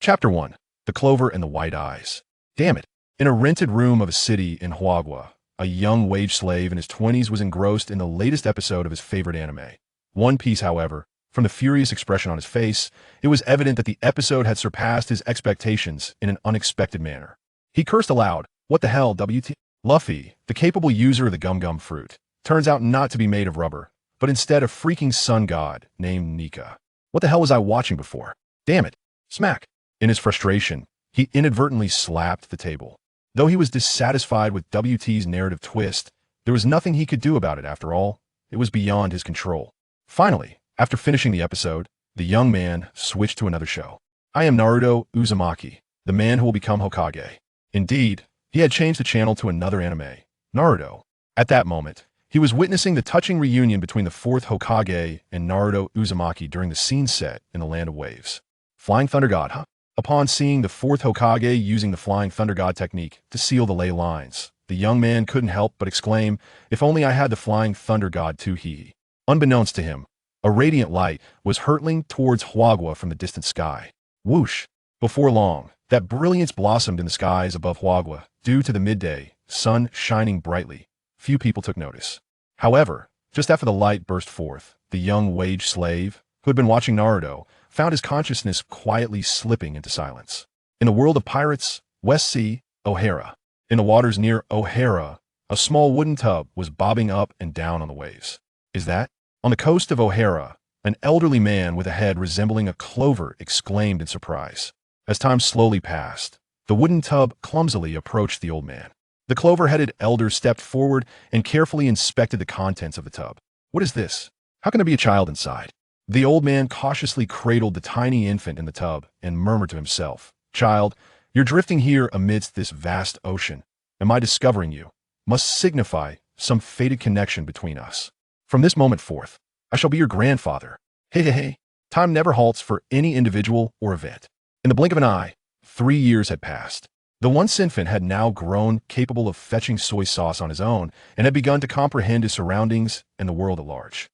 Chapter 1. The Clover and the White Eyes. Damn it. In a rented room of a city in Huagua, a young wage slave in his 20s was engrossed in the latest episode of his favorite anime. One Piece, however, from the furious expression on his face, it was evident that the episode had surpassed his expectations in an unexpected manner. He cursed aloud, "What the hell, WT? Luffy, the capable user of the gum-gum fruit, turns out not to be made of rubber, but instead a freaking sun god named Nika. What the hell was I watching before? Damn it." Smack. In his frustration, he inadvertently slapped the table. Though he was dissatisfied with WT's narrative twist, there was nothing he could do about it after all. It was beyond his control. Finally, after finishing the episode, the young man switched to another show. I am Naruto Uzumaki, the man who will become Hokage. Indeed, he had changed the channel to another anime, Naruto. At that moment, he was witnessing the touching reunion between the fourth Hokage and Naruto Uzumaki during the scene set in the Land of Waves. Flying Thunder God, huh? Upon seeing the fourth Hokage using the Flying Thunder God technique to seal the ley lines, the young man couldn't help but exclaim, "If only I had the Flying Thunder God too." Unbeknownst to him, a radiant light was hurtling towards Huagua from the distant sky. Whoosh! Before long, that brilliance blossomed in the skies above Huagua due to the midday sun shining brightly. Few people took notice. However, just after the light burst forth, the young wage slave, who had been watching Naruto, found his consciousness quietly slipping into silence. In the world of pirates, West Sea, O'Hara. In the waters near O'Hara, a small wooden tub was bobbing up and down on the waves. Is that? On the coast of O'Hara, an elderly man with a head resembling a clover exclaimed in surprise. As time slowly passed, the wooden tub clumsily approached the old man. The clover-headed elder stepped forward and carefully inspected the contents of the tub. What is this? How can there be a child inside? The old man cautiously cradled the tiny infant in the tub and murmured to himself, "Child, you're drifting here amidst this vast ocean, and my discovering you must signify some fated connection between us. From this moment forth, I shall be your grandfather." Hey. Time never halts for any individual or event. In the blink of an eye, 3 years had passed. The once infant had now grown capable of fetching soy sauce on his own and had begun to comprehend his surroundings and the world at large.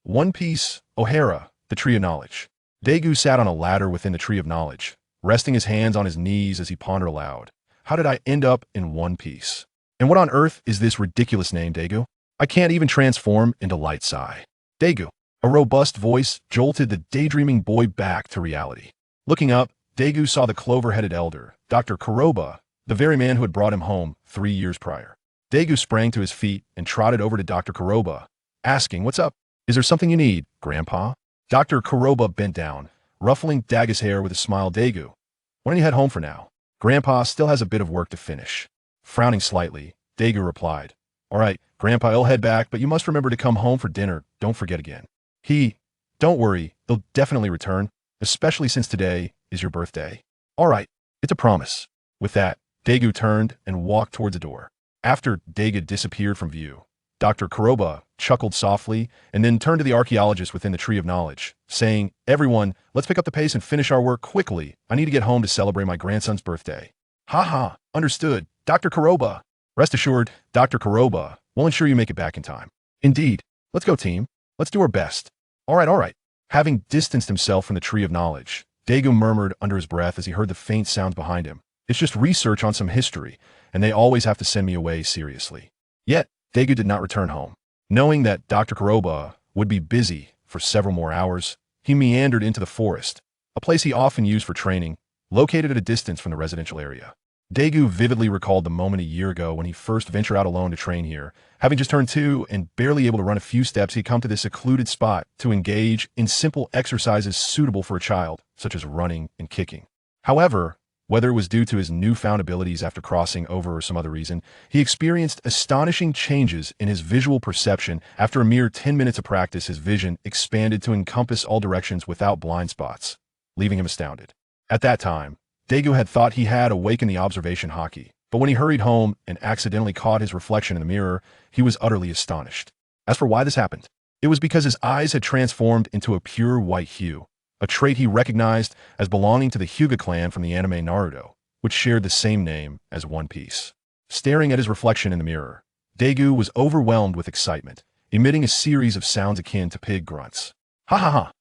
One Piece, O'Hara, the Tree of Knowledge. Dagu sat on a ladder within the Tree of Knowledge, resting his hands on his knees as he pondered aloud. How did I end up in One Piece? And what on earth is this ridiculous name, Dagu? I can't even transform into Light Sai. Dagu. A robust voice jolted the daydreaming boy back to reality. Looking up, Dagu saw the clover-headed elder, Dr. Kuroba, the very man who had brought him home 3 years prior. Dagu sprang to his feet and trotted over to Dr. Kuroba, asking, "What's up? Is there something you need, Grandpa?" Dr. Kuroba bent down, ruffling Dagu's hair with a smile. "Dagu, why don't you head home for now? Grandpa still has a bit of work to finish." Frowning slightly, Dagu replied, "All right, Grandpa, I'll head back, but you must remember to come home for dinner. Don't forget again." "Don't worry, they'll definitely return, especially since today is your birthday." "All right, it's a promise." With that, Dagu turned and walked towards the door. After Dagu disappeared from view, Dr. Kuroba chuckled softly and then turned to the archaeologist within the Tree of Knowledge, saying, "Everyone, let's pick up the pace and finish our work quickly. I need to get home to celebrate my grandson's birthday." "Ha, understood, Dr. Kuroba." "Rest assured, Dr. Kuroba, we'll ensure you make it back in time." "Indeed. Let's go, team. Let's do our best." All right. Having distanced himself from the Tree of Knowledge, Dagu murmured under his breath as he heard the faint sounds behind him. "It's just research on some history, and they always have to send me away seriously." Yet, Dagu did not return home. Knowing that Dr. Kuroba would be busy for several more hours, he meandered into the forest, a place he often used for training, located at a distance from the residential area. Dagu vividly recalled the moment a year ago when he first ventured out alone to train here. Having just turned 2 and barely able to run a few steps, he'd come to this secluded spot to engage in simple exercises suitable for a child, such as running and kicking. However, whether it was due to his newfound abilities after crossing over or some other reason, he experienced astonishing changes in his visual perception. After a mere 10 minutes of practice, his vision expanded to encompass all directions without blind spots, leaving him astounded. At that time, Dagu had thought he had awakened the observation haki, but when he hurried home and accidentally caught his reflection in the mirror, he was utterly astonished. As for why this happened, it was because his eyes had transformed into a pure white hue, a trait he recognized as belonging to the Hyuga clan from the anime Naruto, which shared the same name as One Piece. Staring at his reflection in the mirror, Dagu was overwhelmed with excitement, emitting a series of sounds akin to pig grunts. "Ha,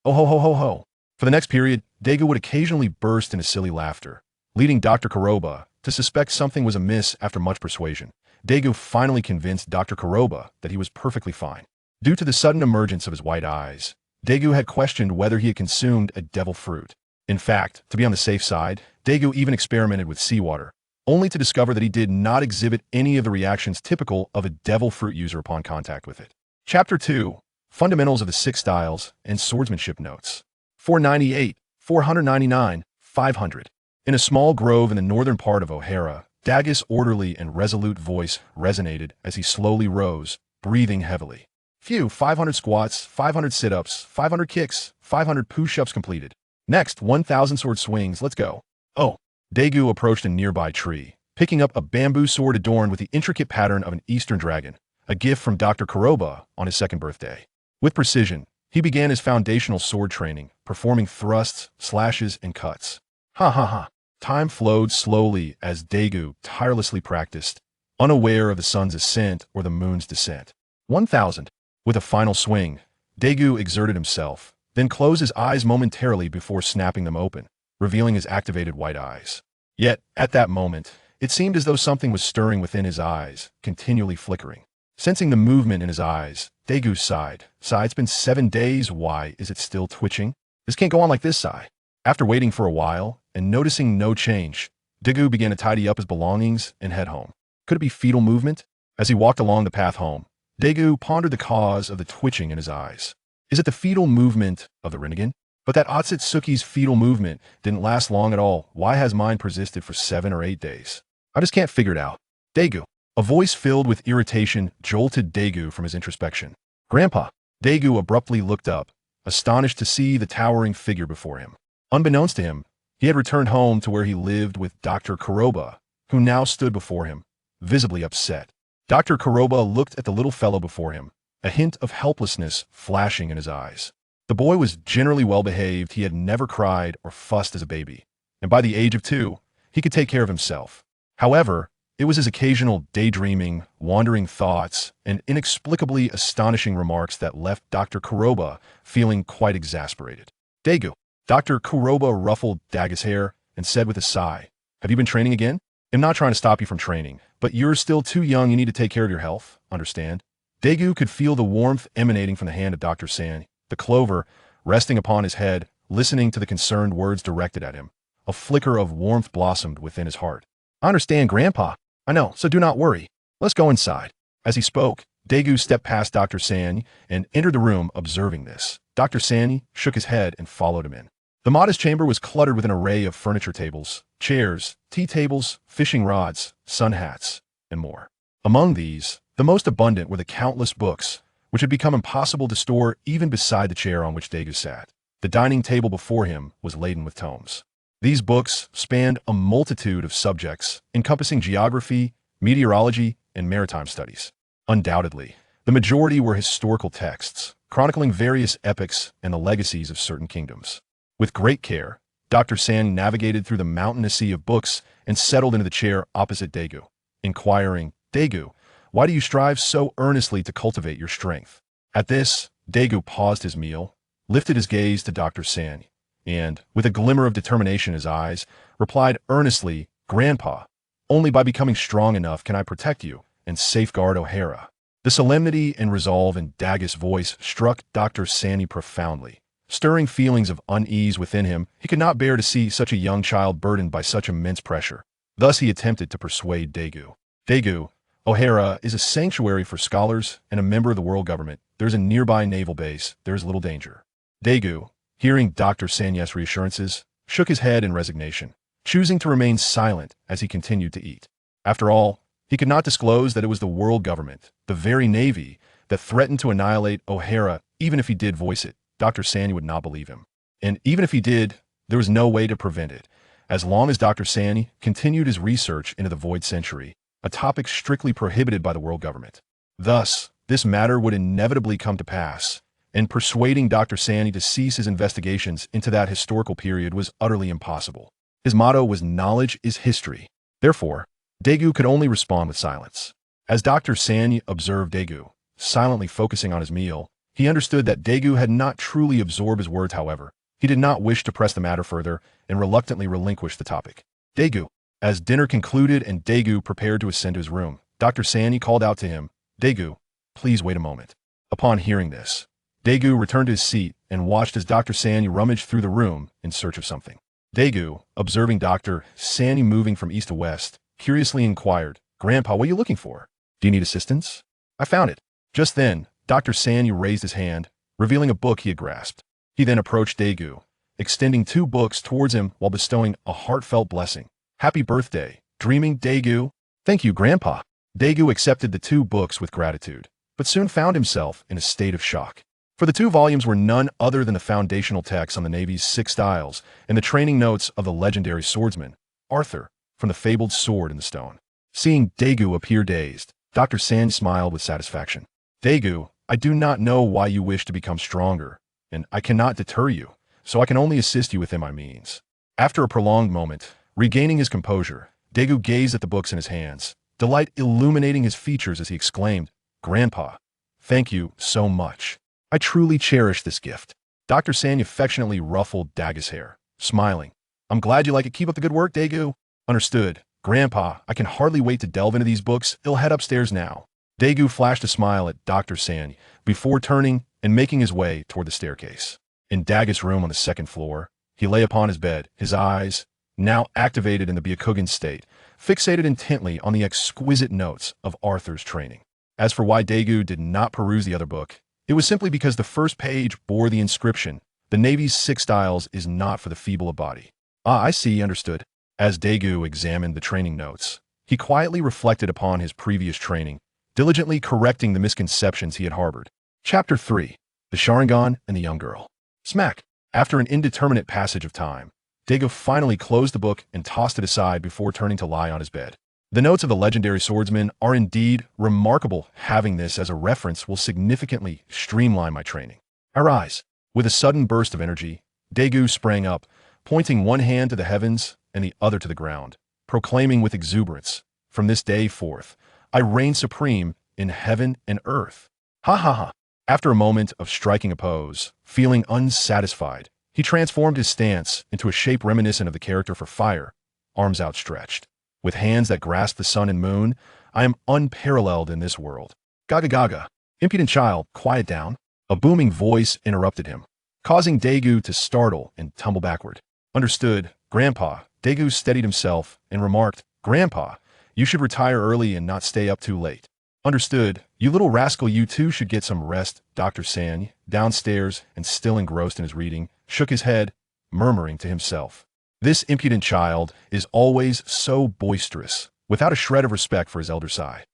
oh ho. For the next period, Dagu would occasionally burst into silly laughter, leading Dr. Kuroba to suspect something was amiss. After much persuasion, Dagu finally convinced Dr. Kuroba that he was perfectly fine. Due to the sudden emergence of his white eyes, Dagu had questioned whether he had consumed a devil fruit. In fact, to be on the safe side, Dagu even experimented with seawater, only to discover that he did not exhibit any of the reactions typical of a devil fruit user upon contact with it. Chapter 2. Fundamentals of the Six Styles and Swordsmanship Notes. 498, 499, 500. In a small grove in the northern part of O'Hara, Dagus' orderly and resolute voice resonated as he slowly rose, breathing heavily. Phew, 500 squats, 500 sit-ups, 500 kicks, 500 push-ups completed. Next, 1,000 sword swings, let's go. Oh. Dagu approached a nearby tree, picking up a bamboo sword adorned with the intricate pattern of an Eastern dragon, a gift from Dr. Kuroba on his second birthday. With precision, he began his foundational sword training, performing thrusts, slashes, and cuts. Ha ha ha. Time flowed slowly as Dagu tirelessly practiced, unaware of the sun's ascent or the moon's descent. 1,000. With a final swing, Dagu exerted himself, then closed his eyes momentarily before snapping them open, revealing his activated white eyes. Yet, at that moment, it seemed as though something was stirring within his eyes, continually flickering. Sensing the movement in his eyes, Dagu sighed. Sigh, it's been 7 days, why is it still twitching? This can't go on like this, sigh. After waiting for a while, and noticing no change, Dagu began to tidy up his belongings and head home. Could it be fetal movement? As he walked along the path home, Dagu pondered the cause of the twitching in his eyes. Is it the fetal movement of the Rinnegan? But that Otsutsuki's fetal movement didn't last long at all. Why has mine persisted for 7 or 8 days? I just can't figure it out. Dagu. A voice filled with irritation jolted Dagu from his introspection. Grandpa. Dagu abruptly looked up, astonished to see the towering figure before him. Unbeknownst to him, he had returned home to where he lived with Dr. Kuroba, who now stood before him, visibly upset. Dr. Kuroba looked at the little fellow before him, a hint of helplessness flashing in his eyes. The boy was generally well-behaved. He had never cried or fussed as a baby, and by the age of 2, he could take care of himself. However, it was his occasional daydreaming, wandering thoughts, and inexplicably astonishing remarks that left Dr. Kuroba feeling quite exasperated. Dagu. Dr. Kuroba ruffled Dagu's hair and said with a sigh, have you been training again? I'm not trying to stop you from training, but you're still too young. You need to take care of your health, understand? Dagu could feel the warmth emanating from the hand of Dr. San, the clover resting upon his head, listening to the concerned words directed at him. A flicker of warmth blossomed within his heart. I understand, Grandpa. I know, so do not worry. Let's go inside. As he spoke, Dagu stepped past Dr. San and entered the room, observing this. Dr. San shook his head and followed him in. The modest chamber was cluttered with an array of furniture tables, chairs, tea tables, fishing rods, sun hats, and more. Among these, the most abundant were the countless books, which had become impossible to store even beside the chair on which Dagu sat. The dining table before him was laden with tomes. These books spanned a multitude of subjects, encompassing geography, meteorology, and maritime studies. Undoubtedly, the majority were historical texts, chronicling various epochs and the legacies of certain kingdoms. With great care, Dr. San navigated through the mountainous sea of books and settled into the chair opposite Dagu, inquiring, Dagu, why do you strive so earnestly to cultivate your strength? At this, Dagu paused his meal, lifted his gaze to Dr. San, and, with a glimmer of determination in his eyes, replied earnestly, Grandpa, only by becoming strong enough can I protect you and safeguard O'Hara. The solemnity and resolve in Dagu's voice struck Dr. San profoundly. Stirring feelings of unease within him, he could not bear to see such a young child burdened by such immense pressure. Thus he attempted to persuade Dagu. Dagu, O'Hara is a sanctuary for scholars and a member of the world government. There is a nearby naval base. There is little danger. Dagu, hearing Dr. Sanya's reassurances, shook his head in resignation, choosing to remain silent as he continued to eat. After all, he could not disclose that it was the world government, the very navy, that threatened to annihilate O'Hara. Even if he did voice it, Dr. Sanya would not believe him. And even if he did, there was no way to prevent it. As long as Dr. Sanya continued his research into the Void Century, a topic strictly prohibited by the world government. Thus, this matter would inevitably come to pass, and persuading Dr. Sanya to cease his investigations into that historical period was utterly impossible. His motto was knowledge is history. Therefore, Dagu could only respond with silence. As Dr. Sanya observed Dagu, silently focusing on his meal, he understood that Dagu had not truly absorbed his words. However, He did not wish to press the matter further and reluctantly relinquished the topic. Dagu. As dinner concluded and Dagu prepared to ascend to his room, Dr. Sanyi called out to him, Dagu, please wait a moment. Upon hearing this, Dagu returned to his seat and watched as Dr. Sanyi rummaged through the room in search of something. Dagu, observing Dr. Sanyi moving from east to west, curiously inquired, Grandpa, what are you looking for? Do you need assistance? I found it. Just then, Dr. Sanyi raised his hand, revealing a book he had grasped. He then approached Dagu, extending 2 books towards him while bestowing a heartfelt blessing. Happy birthday, dreaming Dagu. Thank you, Grandpa. Dagu accepted the 2 books with gratitude, but soon found himself in a state of shock. For the 2 volumes were none other than the foundational texts on the Navy's 6 styles and the training notes of the legendary swordsman, Arthur, from the fabled Sword in the Stone. Seeing Dagu appear dazed, Dr. Sanyi smiled with satisfaction. Dagu, I do not know why you wish to become stronger, and I cannot deter you, so I can only assist you within my means. After a prolonged moment, regaining his composure, Dagu gazed at the books in his hands, delight illuminating his features as he exclaimed, Grandpa, thank you so much. I truly cherish this gift. Dr. Sanyi affectionately ruffled Dagu's hair, smiling. I'm glad you like it. Keep up the good work, Dagu. Understood. Grandpa, I can hardly wait to delve into these books. I'll head upstairs now. Dagu flashed a smile at Dr. Sanyi before turning and making his way toward the staircase. In Dagu's room on the 2nd floor, he lay upon his bed, his eyes, now activated in the Byakugan state, fixated intently on the exquisite notes of Arthur's training. As for why Dagu did not peruse the other book, it was simply because the first page bore the inscription, The Navy's 6 styles is not for the feeble of body. Ah, I see, understood. As Dagu examined the training notes, he quietly reflected upon his previous training, diligently correcting the misconceptions he had harbored. Chapter 3. The Sharingan and the Young Girl. Smack! After an indeterminate passage of time, Dagu finally closed the book and tossed it aside before turning to lie on his bed. The notes of the legendary swordsman are indeed remarkable. Having this as a reference will significantly streamline my training. Arise! With a sudden burst of energy, Dagu sprang up, pointing one hand to the heavens and the other to the ground, proclaiming with exuberance, From this day forth, I reign supreme in heaven and earth. Ha ha ha! After a moment of striking a pose, feeling unsatisfied, he transformed his stance into a shape reminiscent of the character for Fire, arms outstretched. With hands that grasp the sun and moon, I am unparalleled in this world. Gaga gaga! Impudent child, quiet down. A booming voice interrupted him, causing Dagu to startle and tumble backward. Understood, Grandpa. Dagu steadied himself and remarked, Grandpa, you should retire early and not stay up too late. Understood, you little rascal, you too should get some rest. Dr. Sanyi, downstairs and still engrossed in his reading, shook his head, murmuring to himself. This impudent child is always so boisterous, without a shred of respect for his elder Sai.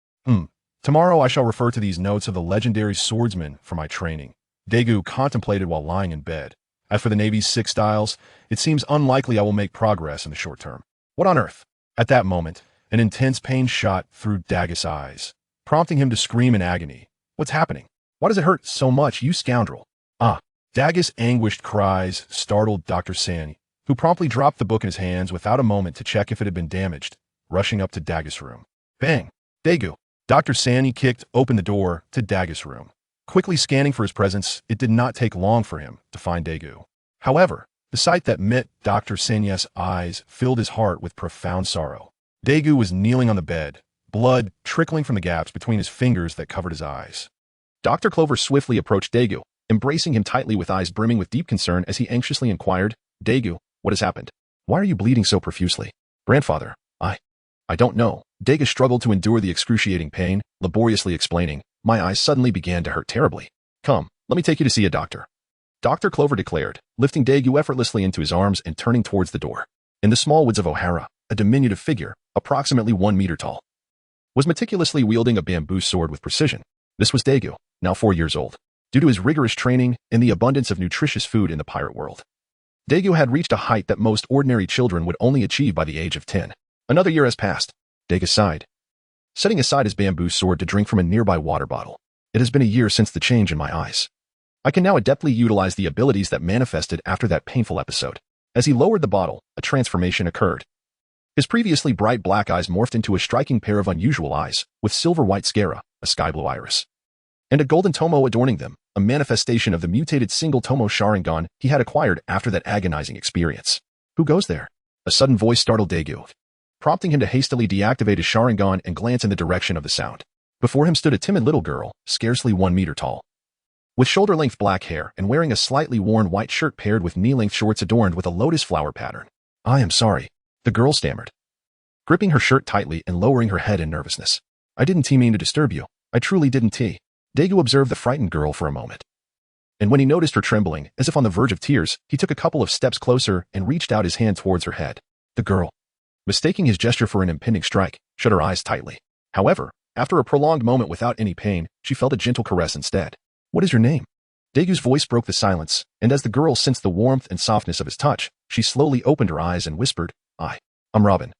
Tomorrow I shall refer to these notes of the legendary swordsman for my training. Dagu contemplated while lying in bed. As for the Navy's 6 styles, it seems unlikely I will make progress in the short term. What on earth? At that moment, an intense pain shot through Dagu's eyes, prompting him to scream in agony. What's happening? Why does it hurt so much, you scoundrel? Dagu's anguished cries startled Dr. Sanyi, who promptly dropped the book in his hands without a moment to check if it had been damaged, rushing up to Dagu's room. Bang! Dagu! Dr. Sanyi kicked open the door to Dagu's room. Quickly scanning for his presence, it did not take long for him to find Dagu. However, the sight that met Dr. Sanyi's eyes filled his heart with profound sorrow. Dagu was kneeling on the bed, blood trickling from the gaps between his fingers that covered his eyes. Dr. Clover swiftly approached Dagu, embracing him tightly with eyes brimming with deep concern as he anxiously inquired, Dagu, what has happened? Why are you bleeding so profusely? Grandfather, I don't know. Dagu struggled to endure the excruciating pain, laboriously explaining, my eyes suddenly began to hurt terribly. Come, let me take you to see a doctor. Dr. Clover declared, lifting Dagu effortlessly into his arms and turning towards the door. In the small woods of O'Hara, a diminutive figure, approximately 1 meter tall, was meticulously wielding a bamboo sword with precision. This was Dagu, now 4 years old. Due to his rigorous training and the abundance of nutritious food in the pirate world, Dagu had reached a height that most ordinary children would only achieve by the age of 10. Another year has passed. Dagu sighed, setting aside his bamboo sword to drink from a nearby water bottle. It has been a year since the change in my eyes. I can now adeptly utilize the abilities that manifested after that painful episode. As he lowered the bottle, a transformation occurred. His previously bright black eyes morphed into a striking pair of unusual eyes, with silver-white sclera, a sky-blue iris. and a golden tomo adorning them, a manifestation of the mutated single tomo Sharingan he had acquired after that agonizing experience. Who goes there? A sudden voice startled Dagu, prompting him to hastily deactivate his Sharingan and glance in the direction of the sound. Before him stood a timid little girl, scarcely 1 meter tall, with shoulder-length black hair and wearing a slightly worn white shirt paired with knee-length shorts adorned with a lotus flower pattern. "I am sorry," the girl stammered, gripping her shirt tightly and lowering her head in nervousness. "I didn't mean to disturb you. I truly didn't." Dagu observed the frightened girl for a moment, and when he noticed her trembling, as if on the verge of tears, he took a couple of steps closer and reached out his hand towards her head. The girl, mistaking his gesture for an impending strike, shut her eyes tightly. However, after a prolonged moment without any pain, she felt a gentle caress instead. "What is your name?" Dagu's voice broke the silence, and as the girl sensed the warmth and softness of his touch, she slowly opened her eyes and whispered, I'm Robin.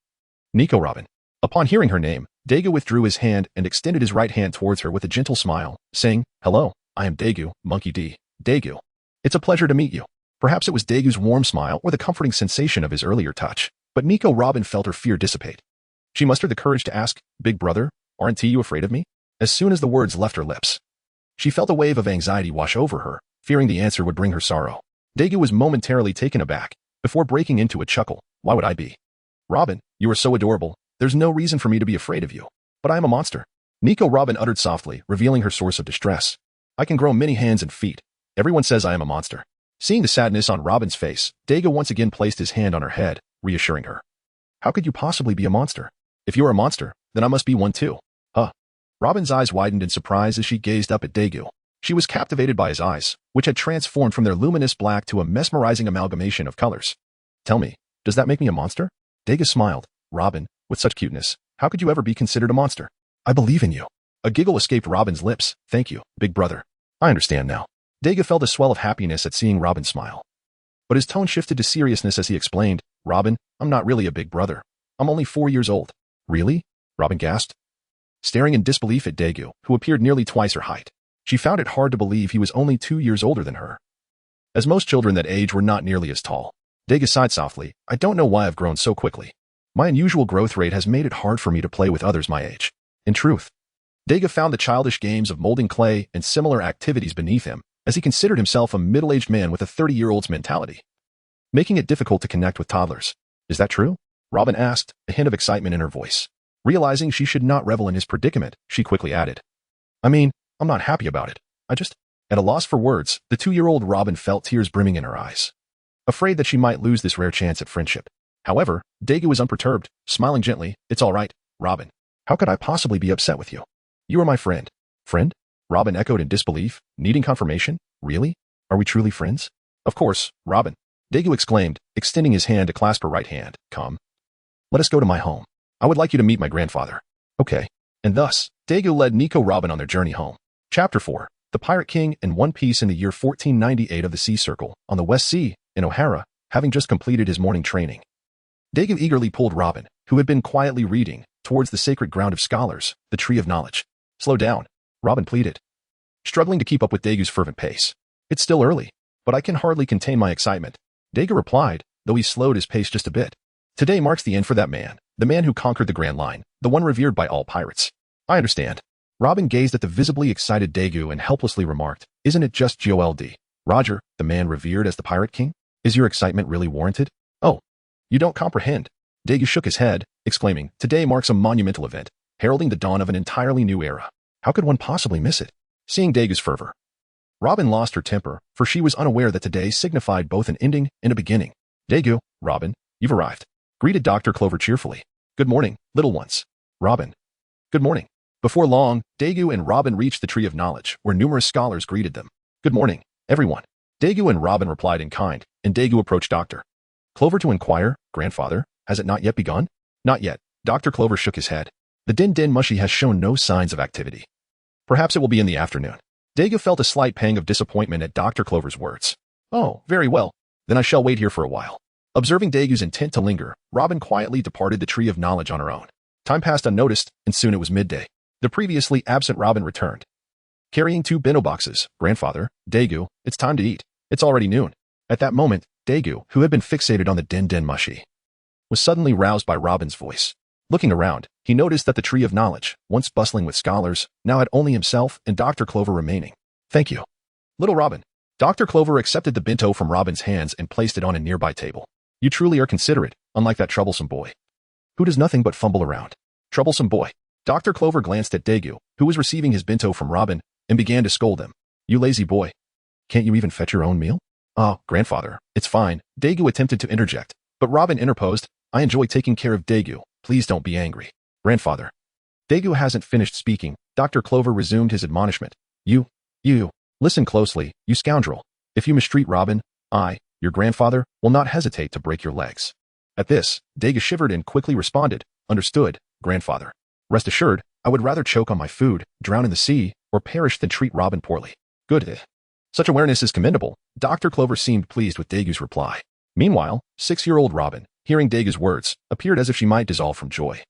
Nico Robin." Upon hearing her name, Dagu withdrew his hand and extended his right hand towards her with a gentle smile, saying, "Hello, I am Dagu, Monkey D. Dagu. It's a pleasure to meet you." Perhaps it was Dagu's warm smile or the comforting sensation of his earlier touch, but Nico Robin felt her fear dissipate. She mustered the courage to ask, "Big brother, aren't you afraid of me?" As soon as the words left her lips, she felt a wave of anxiety wash over her, fearing the answer would bring her sorrow. Dagu was momentarily taken aback, before breaking into a chuckle. "Why would I be? Robin, you are so adorable. There's no reason for me to be afraid of you. But I am a monster." Nico Robin uttered softly, revealing her source of distress. "I can grow many hands and feet. Everyone says I am a monster." Seeing the sadness on Robin's face, Dagu once again placed his hand on her head, reassuring her. "How could you possibly be a monster? If you're a monster, then I must be one too." Huh. Robin's eyes widened in surprise as she gazed up at Dagu. She was captivated by his eyes, which had transformed from their luminous black to a mesmerizing amalgamation of colors. "Tell me, does that make me a monster?" Dagu smiled. "Robin, with such cuteness, how could you ever be considered a monster? I believe in you." A giggle escaped Robin's lips. "Thank you, big brother. I understand now." Dagu felt a swell of happiness at seeing Robin smile, but his tone shifted to seriousness as he explained, "Robin, I'm not really a big brother. I'm only 4 years old." "Really?" Robin gasped, staring in disbelief at Dagu, who appeared nearly twice her height. She found it hard to believe he was only 2 years older than her, as most children that age were not nearly as tall. Dagu sighed softly. "I don't know why I've grown so quickly. My unusual growth rate has made it hard for me to play with others my age." In truth, Dagu found the childish games of molding clay and similar activities beneath him, as he considered himself a middle-aged man with a 30-year-old's mentality, making it difficult to connect with toddlers. "Is that true?" Robin asked, a hint of excitement in her voice. Realizing she should not revel in his predicament, she quickly added, "I mean, I'm not happy about it. At a loss for words, the 2-year-old Robin felt tears brimming in her eyes, afraid that she might lose this rare chance at friendship. However, Dagu was unperturbed, smiling gently. "It's all right, Robin. How could I possibly be upset with you? You are my friend." "Friend?" Robin echoed in disbelief, needing confirmation. "Really? Are we truly friends?" "Of course, Robin," Dagu exclaimed, extending his hand to clasp her right hand. "Come. Let us go to my home. I would like you to meet my grandfather." "Okay." And thus, Dagu led Nico Robin on their journey home. Chapter 4. The Pirate King in One Piece. In the year 1498 of the Sea Circle, on the West Sea, in O'Hara, having just completed his morning training, Dagu eagerly pulled Robin, who had been quietly reading, towards the sacred ground of scholars, the Tree of Knowledge. "Slow down," Robin pleaded, struggling to keep up with Dagu's fervent pace. "It's still early, but I can hardly contain my excitement," Dagu replied, though he slowed his pace just a bit. "Today marks the end for that man, the man who conquered the Grand Line, the one revered by all pirates." "I understand." Robin gazed at the visibly excited Dagu and helplessly remarked, "Isn't it just Jold? Roger, the man revered as the Pirate King? Is your excitement really warranted?" "Oh, you don't comprehend." Dagu shook his head, exclaiming, "Today marks a monumental event, heralding the dawn of an entirely new era. How could one possibly miss it?" Seeing Dagu's fervor, Robin lost her temper, for she was unaware that today signified both an ending and a beginning. "Dagu, Robin, you've arrived," greeted Dr. Clover cheerfully. "Good morning, little ones." "Robin, good morning." Before long, Dagu and Robin reached the Tree of Knowledge, where numerous scholars greeted them. "Good morning, everyone." Dagu and Robin replied in kind, and Dagu approached Dr. Clover to inquire, "Grandfather, has it not yet begun?" "Not yet." Dr. Clover shook his head. "The Den Den Mushi has shown no signs of activity. Perhaps it will be in the afternoon." Dagu felt a slight pang of disappointment at Dr. Clover's words. "Oh, very well. Then I shall wait here for a while." Observing Dagu's intent to linger, Robin quietly departed the Tree of Knowledge on her own. Time passed unnoticed, and soon it was midday. The previously absent Robin returned, carrying 2 bento boxes. "Grandfather, Dagu, it's time to eat. It's already noon." At that moment, Dagu, who had been fixated on the Den Den Mushi, was suddenly roused by Robin's voice. Looking around, he noticed that the Tree of Knowledge, once bustling with scholars, now had only himself and Dr. Clover remaining. Thank you. Little Robin. Dr. Clover accepted the bento from Robin's hands and placed it on a nearby table. You truly are considerate, unlike that troublesome boy, who does nothing but fumble around. Troublesome boy. Dr. Clover glanced at Dagu, who was receiving his bento from Robin, and began to scold him. You lazy boy. Can't you even fetch your own meal? Oh, grandfather, it's fine. Dagu attempted to interject, but Robin interposed. I enjoy taking care of Dagu. Please don't be angry. Grandfather. Dagu hasn't finished speaking. Dr. Clover resumed his admonishment. You. Listen closely, you scoundrel. If you mistreat Robin, I, your grandfather, will not hesitate to break your legs. At this, Dagu shivered and quickly responded. Understood, grandfather. Rest assured, I would rather choke on my food, drown in the sea, or perish than treat Robin poorly. Good. Such awareness is commendable. Dr. Clover seemed pleased with Dagu's reply. Meanwhile, 6-year-old Robin, hearing Dagu's words, appeared as if she might dissolve from joy.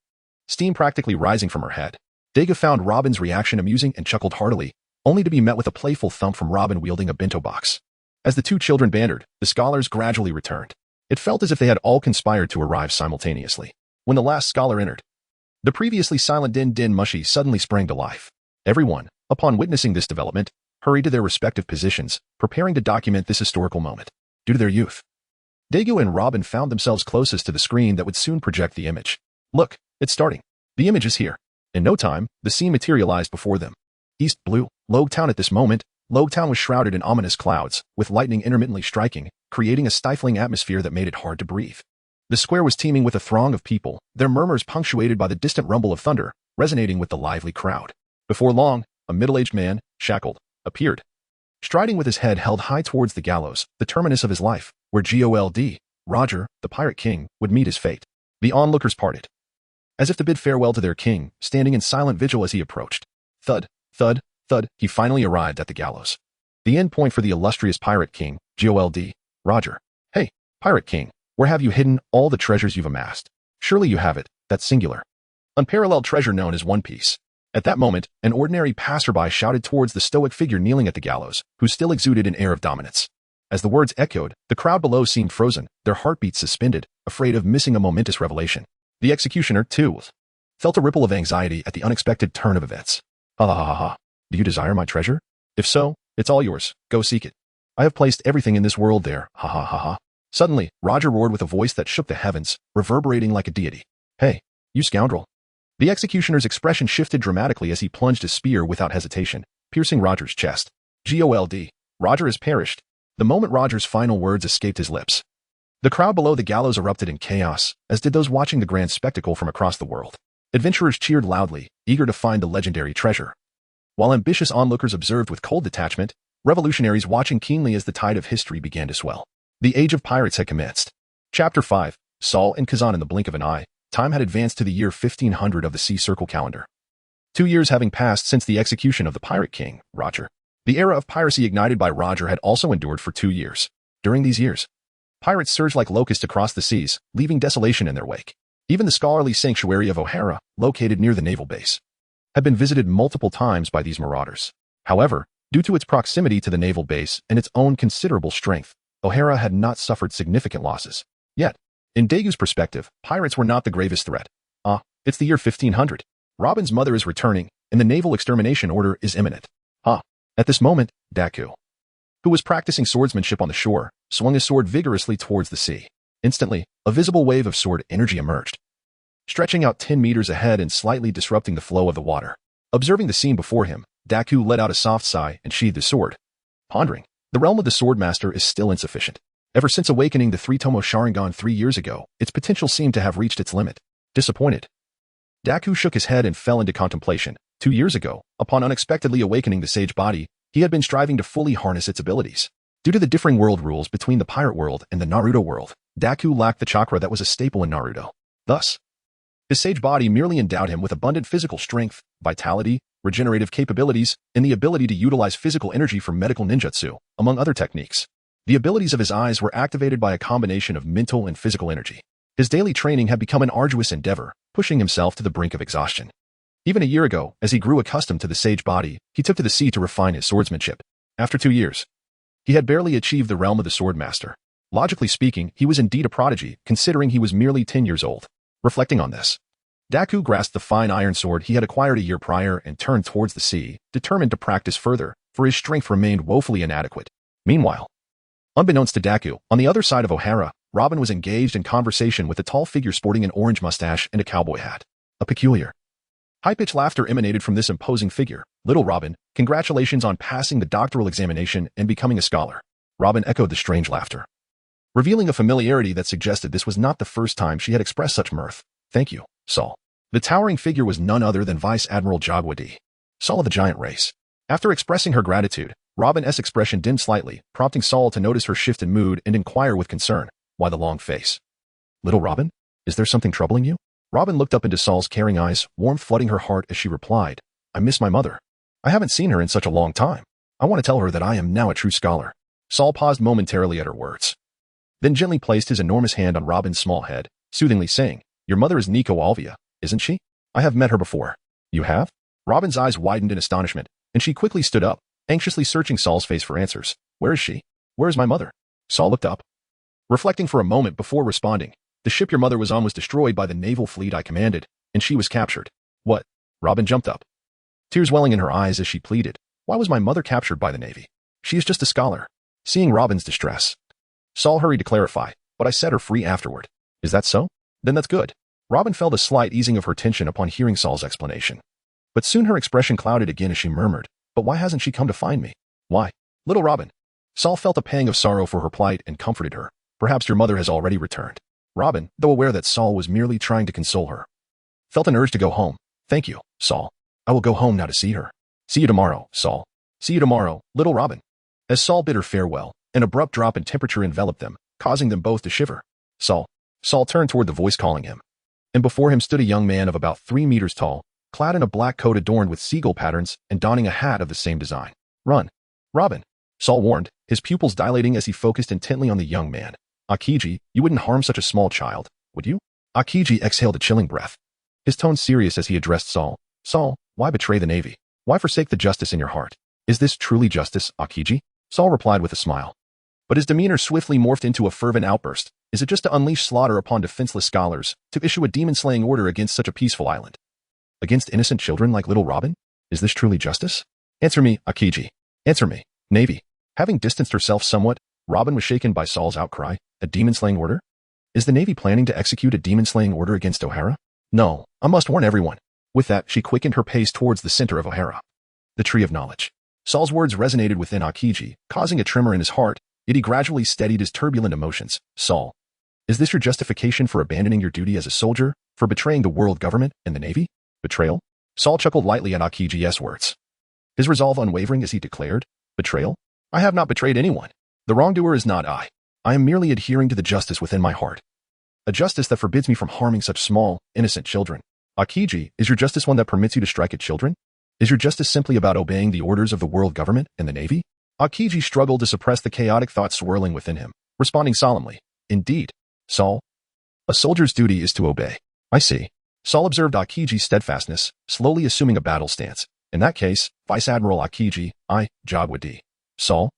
Steam practically rising from her head. Dagu found Robin's reaction amusing and chuckled heartily, only to be met with a playful thump from Robin wielding a bento box. As the two children bantered, the scholars gradually returned. It felt as if they had all conspired to arrive simultaneously. When the last scholar entered, the previously silent Din Mushi suddenly sprang to life. Everyone, upon witnessing this development, hurried to their respective positions, preparing to document this historical moment. Due to their youth, Dagu and Robin found themselves closest to the screen that would soon project the image. Look, it's starting. The image is here. In no time, the scene materialized before them. East Blue, Town. At this moment, Town was shrouded in ominous clouds, with lightning intermittently striking, creating a stifling atmosphere that made it hard to breathe. The square was teeming with a throng of people, their murmurs punctuated by the distant rumble of thunder, resonating with the lively crowd. Before long, a middle-aged man, shackled, appeared, striding with his head held high towards the gallows, the terminus of his life, where Gold, Roger, the Pirate King, would meet his fate. The onlookers parted, as if to bid farewell to their king, standing in silent vigil as he approached. Thud, thud, thud, he finally arrived at the gallows. The end point for the illustrious Pirate King, Gold, Roger. Hey, Pirate King, where have you hidden all the treasures you've amassed? Surely you have it, that singular, unparalleled treasure known as One Piece. At that moment, an ordinary passerby shouted towards the stoic figure kneeling at the gallows, who still exuded an air of dominance. As the words echoed, the crowd below seemed frozen, their heartbeats suspended, afraid of missing a momentous revelation. The executioner, too, felt a ripple of anxiety at the unexpected turn of events. Ha ha ha ha. Do you desire my treasure? If so, it's all yours. Go seek it. I have placed everything in this world there. Ha ha ha ha. Suddenly, Roger roared with a voice that shook the heavens, reverberating like a deity. Hey, you scoundrel. The executioner's expression shifted dramatically as he plunged his spear without hesitation, piercing Roger's chest. Gold, Roger has perished. The moment Roger's final words escaped his lips, the crowd below the gallows erupted in chaos, as did those watching the grand spectacle from across the world. Adventurers cheered loudly, eager to find the legendary treasure, while ambitious onlookers observed with cold detachment, revolutionaries watching keenly as the tide of history began to swell. The age of pirates had commenced. Chapter 5, Saul and Kazan. In the blink of an eye, time had advanced to the year 1500 of the Sea Circle calendar. 2 years having passed since the execution of the Pirate King, Roger. The era of piracy ignited by Roger had also endured for 2 years. During these years, pirates surged like locusts across the seas, leaving desolation in their wake. Even the scholarly sanctuary of O'Hara, located near the naval base, had been visited multiple times by these marauders. However, due to its proximity to the naval base and its own considerable strength, O'Hara had not suffered significant losses. Yet, in Dagu's perspective, pirates were not the gravest threat. It's the year 1500. Robin's mother is returning, and the naval extermination order is imminent. At this moment, Dagu, who was practicing swordsmanship on the shore, swung his sword vigorously towards the sea. Instantly, a visible wave of sword energy emerged, stretching out 10 meters ahead and slightly disrupting the flow of the water. Observing the scene before him, Dagu let out a soft sigh and sheathed his sword. Pondering, the realm of the swordmaster is still insufficient. Ever since awakening the three-tomo Sharingan 3 years ago, its potential seemed to have reached its limit. Disappointed, Dagu shook his head and fell into contemplation. 2 years ago, upon unexpectedly awakening the sage body, he had been striving to fully harness its abilities. Due to the differing world rules between the pirate world and the Naruto world, Dagu lacked the chakra that was a staple in Naruto. Thus, his sage body merely endowed him with abundant physical strength, vitality, regenerative capabilities, and the ability to utilize physical energy for medical ninjutsu, among other techniques. The abilities of his eyes were activated by a combination of mental and physical energy. His daily training had become an arduous endeavor, pushing himself to the brink of exhaustion. Even a year ago, as he grew accustomed to the sage body, he took to the sea to refine his swordsmanship. After 2 years, he had barely achieved the realm of the swordmaster. Logically speaking, he was indeed a prodigy, considering he was merely 10 years old. Reflecting on this, Dagu grasped the fine iron sword he had acquired a year prior and turned towards the sea, determined to practice further, for his strength remained woefully inadequate. Meanwhile, unbeknownst to Dagu, on the other side of O'Hara, Robin was engaged in conversation with a tall figure sporting an orange mustache and a cowboy hat. A peculiar, high-pitched laughter emanated from this imposing figure. "Little Robin, congratulations on passing the doctoral examination and becoming a scholar." Robin echoed the strange laughter, revealing a familiarity that suggested this was not the first time she had expressed such mirth. "Thank you, Saul." The towering figure was none other than Vice Admiral Jagwadi, Saul of the Giant Race. After expressing her gratitude, Robin's expression dimmed slightly, prompting Saul to notice her shift in mood and inquire with concern, "Why the long face?" "Little Robin, is there something troubling you?" Robin looked up into Saul's caring eyes, warmth flooding her heart as she replied, "I miss my mother. I haven't seen her in such a long time. I want to tell her that I am now a true scholar." Saul paused momentarily at her words, then gently placed his enormous hand on Robin's small head, soothingly saying, "Your mother is Nico Alvia, isn't she? I have met her before." "You have?" Robin's eyes widened in astonishment, and she quickly stood up, anxiously searching Saul's face for answers. "Where is she? Where is my mother?" Saul looked up, reflecting for a moment before responding. "The ship your mother was on was destroyed by the naval fleet I commanded, and she was captured." "What?" Robin jumped up, tears welling in her eyes as she pleaded. "Why was my mother captured by the Navy? She is just a scholar." Seeing Robin's distress, Saul hurried to clarify, "But I set her free afterward." "Is that so? Then that's good." Robin felt a slight easing of her tension upon hearing Saul's explanation. But soon her expression clouded again as she murmured, "But why hasn't she come to find me?" "Why, little Robin?" Saul felt a pang of sorrow for her plight and comforted her. "Perhaps your mother has already returned." Robin, though aware that Saul was merely trying to console her, felt an urge to go home. "Thank you, Saul. I will go home now to see her." "See you tomorrow, Saul." "See you tomorrow, little Robin." As Saul bid her farewell, an abrupt drop in temperature enveloped them, causing them both to shiver. "Saul." Saul turned toward the voice calling him, and before him stood a young man of about 3 meters tall, clad in a black coat adorned with seagull patterns and donning a hat of the same design. "Run, Robin," Saul warned, his pupils dilating as he focused intently on the young man. "Akiji, you wouldn't harm such a small child, would you?" Akiji exhaled a chilling breath, his tone serious as he addressed Saul. "Saul, why betray the Navy? Why forsake the justice in your heart? Is this truly justice, Akiji?" Saul replied with a smile, but his demeanor swiftly morphed into a fervent outburst. "Is it just to unleash slaughter upon defenseless scholars, to issue a demon-slaying order against such a peaceful island? Against innocent children like little Robin? Is this truly justice? Answer me, Akiji. Answer me, Navy." Having distanced herself somewhat, Robin was shaken by Saul's outcry. "A demon-slaying order? Is the Navy planning to execute a demon-slaying order against O'Hara? No, I must warn everyone." With that, she quickened her pace towards the center of O'Hara, the Tree of Knowledge. Saul's words resonated within Akiji, causing a tremor in his heart, yet he gradually steadied his turbulent emotions. "Saul, is this your justification for abandoning your duty as a soldier, for betraying the world government and the Navy? Betrayal?" Saul chuckled lightly at Akiji's words, his resolve unwavering as he declared, "Betrayal? I have not betrayed anyone. The wrongdoer is not I. I am merely adhering to the justice within my heart. A justice that forbids me from harming such small, innocent children." "Akiji, is your justice one that permits you to strike at children? Is your justice simply about obeying the orders of the world government and the Navy?" Akiji struggled to suppress the chaotic thoughts swirling within him, responding solemnly, "Indeed, Saul. A soldier's duty is to obey." "I see." Saul observed Akiji's steadfastness, slowly assuming a battle stance. "In that case, Vice Admiral Akiji, I, Jagwadi, Saul,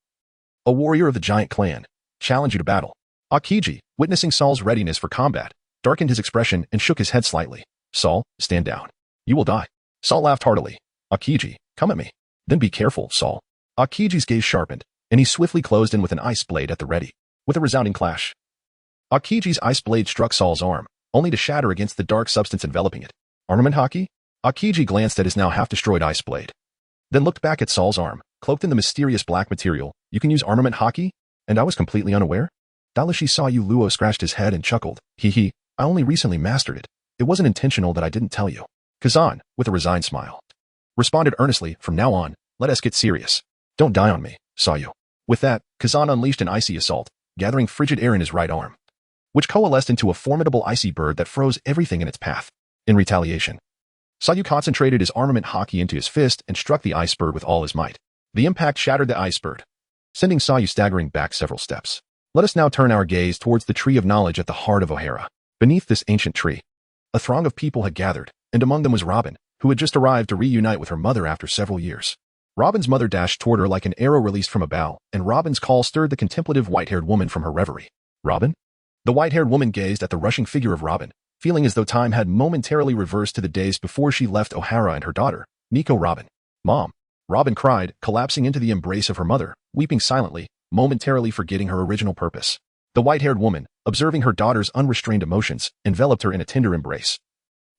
a warrior of the giant clan, challenge you to battle." Akiji, witnessing Saul's readiness for combat, darkened his expression and shook his head slightly. "Saul, stand down. You will die." Saul laughed heartily. "Akiji, come at me. Then be careful, Saul." Akiji's gaze sharpened, and he swiftly closed in with an ice blade at the ready. With a resounding clash, Akiji's ice blade struck Saul's arm, only to shatter against the dark substance enveloping it. "Armament haki?" Akiji glanced at his now half-destroyed ice blade, then looked back at Saul's arm, cloaked in the mysterious black material. "You can use armament haki? And I was completely unaware?" Dalishi saw you. Luo scratched his head and chuckled. "Hee. I only recently mastered it. It wasn't intentional that I didn't tell you." Kazan, with a resigned smile, responded earnestly, "From now on, let us get serious. Don't die on me, Sayu." With that, Kazan unleashed an icy assault, gathering frigid air in his right arm, which coalesced into a formidable icy bird that froze everything in its path. In retaliation, Sayu concentrated his armament haki into his fist and struck the ice bird with all his might. The impact shattered the ice bird, sending Sayu staggering back several steps. Let us now turn our gaze towards the Tree of Knowledge at the heart of O'Hara. Beneath this ancient tree, a throng of people had gathered, and among them was Robin, who had just arrived to reunite with her mother after several years. Robin's mother dashed toward her like an arrow released from a bow, and Robin's call stirred the contemplative white-haired woman from her reverie. "Robin?" The white-haired woman gazed at the rushing figure of Robin, feeling as though time had momentarily reversed to the days before she left O'Hara and her daughter, Nico Robin. "Mom," Robin cried, collapsing into the embrace of her mother, weeping silently, momentarily forgetting her original purpose. The white-haired woman, observing her daughter's unrestrained emotions, enveloped her in a tender embrace.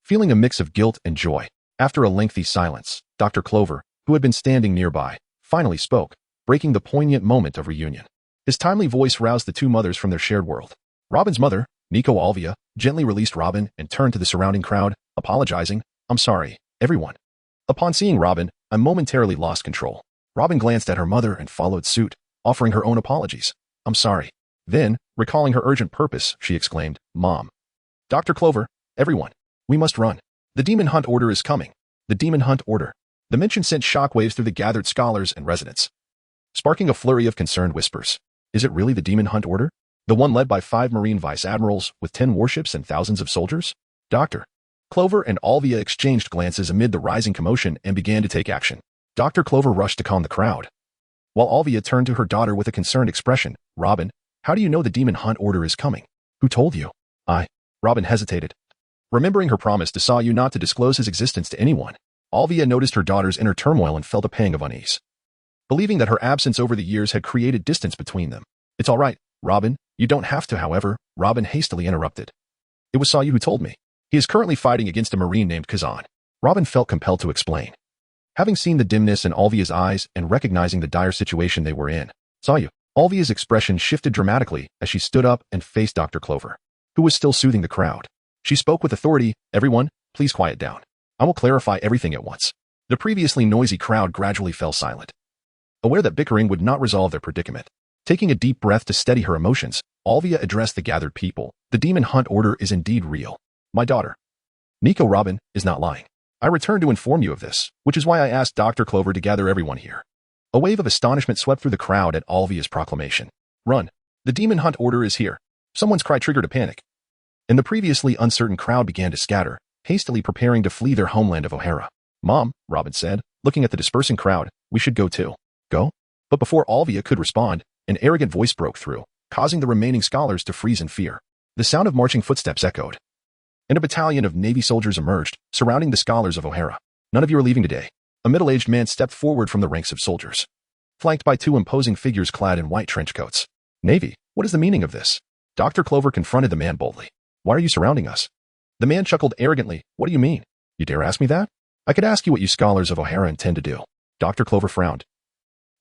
Feeling a mix of guilt and joy, after a lengthy silence, Dr. Clover, who had been standing nearby, finally spoke, breaking the poignant moment of reunion. His timely voice roused the two mothers from their shared world. Robin's mother, Nico Alvia, gently released Robin and turned to the surrounding crowd, apologizing, "I'm sorry, everyone." Upon seeing Robin, I momentarily lost control. Robin glanced at her mother and followed suit, offering her own apologies. "I'm sorry." Then, recalling her urgent purpose, she exclaimed, "Mom. Dr. Clover, everyone, we must run. The Demon Hunt Order is coming." The Demon Hunt Order. The mention sent shockwaves through the gathered scholars and residents, sparking a flurry of concerned whispers. Is it really the Demon Hunt Order? The one led by 5 Marine Vice Admirals with 10 warships and thousands of soldiers? Dr. Clover and Alvia exchanged glances amid the rising commotion and began to take action. Dr. Clover rushed to calm the crowd, while Alvia turned to her daughter with a concerned expression. "Robin, how do you know the Demon Hunt Order is coming? Who told you?" Robin hesitated, remembering her promise to Sayu not to disclose his existence to anyone. Alvia noticed her daughter's inner turmoil and felt a pang of unease, believing that her absence over the years had created distance between them. "It's all right, Robin, you don't have to." However, Robin hastily interrupted. "It was Sayu who told me. He is currently fighting against a Marine named Kazan." Robin felt compelled to explain, having seen the dimness in Alvia's eyes and recognizing the dire situation they were in. "Sayu." Alvia's expression shifted dramatically as she stood up and faced Dr. Clover, who was still soothing the crowd. She spoke with authority, "Everyone, please quiet down. I will clarify everything at once." The previously noisy crowd gradually fell silent, aware that bickering would not resolve their predicament. Taking a deep breath to steady her emotions, Alvia addressed the gathered people. "The Demon Hunt Order is indeed real. My daughter, Nico Robin, is not lying. I returned to inform you of this, which is why I asked Dr. Clover to gather everyone here." A wave of astonishment swept through the crowd at Alvia's proclamation. "Run! The Demon Hunt Order is here!" Someone's cry triggered a panic, and the previously uncertain crowd began to scatter, hastily preparing to flee their homeland of O'Hara. "Mom," Robin said, looking at the dispersing crowd, "we should go too." "Go?" But before Alvia could respond, an arrogant voice broke through, causing the remaining scholars to freeze in fear. The sound of marching footsteps echoed, and a battalion of Navy soldiers emerged, surrounding the scholars of O'Hara. "None of you are leaving today." A middle-aged man stepped forward from the ranks of soldiers, flanked by 2 imposing figures clad in white trench coats. "Navy, what is the meaning of this?" Dr. Clover confronted the man boldly. "Why are you surrounding us?" The man chuckled arrogantly. "What do you mean? You dare ask me that? I could ask you what you scholars of O'Hara intend to do." Dr. Clover frowned.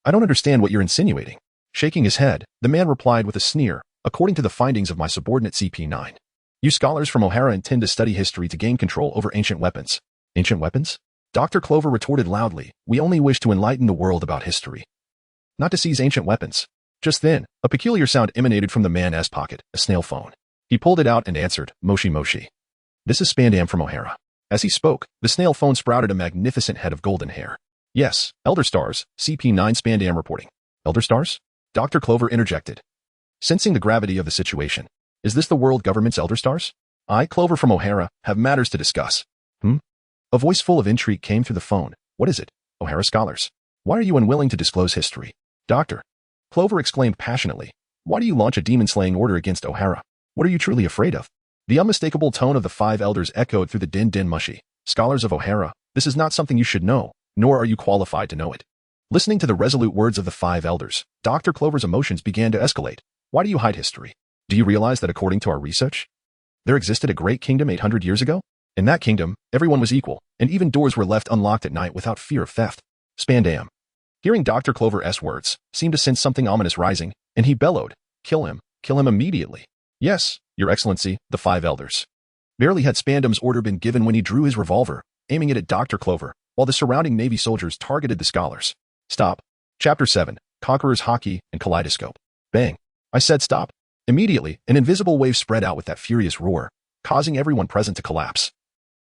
"I don't understand what you're insinuating." Shaking his head, the man replied with a sneer, "According to the findings of my subordinate CP9, you scholars from O'Hara intend to study history to gain control over ancient weapons." "Ancient weapons?" Dr. Clover retorted loudly. "We only wish to enlighten the world about history, not to seize ancient weapons." Just then, a peculiar sound emanated from the man's pocket, a snail phone. He pulled it out and answered, "Moshi Moshi. This is Spandam from O'Hara." As he spoke, the snail phone sprouted a magnificent head of golden hair. "Yes, Elder Stars, CP9 Spandam reporting." "Elder Stars?" Dr. Clover interjected, sensing the gravity of the situation. "Is this the world government's Elder Stars?" "I, Clover from O'Hara, have matters to discuss." A voice full of intrigue came through the phone. "What is it, O'Hara scholars? Why are you unwilling to disclose history?" "Dr. Clover exclaimed passionately, "Why do you launch a demon-slaying order against O'Hara? What are you truly afraid of?" The unmistakable tone of the 5 elders echoed through the din mushy. "Scholars of O'Hara, this is not something you should know, nor are you qualified to know it." Listening to the resolute words of the 5 elders, Dr. Clover's emotions began to escalate. "Why do you hide history? Do you realize that according to our research, there existed a great kingdom 800 years ago? In that kingdom, everyone was equal, and even doors were left unlocked at night without fear of theft." Spandam, hearing Dr. Clover's words, seemed to sense something ominous rising, and he bellowed, Kill him immediately." "Yes, Your Excellency," the 5 elders. Barely had Spandam's order been given when he drew his revolver, aiming it at Dr. Clover, while the surrounding Navy soldiers targeted the scholars. "Stop." Chapter 7, Conqueror's Hockey and Kaleidoscope. Bang. I said stop. Immediately, an invisible wave spread out with that furious roar, causing everyone present to collapse,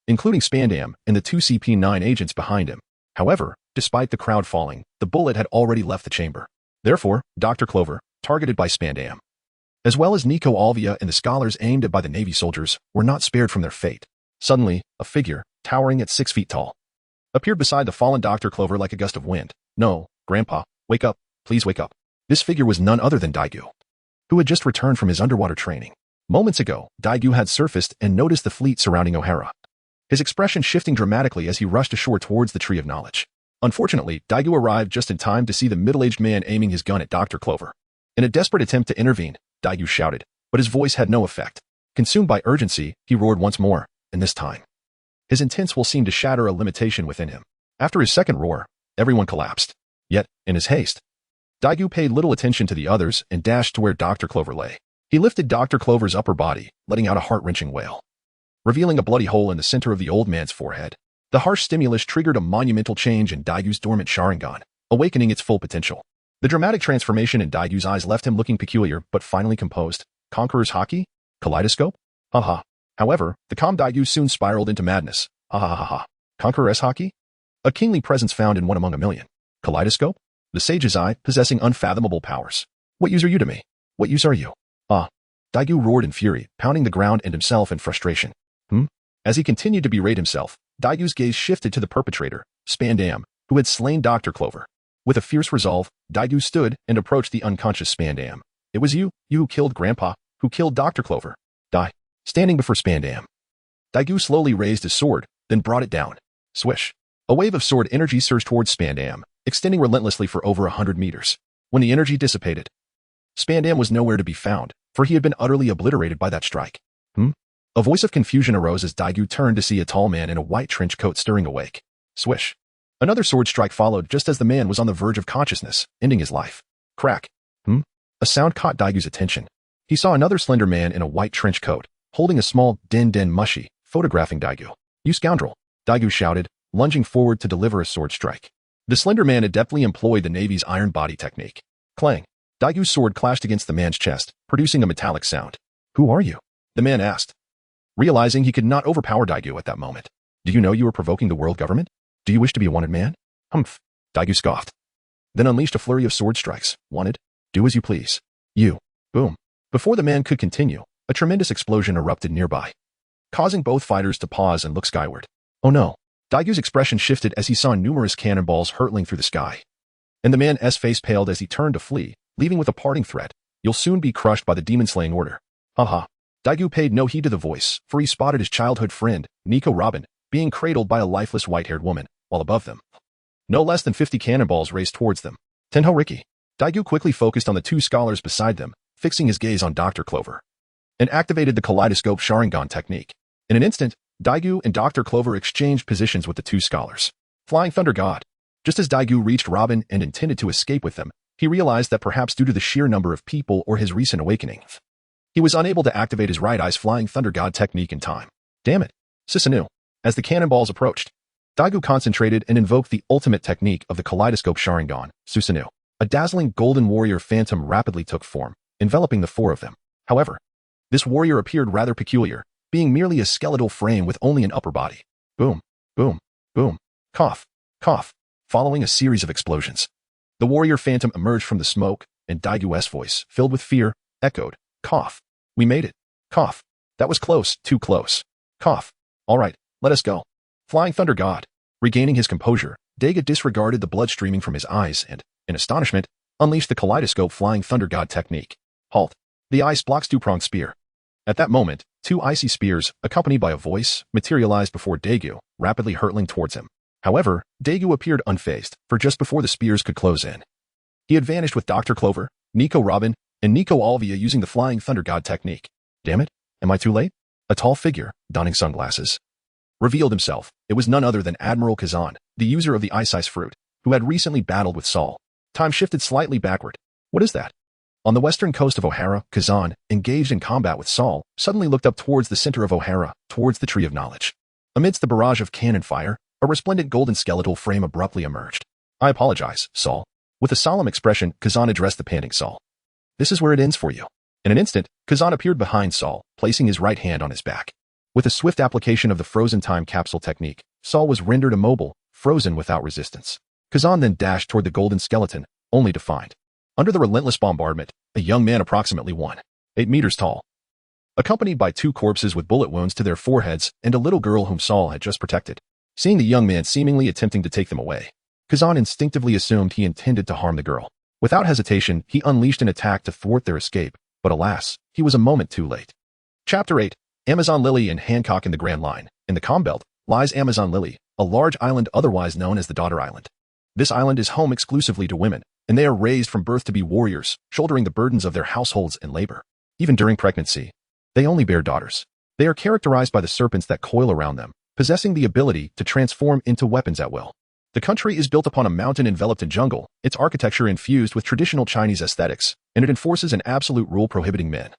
including Spandam and the 2 CP9 agents behind him. However, despite the crowd falling, the bullet had already left the chamber. Therefore, Dr. Clover, targeted by Spandam, as well as Nico Alvia and the scholars aimed at by the Navy soldiers, were not spared from their fate. Suddenly, a figure, towering at 6 feet tall, appeared beside the fallen Dr. Clover like a gust of wind. "No, Grandpa, wake up, please wake up." This figure was none other than Dagu, who had just returned from his underwater training. Moments ago, Dagu had surfaced and noticed the fleet surrounding O'Hara, his expression shifting dramatically as he rushed ashore towards the Tree of Knowledge. Unfortunately, Dagu arrived just in time to see the middle-aged man aiming his gun at Dr. Clover. In a desperate attempt to intervene, Dagu shouted, but his voice had no effect. Consumed by urgency, he roared once more, and this time, his intense will seemed to shatter a limitation within him. After his second roar, everyone collapsed. Yet, in his haste, Dagu paid little attention to the others and dashed to where Dr. Clover lay. He lifted Dr. Clover's upper body, letting out a heart-wrenching wail, revealing a bloody hole in the center of the old man's forehead. The harsh stimulus triggered a monumental change in Daigu's dormant Sharingan, awakening its full potential. The dramatic transformation in Daigu's eyes left him looking peculiar but finally composed. Conqueror's Haki? Kaleidoscope? Ha. However, the calm Daigu soon spiraled into madness. Ha. Conqueror's Haki? A kingly presence found in one among a million. Kaleidoscope? The sage's eye, possessing unfathomable powers. What use are you to me? What use are you? Daigu roared in fury, pounding the ground and himself in frustration. As he continued to berate himself, Daigu's gaze shifted to the perpetrator, Spandam, who had slain Dr. Clover. With a fierce resolve, Daigu stood and approached the unconscious Spandam. It was you who killed Grandpa, who killed Dr. Clover. Die. Standing before Spandam, Daigu slowly raised his sword, then brought it down. Swish. A wave of sword energy surged towards Spandam, extending relentlessly for over 100 meters. When the energy dissipated, Spandam was nowhere to be found, for he had been utterly obliterated by that strike. A voice of confusion arose as Daigu turned to see a tall man in a white trench coat stirring awake. Swish. Another sword strike followed just as the man was on the verge of consciousness, ending his life. Crack. A sound caught Daigu's attention. He saw another slender man in a white trench coat, holding a small den mushi, photographing Daigu. You scoundrel, Daigu shouted, lunging forward to deliver a sword strike. The slender man adeptly employed the Navy's iron body technique. Clang. Daigu's sword clashed against the man's chest, producing a metallic sound. Who are you? The man asked, realizing he could not overpower Daigu at that moment. Do you know you are provoking the world government? Do you wish to be a wanted man? Humph. Daigu scoffed. Then unleashed a flurry of sword strikes. Wanted? Do as you please. You. Boom. Before the man could continue, a tremendous explosion erupted nearby, causing both fighters to pause and look skyward. Oh no. Daigu's expression shifted as he saw numerous cannonballs hurtling through the sky. And the man's face paled as he turned to flee, leaving with a parting threat. You'll soon be crushed by the demon-slaying order. Haha. Daigu paid no heed to the voice, for he spotted his childhood friend, Nico Robin, being cradled by a lifeless white-haired woman, while above them, no less than 50 cannonballs raced towards them. Tenho Riki. Daigu quickly focused on the two scholars beside them, fixing his gaze on Dr. Clover, and activated the Kaleidoscope Sharingan technique. In an instant, Daigu and Dr. Clover exchanged positions with the two scholars. Flying Thunder God. Just as Daigu reached Robin and intended to escape with them, he realized that perhaps due to the sheer number of people or his recent awakening, he was unable to activate his right eye's Flying Thunder God technique in time. Damn it. Susanoo. As the cannonballs approached, Daigu concentrated and invoked the ultimate technique of the Kaleidoscope Sharingan, Susanoo. A dazzling golden warrior phantom rapidly took form, enveloping the four of them. However, this warrior appeared rather peculiar, being merely a skeletal frame with only an upper body. Boom, boom, boom, cough, cough, following a series of explosions. The warrior phantom emerged from the smoke, and Daigu's voice, filled with fear, echoed, cough. We made it. Cough. That was close, too close. Cough. All right, let us go. Flying Thunder God. Regaining his composure, Daga disregarded the blood streaming from his eyes and, in astonishment, unleashed the Kaleidoscope Flying Thunder God technique. Halt. The ice blocks two-pronged spear. At that moment, two icy spears, accompanied by a voice, materialized before Dagu, rapidly hurtling towards him. However, Dagu appeared unfazed, for just before the spears could close in, he had vanished with Dr. Clover, Nico Robin, and Nico Alvia using the Flying Thunder God technique. Damn it, am I too late? A tall figure, donning sunglasses, revealed himself. It was none other than Admiral Kazan, the user of the Ice Fruit, who had recently battled with Saul. Time shifted slightly backward. What is that? On the western coast of O'Hara, Kazan, engaged in combat with Saul, suddenly looked up towards the center of O'Hara, towards the Tree of Knowledge. Amidst the barrage of cannon fire, a resplendent golden skeletal frame abruptly emerged. I apologize, Saul. With a solemn expression, Kazan addressed the panting Saul. This is where it ends for you. In an instant, Kazan appeared behind Saul, placing his right hand on his back. With a swift application of the frozen time capsule technique, Saul was rendered immobile, frozen without resistance. Kazan then dashed toward the golden skeleton, only to find, under the relentless bombardment, a young man approximately 1.8 meters tall, accompanied by two corpses with bullet wounds to their foreheads and a little girl whom Saul had just protected. Seeing the young man seemingly attempting to take them away, Kazan instinctively assumed he intended to harm the girl. Without hesitation, he unleashed an attack to thwart their escape, but alas, he was a moment too late. Chapter 8. Amazon Lily and Hancock in the Grand Line. In the Calm Belt lies Amazon Lily, a large island otherwise known as the Daughter Island. This island is home exclusively to women, and they are raised from birth to be warriors, shouldering the burdens of their households and labor. Even during pregnancy, they only bear daughters. They are characterized by the serpents that coil around them, possessing the ability to transform into weapons at will. The country is built upon a mountain enveloped in jungle, its architecture infused with traditional Chinese aesthetics, and it enforces an absolute rule prohibiting men.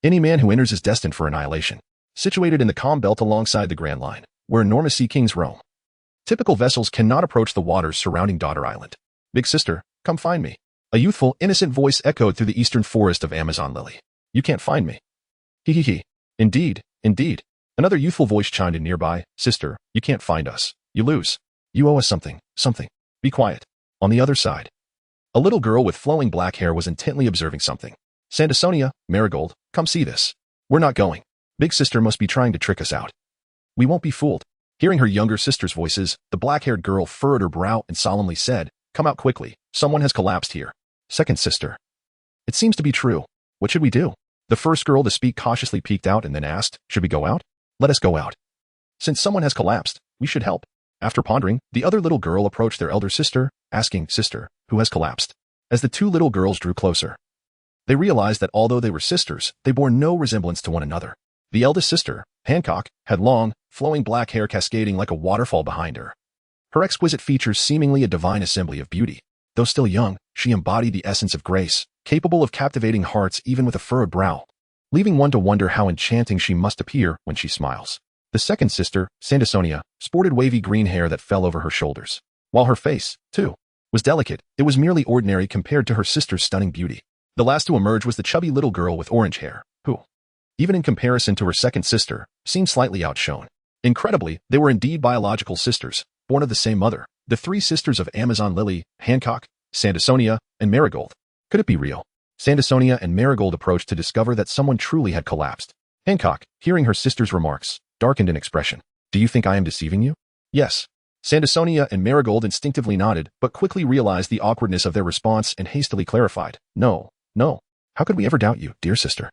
Any man who enters is destined for annihilation. Situated in the Calm Belt alongside the Grand Line, where enormous sea kings roam. Typical vessels cannot approach the waters surrounding Daughter Island. Big sister, come find me. A youthful, innocent voice echoed through the eastern forest of Amazon Lily. You can't find me. He. Indeed, indeed. Another youthful voice chimed in nearby. Sister, you can't find us. You lose. You owe us something. Be quiet. On the other side. A little girl with flowing black hair was intently observing something. Sandersonia, Marigold, come see this. We're not going. Big sister must be trying to trick us out. We won't be fooled. Hearing her younger sister's voices, the black-haired girl furrowed her brow and solemnly said, Come out quickly. Someone has collapsed here. Second sister. It seems to be true. What should we do? The first girl to speak cautiously peeked out and then asked, Should we go out? Let us go out. Since someone has collapsed, we should help. After pondering, the other little girl approached their elder sister, asking, Sister, who has collapsed? As the two little girls drew closer, they realized that although they were sisters, they bore no resemblance to one another. The eldest sister, Hancock, had long, flowing black hair cascading like a waterfall behind her. Her exquisite features seemingly a divine assembly of beauty. Though still young, she embodied the essence of grace, capable of captivating hearts even with a furrowed brow, leaving one to wonder how enchanting she must appear when she smiles. The second sister, Sandersonia, sported wavy green hair that fell over her shoulders. While her face, too, was delicate, it was merely ordinary compared to her sister's stunning beauty. The last to emerge was the chubby little girl with orange hair, who, even in comparison to her second sister, seemed slightly outshone. Incredibly, they were indeed biological sisters, born of the same mother, the three sisters of Amazon Lily, Hancock, Sandersonia, and Marigold. Could it be real? Sandersonia and Marigold approached to discover that someone truly had collapsed. Hancock, hearing her sister's remarks, darkened in expression. Do you think I am deceiving you? Yes. Sandersonia and Marigold instinctively nodded, but quickly realized the awkwardness of their response and hastily clarified. No. How could we ever doubt you, dear sister?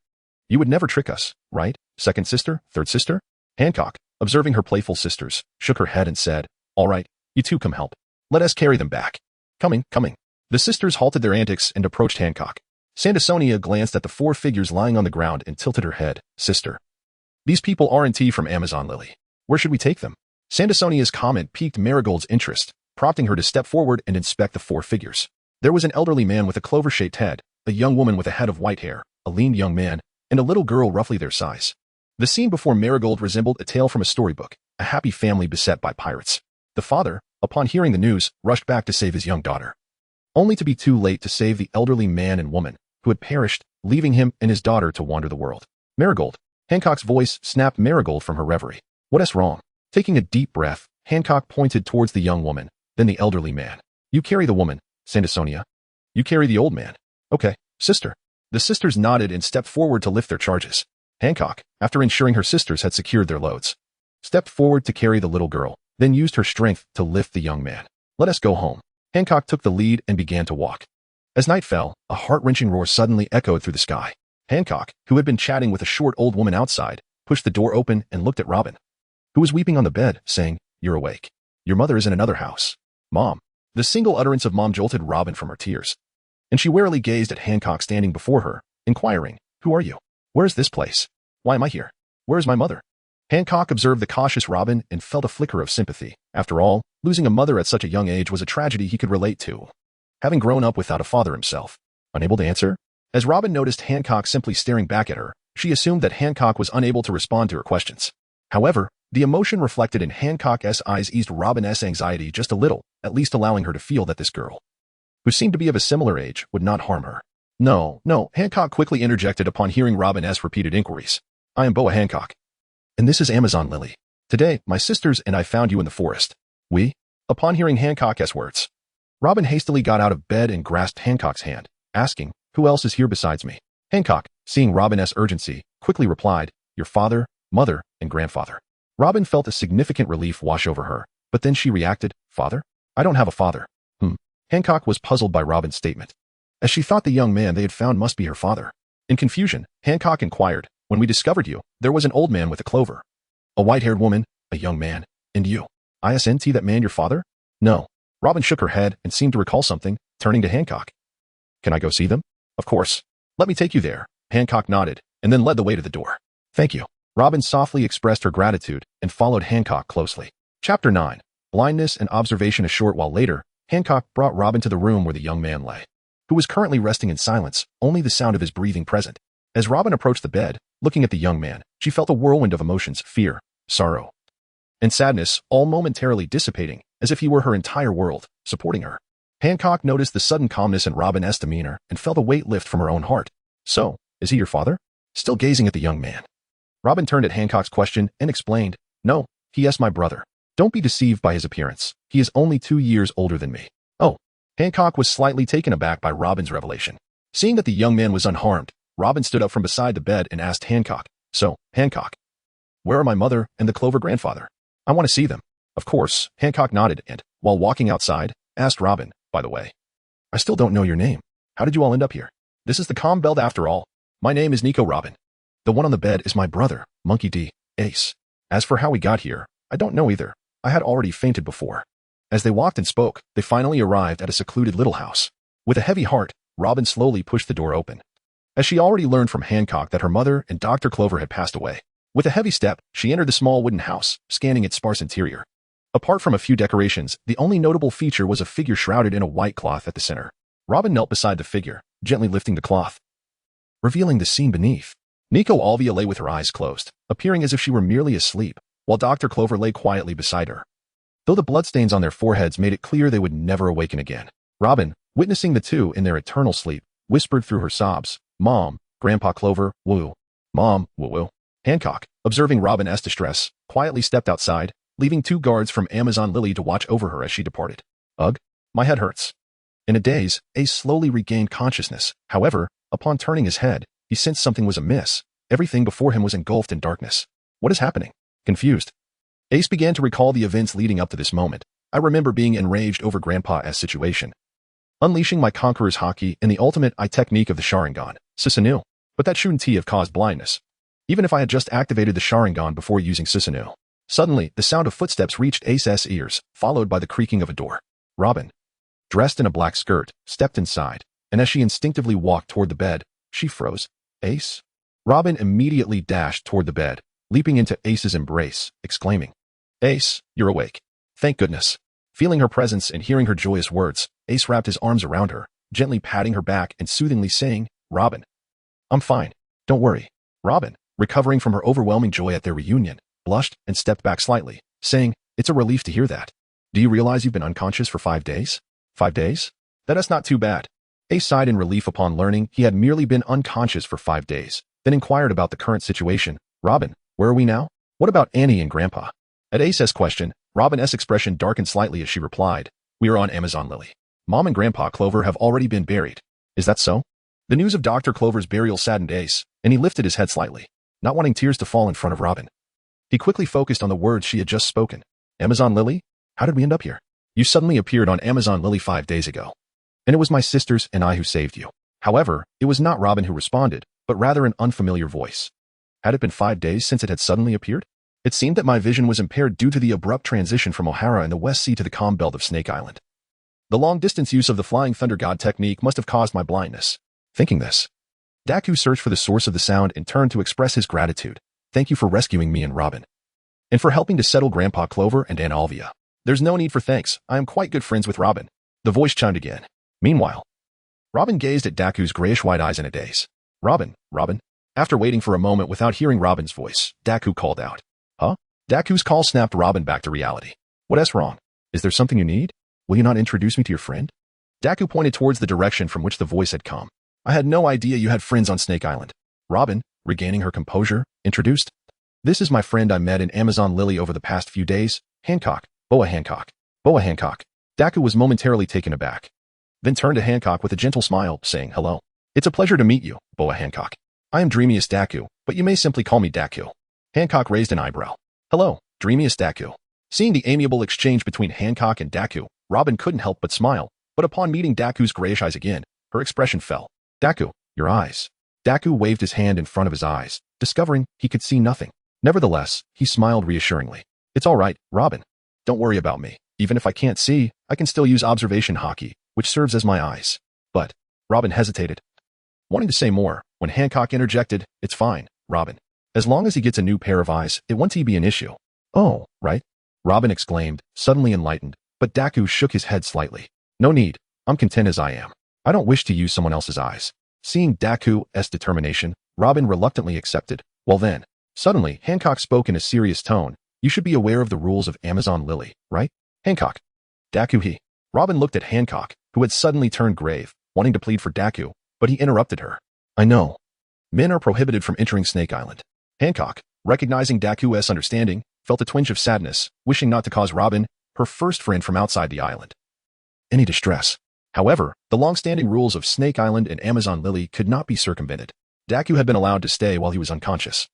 You would never trick us, right? Second sister? Third sister? Hancock, observing her playful sisters, shook her head and said, All right, you two come help. Let us carry them back. Coming. The sisters halted their antics and approached Hancock. Sandersonia glanced at the four figures lying on the ground and tilted her head. Sister. These people aren't from Amazon Lily. Where should we take them? Sandersonia's comment piqued Marigold's interest, prompting her to step forward and inspect the four figures. There was an elderly man with a clover-shaped head, a young woman with a head of white hair, a lean young man, and a little girl roughly their size. The scene before Marigold resembled a tale from a storybook, a happy family beset by pirates. The father, upon hearing the news, rushed back to save his young daughter, only to be too late to save the elderly man and woman, who had perished, leaving him and his daughter to wander the world. Marigold. Hancock's voice snapped Marigold from her reverie. What is wrong? Taking a deep breath, Hancock pointed towards the young woman, then the elderly man. You carry the woman, Sandersonia. You carry the old man. Okay, sister. The sisters nodded and stepped forward to lift their charges. Hancock, after ensuring her sisters had secured their loads, stepped forward to carry the little girl, then used her strength to lift the young man. Let us go home. Hancock took the lead and began to walk. As night fell, a heart-wrenching roar suddenly echoed through the sky. Hancock, who had been chatting with a short old woman outside, pushed the door open and looked at Robin, who was weeping on the bed, saying, You're awake. Your mother is in another house. Mom. The single utterance of Mom jolted Robin from her tears, and she warily gazed at Hancock standing before her, inquiring, Who are you? Where is this place? Why am I here? Where is my mother? Hancock observed the cautious Robin and felt a flicker of sympathy. After all, losing a mother at such a young age was a tragedy he could relate to, having grown up without a father himself. Unable to answer? As Robin noticed Hancock simply staring back at her, she assumed that Hancock was unable to respond to her questions. However, the emotion reflected in Hancock's eyes eased Robin's anxiety just a little, at least allowing her to feel that this girl, who seemed to be of a similar age, would not harm her. No, Hancock quickly interjected upon hearing Robin's repeated inquiries. I am Boa Hancock. And this is Amazon Lily. Today, my sisters and I found you in the forest. We? Upon hearing Hancock's words, Robin hastily got out of bed and grasped Hancock's hand, asking, Who else is here besides me? Hancock, seeing Robin's urgency, quickly replied, Your father, mother, and grandfather. Robin felt a significant relief wash over her, but then she reacted, Father? I don't have a father. Hancock was puzzled by Robin's statement, as she thought the young man they had found must be her father. In confusion, Hancock inquired, When we discovered you, there was an old man with a clover. A white-haired woman, a young man, and you. Isn't that man your father? No. Robin shook her head and seemed to recall something, turning to Hancock. Can I go see them? Of course. Let me take you there. Hancock nodded, and then led the way to the door. Thank you. Robin softly expressed her gratitude and followed Hancock closely. Chapter 9. Blindness and observation. A short while later, Hancock brought Robin to the room where the young man lay, who was currently resting in silence, only the sound of his breathing present. As Robin approached the bed, looking at the young man, she felt a whirlwind of emotions, fear, sorrow, and sadness, all momentarily dissipating, as if he were her entire world, supporting her. Hancock noticed the sudden calmness in Robin's demeanor and felt a weight lift from her own heart. So, is he your father? Still gazing at the young man, Robin turned at Hancock's question and explained, No, he is my brother. Don't be deceived by his appearance. He is only 2 years older than me. Oh. Hancock was slightly taken aback by Robin's revelation. Seeing that the young man was unharmed, Robin stood up from beside the bed and asked Hancock, So, Hancock, where are my mother and the Clover grandfather? I want to see them. Of course, Hancock nodded and, while walking outside, asked Robin, By the way, I still don't know your name. How did you all end up here? This is the calm belt after all. My name is Nico Robin. The one on the bed is my brother, Monkey D. Ace. As for how we got here, I don't know either. I had already fainted before. As they walked and spoke, they finally arrived at a secluded little house. With a heavy heart, Robin slowly pushed the door open. As she already learned from Hancock that her mother and Dr. Clover had passed away. With a heavy step, she entered the small wooden house, scanning its sparse interior. Apart from a few decorations, the only notable feature was a figure shrouded in a white cloth at the center. Robin knelt beside the figure, gently lifting the cloth, revealing the scene beneath. Nico Alvia lay with her eyes closed, appearing as if she were merely asleep, while Dr. Clover lay quietly beside her. Though the bloodstains on their foreheads made it clear they would never awaken again, Robin, witnessing the two in their eternal sleep, whispered through her sobs, Mom, Grandpa Clover, woo. Mom, woo-woo. Hancock, observing Robin's distress, quietly stepped outside, leaving 2 guards from Amazon Lily to watch over her as she departed. Ugh, my head hurts. In a daze, Ace slowly regained consciousness. However, upon turning his head, he sensed something was amiss. Everything before him was engulfed in darkness. What is happening? Confused, Ace began to recall the events leading up to this moment. I remember being enraged over Grandpa's situation, unleashing my Conqueror's Haki and the ultimate technique of the Sharingan, Susanoo. But that shouldn't have caused blindness, even if I had just activated the Sharingan before using Susanoo. Suddenly, the sound of footsteps reached Ace's ears, followed by the creaking of a door. Robin, dressed in a black skirt, stepped inside, and as she instinctively walked toward the bed, she froze. Ace? Robin immediately dashed toward the bed, leaping into Ace's embrace, exclaiming, Ace, you're awake. Thank goodness. Feeling her presence and hearing her joyous words, Ace wrapped his arms around her, gently patting her back and soothingly saying, Robin, I'm fine. Don't worry. Robin, recovering from her overwhelming joy at their reunion, blushed and stepped back slightly, saying, It's a relief to hear that. Do you realize you've been unconscious for 5 days? 5 days? That's not too bad. Ace sighed in relief upon learning he had merely been unconscious for 5 days, then inquired about the current situation. Robin, where are we now? What about Annie and Grandpa? At Ace's question, Robin's expression darkened slightly as she replied, We are on Amazon Lily. Mom and Grandpa Clover have already been buried. Is that so? The news of Dr. Clover's burial saddened Ace, and he lifted his head slightly, not wanting tears to fall in front of Robin. He quickly focused on the words she had just spoken. Amazon Lily? How did we end up here? You suddenly appeared on Amazon Lily 5 days ago. And it was my sisters and I who saved you. However, it was not Robin who responded, but rather an unfamiliar voice. Had it been 5 days since it had suddenly appeared? It seemed that my vision was impaired due to the abrupt transition from O'Hara in the West Sea to the calm belt of Snake Island. The long-distance use of the Flying Thunder God technique must have caused my blindness. Thinking this, Dagu searched for the source of the sound and turned to express his gratitude. Thank you for rescuing me and Robin. And for helping to settle Grandpa Clover and Aunt Alvia. There's no need for thanks. I am quite good friends with Robin. The voice chimed again. Meanwhile, Robin gazed at Daku's grayish-white eyes in a daze. Robin. After waiting for a moment without hearing Robin's voice, Daku called out. Huh? Daku's call snapped Robin back to reality. What's wrong? Is there something you need? Will you not introduce me to your friend? Daku pointed towards the direction from which the voice had come. I had no idea you had friends on Snake Island. Robin, regaining her composure, introduced. This is my friend I met in Amazon Lily over the past few days, Hancock. Boa Hancock. Daku was momentarily taken aback, then turned to Hancock with a gentle smile, saying hello. It's a pleasure to meet you, Boa Hancock. I am Dreamiest Daku, but you may simply call me Daku. Hancock raised an eyebrow. Hello, Dreamiest Daku. Seeing the amiable exchange between Hancock and Daku, Robin couldn't help but smile, but upon meeting Daku's grayish eyes again, her expression fell. Daku, your eyes. Daku waved his hand in front of his eyes, discovering he could see nothing. Nevertheless, he smiled reassuringly. It's all right, Robin. Don't worry about me. Even if I can't see, I can still use observation hockey, which serves as my eyes. But, Robin hesitated, wanting to say more, when Hancock interjected, it's fine, Robin. As long as he gets a new pair of eyes, it won't be an issue. Oh, right? Robin exclaimed, suddenly enlightened, but Dagu shook his head slightly. No need, I'm content as I am. I don't wish to use someone else's eyes. Seeing Daku's determination, Robin reluctantly accepted. Well then, suddenly Hancock spoke in a serious tone. You should be aware of the rules of Amazon Lily, right? Hancock. Daku he. Robin looked at Hancock, who had suddenly turned grave, wanting to plead for Daku, but he interrupted her. I know. Men are prohibited from entering Snake Island. Hancock, recognizing Daku's understanding, felt a twinge of sadness, wishing not to cause Robin, her first friend from outside the island, any distress. However, the long-standing rules of Snake Island and Amazon Lily could not be circumvented. Daku had been allowed to stay while he was unconscious.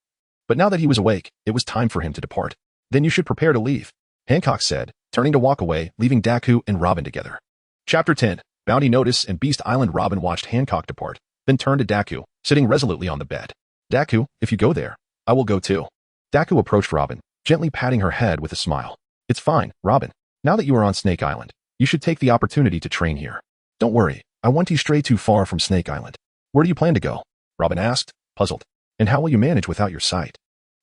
But now that he was awake, it was time for him to depart. Then you should prepare to leave, Hancock said, turning to walk away, leaving Daku and Robin together. Chapter 10, Bounty Notice and Beast Island. Robin watched Hancock depart, then turned to Daku, sitting resolutely on the bed. Daku, if you go there, I will go too. Daku approached Robin, gently patting her head with a smile. It's fine, Robin. Now that you are on Snake Island, you should take the opportunity to train here. Don't worry, I won't stray too far from Snake Island. Where do you plan to go? Robin asked, puzzled. And how will you manage without your sight?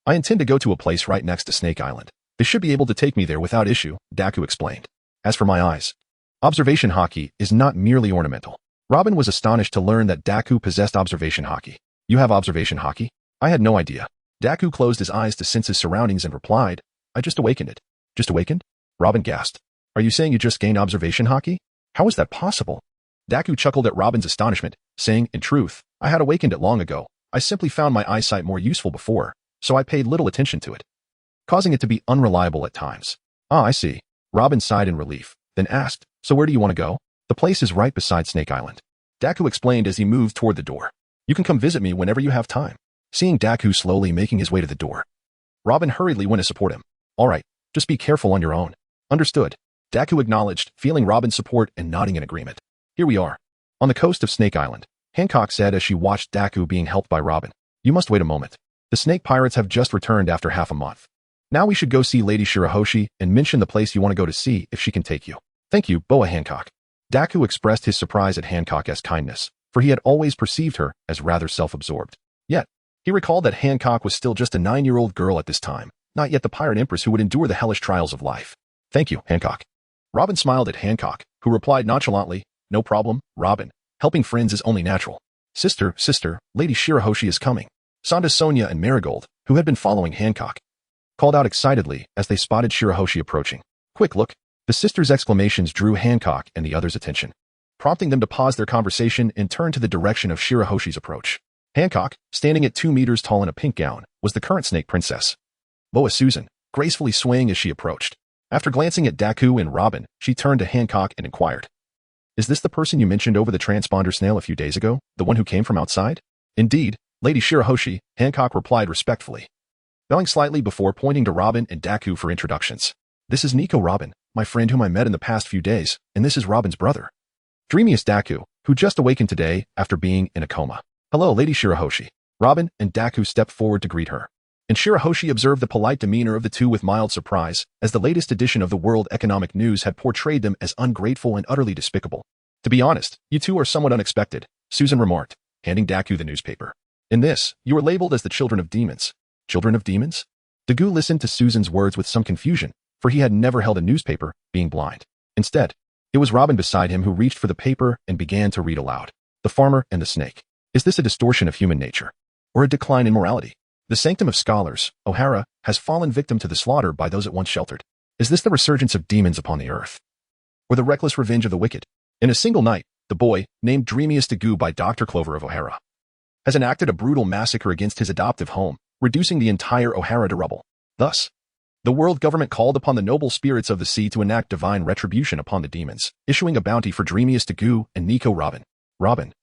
I intend to go to a place right next to Snake Island. They should be able to take me there without issue, Daku explained. As for my eyes, observation hockey is not merely ornamental. Robin was astonished to learn that Daku possessed observation hockey. You have observation hockey? I had no idea. Daku closed his eyes to sense his surroundings and replied, I just awakened it. Just awakened? Robin gasped. Are you saying you just gained observation hockey? How is that possible? Daku chuckled at Robin's astonishment, saying, in truth, I had awakened it long ago. I simply found my eyesight more useful before, so I paid little attention to it, causing it to be unreliable at times. Ah, I see. Robin sighed in relief, then asked, so where do you want to go? The place is right beside Snake Island. Daku explained as he moved toward the door. You can come visit me whenever you have time. Seeing Daku slowly making his way to the door, Robin hurriedly went to support him. All right, just be careful on your own. Understood. Daku acknowledged, feeling Robin's support and nodding in agreement. Here we are, on the coast of Snake Island, Hancock said as she watched Daku being helped by Robin. You must wait a moment. The snake pirates have just returned after half a month. Now we should go see Lady Shirahoshi and mention the place you want to go to see if she can take you. Thank you, Boa Hancock. Daku expressed his surprise at Hancock's kindness, for he had always perceived her as rather self-absorbed. Yet, he recalled that Hancock was still just a 9-year-old girl at this time, not yet the pirate empress who would endure the hellish trials of life. Thank you, Hancock. Robin smiled at Hancock, who replied nonchalantly, no problem, Robin. Helping friends is only natural. Sister, Lady Shirahoshi is coming. Sonda, Sonia, and Marigold, who had been following Hancock, called out excitedly as they spotted Shirahoshi approaching. Quick look. The sisters' exclamations drew Hancock and the others' attention, prompting them to pause their conversation and turn to the direction of Shirahoshi's approach. Hancock, standing at 2 meters tall in a pink gown, was the current snake princess, Boa Susan, gracefully swaying as she approached. After glancing at Daku and Robin, she turned to Hancock and inquired, is this the person you mentioned over the transponder snail a few days ago, the one who came from outside? Indeed, Lady Shirahoshi, Hancock replied respectfully, bowing slightly before pointing to Robin and Daku for introductions. This is Nico Robin, my friend whom I met in the past few days, and this is Robin's brother, Dreamiest Daku, who just awakened today after being in a coma. Hello, Lady Shirahoshi. Robin and Daku stepped forward to greet her, and Shirahoshi observed the polite demeanor of the two with mild surprise, as the latest edition of the World Economic News had portrayed them as ungrateful and utterly despicable. To be honest, you two are somewhat unexpected, Susan remarked, handing Daku the newspaper. In this, you are labeled as the children of demons. Children of demons? Dagu listened to Susan's words with some confusion, for he had never held a newspaper, being blind. Instead, it was Robin beside him who reached for the paper and began to read aloud. The Farmer and the Snake. Is this a distortion of human nature, or a decline in morality? The sanctum of scholars, O'Hara, has fallen victim to the slaughter by those it once sheltered. Is this the resurgence of demons upon the earth, or the reckless revenge of the wicked? In a single night, the boy, named Dreamiest Dagu by Dr. Clover of O'Hara, has enacted a brutal massacre against his adoptive home, reducing the entire O'Hara to rubble. Thus, the world government called upon the noble spirits of the sea to enact divine retribution upon the demons, issuing a bounty for Dreamiest Dagu and Nico Robin. Robin,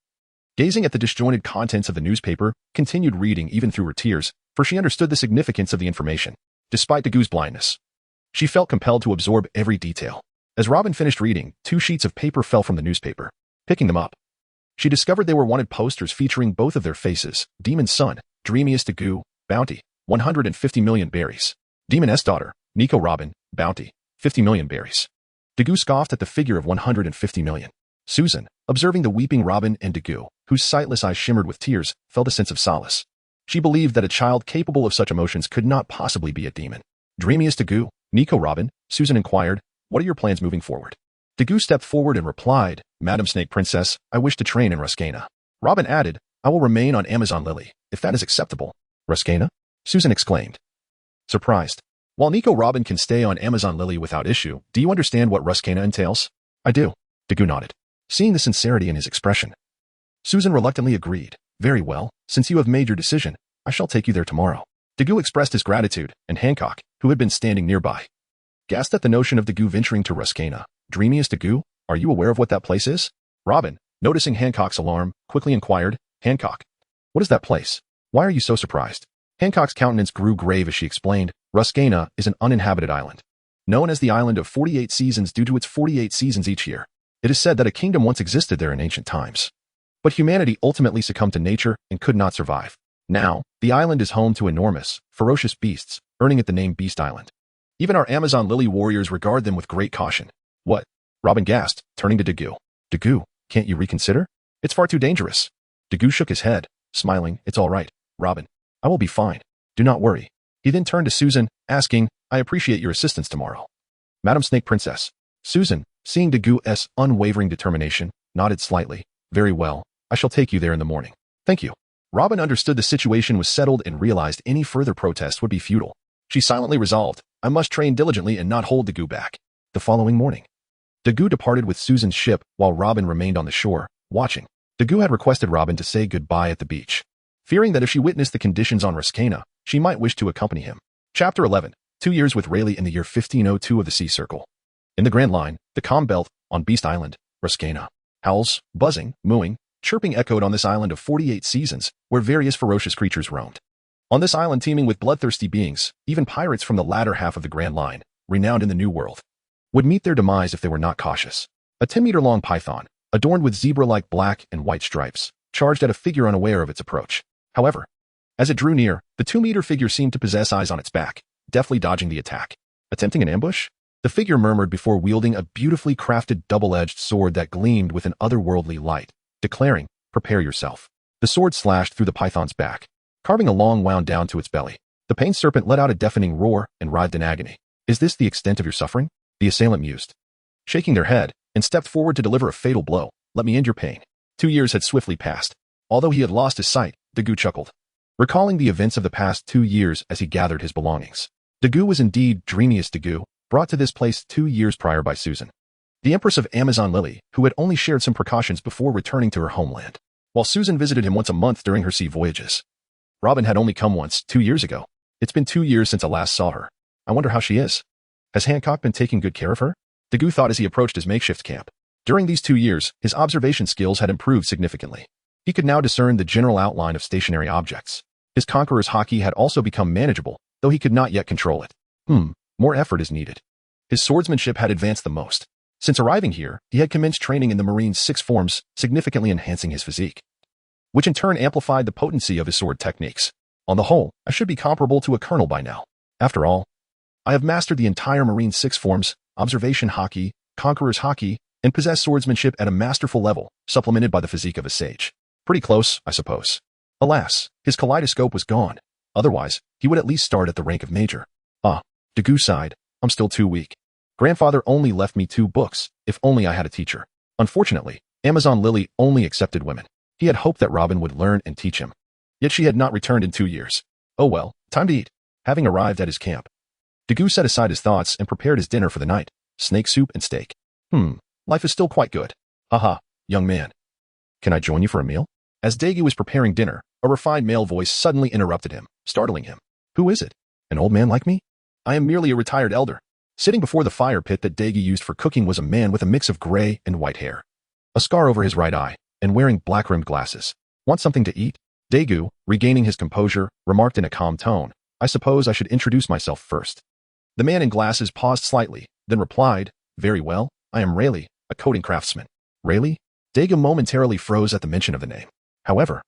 gazing at the disjointed contents of the newspaper, continued reading even through her tears, for she understood the significance of the information. Despite Dagu's blindness, she felt compelled to absorb every detail. As Robin finished reading, 2 sheets of paper fell from the newspaper. Picking them up, she discovered they were wanted posters featuring both of their faces, Demon's son, Dreamiest Dagu, bounty, 150 million berries. Demon S daughter, Nico Robin, bounty, 50 million berries. Dagu scoffed at the figure of 150 million. Susan, observing the weeping Robin and Dagu, whose sightless eyes shimmered with tears, felt a sense of solace. She believed that a child capable of such emotions could not possibly be a demon. Dreamiest Dagu, Nico Robin, Susan inquired, what are your plans moving forward? Dagu stepped forward and replied, Madam Snake Princess, I wish to train in Ruskana. Robin added, I will remain on Amazon Lily, if that is acceptable. Ruskana? Susan exclaimed. Surprised. While Nico Robin can stay on Amazon Lily without issue, do you understand what Ruskana entails? I do. Dagu nodded, seeing the sincerity in his expression. Susan reluctantly agreed. Very well, since you have made your decision, I shall take you there tomorrow. Dagu expressed his gratitude, and Hancock, who had been standing nearby, gasped at the notion of Dagu venturing to Ruskana. Dreamiest Dagu, are you aware of what that place is? Robin, noticing Hancock's alarm, quickly inquired, Hancock, what is that place? Why are you so surprised? Hancock's countenance grew grave as she explained, Ruskana is an uninhabited island, known as the Island of 48 Seasons due to its 48 seasons each year. It is said that a kingdom once existed there in ancient times. But humanity ultimately succumbed to nature and could not survive. Now, the island is home to enormous, ferocious beasts, earning it the name Beast Island. Even our Amazon Lily warriors regard them with great caution. What? Robin gasped, turning to Dagu. Dagu, can't you reconsider? It's far too dangerous. Dagu shook his head, smiling, it's all right, Robin. I will be fine. Do not worry. He then turned to Susan, asking, I appreciate your assistance tomorrow. Madam Snake Princess. Susan, seeing Dagu's unwavering determination, nodded slightly. Very well, I shall take you there in the morning. Thank you. Robin understood the situation was settled and realized any further protest would be futile. She silently resolved, I must train diligently and not hold Dagu back. The following morning, Dagu departed with Susan's ship while Robin remained on the shore, watching. Dagu had requested Robin to say goodbye at the beach, fearing that if she witnessed the conditions on Ruskana, she might wish to accompany him. Chapter 11. 2 years with Rayleigh in the year 1502 of the Sea Circle. In the Grand Line, the calm belt, on Beast Island, Ruskana. Howls, buzzing, mooing, chirping echoed on this island of 48 seasons, where various ferocious creatures roamed. On this island teeming with bloodthirsty beings, even pirates from the latter half of the Grand Line, renowned in the New World, would meet their demise if they were not cautious. A 10-meter-long python, adorned with zebra-like black and white stripes, charged at a figure unaware of its approach. However, as it drew near, the 2-meter figure seemed to possess eyes on its back, deftly dodging the attack. Attempting an ambush? The figure murmured before wielding a beautifully crafted double-edged sword that gleamed with an otherworldly light, declaring, prepare yourself. The sword slashed through the python's back, carving a long wound down to its belly. The pain serpent let out a deafening roar and writhed in agony. Is this the extent of your suffering? The assailant mused, shaking their head, and stepped forward to deliver a fatal blow. Let me end your pain. 2 years had swiftly passed. Although he had lost his sight, Dagu chuckled, recalling the events of the past 2 years as he gathered his belongings. Dagu was indeed Dreamiest Dagu, brought to this place 2 years prior by Susan, the Empress of Amazon Lily, who had only shared some precautions before returning to her homeland, while Susan visited him once a month during her sea voyages. Robin had only come once, 2 years ago. It's been 2 years since I last saw her. I wonder how she is. Has Hancock been taking good care of her? Dagu thought as he approached his makeshift camp. During these 2 years, his observation skills had improved significantly. He could now discern the general outline of stationary objects. His conqueror's hockey had also become manageable, though he could not yet control it. More effort is needed. His swordsmanship had advanced the most. Since arriving here, he had commenced training in the Marine's 6 forms, significantly enhancing his physique, which in turn amplified the potency of his sword techniques. On the whole, I should be comparable to a colonel by now. After all, I have mastered the entire Marine's 6 forms, observation hockey, conqueror's hockey, and possess swordsmanship at a masterful level, supplemented by the physique of a sage. Pretty close, I suppose. Alas, his kaleidoscope was gone. Otherwise, he would at least start at the rank of major. Dagu sighed. I'm still too weak. Grandfather only left me 2 books, if only I had a teacher. Unfortunately, Amazon Lily only accepted women. He had hoped that Robin would learn and teach him. Yet she had not returned in 2 years. Oh well, time to eat. Having arrived at his camp, Dagu set aside his thoughts and prepared his dinner for the night. Snake soup and steak. Life is still quite good. Haha, young man. Can I join you for a meal? As Dagu was preparing dinner, a refined male voice suddenly interrupted him, startling him. Who is it? An old man like me? I am merely a retired elder. Sitting before the fire pit that Dagu used for cooking was a man with a mix of gray and white hair, a scar over his right eye, and wearing black-rimmed glasses. Want something to eat? Dagu, regaining his composure, remarked in a calm tone, I suppose I should introduce myself first. The man in glasses paused slightly, then replied, Very well, I am Rayleigh, a coating craftsman. Rayleigh? Dagu momentarily froze at the mention of the name. However,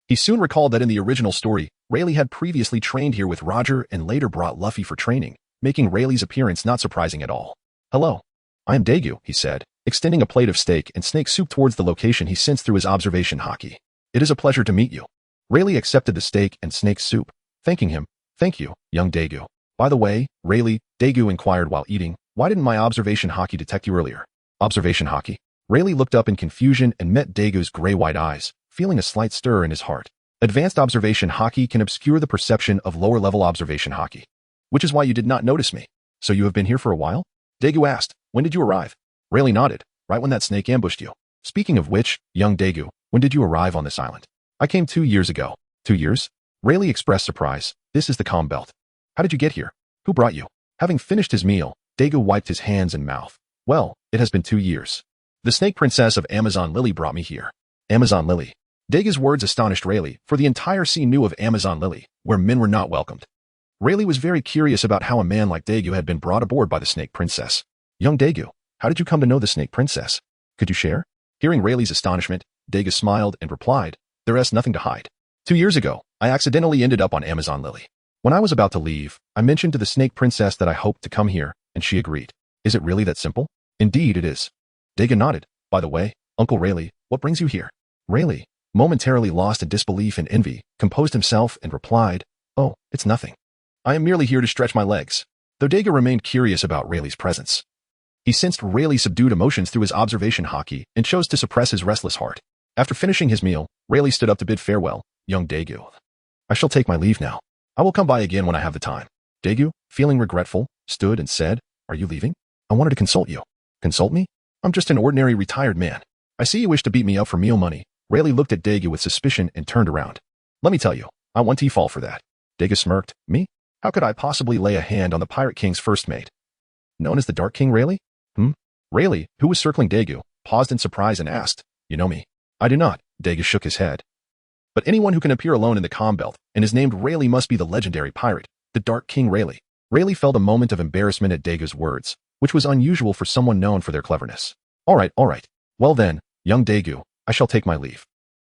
he soon recalled that in the original story, Rayleigh had previously trained here with Roger and later brought Luffy for training, making Rayleigh's appearance not surprising at all. "Hello. I am Dagu," he said, extending a plate of steak and snake soup towards the location he sensed through his observation haki. "It is a pleasure to meet you." Rayleigh accepted the steak and snake soup, thanking him. "Thank you, young Dagu. By the way, Rayleigh," Dagu inquired while eating, "why didn't my observation haki detect you earlier?" "Observation haki?" Rayleigh looked up in confusion and met Dagu's gray-white eyes, feeling a slight stir in his heart. Advanced observation haki can obscure the perception of lower-level observation haki. "Which is why you did not notice me. So you have been here for a while?" Dagu asked. "When did you arrive?" Rayleigh nodded. "Right when that snake ambushed you." "Speaking of which, young Dagu, when did you arrive on this island?" "I came 2 years ago." 2 years? Rayleigh expressed surprise. "This is the calm belt. How did you get here? Who brought you?" Having finished his meal, Dagu wiped his hands and mouth. "Well, it has been 2 years. The snake princess of Amazon Lily brought me here." Amazon Lily. Dagu's words astonished Rayleigh, for the entire sea knew of Amazon Lily, where men were not welcomed. Rayleigh was very curious about how a man like Dagu had been brought aboard by the snake princess. "Young Dagu, how did you come to know the snake princess? Could you share?" Hearing Rayleigh's astonishment, Dagu smiled and replied, "There is nothing to hide. 2 years ago, I accidentally ended up on Amazon Lily. When I was about to leave, I mentioned to the snake princess that I hoped to come here, and she agreed. Is it really that simple?" "Indeed it is." Dagu nodded. "By the way, Uncle Rayleigh, what brings you here?" Rayleigh, momentarily lost in disbelief and envy, composed himself and replied, "Oh, it's nothing. I am merely here to stretch my legs." Though Dagu remained curious about Rayleigh's presence, he sensed Rayleigh's subdued emotions through his observation haki and chose to suppress his restless heart. After finishing his meal, Rayleigh stood up to bid farewell. "Young Dagu, I shall take my leave now. I will come by again when I have the time." Dagu, feeling regretful, stood and said, "Are you leaving? I wanted to consult you." "Consult me? I'm just an ordinary retired man. I see you wish to beat me up for meal money." Rayleigh looked at Dagu with suspicion and turned around. "Let me tell you, I want to fall for that." Dagu smirked. "Me? How could I possibly lay a hand on the Pirate King's first mate?" "Known as the Dark King, Rayleigh?" Rayleigh, who was circling Dagu, paused in surprise and asked, "You know me?" "I do not." Dagu shook his head. "But anyone who can appear alone in the calm belt and is named Rayleigh must be the legendary pirate, the Dark King Rayleigh." Rayleigh felt a moment of embarrassment at Dagu's words, which was unusual for someone known for their cleverness. All right. Well then, young Dagu, I shall take my leave.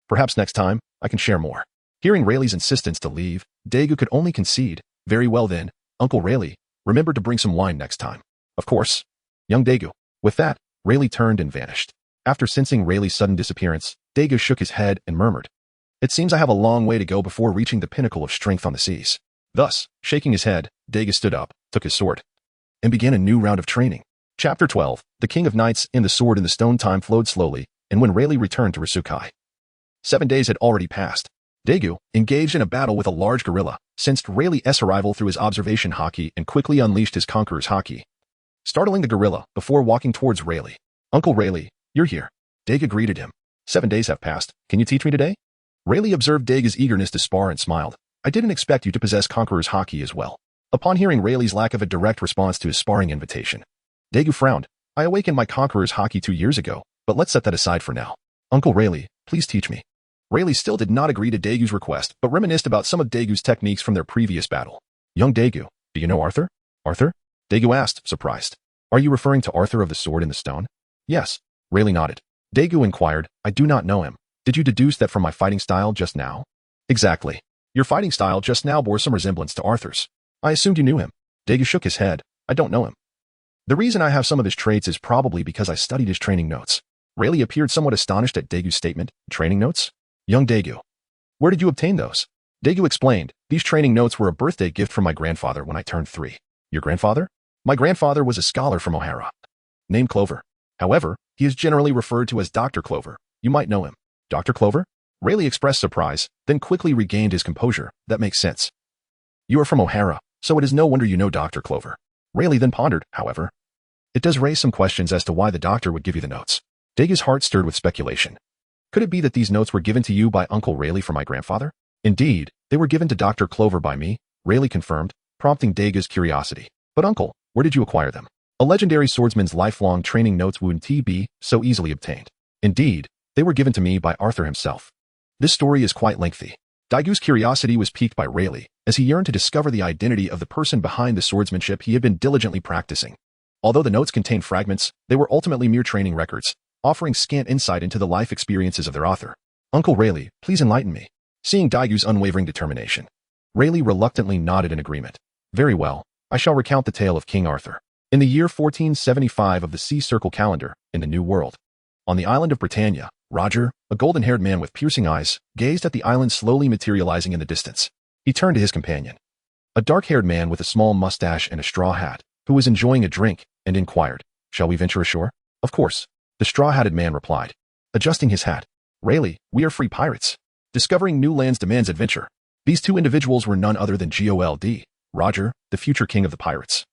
Perhaps next time, I can share more." Hearing Rayleigh's insistence to leave, Dagu could only concede. "Very well then, Uncle Rayleigh, remember to bring some wine next time." "Of course, young Dagu." With that, Rayleigh turned and vanished. After sensing Rayleigh's sudden disappearance, Dagu shook his head and murmured, "It seems I have a long way to go before reaching the pinnacle of strength on the seas." Thus, shaking his head, Dagu stood up, took his sword, and began a new round of training. Chapter 12, The King of Knights and the Sword in the Stone. Time flowed slowly, and when Rayleigh returned to Risukai, 7 days had already passed. Dagu, engaged in a battle with a large gorilla, sensed Rayleigh's arrival through his observation haki and quickly unleashed his conqueror's haki, startling the gorilla before walking towards Rayleigh. "Uncle Rayleigh, you're here." Dagu greeted him. 7 days have passed. Can you teach me today?" Rayleigh observed Dagu's eagerness to spar and smiled. "I didn't expect you to possess conqueror's haki as well." Upon hearing Rayleigh's lack of a direct response to his sparring invitation, Dagu frowned. "I awakened my conqueror's haki 2 years ago, but let's set that aside for now. Uncle Rayleigh, please teach me." Rayleigh still did not agree to Dagu's request, but reminisced about some of Dagu's techniques from their previous battle. "Young Dagu, do you know Arthur?" "Arthur?" Dagu asked, surprised. "Are you referring to Arthur of the Sword in the Stone?" "Yes." Rayleigh nodded. Dagu inquired, "I do not know him. Did you deduce that from my fighting style just now?" "Exactly. Your fighting style just now bore some resemblance to Arthur's. I assumed you knew him." Dagu shook his head. "I don't know him. The reason I have some of his traits is probably because I studied his training notes." Rayleigh appeared somewhat astonished at Dagu's statement. "Training notes? Young Dagu, where did you obtain those?" Dagu explained, "These training notes were a birthday gift from my grandfather when I turned 3. "Your grandfather?" "My grandfather was a scholar from O'Hara, named Clover. However, he is generally referred to as Dr. Clover. You might know him." "Dr. Clover?" Rayleigh expressed surprise, then quickly regained his composure. "That makes sense. You are from O'Hara, so it is no wonder you know Dr. Clover." Rayleigh then pondered, however. It does raise some questions as to why the doctor would give you the notes. Dagu's heart stirred with speculation. Could it be that these notes were given to you by Uncle Rayleigh from my grandfather? "Indeed, they were given to Dr. Clover by me," Rayleigh confirmed, prompting Dagu's curiosity. "But uncle, where did you acquire them?" "A legendary swordsman's lifelong training notes wouldn't be so easily obtained." "Indeed, they were given to me by Arthur himself." This story is quite lengthy. Dagu's curiosity was piqued by Rayleigh, as he yearned to discover the identity of the person behind the swordsmanship he had been diligently practicing. Although the notes contained fragments, they were ultimately mere training records, offering scant insight into the life experiences of their author. "Uncle Rayleigh, please enlighten me." Seeing Dagu's unwavering determination, Rayleigh reluctantly nodded in agreement. Very well, I shall recount the tale of King Arthur. In the year 1475 of the Sea Circle calendar, in the New World, on the island of Britannia, Roger, a golden-haired man with piercing eyes, gazed at the island slowly materializing in the distance. He turned to his companion, a dark-haired man with a small mustache and a straw hat, who was enjoying a drink, and inquired, "Shall we venture ashore?" "Of course," the straw-hatted man replied, adjusting his hat. "Rayleigh, we are free pirates. Discovering new lands demands adventure." These two individuals were none other than Gold, Roger, the future king of the pirates,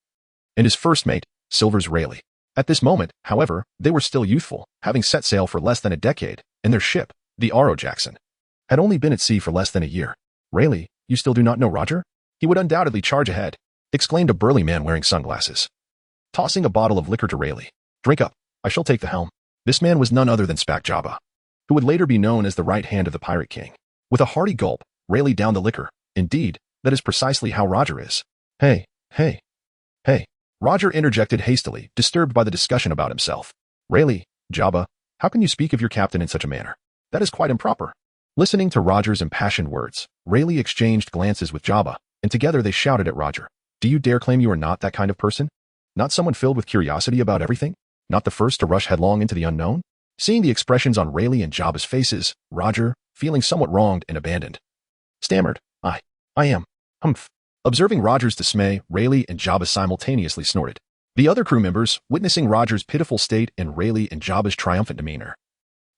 and his first mate, Silvers Rayleigh. At this moment, however, they were still youthful, having set sail for less than a decade, and their ship, the Jackson, had only been at sea for less than a year. "Rayleigh, you still do not know Roger? He would undoubtedly charge ahead," exclaimed a burly man wearing sunglasses, tossing a bottle of liquor to Rayleigh. "Drink up, I shall take the helm." This man was none other than Spack Jabba, who would later be known as the right hand of the Pirate King. With a hearty gulp, Rayleigh downed the liquor. "Indeed, that is precisely how Roger is." Hey. Roger interjected hastily, disturbed by the discussion about himself. "Rayleigh, Jabba, how can you speak of your captain in such a manner? That is quite improper." Listening to Roger's impassioned words, Rayleigh exchanged glances with Jabba, and together they shouted at Roger, "Do you dare claim you are not that kind of person? Not someone filled with curiosity about everything? Not the first to rush headlong into the unknown?" Seeing the expressions on Rayleigh and Jabba's faces, Roger, feeling somewhat wronged and abandoned, stammered, I am. Humph." Observing Roger's dismay, Rayleigh and Jabba simultaneously snorted. The other crew members, witnessing Roger's pitiful state and Rayleigh and Jabba's triumphant demeanor,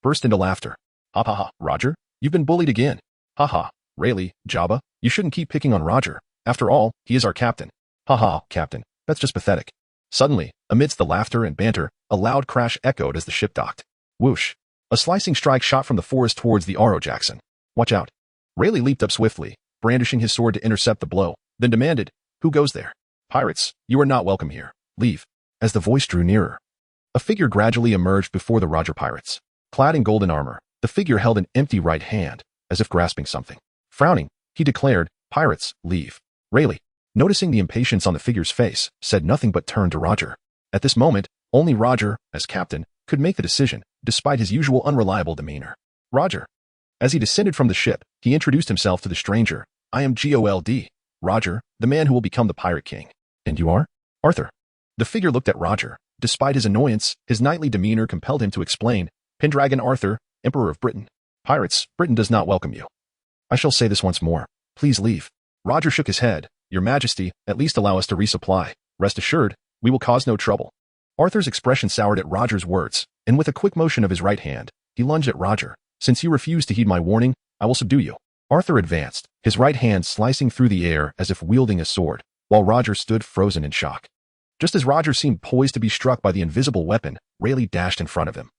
burst into laughter. "Ha ha ha, Roger, you've been bullied again. Ha ha, Rayleigh, Jabba, you shouldn't keep picking on Roger. After all, he is our captain." "Ha ha, Captain, that's just pathetic." Suddenly, amidst the laughter and banter, a loud crash echoed as the ship docked. Whoosh! A slicing strike shot from the forest towards the Jackson. "Watch out." Rayleigh leaped up swiftly, brandishing his sword to intercept the blow, then demanded, "Who goes there?" "Pirates, you are not welcome here. Leave." As the voice drew nearer, a figure gradually emerged before the Roger pirates. Clad in golden armor, the figure held an empty right hand, as if grasping something. Frowning, he declared, "Pirates, leave." Rayleigh, noticing the impatience on the figure's face, said nothing but turned to Roger. At this moment, only Roger, as captain, could make the decision, despite his usual unreliable demeanor. "Roger." As he descended from the ship, he introduced himself to the stranger. "I am Gold, Roger, the man who will become the Pirate King." "And you are?" "Arthur." The figure looked at Roger. Despite his annoyance, his knightly demeanor compelled him to explain, "Pendragon Arthur, Emperor of Britain." "Pirates, Britain does not welcome you." "I shall say this once more. Please leave." Roger shook his head. "Your Majesty, at least allow us to resupply. Rest assured, we will cause no trouble." Arthur's expression soured at Roger's words, and with a quick motion of his right hand, he lunged at Roger. "Since you refuse to heed my warning, I will subdue you." Arthur advanced, his right hand slicing through the air as if wielding a sword, while Roger stood frozen in shock. Just as Roger seemed poised to be struck by the invisible weapon, Rayleigh dashed in front of him.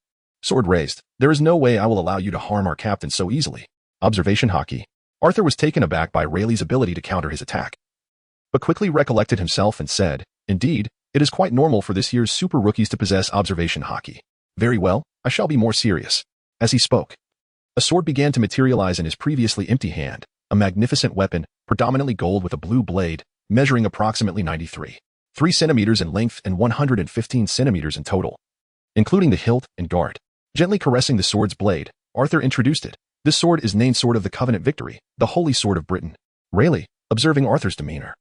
Sword raised. "There is no way I will allow you to harm our captain so easily." Observation hockey. Arthur was taken aback by Rayleigh's ability to counter his attack, but quickly recollected himself and said, "Indeed, it is quite normal for this year's super rookies to possess observation hockey. Very well, I shall be more serious." As he spoke, a sword began to materialize in his previously empty hand, a magnificent weapon, predominantly gold with a blue blade, measuring approximately 93 centimeters in length and 115 centimeters in total, including the hilt and guard. Gently caressing the sword's blade, Arthur introduced it. "This sword is named Sword of the Covenant Victory, the Holy Sword of Britain." Rayleigh, observing Arthur's demeanor,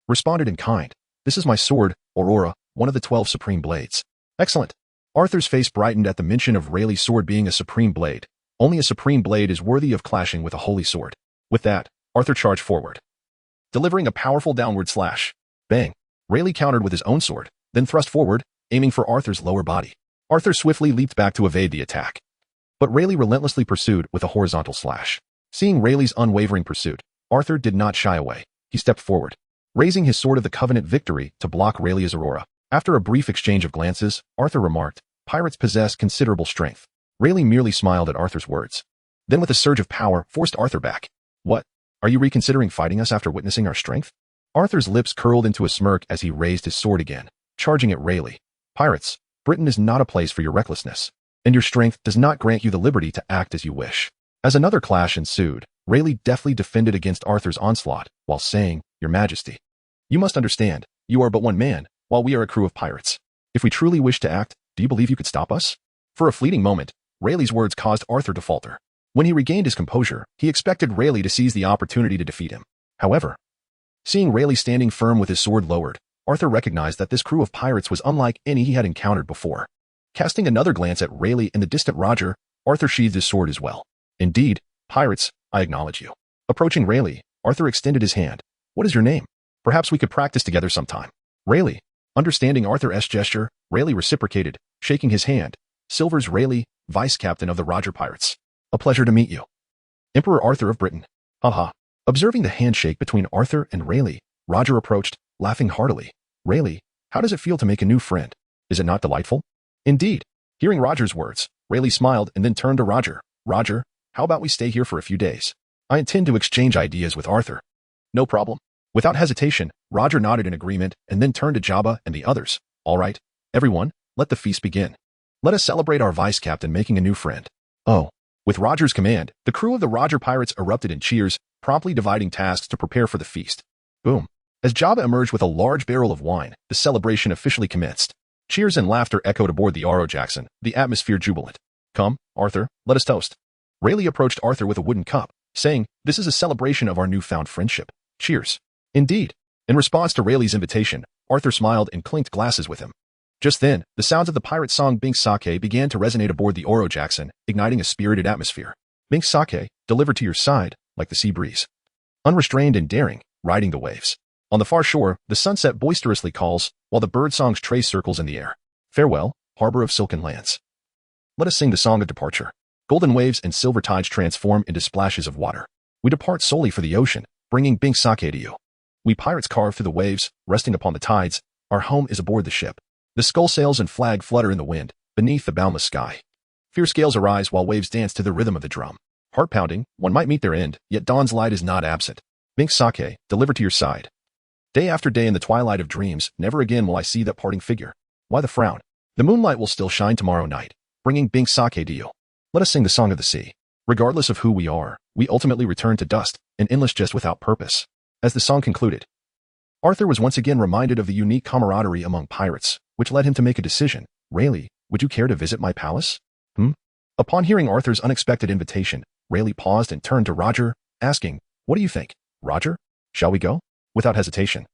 responded in kind, "This is my sword, Aurora, one of the 12 supreme blades." "Excellent." Arthur's face brightened at the mention of Rayleigh's sword being a supreme blade. Only a supreme blade is worthy of clashing with a holy sword. With that, Arthur charged forward, delivering a powerful downward slash. Bang! Rayleigh countered with his own sword, then thrust forward, aiming for Arthur's lower body. Arthur swiftly leaped back to evade the attack, but Rayleigh relentlessly pursued with a horizontal slash. Seeing Rayleigh's unwavering pursuit, Arthur did not shy away. He stepped forward, raising his Sword of the Covenant Victory to block Rayleigh's Aurora. After a brief exchange of glances, Arthur remarked, "Pirates possess considerable strength." Rayleigh merely smiled at Arthur's words, then with a surge of power, forced Arthur back. "What? Are you reconsidering fighting us after witnessing our strength?" Arthur's lips curled into a smirk as he raised his sword again, charging at Rayleigh. "Pirates, Britain is not a place for your recklessness, and your strength does not grant you the liberty to act as you wish." As another clash ensued, Rayleigh deftly defended against Arthur's onslaught, while saying, "Your Majesty, you must understand, you are but one man, while we are a crew of pirates. If we truly wish to act, do you believe you could stop us?" For a fleeting moment, Rayleigh's words caused Arthur to falter. When he regained his composure, he expected Rayleigh to seize the opportunity to defeat him. However, seeing Rayleigh standing firm with his sword lowered, Arthur recognized that this crew of pirates was unlike any he had encountered before. Casting another glance at Rayleigh and the distant Roger, Arthur sheathed his sword as well. Indeed, pirates, I acknowledge you. Approaching Rayleigh, Arthur extended his hand. What is your name? Perhaps we could practice together sometime. Rayleigh, understanding Arthur's gesture, Rayleigh reciprocated, shaking his hand. Silver's Rayleigh, vice captain of the Roger Pirates. A pleasure to meet you. Emperor Arthur of Britain. Haha. Observing the handshake between Arthur and Rayleigh, Roger approached, laughing heartily. Rayleigh, how does it feel to make a new friend? Is it not delightful? Indeed. Hearing Roger's words, Rayleigh smiled and then turned to Roger. Roger, how about we stay here for a few days? I intend to exchange ideas with Arthur. No problem. Without hesitation, Roger nodded in agreement and then turned to Jabba and the others. All right, everyone, let the feast begin. Let us celebrate our vice captain making a new friend. Oh. With Roger's command, the crew of the Roger Pirates erupted in cheers, promptly dividing tasks to prepare for the feast. Boom. As Jabba emerged with a large barrel of wine, the celebration officially commenced. Cheers and laughter echoed aboard the Aro Jackson, the atmosphere jubilant. Come, Arthur, let us toast. Rayleigh approached Arthur with a wooden cup, saying, this is a celebration of our newfound friendship. Cheers. Indeed. In response to Rayleigh's invitation, Arthur smiled and clinked glasses with him. Just then, the sounds of the pirate song Bink Sake began to resonate aboard the Oro Jackson, igniting a spirited atmosphere. Bink Sake, delivered to your side, like the sea breeze. Unrestrained and daring, riding the waves. On the far shore, the sunset boisterously calls, while the bird songs trace circles in the air. Farewell, harbor of silken lands. Let us sing the song of departure. Golden waves and silver tides transform into splashes of water. We depart solely for the ocean, bringing Bink Sake to you. We pirates carve through the waves, resting upon the tides. Our home is aboard the ship. The skull sails and flag flutter in the wind, beneath the boundless sky. Fierce gales arise while waves dance to the rhythm of the drum. Heart-pounding, one might meet their end, yet dawn's light is not absent. Bink Sake, delivered to your side. Day after day in the twilight of dreams, never again will I see that parting figure. Why the frown? The moonlight will still shine tomorrow night, bringing Bink Sake to you. Let us sing the song of the sea. Regardless of who we are, we ultimately return to dust, an endless jest without purpose. As the song concluded, Arthur was once again reminded of the unique camaraderie among pirates, which led him to make a decision. Rayleigh, would you care to visit my palace? Upon hearing Arthur's unexpected invitation, Rayleigh paused and turned to Roger, asking, what do you think, Roger? Shall we go? Without hesitation.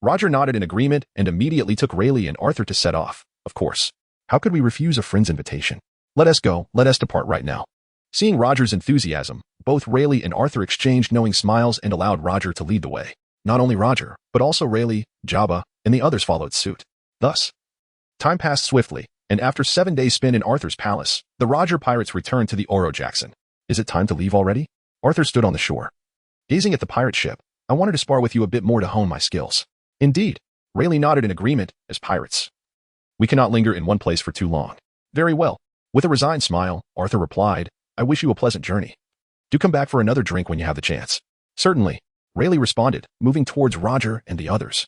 Roger nodded in agreement and immediately took Rayleigh and Arthur to set off. Of course. How could we refuse a friend's invitation? Let us go, let us depart right now. Seeing Roger's enthusiasm, both Rayleigh and Arthur exchanged knowing smiles and allowed Roger to lead the way. Not only Roger, but also Rayleigh, Jabba, and the others followed suit. Thus, time passed swiftly, and after 7 days spent in Arthur's palace, the Roger pirates returned to the Oro Jackson. Is it time to leave already? Arthur stood on the shore. Gazing at the pirate ship, I wanted to spar with you a bit more to hone my skills. Indeed. Rayleigh nodded in agreement, as pirates. We cannot linger in one place for too long. Very well. With a resigned smile, Arthur replied, I wish you a pleasant journey. Do come back for another drink when you have the chance. Certainly. Rayleigh responded, moving towards Roger and the others.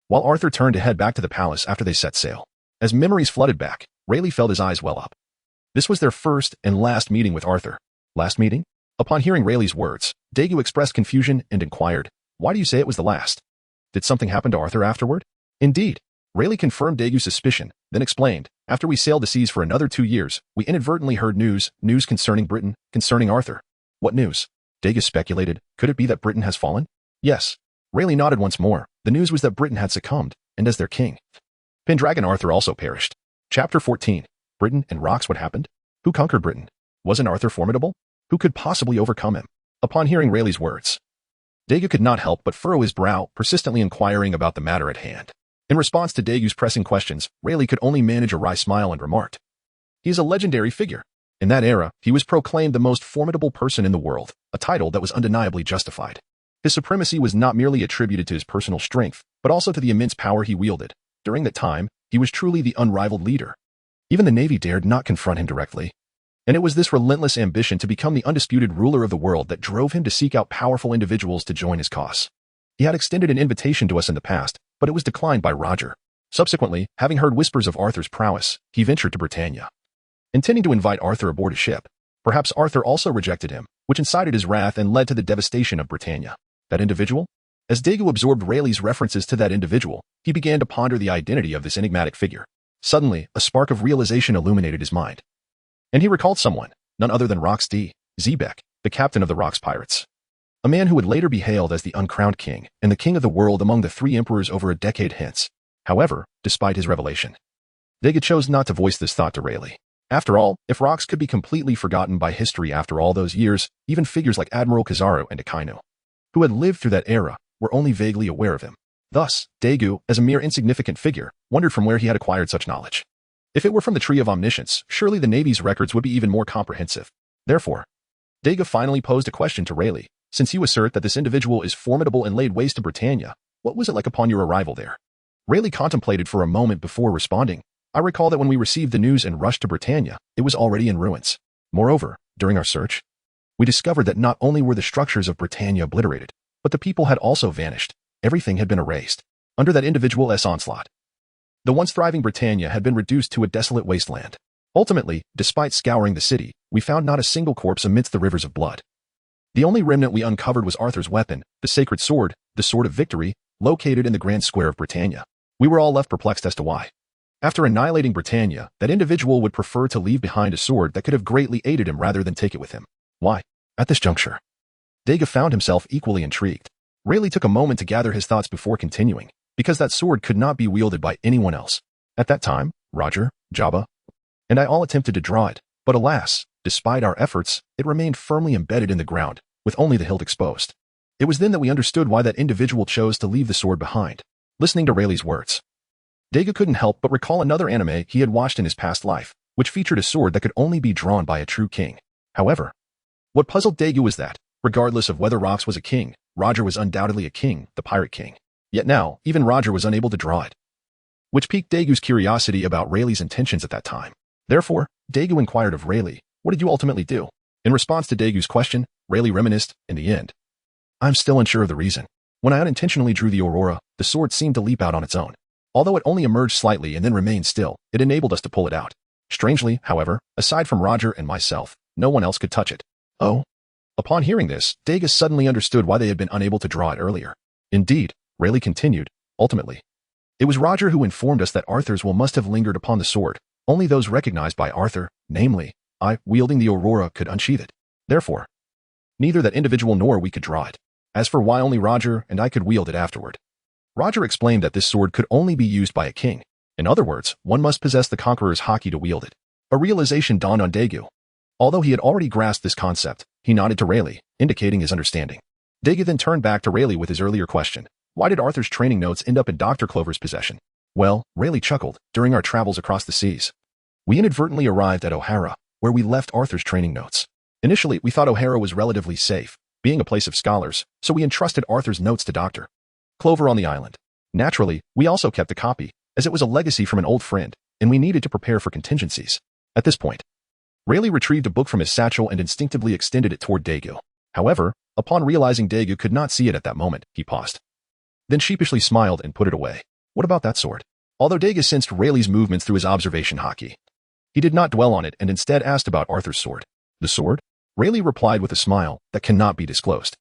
While Arthur turned to head back to the palace after they set sail. As memories flooded back, Rayleigh felt his eyes well up. This was their first and last meeting with Arthur. Last meeting? Upon hearing Rayleigh's words, Dagu expressed confusion and inquired, why do you say it was the last? Did something happen to Arthur afterward? Indeed. Rayleigh confirmed Dagu's suspicion, then explained, after we sailed the seas for another 2 years, we inadvertently heard news concerning Britain, concerning Arthur. What news? Dagu speculated, could it be that Britain has fallen? Yes. Rayleigh nodded once more. The news was that Britain had succumbed, and as their king, Pendragon Arthur also perished. Chapter 14. Britain and Rocks. What happened? Who conquered Britain? Wasn't Arthur formidable? Who could possibly overcome him? Upon hearing Rayleigh's words, Dagu could not help but furrow his brow, persistently inquiring about the matter at hand. In response to Dagu's pressing questions, Rayleigh could only manage a wry smile and remarked, he is a legendary figure. In that era, he was proclaimed the most formidable person in the world, a title that was undeniably justified. His supremacy was not merely attributed to his personal strength, but also to the immense power he wielded. During that time, he was truly the unrivaled leader. Even the Navy dared not confront him directly. And it was this relentless ambition to become the undisputed ruler of the world that drove him to seek out powerful individuals to join his cause. He had extended an invitation to us in the past, but it was declined by Roger. Subsequently, having heard whispers of Arthur's prowess, he ventured to Britannia, intending to invite Arthur aboard a ship. Perhaps Arthur also rejected him, which incited his wrath and led to the devastation of Britannia. That individual? As Dagu absorbed Rayleigh's references to that individual, he began to ponder the identity of this enigmatic figure. Suddenly, a spark of realization illuminated his mind. And he recalled someone, none other than Rox D. Zebek, the captain of the Rox Pirates. a man who would later be hailed as the uncrowned king and the king of the world among the three emperors over a decade hence. However, despite his revelation, Dagu chose not to voice this thought to Rayleigh. After all, if rocks could be completely forgotten by history after all those years, even figures like Admiral Kizaru and Akainu, who had lived through that era, were only vaguely aware of him. Thus, Dagu, as a mere insignificant figure, wondered from where he had acquired such knowledge. If it were from the Tree of Omniscience, surely the Navy's records would be even more comprehensive. Therefore, Dagu finally posed a question to Rayleigh. Since you assert that this individual is formidable and laid waste to Britannia, what was it like upon your arrival there? Rayleigh contemplated for a moment before responding. I recall that when we received the news and rushed to Britannia, it was already in ruins. Moreover, during our search, we discovered that not only were the structures of Britannia obliterated, but the people had also vanished. Everything had been erased. Under that individual's onslaught, the once thriving Britannia had been reduced to a desolate wasteland. Ultimately, despite scouring the city, we found not a single corpse amidst the rivers of blood. The only remnant we uncovered was Arthur's weapon, the sacred sword, the Sword of Victory, located in the Grand Square of Britannia. We were all left perplexed as to why. After annihilating Britannia, that individual would prefer to leave behind a sword that could have greatly aided him rather than take it with him. Why? At this juncture, Dagu found himself equally intrigued. Rayleigh took a moment to gather his thoughts before continuing, because that sword could not be wielded by anyone else. At that time, Roger, Jabba, and I all attempted to draw it, but alas, despite our efforts, it remained firmly embedded in the ground, with only the hilt exposed. It was then that we understood why that individual chose to leave the sword behind. Listening to Rayleigh's words, Dagu couldn't help but recall another anime he had watched in his past life, which featured a sword that could only be drawn by a true king. However, what puzzled Dagu was that, regardless of whether Rox was a king, Roger was undoubtedly a king, the pirate king. Yet now, even Roger was unable to draw it, which piqued Dagu's curiosity about Rayleigh's intentions at that time. Therefore, Dagu inquired of Rayleigh, what did you ultimately do? In response to Dagu's question, Rayleigh reminisced, in the end, I'm still unsure of the reason. When I unintentionally drew the aurora, the sword seemed to leap out on its own. Although it only emerged slightly and then remained still, it enabled us to pull it out. Strangely, however, aside from Roger and myself, no one else could touch it. Oh? Upon hearing this, Dagu suddenly understood why they had been unable to draw it earlier. Indeed, Rayleigh continued, ultimately, it was Roger who informed us that Arthur's will must have lingered upon the sword. Only those recognized by Arthur, namely, I, wielding the aurora, could unsheath it. Therefore, neither that individual nor we could draw it. As for why only Roger and I could wield it afterward, Roger explained that this sword could only be used by a king. In other words, one must possess the conqueror's haki to wield it. A realization dawned on Dagu. Although he had already grasped this concept, he nodded to Rayleigh, indicating his understanding. Dagu then turned back to Rayleigh with his earlier question. Why did Arthur's training notes end up in Dr. Clover's possession? Well, Rayleigh chuckled. During our travels across the seas, we inadvertently arrived at O'Hara, where we left Arthur's training notes. Initially, we thought O'Hara was relatively safe, being a place of scholars, so we entrusted Arthur's notes to Dr. Clover on the island. Naturally, we also kept a copy, as it was a legacy from an old friend, and we needed to prepare for contingencies. At this point, Rayleigh retrieved a book from his satchel and instinctively extended it toward Dagu. However, upon realizing Dagu could not see it at that moment, he paused. Then sheepishly smiled and put it away. What about that sword? Although Dagu sensed Rayleigh's movements through his observation haki, he did not dwell on it and instead asked about Arthur's sword. The sword? Rayleigh replied with a smile that cannot be disclosed.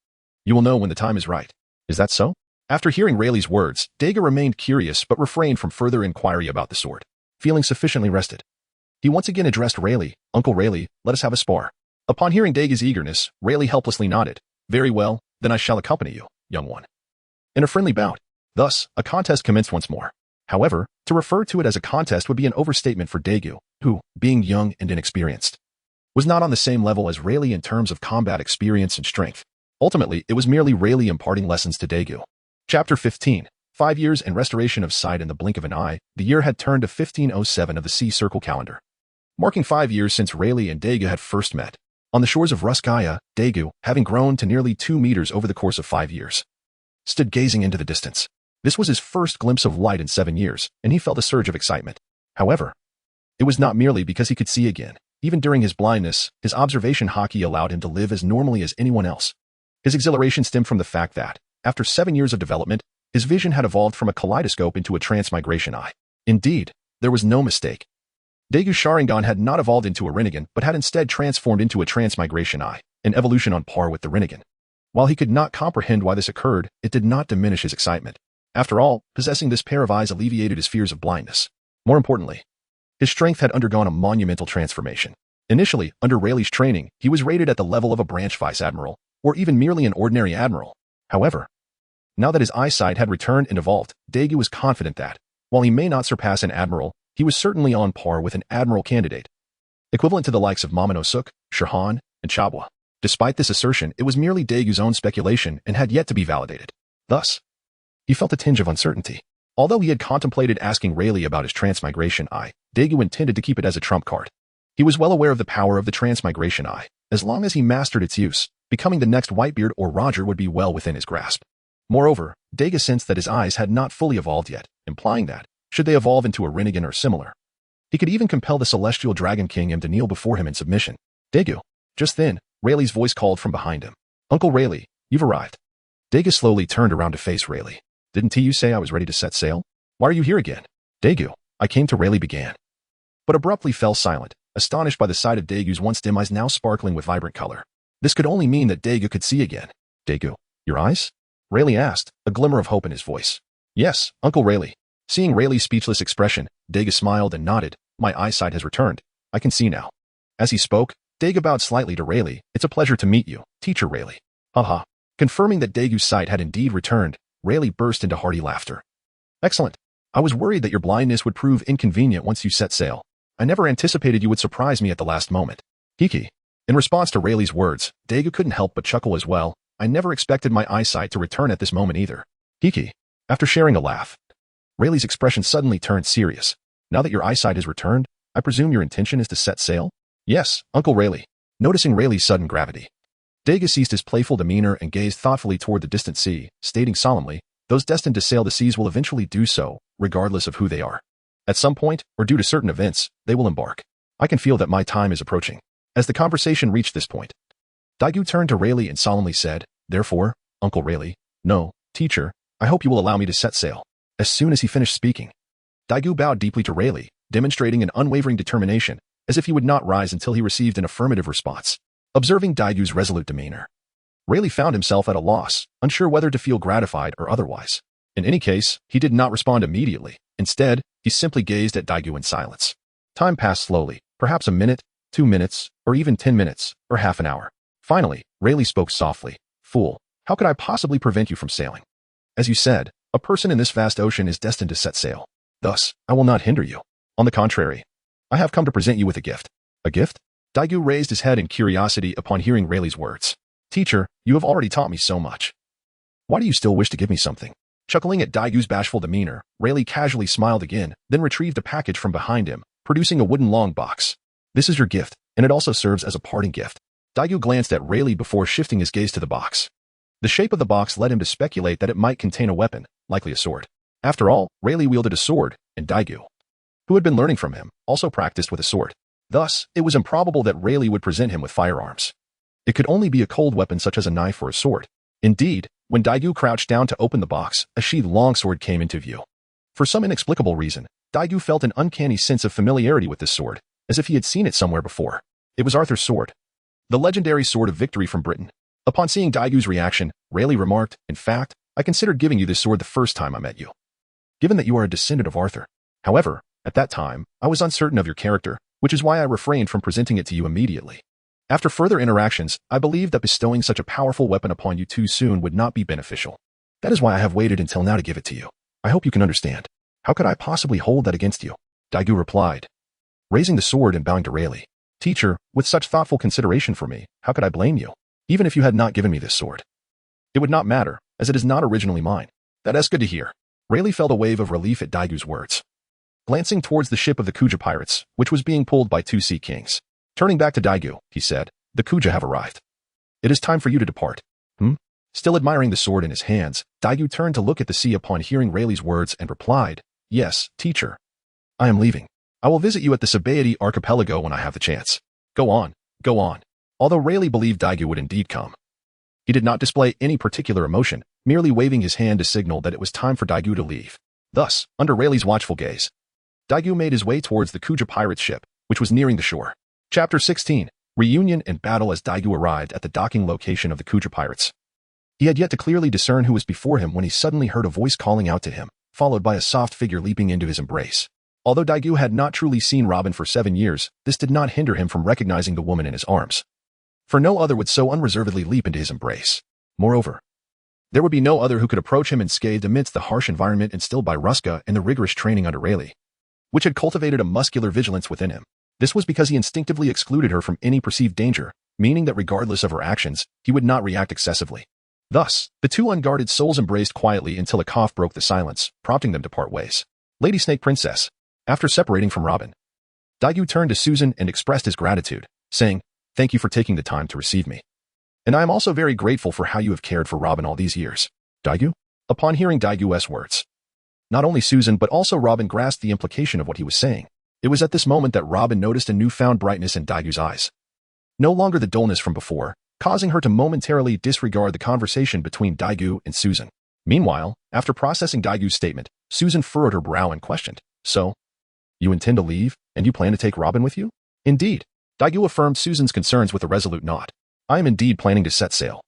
You will know when the time is right. Is that so? After hearing Rayleigh's words, Dagu remained curious but refrained from further inquiry about the sword. Feeling sufficiently rested, he once again addressed Rayleigh. Uncle Rayleigh, let us have a spar. Upon hearing Dagu's eagerness, Rayleigh helplessly nodded. Very well, then I shall accompany you, young one. In a friendly bout. Thus, a contest commenced once more. However, to refer to it as a contest would be an overstatement for Dagu, who, being young and inexperienced, was not on the same level as Rayleigh in terms of combat experience and strength. Ultimately, it was merely Rayleigh imparting lessons to Dagu. Chapter 15. 5 years and restoration of sight in the blink of an eye. The year had turned to 1507 of the Sea Circle calendar, marking 5 years since Rayleigh and Dagu had first met. On the shores of Ruskaya, Dagu, having grown to nearly 2 meters over the course of 5 years, stood gazing into the distance. This was his first glimpse of light in 7 years, and he felt a surge of excitement. However, it was not merely because he could see again. Even during his blindness, his observation haki allowed him to live as normally as anyone else. His exhilaration stemmed from the fact that, after 7 years of development, his vision had evolved from a kaleidoscope into a transmigration eye. Indeed, there was no mistake. Dagu's Sharingan had not evolved into a Rinnegan, but had instead transformed into a transmigration eye, an evolution on par with the Rinnegan. While he could not comprehend why this occurred, it did not diminish his excitement. After all, possessing this pair of eyes alleviated his fears of blindness. More importantly, his strength had undergone a monumental transformation. Initially, under Rayleigh's training, he was rated at the level of a branch vice admiral, or even merely an ordinary admiral. However, now that his eyesight had returned and evolved, Dagu was confident that, while he may not surpass an admiral, he was certainly on par with an admiral candidate, equivalent to the likes of Momonosuke, Shirhan, and Chabwa. Despite this assertion, it was merely Dagu's own speculation and had yet to be validated. Thus, he felt a tinge of uncertainty. Although he had contemplated asking Rayleigh about his transmigration eye, Dagu intended to keep it as a trump card. He was well aware of the power of the transmigration eye. As long as he mastered its use, becoming the next Whitebeard or Roger would be well within his grasp. Moreover, Dagu sensed that his eyes had not fully evolved yet, implying that, should they evolve into a Rinnegan or similar, he could even compel the Celestial Dragon King to kneel before him in submission. Dagu. Just then, Rayleigh's voice called from behind him. Uncle Rayleigh, you've arrived. Dagu slowly turned around to face Rayleigh. Didn't you say I was ready to set sail? Why are you here again? Dagu, I came to Rayleigh began, but abruptly fell silent, astonished by the sight of Dagu's once dim eyes now sparkling with vibrant color. This could only mean that Dagu could see again. Dagu, your eyes? Rayleigh asked, a glimmer of hope in his voice. Yes, Uncle Rayleigh. Seeing Rayleigh's speechless expression, Dagu smiled and nodded. My eyesight has returned. I can see now. As he spoke, Dagu bowed slightly to Rayleigh. It's a pleasure to meet you, Teacher Rayleigh. Haha. Confirming that Dagu's sight had indeed returned, Rayleigh burst into hearty laughter. Excellent. I was worried that your blindness would prove inconvenient once you set sail. I never anticipated you would surprise me at the last moment. Hiki. In response to Rayleigh's words, Dagu couldn't help but chuckle as well. I never expected my eyesight to return at this moment either. Hiki. After sharing a laugh, Rayleigh's expression suddenly turned serious. Now that your eyesight has returned, I presume your intention is to set sail? Yes, Uncle Rayleigh. Noticing Rayleigh's sudden gravity, Dagu ceased his playful demeanor and gazed thoughtfully toward the distant sea, stating solemnly, those destined to sail the seas will eventually do so, regardless of who they are. At some point, or due to certain events, they will embark. I can feel that my time is approaching. As the conversation reached this point, Dagu turned to Rayleigh and solemnly said, therefore, Uncle Rayleigh, no, teacher, I hope you will allow me to set sail. As soon as he finished speaking, Dagu bowed deeply to Rayleigh, demonstrating an unwavering determination, as if he would not rise until he received an affirmative response. Observing Dagu's resolute demeanor, Rayleigh found himself at a loss, unsure whether to feel gratified or otherwise. In any case, he did not respond immediately. Instead, he simply gazed at Dagu in silence. Time passed slowly, perhaps a minute, 2 minutes, or even 10 minutes, or half an hour. Finally, Rayleigh spoke softly. Fool, how could I possibly prevent you from sailing? As you said, a person in this vast ocean is destined to set sail. Thus, I will not hinder you. On the contrary, I have come to present you with a gift. A gift? Dagu raised his head in curiosity upon hearing Rayleigh's words. Teacher, you have already taught me so much. Why do you still wish to give me something? Chuckling at Dagu's bashful demeanor, Rayleigh casually smiled again, then retrieved a package from behind him, producing a wooden long box. This is your gift, and it also serves as a parting gift. Dagu glanced at Rayleigh before shifting his gaze to the box. The shape of the box led him to speculate that it might contain a weapon, likely a sword. After all, Rayleigh wielded a sword, and Dagu, who had been learning from him, also practiced with a sword. Thus, it was improbable that Rayleigh would present him with firearms. It could only be a cold weapon such as a knife or a sword. Indeed, when Dagu crouched down to open the box, a sheathed longsword came into view. For some inexplicable reason, Dagu felt an uncanny sense of familiarity with this sword, as if he had seen it somewhere before. It was Arthur's sword, the legendary sword of victory from Britain. Upon seeing Dagu's reaction, Rayleigh remarked, in fact, I considered giving you this sword the first time I met you, given that you are a descendant of Arthur. However, at that time, I was uncertain of your character, which is why I refrained from presenting it to you immediately. After further interactions, I believed that bestowing such a powerful weapon upon you too soon would not be beneficial. That is why I have waited until now to give it to you. I hope you can understand. How could I possibly hold that against you? Dagu replied, raising the sword and bowing to Rayleigh. Teacher, with such thoughtful consideration for me, how could I blame you? Even if you had not given me this sword, it would not matter, as it is not originally mine. That's good to hear. Rayleigh felt a wave of relief at Dagu's words. Glancing towards the ship of the Kuja pirates, which was being pulled by 2 sea kings. Turning back to Dagu, he said, the Kuja have arrived. It is time for you to depart. Still admiring the sword in his hands, Dagu turned to look at the sea upon hearing Rayleigh's words and replied, yes, teacher. I am leaving. I will visit you at the Sabaody archipelago when I have the chance. Go on, go on. Although Rayleigh believed Dagu would indeed come, he did not display any particular emotion, merely waving his hand to signal that it was time for Dagu to leave. Thus, under Rayleigh's watchful gaze, Dagu made his way towards the Kuja pirate ship, which was nearing the shore. Chapter 16. Reunion and battle. As Dagu arrived at the docking location of the Kuja pirates, he had yet to clearly discern who was before him when he suddenly heard a voice calling out to him, followed by a soft figure leaping into his embrace. Although Dagu had not truly seen Robin for 7 years, this did not hinder him from recognizing the woman in his arms. for no other would so unreservedly leap into his embrace. Moreover, there would be no other who could approach him unscathed amidst the harsh environment instilled by Ruska and the rigorous training under Rayleigh, which had cultivated a muscular vigilance within him. This was because he instinctively excluded her from any perceived danger, meaning that regardless of her actions, he would not react excessively. Thus, the two unguarded souls embraced quietly until a cough broke the silence, prompting them to part ways. Lady Snake Princess. After separating from Robin, Dagu turned to Susan and expressed his gratitude, saying, "Thank you for taking the time to receive me. And I am also very grateful for how you have cared for Robin all these years." Dagu? Upon hearing Dagu's words, not only Susan but also Robin grasped the implication of what he was saying. It was at this moment that Robin noticed a newfound brightness in Dagu's eyes. No longer the dullness from before, causing her to momentarily disregard the conversation between Dagu and Susan. Meanwhile, after processing Dagu's statement, Susan furrowed her brow and questioned, "So, you intend to leave, and you plan to take Robin with you?" "Indeed." Dagu affirmed Susan's concerns with a resolute nod. "I am indeed planning to set sail.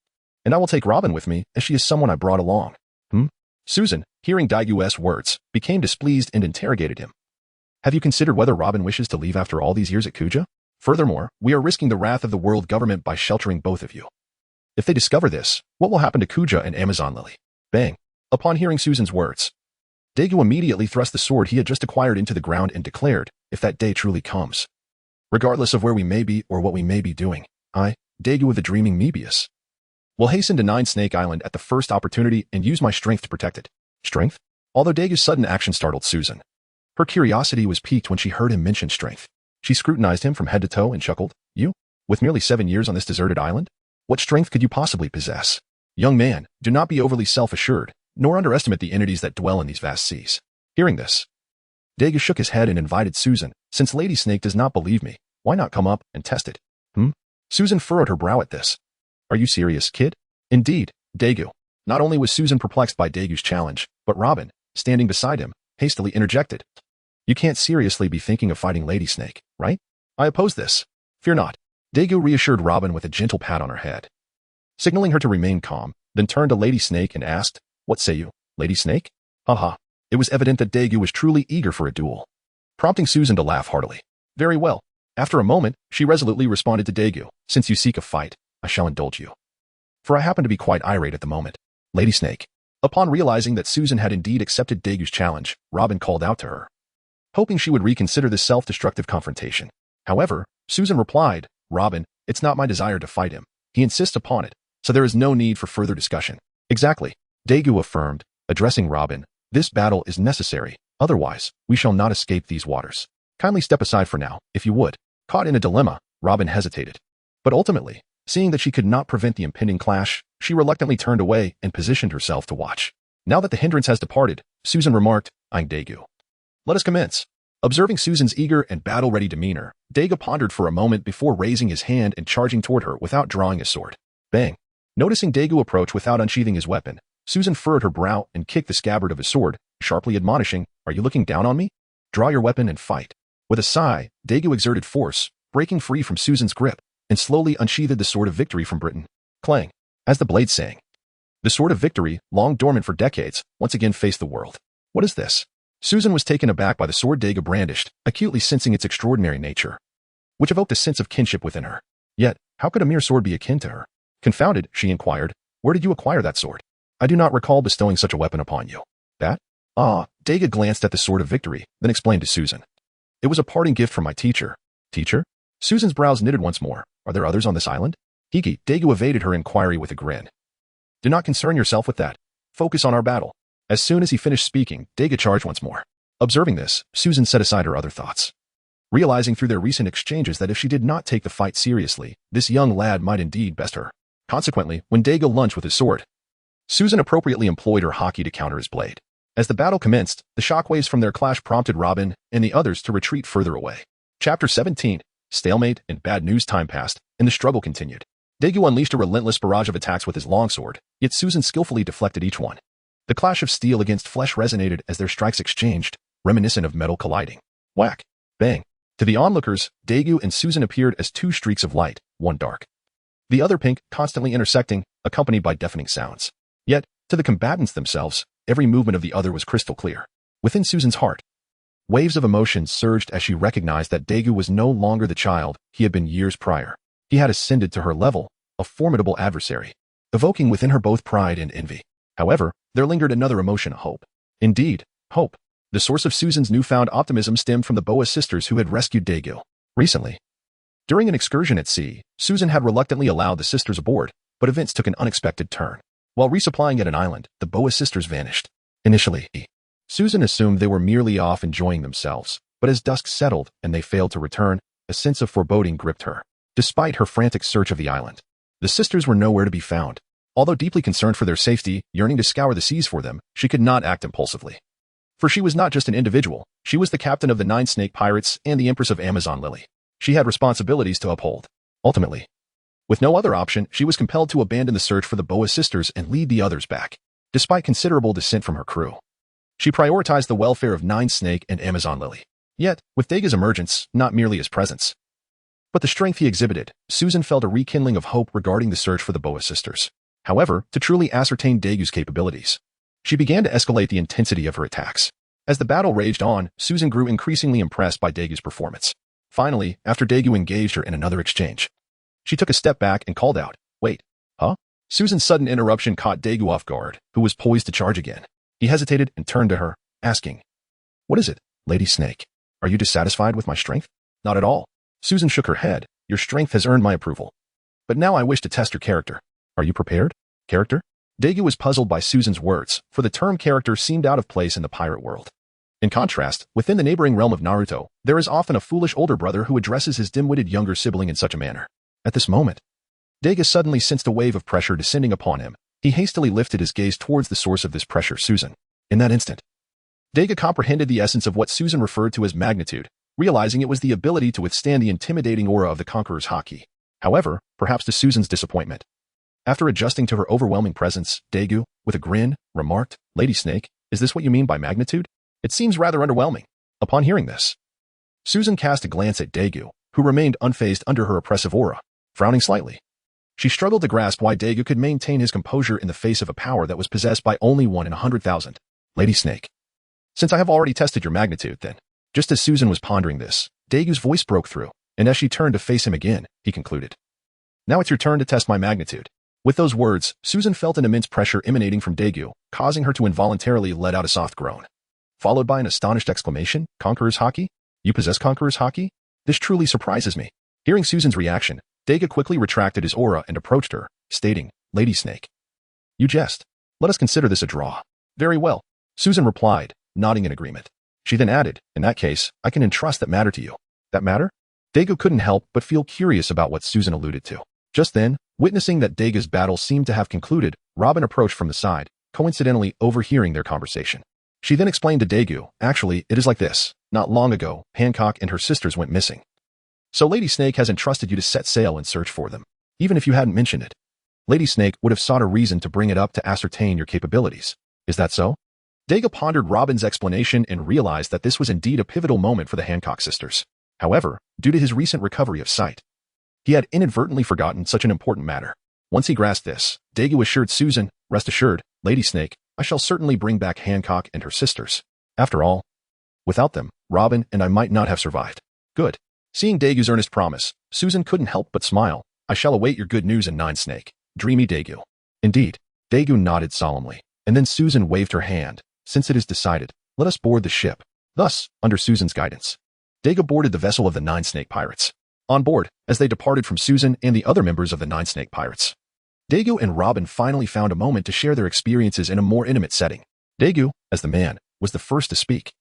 And I will take Robin with me, as she is someone I brought along." Susan, hearing Dagu's words, became displeased and interrogated him. "Have you considered whether Robin wishes to leave after all these years at Kuja? Furthermore, we are risking the wrath of the world government by sheltering both of you. If they discover this, what will happen to Kuja and Amazon Lily?" Bang. Upon hearing Susan's words, Dagu immediately thrust the sword he had just acquired into the ground and declared, "If that day truly comes, regardless of where we may be or what we may be doing, I, Dagu of the Dreaming Mebius, will hasten to Nine Snake Island at the first opportunity and use my strength to protect it." Strength? Although Dagu's sudden action startled Susan, her curiosity was piqued when she heard him mention strength. She scrutinized him from head to toe and chuckled, "You? With merely 7 years on this deserted island? What strength could you possibly possess? Young man, do not be overly self-assured, nor underestimate the entities that dwell in these vast seas." Hearing this, Dagu shook his head and invited Susan, "Since Lady Snake does not believe me, why not come up and test it?" Susan furrowed her brow at this. "Are you serious, kid?" "Indeed, Dagu." Not only was Susan perplexed by Dagu's challenge, but Robin, standing beside him, hastily interjected, "You can't seriously be thinking of fighting Lady Snake, right?" "I oppose this." "Fear not." Dagu reassured Robin with a gentle pat on her head, signaling her to remain calm, then turned to Lady Snake and asked, "What say you, Lady Snake?" Haha. It was evident that Dagu was truly eager for a duel, prompting Susan to laugh heartily. "Very well." After a moment, she resolutely responded to Dagu, "Since you seek a fight, I shall indulge you. For I happen to be quite irate at the moment." Lady Snake. Upon realizing that Susan had indeed accepted Dagu's challenge, Robin called out to her, hoping she would reconsider this self-destructive confrontation. However, Susan replied, "Robin, it's not my desire to fight him. He insists upon it, so there is no need for further discussion." "Exactly," Dagu affirmed, addressing Robin, "this battle is necessary, otherwise, we shall not escape these waters. Kindly step aside for now, if you would." Caught in a dilemma, Robin hesitated. But ultimately, seeing that she could not prevent the impending clash, she reluctantly turned away and positioned herself to watch. Now that the hindrance has departed, Susan remarked, eyeing Dagu, "Let us commence." Observing Susan's eager and battle-ready demeanor, Dagu pondered for a moment before raising his hand and charging toward her without drawing his sword. Bang! Noticing Dagu approach without unsheathing his weapon, Susan furrowed her brow and kicked the scabbard of his sword, sharply admonishing, "Are you looking down on me? Draw your weapon and fight." With a sigh, Dagu exerted force, breaking free from Susan's grip, and slowly unsheathed the sword of victory from Britain. Clang! As the blade sang, the sword of victory, long dormant for decades, once again faced the world. "What is this?" Susan was taken aback by the sword Dagu brandished, acutely sensing its extraordinary nature, which evoked a sense of kinship within her. Yet, how could a mere sword be akin to her? Confounded, she inquired, "Where did you acquire that sword? I do not recall bestowing such a weapon upon you." "That? Ah." Dagu glanced at the sword of victory, then explained to Susan, "It was a parting gift from my teacher." "Teacher?" Susan's brows knitted once more. "Are there others on this island?" Hiki. Dagu evaded her inquiry with a grin. "Do not concern yourself with that. Focus on our battle." As soon as he finished speaking, Dagu charged once more. Observing this, Susan set aside her other thoughts, realizing through their recent exchanges that if she did not take the fight seriously, this young lad might indeed best her. Consequently, when Dagu lunged with his sword, Susan appropriately employed her haki to counter his blade. As the battle commenced, the shockwaves from their clash prompted Robin and the others to retreat further away. Chapter 17. Stalemate and bad news. Time passed, and the struggle continued. Dagu unleashed a relentless barrage of attacks with his longsword, yet Susan skillfully deflected each one. The clash of steel against flesh resonated as their strikes exchanged, reminiscent of metal colliding. Whack! Bang! To the onlookers, Dagu and Susan appeared as two streaks of light, one dark, the other pink, constantly intersecting, accompanied by deafening sounds. Yet, to the combatants themselves, every movement of the other was crystal clear. Within Susan's heart, waves of emotion surged as she recognized that Dagu was no longer the child he had been years prior. He had ascended to her level, a formidable adversary, evoking within her both pride and envy. However, there lingered another emotion, hope. Indeed, hope. The source of Susan's newfound optimism stemmed from the Boa sisters who had rescued Dagu recently. During an excursion at sea, Susan had reluctantly allowed the sisters aboard, but events took an unexpected turn. While resupplying at an island, the Boa sisters vanished. Initially, Susan assumed they were merely off enjoying themselves, but as dusk settled and they failed to return, a sense of foreboding gripped her. Despite her frantic search of the island, the sisters were nowhere to be found. Although deeply concerned for their safety, yearning to scour the seas for them, she could not act impulsively. For she was not just an individual, she was the captain of the 9 snake pirates and the empress of Amazon Lily. She had responsibilities to uphold. Ultimately, with no other option, she was compelled to abandon the search for the Boa sisters and lead the others back. Despite considerable dissent from her crew, she prioritized the welfare of 9 snake and Amazon Lily. Yet, with Dagu's emergence, not merely his presence, but the strength he exhibited, Susan felt a rekindling of hope regarding the search for the Boa sisters. However, to truly ascertain Dagu's capabilities, she began to escalate the intensity of her attacks. As the battle raged on, Susan grew increasingly impressed by Dagu's performance. Finally, after Dagu engaged her in another exchange, she took a step back and called out, "Wait, huh?" Susan's sudden interruption caught Dagu off guard, who was poised to charge again. He hesitated and turned to her, asking, "What is it, Lady Snake? Are you dissatisfied with my strength?" "Not at all." Susan shook her head. "Your strength has earned my approval. But now I wish to test your character. Are you prepared?" "Character?" Dagu was puzzled by Susan's words, for the term character seemed out of place in the pirate world. In contrast, within the neighboring realm of Naruto, there is often a foolish older brother who addresses his dim-witted younger sibling in such a manner. At this moment, Dagu suddenly sensed a wave of pressure descending upon him. He hastily lifted his gaze towards the source of this pressure, Susan. In that instant, Dagu comprehended the essence of what Susan referred to as magnitude, realizing it was the ability to withstand the intimidating aura of the Conqueror's haki. However, perhaps to Susan's disappointment, after adjusting to her overwhelming presence, Dagu, with a grin, remarked, "Lady Snake, is this what you mean by magnitude? It seems rather underwhelming." Upon hearing this, Susan cast a glance at Dagu, who remained unfazed under her oppressive aura, frowning slightly. She struggled to grasp why Dagu could maintain his composure in the face of a power that was possessed by only 1 in 100,000. "Lady Snake, since I have already tested your magnitude, then." Just as Susan was pondering this, Dagu's voice broke through, and as she turned to face him again, he concluded, "Now it's your turn to test my magnitude." With those words, Susan felt an immense pressure emanating from Dagu, causing her to involuntarily let out a soft groan, followed by an astonished exclamation, "Conqueror's haki? You possess Conqueror's haki? This truly surprises me." Hearing Susan's reaction, Dagu quickly retracted his aura and approached her, stating, "Lady Snake, you jest. Let us consider this a draw." "Very well," Susan replied, nodding in agreement. She then added, "In that case, I can entrust that matter to you." "That matter?" Dagu couldn't help but feel curious about what Susan alluded to. Just then, witnessing that Dagu's battle seemed to have concluded, Robin approached from the side, coincidentally overhearing their conversation. She then explained to Dagu, "Actually, it is like this. Not long ago, Hancock and her sisters went missing. So Lady Snake has entrusted you to set sail and search for them. Even if you hadn't mentioned it, Lady Snake would have sought a reason to bring it up to ascertain your capabilities. Is that so?" Dagu pondered Robin's explanation and realized that this was indeed a pivotal moment for the Hancock sisters. However, due to his recent recovery of sight, he had inadvertently forgotten such an important matter. Once he grasped this, Dagu assured Susan, "Rest assured, Lady Snake, I shall certainly bring back Hancock and her sisters. After all, without them, Robin and I might not have survived." "Good." Seeing Dagu's earnest promise, Susan couldn't help but smile. "I shall await your good news in 9 Snake. Dreamy Dagu." "Indeed." Dagu nodded solemnly, and then Susan waved her hand. "Since it is decided, let us board the ship." Thus, under Susan's guidance, Dagu boarded the vessel of the 9 Snake Pirates. On board, as they departed from Susan and the other members of the 9 Snake Pirates, Dagu and Robin finally found a moment to share their experiences in a more intimate setting. Dagu, as the man, was the first to speak,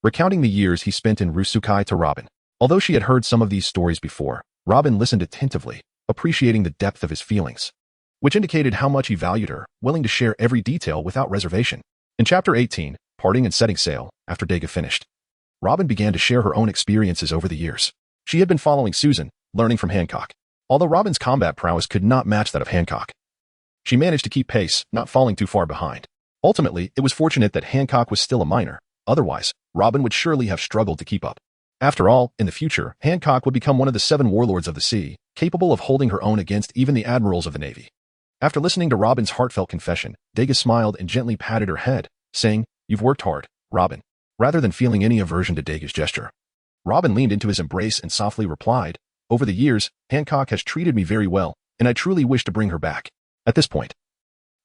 recounting the years he spent in Rusukai to Robin. Although she had heard some of these stories before, Robin listened attentively, appreciating the depth of his feelings, which indicated how much he valued her, willing to share every detail without reservation. In Chapter 18, Parting and Setting Sail, after Dagu finished, Robin began to share her own experiences over the years. She had been following Susan, learning from Hancock. Although Robin's combat prowess could not match that of Hancock, she managed to keep pace, not falling too far behind. Ultimately, it was fortunate that Hancock was still a minor. Otherwise, Robin would surely have struggled to keep up. After all, in the future, Hancock would become one of the 7 warlords of the sea, capable of holding her own against even the admirals of the Navy. After listening to Robin's heartfelt confession, Dagu smiled and gently patted her head, saying, "You've worked hard, Robin." Rather than feeling any aversion to Dagu's gesture, Robin leaned into his embrace and softly replied, Over the years, Hancock has treated me very well, and I truly wish to bring her back. At this point,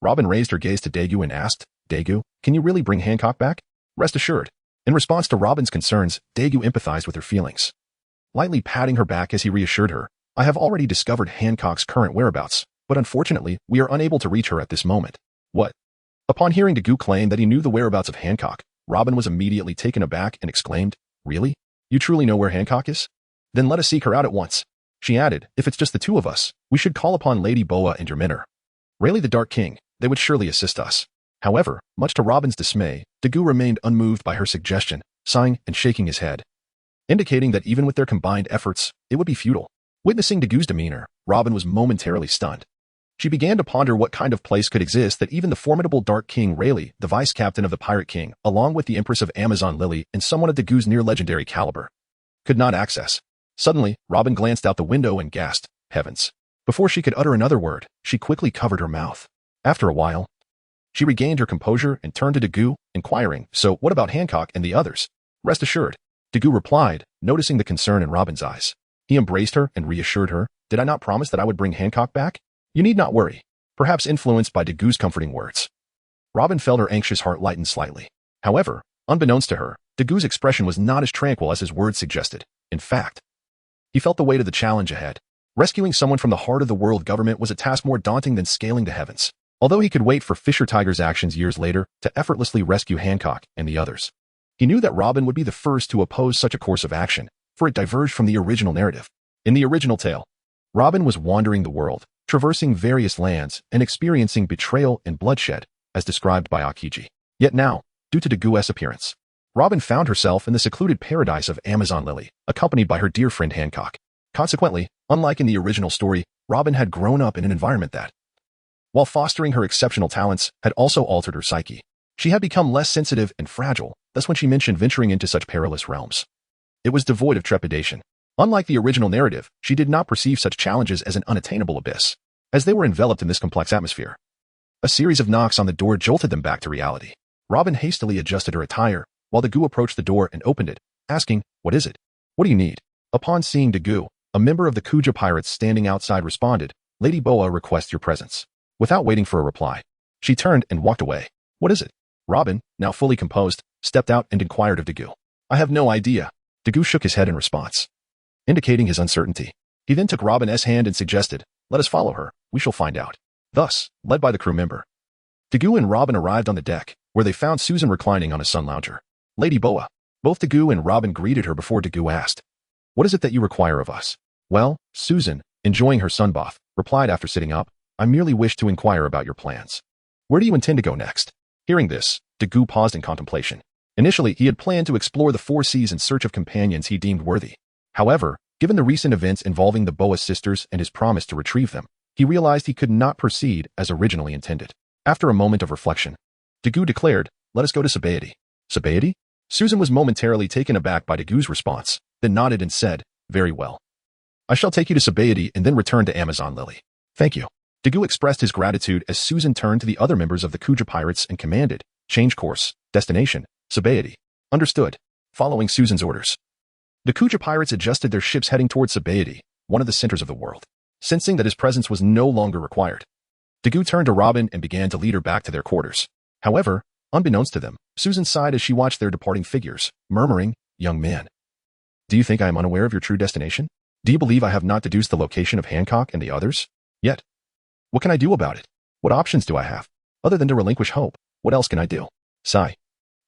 Robin raised her gaze to Dagu and asked, Dagu, can you really bring Hancock back? Rest assured. In response to Robin's concerns, Dagu empathized with her feelings. Lightly patting her back as he reassured her, I have already discovered Hancock's current whereabouts, but unfortunately, we are unable to reach her at this moment. What? Upon hearing Dagu claim that he knew the whereabouts of Hancock, Robin was immediately taken aback and exclaimed, Really? You truly know where Hancock is? Then let us seek her out at once. She added, If it's just the two of us, we should call upon Lady Boa and your mentor. Rayleigh the Dark King, they would surely assist us. However, much to Robin's dismay, Dagu remained unmoved by her suggestion, sighing and shaking his head, indicating that even with their combined efforts, it would be futile. Witnessing Dagu's demeanor, Robin was momentarily stunned. She began to ponder what kind of place could exist that even the formidable Dark King Rayleigh, the vice-captain of the Pirate King, along with the Empress of Amazon Lily and someone of Dagu's near-legendary caliber, could not access. Suddenly, Robin glanced out the window and gasped, Heavens. Before she could utter another word, she quickly covered her mouth. After a while, she regained her composure and turned to Dagu, inquiring, So what about Hancock and the others? Rest assured, Dagu replied, noticing the concern in Robin's eyes. He embraced her and reassured her, Did I not promise that I would bring Hancock back? You need not worry. Perhaps influenced by Dagu's comforting words, Robin felt her anxious heart lighten slightly. However, unbeknownst to her, Dagu's expression was not as tranquil as his words suggested. In fact, he felt the weight of the challenge ahead. Rescuing someone from the heart of the world government was a task more daunting than scaling the heavens. Although he could wait for Fisher Tiger's actions years later to effortlessly rescue Hancock and the others, he knew that Robin would be the first to oppose such a course of action, for it diverged from the original narrative. In the original tale, Robin was wandering the world, traversing various lands and experiencing betrayal and bloodshed, as described by Akiji. Yet now, due to Dagu's appearance, Robin found herself in the secluded paradise of Amazon Lily, accompanied by her dear friend Hancock. Consequently, unlike in the original story, Robin had grown up in an environment that, while fostering her exceptional talents, had also altered her psyche. She had become less sensitive and fragile, thus when she mentioned venturing into such perilous realms, it was devoid of trepidation. Unlike the original narrative, she did not perceive such challenges as an unattainable abyss, as they were enveloped in this complex atmosphere. A series of knocks on the door jolted them back to reality. Robin hastily adjusted her attire, while Dagu approached the door and opened it, asking, What is it? What do you need? Upon seeing Dagu, a member of the Kuja pirates standing outside responded, Lady Boa requests your presence. Without waiting for a reply, she turned and walked away. What is it? Robin, now fully composed, stepped out and inquired of Dagu. I have no idea. Dagu shook his head in response, indicating his uncertainty. He then took Robin's hand and suggested, Let us follow her, we shall find out. Thus, led by the crew member, Dagu and Robin arrived on the deck, where they found Susan reclining on a sun lounger. Lady Boa. Both Dagu and Robin greeted her before Dagu asked, What is it that you require of us? Well, Susan, enjoying her sunbath, replied after sitting up, I merely wish to inquire about your plans. Where do you intend to go next? Hearing this, Dagu paused in contemplation. Initially, he had planned to explore the 4 seas in search of companions he deemed worthy. However, given the recent events involving the Boa sisters and his promise to retrieve them, he realized he could not proceed as originally intended. After a moment of reflection, Dagu declared, Let us go to Sabaody. Sabaody? Susan was momentarily taken aback by Dagu's response, then nodded and said, Very well. I shall take you to Sabaody and then return to Amazon Lily. Thank you. Dagu expressed his gratitude as Susan turned to the other members of the Kuja pirates and commanded, Change course, destination, Sabaody. Understood. Following Susan's orders, the Kuja pirates adjusted their ships heading towards Sabaody, one of the centers of the world. Sensing that his presence was no longer required, Dagu turned to Robin and began to lead her back to their quarters. However, unbeknownst to them, Susan sighed as she watched their departing figures, murmuring, Young man, do you think I am unaware of your true destination? Do you believe I have not deduced the location of Hancock and the others? Yet, what can I do about it? What options do I have? Other than to relinquish hope, what else can I do? Sigh.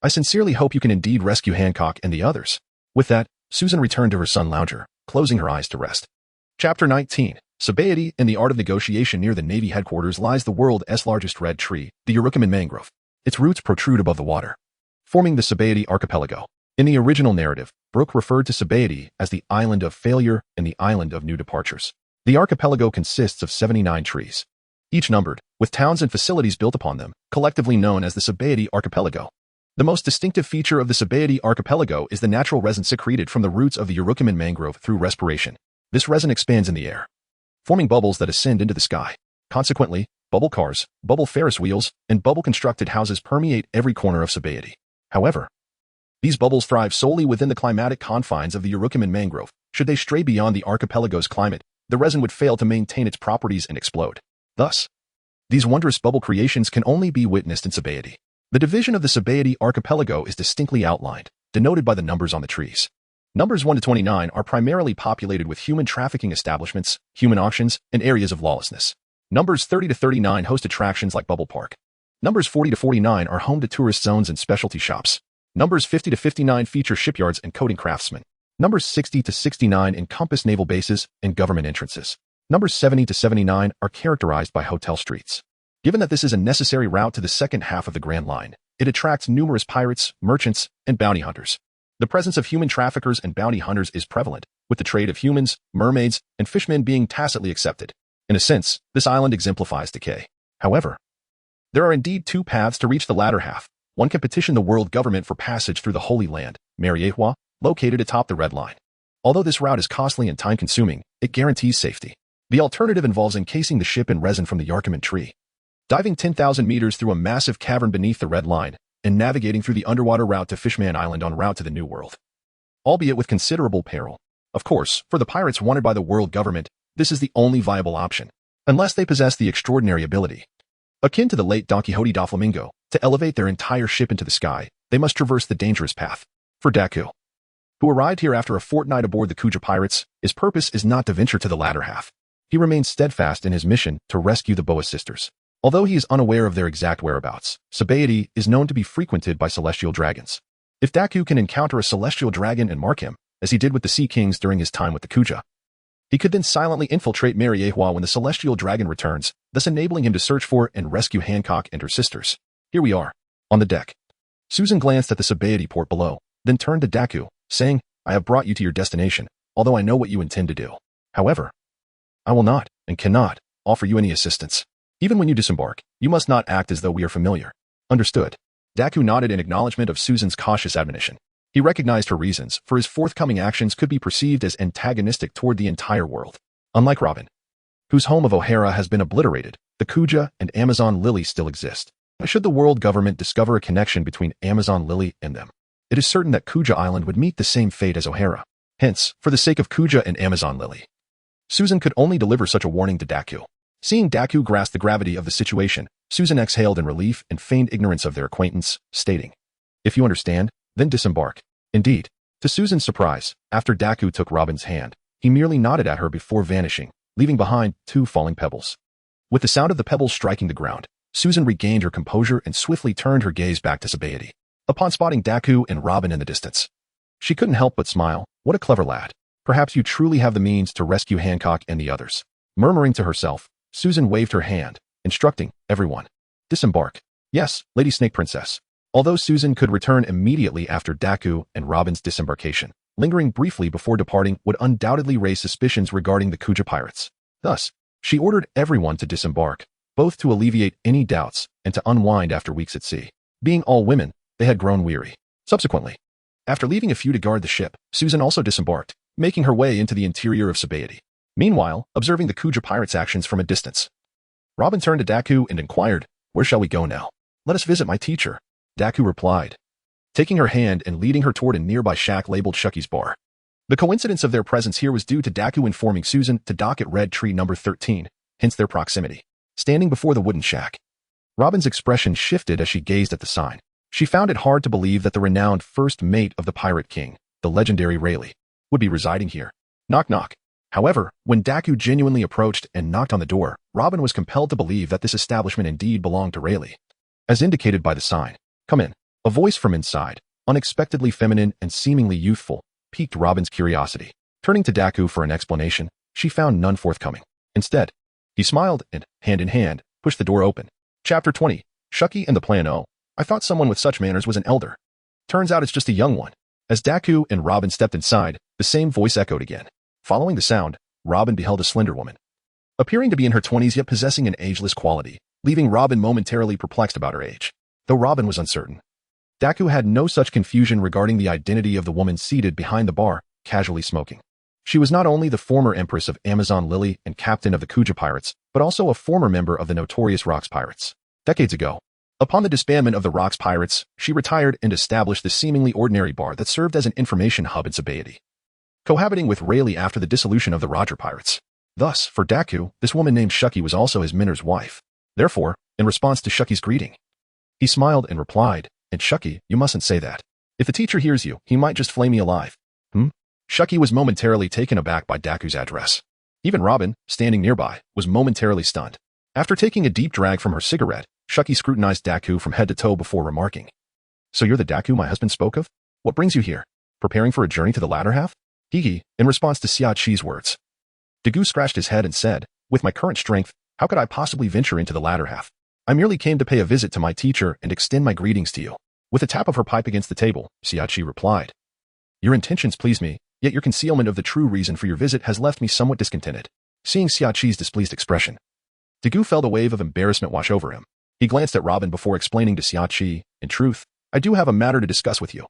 I sincerely hope you can indeed rescue Hancock and the others. With that, Susan returned to her sun lounger, closing her eyes to rest. Chapter 19. Sabaody. In the art of negotiation near the Navy headquarters lies the world's largest red tree, the Urukuman mangrove. Its roots protrude above the water, forming the Sabaody archipelago. In the original narrative, Brooke referred to Sabaody as the Island of Failure and the Island of New Departures. The archipelago consists of 79 trees, each numbered, with towns and facilities built upon them, collectively known as the Sabaody archipelago. The most distinctive feature of the Sabaody archipelago is the natural resin secreted from the roots of the Urukuman mangrove through respiration. This resin expands in the air, forming bubbles that ascend into the sky. Consequently, bubble cars, bubble Ferris wheels, and bubble-constructed houses permeate every corner of Sabaody. However, These bubbles thrive solely within the climatic confines of the Urukuman mangrove. Should they stray beyond the archipelago's climate, the resin would fail to maintain its properties and explode. Thus, these wondrous bubble creations can only be witnessed in Sabaody. The division of the Sabaody archipelago is distinctly outlined, denoted by the numbers on the trees. Numbers 1 to 29 are primarily populated with human trafficking establishments, human auctions, and areas of lawlessness. Numbers 30 to 39 host attractions like Bubble Park. Numbers 40 to 49 are home to tourist zones and specialty shops. Numbers 50 to 59 feature shipyards and coating craftsmen. Numbers 60 to 69 encompass naval bases and government entrances. Numbers 70 to 79 are characterized by hotel streets. Given that this is a necessary route to the second half of the Grand Line, it attracts numerous pirates, merchants, and bounty hunters. The presence of human traffickers and bounty hunters is prevalent, with the trade of humans, mermaids, and fishmen being tacitly accepted. In a sense, this island exemplifies decay. However, there are indeed two paths to reach the latter half. One can petition the world government for passage through the Holy Land, Mariehua, located atop the Red Line. Although this route is costly and time-consuming, it guarantees safety. The alternative involves encasing the ship in resin from the Yarkaman tree, diving 10,000 meters through a massive cavern beneath the Red Line, and navigating through the underwater route to Fishman Island en route to the New World. Albeit with considerable peril. Of course, for the pirates wanted by the world government, this is the only viable option, unless they possess the extraordinary ability, akin to the late Don Quixote da Flamingo, to elevate their entire ship into the sky. They must traverse the dangerous path. For Dagu, who arrived here after a fortnight aboard the Kuja pirates, his purpose is not to venture to the latter half. He remains steadfast in his mission to rescue the Boa sisters. Although he is unaware of their exact whereabouts, Sabaody is known to be frequented by celestial dragons. If Dagu can encounter a celestial dragon and mark him, as he did with the Sea Kings during his time with the Kuja, he could then silently infiltrate Mariehua when the celestial dragon returns, thus enabling him to search for and rescue Hancock and her sisters. Here we are, on the deck. Susan glanced at the Sabaody port below, then turned to Dagu, saying, "I have brought you to your destination, although I know what you intend to do. However, I will not, and cannot, offer you any assistance. Even when you disembark, you must not act as though we are familiar." Understood. Dagu nodded in acknowledgement of Susan's cautious admonition. He recognized her reasons, for his forthcoming actions could be perceived as antagonistic toward the entire world. Unlike Robin, whose home of O'Hara has been obliterated, the Kuja and Amazon Lily still exist. Should the world government discover a connection between Amazon Lily and them, it is certain that Kuja Island would meet the same fate as O'Hara. Hence, for the sake of Kuja and Amazon Lily, Susan could only deliver such a warning to Dagu. Seeing Dagu grasp the gravity of the situation, Susan exhaled in relief and feigned ignorance of their acquaintance, stating, "If you understand, then disembark." Indeed, to Susan's surprise, after Dagu took Robin's hand, he merely nodded at her before vanishing, leaving behind 2 falling pebbles. With the sound of the pebbles striking the ground, Susan regained her composure and swiftly turned her gaze back to Sabaody. Upon spotting Dagu and Robin in the distance, she couldn't help but smile. "What a clever lad. Perhaps you truly have the means to rescue Hancock and the others." Murmuring to herself, Susan waved her hand, instructing everyone, "Disembark." "Yes, Lady Snake Princess." Although Susan could return immediately after Dagu and Robin's disembarkation, lingering briefly before departing would undoubtedly raise suspicions regarding the Kuja pirates. Thus, she ordered everyone to disembark, both to alleviate any doubts and to unwind after weeks at sea. Being all women, they had grown weary. Subsequently, after leaving a few to guard the ship, Susan also disembarked, making her way into the interior of Sabaody. Meanwhile, observing the Kuja pirates' actions from a distance, Robin turned to Dagu and inquired, "Where shall we go now?" "Let us visit my teacher," Dagu replied, taking her hand and leading her toward a nearby shack labeled Shucky's Bar. The coincidence of their presence here was due to Dagu informing Susan to dock at Red Tree number 13, hence their proximity. Standing before the wooden shack, Robin's expression shifted as she gazed at the sign. She found it hard to believe that the renowned first mate of the Pirate King, the legendary Rayleigh, would be residing here. Knock knock. However, when Dagu genuinely approached and knocked on the door, Robin was compelled to believe that this establishment indeed belonged to Rayleigh. As indicated by the sign, "Come in." A voice from inside, unexpectedly feminine and seemingly youthful, piqued Robin's curiosity. Turning to Dagu for an explanation, she found none forthcoming. Instead, he smiled and, hand in hand, pushed the door open. Chapter 20. Shucky and the Plan O. "I thought someone with such manners was an elder. Turns out it's just a young one." As Dagu and Robin stepped inside, the same voice echoed again. Following the sound, Robin beheld a slender woman, appearing to be in her 20s yet possessing an ageless quality, leaving Robin momentarily perplexed about her age. Though Robin was uncertain, Dagu had no such confusion regarding the identity of the woman seated behind the bar, casually smoking. She was not only the former empress of Amazon Lily and captain of the Kuja pirates, but also a former member of the notorious Rocks pirates. Decades ago, Upon the disbandment of the Rocks Pirates, she retired and established the seemingly ordinary bar that served as an information hub in Sabaody, cohabiting with Rayleigh after the dissolution of the Roger Pirates. Thus, for Daku, this woman named Shuki was also his Minner's wife. Therefore, in response to Shuki's greeting, he smiled and replied, "And Shuki, you mustn't say that. If the teacher hears you, he might just flay me alive." Shuki was momentarily taken aback by Daku's address. Even Robin, standing nearby, was momentarily stunned. After taking a deep drag from her cigarette, Shuki scrutinized Daku from head to toe before remarking, "So you're the Daku my husband spoke of? What brings you here? Preparing for a journey to the latter half?" Higi, in response to Xiaqi's words. Dagu scratched his head and said, "With my current strength, how could I possibly venture into the latter half? I merely came to pay a visit to my teacher and extend my greetings to you." With a tap of her pipe against the table, Xiaqi replied, "Your intentions please me, yet your concealment of the true reason for your visit has left me somewhat discontented." Seeing Xiaqi's displeased expression, Dagu felt a wave of embarrassment wash over him. He glanced at Robin before explaining to Xiaqi, "In truth, I do have a matter to discuss with you."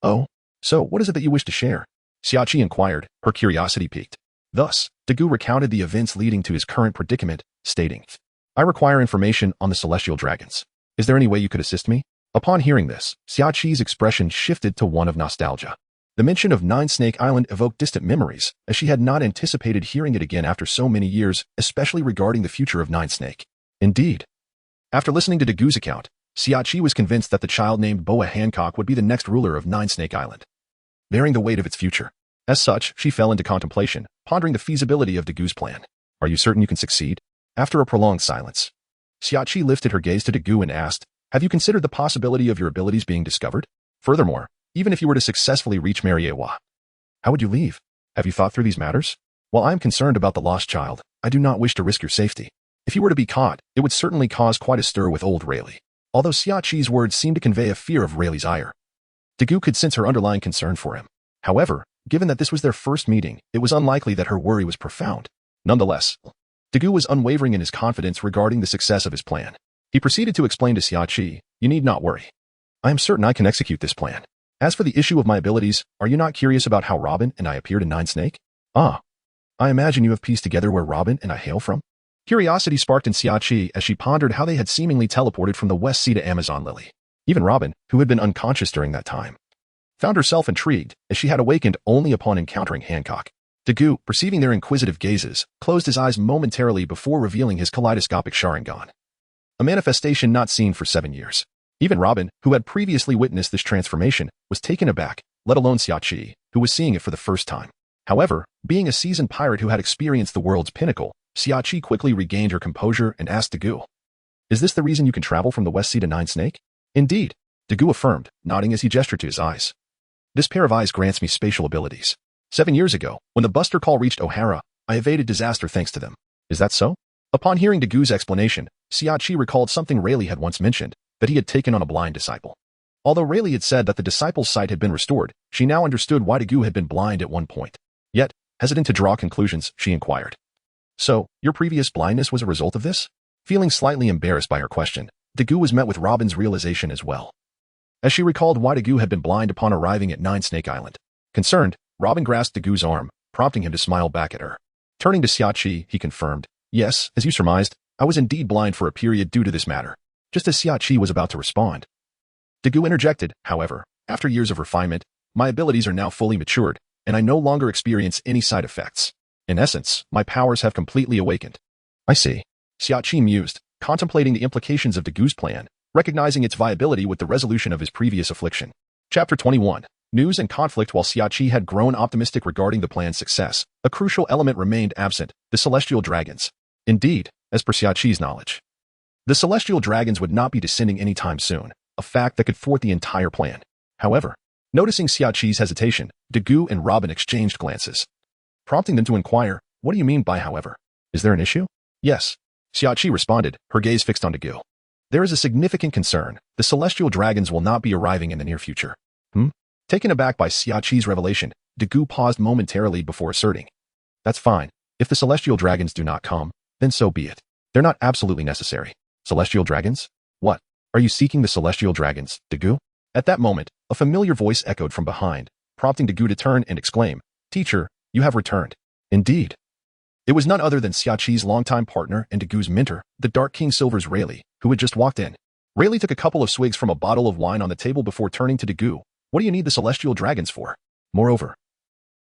"Oh? So, what is it that you wish to share?" Xiaqi inquired, her curiosity piqued. Thus, Dagu recounted the events leading to his current predicament, stating, "I require information on the celestial dragons. Is there any way you could assist me?" Upon hearing this, Xiaqi's expression shifted to one of nostalgia. The mention of Nine Snake Island evoked distant memories, as she had not anticipated hearing it again after so many years, especially regarding the future of Nine Snake. Indeed, after listening to Dagu's account, Xiaqi was convinced that the child named Boa Hancock would be the next ruler of Nine Snake Island, bearing the weight of its future. As such, she fell into contemplation, pondering the feasibility of Dagu's plan. "Are you certain you can succeed?" After a prolonged silence, Xiaqi lifted her gaze to Dagu and asked, "Have you considered the possibility of your abilities being discovered? Furthermore, even if you were to successfully reach Mariewa, how would you leave? Have you thought through these matters? While I am concerned about the lost child, I do not wish to risk your safety. If you were to be caught, it would certainly cause quite a stir with old Rayleigh." Although Xiaqi's words seemed to convey a fear of Rayleigh's ire, Dagu could sense her underlying concern for him. However, given that this was their first meeting, it was unlikely that her worry was profound. Nonetheless, Dagu was unwavering in his confidence regarding the success of his plan. He proceeded to explain to Xiaqi, "You need not worry. I am certain I can execute this plan. As for the issue of my abilities, are you not curious about how Robin and I appeared in Nine Snake? Ah, I imagine you have pieced together where Robin and I hail from?" Curiosity sparked in Xiaqi as she pondered how they had seemingly teleported from the West Sea to Amazon Lily. Even Robin, who had been unconscious during that time, found herself intrigued as she had awakened only upon encountering Hancock. Dagu, perceiving their inquisitive gazes, closed his eyes momentarily before revealing his kaleidoscopic Sharingan, a manifestation not seen for 7 years. Even Robin, who had previously witnessed this transformation, was taken aback, let alone Xiaqi, who was seeing it for the first time. However, being a seasoned pirate who had experienced the world's pinnacle, Xiaqi quickly regained her composure and asked Dagu, "Is this the reason you can travel from the West Sea to Nine Snake?" "Indeed," Dagu affirmed, nodding as he gestured to his eyes. "This pair of eyes grants me spatial abilities. 7 years ago, when the Buster Call reached O'Hara, I evaded disaster thanks to them." "Is that so?" Upon hearing Dagu's explanation, Xiaqi recalled something Rayleigh had once mentioned, that he had taken on a blind disciple. Although Rayleigh had said that the disciple's sight had been restored, she now understood why Dagu had been blind at one point. Yet, hesitant to draw conclusions, she inquired, "So, your previous blindness was a result of this?" Feeling slightly embarrassed by her question, Dagu was met with Robin's realization as well, as she recalled why Dagu had been blind upon arriving at Nine Snake Island. Concerned, Robin grasped Dagu's arm, prompting him to smile back at her. Turning to Xiaqi, he confirmed, "Yes, as you surmised, I was indeed blind for a period due to this matter." Just as Xiaqi was about to respond, Dagu interjected, "However, after years of refinement, my abilities are now fully matured, and I no longer experience any side effects. In essence, my powers have completely awakened." "I see." Xiaqi mused, contemplating the implications of Dagu's plan, recognizing its viability with the resolution of his previous affliction. Chapter 21. News and conflict. While Xiaqi had grown optimistic regarding the plan's success, a crucial element remained absent, the celestial dragons. Indeed, as per Xiaqi's knowledge, the celestial dragons would not be descending anytime soon, a fact that could thwart the entire plan. However, noticing Xiaqi's hesitation, Dagu and Robin exchanged glances, prompting them to inquire, "What do you mean by however? Is there an issue?" "Yes," Xiaqi responded, her gaze fixed on Dagu. "There is a significant concern. The celestial dragons will not be arriving in the near future." Taken aback by Xiaqi's revelation, Dagu paused momentarily before asserting, "That's fine. If the celestial dragons do not come, then so be it. They're not absolutely necessary." "Celestial dragons? What? Are you seeking the celestial dragons, Dagu?" At that moment, a familiar voice echoed from behind, prompting Dagu to turn and exclaim, "Teacher, you have returned." Indeed. It was none other than Xiaqi's longtime partner and Dagu's mentor, the Dark King Silver's Rayleigh, who had just walked in. Rayleigh took a couple of swigs from a bottle of wine on the table before turning to Dagu. What do you need the celestial dragons for? Moreover,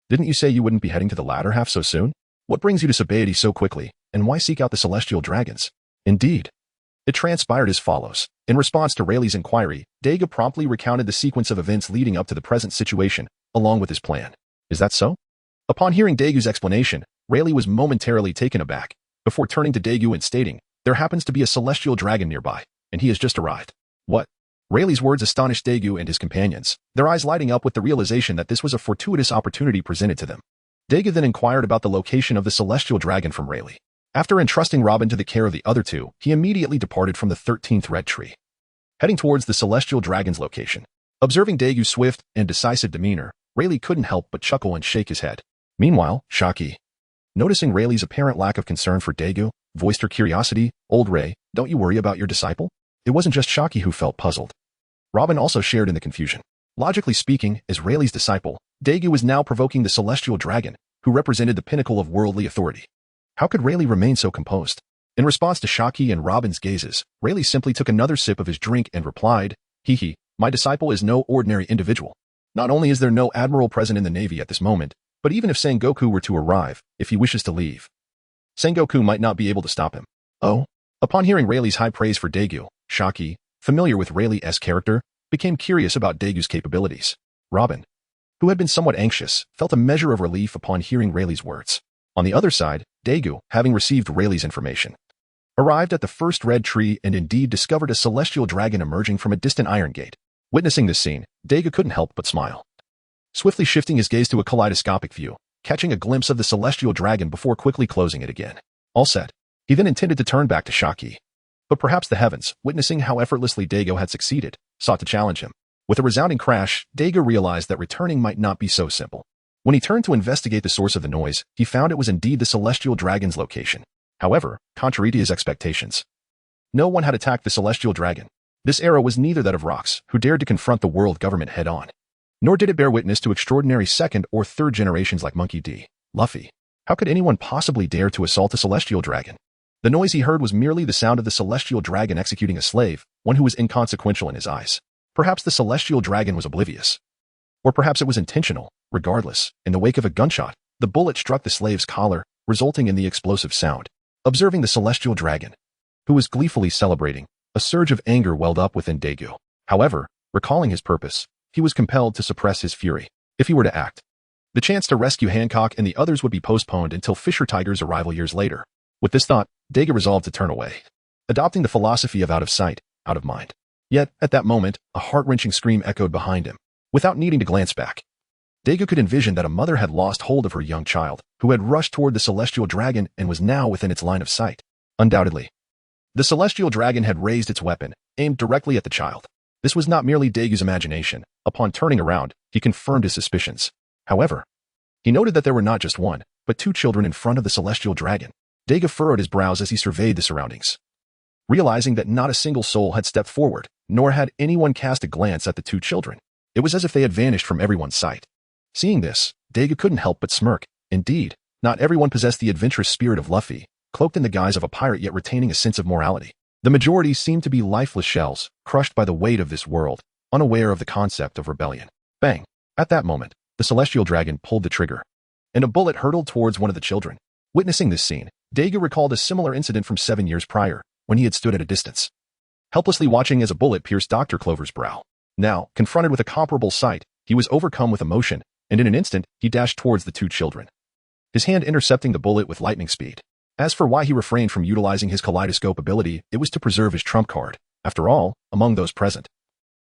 didn't you say you wouldn't be heading to the latter half so soon? What brings you to Sabaody so quickly, and why seek out the celestial dragons? Indeed. It transpired as follows. In response to Rayleigh's inquiry, Dagu promptly recounted the sequence of events leading up to the present situation, along with his plan. Is that so? Upon hearing Dagu's explanation, Rayleigh was momentarily taken aback, before turning to Dagu and stating, there happens to be a celestial dragon nearby, and he has just arrived. What? Rayleigh's words astonished Dagu and his companions, their eyes lighting up with the realization that this was a fortuitous opportunity presented to them. Dagu then inquired about the location of the celestial dragon from Rayleigh. After entrusting Robin to the care of the other two, he immediately departed from the 13th red tree, heading towards the celestial dragon's location. Observing Dagu's swift and decisive demeanor, Rayleigh couldn't help but chuckle and shake his head. Meanwhile, Shaki, noticing Rayleigh's apparent lack of concern for Dagu, voiced her curiosity. Old Ray, don't you worry about your disciple? It wasn't just Shaki who felt puzzled. Robin also shared in the confusion. Logically speaking, as Rayleigh's disciple, Dagu was now provoking the celestial dragon, who represented the pinnacle of worldly authority. How could Rayleigh remain so composed? In response to Shaki and Robin's gazes, Rayleigh simply took another sip of his drink and replied, Hee, my disciple is no ordinary individual. Not only is there no admiral present in the Navy at this moment, but even if Sengoku were to arrive, if he wishes to leave, Sengoku might not be able to stop him. Oh? Upon hearing Rayleigh's high praise for Dagu, Shaki, familiar with Rayleigh's character, became curious about Dagu's capabilities. Robin, who had been somewhat anxious, felt a measure of relief upon hearing Rayleigh's words. On the other side, Dagu, having received Rayleigh's information, arrived at the first red tree and indeed discovered a celestial dragon emerging from a distant iron gate. Witnessing this scene, Dagu couldn't help but smile. Swiftly shifting his gaze to a kaleidoscopic view, catching a glimpse of the celestial dragon before quickly closing it again. All set. He then intended to turn back to Shaki. But perhaps the heavens, witnessing how effortlessly Dagu had succeeded, sought to challenge him. With a resounding crash, Dagu realized that returning might not be so simple. When he turned to investigate the source of the noise, he found it was indeed the celestial dragon's location. However, contrary to his expectations, no one had attacked the celestial dragon. This arrow was neither that of Rox, who dared to confront the world government head-on, nor did it bear witness to extraordinary second or third generations like Monkey D. Luffy. How could anyone possibly dare to assault a celestial dragon? The noise he heard was merely the sound of the celestial dragon executing a slave, one who was inconsequential in his eyes. Perhaps the celestial dragon was oblivious. Or perhaps it was intentional. Regardless, in the wake of a gunshot, the bullet struck the slave's collar, resulting in the explosive sound. Observing the celestial dragon, who was gleefully celebrating, a surge of anger welled up within Dagu. However, recalling his purpose, he was compelled to suppress his fury. If he were to act, the chance to rescue Hancock and the others would be postponed until Fisher Tiger's arrival years later. With this thought, Dagu resolved to turn away, adopting the philosophy of out of sight, out of mind. Yet, at that moment, a heart-wrenching scream echoed behind him. Without needing to glance back, Dagu could envision that a mother had lost hold of her young child, who had rushed toward the celestial dragon and was now within its line of sight. Undoubtedly, the celestial dragon had raised its weapon, aimed directly at the child. This was not merely Dagu's imagination. Upon turning around, he confirmed his suspicions. However, he noted that there were not just one, but two children in front of the celestial dragon. Dagu furrowed his brows as he surveyed the surroundings, realizing that not a single soul had stepped forward, nor had anyone cast a glance at the two children. It was as if they had vanished from everyone's sight. Seeing this, Dagu couldn't help but smirk. Indeed, not everyone possessed the adventurous spirit of Luffy, cloaked in the guise of a pirate yet retaining a sense of morality. The majority seemed to be lifeless shells, crushed by the weight of this world, unaware of the concept of rebellion. Bang! At that moment, the celestial dragon pulled the trigger, and a bullet hurtled towards one of the children. Witnessing this scene, Dagu recalled a similar incident from 7 years prior, when he had stood at a distance, helplessly watching as a bullet pierced Dr. Clover's brow. Now, confronted with a comparable sight, he was overcome with emotion, and in an instant, he dashed towards the two children, his hand intercepting the bullet with lightning speed. As for why he refrained from utilizing his kaleidoscope ability, it was to preserve his trump card. After all, among those present,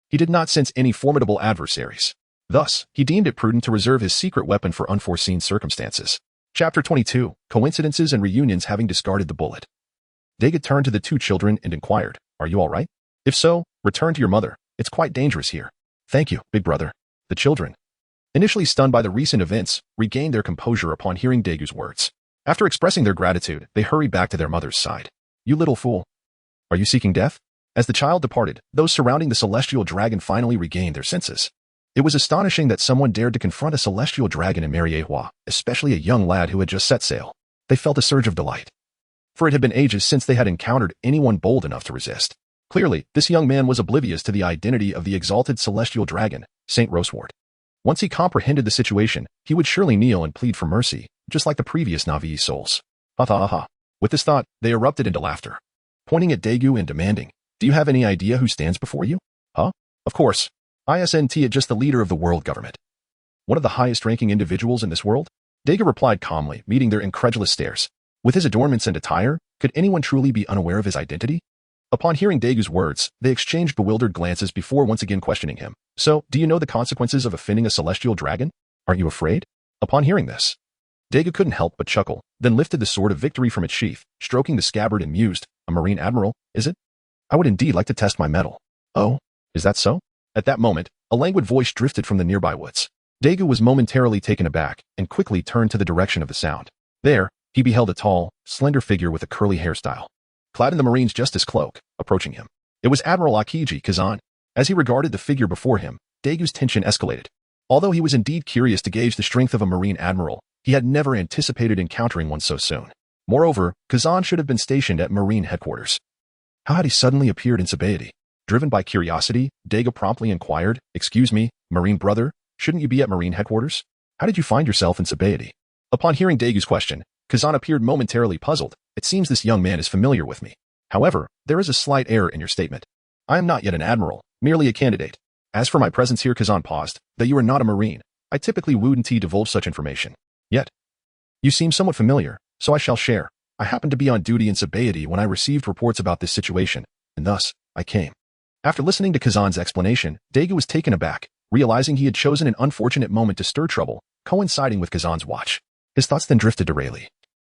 he did not sense any formidable adversaries. Thus, he deemed it prudent to reserve his secret weapon for unforeseen circumstances. Chapter 22, Coincidences and Reunions. Having discarded the bullet, Dagu turned to the two children and inquired, "Are you all right? If so, return to your mother. It's quite dangerous here." "Thank you, big brother." The children, initially stunned by the recent events, regained their composure upon hearing Dagu's words. After expressing their gratitude, they hurried back to their mother's side. "You little fool. Are you seeking death?" As the child departed, those surrounding the celestial dragon finally regained their senses. It was astonishing that someone dared to confront a celestial dragon in Mariehua, especially a young lad who had just set sail. They felt a surge of delight, for it had been ages since they had encountered anyone bold enough to resist. Clearly, this young man was oblivious to the identity of the exalted celestial dragon, Saint Roseward. Once he comprehended the situation, he would surely kneel and plead for mercy, just like the previous Navi souls. Ha ha ha ha. With this thought, they erupted into laughter, pointing at Dagu and demanding, "Do you have any idea who stands before you?" Huh? Of course. Isn't just the leader of the world government. One of the highest-ranking individuals in this world? Dagu replied calmly, meeting their incredulous stares. With his adornments and attire, could anyone truly be unaware of his identity? Upon hearing Dagu's words, they exchanged bewildered glances before once again questioning him. "So, do you know the consequences of offending a celestial dragon? Aren't you afraid?" Upon hearing this, Dagu couldn't help but chuckle, then lifted the sword of victory from its sheath, stroking the scabbard and mused, "A Marine Admiral, is it? I would indeed like to test my mettle." "Oh, is that so?" At that moment, a languid voice drifted from the nearby woods. Dagu was momentarily taken aback and quickly turned to the direction of the sound. There, he beheld a tall, slender figure with a curly hairstyle, clad in the Marine's Justice cloak, approaching him. It was Admiral Akiji Kazan. As he regarded the figure before him, Dagu's tension escalated. Although he was indeed curious to gauge the strength of a Marine Admiral, he had never anticipated encountering one so soon. Moreover, Kazan should have been stationed at Marine headquarters. How had he suddenly appeared in Sabaody? Driven by curiosity, Dagu promptly inquired, "Excuse me, Marine brother, shouldn't you be at Marine headquarters? How did you find yourself in Sabaody?" Upon hearing Dagu's question, Kazan appeared momentarily puzzled. "It seems this young man is familiar with me. However, there is a slight error in your statement. I am not yet an admiral, merely a candidate. As for my presence here," Kazan paused, "that you are not a Marine, I typically wouldn't divulge such information. Yet, you seem somewhat familiar, so I shall share. I happened to be on duty in Sabaody when I received reports about this situation, and thus, I came." After listening to Kazan's explanation, Dagu was taken aback, realizing he had chosen an unfortunate moment to stir trouble, coinciding with Kazan's watch. His thoughts then drifted to Rayleigh,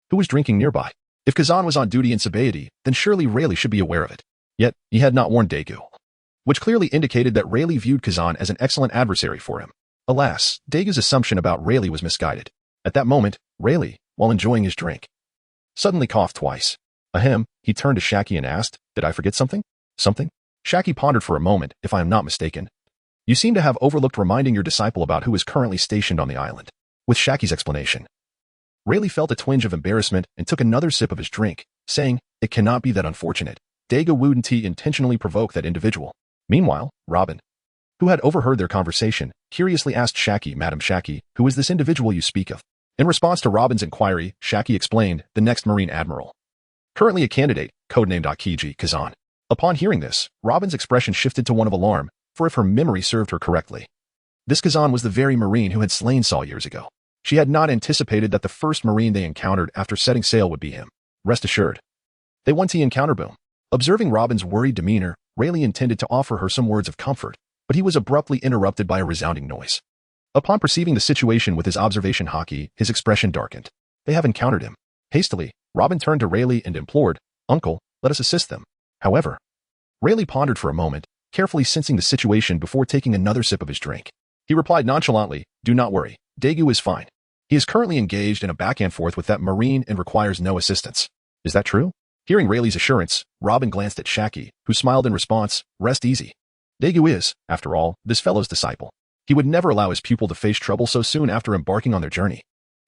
who was drinking nearby. If Kazan was on duty in Sabaody, then surely Rayleigh should be aware of it. Yet, he had not warned Dagu, which clearly indicated that Rayleigh viewed Kazan as an excellent adversary for him. Alas, Dagu's assumption about Rayleigh was misguided. At that moment, Rayleigh, while enjoying his drink, suddenly coughed twice. Ahem, he turned to Shaki and asked, "Did I forget something?" "Something?" Shaki pondered for a moment, "If I am not mistaken, you seem to have overlooked reminding your disciple about who is currently stationed on the island." With Shaki's explanation, Rayleigh felt a twinge of embarrassment and took another sip of his drink, saying, "It cannot be that unfortunate. Dagu wouldn't intentionally provoke that individual." Meanwhile, Robin, who had overheard their conversation, curiously asked Shaki, "Madam Shaki, who is this individual you speak of?" In response to Robin's inquiry, Shaki explained, "The next Marine Admiral. Currently a candidate, codenamed Akiji Kazan." Upon hearing this, Robin's expression shifted to one of alarm, for if her memory served her correctly, this Kazan was the very Marine who had slain Saul years ago. She had not anticipated that the first Marine they encountered after setting sail would be him. Rest assured, they went to encounter boom. Observing Robin's worried demeanor, Rayleigh intended to offer her some words of comfort, but he was abruptly interrupted by a resounding noise. Upon perceiving the situation with his observation hockey, his expression darkened. They have encountered him. Hastily, Robin turned to Rayleigh and implored, "Uncle, let us assist them." However, Rayleigh pondered for a moment, carefully sensing the situation before taking another sip of his drink. He replied nonchalantly, "Do not worry, Dagu is fine. He is currently engaged in a back and forth with that Marine and requires no assistance." "Is that true?" Hearing Rayleigh's assurance, Robin glanced at Shaki, who smiled in response, "Rest easy. Dagu is, after all, this fellow's disciple. He would never allow his pupil to face trouble so soon after embarking on their journey."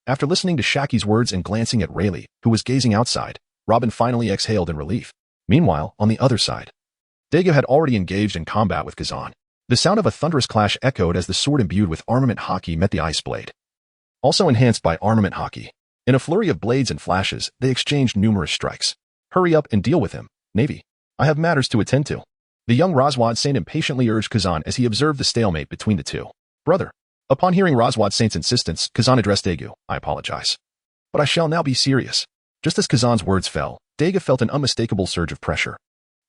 After listening to Shaki's words and glancing at Rayleigh, who was gazing outside, Robin finally exhaled in relief. Meanwhile, on the other side, Dagu had already engaged in combat with Kazan. The sound of a thunderous clash echoed as the sword imbued with armament hockey met the ice blade, also enhanced by armament hockey. In a flurry of blades and flashes, they exchanged numerous strikes. "Hurry up and deal with him, Navy. I have matters to attend to." The young Roswad Saint impatiently urged Kazan as he observed the stalemate between the two. "Brother." Upon hearing Roswad Saint's insistence, Kazan addressed Dagu, "I apologize, but I shall now be serious." Just as Kazan's words fell, Dagu felt an unmistakable surge of pressure.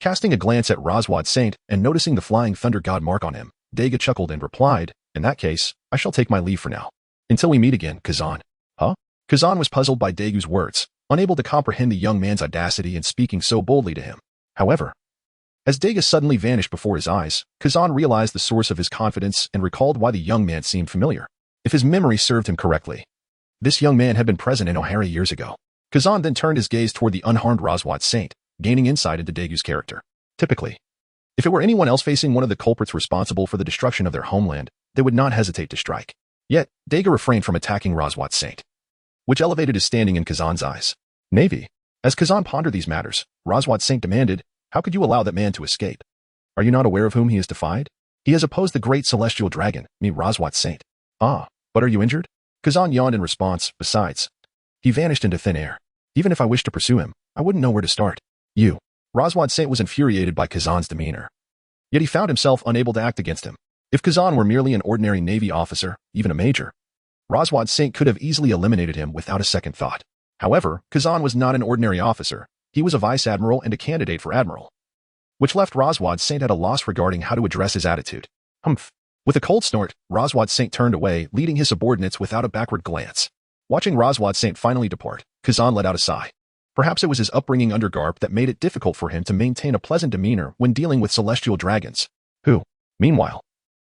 Casting a glance at Roswad Saint and noticing the flying thunder god mark on him, Dagu chuckled and replied, "In that case, I shall take my leave for now. Until we meet again, Kazan." "Huh?" Kazan was puzzled by Dagu's words, unable to comprehend the young man's audacity in speaking so boldly to him. However, as Dagu suddenly vanished before his eyes, Kazan realized the source of his confidence and recalled why the young man seemed familiar. If his memory served him correctly, this young man had been present in O'Hara years ago. Kazan then turned his gaze toward the unharmed Roswad Saint, gaining insight into Dagu's character. Typically, if it were anyone else facing one of the culprits responsible for the destruction of their homeland, they would not hesitate to strike. Yet, Dagu refrained from attacking Roswad Saint, which elevated his standing in Kazan's eyes. "Navy." As Kazan pondered these matters, Roswad Saint demanded, How could you allow that man to escape? Are you not aware of whom he has defied? He has opposed the great celestial dragon, me Roswat Saint. Ah, but are you injured? Kazan yawned in response. Besides, he vanished into thin air. Even if I wished to pursue him, I wouldn't know where to start. You. Roswat Saint was infuriated by Kazan's demeanor. Yet he found himself unable to act against him. If Kazan were merely an ordinary Navy officer, even a major, Roswat Saint could have easily eliminated him without a second thought. However, Kazan was not an ordinary officer. He was a vice admiral and a candidate for admiral, which left Roswat Saint at a loss regarding how to address his attitude. Humph. With a cold snort, Roswat Saint turned away, leading his subordinates without a backward glance. Watching Roswat Saint finally depart, Kazan let out a sigh. Perhaps it was his upbringing under Garp that made it difficult for him to maintain a pleasant demeanor when dealing with celestial dragons. Who? Meanwhile,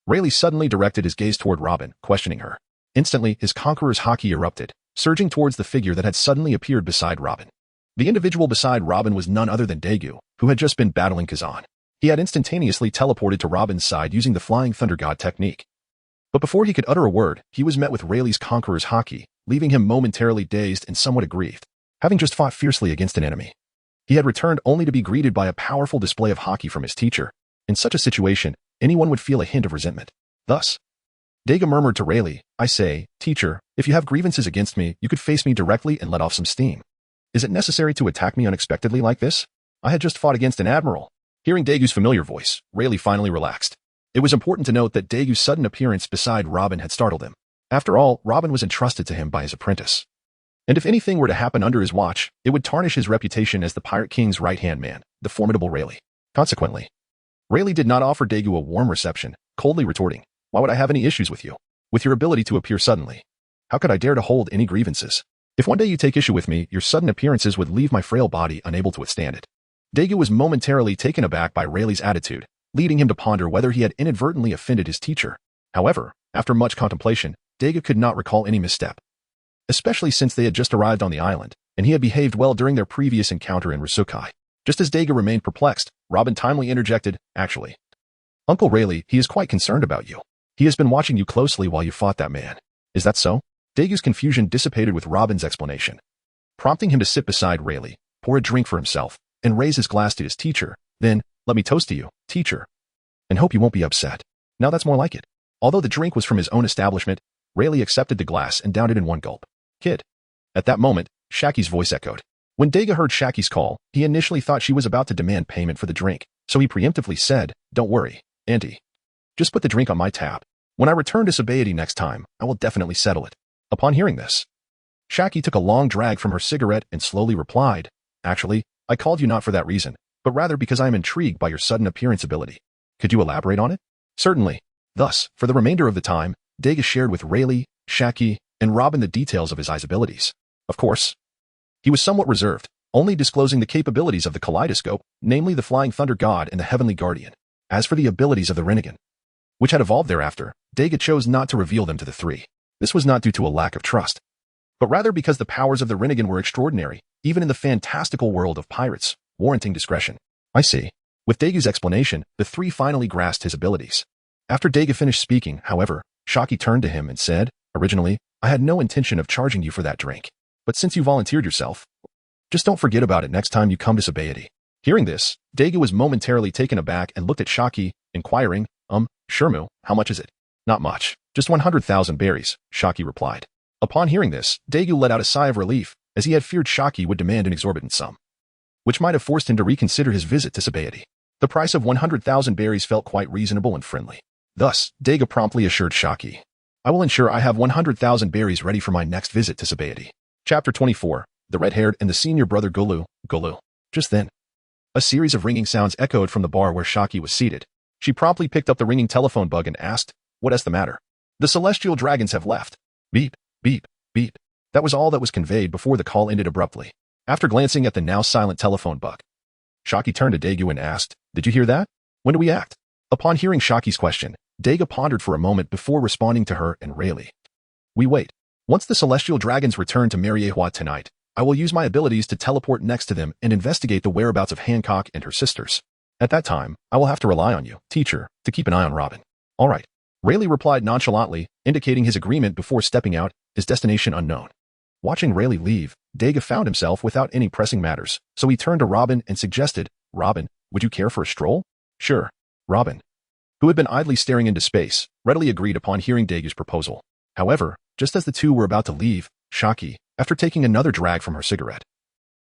Rayleigh suddenly directed his gaze toward Robin, questioning her. Instantly, his conqueror's haki erupted, surging towards the figure that had suddenly appeared beside Robin. The individual beside Robin was none other than Dagu, who had just been battling Kazan. He had instantaneously teleported to Robin's side using the Flying Thunder God technique. But before he could utter a word, he was met with Rayleigh's conqueror's haki, leaving him momentarily dazed and somewhat aggrieved. Having just fought fiercely against an enemy, he had returned only to be greeted by a powerful display of haki from his teacher. In such a situation, anyone would feel a hint of resentment. Thus, Dagu murmured to Rayleigh, I say, teacher, if you have grievances against me, you could face me directly and let off some steam. Is it necessary to attack me unexpectedly like this? I had just fought against an admiral. Hearing Dagu's familiar voice, Rayleigh finally relaxed. It was important to note that Dagu's sudden appearance beside Robin had startled him. After all, Robin was entrusted to him by his apprentice. And if anything were to happen under his watch, it would tarnish his reputation as the Pirate King's right-hand man, the formidable Rayleigh. Consequently, Rayleigh did not offer Dagu a warm reception, coldly retorting, why would I have any issues with you? With your ability to appear suddenly. How could I dare to hold any grievances? If one day you take issue with me, your sudden appearances would leave my frail body unable to withstand it. Dagu was momentarily taken aback by Rayleigh's attitude, leading him to ponder whether he had inadvertently offended his teacher. However, after much contemplation, Dagu could not recall any misstep, especially since they had just arrived on the island, and he had behaved well during their previous encounter in Rasukai. Just as Dagu remained perplexed, Robin timely interjected, actually, Uncle Rayleigh, he is quite concerned about you. He has been watching you closely while you fought that man. Is that so? Dagu's confusion dissipated with Robin's explanation, prompting him to sit beside Rayleigh, pour a drink for himself, and raise his glass to his teacher. Then, let me toast to you, teacher, and hope you won't be upset. Now that's more like it. Although the drink was from his own establishment, Rayleigh accepted the glass and downed it in one gulp. Kid. At that moment, Shaki's voice echoed. When Dagu heard Shaki's call, he initially thought she was about to demand payment for the drink, so he preemptively said, don't worry, Auntie. Just put the drink on my tab. When I return to Sabaody next time, I will definitely settle it. Upon hearing this, Shaki took a long drag from her cigarette and slowly replied, actually, I called you not for that reason, but rather because I am intrigued by your sudden appearance ability. Could you elaborate on it? Certainly. Thus, for the remainder of the time, Dagu shared with Rayleigh, Shaki, and Robin the details of his eyes abilities. Of course, he was somewhat reserved, only disclosing the capabilities of the kaleidoscope, namely the Flying Thunder God and the Heavenly Guardian. As for the abilities of the Rinnegan, which had evolved thereafter, Dagu chose not to reveal them to the three. This was not due to a lack of trust, but rather because the powers of the Rinnegan were extraordinary, even in the fantastical world of pirates, warranting discretion. I see. With Dagu's explanation, the three finally grasped his abilities. After Dagu finished speaking, however, Shaki turned to him and said, originally, I had no intention of charging you for that drink, but since you volunteered yourself, just don't forget about it next time you come to Sabaody. Hearing this, Dagu was momentarily taken aback and looked at Shaki, inquiring, Shermu, how much is it? Not much. Just 100,000 berries, Shaki replied. Upon hearing this, Dagu let out a sigh of relief, as he had feared Shaki would demand an exorbitant sum, which might have forced him to reconsider his visit to Sabaody. The price of 100,000 berries felt quite reasonable and friendly. Thus, Dagu promptly assured Shaki, I will ensure I have 100,000 berries ready for my next visit to Sabaody. Chapter 24, The Red-Haired and the Senior Brother Gulu. Just then, a series of ringing sounds echoed from the bar where Shaki was seated. She promptly picked up the ringing telephone bug and asked, what is the matter? The celestial dragons have left. Beep, beep, beep. That was all that was conveyed before the call ended abruptly. After glancing at the now silent telephone bug, Shaki turned to Dagu and asked, did you hear that? When do we act? Upon hearing Shaki's question, Dagu pondered for a moment before responding to her and Rayleigh. We wait. Once the celestial dragons return to Mariehua tonight, I will use my abilities to teleport next to them and investigate the whereabouts of Hancock and her sisters. At that time, I will have to rely on you, teacher, to keep an eye on Robin. All right. Rayleigh replied nonchalantly, indicating his agreement before stepping out, his destination unknown. Watching Rayleigh leave, Dagu found himself without any pressing matters, so he turned to Robin and suggested, Robin, Would you care for a stroll? Sure. Robin, who had been idly staring into space, readily agreed upon hearing Dagu's proposal. However, just as the two were about to leave, Shaki, after taking another drag from her cigarette,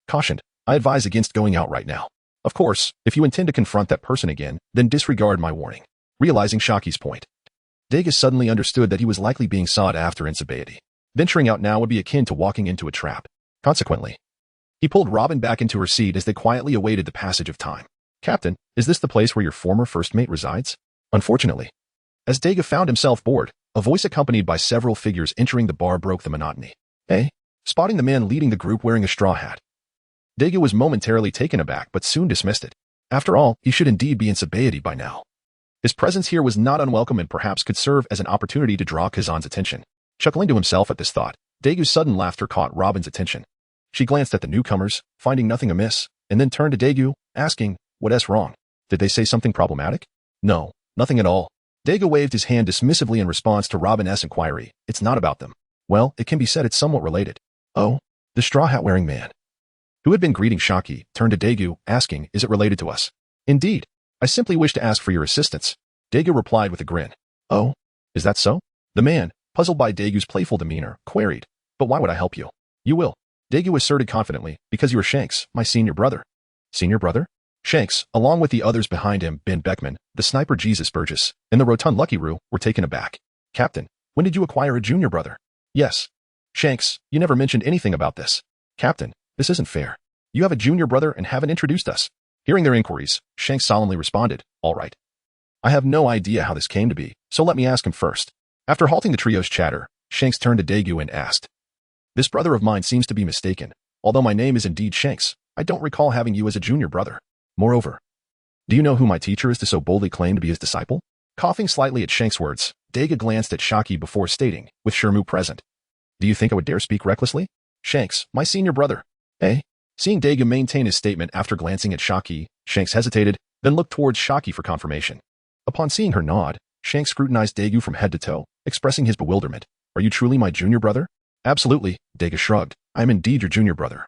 cautioned, I advise against going out right now. Of course, if you intend to confront that person again, then disregard my warning. Realizing Shaki's point, Dagu suddenly understood that he was likely being sought after in sobriety. Venturing out now would be akin to walking into a trap. Consequently, he pulled Robin back into her seat as they quietly awaited the passage of time. Captain, is this the place where your former first mate resides? Unfortunately. As Dagu found himself bored, a voice accompanied by several figures entering the bar broke the monotony. Eh? Spotting the man leading the group wearing a straw hat, Dagu was momentarily taken aback but soon dismissed it. After all, he should indeed be in sobriety by now. His presence here was not unwelcome and perhaps could serve as an opportunity to draw Kazan's attention. Chuckling to himself at this thought, Dagu's sudden laughter caught Robin's attention. She glanced at the newcomers, finding nothing amiss, and then turned to Dagu, asking, What's wrong? Did they say something problematic? No, nothing at all. Dagu waved his hand dismissively in response to Robin's inquiry. It's not about them. Well, it can be said it's somewhat related. Oh, the straw hat wearing man, who had been greeting Shaki, turned to Dagu, asking, Is it related to us? Indeed. I simply wish to ask for your assistance. Dagu replied with a grin. Oh, is that so? The man, puzzled by Dagu's playful demeanor, queried, But why would I help you? You will. Dagu asserted confidently, Because you are Shanks, my senior brother. Senior brother? Shanks, along with the others behind him, Ben Beckman, the sniper Jesus Burgess, and the rotund Lucky Roo, were taken aback. Captain, when did you acquire a junior brother? Yes. Shanks, you never mentioned anything about this. Captain, this isn't fair. You have a junior brother and haven't introduced us. Hearing their inquiries, Shanks solemnly responded, All right. I have no idea how this came to be, so let me ask him first. After halting the trio's chatter, Shanks turned to Dagu and asked, This brother of mine seems to be mistaken. Although my name is indeed Shanks, I don't recall having you as a junior brother. Moreover, do you know who my teacher is to so boldly claim to be his disciple? Coughing slightly at Shanks' words, Dagu glanced at Shaki before stating, with Shermu present, Do you think I would dare speak recklessly? Shanks, my senior brother. Eh? Seeing Dagu maintain his statement after glancing at Shaki, Shanks hesitated, then looked towards Shaki for confirmation. Upon seeing her nod, Shanks scrutinized Dagu from head to toe, expressing his bewilderment. Are you truly my junior brother? Absolutely, Dagu shrugged. I am indeed your junior brother.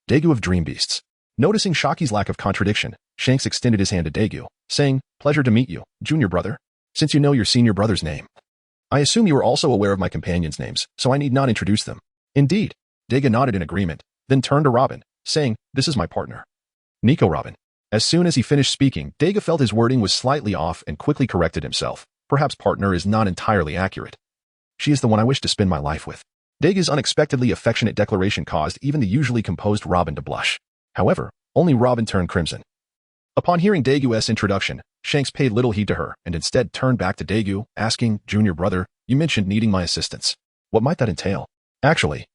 Dagu of Dream Beasts. Noticing Shaki's lack of contradiction, Shanks extended his hand to Dagu, saying, Pleasure to meet you, junior brother. Since you know your senior brother's name, I assume you are also aware of my companions' names, so I need not introduce them. Indeed. Dagu nodded in agreement, then turned to Robin, saying, This is my partner, Nico Robin. As soon as he finished speaking, Dagu felt his wording was slightly off and quickly corrected himself. Perhaps partner is not entirely accurate. She is the one I wish to spend my life with. Dagu's unexpectedly affectionate declaration caused even the usually composed Robin to blush. However, only Robin turned crimson. Upon hearing Dagu's introduction, Shanks paid little heed to her and instead turned back to Dagu, asking, Junior brother, you mentioned needing my assistance. What might that entail? Actually,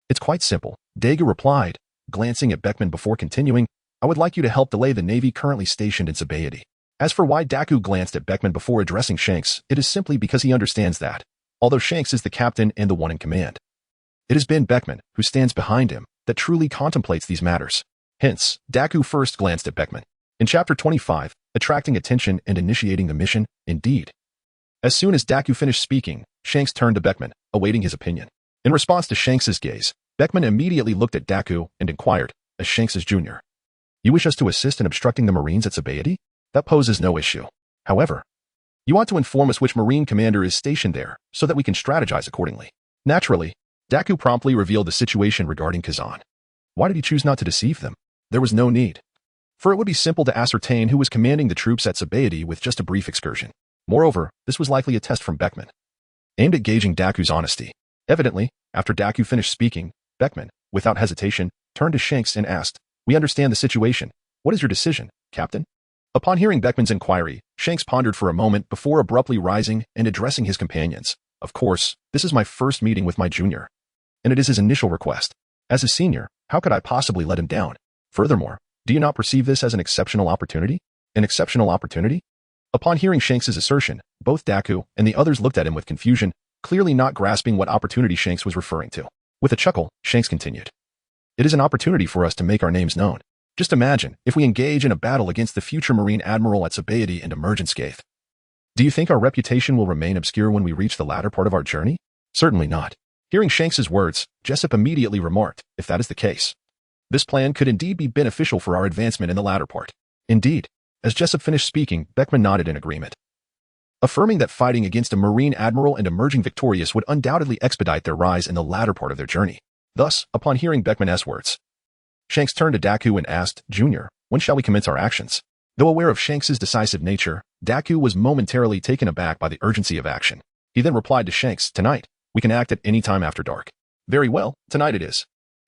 it's quite simple, Dagu replied, glancing at Beckman before continuing, I would like you to help delay the Navy currently stationed in Sabaody. As for why Dagu glanced at Beckman before addressing Shanks, it is simply because he understands that, although Shanks is the captain and the one in command, it has been Beckman, who stands behind him, that truly contemplates these matters. Hence, Dagu first glanced at Beckman. In Chapter 25, attracting attention and initiating the mission, indeed. As soon as Dagu finished speaking, Shanks turned to Beckman, awaiting his opinion. In response to Shanks's gaze, Beckman immediately looked at Dagu and inquired, as Shanks's junior, you wish us to assist in obstructing the Marines at Sabaody? That poses no issue. However, you ought to inform us which Marine commander is stationed there, so that we can strategize accordingly. Naturally, Dagu promptly revealed the situation regarding Kazan. Why did he choose not to deceive them? There was no need. For it would be simple to ascertain who was commanding the troops at Sabaody with just a brief excursion. Moreover, this was likely a test from Beckman, aimed at gauging Dagu's honesty. Evidently, after Dagu finished speaking, Beckman, without hesitation, turned to Shanks and asked, We understand the situation. What is your decision, Captain? Upon hearing Beckman's inquiry, Shanks pondered for a moment before abruptly rising and addressing his companions. Of course, this is my first meeting with my junior, and it is his initial request. As a senior, how could I possibly let him down? Furthermore, do you not perceive this as an exceptional opportunity? An exceptional opportunity? Upon hearing Shanks's assertion, both Dagu and the others looked at him with confusion, clearly not grasping what opportunity Shanks was referring to. With a chuckle, Shanks continued. It is an opportunity for us to make our names known. Just imagine if we engage in a battle against the future Marine Admiral at Sabaody and emerge unscathed. Do you think our reputation will remain obscure when we reach the latter part of our journey? Certainly not. Hearing Shanks's words, Jessup immediately remarked, if that is the case, this plan could indeed be beneficial for our advancement in the latter part. Indeed. As Jessup finished speaking, Beckman nodded in agreement, affirming that fighting against a Marine Admiral and emerging victorious would undoubtedly expedite their rise in the latter part of their journey. Thus, upon hearing Beckman's words, Shanks turned to Daku and asked, Junior, when shall we commence our actions? Though aware of Shanks's decisive nature, Daku was momentarily taken aback by the urgency of action. He then replied to Shanks, tonight, we can act at any time after dark. Very well, tonight it is.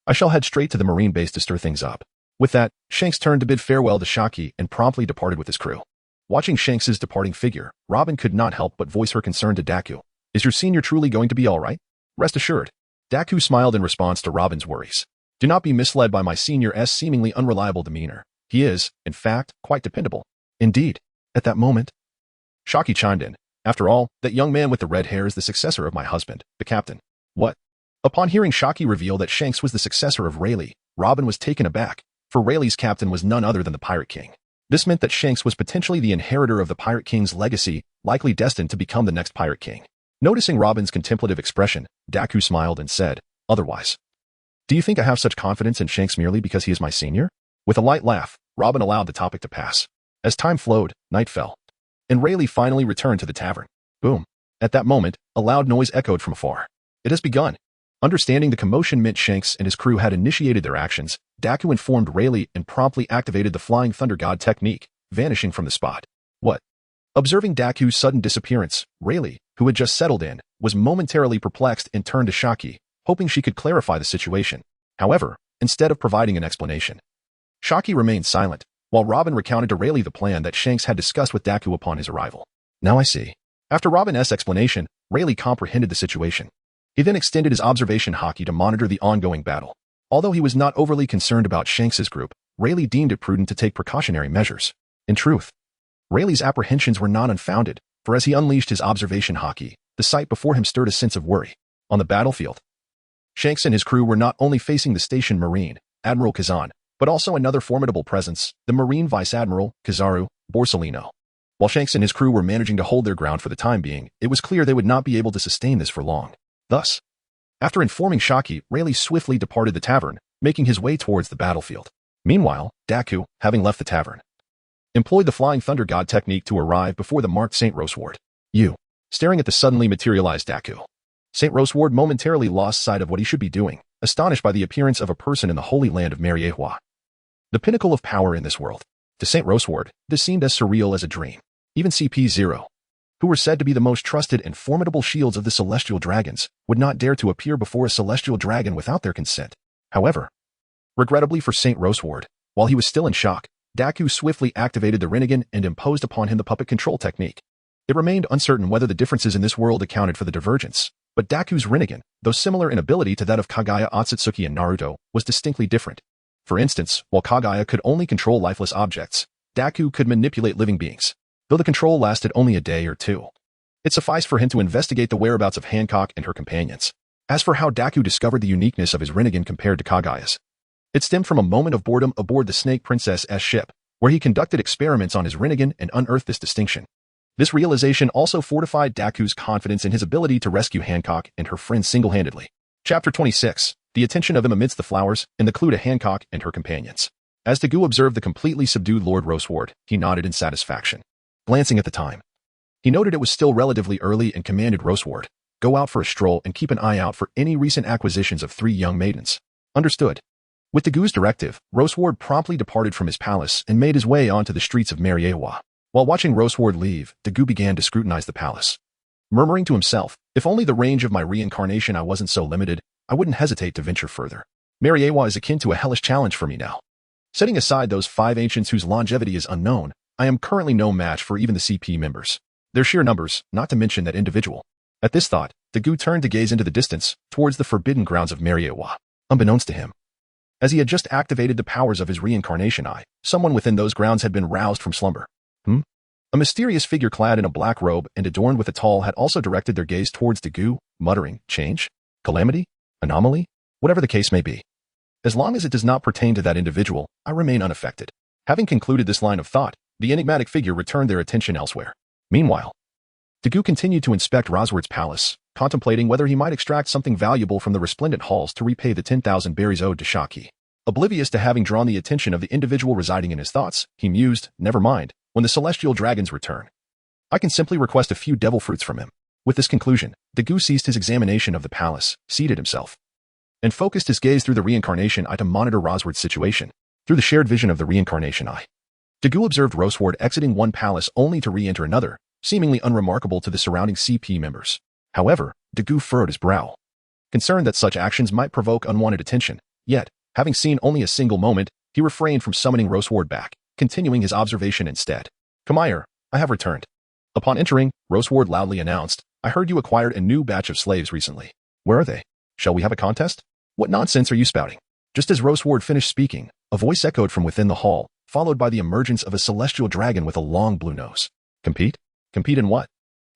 I shall head straight to the Marine base to stir things up. With that, Shanks turned to bid farewell to Shaki and promptly departed with his crew. Watching Shanks's departing figure, Robin could not help but voice her concern to Daku. Is your senior truly going to be all right? Rest assured. Daku smiled in response to Robin's worries. Do not be misled by my senior's seemingly unreliable demeanor. He is, in fact, quite dependable. Indeed. At that moment, Shaki chimed in. After all, that young man with the red hair is the successor of my husband, the captain. What? Upon hearing Shaki reveal that Shanks was the successor of Rayleigh, Robin was taken aback, for Rayleigh's captain was none other than the Pirate King. This meant that Shanks was potentially the inheritor of the Pirate King's legacy, likely destined to become the next Pirate King. Noticing Robin's contemplative expression, Daku smiled and said, otherwise. Do you think I have such confidence in Shanks merely because he is my senior? With a light laugh, Robin allowed the topic to pass. As time flowed, night fell, and Rayleigh finally returned to the tavern. Boom. At that moment, a loud noise echoed from afar. It has begun. Understanding the commotion meant Shanks and his crew had initiated their actions, Daku informed Rayleigh and promptly activated the Flying Thunder God technique, vanishing from the spot. What? Observing Daku's sudden disappearance, Rayleigh, who had just settled in, was momentarily perplexed and turned to Shaki, hoping she could clarify the situation. However, instead of providing an explanation, Shaki remained silent, while Robin recounted to Rayleigh the plan that Shanks had discussed with Daku upon his arrival. Now I see. After Robin's explanation, Rayleigh comprehended the situation. He then extended his observation hockey to monitor the ongoing battle. Although he was not overly concerned about Shanks's group, Rayleigh deemed it prudent to take precautionary measures. In truth, Rayleigh's apprehensions were not unfounded, for as he unleashed his observation hockey, the sight before him stirred a sense of worry. On the battlefield, Shanks and his crew were not only facing the station Marine Admiral Kazan, but also another formidable presence, the Marine Vice Admiral Kizaru Borsellino. While Shanks and his crew were managing to hold their ground for the time being, it was clear they would not be able to sustain this for long. Thus, after informing Shaki, Rayleigh swiftly departed the tavern, making his way towards the battlefield. Meanwhile, Daku, having left the tavern, employed the Flying Thunder God technique to arrive before the marked St. Roseward. Staring at the suddenly materialized Daku, St. Roseward momentarily lost sight of what he should be doing, astonished by the appearance of a person in the holy land of Mariewa, the pinnacle of power in this world. To St. Roseward, this seemed as surreal as a dream. Even CP0, who were said to be the most trusted and formidable shields of the celestial dragons, would not dare to appear before a celestial dragon without their consent. However, regrettably for St. Roseward, while he was still in shock, Daku swiftly activated the Rinnegan and imposed upon him the puppet control technique. It remained uncertain whether the differences in this world accounted for the divergence, but Daku's Rinnegan, though similar in ability to that of Kagaya Otsutsuki and Naruto, was distinctly different. For instance, while Kagaya could only control lifeless objects, Daku could manipulate living beings, though the control lasted only a day or two. It sufficed for him to investigate the whereabouts of Hancock and her companions. As for how Daku discovered the uniqueness of his Rinnegan compared to Kagaya's, it stemmed from a moment of boredom aboard the Snake Princess's ship, where he conducted experiments on his Rinnegan and unearthed this distinction. This realization also fortified Daku's confidence in his ability to rescue Hancock and her friends single-handedly. Chapter 26, The Attention of Him Amidst the Flowers, and the Clue to Hancock and her companions. As Dagu observed the completely subdued Lord Roseward, he nodded in satisfaction. Glancing at the time, he noted it was still relatively early and commanded Roseward, go out for a stroll and keep an eye out for any recent acquisitions of 3 young maidens. Understood. With Dagu's directive, Roseward promptly departed from his palace and made his way onto the streets of Mariewa. While watching Roseward leave, Dagu began to scrutinize the palace, murmuring to himself, if only the range of my reincarnation I wasn't so limited, I wouldn't hesitate to venture further. Mariewa is akin to a hellish challenge for me now. Setting aside those 5 ancients whose longevity is unknown, I am currently no match for even the CP members. Their sheer numbers, not to mention that individual. At this thought, Dagu turned to gaze into the distance, towards the forbidden grounds of Mariewa. Unbeknownst to him, as he had just activated the powers of his reincarnation eye, someone within those grounds had been roused from slumber. A mysterious figure clad in a black robe and adorned with a towel had also directed their gaze towards Dagu, muttering, change? Calamity? Anomaly? Whatever the case may be. As long as it does not pertain to that individual, I remain unaffected. Having concluded this line of thought, the enigmatic figure returned their attention elsewhere. Meanwhile, Dagu continued to inspect Roseward's palace, contemplating whether he might extract something valuable from the resplendent halls to repay the 10,000 berries owed to Shaki. Oblivious to having drawn the attention of the individual residing in his thoughts, he mused, never mind, when the celestial dragons return. I can simply request a few devil fruits from him. With this conclusion, Dagu ceased his examination of the palace, seated himself, and focused his gaze through the reincarnation eye to monitor Rosward's situation. Through the shared vision of the reincarnation eye, Dagu observed Rosward exiting one palace only to re-enter another, seemingly unremarkable to the surrounding CP members. However, Dagu furrowed his brow, concerned that such actions might provoke unwanted attention. Yet, having seen only a single moment, he refrained from summoning Rosward back, continuing his observation instead. Kamair, I have returned. Upon entering, Rosward loudly announced, I heard you acquired a new batch of slaves recently. Where are they? Shall we have a contest? What nonsense are you spouting? Just as Rosward finished speaking, a voice echoed from within the hall, followed by the emergence of a celestial dragon with a long blue nose. Compete? Compete in what?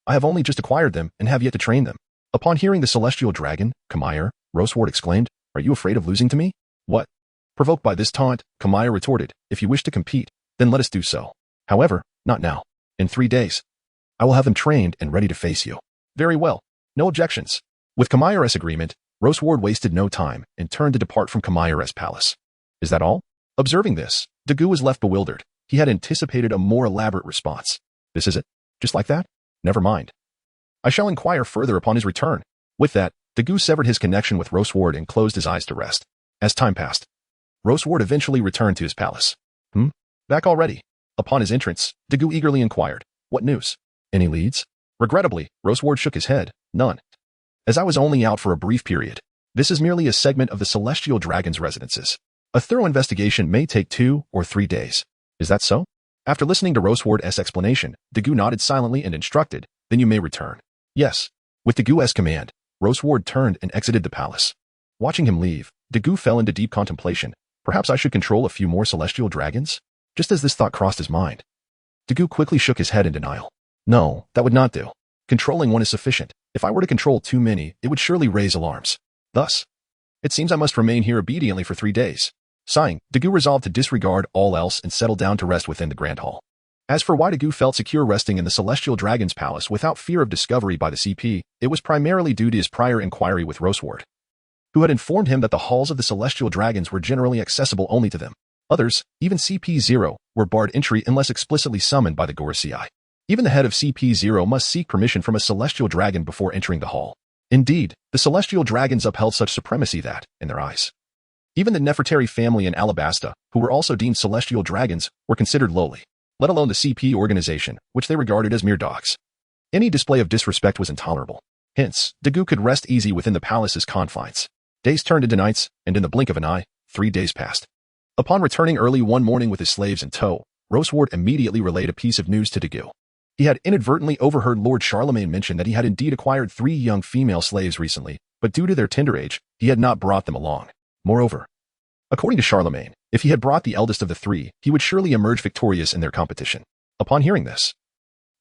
I have only just acquired them and have yet to train them. Upon hearing the celestial dragon, Kamair, Rosward exclaimed, Are you afraid of losing to me? What? Provoked by this taunt, Kamair retorted, If you wish to compete, then let us do so. However, not now. In 3 days. I will have them trained and ready to face you. Very well. No objections. With Kamair's agreement, Rosward wasted no time and turned to depart from Kamair's palace. Is that all? Observing this, Dagu was left bewildered. He had anticipated a more elaborate response. This is it? Just like that? Never mind. I shall inquire further upon his return. With that, Dagu severed his connection with Rosward and closed his eyes to rest. As time passed, Rosward eventually returned to his palace. Back already? Upon his entrance, Dagu eagerly inquired, What news? Any leads? Regrettably, Rosward shook his head. None. As I was only out for a brief period. This is merely a segment of the celestial dragon's residences. A thorough investigation may take 2 or 3 days. Is that so? After listening to Rosward's explanation, Dagu nodded silently and instructed, Then you may return. Yes. With Dagu's command, Rosward turned and exited the palace. Watching him leave, Dagu fell into deep contemplation. Perhaps I should control a few more celestial dragons? Just as this thought crossed his mind, Dagu quickly shook his head in denial. No, that would not do. Controlling one is sufficient. If I were to control too many, it would surely raise alarms. Thus, it seems I must remain here obediently for 3 days. Sighing, Dagu resolved to disregard all else and settle down to rest within the Grand Hall. As for why Dagu felt secure resting in the Celestial Dragon's Palace without fear of discovery by the CP, it was primarily due to his prior inquiry with Rosward, who had informed him that the halls of the Celestial Dragons were generally accessible only to them. Others, even CP0, were barred entry unless explicitly summoned by the Gorosei. Even the head of CP0 must seek permission from a Celestial Dragon before entering the hall. Indeed, the Celestial Dragons upheld such supremacy that, in their eyes, even the Nefertari family in Alabasta, who were also deemed Celestial Dragons, were considered lowly, let alone the CP organization, which they regarded as mere dogs. Any display of disrespect was intolerable. Hence, Dagu could rest easy within the palace's confines. Days turned into nights, and in the blink of an eye, 3 days passed. Upon returning early one morning with his slaves in tow, Rosward immediately relayed a piece of news to Dagu. He had inadvertently overheard Lord Charlemagne mention that he had indeed acquired 3 young female slaves recently, but due to their tender age, he had not brought them along. Moreover, according to Charlemagne, if he had brought the eldest of the 3, he would surely emerge victorious in their competition. Upon hearing this,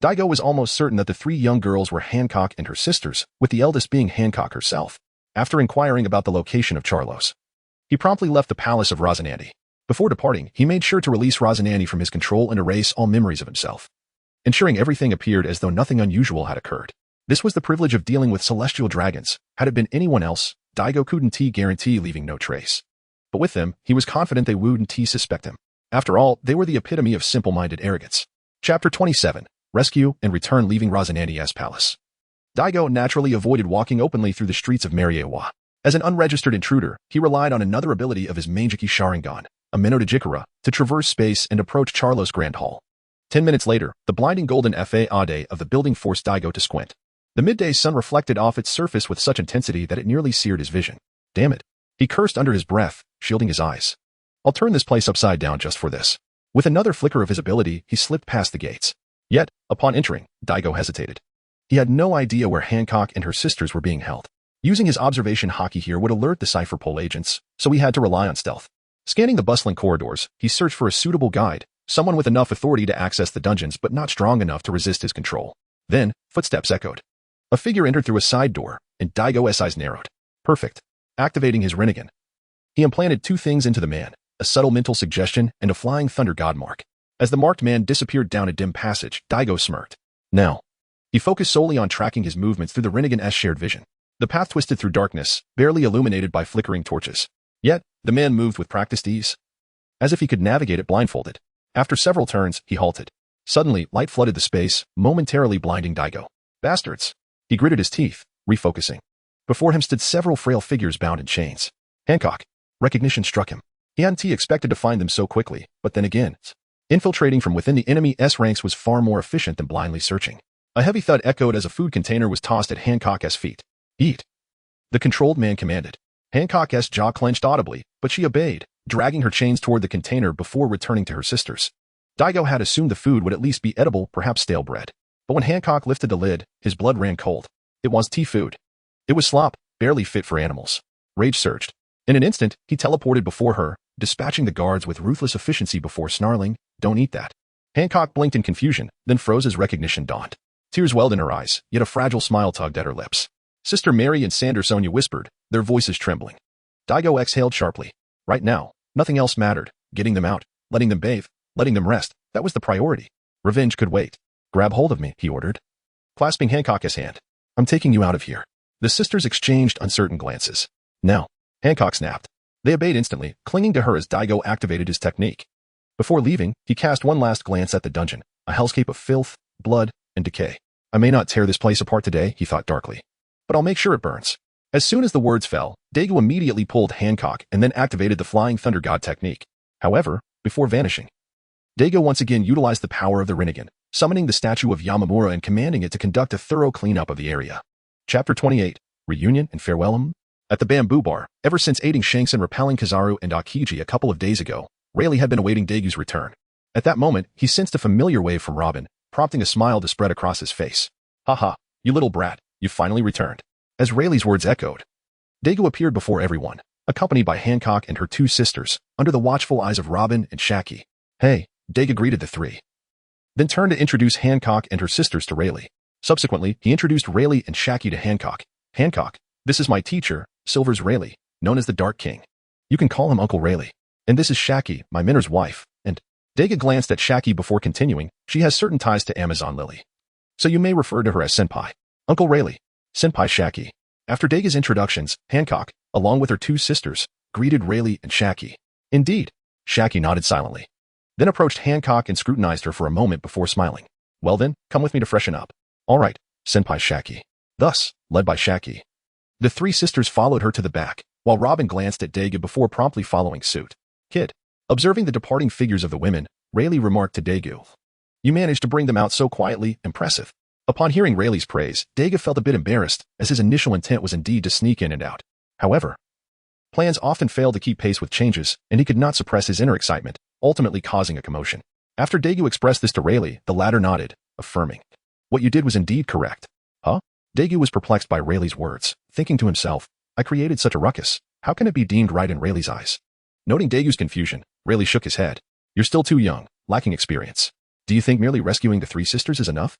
Daigo was almost certain that the 3 young girls were Hancock and her sisters, with the eldest being Hancock herself. After inquiring about the location of Charlos, he promptly left the palace of Rosinante. Before departing, he made sure to release Rosinante from his control and erase all memories of himself, ensuring everything appeared as though nothing unusual had occurred. This was the privilege of dealing with celestial dragons. Had it been anyone else, Daigo couldn't guarantee leaving no trace. But with them, he was confident they wouldn't suspect him. After all, they were the epitome of simple-minded arrogance. Chapter 27. Rescue and Return leaving Rosinante's palace. Daigo naturally avoided walking openly through the streets of Mariewa. As an unregistered intruder, he relied on another ability of his Mangeki Sharingan, a Minodajikura, to traverse space and approach Charlos' Grand Hall. 10 minutes later, the blinding golden FAAD of the building forced Daigo to squint. The midday sun reflected off its surface with such intensity that it nearly seared his vision. Damn it. He cursed under his breath, shielding his eyes. I'll turn this place upside down just for this. With another flicker of his ability, he slipped past the gates. Yet, upon entering, Daigo hesitated. He had no idea where Hancock and her sisters were being held. Using his observation haki here would alert the Cypher Pole agents, so he had to rely on stealth. Scanning the bustling corridors, he searched for a suitable guide, someone with enough authority to access the dungeons but not strong enough to resist his control. Then, footsteps echoed. A figure entered through a side door, and Daigo's eyes narrowed. Perfect. Activating his Rinnegan, he implanted 2 things into the man, a subtle mental suggestion and a flying thunder god mark. As the marked man disappeared down a dim passage, Daigo smirked. Now, he focused solely on tracking his movements through the Rinnegan's shared vision. The path twisted through darkness, barely illuminated by flickering torches. Yet, The man moved with practiced ease, as if he could navigate it blindfolded. After several turns, he halted. Suddenly, light flooded the space, momentarily blinding Daigo. Bastards! He gritted his teeth, refocusing. Before him stood several frail figures bound in chains. Hancock. Recognition struck him. He hadn't expected to find them so quickly, but then again, infiltrating from within the enemy's ranks was far more efficient than blindly searching. A heavy thud echoed as a food container was tossed at Hancock's feet. Eat. The controlled man commanded. Hancock's jaw clenched audibly, but she obeyed, dragging her chains toward the container before returning to her sisters. Daigo had assumed the food would at least be edible, perhaps stale bread. But when Hancock lifted the lid, his blood ran cold. It was tea food. It was slop, barely fit for animals. Rage surged. In an instant, he teleported before her, dispatching the guards with ruthless efficiency before snarling, "Don't eat that." Hancock blinked in confusion, then froze as recognition dawned. Tears welled in her eyes, yet a fragile smile tugged at her lips. Sister Mary and Sander Sonia whispered, their voices trembling. Daigo exhaled sharply. Right now, nothing else mattered. Getting them out, letting them bathe, letting them rest, that was the priority. Revenge could wait. Grab hold of me, he ordered, clasping Hancock's hand. I'm taking you out of here. The sisters exchanged uncertain glances. Now, Hancock snapped. They obeyed instantly, clinging to her as Daigo activated his technique. Before leaving, he cast one last glance at the dungeon, a hellscape of filth, blood, and decay. I may not tear this place apart today, he thought darkly, but I'll make sure it burns. As soon as the words fell, Dagu immediately pulled Hancock and then activated the Flying Thunder God technique. However, before vanishing, Dagu once again utilized the power of the Rinnegan, summoning the statue of Yamamura and commanding it to conduct a thorough cleanup of the area. Chapter 28, Reunion and Farewell. At the bamboo bar, ever since aiding Shanks and repelling Kizaru and Akiji a couple of days ago, Rayleigh had been awaiting Dagu's return. At that moment, he sensed a familiar wave from Robin, prompting a smile to spread across his face. Haha, you little brat, you've finally returned. As Rayleigh's words echoed, Dagu appeared before everyone, accompanied by Hancock and her two sisters, under the watchful eyes of Robin and Shaki. Hey, Dagu greeted the three, then turned to introduce Hancock and her sisters to Rayleigh. Subsequently, he introduced Rayleigh and Shaki to Hancock. Hancock, this is my teacher, Silver's Rayleigh, known as the Dark King. You can call him Uncle Rayleigh. And this is Shaki, my Minner's wife, and Dagu glanced at Shaki before continuing. She has certain ties to Amazon Lily, so you may refer to her as Senpai. Uncle Rayleigh, Senpai Shaki. After Dagu's introductions, Hancock, along with her two sisters, greeted Rayleigh and Shaki. Indeed, Shaki nodded silently, then approached Hancock and scrutinized her for a moment before smiling. Well then, come with me to freshen up. All right, Senpai Shaki. Thus, led by Shaki, the three sisters followed her to the back, while Robin glanced at Dagu before promptly following suit. Kid. Observing the departing figures of the women, Rayleigh remarked to Dagu. You managed to bring them out so quietly, impressive. Upon hearing Rayleigh's praise, Dagu felt a bit embarrassed, as his initial intent was indeed to sneak in and out. However, plans often failed to keep pace with changes, and he could not suppress his inner excitement, ultimately causing a commotion. After Dagu expressed this to Rayleigh, the latter nodded, affirming, what you did was indeed correct. Huh? Dagu was perplexed by Rayleigh's words, thinking to himself, I created such a ruckus. How can it be deemed right in Rayleigh's eyes? Noting Dagu's confusion, Rayleigh shook his head. You're still too young, lacking experience. Do you think merely rescuing the three sisters is enough?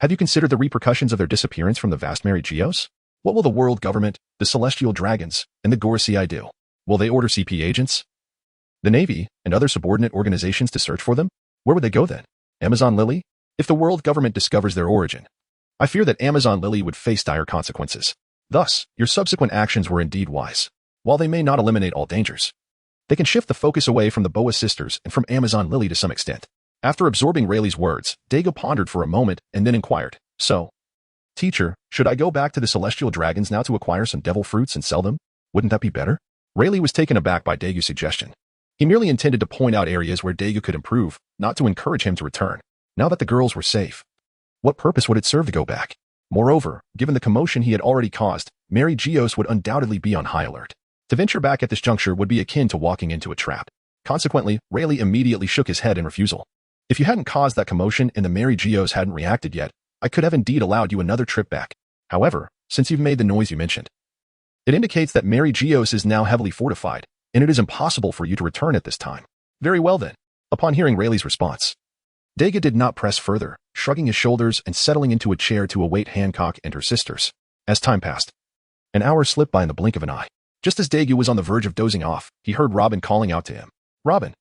Have you considered the repercussions of their disappearance from the vast Mary Geos? What will the world government, the celestial dragons, and the Gorosei do? Will they order CP agents, the Navy, and other subordinate organizations to search for them? Where would they go then? Amazon Lily? If the world government discovers their origin, I fear that Amazon Lily would face dire consequences. Thus, your subsequent actions were indeed wise. While they may not eliminate all dangers, they can shift the focus away from the Boa sisters and from Amazon Lily to some extent. After absorbing Rayleigh's words, Dagu pondered for a moment and then inquired, so, teacher, should I go back to the celestial dragons now to acquire some devil fruits and sell them? Wouldn't that be better? Rayleigh was taken aback by Dagu's suggestion. He merely intended to point out areas where Dagu could improve, not to encourage him to return. Now that the girls were safe, what purpose would it serve to go back? Moreover, given the commotion he had already caused, Mary Geos would undoubtedly be on high alert. To venture back at this juncture would be akin to walking into a trap. Consequently, Rayleigh immediately shook his head in refusal. If you hadn't caused that commotion and the Mary Geos hadn't reacted yet, I could have indeed allowed you another trip back. However, since you've made the noise you mentioned, it indicates that Mary Geos is now heavily fortified, and it is impossible for you to return at this time. Very well then. Upon hearing Rayleigh's response, Dagu did not press further, shrugging his shoulders and settling into a chair to await Hancock and her sisters. As time passed, an hour slipped by in the blink of an eye. Just as Dagu was on the verge of dozing off, he heard Robin calling out to him. Robin.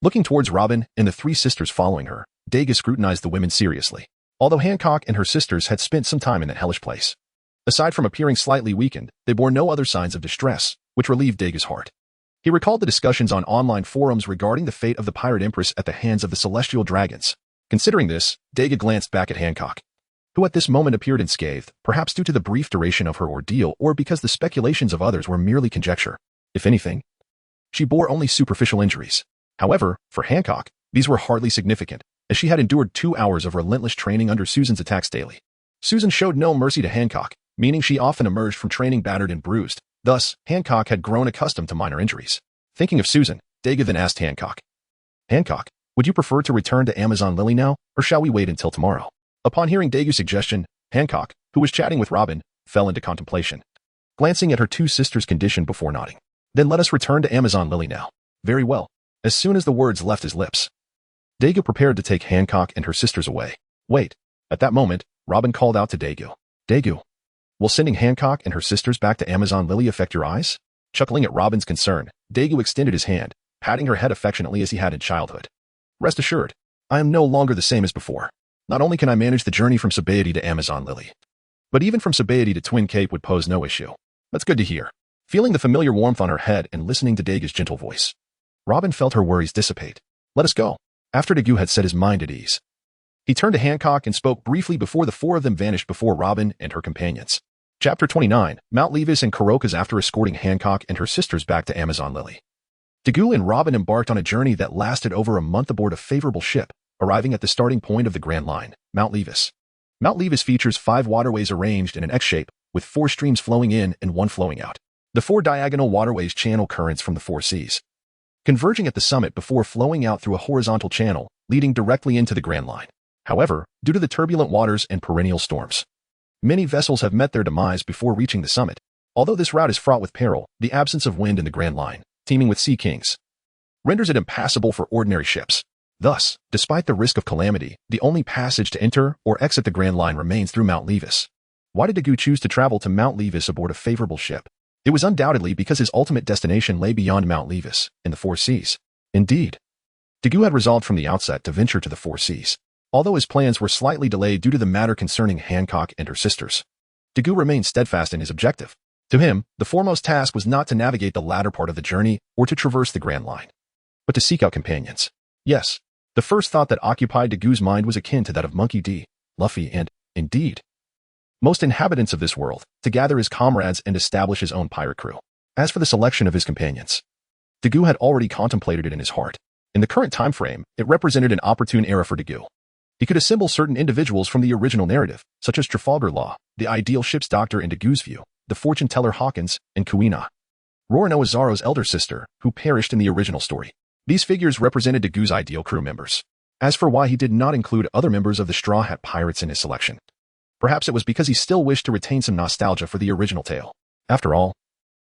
Looking towards Robin and the three sisters following her, Dagu scrutinized the women seriously. Although Hancock and her sisters had spent some time in that hellish place, aside from appearing slightly weakened, they bore no other signs of distress, which relieved Dagu's heart. He recalled the discussions on online forums regarding the fate of the pirate empress at the hands of the celestial dragons. Considering this, Dagu glanced back at Hancock, who at this moment appeared unscathed, perhaps due to the brief duration of her ordeal or because the speculations of others were merely conjecture. If anything, she bore only superficial injuries. However, for Hancock, these were hardly significant, as she had endured 2 hours of relentless training under Susan's attacks daily. Susan showed no mercy to Hancock, meaning she often emerged from training battered and bruised. Thus, Hancock had grown accustomed to minor injuries. Thinking of Susan, Dagu then asked Hancock, "Hancock, would you prefer to return to Amazon Lily now, or shall we wait until tomorrow?" Upon hearing Dagu's suggestion, Hancock, who was chatting with Robin, fell into contemplation, glancing at her two sisters' condition before nodding. "Then let us return to Amazon Lily now." "Very well." As soon as the words left his lips, Dagu prepared to take Hancock and her sisters away. "Wait." At that moment, Robin called out to Dagu, "Dagu, will sending Hancock and her sisters back to Amazon Lily affect your eyes?" Chuckling at Robin's concern, Dagu extended his hand, patting her head affectionately as he had in childhood. "Rest assured, I am no longer the same as before. Not only can I manage the journey from Sabaody to Amazon Lily, but even from Sabaody to Twin Cape would pose no issue." "That's good to hear." Feeling the familiar warmth on her head and listening to Dagu's gentle voice, Robin felt her worries dissipate. "Let us go." After Dagu had set his mind at ease, he turned to Hancock and spoke briefly before the four of them vanished before Robin and her companions. Chapter 29, Mount Levis and Kuroka's. After escorting Hancock and her sisters back to Amazon Lily, Dagu and Robin embarked on a journey that lasted over a month aboard a favorable ship, arriving at the starting point of the Grand Line, Mount Levis. Mount Levis features 5 waterways arranged in an X shape, with 4 streams flowing in and 1 flowing out. The 4 diagonal waterways channel currents from the 4 seas, converging at the summit before flowing out through a horizontal channel, leading directly into the Grand Line. However, due to the turbulent waters and perennial storms, many vessels have met their demise before reaching the summit. Although this route is fraught with peril, the absence of wind in the Grand Line, teeming with sea kings, renders it impassable for ordinary ships. Thus, despite the risk of calamity, the only passage to enter or exit the Grand Line remains through Mount Levis. Why did Dagu choose to travel to Mount Levis aboard a favorable ship? It was undoubtedly because his ultimate destination lay beyond Mount Levis, in the 4 seas. Indeed, Dagu had resolved from the outset to venture to the 4 seas. Although his plans were slightly delayed due to the matter concerning Hancock and her sisters, Dagu remained steadfast in his objective. To him, the foremost task was not to navigate the latter part of the journey or to traverse the Grand Line, but to seek out companions. Yes, the first thought that occupied Dagu's mind was akin to that of Monkey D, Luffy, and, indeed, most inhabitants of this world, to gather his comrades and establish his own pirate crew. As for the selection of his companions, Dagu had already contemplated it in his heart. In the current time frame, it represented an opportune era for Dagu. He could assemble certain individuals from the original narrative, such as Trafalgar Law, the ideal ship's doctor in Dagu's view, the fortune teller Hawkins, and Kuina, Roronoa Zaro's elder sister, who perished in the original story. These figures represented Dagu's ideal crew members. As for why he did not include other members of the Straw Hat Pirates in his selection, perhaps it was because he still wished to retain some nostalgia for the original tale. After all,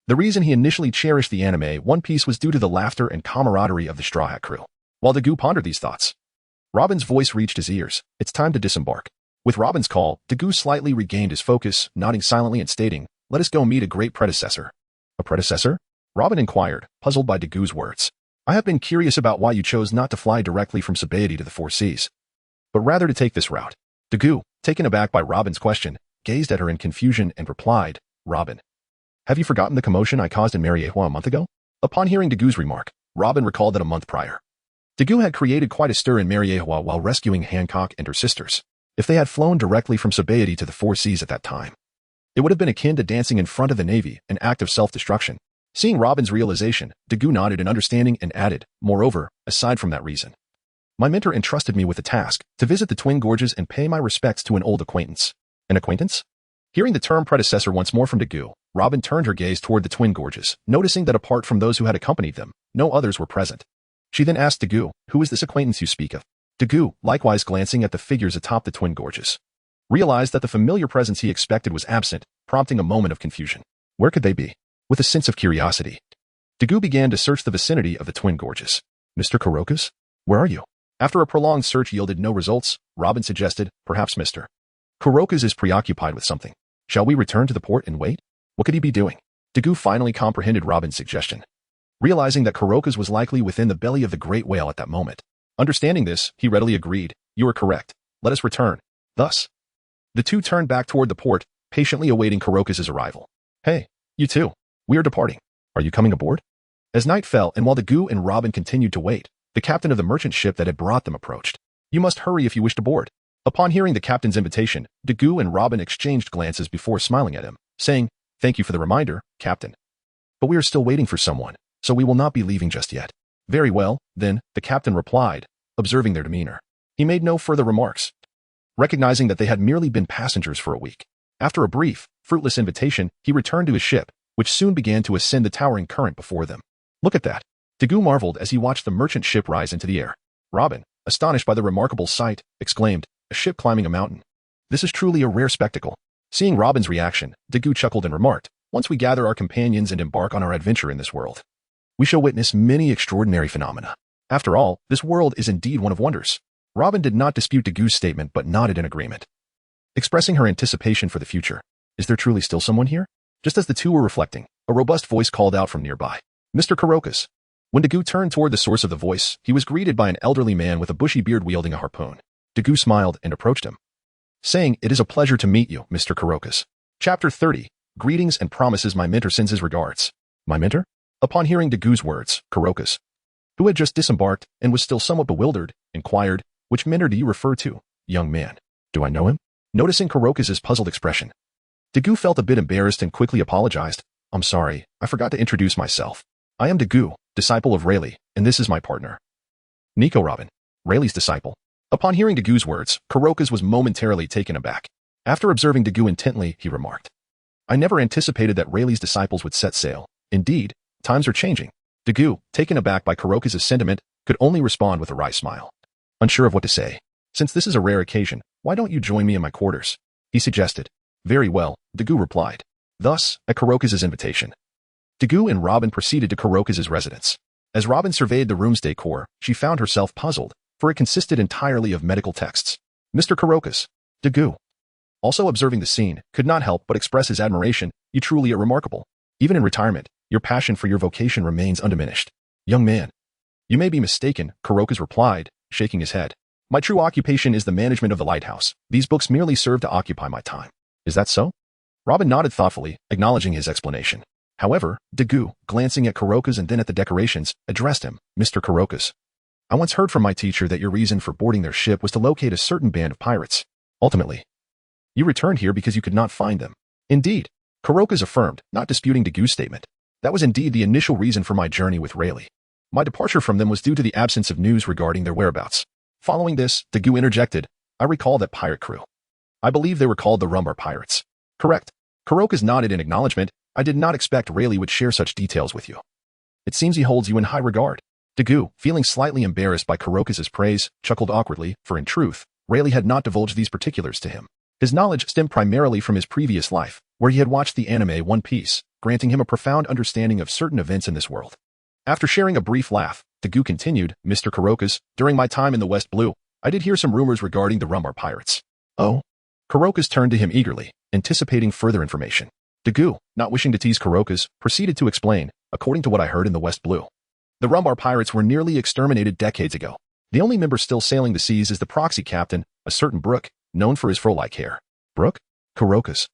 the reason he initially cherished the anime One Piece was due to the laughter and camaraderie of the Straw Hat crew. While Dagu pondered these thoughts, Robin's voice reached his ears. "It's time to disembark." With Robin's call, Dagu slightly regained his focus, nodding silently and stating, "Let us go meet a great predecessor." "A predecessor?" Robin inquired, puzzled by Dagu's words. "I have been curious about why you chose not to fly directly from Sabaody to the 4 seas, but rather to take this route." Dagu, taken aback by Robin's question, gazed at her in confusion and replied, "Robin, have you forgotten the commotion I caused in Mariewa a month ago?" Upon hearing Dagu's remark, Robin recalled that a month prior, Dagu had created quite a stir in Mariewa while rescuing Hancock and her sisters. If they had flown directly from Sabaody to the 4 seas at that time, it would have been akin to dancing in front of the Navy, an act of self-destruction. Seeing Robin's realization, Dagu nodded in understanding and added, "Moreover, aside from that reason, my mentor entrusted me with the task to visit the Twin Gorges and pay my respects to an old acquaintance." "An acquaintance?" Hearing the term predecessor once more from Dagu, Robin turned her gaze toward the Twin Gorges, noticing that apart from those who had accompanied them, no others were present. She then asked Dagu, "Who is this acquaintance you speak of?" Dagu, likewise glancing at the figures atop the Twin Gorges, realized that the familiar presence he expected was absent, prompting a moment of confusion. Where could they be? With a sense of curiosity, Dagu began to search the vicinity of the Twin Gorges. "Mr. Kuroka's? Where are you?" After a prolonged search yielded no results, Robin suggested, "Perhaps Mr. Kuroka's is preoccupied with something. Shall we return to the port and wait?" What could he be doing? Dagu finally comprehended Robin's suggestion, realizing that Kuroka's was likely within the belly of the great whale at that moment. Understanding this, he readily agreed, "You are correct. Let us return." Thus, the two turned back toward the port, patiently awaiting Kuroka's arrival. "Hey, you two. We are departing. Are you coming aboard?" As night fell and while Dagu and Robin continued to wait, the captain of the merchant ship that had brought them approached. You must hurry if you wish to board. Upon hearing the captain's invitation, Dagu and Robin exchanged glances before smiling at him, saying, Thank you for the reminder, Captain. But we are still waiting for someone, so we will not be leaving just yet. Very well, then, the captain replied, observing their demeanor. He made no further remarks, recognizing that they had merely been passengers for a week. After a brief, fruitless invitation, he returned to his ship, which soon began to ascend the towering current before them. Look at that. Dagu marveled as he watched the merchant ship rise into the air. Robin, astonished by the remarkable sight, exclaimed, A ship climbing a mountain. This is truly a rare spectacle. Seeing Robin's reaction, Dagu chuckled and remarked, Once we gather our companions and embark on our adventure in this world, we shall witness many extraordinary phenomena. After all, this world is indeed one of wonders. Robin did not dispute Dagu's statement but nodded in agreement, expressing her anticipation for the future. Is there truly still someone here? Just as the two were reflecting, a robust voice called out from nearby. Mr. Kurokas. When Dagu turned toward the source of the voice, he was greeted by an elderly man with a bushy beard wielding a harpoon. Dagu smiled and approached him, saying, It is a pleasure to meet you, Mr. Kurokas. Chapter 30. Greetings and promises. My mentor sends his regards. My mentor? Upon hearing Dagu's words, Kurokas, who had just disembarked and was still somewhat bewildered, inquired, Which mentor do you refer to, young man? Do I know him? Noticing Kurokas's puzzled expression, Dagu felt a bit embarrassed and quickly apologized. I'm sorry, I forgot to introduce myself. I am Dagu, disciple of Rayleigh, and this is my partner, Nico Robin, Rayleigh's disciple. Upon hearing Dagu's words, Kurokas was momentarily taken aback. After observing Dagu intently, he remarked, I never anticipated that Rayleigh's disciples would set sail. Indeed, times are changing. Dagu, taken aback by Kurokas's sentiment, could only respond with a wry smile. Unsure of what to say. Since this is a rare occasion, why don't you join me in my quarters? He suggested. Very well, Dagu replied. Thus, at Kurokas's invitation, Dagu and Robin proceeded to Kurokas's residence. As Robin surveyed the room's decor, she found herself puzzled, for it consisted entirely of medical texts. Mr. Kurokas, Dagu, also observing the scene, could not help but express his admiration. You truly are remarkable. Even in retirement, your passion for your vocation remains undiminished. Young man. You may be mistaken, Kurokas replied, shaking his head. My true occupation is the management of the lighthouse. These books merely serve to occupy my time. Is that so? Robin nodded thoughtfully, acknowledging his explanation. However, Dagu, glancing at Kurokas and then at the decorations, addressed him, Mr. Kurokas. I once heard from my teacher that your reason for boarding their ship was to locate a certain band of pirates. Ultimately, you returned here because you could not find them. Indeed, Kurokas affirmed, not disputing Dagu's statement. That was indeed the initial reason for my journey with Rayleigh. My departure from them was due to the absence of news regarding their whereabouts. Following this, Dagu interjected, I recall that pirate crew. I believe they were called the Rumbar Pirates. Correct. Kurokas nodded in acknowledgement. I did not expect Rayleigh would share such details with you. It seems he holds you in high regard. Dagu, feeling slightly embarrassed by Kurokas's praise, chuckled awkwardly, for in truth, Rayleigh had not divulged these particulars to him. His knowledge stemmed primarily from his previous life, where he had watched the anime One Piece, granting him a profound understanding of certain events in this world. After sharing a brief laugh, Dagu continued, Mr. Kurokas, during my time in the West Blue, I did hear some rumors regarding the Rumbar Pirates. Oh? Kurokas turned to him eagerly, anticipating further information. Dagu, not wishing to tease Kurokas, proceeded to explain, according to what I heard in the West Blue, the Rumbar Pirates were nearly exterminated decades ago. The only member still sailing the seas is the proxy captain, a certain Brook, known for his fro-like hair. Brook? Kurokas,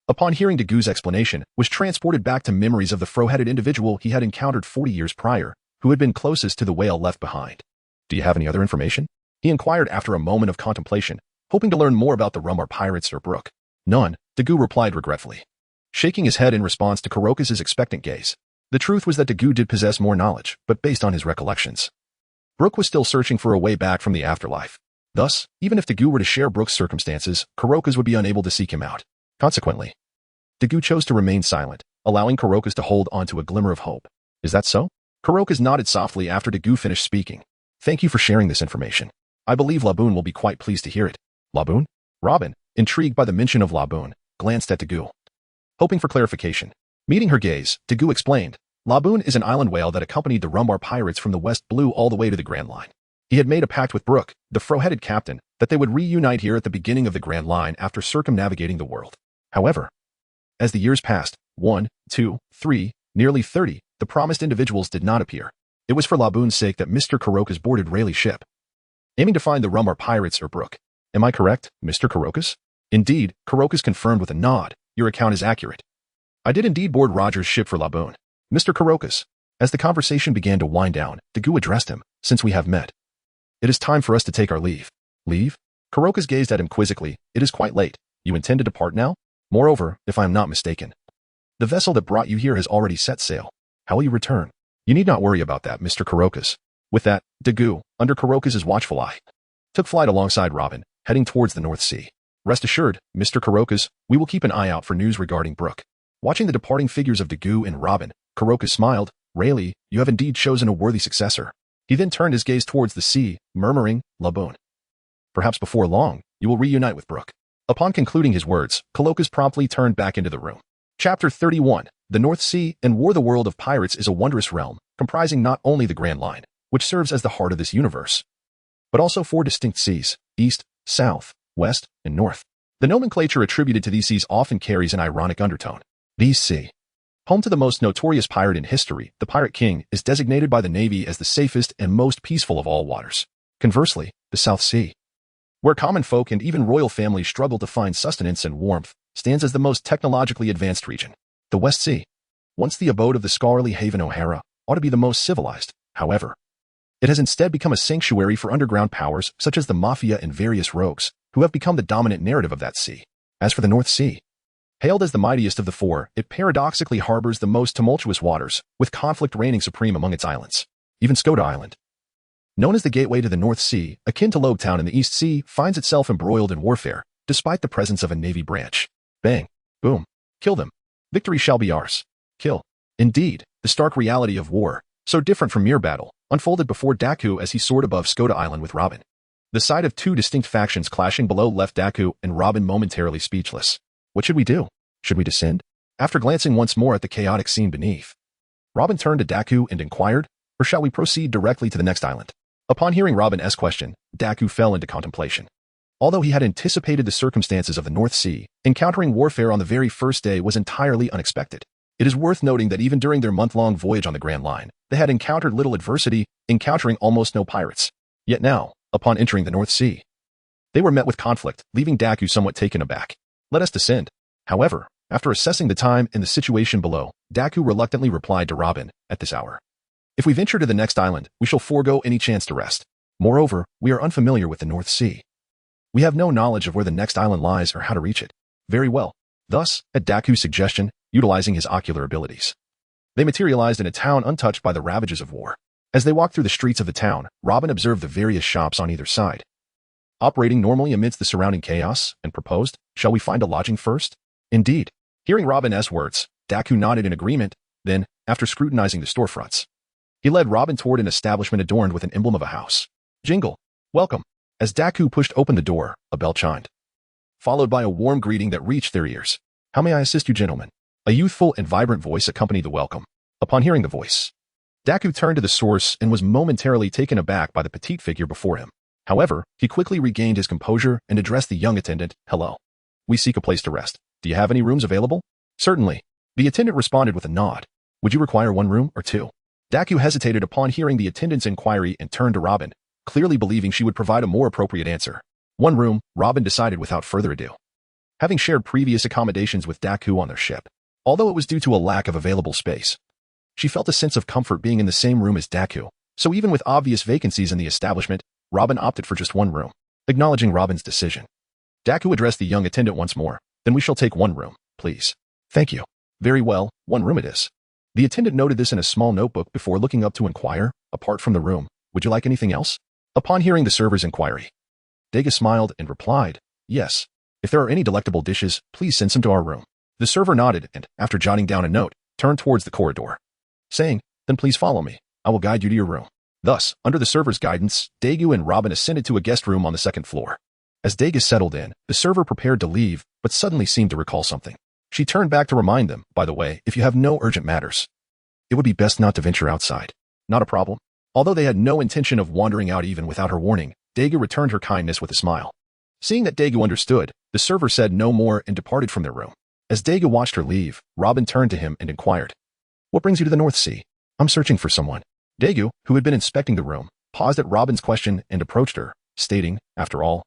upon hearing Dagu's explanation, was transported back to memories of the fro-headed individual he had encountered 40 years prior, who had been closest to the whale left behind. Do you have any other information? He inquired after a moment of contemplation, hoping to learn more about the Rumbar Pirates or Brook. None, Dagu replied regretfully, shaking his head in response to Kurokas's expectant gaze. The truth was that Dagu did possess more knowledge, but based on his recollections, Brook was still searching for a way back from the afterlife. Thus, even if Dagu were to share Brook's circumstances, Kurokas would be unable to seek him out. Consequently, Dagu chose to remain silent, allowing Kurokas to hold on to a glimmer of hope. Is that so? Kurokas nodded softly after Dagu finished speaking. Thank you for sharing this information. I believe Laboon will be quite pleased to hear it. Laboon? Robin, intrigued by the mention of Laboon, glanced at Dagu, hoping for clarification. Meeting her gaze, Dagu explained, Laboon is an island whale that accompanied the Rumbar Pirates from the West Blue all the way to the Grand Line. He had made a pact with Brook, the fro-headed captain, that they would reunite here at the beginning of the Grand Line after circumnavigating the world. However, as the years passed, 1, 2, 3, nearly 30, the promised individuals did not appear. It was for Laboon's sake that Mr. Kurokas boarded Rayleigh's ship, aiming to find the Rumbar Pirates or Brook. Am I correct, Mr. Kurokas? Indeed, Kurokas confirmed with a nod. Your account is accurate. I did indeed board Roger's ship for Laboon. Mr. Kurokas, As the conversation began to wind down, Dagu addressed him. Since we have met, it is time for us to take our leave. Leave? Kurokas gazed at him quizzically. It is quite late. You intend to depart now? Moreover, if I am not mistaken, the vessel that brought you here has already set sail. How will you return? You need not worry about that, Mr. Kurokas. With that, Dagu, under Kurokas's watchful eye, took flight alongside Robin, heading towards the North Sea. Rest assured, Mr. Kurokas, we will keep an eye out for news regarding Brook. Watching the departing figures of Dagu and Robin, Kurokas smiled. Rayleigh, you have indeed chosen a worthy successor. He then turned his gaze towards the sea, murmuring, Laboon. Perhaps before long, you will reunite with Brook. Upon concluding his words, Kurokas promptly turned back into the room. Chapter 31. The North Sea and War. The world of pirates is a wondrous realm, comprising not only the Grand Line, which serves as the heart of this universe, but also 4 distinct seas, east, south, west, and north. The nomenclature attributed to these seas often carries an ironic undertone. These sea, home to the most notorious pirate in history, the Pirate King, is designated by the Navy as the safest and most peaceful of all waters. Conversely, the South Sea, where common folk and even royal families struggle to find sustenance and warmth, stands as the most technologically advanced region. The West Sea, once the abode of the scholarly Haven O'Hara, ought to be the most civilized. However, it has instead become a sanctuary for underground powers such as the Mafia and various rogues, who have become the dominant narrative of that sea. As for the North Sea, hailed as the mightiest of the 4, it paradoxically harbors the most tumultuous waters, with conflict reigning supreme among its islands. Even Skoda Island, known as the gateway to the North Sea, akin to Lobetown in the East Sea, finds itself embroiled in warfare, despite the presence of a Navy branch. Bang. Boom. Kill them. Victory shall be ours. Kill. Indeed, the stark reality of war, so different from mere battle, unfolded before Dagu as he soared above Skoda Island with Robin. The sight of 2 distinct factions clashing below left Dagu and Robin momentarily speechless. What should we do? Should we descend? After glancing once more at the chaotic scene beneath, Robin turned to Dagu and inquired, or shall we proceed directly to the next island? Upon hearing Robin's question, Dagu fell into contemplation. Although he had anticipated the circumstances of the North Sea, encountering warfare on the very first day was entirely unexpected. It is worth noting that even during their month-long voyage on the Grand Line, they had encountered little adversity, encountering almost no pirates. Yet now, upon entering the North Sea, they were met with conflict, leaving Dagu somewhat taken aback. Let us descend. However, after assessing the time and the situation below, Dagu reluctantly replied to Robin, at this hour, if we venture to the next island, we shall forego any chance to rest. Moreover, we are unfamiliar with the North Sea. We have no knowledge of where the next island lies or how to reach it. Very well. Thus, at Dagu's suggestion, utilizing his ocular abilities, they materialized in a town untouched by the ravages of war. As they walked through the streets of the town, Robin observed the various shops on either side, operating normally amidst the surrounding chaos, and proposed, shall we find a lodging first? Indeed. Hearing Robin's words, Dagu nodded in agreement. Then, after scrutinizing the storefronts, he led Robin toward an establishment adorned with an emblem of a house. Jingle. Welcome. As Dagu pushed open the door, a bell chimed, followed by a warm greeting that reached their ears. How may I assist you, gentlemen? A youthful and vibrant voice accompanied the welcome. Upon hearing the voice, Dagu turned to the source and was momentarily taken aback by the petite figure before him. However, he quickly regained his composure and addressed the young attendant. Hello. We seek a place to rest. Do you have any rooms available? Certainly. The attendant responded with a nod. Would you require 1 room or 2? Dagu hesitated upon hearing the attendant's inquiry and turned to Robin, clearly believing she would provide a more appropriate answer. 1 room, Robin decided without further ado. Having shared previous accommodations with Dagu on their ship, although it was due to a lack of available space, she felt a sense of comfort being in the same room as Dagu. So even with obvious vacancies in the establishment, Robin opted for just 1 room. Acknowledging Robin's decision, Dagu addressed the young attendant once more. Then we shall take 1 room, please. Thank you. Very well, 1 room it is. The attendant noted this in a small notebook before looking up to inquire, apart from the room, would you like anything else? Upon hearing the server's inquiry, Dagu smiled and replied, yes. If there are any delectable dishes, please send some to our room. The server nodded and, after jotting down a note, turned towards the corridor, saying, then please follow me. I will guide you to your room. Thus, under the server's guidance, Dagu and Robin ascended to a guest room on the 2nd floor. As Dagu settled in, the server prepared to leave, but suddenly seemed to recall something. She turned back to remind them, by the way, if you have no urgent matters, it would be best not to venture outside. Not a problem. Although they had no intention of wandering out even without her warning, Dagu returned her kindness with a smile. Seeing that Dagu understood, the server said no more and departed from their room. As Dagu watched her leave, Robin turned to him and inquired, what brings you to the North Sea? I'm searching for someone. Dagu, who had been inspecting the room, paused at Robin's question and approached her, stating, after all,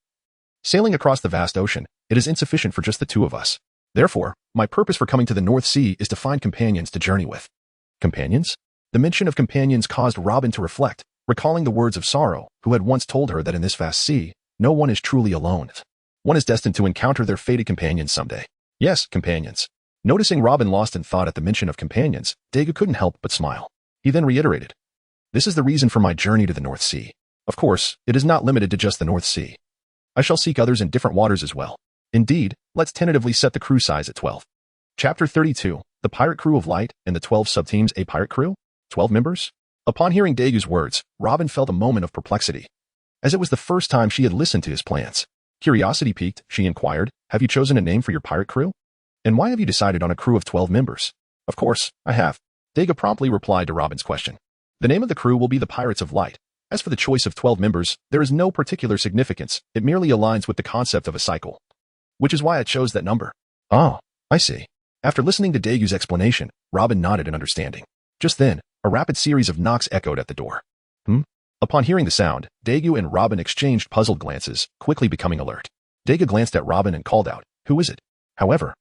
sailing across the vast ocean, it is insufficient for just the 2 of us. Therefore, my purpose for coming to the North Sea is to find companions to journey with. Companions? The mention of companions caused Robin to reflect, recalling the words of Sorrow, who had once told her that in this vast sea, no one is truly alone. One is destined to encounter their fated companions someday. Yes, companions. Noticing Robin lost in thought at the mention of companions, Dagu couldn't help but smile. He then reiterated, "This is the reason for my journey to the North Sea. Of course, it is not limited to just the North Sea. I shall seek others in different waters as well. Indeed, let's tentatively set the crew size at 12. Chapter 32, The Pirate Crew of Light and the 12 Subteams. A pirate crew? 12 members? Upon hearing Dagu's words, Robin felt a moment of perplexity, as it was the first time she had listened to his plans. Curiosity piqued, she inquired, "Have you chosen a name for your pirate crew? And why have you decided on a crew of 12 members?" "Of course, I have." Dagu promptly replied to Robin's question. "The name of the crew will be the Pirates of Light. As for the choice of 12 members, there is no particular significance. It merely aligns with the concept of a cycle, which is why I chose that number." "Oh, I see." After listening to Dagu's explanation, Robin nodded in understanding. Just then, a rapid series of knocks echoed at the door. Upon hearing the sound, Dagu and Robin exchanged puzzled glances, quickly becoming alert. Dagu glanced at Robin and called out, "Who is it?" However,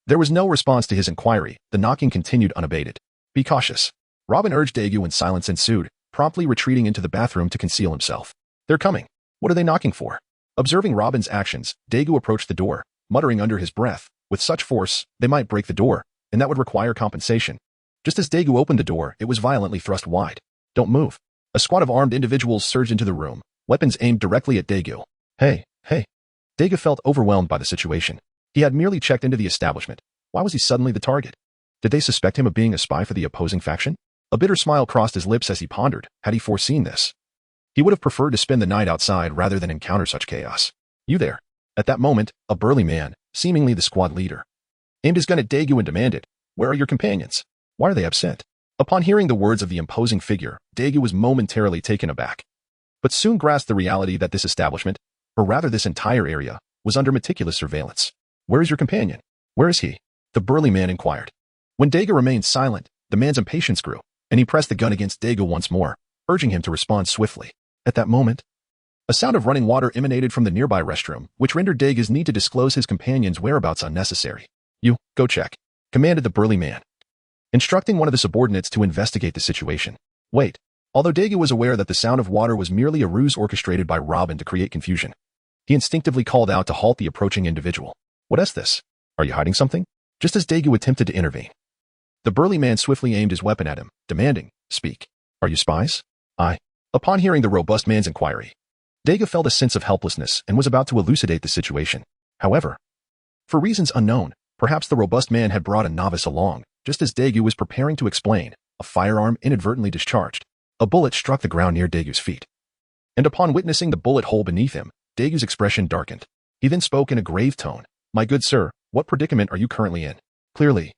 there was no response to his inquiry. The knocking continued unabated. "Be cautious," Robin urged Dagu, and silence ensued, promptly retreating into the bathroom to conceal himself. "They're coming. What are they knocking for?" Observing Robin's actions, Dagu approached the door, muttering under his breath, "With such force, they might break the door, and that would require compensation." Just as Dagu opened the door, it was violently thrust wide. "Don't move." A squad of armed individuals surged into the room, weapons aimed directly at Dagu. Hey. Dagu felt overwhelmed by the situation. He had merely checked into the establishment. Why was he suddenly the target? Did they suspect him of being a spy for the opposing faction? A bitter smile crossed his lips as he pondered. Had he foreseen this? He would have preferred to spend the night outside rather than encounter such chaos. "You there?" At that moment, a burly man, seemingly the squad leader, aimed his gun at Dagu and demanded, "Where are your companions? Why are they absent?" Upon hearing the words of the imposing figure, Dagu was momentarily taken aback, but soon grasped the reality that this establishment, or rather this entire area, was under meticulous surveillance. "Where is your companion? Where is he?" the burly man inquired. When Dagu remained silent, the man's impatience grew, and he pressed the gun against Dagu once more, urging him to respond swiftly. At that moment, a sound of running water emanated from the nearby restroom, which rendered Dagu's need to disclose his companion's whereabouts unnecessary. "You, go check," commanded the burly man, instructing one of the subordinates to investigate the situation. Wait. Although Dagu was aware that the sound of water was merely a ruse orchestrated by Robin to create confusion, he instinctively called out to halt the approaching individual. "What is this? Are you hiding something?" Just as Dagu attempted to intervene, the burly man swiftly aimed his weapon at him, demanding, "Speak. Are you spies?" "I." Upon hearing the robust man's inquiry, Dagu felt a sense of helplessness and was about to elucidate the situation. However, for reasons unknown, perhaps the robust man had brought a novice along. Just as Dagu was preparing to explain, a firearm inadvertently discharged. A bullet struck the ground near Dagu's feet, and upon witnessing the bullet hole beneath him, Dagu's expression darkened. He then spoke in a grave tone. "My good sir, what predicament are you currently in?" Clearly,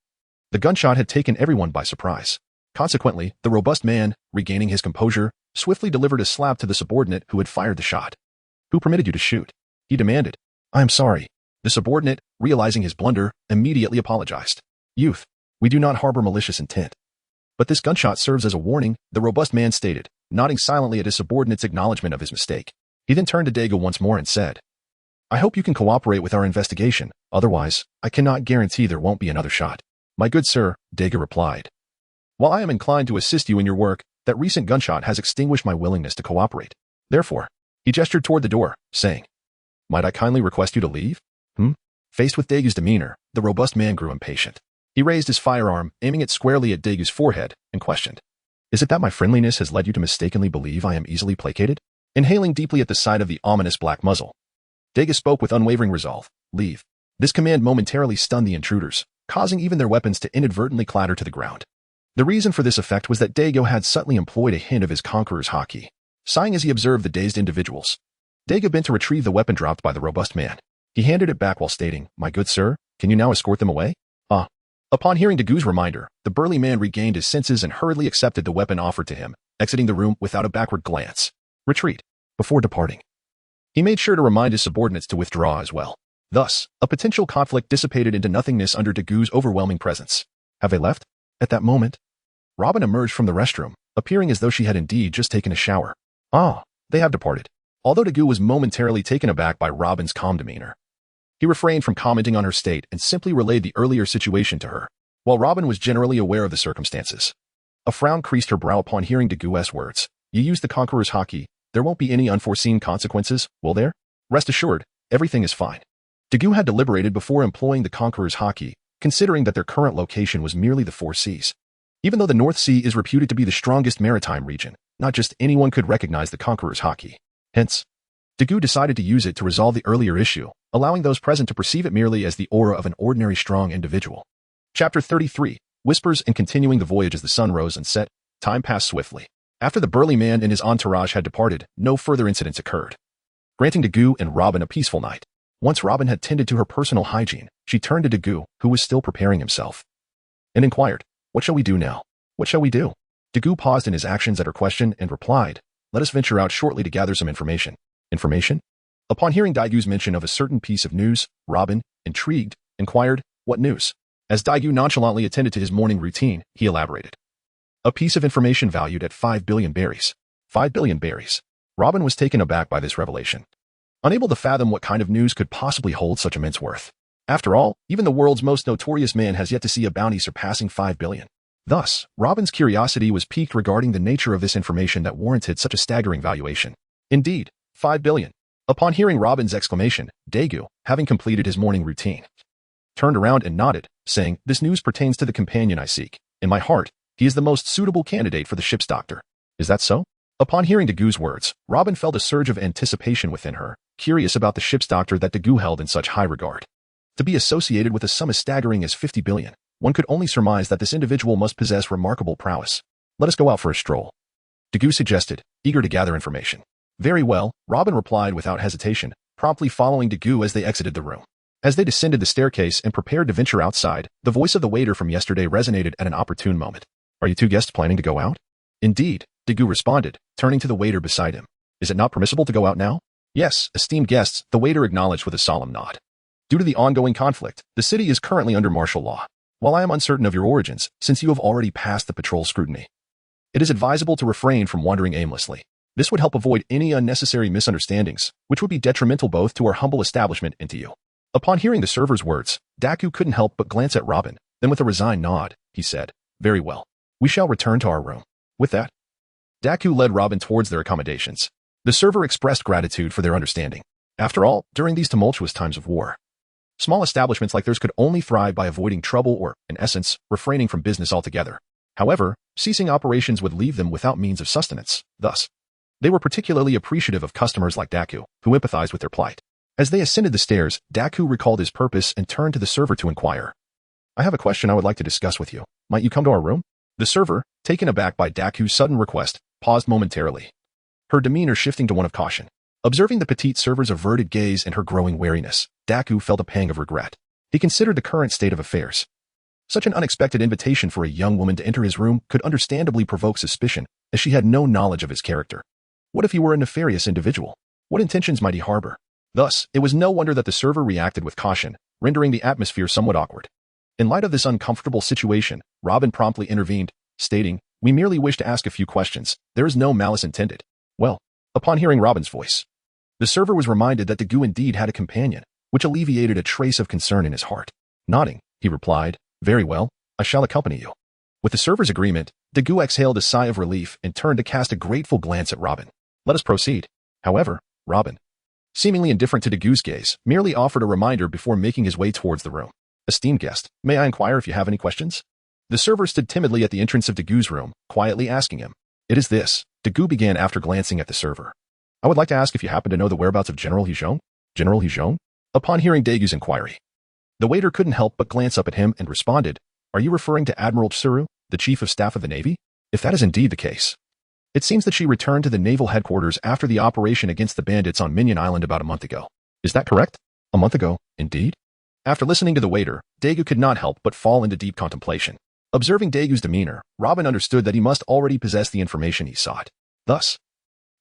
the gunshot had taken everyone by surprise. Consequently, the robust man, regaining his composure, swiftly delivered a slap to the subordinate who had fired the shot. "Who permitted you to shoot?" he demanded. "I am sorry." The subordinate, realizing his blunder, immediately apologized. "Youth, we do not harbor malicious intent. But this gunshot serves as a warning," the robust man stated, nodding silently at his subordinate's acknowledgement of his mistake. He then turned to Dagu once more and said, "I hope you can cooperate with our investigation. Otherwise, I cannot guarantee there won't be another shot." "My good sir," Dagu replied, "while I am inclined to assist you in your work, that recent gunshot has extinguished my willingness to cooperate. Therefore," he gestured toward the door, saying, "Might I kindly request you to leave?" Faced with Dagu's demeanor, the robust man grew impatient. He raised his firearm, aiming it squarely at Dagu's forehead, and questioned, "Is it that my friendliness has led you to mistakenly believe I am easily placated?" Inhaling deeply at the sight of the ominous black muzzle, Dagu spoke with unwavering resolve. "Leave." This command momentarily stunned the intruders, causing even their weapons to inadvertently clatter to the ground. The reason for this effect was that Dagu had subtly employed a hint of his conqueror's haki. Sighing as he observed the dazed individuals, Dagu bent to retrieve the weapon dropped by the robust man. He handed it back while stating, "My good sir, can you now escort them away?" Upon hearing Dagu's reminder, the burly man regained his senses and hurriedly accepted the weapon offered to him, exiting the room without a backward glance. Retreat. Before departing, he made sure to remind his subordinates to withdraw as well. Thus, a potential conflict dissipated into nothingness under Dagu's overwhelming presence. Have they left? At that moment, Robin emerged from the restroom, appearing as though she had indeed just taken a shower. They have departed. Although Dagu was momentarily taken aback by Robin's calm demeanor, he refrained from commenting on her state and simply relayed the earlier situation to her. While Robin was generally aware of the circumstances, A frown creased her brow upon hearing Dagu's words. You use the Conqueror's haki. There won't be any unforeseen consequences, will there? Rest assured, everything is fine. Dagu had deliberated before employing the Conqueror's haki, considering that their current location was merely the Four Seas. Even though the North Sea is reputed to be the strongest maritime region, not just anyone could recognize the Conqueror's haki. Hence, Dagu decided to use it to resolve the earlier issue, allowing those present to perceive it merely as the aura of an ordinary strong individual. Chapter 33. Whispers and continuing the voyage as the sun rose and set, time passed swiftly. After the burly man and his entourage had departed, no further incidents occurred, granting Dagu and Robin a peaceful night. Once Robin had tended to her personal hygiene, she turned to Dagu, who was still preparing himself, and inquired, What shall we do now? What shall we do? Dagu paused in his actions at her question and replied, Let us venture out shortly to gather some information. Information? Upon hearing Daigu's mention of a certain piece of news, Robin, intrigued, inquired, What news? As Daigu nonchalantly attended to his morning routine, he elaborated. A piece of information valued at 5 billion berries. 5 billion berries. Robin was taken aback by this revelation, unable to fathom what kind of news could possibly hold such immense worth. After all, even the world's most notorious man has yet to see a bounty surpassing 5 billion. Thus, Robin's curiosity was piqued regarding the nature of this information that warranted such a staggering valuation. Indeed, 5 billion. Upon hearing Robin's exclamation, Dagu, having completed his morning routine, turned around and nodded, saying, This news pertains to the companion I seek. In my heart, he is the most suitable candidate for the ship's doctor. Is that so? Upon hearing Dagu's words, Robin felt a surge of anticipation within her, curious about the ship's doctor that Dagu held in such high regard. To be associated with a sum as staggering as 50 billion, one could only surmise that this individual must possess remarkable prowess. Let us go out for a stroll, Dagu suggested, eager to gather information. Very well, Robin replied without hesitation, promptly following Dagu as they exited the room. As they descended the staircase and prepared to venture outside, the voice of the waiter from yesterday resonated at an opportune moment. Are you two guests planning to go out? Indeed, Dagu responded, turning to the waiter beside him. Is it not permissible to go out now? Yes, esteemed guests, the waiter acknowledged with a solemn nod. Due to the ongoing conflict, the city is currently under martial law. While I am uncertain of your origins, since you have already passed the patrol scrutiny, it is advisable to refrain from wandering aimlessly. This would help avoid any unnecessary misunderstandings, which would be detrimental both to our humble establishment and to you. Upon hearing the server's words, Dagu couldn't help but glance at Robin, then with a resigned nod, he said, Very well. We shall return to our room. With that, Dagu led Robin towards their accommodations. The server expressed gratitude for their understanding. After all, during these tumultuous times of war, small establishments like theirs could only thrive by avoiding trouble or, in essence, refraining from business altogether. However, ceasing operations would leave them without means of sustenance. Thus, they were particularly appreciative of customers like Dagu, who empathized with their plight. As they ascended the stairs, Dagu recalled his purpose and turned to the server to inquire. I have a question I would like to discuss with you. Might you come to our room? The server, taken aback by Dagu's sudden request, paused momentarily, her demeanor shifting to one of caution. Observing the petite server's averted gaze and her growing wariness, Dagu felt a pang of regret. He considered the current state of affairs. Such an unexpected invitation for a young woman to enter his room could understandably provoke suspicion, as she had no knowledge of his character. What if he were a nefarious individual? What intentions might he harbor? Thus, it was no wonder that the server reacted with caution, rendering the atmosphere somewhat awkward. In light of this uncomfortable situation, Robin promptly intervened, stating, We merely wish to ask a few questions. There is no malice intended. Well, upon hearing Robin's voice, the server was reminded that Dagu indeed had a companion, which alleviated a trace of concern in his heart. Nodding, he replied, Very well, I shall accompany you. With the server's agreement, Dagu exhaled a sigh of relief and turned to cast a grateful glance at Robin. Let us proceed. However, Robin, seemingly indifferent to Dagu's gaze, merely offered a reminder before making his way towards the room. Esteemed guest, may I inquire if you have any questions? The server stood timidly at the entrance of Dagu's room, quietly asking him. It is this, Dagu began after glancing at the server. I would like to ask if you happen to know the whereabouts of General Hijong? General Hijong? Upon hearing Dagu's inquiry, the waiter couldn't help but glance up at him and responded, Are you referring to Admiral Tsuru, the Chief of Staff of the Navy? If that is indeed the case, it seems that she returned to the naval headquarters after the operation against the bandits on Minion Island about a month ago. Is that correct? A month ago, indeed? After listening to the waiter, Dagu could not help but fall into deep contemplation. Observing Dagu's demeanor, Robin understood that he must already possess the information he sought. Thus,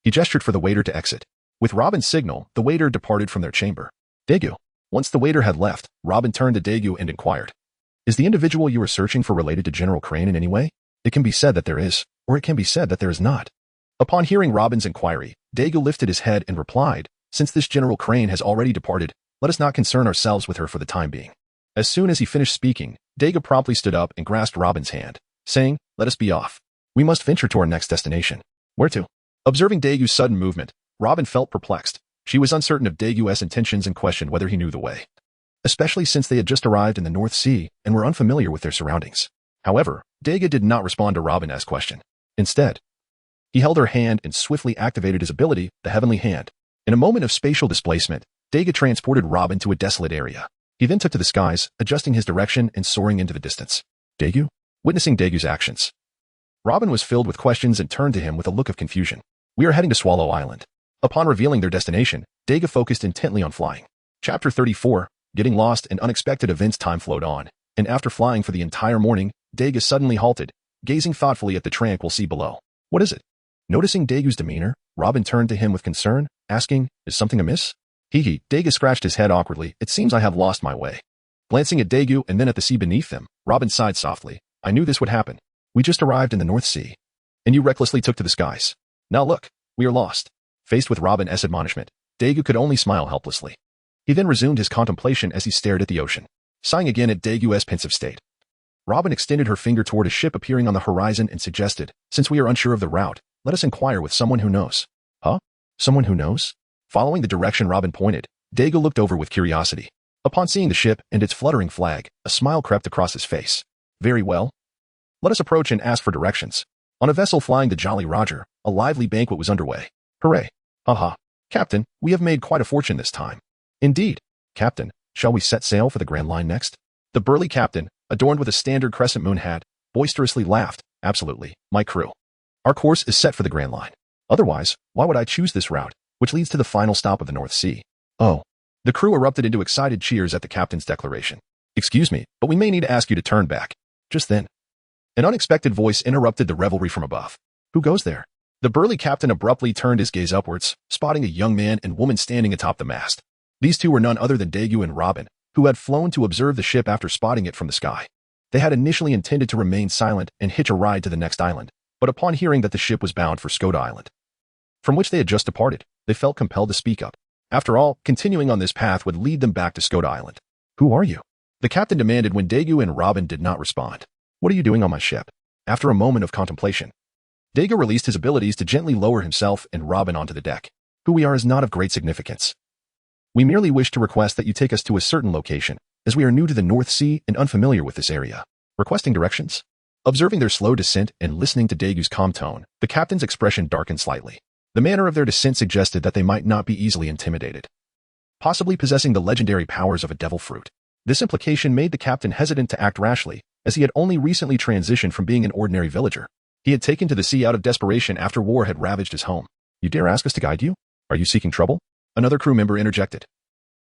he gestured for the waiter to exit. With Robin's signal, the waiter departed from their chamber. Dagu. Once the waiter had left, Robin turned to Dagu and inquired, Is the individual you are searching for related to General Crane in any way? It can be said that there is, or it can be said that there is not. Upon hearing Robin's inquiry, Dagu lifted his head and replied, Since this General Crane has already departed, let us not concern ourselves with her for the time being. As soon as he finished speaking, Dagu promptly stood up and grasped Robin's hand, saying, Let us be off. We must venture to our next destination. Where to? Observing Dagu's sudden movement, Robin felt perplexed. She was uncertain of Dagu's intentions and questioned whether he knew the way, especially since they had just arrived in the North Sea and were unfamiliar with their surroundings. However, Dagu did not respond to Robin's question. Instead, he held her hand and swiftly activated his ability, the Heavenly Hand. In a moment of spatial displacement, Dagu transported Robin to a desolate area. He then took to the skies, adjusting his direction and soaring into the distance. Dagu? Witnessing Dagu's actions, Robin was filled with questions and turned to him with a look of confusion. We are heading to Swallow Island. Upon revealing their destination, Dagu focused intently on flying. Chapter 34, Getting lost and unexpected events. Time flowed on, and after flying for the entire morning, Dagu suddenly halted, gazing thoughtfully at the tranquil sea below. What is it? Noticing Dagu's demeanor, Robin turned to him with concern, asking, is something amiss? Dagu scratched his head awkwardly. It seems I have lost my way. Glancing at Dagu and then at the sea beneath them, Robin sighed softly. I knew this would happen. We just arrived in the North Sea, and you recklessly took to the skies. Now look, we are lost. Faced with Robin's admonishment, Dagu could only smile helplessly. He then resumed his contemplation as he stared at the ocean, sighing again at Dagu's pensive state. Robin extended her finger toward a ship appearing on the horizon and suggested, since we are unsure of the route, let us inquire with someone who knows. Huh? Someone who knows? Following the direction Robin pointed, Dagu looked over with curiosity. Upon seeing the ship and its fluttering flag, a smile crept across his face. Very well. Let us approach and ask for directions. On a vessel flying the Jolly Roger, a lively banquet was underway. Hooray. Haha. Captain, we have made quite a fortune this time. Indeed. Captain, shall we set sail for the Grand Line next? The burly captain, adorned with a standard crescent moon hat, boisterously laughed. Absolutely, my crew. Our course is set for the Grand Line. Otherwise, why would I choose this route, which leads to the final stop of the North Sea? Oh. The crew erupted into excited cheers at the captain's declaration. Excuse me, but we may need to ask you to turn back. Just then, an unexpected voice interrupted the revelry from above. Who goes there? The burly captain abruptly turned his gaze upwards, spotting a young man and woman standing atop the mast. These two were none other than Dagu and Robin, who had flown to observe the ship after spotting it from the sky. They had initially intended to remain silent and hitch a ride to the next island, but upon hearing that the ship was bound for Skoda Island, from which they had just departed, they felt compelled to speak up. After all, continuing on this path would lead them back to Skoda Island. Who are you? The captain demanded when Dagu and Robin did not respond. What are you doing on my ship? After a moment of contemplation, Dagu released his abilities to gently lower himself and Robin onto the deck. Who we are is not of great significance. We merely wish to request that you take us to a certain location, as we are new to the North Sea and unfamiliar with this area. Requesting directions? Observing their slow descent and listening to Dagu's calm tone, the captain's expression darkened slightly. The manner of their descent suggested that they might not be easily intimidated, possibly possessing the legendary powers of a devil fruit. This implication made the captain hesitant to act rashly, as he had only recently transitioned from being an ordinary villager. He had taken to the sea out of desperation after war had ravaged his home. You dare ask us to guide you? Are you seeking trouble? Another crew member interjected,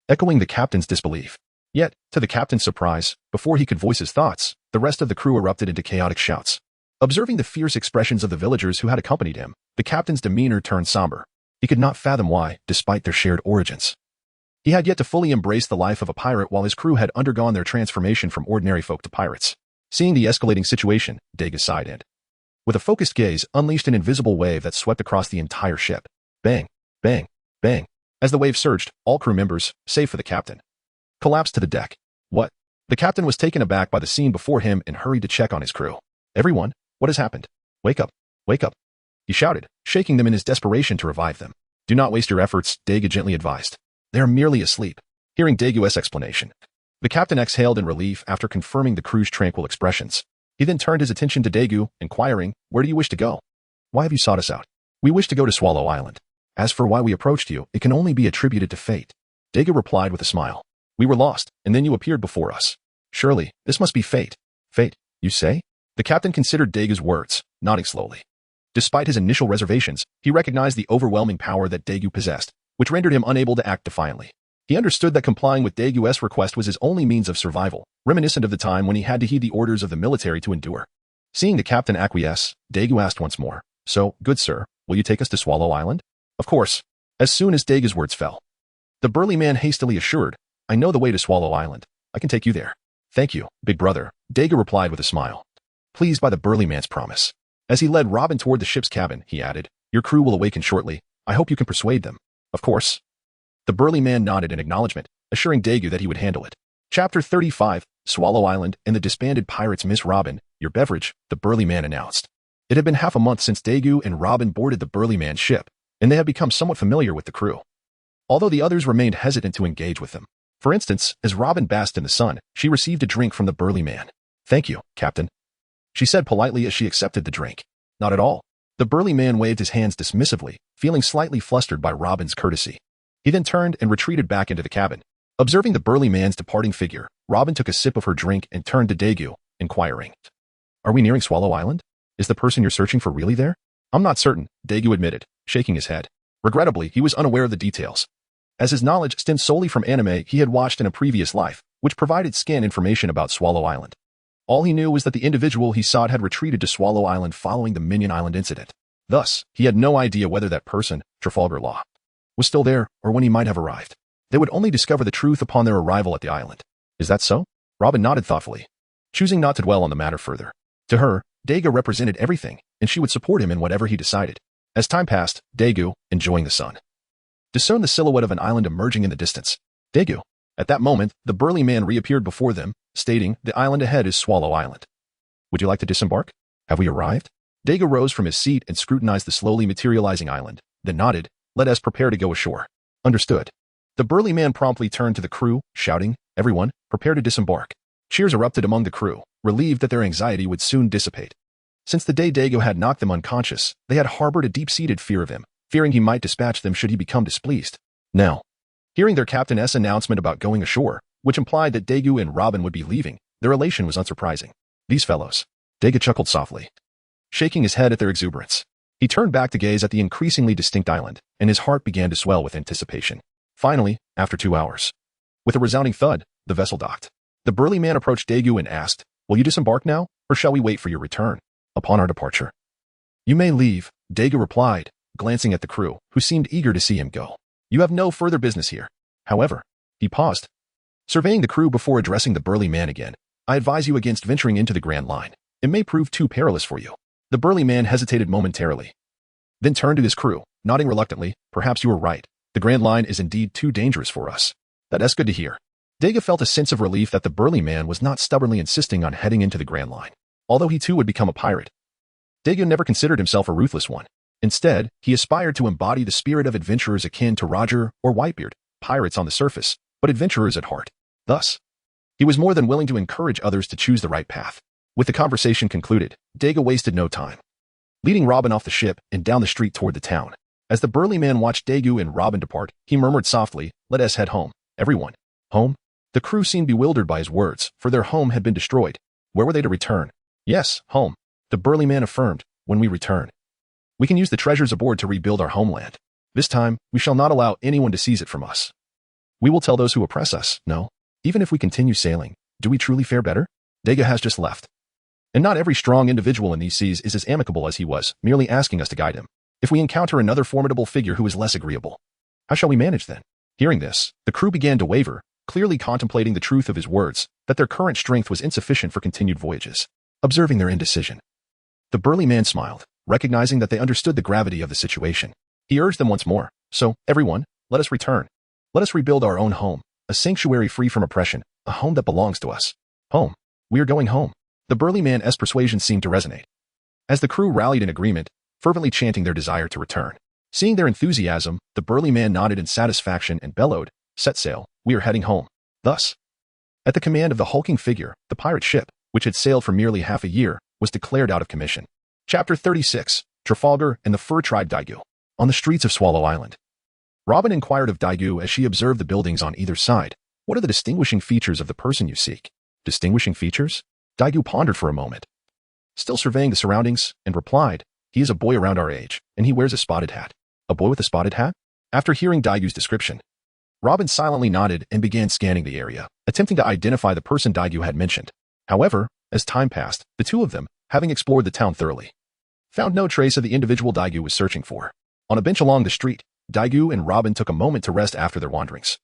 echoing the captain's disbelief. Yet, to the captain's surprise, before he could voice his thoughts, the rest of the crew erupted into chaotic shouts. Observing the fierce expressions of the villagers who had accompanied him, the captain's demeanor turned somber. He could not fathom why, despite their shared origins, he had yet to fully embrace the life of a pirate while his crew had undergone their transformation from ordinary folk to pirates. Seeing the escalating situation, Dagu sighed and, with a focused gaze, unleashed an invisible wave that swept across the entire ship. Bang, bang, bang. As the wave surged, all crew members, save for the captain, collapsed to the deck. What? The captain was taken aback by the scene before him and hurried to check on his crew. Everyone, what has happened? Wake up, wake up, he shouted, shaking them in his desperation to revive them. Do not waste your efforts, Dagu gently advised. They are merely asleep. Hearing Dagu's explanation, the captain exhaled in relief after confirming the crew's tranquil expressions. He then turned his attention to Dagu, inquiring, where do you wish to go? Why have you sought us out? We wish to go to Swallow Island. As for why we approached you, it can only be attributed to fate. Dagu replied with a smile. We were lost, and then you appeared before us. Surely, this must be fate. Fate, you say? The captain considered Dagu's words, nodding slowly. Despite his initial reservations, he recognized the overwhelming power that Dagu possessed, which rendered him unable to act defiantly. He understood that complying with Dagu's request was his only means of survival, reminiscent of the time when he had to heed the orders of the military to endure. Seeing the captain acquiesce, Dagu asked once more, so, good sir, will you take us to Swallow Island? Of course. As soon as Dagu's words fell, the burly man hastily assured, I know the way to Swallow Island. I can take you there. Thank you, big brother, Dagu replied with a smile, pleased by the burly man's promise. As he led Robin toward the ship's cabin, he added, your crew will awaken shortly. I hope you can persuade them. Of course. The burly man nodded in acknowledgement, assuring Dagu that he would handle it. Chapter 35, Swallow Island and the disbanded pirates. Miss Robin, your beverage, the burly man announced. It had been half a month since Dagu and Robin boarded the burly man's ship, and they had become somewhat familiar with the crew. Although the others remained hesitant to engage with them. For instance, as Robin basked in the sun, she received a drink from the burly man. "Thank you, Captain," she said politely as she accepted the drink. "Not at all." The burly man waved his hands dismissively, feeling slightly flustered by Robin's courtesy. He then turned and retreated back into the cabin. Observing the burly man's departing figure, Robin took a sip of her drink and turned to Dagu, inquiring, "Are we nearing Swallow Island? Is the person you're searching for really there?" "I'm not certain," Dagu admitted, shaking his head. Regrettably, he was unaware of the details. As his knowledge stemmed solely from anime he had watched in a previous life, which provided scant information about Swallow Island. All he knew was that the individual he sought had retreated to Swallow Island following the Minion Island incident. Thus, he had no idea whether that person, Trafalgar Law, was still there or when he might have arrived. They would only discover the truth upon their arrival at the island. "Is that so?" Robin nodded thoughtfully, choosing not to dwell on the matter further. To her, Dagu represented everything, and she would support him in whatever he decided. As time passed, Dagu, enjoying the sun, discerned the silhouette of an island emerging in the distance. "Dagu." At that moment, the burly man reappeared before them, stating, "The island ahead is Swallow Island. Would you like to disembark? Have we arrived?" Dagu rose from his seat and scrutinized the slowly materializing island, then nodded, "Let us prepare to go ashore." "Understood." The burly man promptly turned to the crew, shouting, "Everyone, prepare to disembark." Cheers erupted among the crew, relieved that their anxiety would soon dissipate. Since the day Dagu had knocked them unconscious, they had harbored a deep-seated fear of him, fearing he might dispatch them should he become displeased. Now, hearing their captain's announcement about going ashore, which implied that Dagu and Robin would be leaving, their elation was unsurprising. "These fellows." Dagu chuckled softly, shaking his head at their exuberance. He turned back to gaze at the increasingly distinct island, and his heart began to swell with anticipation. Finally, after 2 hours, with a resounding thud, the vessel docked. The burly man approached Dagu and asked, "Will you disembark now, or shall we wait for your return?" "Upon our departure." "You may leave," Dagu replied, glancing at the crew, who seemed eager to see him go. "You have no further business here." However, he paused, surveying the crew before addressing the burly man again. "I advise you against venturing into the Grand Line. It may prove too perilous for you." The burly man hesitated momentarily, then turned to his crew, nodding reluctantly, "Perhaps you are right. The Grand Line is indeed too dangerous for us." "That's good to hear." Dagu felt a sense of relief that the burly man was not stubbornly insisting on heading into the Grand Line. Although he too would become a pirate, Dagu never considered himself a ruthless one. Instead, he aspired to embody the spirit of adventurers akin to Roger or Whitebeard, pirates on the surface, but adventurers at heart. Thus, he was more than willing to encourage others to choose the right path. With the conversation concluded, Dagu wasted no time, leading Robin off the ship and down the street toward the town. As the burly man watched Dagu and Robin depart, he murmured softly, "Let us head home. Everyone." "Home?" The crew seemed bewildered by his words, for their home had been destroyed. Where were they to return? "Yes, home," the burly man affirmed. "When we return, we can use the treasures aboard to rebuild our homeland. This time, we shall not allow anyone to seize it from us. We will tell those who oppress us, no. Even if we continue sailing, do we truly fare better?" Dagu has just left. And not every strong individual in these seas is as amicable as he was, merely asking us to guide him. If we encounter another formidable figure who is less agreeable, how shall we manage then? Hearing this, the crew began to waver, clearly contemplating the truth of his words, that their current strength was insufficient for continued voyages. Observing their indecision, the burly man smiled, recognizing that they understood the gravity of the situation. He urged them once more, "So, everyone, let us return. Let us rebuild our own home, a sanctuary free from oppression, a home that belongs to us. Home. We are going home." The burly man's persuasion seemed to resonate, as the crew rallied in agreement, fervently chanting their desire to return. Seeing their enthusiasm, the burly man nodded in satisfaction and bellowed, "Set sail, we are heading home." Thus, at the command of the hulking figure, the pirate ship, which had sailed for merely half a year, was declared out of commission. Chapter 36, Trafalgar and the Fur Tribe Dagu. On the streets of Swallow Island, Robin inquired of Dagu as she observed the buildings on either side. "What are the distinguishing features of the person you seek?" "Distinguishing features?" Dagu pondered for a moment, still surveying the surroundings, and replied, "He is a boy around our age, and he wears a spotted hat." "A boy with a spotted hat?" After hearing Dagu's description, Robin silently nodded and began scanning the area, attempting to identify the person Dagu had mentioned. However, as time passed, the two of them, having explored the town thoroughly, found no trace of the individual Dagu was searching for. On a bench along the street, Dagu and Robin took a moment to rest after their wanderings,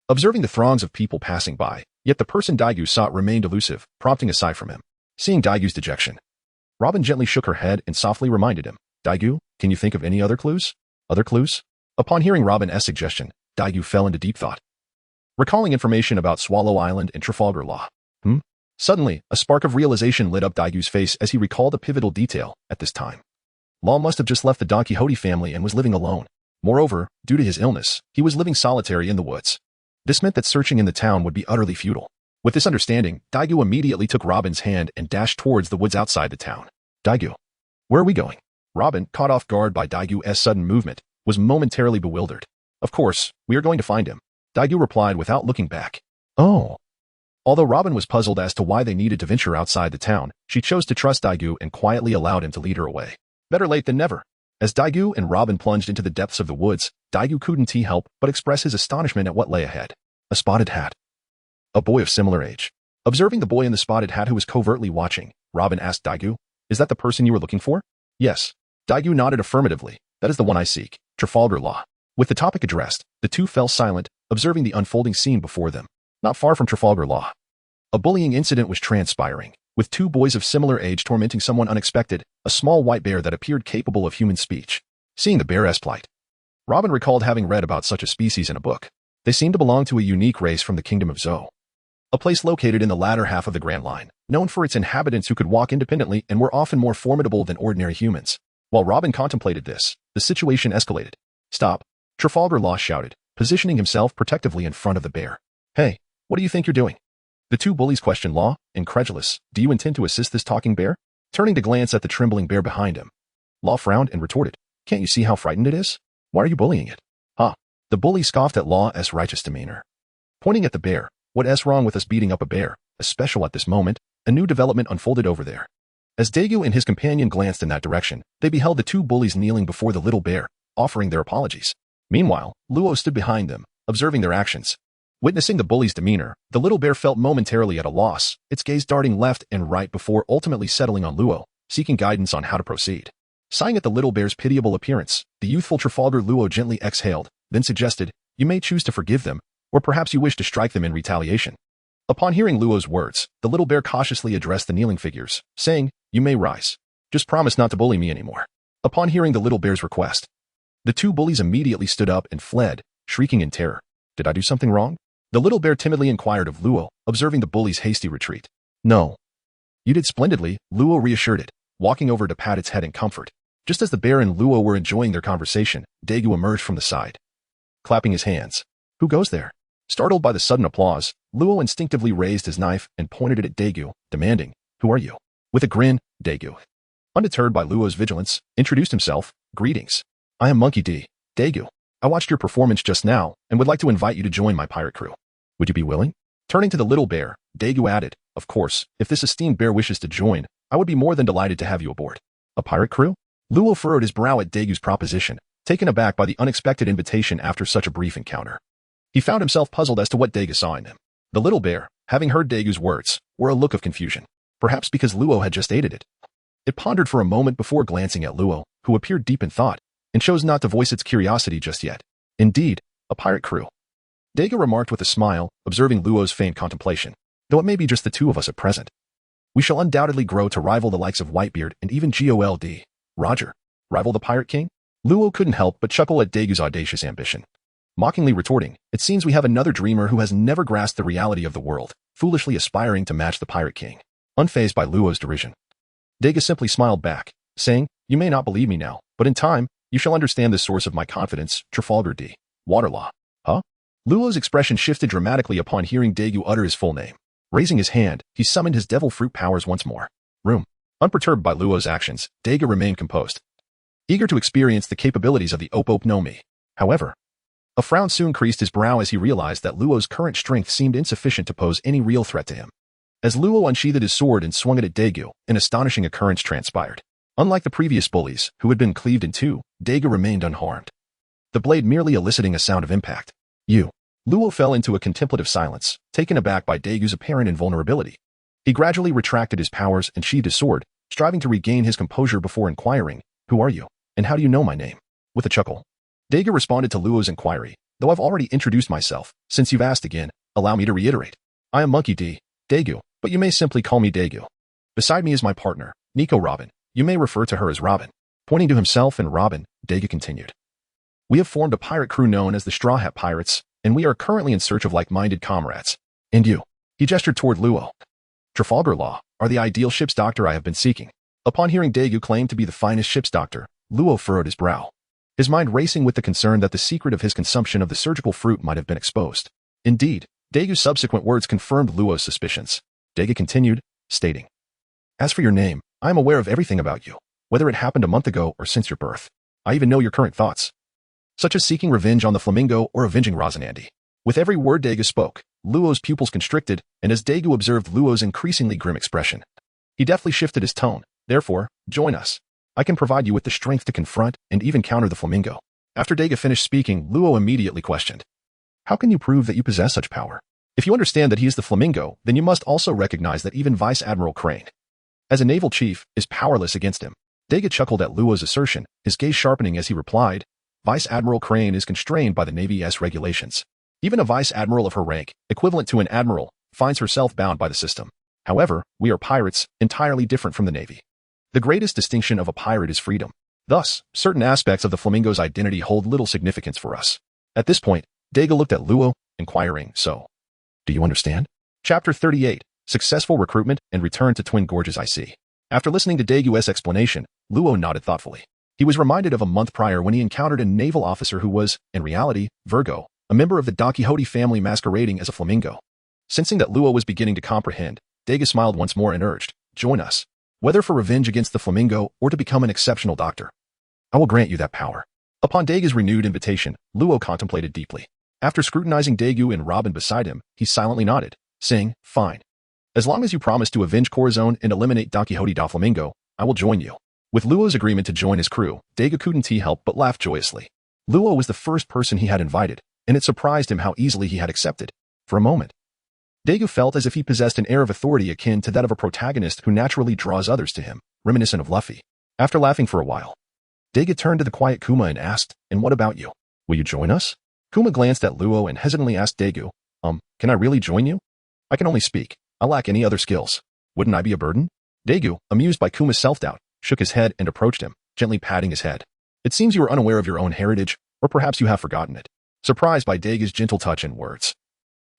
observing the throngs of people passing by, yet the person Dagu sought remained elusive, prompting a sigh from him. Seeing Dagu's dejection, Robin gently shook her head and softly reminded him, "Dagu, can you think of any other clues?" "Other clues?" Upon hearing Robin's suggestion, Dagu fell into deep thought, recalling information about Swallow Island and Trafalgar Law. Suddenly, a spark of realization lit up Daigu's face as he recalled a pivotal detail at this time. Law must have just left the Don Quixote family and was living alone. Moreover, due to his illness, he was living solitary in the woods. This meant that searching in the town would be utterly futile. With this understanding, Daigu immediately took Robin's hand and dashed towards the woods outside the town. Daigu, where are we going? Robin, caught off guard by Daigu's sudden movement, was momentarily bewildered. Of course, we are going to find him, Daigu replied without looking back. Oh. Although Robin was puzzled as to why they needed to venture outside the town, she chose to trust Daigu and quietly allowed him to lead her away. Better late than never. As Daigu and Robin plunged into the depths of the woods, Daigu couldn't help but express his astonishment at what lay ahead. A spotted hat. A boy of similar age. Observing the boy in the spotted hat who was covertly watching, Robin asked Daigu, "Is that the person you were looking for?" "Yes." Daigu nodded affirmatively. "That is the one I seek, Trafalgar Law." With the topic addressed, the two fell silent, observing the unfolding scene before them. Not far from Trafalgar Law, a bullying incident was transpiring, with two boys of similar age tormenting someone unexpected, a small white bear that appeared capable of human speech. Seeing the bear's plight, Robin recalled having read about such a species in a book. They seemed to belong to a unique race from the kingdom of Zou, a place located in the latter half of the Grand Line, known for its inhabitants who could walk independently and were often more formidable than ordinary humans. While Robin contemplated this, the situation escalated. "Stop," Trafalgar Law shouted, positioning himself protectively in front of the bear. "Hey, what do you think you're doing?" The two bullies questioned Law, incredulous. "Do you intend to assist this talking bear?" Turning to glance at the trembling bear behind him, Law frowned and retorted, "Can't you see how frightened it is? Why are you bullying it?" "Huh." The bully scoffed at Law's righteous demeanor. Pointing at the bear, "What's wrong with us beating up a bear, especially at this moment?" A new development unfolded over there. As Daegu and his companion glanced in that direction, they beheld the two bullies kneeling before the little bear, offering their apologies. Meanwhile, Luo stood behind them, observing their actions. Witnessing the bully's demeanor, the little bear felt momentarily at a loss, its gaze darting left and right before ultimately settling on Luo, seeking guidance on how to proceed. Sighing at the little bear's pitiable appearance, the youthful Trafalgar Luo gently exhaled, then suggested, "You may choose to forgive them, or perhaps you wish to strike them in retaliation." Upon hearing Luo's words, the little bear cautiously addressed the kneeling figures, saying, "You may rise. Just promise not to bully me anymore." Upon hearing the little bear's request, the two bullies immediately stood up and fled, shrieking in terror. "Did I do something wrong?" The little bear timidly inquired of Luo, observing the bully's hasty retreat. "No. You did splendidly," Luo reassured it, walking over to pat its head in comfort. Just as the bear and Luo were enjoying their conversation, Daegu emerged from the side, clapping his hands. "Who goes there?" Startled by the sudden applause, Luo instinctively raised his knife and pointed it at Daegu, demanding, "Who are you?" With a grin, Daegu, undeterred by Luo's vigilance, introduced himself. "Greetings. I am Monkey D. Daegu. I watched your performance just now and would like to invite you to join my pirate crew. Would you be willing?" Turning to the little bear, Daegu added, "Of course, if this esteemed bear wishes to join, I would be more than delighted to have you aboard." "A pirate crew?" Luo furrowed his brow at Daegu's proposition, taken aback by the unexpected invitation after such a brief encounter. He found himself puzzled as to what Daegu saw in him. The little bear, having heard Daegu's words, wore a look of confusion, perhaps because Luo had just aided it. It pondered for a moment before glancing at Luo, who appeared deep in thought, and chose not to voice its curiosity just yet. "Indeed, a pirate crew," Daegu remarked with a smile, observing Luo's faint contemplation. "Though it may be just the two of us at present, we shall undoubtedly grow to rival the likes of Whitebeard and even Gold. Roger. Rival the Pirate King?" Luo couldn't help but chuckle at Daegu's audacious ambition, mockingly retorting, "It seems we have another dreamer who has never grasped the reality of the world, foolishly aspiring to match the Pirate King." Unfazed by Luo's derision, Daegu simply smiled back, saying, "You may not believe me now, but in time, you shall understand the source of my confidence, Trafalgar D. Waterlaw." "Huh?" Luo's expression shifted dramatically upon hearing Daegu utter his full name. Raising his hand, he summoned his devil fruit powers once more. Room. Unperturbed by Luo's actions, Daegu remained composed, eager to experience the capabilities of the Op no Mi. However, a frown soon creased his brow as he realized that Luo's current strength seemed insufficient to pose any real threat to him. As Luo unsheathed his sword and swung it at Daegu, an astonishing occurrence transpired. Unlike the previous bullies, who had been cleaved in two, Daegu remained unharmed, the blade merely eliciting a sound of impact. Luo fell into a contemplative silence, taken aback by Daegu's apparent invulnerability. He gradually retracted his powers and sheathed his sword, striving to regain his composure before inquiring, "Who are you, and how do you know my name?" With a chuckle, Daegu responded to Luo's inquiry, "Though I've already introduced myself, since you've asked again, allow me to reiterate. I am Monkey D. Daegu, but you may simply call me Daegu. Beside me is my partner, Nico Robin. You may refer to her as Robin." Pointing to himself and Robin, Daegu continued, "We have formed a pirate crew known as the Straw Hat Pirates, and we are currently in search of like-minded comrades. And you." He gestured toward Luo. Trafalgar Law are the ideal ship's doctor I have been seeking. Upon hearing Dagu claim to be the finest ship's doctor, Luo furrowed his brow, his mind racing with the concern that the secret of his consumption of the surgical fruit might have been exposed. Indeed, Dagu's subsequent words confirmed Luo's suspicions. Dagu continued, stating, "As for your name, I am aware of everything about you, whether it happened a month ago or since your birth. I even know your current thoughts, such as seeking revenge on the flamingo or avenging Rosinante." With every word Dagu spoke, Luo's pupils constricted, and as Dagu observed Luo's increasingly grim expression, he deftly shifted his tone. "Therefore, join us. I can provide you with the strength to confront and even counter the flamingo." After Dagu finished speaking, Luo immediately questioned, "How can you prove that you possess such power? If you understand that he is the flamingo, then you must also recognize that even Vice Admiral Crane, as a naval chief, is powerless against him." Dagu chuckled at Luo's assertion, his gaze sharpening as he replied, "Vice Admiral Crane is constrained by the Navy's regulations. Even a Vice Admiral of her rank, equivalent to an admiral, finds herself bound by the system. However, we are pirates, entirely different from the Navy. The greatest distinction of a pirate is freedom. Thus, certain aspects of the flamingo's identity hold little significance for us." At this point, Dagu looked at Luo, inquiring, "So, do you understand?" Chapter 38, Successful Recruitment and Return to Twin Gorges. I see. After listening to Dagu's explanation, Luo nodded thoughtfully. He was reminded of a month prior when he encountered a naval officer who was, in reality, Virgo, a member of the Don Quixote family masquerading as a flamingo. Sensing that Luo was beginning to comprehend, Dagu smiled once more and urged, "Join us, whether for revenge against the flamingo or to become an exceptional doctor. I will grant you that power." Upon Dagu's renewed invitation, Luo contemplated deeply. After scrutinizing Dagu and Robin beside him, he silently nodded, saying, "Fine. As long as you promise to avenge Corazon and eliminate Don Quixote da Flamingo, I will join you." With Luo's agreement to join his crew, Dagu couldn't help but laugh joyously. Luo was the first person he had invited, and it surprised him how easily he had accepted. For a moment, Dagu felt as if he possessed an air of authority akin to that of a protagonist who naturally draws others to him, reminiscent of Luffy. After laughing for a while, Dagu turned to the quiet Kuma and asked, "And what about you? Will you join us?" Kuma glanced at Luo and hesitantly asked Dagu, Can I really join you? I can only speak. I lack any other skills. Wouldn't I be a burden?" Dagu, amused by Kuma's self-doubt, shook his head and approached him, gently patting his head. "It seems you are unaware of your own heritage, or perhaps you have forgotten it." Surprised by Dagu's gentle touch and words,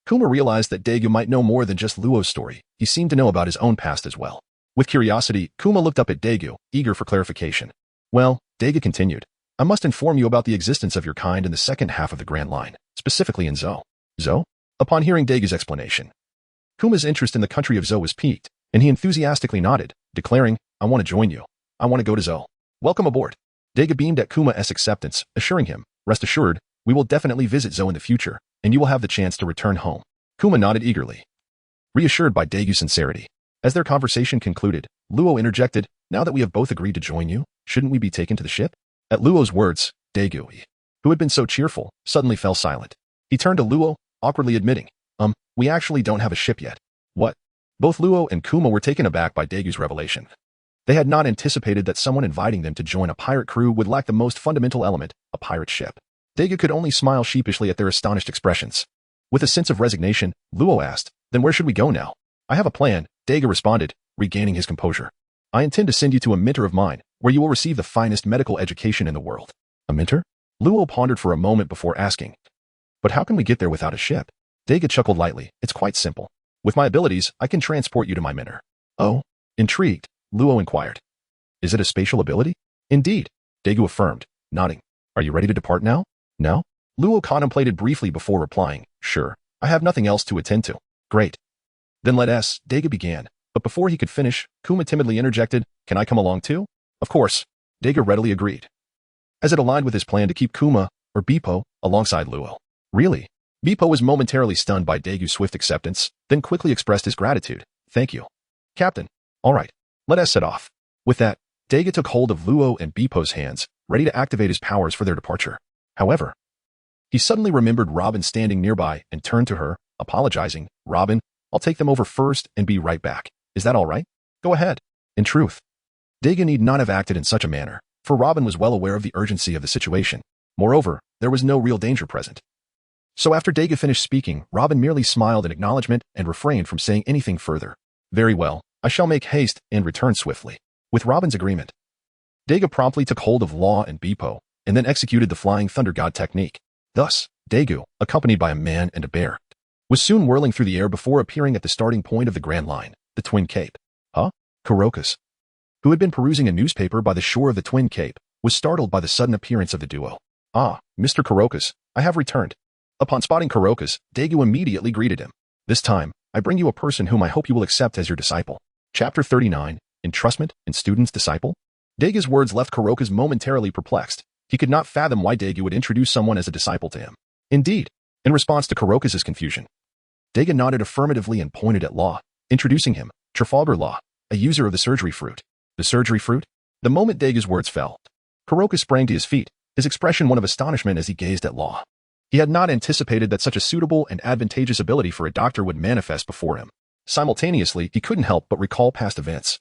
Kuma realized that Dagu might know more than just Luo's story. He seemed to know about his own past as well. With curiosity, Kuma looked up at Dagu, eager for clarification. "Well," Dagu continued, "I must inform you about the existence of your kind in the second half of the Grand Line, specifically in Zou." "Zou?" Upon hearing Dagu's explanation, Kuma's interest in the country of Zou was piqued, and he enthusiastically nodded, declaring, "I want to join you. I want to go to Zou. Welcome aboard." Dagu beamed at Kuma's acceptance, assuring him, "Rest assured, we will definitely visit Zou in the future, and you will have the chance to return home." Kuma nodded eagerly, reassured by Dagu's sincerity. As their conversation concluded, Luo interjected, "Now that we have both agreed to join you, shouldn't we be taken to the ship?" At Luo's words, Dagu, who had been so cheerful, suddenly fell silent. He turned to Luo, awkwardly admitting, We actually don't have a ship yet." "What?" Both Luo and Kuma were taken aback by Dagu's revelation. They had not anticipated that someone inviting them to join a pirate crew would lack the most fundamental element, a pirate ship. Dagu could only smile sheepishly at their astonished expressions. With a sense of resignation, Luo asked, "Then where should we go now?" "I have a plan," Dagu responded, regaining his composure. "I intend to send you to a mentor of mine, where you will receive the finest medical education in the world." "A mentor?" Luo pondered for a moment before asking, "But how can we get there without a ship?" Dagu chuckled lightly. "It's quite simple. With my abilities, I can transport you to my mentor." "Oh?" Intrigued, Luo inquired, "Is it a spatial ability?" "Indeed," Dagu affirmed, nodding. "Are you ready to depart now?" "Now?" Luo contemplated briefly before replying, "Sure. I have nothing else to attend to." "Great. Then let us," Dagu began, but before he could finish, Kuma timidly interjected, "Can I come along too?" "Of course." Dagu readily agreed, as it aligned with his plan to keep Kuma, or Bippo, alongside Luo. "Really?" Bippo was momentarily stunned by Dagu's swift acceptance, then quickly expressed his gratitude. "Thank you, Captain." "All right, let us set off." With that, Dagu took hold of Luo and Bippo's hands, ready to activate his powers for their departure. However, he suddenly remembered Robin standing nearby and turned to her, apologizing. "Robin, I'll take them over first and be right back. Is that all right?" "Go ahead." In truth, Dagu need not have acted in such a manner, for Robin was well aware of the urgency of the situation. Moreover, there was no real danger present. So after Dagu finished speaking, Robin merely smiled in acknowledgement and refrained from saying anything further. "Very well, I shall make haste and return swiftly." With Robin's agreement, Dagu promptly took hold of Law and Bippo, and then executed the Flying Thunder God technique. Thus, Dagu, accompanied by a man and a bear, was soon whirling through the air before appearing at the starting point of the Grand Line. the Twin Cape. Huh? Kurokus, who had been perusing a newspaper by the shore of the Twin Cape, was startled by the sudden appearance of the duo. Ah, Mr. Kurokus, I have returned. Upon spotting Kurokus, Dagu immediately greeted him. This time, I bring you a person whom I hope you will accept as your disciple. Chapter 39, Entrustment and Student's Disciple? Dagu's words left Kurokus momentarily perplexed. He could not fathom why Dagu would introduce someone as a disciple to him. Indeed, in response to Kurokus's confusion, Dagu nodded affirmatively and pointed at Law, introducing him, Trafalgar Law, a user of the surgery fruit. The surgery fruit? The moment Dagu's words fell, Kurokus sprang to his feet, his expression one of astonishment as he gazed at Law. He had not anticipated that such a suitable and advantageous ability for a doctor would manifest before him. Simultaneously, he couldn't help but recall past events.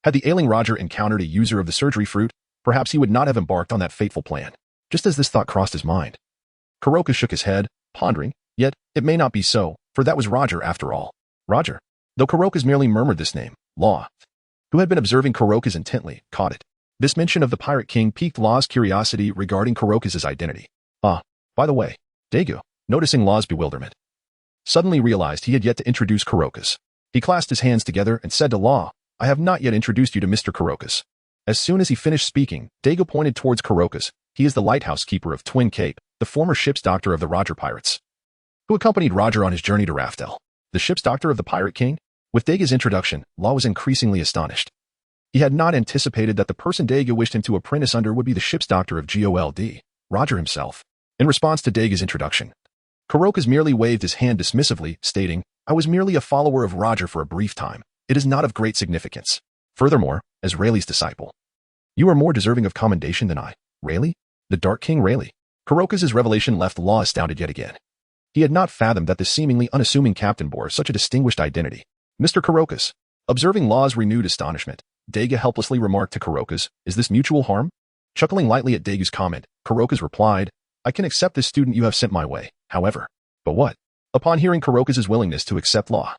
Had the ailing Roger encountered a user of the surgery fruit, perhaps he would not have embarked on that fateful plan. Just as this thought crossed his mind, Kurokus shook his head, pondering, yet it may not be so, for that was Roger after all. Roger. Though Kurokus merely murmured this name, Law, who had been observing Kurokus intently, caught it. This mention of the Pirate King piqued Law's curiosity regarding Kurokus's identity. Ah, by the way, Dagu, noticing Law's bewilderment, suddenly realized he had yet to introduce Kurokus. He clasped his hands together and said to Law, I have not yet introduced you to Mr. Kurokus. As soon as he finished speaking, Dagu pointed towards Kurokus. He is the lighthouse keeper of Twin Cape, the former ship's doctor of the Roger Pirates, who accompanied Roger on his journey to Raftel. The ship's doctor of the Pirate King? With Dagu's introduction, Law was increasingly astonished. He had not anticipated that the person Dagu wished him to apprentice under would be the ship's doctor of Gold, Roger himself. In response to Dagu's introduction, Kurokus merely waved his hand dismissively, stating, I was merely a follower of Roger for a brief time. It is not of great significance. Furthermore, as Rayleigh's disciple, you are more deserving of commendation than I. Rayleigh? The Dark King Rayleigh? Kurokus's revelation left Law astounded yet again. He had not fathomed that this seemingly unassuming captain bore such a distinguished identity. Mr. Kurokus. Observing Law's renewed astonishment, Dagu helplessly remarked to Kurokus, is this mutual harm? Chuckling lightly at Dagu's comment, Kurokus replied, I can accept this student you have sent my way, however. But what? Upon hearing Kurokus's willingness to accept Law,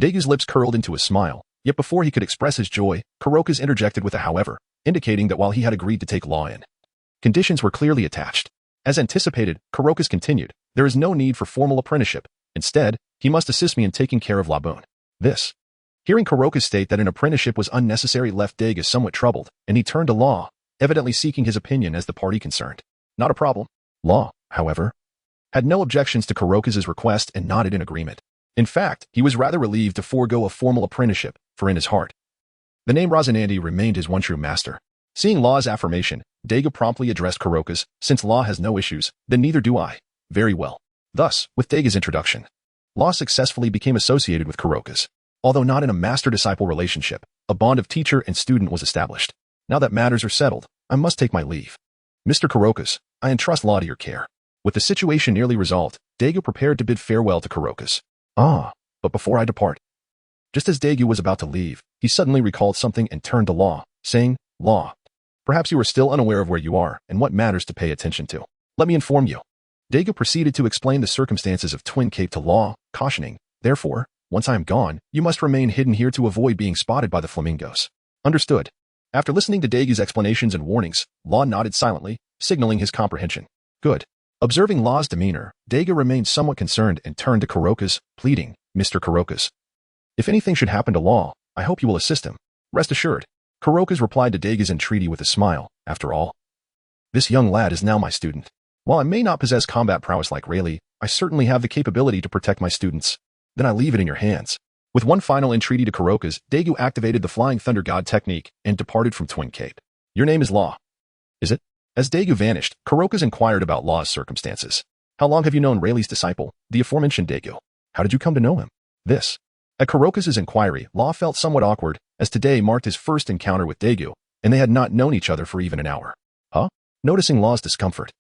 Dagu's lips curled into a smile, yet before he could express his joy, Kurokus interjected with a however, indicating that while he had agreed to take Law in, conditions were clearly attached. As anticipated, Kurokus continued, there is no need for formal apprenticeship. Instead, he must assist me in taking care of Laboon. This. Hearing Kurokus state that an apprenticeship was unnecessary left Dagu somewhat troubled, and he turned to Law, evidently seeking his opinion as the party concerned. Not a problem. Law, however, had no objections to Kurokus's request and nodded in agreement. In fact, he was rather relieved to forego a formal apprenticeship, for in his heart, the name Rosinante remained his one true master. Seeing Law's affirmation, Dagu promptly addressed Kurokus, since Law has no issues, then neither do I. Very well. Thus, with Dagu's introduction, Law successfully became associated with Kurokus. Although not in a master-disciple relationship, a bond of teacher and student was established. Now that matters are settled, I must take my leave. Mr. Kurokus, I entrust Law to your care. With the situation nearly resolved, Dagu prepared to bid farewell to Kurokus. Ah, but before I depart. Just as Dagu was about to leave, he suddenly recalled something and turned to Law, saying, Law, perhaps you are still unaware of where you are and what matters to pay attention to. Let me inform you. Dagu proceeded to explain the circumstances of Twin Cape to Law, cautioning, therefore, once I am gone, you must remain hidden here to avoid being spotted by the flamingos. Understood. After listening to Dagu's explanations and warnings, Law nodded silently, signaling his comprehension. Good. Observing Law's demeanor, Dagu remained somewhat concerned and turned to Kurokus, pleading, Mr. Kurokus, if anything should happen to Law, I hope you will assist him. Rest assured. Kurokus replied to Dagu's entreaty with a smile. After all, this young lad is now my student. While I may not possess combat prowess like Rayleigh, I certainly have the capability to protect my students. Then I leave it in your hands. With one final entreaty to Kurokus, Dagu activated the Flying Thunder God technique and departed from Twin Cape. Your name is Law. Is it? As Dagu vanished, Kurokus inquired about Law's circumstances. How long have you known Rayleigh's disciple, the aforementioned Dagu? How did you come to know him? This. At Kurokus's inquiry, Law felt somewhat awkward, as today marked his first encounter with Dagu, and they had not known each other for even an hour. Huh? Noticing Law's discomfort,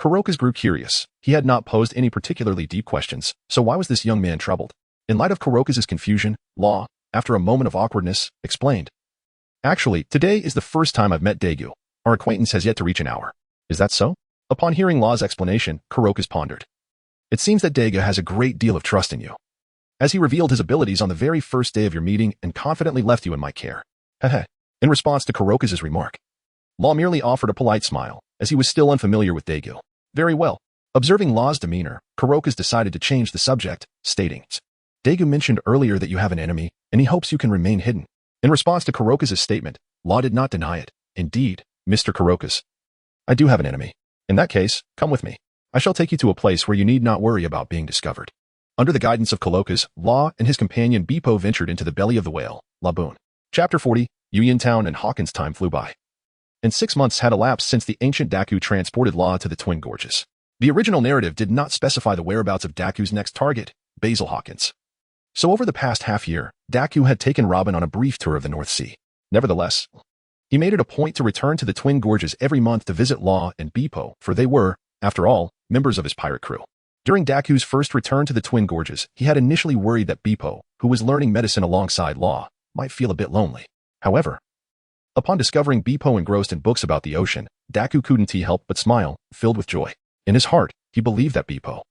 Kurokus grew curious. He had not posed any particularly deep questions, so why was this young man troubled? In light of Kurokus's confusion, Law, after a moment of awkwardness, explained. Actually, today is the first time I've met Dagu. Our acquaintance has yet to reach an hour. Is that so? Upon hearing Law's explanation, Kurokus pondered. It seems that Dagu has a great deal of trust in you, as he revealed his abilities on the very first day of your meeting and confidently left you in my care. Heh. In response to Kurokus's remark, Law merely offered a polite smile, as he was still unfamiliar with Dagu. Very well. Observing Law's demeanor, Kurokus decided to change the subject, stating, Dagu mentioned earlier that you have an enemy, and he hopes you can remain hidden. In response to Kuroka's statement, Law did not deny it. Indeed, Mr. Kuroka, I do have an enemy. In that case, come with me. I shall take you to a place where you need not worry about being discovered. Under the guidance of Kuroka, Law and his companion Beppo ventured into the belly of the whale, Laboon. Chapter 40, Uniontown and Hawkins. Time flew by. And 6 months had elapsed since the ancient Dagu transported Law to the Twin Gorges. The original narrative did not specify the whereabouts of Dagu's next target, Basil Hawkins. So over the past half year, Dagu had taken Robin on a brief tour of the North Sea. Nevertheless, he made it a point to return to the Twin Gorges every month to visit Law and Beppo, for they were, after all, members of his pirate crew. During Dagu's first return to the Twin Gorges, he had initially worried that Beppo, who was learning medicine alongside Law, might feel a bit lonely. However, upon discovering Beppo engrossed in books about the ocean, Dagu couldn't help but smile, filled with joy. In his heart, he believed that Beppo,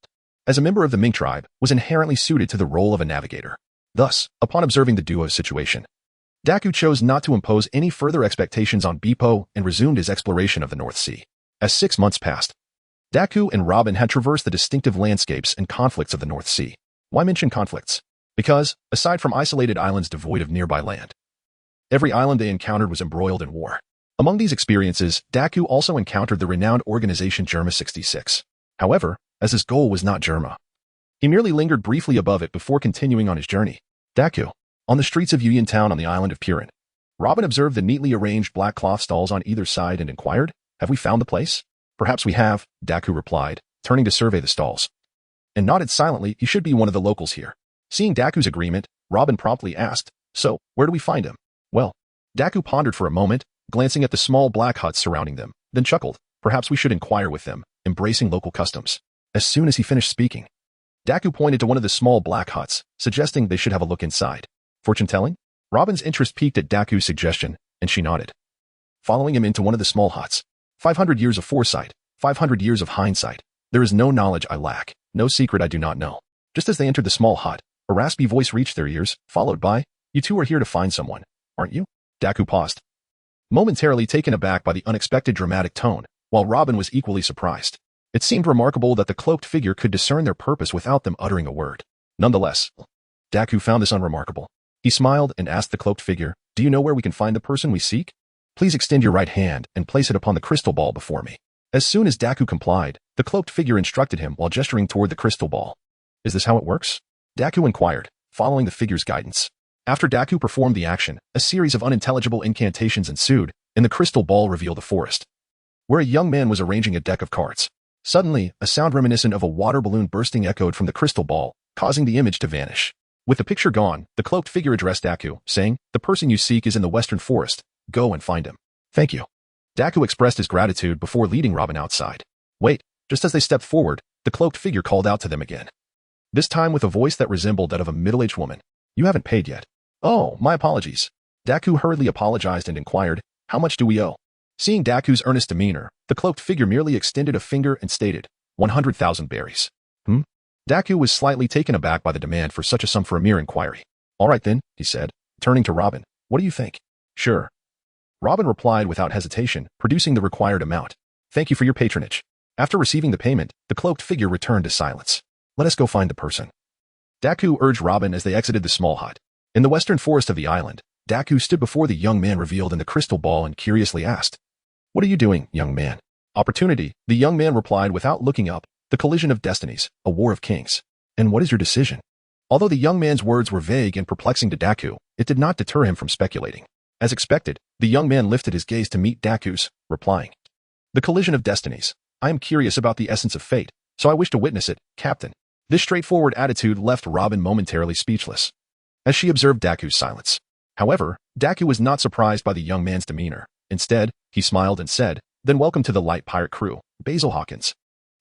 as a member of the Ming tribe, was inherently suited to the role of a navigator. Thus, upon observing the duo's situation, Dagu chose not to impose any further expectations on Beppo and resumed his exploration of the North Sea. As 6 months passed, Dagu and Robin had traversed the distinctive landscapes and conflicts of the North Sea. Why mention conflicts? Because, aside from isolated islands devoid of nearby land, every island they encountered was embroiled in war. Among these experiences, Dagu also encountered the renowned organization Germa 66. However, as his goal was not Germa, he merely lingered briefly above it before continuing on his journey. Dagu. On the streets of Uniontown on the island of Purin, Robin observed the neatly arranged black cloth stalls on either side and inquired, "Have we found the place?" "Perhaps we have," Dagu replied, turning to survey the stalls, and nodded silently. He should be one of the locals here. Seeing Dagu's agreement, Robin promptly asked, "So, where do we find him?" "Well," Dagu pondered for a moment, glancing at the small black huts surrounding them, then chuckled, "Perhaps we should inquire with them, embracing local customs." As soon as he finished speaking, Dagu pointed to one of the small black huts, suggesting they should have a look inside. Fortune-telling? Robin's interest piqued at Dagu's suggestion, and she nodded, following him into one of the small huts. 500 years of foresight, 500 years of hindsight. There is no knowledge I lack, no secret I do not know. Just as they entered the small hut, a raspy voice reached their ears, followed by, "You two are here to find someone, aren't you?" Dagu paused, momentarily taken aback by the unexpected dramatic tone, while Robin was equally surprised. It seemed remarkable that the cloaked figure could discern their purpose without them uttering a word. Nonetheless, Dagu found this unremarkable. He smiled and asked the cloaked figure, "Do you know where we can find the person we seek? Please extend your right hand and place it upon the crystal ball before me." As soon as Dagu complied, the cloaked figure instructed him while gesturing toward the crystal ball. "Is this how it works?" Dagu inquired, following the figure's guidance. After Dagu performed the action, a series of unintelligible incantations ensued, and the crystal ball revealed a forest, where a young man was arranging a deck of cards. Suddenly, a sound reminiscent of a water balloon bursting echoed from the crystal ball, causing the image to vanish. With the picture gone, the cloaked figure addressed Dagu, saying, "The person you seek is in the western forest. Go and find him." "Thank you." Dagu expressed his gratitude before leading Robin outside. Wait, just as they stepped forward, the cloaked figure called out to them again, this time with a voice that resembled that of a middle-aged woman. "You haven't paid yet." "Oh, my apologies." Dagu hurriedly apologized and inquired, "How much do we owe?" Seeing Dagu's earnest demeanor, the cloaked figure merely extended a finger and stated, 100,000 berries. Dagu was slightly taken aback by the demand for such a sum for a mere inquiry. "All right then," he said, turning to Robin. "What do you think?" "Sure." Robin replied without hesitation, producing the required amount. "Thank you for your patronage." After receiving the payment, the cloaked figure returned to silence. "Let us go find the person," Dagu urged Robin as they exited the small hut. In the western forest of the island, Dagu stood before the young man revealed in the crystal ball and curiously asked, "What are you doing, young man?" "Opportunity," the young man replied without looking up. "The collision of destinies, a war of kings." "And what is your decision?" Although the young man's words were vague and perplexing to Dagu, it did not deter him from speculating. As expected, the young man lifted his gaze to meet Dagu's, replying, "The collision of destinies. I am curious about the essence of fate, so I wish to witness it, Captain." This straightforward attitude left Robin momentarily speechless, as she observed Dagu's silence. However, Dagu was not surprised by the young man's demeanor. Instead, he smiled and said, "Then welcome to the light pirate crew, Basil Hawkins."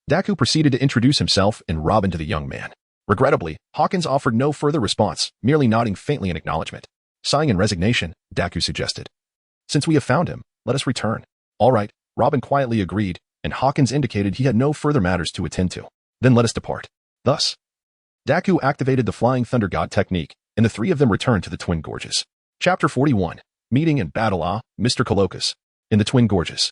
Dagu proceeded to introduce himself and Robin to the young man. Regrettably, Hawkins offered no further response, merely nodding faintly in acknowledgement. Sighing in resignation, Dagu suggested, "Since we have found him, let us return." "All right," Robin quietly agreed, and Hawkins indicated he had no further matters to attend to. "Then let us depart." Thus, Dagu activated the Flying Thunder God technique, and the three of them returned to the Twin Gorges. Chapter 41. Meeting and Battle. Mr. Kuroka. In the Twin Gorges.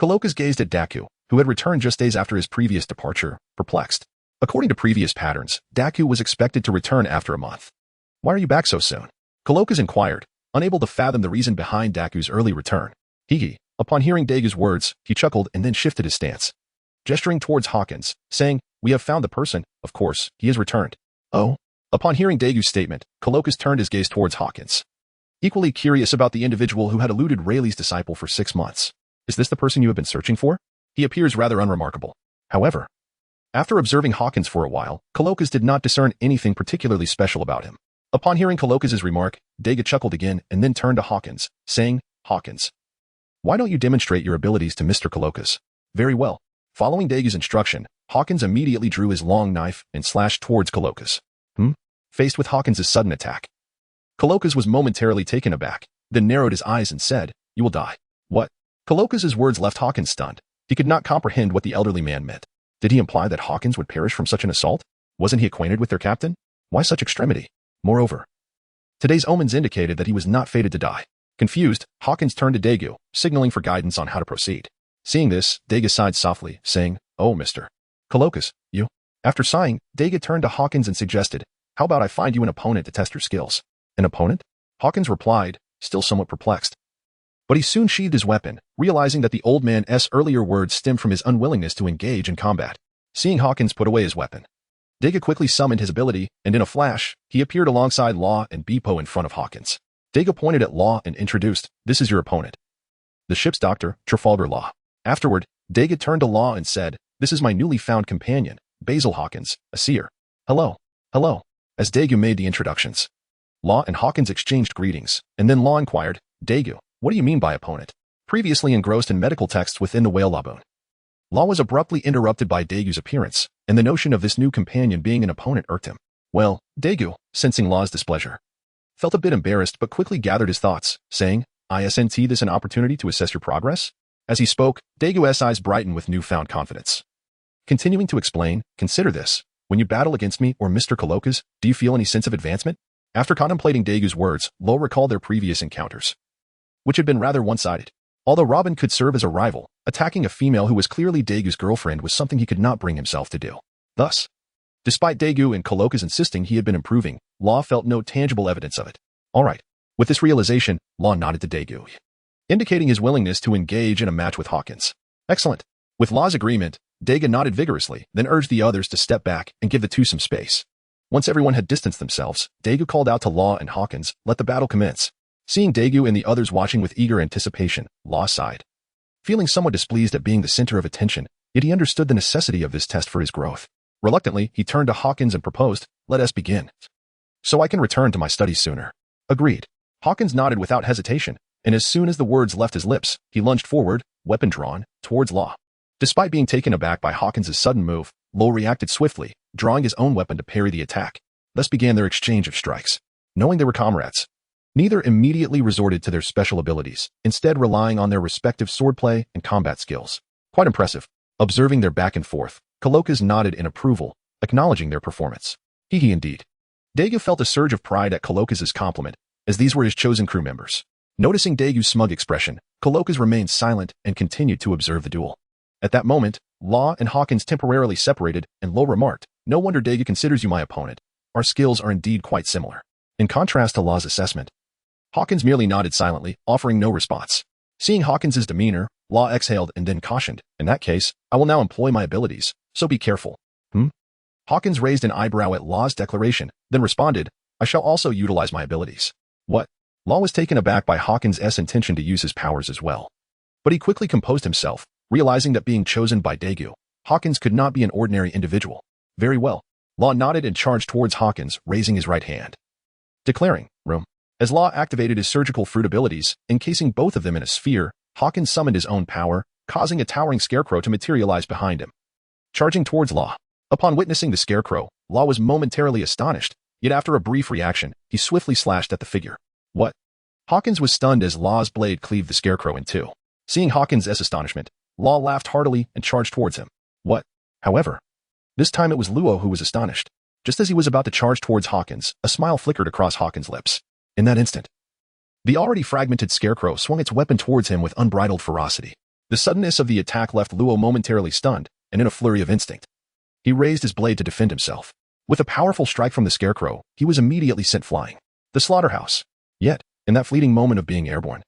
Kuroka gazed at Dagu, who had returned just days after his previous departure, perplexed. According to previous patterns, Dagu was expected to return after a month. Why are you back so soon? Coloccus inquired, unable to fathom the reason behind Dagu's early return. Hee. Upon hearing Dagu's words, he chuckled and then shifted his stance, gesturing towards Hawkins, saying, "We have found the person, of course, he has returned." Oh? Upon hearing Dagu's statement, Coloccus turned his gaze towards Hawkins, equally curious about the individual who had eluded Rayleigh's disciple for 6 months. Is this the person you have been searching for? He appears rather unremarkable. However, after observing Hawkins for a while, Coloccus did not discern anything particularly special about him. Upon hearing Coloccus's remark, Dagu chuckled again and then turned to Hawkins, saying, "Hawkins, why don't you demonstrate your abilities to Mr. Coloccus?" Very well. Following Dagu's instruction, Hawkins immediately drew his long knife and slashed towards Coloccus. Faced with Hawkins' sudden attack, Coloccus was momentarily taken aback, then narrowed his eyes and said, "You will die." What? Coloccus' words left Hawkins stunned. He could not comprehend what the elderly man meant. Did he imply that Hawkins would perish from such an assault? Wasn't he acquainted with their captain? Why such extremity? Moreover, today's omens indicated that he was not fated to die. Confused, Hawkins turned to Dagu, signaling for guidance on how to proceed. Seeing this, Dagu sighed softly, saying, "Oh, Mr. Coloccus, you?" After sighing, Dagu turned to Hawkins and suggested, "How about I find you an opponent to test your skills?" "An opponent?" Hawkins replied, still somewhat perplexed. But he soon sheathed his weapon, realizing that the old man's earlier words stemmed from his unwillingness to engage in combat. Seeing Hawkins put away his weapon, Dagu quickly summoned his ability, and in a flash, he appeared alongside Law and Bepo in front of Hawkins. Dagu pointed at Law and introduced, "This is your opponent, the ship's doctor, Trafalgar Law." Afterward, Dagu turned to Law and said, "This is my newly found companion, Basil Hawkins, a seer." "Hello." "Hello." As Dagu made the introductions, Law and Hawkins exchanged greetings, and then Law inquired, "Dagu, what do you mean by opponent?" Previously engrossed in medical texts within the whale laboon, Law was abruptly interrupted by Dagu's appearance, and the notion of this new companion being an opponent irked him. Well, Dagu, sensing Law's displeasure, felt a bit embarrassed but quickly gathered his thoughts, saying, "Isn't this an opportunity to assess your progress?" As he spoke, Dagu's eyes brightened with newfound confidence. Continuing to explain, "Consider this. When you battle against me or Mr. Coloccus, do you feel any sense of advancement?" After contemplating Dagu's words, Law recalled their previous encounters, which had been rather one-sided. Although Robin could serve as a rival, attacking a female who was clearly Dagu's girlfriend was something he could not bring himself to do. Thus, despite Dagu and Coloccus insisting he had been improving, Law felt no tangible evidence of it. All right. With this realization, Law nodded to Dagu, indicating his willingness to engage in a match with Hawkins. Excellent. With Law's agreement, Dagu nodded vigorously, then urged the others to step back and give the two some space. Once everyone had distanced themselves, Dagu called out to Law and Hawkins, "Let the battle commence." Seeing Dagu and the others watching with eager anticipation, Law sighed, feeling somewhat displeased at being the center of attention, yet he understood the necessity of this test for his growth. Reluctantly, he turned to Hawkins and proposed, "Let us begin, so I can return to my studies sooner." Agreed. Hawkins nodded without hesitation, and as soon as the words left his lips, he lunged forward, weapon drawn, towards Law. Despite being taken aback by Hawkins' sudden move, Law reacted swiftly, drawing his own weapon to parry the attack. Thus began their exchange of strikes. Knowing they were comrades, neither immediately resorted to their special abilities, instead relying on their respective swordplay and combat skills. Quite impressive. Observing their back and forth, Coloccus nodded in approval, acknowledging their performance. He indeed. Dagu felt a surge of pride at Coloccus' compliment, as these were his chosen crew members. Noticing Dagu's smug expression, Coloccus remained silent and continued to observe the duel. At that moment, Law and Hawkins temporarily separated, and Law remarked, "No wonder Dagu considers you my opponent. Our skills are indeed quite similar." In contrast to Law's assessment, Hawkins merely nodded silently, offering no response. Seeing Hawkins' demeanor, Law exhaled and then cautioned, "In that case, I will now employ my abilities, so be careful." Hawkins raised an eyebrow at Law's declaration, then responded, "I shall also utilize my abilities." What? Law was taken aback by Hawkins' intention to use his powers as well. But he quickly composed himself, realizing that being chosen by Dagu, Hawkins could not be an ordinary individual. Very well. Law nodded and charged towards Hawkins, raising his right hand, declaring, "Room." As Law activated his surgical fruit abilities, encasing both of them in a sphere, Hawkins summoned his own power, causing a towering scarecrow to materialize behind him, charging towards Law. Upon witnessing the scarecrow, Law was momentarily astonished, yet after a brief reaction, he swiftly slashed at the figure. What? Hawkins was stunned as Law's blade cleaved the scarecrow in two. Seeing Hawkins' astonishment, Law laughed heartily and charged towards him. What? However, this time it was Luo who was astonished. Just as he was about to charge towards Hawkins, a smile flickered across Hawkins' lips. In that instant, the already fragmented scarecrow swung its weapon towards him with unbridled ferocity. The suddenness of the attack left Luo momentarily stunned, and in a flurry of instinct, He raised his blade to defend himself. With a powerful strike from the scarecrow, he was immediately sent flying. The slaughterhouse. Yet, in that fleeting moment of being airborne,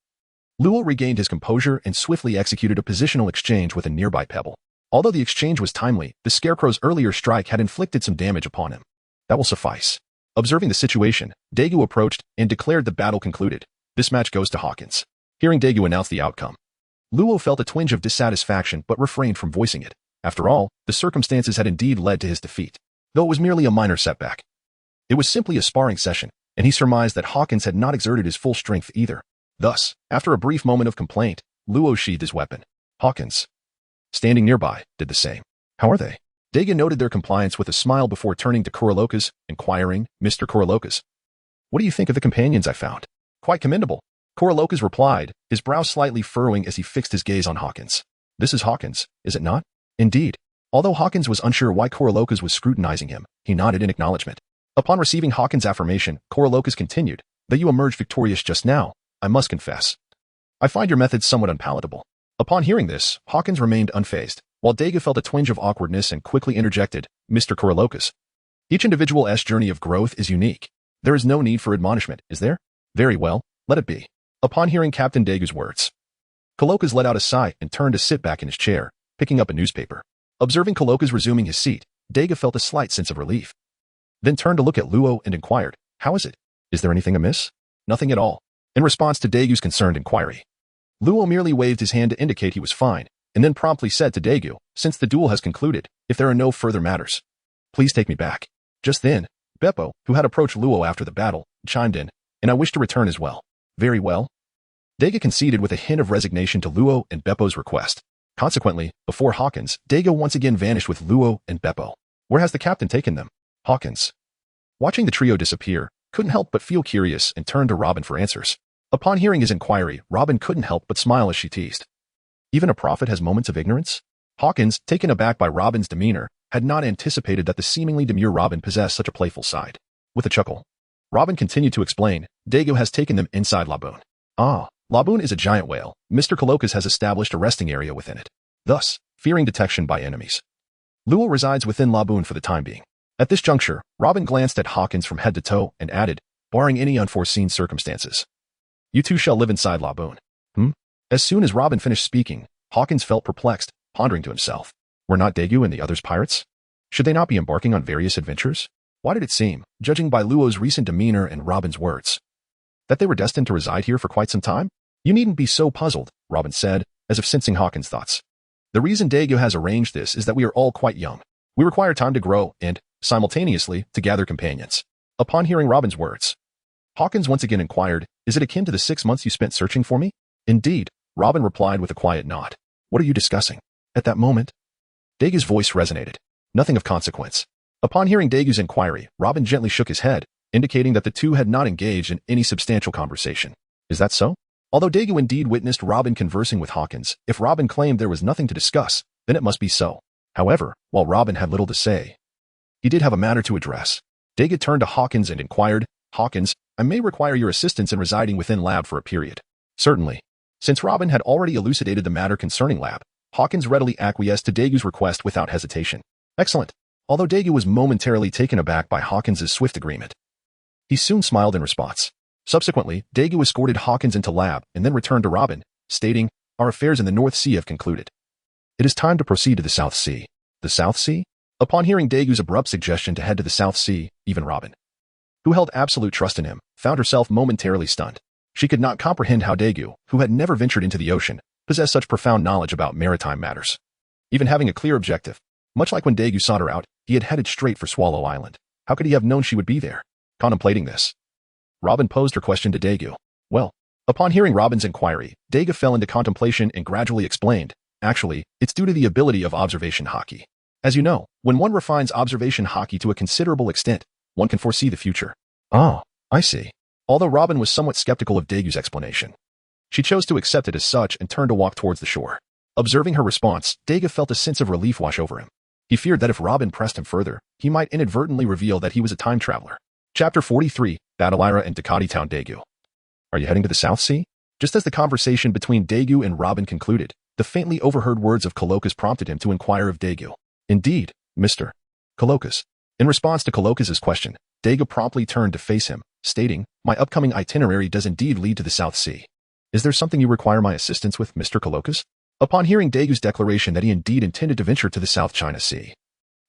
Luo regained his composure and swiftly executed a positional exchange with a nearby pebble. Although the exchange was timely, the scarecrow's earlier strike had inflicted some damage upon him. That will suffice. Observing the situation, Dagu approached and declared the battle concluded. This match goes to Hawkins. Hearing Dagu announce the outcome, Luo felt a twinge of dissatisfaction but refrained from voicing it. After all, the circumstances had indeed led to his defeat, though it was merely a minor setback. It was simply a sparring session, and he surmised that Hawkins had not exerted his full strength either. Thus, after a brief moment of complaint, Luo sheathed his weapon. Hawkins, standing nearby, did the same. How are they? Dagu noted their compliance with a smile before turning to Kurolokas, inquiring, Mr. Kurolokas, what do you think of the companions I found? Quite commendable. Kurolokas replied, his brow slightly furrowing as he fixed his gaze on Hawkins. This is Hawkins, is it not? Indeed. Although Hawkins was unsure why Kurolokas was scrutinizing him, he nodded in acknowledgement. Upon receiving Hawkins' affirmation, Kurolokas continued, though you emerged victorious just now, I must confess, I find your methods somewhat unpalatable. Upon hearing this, Hawkins remained unfazed, while Dagu felt a twinge of awkwardness and quickly interjected, Mr. Kurolokas, each individual's journey of growth is unique. There is no need for admonishment, is there? Very well, let it be. Upon hearing Captain Dagu's words, Kurolokas let out a sigh and turned to sit back in his chair, picking up a newspaper. Observing Kurolokas resuming his seat, Dagu felt a slight sense of relief. Then turned to look at Luo and inquired, how is it? Is there anything amiss? Nothing at all. In response to Dagu's concerned inquiry, Luo merely waved his hand to indicate he was fine, and then promptly said to Dagu, since the duel has concluded, if there are no further matters, please take me back. Just then, Beppo, who had approached Luo after the battle, chimed in, and I wish to return as well. Very well. Dagu conceded with a hint of resignation to Luo and Beppo's request. Consequently, before Hawkins, Dagu once again vanished with Luo and Beppo. Where has the captain taken them? Hawkins, watching the trio disappear, couldn't help but feel curious and turned to Robin for answers. Upon hearing his inquiry, Robin couldn't help but smile as she teased. Even a prophet has moments of ignorance? Hawkins, taken aback by Robin's demeanor, had not anticipated that the seemingly demure Robin possessed such a playful side. With a chuckle, Robin continued to explain, Dagu has taken them inside Laboon. Ah, Laboon is a giant whale. Mr. Kurolokas has established a resting area within it, thus fearing detection by enemies. Luo resides within Laboon for the time being. At this juncture, Robin glanced at Hawkins from head to toe and added, barring any unforeseen circumstances, you two shall live inside Laboon. As soon as Robin finished speaking, Hawkins felt perplexed, pondering to himself. Were not Dagu and the others pirates? Should they not be embarking on various adventures? Why did it seem, judging by Luo's recent demeanor and Robin's words, that they were destined to reside here for quite some time? You needn't be so puzzled, Robin said, as if sensing Hawkins' thoughts. The reason Dagu has arranged this is that we are all quite young. We require time to grow and, simultaneously, to gather companions. Upon hearing Robin's words, Hawkins once again inquired, is it akin to the 6 months you spent searching for me? Indeed, Robin replied with a quiet nod. What are you discussing? At that moment, Dagu's voice resonated. Nothing of consequence. Upon hearing Dagu's inquiry, Robin gently shook his head, indicating that the two had not engaged in any substantial conversation. Is that so? Although Dagu indeed witnessed Robin conversing with Hawkins, if Robin claimed there was nothing to discuss, then it must be so. However, while Robin had little to say, he did have a matter to address. Dagu turned to Hawkins and inquired, Hawkins, I may require your assistance in residing within Lab for a period. Certainly. Since Robin had already elucidated the matter concerning Lab, Hawkins readily acquiesced to Dagu's request without hesitation. Excellent. Although Dagu was momentarily taken aback by Hawkins' swift agreement, he soon smiled in response. Subsequently, Dagu escorted Hawkins into Lab and then returned to Robin, stating, our affairs in the North Sea have concluded. It is time to proceed to the South Sea. The South Sea? Upon hearing Dagu's abrupt suggestion to head to the South Sea, even Robin, who held absolute trust in him, found herself momentarily stunned. She could not comprehend how Dagu, who had never ventured into the ocean, possessed such profound knowledge about maritime matters. Even having a clear objective, much like when Dagu sought her out, he had headed straight for Swallow Island. How could he have known she would be there? Contemplating this, Robin posed her question to Dagu. Well, upon hearing Robin's inquiry, Dagu fell into contemplation and gradually explained, actually, it's due to the ability of observation hockey. As you know, when one refines observation hockey to a considerable extent, one can foresee the future. Ah, I see. Although Robin was somewhat skeptical of Dagu's explanation, she chose to accept it as such and turned to walk towards the shore. Observing her response, Dagu felt a sense of relief wash over him. He feared that if Robin pressed him further, he might inadvertently reveal that he was a time traveler. Chapter 43, Battleira and Ducati Town Dagu. Are you heading to the South Sea? Just as the conversation between Dagu and Robin concluded, the faintly overheard words of Kurolokas prompted him to inquire of Dagu. Indeed, Mr. Coloccus. In response to Coloccus's question, Dagu promptly turned to face him, stating, "My upcoming itinerary does indeed lead to the South Sea. Is there something you require my assistance with, Mr. Coloccus?" Upon hearing Dagu's declaration that he indeed intended to venture to the South China Sea,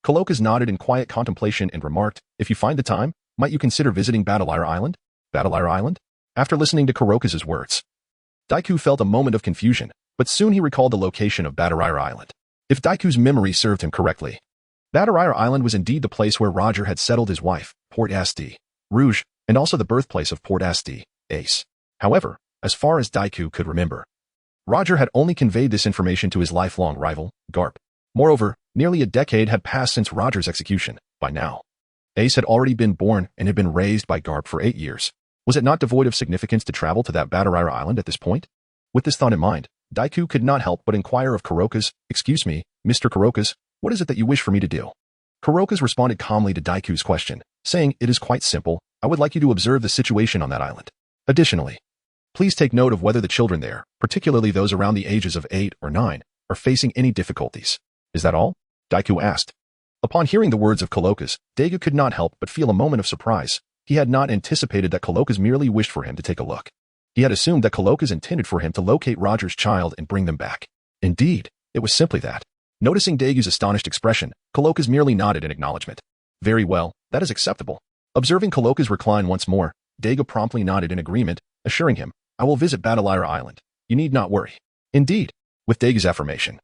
Coloccus nodded in quiet contemplation and remarked, "If you find the time, might you consider visiting Battleire Island?" Battleire Island? After listening to Coloccus's words, Dagu felt a moment of confusion, but soon he recalled the location of Battleire Island. If Daigu's memory served him correctly, Battleire Island was indeed the place where Roger had settled his wife, Port Asti, Rouge, and also the birthplace of Port Asti, Ace. However, as far as Dagu could remember, Roger had only conveyed this information to his lifelong rival, Garp. Moreover, nearly a decade had passed since Roger's execution. By now, Ace had already been born and had been raised by Garp for 8 years. Was it not devoid of significance to travel to that Battleire Island at this point? With this thought in mind, Dagu could not help but inquire of Coloccus, "Excuse me, Mr. Coloccus, what is it that you wish for me to do?" Coloccus responded calmly to Daigu's question, saying, "It is quite simple. I would like you to observe the situation on that island. Additionally, please take note of whether the children there, particularly those around the ages of 8 or 9, are facing any difficulties." "Is that all?" Dagu asked. Upon hearing the words of Coloccus, Dagu could not help but feel a moment of surprise. He had not anticipated that Coloccus merely wished for him to take a look. He had assumed that Coloccus intended for him to locate Roger's child and bring them back. Indeed, it was simply that. Noticing Dagu's astonished expression, Coloccus merely nodded in acknowledgement. "Very well, that is acceptable." Observing Coloccus recline once more, Dagu promptly nodded in agreement, assuring him, "I will visit Battleire Island. You need not worry." Indeed, with Dagu's affirmation,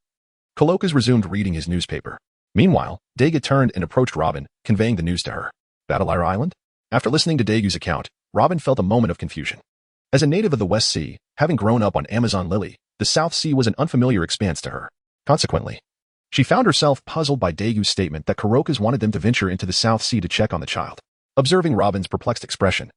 Coloccus resumed reading his newspaper. Meanwhile, Dagu turned and approached Robin, conveying the news to her. Battleire Island? After listening to Dagu's account, Robin felt a moment of confusion. As a native of the West Sea, having grown up on Amazon Lily, the South Sea was an unfamiliar expanse to her. Consequently, she found herself puzzled by Dagu's statement that Coloccus wanted them to venture into the South Sea to check on the child. Observing Robin's perplexed expression,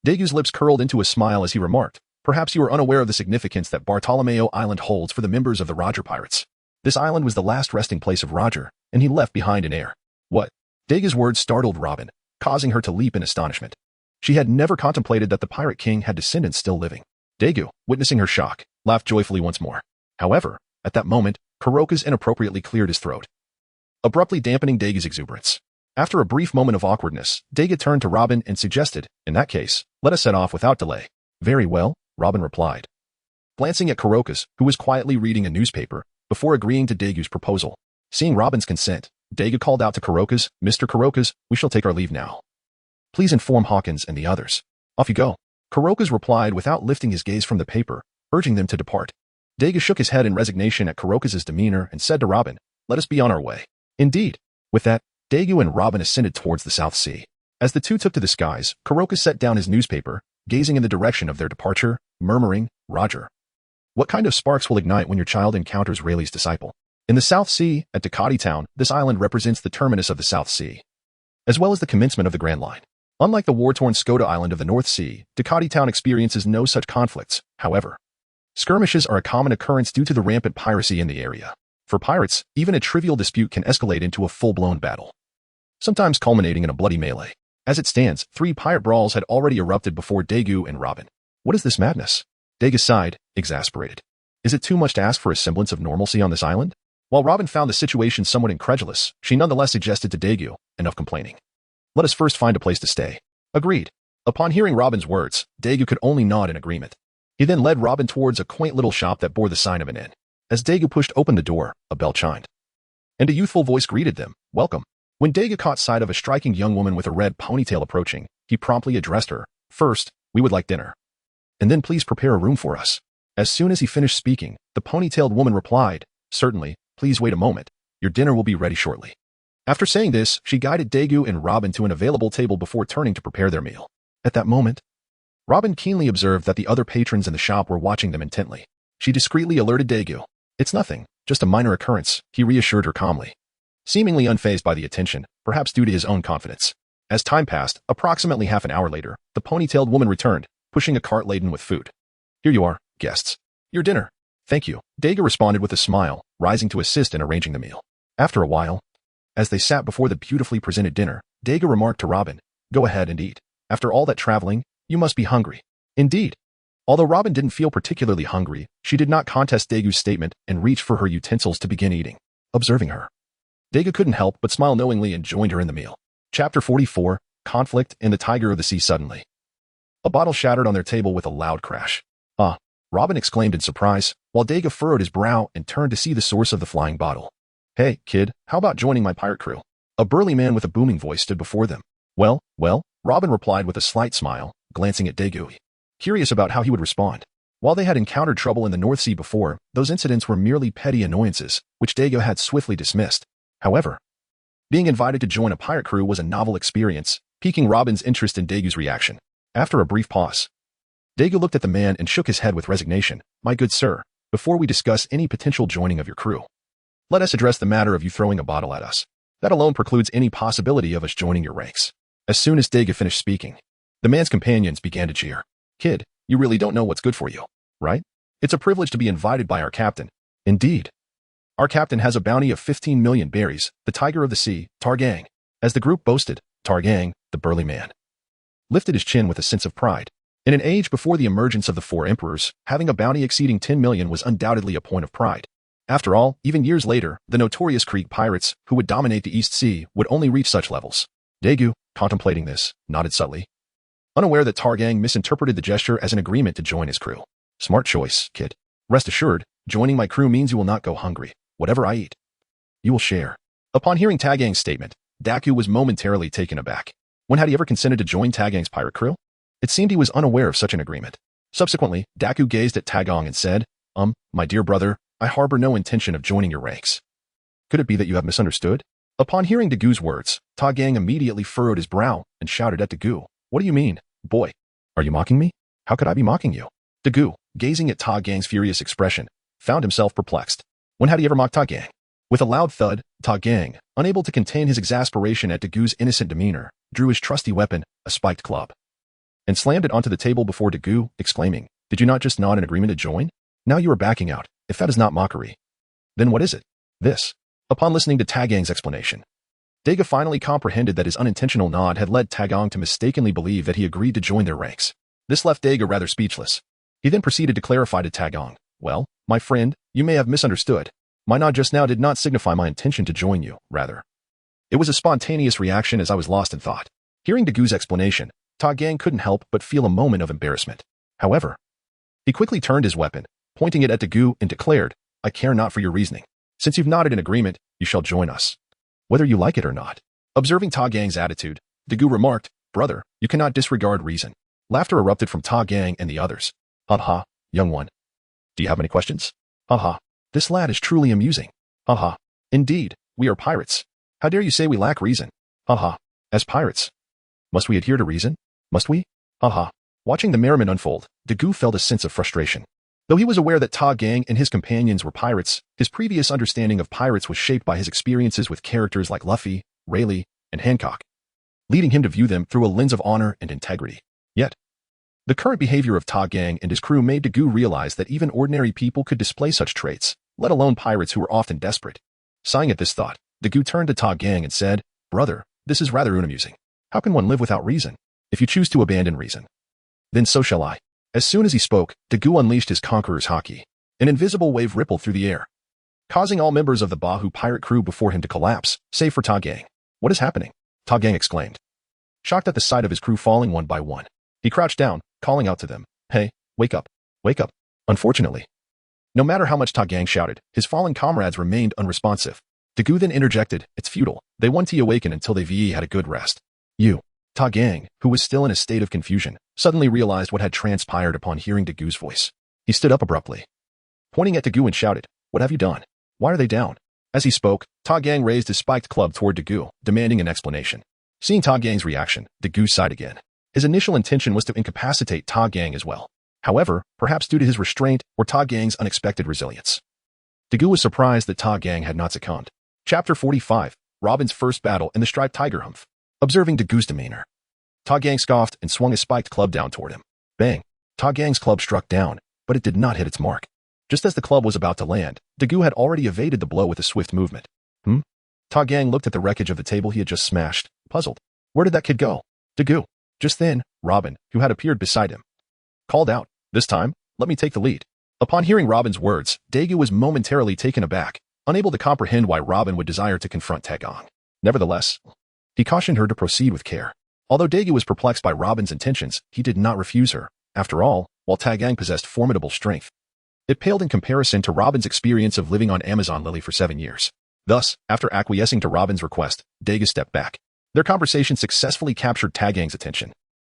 Dagu's lips curled into a smile as he remarked, "Perhaps you are unaware of the significance that Bartolomeo Island holds for the members of the Roger Pirates. This island was the last resting place of Roger, and he left behind an heir." "What?" Dagu's words startled Robin, causing her to leap in astonishment. She had never contemplated that the Pirate King had descendants still living. Dagu, witnessing her shock, laughed joyfully once more. However, at that moment, Coloccus inappropriately cleared his throat, abruptly dampening Dagu's exuberance. After a brief moment of awkwardness, Dagu turned to Robin and suggested, "In that case, let us set off without delay." "Very well," Robin replied, glancing at Coloccus, who was quietly reading a newspaper, before agreeing to Dagu's proposal. Seeing Robin's consent, Dagu called out to Coloccus, "Mr. Coloccus, we shall take our leave now. Please inform Hawkins and the others." "Off you go," Coloccus replied without lifting his gaze from the paper, urging them to depart. Dagu shook his head in resignation at Coloccus's demeanor and said to Robin, "Let us be on our way." Indeed. With that, Dagu and Robin ascended towards the South Sea. As the two took to the skies, Coloccus set down his newspaper, gazing in the direction of their departure, murmuring, "Roger, what kind of sparks will ignite when your child encounters Rayleigh's disciple?" In the South Sea, at Ducati Town, this island represents the terminus of the South Sea, as well as the commencement of the Grand Line. Unlike the war-torn Skoda Island of the North Sea, Ducati Town experiences no such conflicts. However, skirmishes are a common occurrence due to the rampant piracy in the area. For pirates, even a trivial dispute can escalate into a full-blown battle, sometimes culminating in a bloody melee. As it stands, 3 pirate brawls had already erupted before Dagu and Robin. "What is this madness?" Dagu sighed, exasperated. "Is it too much to ask for a semblance of normalcy on this island?" While Robin found the situation somewhat incredulous, she nonetheless suggested to Dagu, "Enough complaining. Let us first find a place to stay." Agreed. Upon hearing Robin's words, Dagu could only nod in agreement. He then led Robin towards a quaint little shop that bore the sign of an inn. As Dagu pushed open the door, a bell chimed, and a youthful voice greeted them, "Welcome." When Dagu caught sight of a striking young woman with a red ponytail approaching, he promptly addressed her, "First, we would like dinner. And then please prepare a room for us." As soon as he finished speaking, the ponytailed woman replied, "Certainly, please wait a moment. Your dinner will be ready shortly." After saying this, she guided Dagu and Robin to an available table before turning to prepare their meal. At that moment, Robin keenly observed that the other patrons in the shop were watching them intently. She discreetly alerted Dagu. "It's nothing, just a minor occurrence," he reassured her calmly, seemingly unfazed by the attention, perhaps due to his own confidence. As time passed, approximately half an hour later, the ponytailed woman returned, pushing a cart laden with food. "Here you are, guests. Your dinner." "Thank you," Dagu responded with a smile, rising to assist in arranging the meal. After a while, as they sat before the beautifully presented dinner, Dagu remarked to Robin, "Go ahead and eat. After all that traveling, you must be hungry." Indeed. Although Robin didn't feel particularly hungry, she did not contest Dagu's statement and reached for her utensils to begin eating. Observing her, Dagu couldn't help but smile knowingly and joined her in the meal. Chapter 44, Conflict in the Tiger of the Sea. Suddenly, a bottle shattered on their table with a loud crash. "Ah," Robin exclaimed in surprise, while Dagu furrowed his brow and turned to see the source of the flying bottle. "Hey, kid, how about joining my pirate crew?" A burly man with a booming voice stood before them. Well, Robin replied with a slight smile, glancing at Dagu, curious about how he would respond. While they had encountered trouble in the North Sea before, those incidents were merely petty annoyances, which Dagu had swiftly dismissed. However, being invited to join a pirate crew was a novel experience, piquing Robin's interest in Dagu's reaction. After a brief pause, Dagu looked at the man and shook his head with resignation. "My good sir, before we discuss any potential joining of your crew, let us address the matter of you throwing a bottle at us. That alone precludes any possibility of us joining your ranks." As soon as Dagu finished speaking, the man's companions began to cheer. "Kid, you really don't know what's good for you, right? It's a privilege to be invited by our captain." "Indeed. Our captain has a bounty of 15 million berries, the tiger of the sea, Targang." As the group boasted, Targang, the burly man, lifted his chin with a sense of pride. In an age before the emergence of the four emperors, having a bounty exceeding 10 million was undoubtedly a point of pride. After all, even years later, the notorious Greek pirates, who would dominate the East Sea, would only reach such levels. Dagu, contemplating this, nodded subtly, unaware that Targang misinterpreted the gesture as an agreement to join his crew. "Smart choice, kid. Rest assured, joining my crew means you will not go hungry. Whatever I eat, you will share." Upon hearing Targang's statement, Dagu was momentarily taken aback. When had he ever consented to join Targang's pirate crew? It seemed he was unaware of such an agreement. Subsequently, Dagu gazed at Targang and said, My dear brother, I harbor no intention of joining your ranks. Could it be that you have misunderstood?" Upon hearing Dagu's words, Targang immediately furrowed his brow and shouted at Dagu, "What do you mean, boy? Are you mocking me? How could I be mocking you?" Dagu, gazing at Targang's furious expression, found himself perplexed. When had he ever mocked Targang? With a loud thud, Targang, unable to contain his exasperation at Dagu's innocent demeanor, drew his trusty weapon, a spiked club, and slammed it onto the table before Dagu, exclaiming, "Did you not just nod in agreement to join? Now you are backing out. If that is not mockery, then what is it?" This. Upon listening to Targang's explanation, Dagu finally comprehended that his unintentional nod had led Targang to mistakenly believe that he agreed to join their ranks. This left Dagu rather speechless. He then proceeded to clarify to Targang, "Well, my friend, you may have misunderstood. My nod just now did not signify my intention to join you, rather. It was a spontaneous reaction as I was lost in thought." Hearing Dagu's explanation, Targang couldn't help but feel a moment of embarrassment. However, he quickly turned his weapon, pointing it at Dagu, and declared, "I care not for your reasoning. Since you've nodded in agreement, you shall join us, whether you like it or not." Observing Targang's attitude, Dagu remarked, "Brother, you cannot disregard reason." Laughter erupted from Targang and the others. "Ha, young one. Do you have any questions? Ha, this lad is truly amusing. Ha. Indeed, we are pirates. How dare you say we lack reason? Ha. As pirates, must we adhere to reason? Must we? Ha." Watching the merriment unfold, Dagu felt a sense of frustration. Though he was aware that Targang and his companions were pirates, his previous understanding of pirates was shaped by his experiences with characters like Luffy, Rayleigh, and Hancock, leading him to view them through a lens of honor and integrity. Yet, the current behavior of Targang and his crew made Dagu realize that even ordinary people could display such traits, let alone pirates who were often desperate. Sighing at this thought, Dagu turned to Targang and said, "Brother, this is rather unamusing. How can one live without reason? If you choose to abandon reason, then so shall I." As soon as he spoke, Dagu unleashed his conqueror's haki. An invisible wave rippled through the air, causing all members of the Bahu pirate crew before him to collapse, save for Targang. "What is happening?" Targang exclaimed, shocked at the sight of his crew falling one by one. He crouched down, calling out to them, "Hey, wake up, wake up." Unfortunately, no matter how much Targang shouted, his fallen comrades remained unresponsive. Dagu then interjected, "It's futile. They won't awaken until they've had a good rest." Targang, who was still in a state of confusion, suddenly realized what had transpired upon hearing Dagu's voice. He stood up abruptly, pointing at Dagu and shouted, "What have you done? Why are they down?" As he spoke, Targang raised his spiked club toward Dagu, demanding an explanation. Seeing Targang's reaction, Dagu sighed again. His initial intention was to incapacitate Targang as well. However, perhaps due to his restraint or Targang's unexpected resilience, Dagu was surprised that Targang had not succumbed. Chapter 45, Robin's First Battle in the Striped Tiger Humph. Observing Dagu's demeanor, Targang scoffed and swung his spiked club down toward him. Bang! Targang's club struck down, but it did not hit its mark. Just as the club was about to land, Dagu had already evaded the blow with a swift movement. Targang looked at the wreckage of the table he had just smashed, puzzled. Where did that kid go? Dagu. Just then, Robin, who had appeared beside him, called out, "This time, let me take the lead." Upon hearing Robin's words, Dagu was momentarily taken aback, unable to comprehend why Robin would desire to confront Taegong. Nevertheless, he cautioned her to proceed with care. Although Dagu was perplexed by Robin's intentions, he did not refuse her. After all, while Taegong possessed formidable strength, it paled in comparison to Robin's experience of living on Amazon Lily for 7 years. Thus, after acquiescing to Robin's request, Dagu stepped back. Their conversation successfully captured Taegong's attention.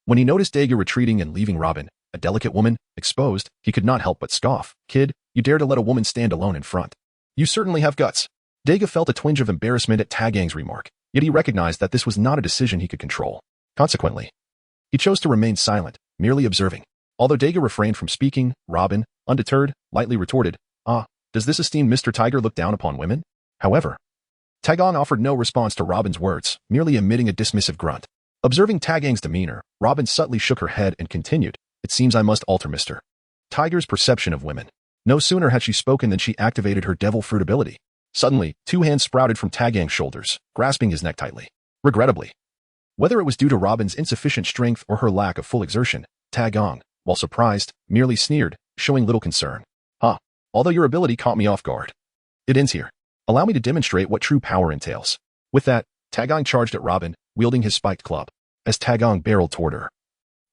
When he noticed Dagu retreating and leaving Robin, a delicate woman, exposed, he could not help but scoff. "Kid, you dare to let a woman stand alone in front. You certainly have guts." Dagu felt a twinge of embarrassment at Taegong's remark, yet he recognized that this was not a decision he could control. Consequently, he chose to remain silent, merely observing. Although Dagu refrained from speaking, Robin, undeterred, lightly retorted, "Ah, does this esteemed Mr. Tiger look down upon women?" However, Taegong offered no response to Robin's words, merely emitting a dismissive grunt. Observing Taegong's demeanor, Robin subtly shook her head and continued, "It seems I must alter Mr. Tiger's perception of women." No sooner had she spoken than she activated her devil fruit ability. Suddenly, 2 hands sprouted from Taegong's shoulders, grasping his neck tightly. Regrettably, whether it was due to Robin's insufficient strength or her lack of full exertion, Taegong, while surprised, merely sneered, showing little concern. "Huh. Although your ability caught me off guard. It ends here. Allow me to demonstrate what true power entails." With that, Taegong charged at Robin, wielding his spiked club. As Taegong barreled toward her,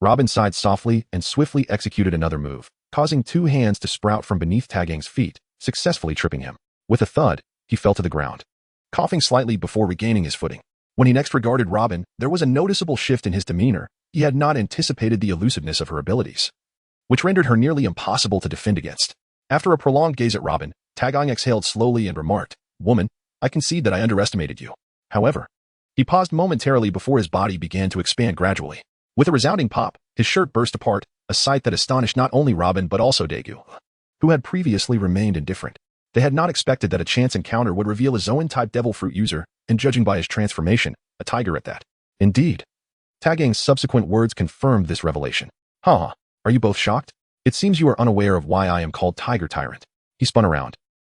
Robin sighed softly and swiftly executed another move, causing 2 hands to sprout from beneath Taegong's feet, successfully tripping him. With a thud, he fell to the ground, coughing slightly before regaining his footing. When he next regarded Robin, there was a noticeable shift in his demeanor. He had not anticipated the elusiveness of her abilities, which rendered her nearly impossible to defend against. After a prolonged gaze at Robin, Taegong exhaled slowly and remarked, "Woman, I concede that I underestimated you." However, he paused momentarily before his body began to expand gradually. With a resounding pop, his shirt burst apart, a sight that astonished not only Robin but also Dagu, who had previously remained indifferent. They had not expected that a chance encounter would reveal a Zoan-type devil fruit user, and judging by his transformation, a tiger at that. Indeed, Taegong's subsequent words confirmed this revelation. "Huh, are you both shocked? It seems you are unaware of why I am called Tiger Tyrant." He spun around,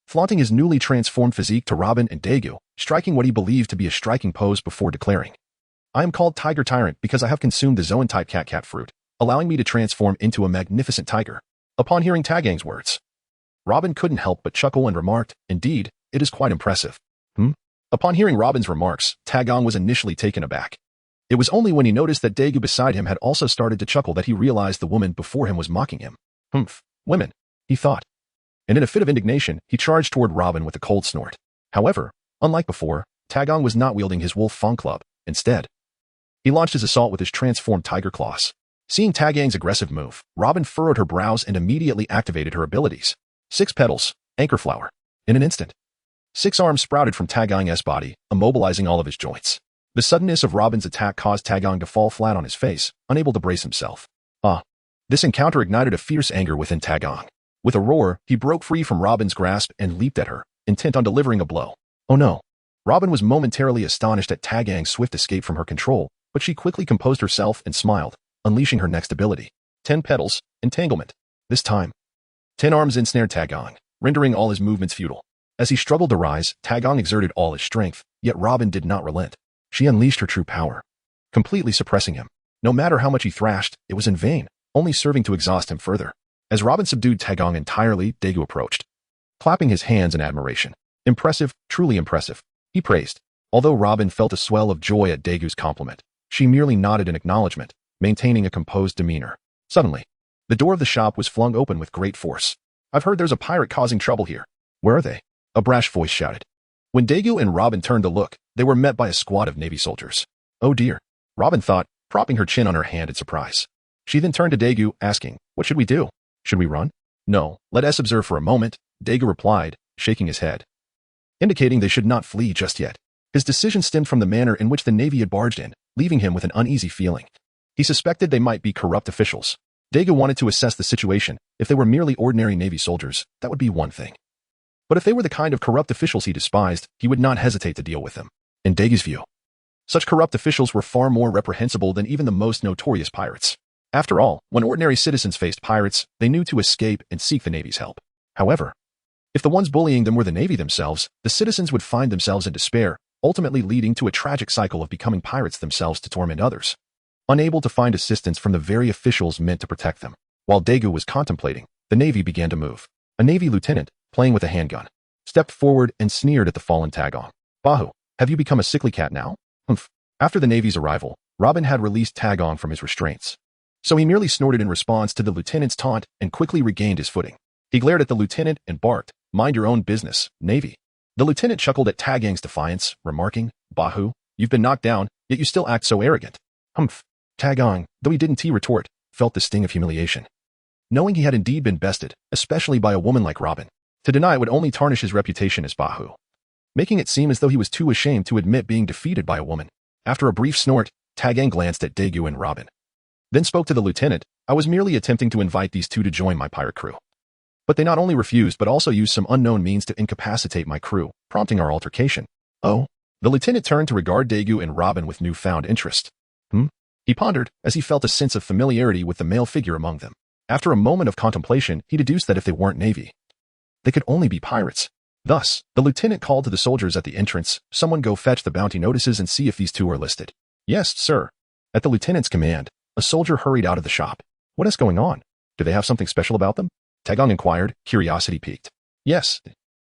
flaunting his newly transformed physique to Robin and Dagu, striking what he believed to be a striking pose before declaring, "I am called Tiger Tyrant because I have consumed the Zoan-type cat fruit, allowing me to transform into a magnificent tiger." Upon hearing Taegong's words, Robin couldn't help but chuckle and remarked, "Indeed, it is quite impressive." Upon hearing Robin's remarks, Taegong was initially taken aback. It was only when he noticed that Dagu beside him had also started to chuckle that he realized the woman before him was mocking him. Women, he thought. And in a fit of indignation, he charged toward Robin with a cold snort. However, unlike before, Taegong was not wielding his wolf fang club. Instead, he launched his assault with his transformed tiger claws. Seeing Taegong's aggressive move, Robin furrowed her brows and immediately activated her abilities. 6 petals, anchor flower. In an instant, 6 arms sprouted from Taegong's body, immobilizing all of his joints. The suddenness of Robin's attack caused Taegong to fall flat on his face, unable to brace himself. This encounter ignited a fierce anger within Taegong. With a roar, he broke free from Robin's grasp and leaped at her, intent on delivering a blow. Oh no. Robin was momentarily astonished at Taegong's swift escape from her control, but she quickly composed herself and smiled, unleashing her next ability. 10 petals, entanglement. This time, 10 arms ensnared Taegong, rendering all his movements futile. As he struggled to rise, Taegong exerted all his strength, yet Robin did not relent. She unleashed her true power, completely suppressing him. No matter how much he thrashed, it was in vain, only serving to exhaust him further. As Robin subdued Taegong entirely, Dagu approached, clapping his hands in admiration. "Impressive, truly impressive," he praised. Although Robin felt a swell of joy at Dagu's compliment, she merely nodded in acknowledgement, maintaining a composed demeanor. Suddenly, the door of the shop was flung open with great force. "I've heard there's a pirate causing trouble here." "Where are they?" a brash voice shouted. When Dagu and Robin turned to look, they were met by a squad of Navy soldiers. "Oh dear," Robin thought, propping her chin on her hand in surprise. She then turned to Dagu, asking, "What should we do? Should we run?" "No, let us observe for a moment," Dagu replied, shaking his head, indicating they should not flee just yet. His decision stemmed from the manner in which the Navy had barged in, leaving him with an uneasy feeling. He suspected they might be corrupt officials. Dagu wanted to assess the situation. If they were merely ordinary Navy soldiers, that would be one thing. But if they were the kind of corrupt officials he despised, he would not hesitate to deal with them. In Dagu's view, such corrupt officials were far more reprehensible than even the most notorious pirates. After all, when ordinary citizens faced pirates, they knew to escape and seek the Navy's help. However, if the ones bullying them were the Navy themselves, the citizens would find themselves in despair, ultimately leading to a tragic cycle of becoming pirates themselves to torment others, unable to find assistance from the very officials meant to protect them. While Dagu was contemplating, the Navy began to move. A Navy lieutenant, playing with a handgun, stepped forward and sneered at the fallen Tagong. Bahu, have you become a sickly cat now? Humph. After the Navy's arrival, Robin had released Tagong from his restraints. So he merely snorted in response to the lieutenant's taunt and quickly regained his footing. He glared at the lieutenant and barked, "Mind your own business, Navy." The lieutenant chuckled at Tagong's defiance, remarking, "Bahu, you've been knocked down, yet you still act so arrogant." Humph. Tagong, though he didn't retort, felt the sting of humiliation. Knowing he had indeed been bested, especially by a woman like Robin, to deny it would only tarnish his reputation as Bahu, making it seem as though he was too ashamed to admit being defeated by a woman. After a brief snort, Tagong glanced at Dagu and Robin, then spoke to the lieutenant. "I was merely attempting to invite these two to join my pirate crew. But they not only refused but also used some unknown means to incapacitate my crew, prompting our altercation." "Oh?" The lieutenant turned to regard Dagu and Robin with newfound interest. He pondered, as he felt a sense of familiarity with the male figure among them. After a moment of contemplation, he deduced that if they weren't Navy, they could only be pirates. Thus, the lieutenant called to the soldiers at the entrance, "Someone go fetch the bounty notices and see if these two are listed." "Yes, sir." At the lieutenant's command, a soldier hurried out of the shop. "What is going on? Do they have something special about them?" Tagong inquired, curiosity piqued. "Yes."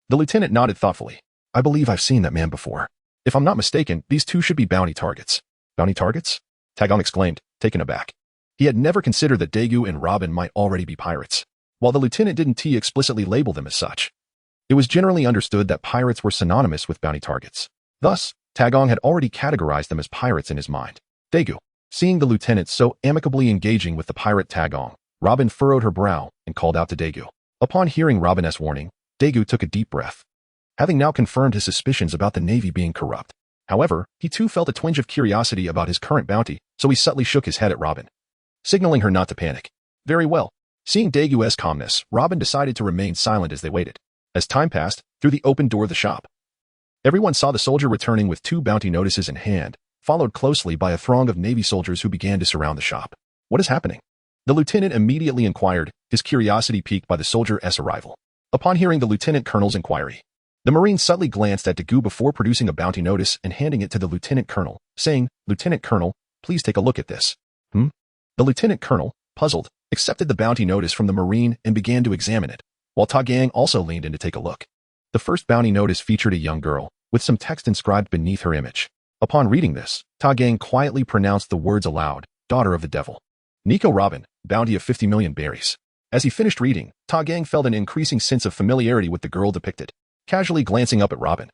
The lieutenant nodded thoughtfully. "I believe I've seen that man before. If I'm not mistaken, these two should be bounty targets." "Bounty targets?" Tagong exclaimed, taken aback. He had never considered that Dagu and Robin might already be pirates. While the lieutenant didn't explicitly label them as such, it was generally understood that pirates were synonymous with bounty targets. Thus, Tagong had already categorized them as pirates in his mind. Dagu. Seeing the lieutenant so amicably engaging with the pirate Tagong, Robin furrowed her brow and called out to Dagu. Upon hearing Robin's warning, Dagu took a deep breath, having now confirmed his suspicions about the Navy being corrupt. However, he too felt a twinge of curiosity about his current bounty, so he subtly shook his head at Robin, signaling her not to panic. Very well. Seeing Dagu's calmness, Robin decided to remain silent as they waited. As time passed, through the open door of the shop, everyone saw the soldier returning with two bounty notices in hand, followed closely by a throng of Navy soldiers who began to surround the shop. "What is happening?" The lieutenant immediately inquired, his curiosity piqued by the soldier's arrival. Upon hearing the lieutenant colonel's inquiry, the Marine subtly glanced at Dagu before producing a bounty notice and handing it to the lieutenant colonel, saying, "Lieutenant Colonel, please take a look at this." The lieutenant colonel, puzzled, accepted the bounty notice from the Marine and began to examine it, while Tagong also leaned in to take a look. The first bounty notice featured a young girl, with some text inscribed beneath her image. Upon reading this, Tagong quietly pronounced the words aloud, "Daughter of the Devil. Nico Robin, bounty of 50 million berries." As he finished reading, Tagong felt an increasing sense of familiarity with the girl depicted. Casually glancing up at Robin,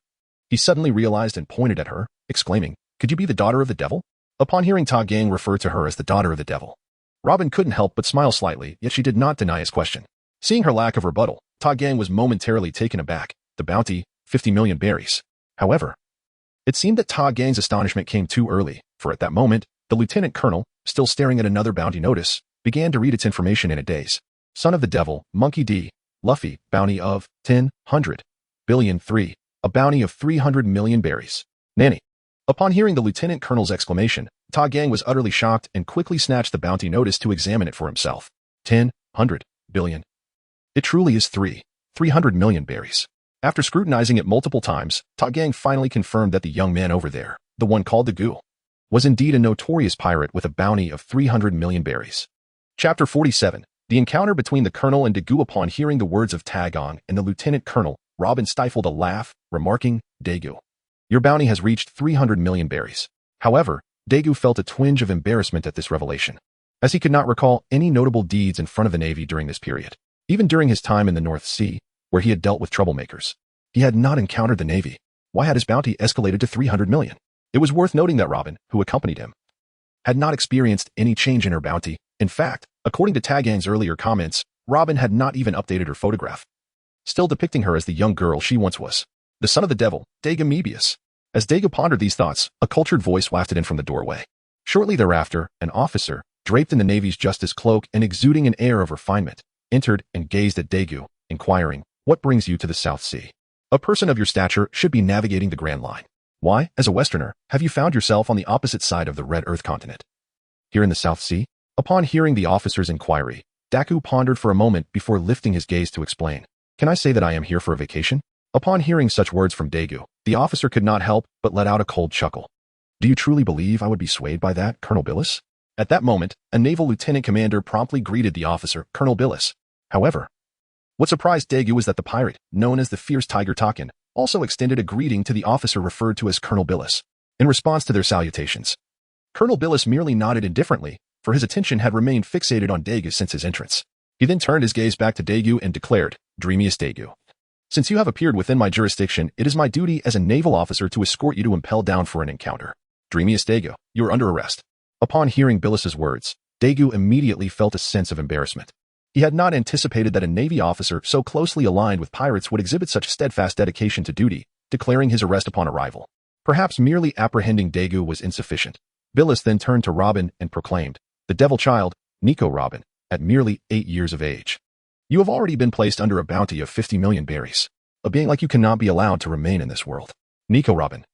he suddenly realized and pointed at her, exclaiming, "Could you be the daughter of the devil?" Upon hearing Tagong refer to her as the daughter of the devil, Robin couldn't help but smile slightly, yet she did not deny his question. Seeing her lack of rebuttal, Tagong was momentarily taken aback. The bounty, 50 million berries. However, it seemed that Tagong's astonishment came too early, for at that moment, the lieutenant colonel, still staring at another bounty notice, began to read its information in a daze. "Son of the devil, Monkey D. Luffy, bounty of 10 billion 3, a bounty of 300 million berries. Nanny." Upon hearing the lieutenant colonel's exclamation, Tagong was utterly shocked and quickly snatched the bounty notice to examine it for himself. 10 billion. It truly is 300 million berries. After scrutinizing it multiple times, Tagong finally confirmed that the young man over there, the one called Dagu, was indeed a notorious pirate with a bounty of 300 million berries. Chapter 47. The encounter between the colonel and Dagu. Upon hearing the words of Tagong and the lieutenant colonel, Robin stifled a laugh, remarking, "Dagu, your bounty has reached 300 million berries." However, Dagu felt a twinge of embarrassment at this revelation, as he could not recall any notable deeds in front of the Navy during this period. Even during his time in the North Sea, where he had dealt with troublemakers, he had not encountered the Navy. Why had his bounty escalated to 300 million? It was worth noting that Robin, who accompanied him, had not experienced any change in her bounty. In fact, according to Tagong's earlier comments, Robin had not even updated her photograph, still depicting her as the young girl she once was. The son of the devil, Dagu Mebius. As Dagu pondered these thoughts, a cultured voice wafted in from the doorway. Shortly thereafter, an officer, draped in the Navy's justice cloak and exuding an air of refinement, entered and gazed at Dagu, inquiring, "What brings you to the South Sea? A person of your stature should be navigating the Grand Line. Why, as a Westerner, have you found yourself on the opposite side of the Red Earth continent? Here in the South Sea?" Upon hearing the officer's inquiry, Dagu pondered for a moment before lifting his gaze to explain, "Can I say that I am here for a vacation?" Upon hearing such words from Dagu, the officer could not help but let out a cold chuckle. "Do you truly believe I would be swayed by that, Colonel Bius?" At that moment, a naval lieutenant commander promptly greeted the officer, "Colonel Bius." However, What surprised Dagu was that the pirate, known as the Fierce Tiger Taken, also extended a greeting to the officer referred to as Colonel Bius. In response to their salutations, Colonel Bius merely nodded indifferently, for his attention had remained fixated on Dagu since his entrance. He then turned his gaze back to Dagu and declared, "Dreamiest Dagu. Since you have appeared within my jurisdiction, it is my duty as a naval officer to escort you to Impel Down for an encounter. Dreamiest Dagu, you are under arrest." Upon hearing Bilus's words, Dagu immediately felt a sense of embarrassment. He had not anticipated that a Navy officer so closely aligned with pirates would exhibit such steadfast dedication to duty, declaring his arrest upon arrival. Perhaps merely apprehending Dagu was insufficient. Bius then turned to Robin and proclaimed, "The devil child, Nico Robin, at merely 8 years of age. You have already been placed under a bounty of 50 million berries. A being like you cannot be allowed to remain in this world. Nico Robin,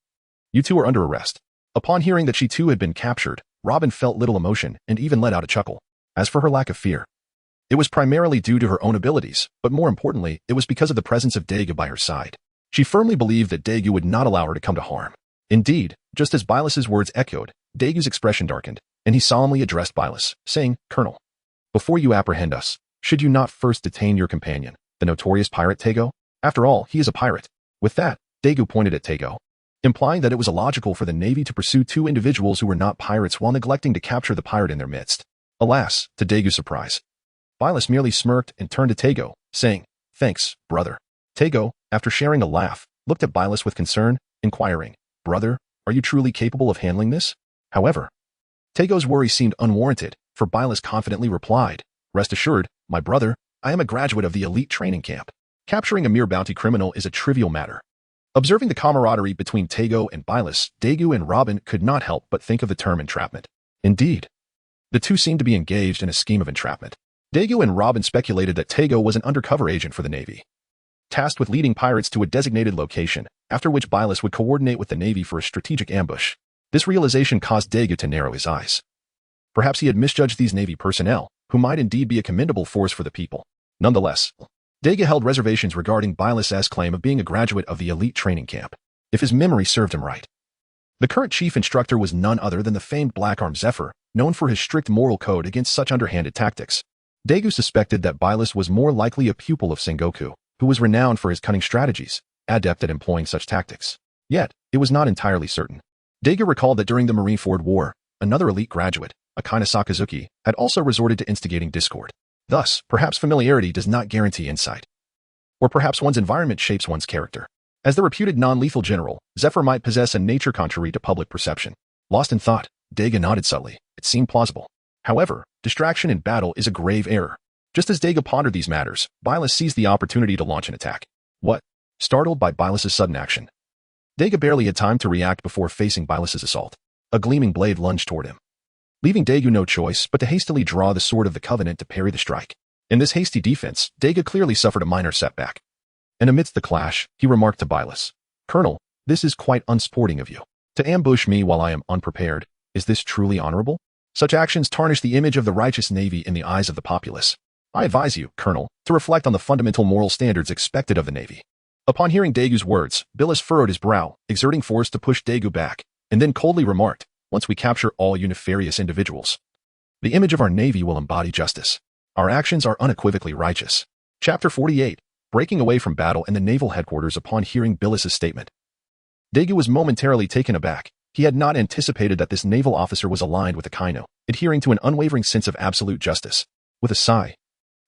you two are under arrest." Upon hearing that she too had been captured, Robin felt little emotion and even let out a chuckle. As for her lack of fear, it was primarily due to her own abilities, but more importantly, it was because of the presence of Dagu by her side. She firmly believed that Dagu would not allow her to come to harm. Indeed, just as Bilus's words echoed, Dagu's expression darkened, and he solemnly addressed Bius, saying, "Colonel, before you apprehend us, should you not first detain your companion, the notorious pirate Tego? After all, he is a pirate." With that, Dagu pointed at Tego, implying that it was illogical for the Navy to pursue two individuals who were not pirates while neglecting to capture the pirate in their midst. Alas, to Dagu's surprise, Bius merely smirked and turned to Tego, saying, "Thanks, brother." Tego, after sharing a laugh, looked at Bius with concern, inquiring, "Brother, are you truly capable of handling this?" However, Tego's worry seemed unwarranted, for Bius confidently replied, "Rest assured, my brother, I am a graduate of the elite training camp. Capturing a mere bounty criminal is a trivial matter." Observing the camaraderie between Tego and Bius, Dagu and Robin could not help but think of the term entrapment. Indeed, the two seemed to be engaged in a scheme of entrapment. Dagu and Robin speculated that Tego was an undercover agent for the Navy, tasked with leading pirates to a designated location, after which Bius would coordinate with the Navy for a strategic ambush. This realization caused Dagu to narrow his eyes. Perhaps he had misjudged these Navy personnel, who might indeed be a commendable force for the people. Nonetheless, Dagu held reservations regarding Bilus's claim of being a graduate of the elite training camp, if his memory served him right. The current chief instructor was none other than the famed Black Arm Zephyr, known for his strict moral code against such underhanded tactics. Dagu suspected that Bius was more likely a pupil of Sengoku, who was renowned for his cunning strategies, adept at employing such tactics. Yet, it was not entirely certain. Dagu recalled that during the Marineford War, another elite graduate, Akina Sakazuki, had also resorted to instigating discord. Thus, perhaps familiarity does not guarantee insight. Or perhaps one's environment shapes one's character. As the reputed non-lethal general, Zephyr might possess a nature contrary to public perception. Lost in thought, Dagu nodded subtly. It seemed plausible. However, distraction in battle is a grave error. Just as Dagu pondered these matters, Bius seized the opportunity to launch an attack. What? Startled by Bilus's sudden action, Dagu barely had time to react before facing Bilus's assault. A gleaming blade lunged toward him, leaving Dagu no choice but to hastily draw the Sword of the Covenant to parry the strike. In this hasty defense, Dagu clearly suffered a minor setback. And amidst the clash, he remarked to Bius, "Colonel, this is quite unsporting of you. To ambush me while I am unprepared, is this truly honorable? Such actions tarnish the image of the righteous Navy in the eyes of the populace. I advise you, Colonel, to reflect on the fundamental moral standards expected of the Navy." Upon hearing Dagu's words, Bius furrowed his brow, exerting force to push Dagu back, and then coldly remarked, "Once we capture all nefarious individuals, the image of our Navy will embody justice. Our actions are unequivocally righteous." Chapter 48, Breaking away from battle in the naval headquarters. Upon hearing Bilus's statement, Dagu was momentarily taken aback. He had not anticipated that this naval officer was aligned with Akainu, adhering to an unwavering sense of absolute justice. With a sigh,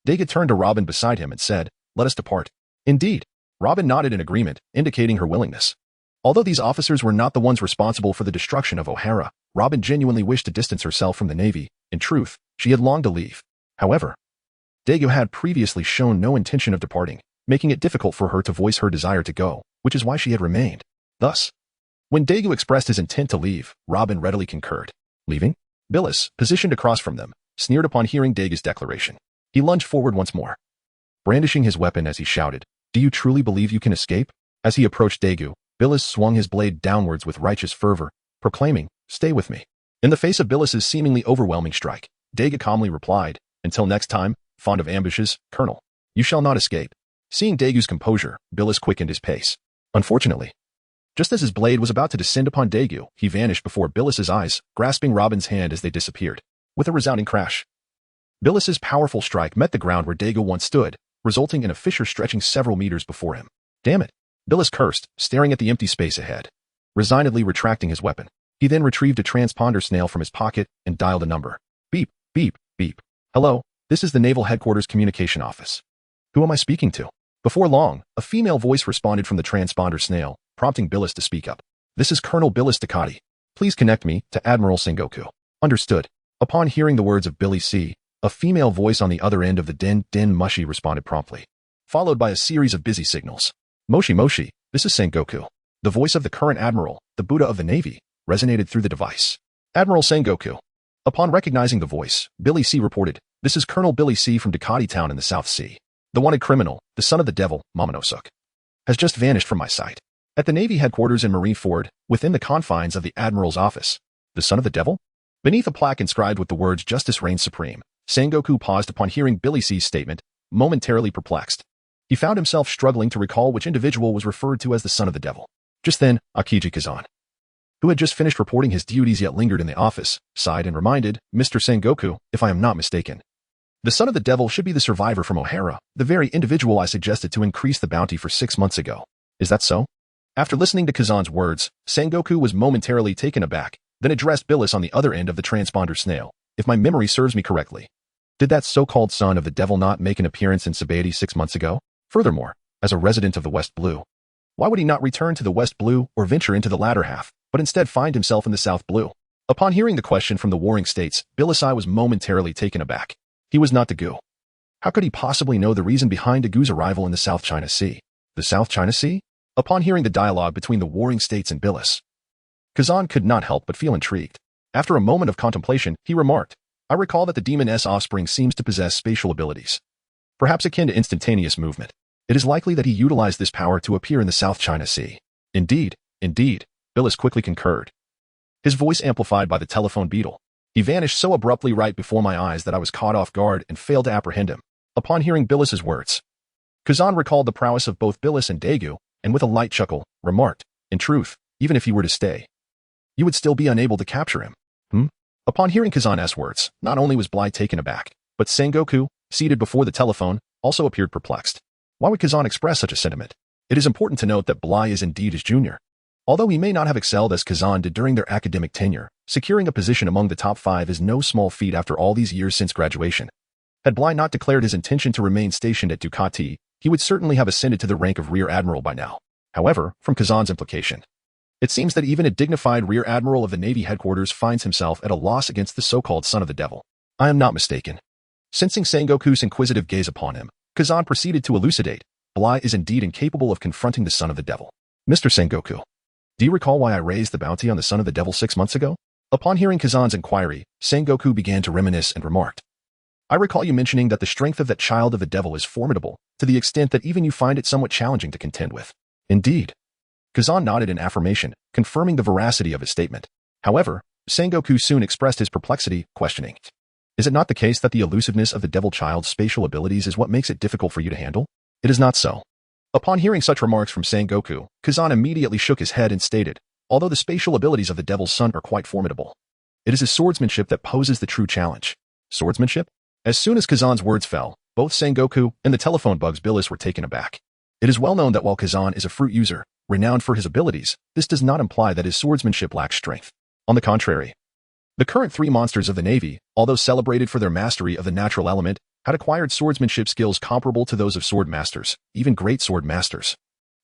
Dagu turned to Robin beside him and said, "Let us depart." Indeed, Robin nodded in agreement, indicating her willingness. Although these officers were not the ones responsible for the destruction of O'Hara, Robin genuinely wished to distance herself from the Navy. In truth, she had longed to leave. However, Dagu had previously shown no intention of departing, making it difficult for her to voice her desire to go, which is why she had remained. Thus, when Dagu expressed his intent to leave, Robin readily concurred. Leaving? Bius, positioned across from them, sneered upon hearing Dagu's declaration. He lunged forward once more, brandishing his weapon as he shouted, "Do you truly believe you can escape?" As he approached Dagu, Bius swung his blade downwards with righteous fervor, proclaiming, "Stay with me." In the face of Bilus's seemingly overwhelming strike, Dagu calmly replied, "Until next time, fond of ambushes, Colonel, you shall not escape." Seeing Dagu's composure, Bius quickened his pace. Unfortunately, just as his blade was about to descend upon Dagu, he vanished before Bilus's eyes, grasping Robin's hand as they disappeared. With a resounding crash, Bilus's powerful strike met the ground where Dagu once stood, resulting in a fissure stretching several meters before him. Damn it! Bilis cursed, staring at the empty space ahead. Resignedly retracting his weapon, he then retrieved a transponder snail from his pocket and dialed a number. Beep, beep, beep. Hello, this is the Naval Headquarters Communication Office. Who am I speaking to? Before long, a female voice responded from the transponder snail, prompting Bilis to speak up. This is Colonel Bius Dagu. Please connect me to Admiral Sengoku. Understood. Upon hearing the words of Billy C., a female voice on the other end of the din mushy responded promptly, followed by a series of busy signals. Moshi Moshi, this is Sengoku. The voice of the current admiral, the Buddha of the Navy, resonated through the device. Admiral Sengoku. Upon recognizing the voice, Billy C. reported, this is Colonel Billy C. from Ducati Town in the South Sea. The wanted criminal, the son of the devil, Momonosuke, has just vanished from my sight. At the Navy headquarters in Marine Ford, within the confines of the Admiral's office. The son of the devil? Beneath a plaque inscribed with the words Justice Reigns Supreme, Sengoku paused upon hearing Billy C.'s statement, momentarily perplexed. He found himself struggling to recall which individual was referred to as the son of the devil. Just then, Akiji Kazan, who had just finished reporting his duties yet lingered in the office, sighed and reminded, Mr. Sengoku, if I am not mistaken, the son of the devil should be the survivor from O'Hara, the very individual I suggested to increase the bounty for 6 months ago. Is that so? After listening to Kazan's words, Sengoku was momentarily taken aback, then addressed Bilis on the other end of the transponder snail. If my memory serves me correctly, did that so-called son of the devil not make an appearance in Sabaody 6 months ago? Furthermore, as a resident of the West Blue, why would he not return to the West Blue or venture into the latter half, but instead find himself in the South Blue? Upon hearing the question from the warring states, Bilis I was momentarily taken aback. He was not Dagu. How could he possibly know the reason behind Dagu's arrival in the South China Sea? The South China Sea? Upon hearing the dialogue between the warring states and Bilis, Kazan could not help but feel intrigued. After a moment of contemplation, he remarked, I recall that the demoness offspring seems to possess spatial abilities, perhaps akin to instantaneous movement. It is likely that he utilized this power to appear in the South China Sea. Indeed, Bilis quickly concurred, his voice amplified by the telephone beetle. He vanished so abruptly right before my eyes that I was caught off guard and failed to apprehend him. Upon hearing Bilis's words, Kazan recalled the prowess of both Bilis and Dagu, and with a light chuckle, remarked, in truth, even if he were to stay, you would still be unable to capture him. Upon hearing Kazan's words, not only was Bly taken aback, but Sengoku, seated before the telephone, also appeared perplexed. Why would Kazan express such a sentiment? It is important to note that Bly is indeed his junior. Although he may not have excelled as Kazan did during their academic tenure, securing a position among the top 5 is no small feat after all these years since graduation. Had Bly not declared his intention to remain stationed at Ducati, he would certainly have ascended to the rank of Rear Admiral by now. However, from Kazan's implication, it seems that even a dignified Rear Admiral of the Navy headquarters finds himself at a loss against the so-called son of the devil. I am not mistaken. Sensing Sengoku's inquisitive gaze upon him, Kazan proceeded to elucidate, Bly is indeed incapable of confronting the son of the devil. Mr. Sengoku, do you recall why I raised the bounty on the son of the devil 6 months ago? Upon hearing Kazan's inquiry, Sengoku began to reminisce and remarked, I recall you mentioning that the strength of that child of the devil is formidable, to the extent that even you find it somewhat challenging to contend with. Indeed. Kazan nodded in affirmation, confirming the veracity of his statement. However, Sengoku soon expressed his perplexity, questioning, is it not the case that the elusiveness of the devil child's spatial abilities is what makes it difficult for you to handle? It is not so. Upon hearing such remarks from Sengoku, Kazan immediately shook his head and stated, although the spatial abilities of the devil's son are quite formidable, it is his swordsmanship that poses the true challenge. Swordsmanship? As soon as Kazan's words fell, both Sengoku and the telephone bugs Bilis were taken aback. It is well known that while Kazan is a fruit user, renowned for his abilities, this does not imply that his swordsmanship lacks strength. On the contrary, the current 3 monsters of the Navy, although celebrated for their mastery of the natural element, had acquired swordsmanship skills comparable to those of sword masters, even great sword masters,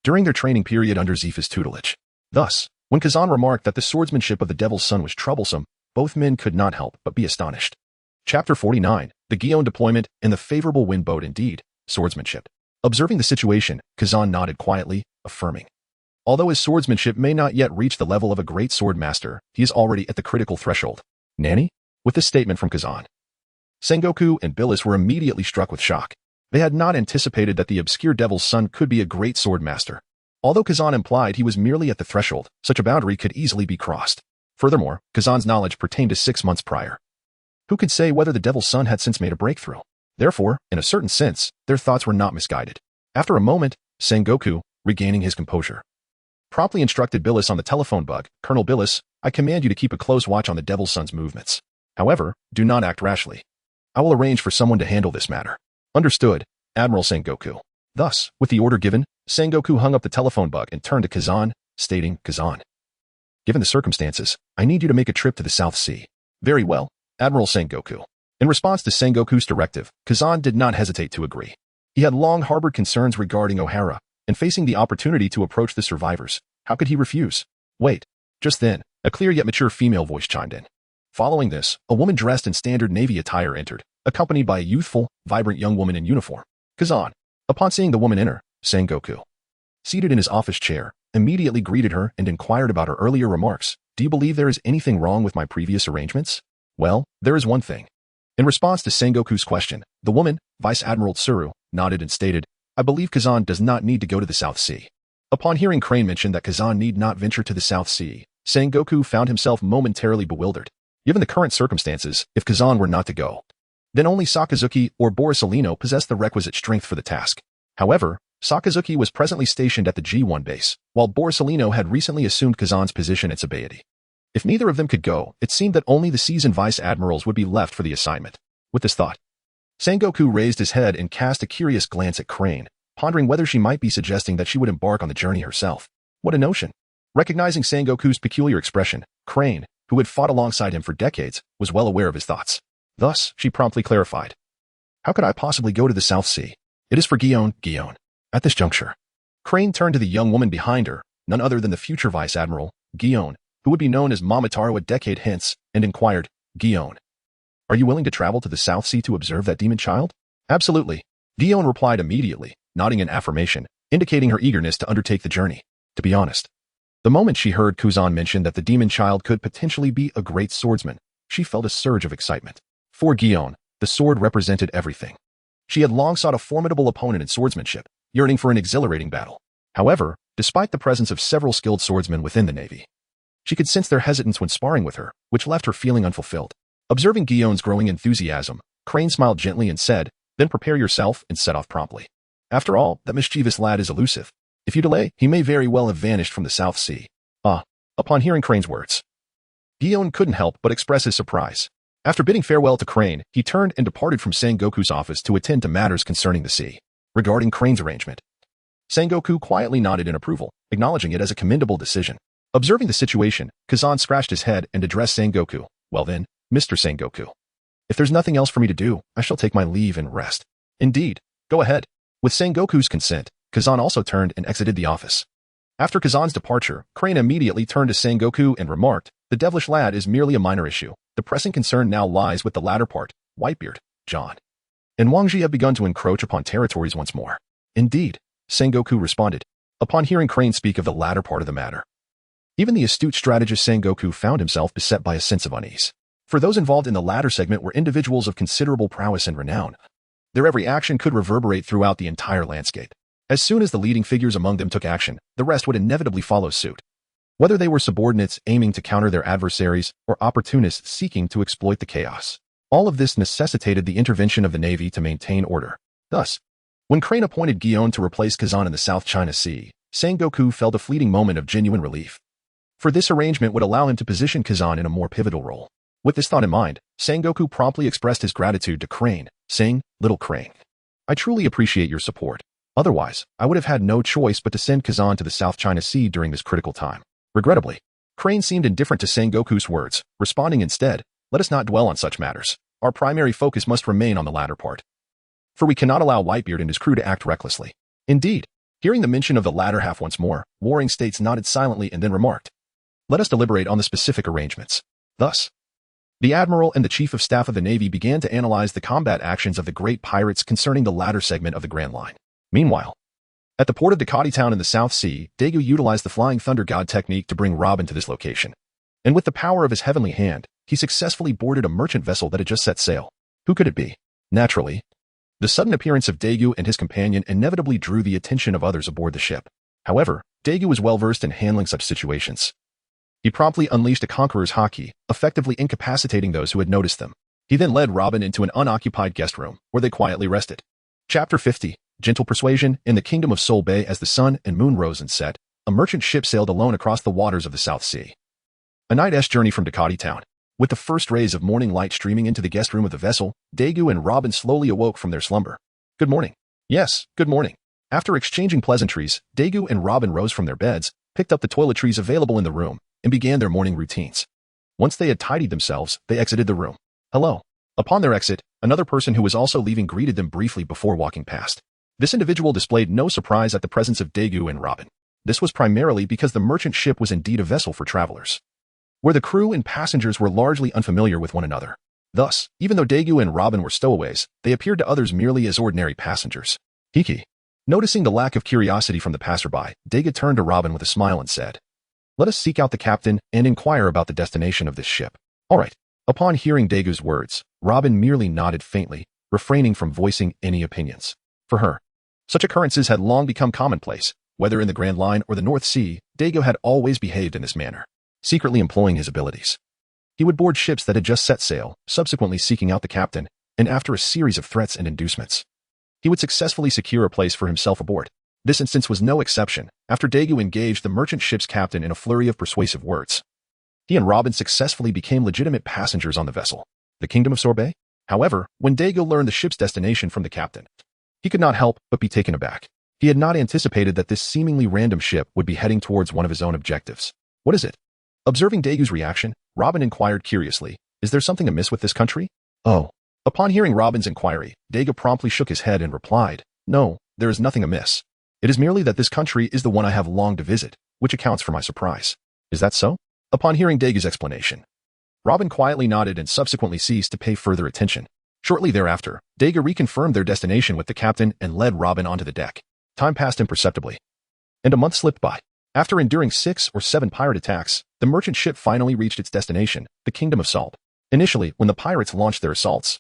during their training period under Zifa's tutelage. Thus, when Kazan remarked that the swordsmanship of the devil's son was troublesome, both men could not help but be astonished. Chapter 49, the Guion deployment and the favorable wind boat indeed, swordsmanship. Observing the situation, Kazan nodded quietly, affirming, although his swordsmanship may not yet reach the level of a great sword master, he is already at the critical threshold. Nanny? With this statement from Kazan, Sengoku and Bilis were immediately struck with shock. They had not anticipated that the obscure devil's son could be a great sword master. Although Kazan implied he was merely at the threshold, such a boundary could easily be crossed. Furthermore, Kazan's knowledge pertained to 6 months prior. Who could say whether the devil's son had since made a breakthrough? Therefore, in a certain sense, their thoughts were not misguided. After a moment, Sengoku, regaining his composure, promptly instructed Bilis on the telephone bug, Colonel Bilis, I command you to keep a close watch on the devil's son's movements. However, do not act rashly. I will arrange for someone to handle this matter. Understood, Admiral Sengoku. Thus, with the order given, Sengoku hung up the telephone bug and turned to Kazan, stating, Kazan, given the circumstances, I need you to make a trip to the South Sea. Very well, Admiral Sengoku. In response to Sengoku's directive, Kazan did not hesitate to agree. He had long harbored concerns regarding O'Hara, and facing the opportunity to approach the survivors, how could he refuse? Wait. Just then, a clear yet mature female voice chimed in. Following this, a woman dressed in standard Navy attire entered, accompanied by a youthful, vibrant young woman in uniform. Kazan. Upon seeing the woman enter, Sengoku, seated in his office chair, immediately greeted her and inquired about her earlier remarks. Do you believe there is anything wrong with my previous arrangements? Well, there is one thing. In response to Sengoku's question, the woman, Vice Admiral Tsuru, nodded and stated, I believe Kazan does not need to go to the South Sea. Upon hearing Crane mention that Kazan need not venture to the South Sea, Sengoku found himself momentarily bewildered. Given the current circumstances, if Kazan were not to go, then only Sakazuki or Borsalino possessed the requisite strength for the task. However, Sakazuki was presently stationed at the G1 base, while Borsalino had recently assumed Kazan's position at Sabaody. If neither of them could go, it seemed that only the seasoned vice admirals would be left for the assignment. With this thought, Sengoku raised his head and cast a curious glance at Crane, pondering whether she might be suggesting that she would embark on the journey herself. What a notion! Recognizing Sengoku's peculiar expression, Crane, who had fought alongside him for decades, was well aware of his thoughts. Thus, she promptly clarified. How could I possibly go to the South Sea? It is for Guion. At this juncture, Crane turned to the young woman behind her, none other than the future Vice Admiral, Guion, who would be known as Momotaro a decade hence, and inquired, Guion, are you willing to travel to the South Sea to observe that demon child? Absolutely. Guion replied immediately, nodding in affirmation, indicating her eagerness to undertake the journey. To be honest, the moment she heard Kazan mention that the demon child could potentially be a great swordsman, she felt a surge of excitement. For Guion, the sword represented everything. She had long sought a formidable opponent in swordsmanship, yearning for an exhilarating battle. However, despite the presence of several skilled swordsmen within the Navy, she could sense their hesitance when sparring with her, which left her feeling unfulfilled. Observing Guion's growing enthusiasm, Crane smiled gently and said, then prepare yourself and set off promptly. After all, that mischievous lad is elusive. If you delay, he may very well have vanished from the South Sea. Upon hearing Crane's words, Guion couldn't help but express his surprise. After bidding farewell to Crane, he turned and departed from Sengoku's office to attend to matters concerning the sea. Regarding Crane's arrangement, Sengoku quietly nodded in approval, acknowledging it as a commendable decision. Observing the situation, Kazan scratched his head and addressed Sengoku. Well then, Mr. Sengoku, if there's nothing else for me to do, I shall take my leave and rest. Indeed, go ahead. With Sengoku's consent, Kazan also turned and exited the office. After Kazan's departure, Crane immediately turned to Sengoku and remarked, the devilish lad is merely a minor issue. The pressing concern now lies with the latter part, Whitebeard, John, and Wangji have begun to encroach upon territories once more. Indeed, Sengoku responded, upon hearing Crane speak of the latter part of the matter. Even the astute strategist Sengoku found himself beset by a sense of unease. For those involved in the latter segment were individuals of considerable prowess and renown. Their every action could reverberate throughout the entire landscape. As soon as the leading figures among them took action, the rest would inevitably follow suit. Whether they were subordinates aiming to counter their adversaries or opportunists seeking to exploit the chaos, all of this necessitated the intervention of the Navy to maintain order. Thus, when Crane appointed Guion to replace Kazan in the South China Sea, Sengoku felt a fleeting moment of genuine relief. For this arrangement would allow him to position Kazan in a more pivotal role. With this thought in mind, Sengoku promptly expressed his gratitude to Crane, saying, Little Crane, I truly appreciate your support. Otherwise, I would have had no choice but to send Kazan to the South China Sea during this critical time. Regrettably, Crane seemed indifferent to Sengoku's words, responding instead, let us not dwell on such matters. Our primary focus must remain on the latter part. For we cannot allow Whitebeard and his crew to act recklessly. Indeed, hearing the mention of the latter half once more, Warring States nodded silently and then remarked, let us deliberate on the specific arrangements. Thus, the Admiral and the Chief of Staff of the Navy began to analyze the combat actions of the great pirates concerning the latter segment of the Grand Line. Meanwhile, at the port of Decati Town in the South Sea, Dagu utilized the Flying Thunder God technique to bring Robin to this location. And with the power of his heavenly hand, he successfully boarded a merchant vessel that had just set sail. Who could it be? Naturally, the sudden appearance of Dagu and his companion inevitably drew the attention of others aboard the ship. However, Dagu was well versed in handling such situations. He promptly unleashed a conqueror's haki, effectively incapacitating those who had noticed them. He then led Robin into an unoccupied guest room, where they quietly rested. Chapter 50, Gentle Persuasion. In the kingdom of Seoul Bay, as the sun and moon rose and set, a merchant ship sailed alone across the waters of the South Sea. A night's journey from Decati Town. With the first rays of morning light streaming into the guest room of the vessel, Dagu and Robin slowly awoke from their slumber. Good morning. Yes, good morning. After exchanging pleasantries, Dagu and Robin rose from their beds, picked up the toiletries available in the room, and began their morning routines. Once they had tidied themselves, they exited the room. Hello. Upon their exit, another person who was also leaving greeted them briefly before walking past. This individual displayed no surprise at the presence of Dagu and Robin. This was primarily because the merchant ship was indeed a vessel for travelers, where the crew and passengers were largely unfamiliar with one another. Thus, even though Dagu and Robin were stowaways, they appeared to others merely as ordinary passengers. Hiki. Noticing the lack of curiosity from the passerby, Dagu turned to Robin with a smile and said, "Let us seek out the captain and inquire about the destination of this ship." All right. Upon hearing Dagu's words, Robin merely nodded faintly, refraining from voicing any opinions. For her, such occurrences had long become commonplace. Whether in the Grand Line or the North Sea, Dagu had always behaved in this manner, secretly employing his abilities. He would board ships that had just set sail, subsequently seeking out the captain, and after a series of threats and inducements, he would successfully secure a place for himself aboard. This instance was no exception, after Dagu engaged the merchant ship's captain in a flurry of persuasive words. He and Robin successfully became legitimate passengers on the vessel, the Kingdom of Sorbet. However, when Dagu learned the ship's destination from the captain, he could not help but be taken aback. He had not anticipated that this seemingly random ship would be heading towards one of his own objectives. What is it? Observing Dagu's reaction, Robin inquired curiously, "Is there something amiss with this country?" "Oh." Upon hearing Robin's inquiry, Dagu promptly shook his head and replied, "No, there is nothing amiss. It is merely that this country is the one I have longed to visit, which accounts for my surprise." "Is that so?" Upon hearing Dagu's explanation, Robin quietly nodded and subsequently ceased to pay further attention. Shortly thereafter, Dagu reconfirmed their destination with the captain and led Robin onto the deck. Time passed imperceptibly, and a month slipped by. After enduring 6 or 7 pirate attacks, the merchant ship finally reached its destination, the Kingdom of Salt. Initially, when the pirates launched their assaults,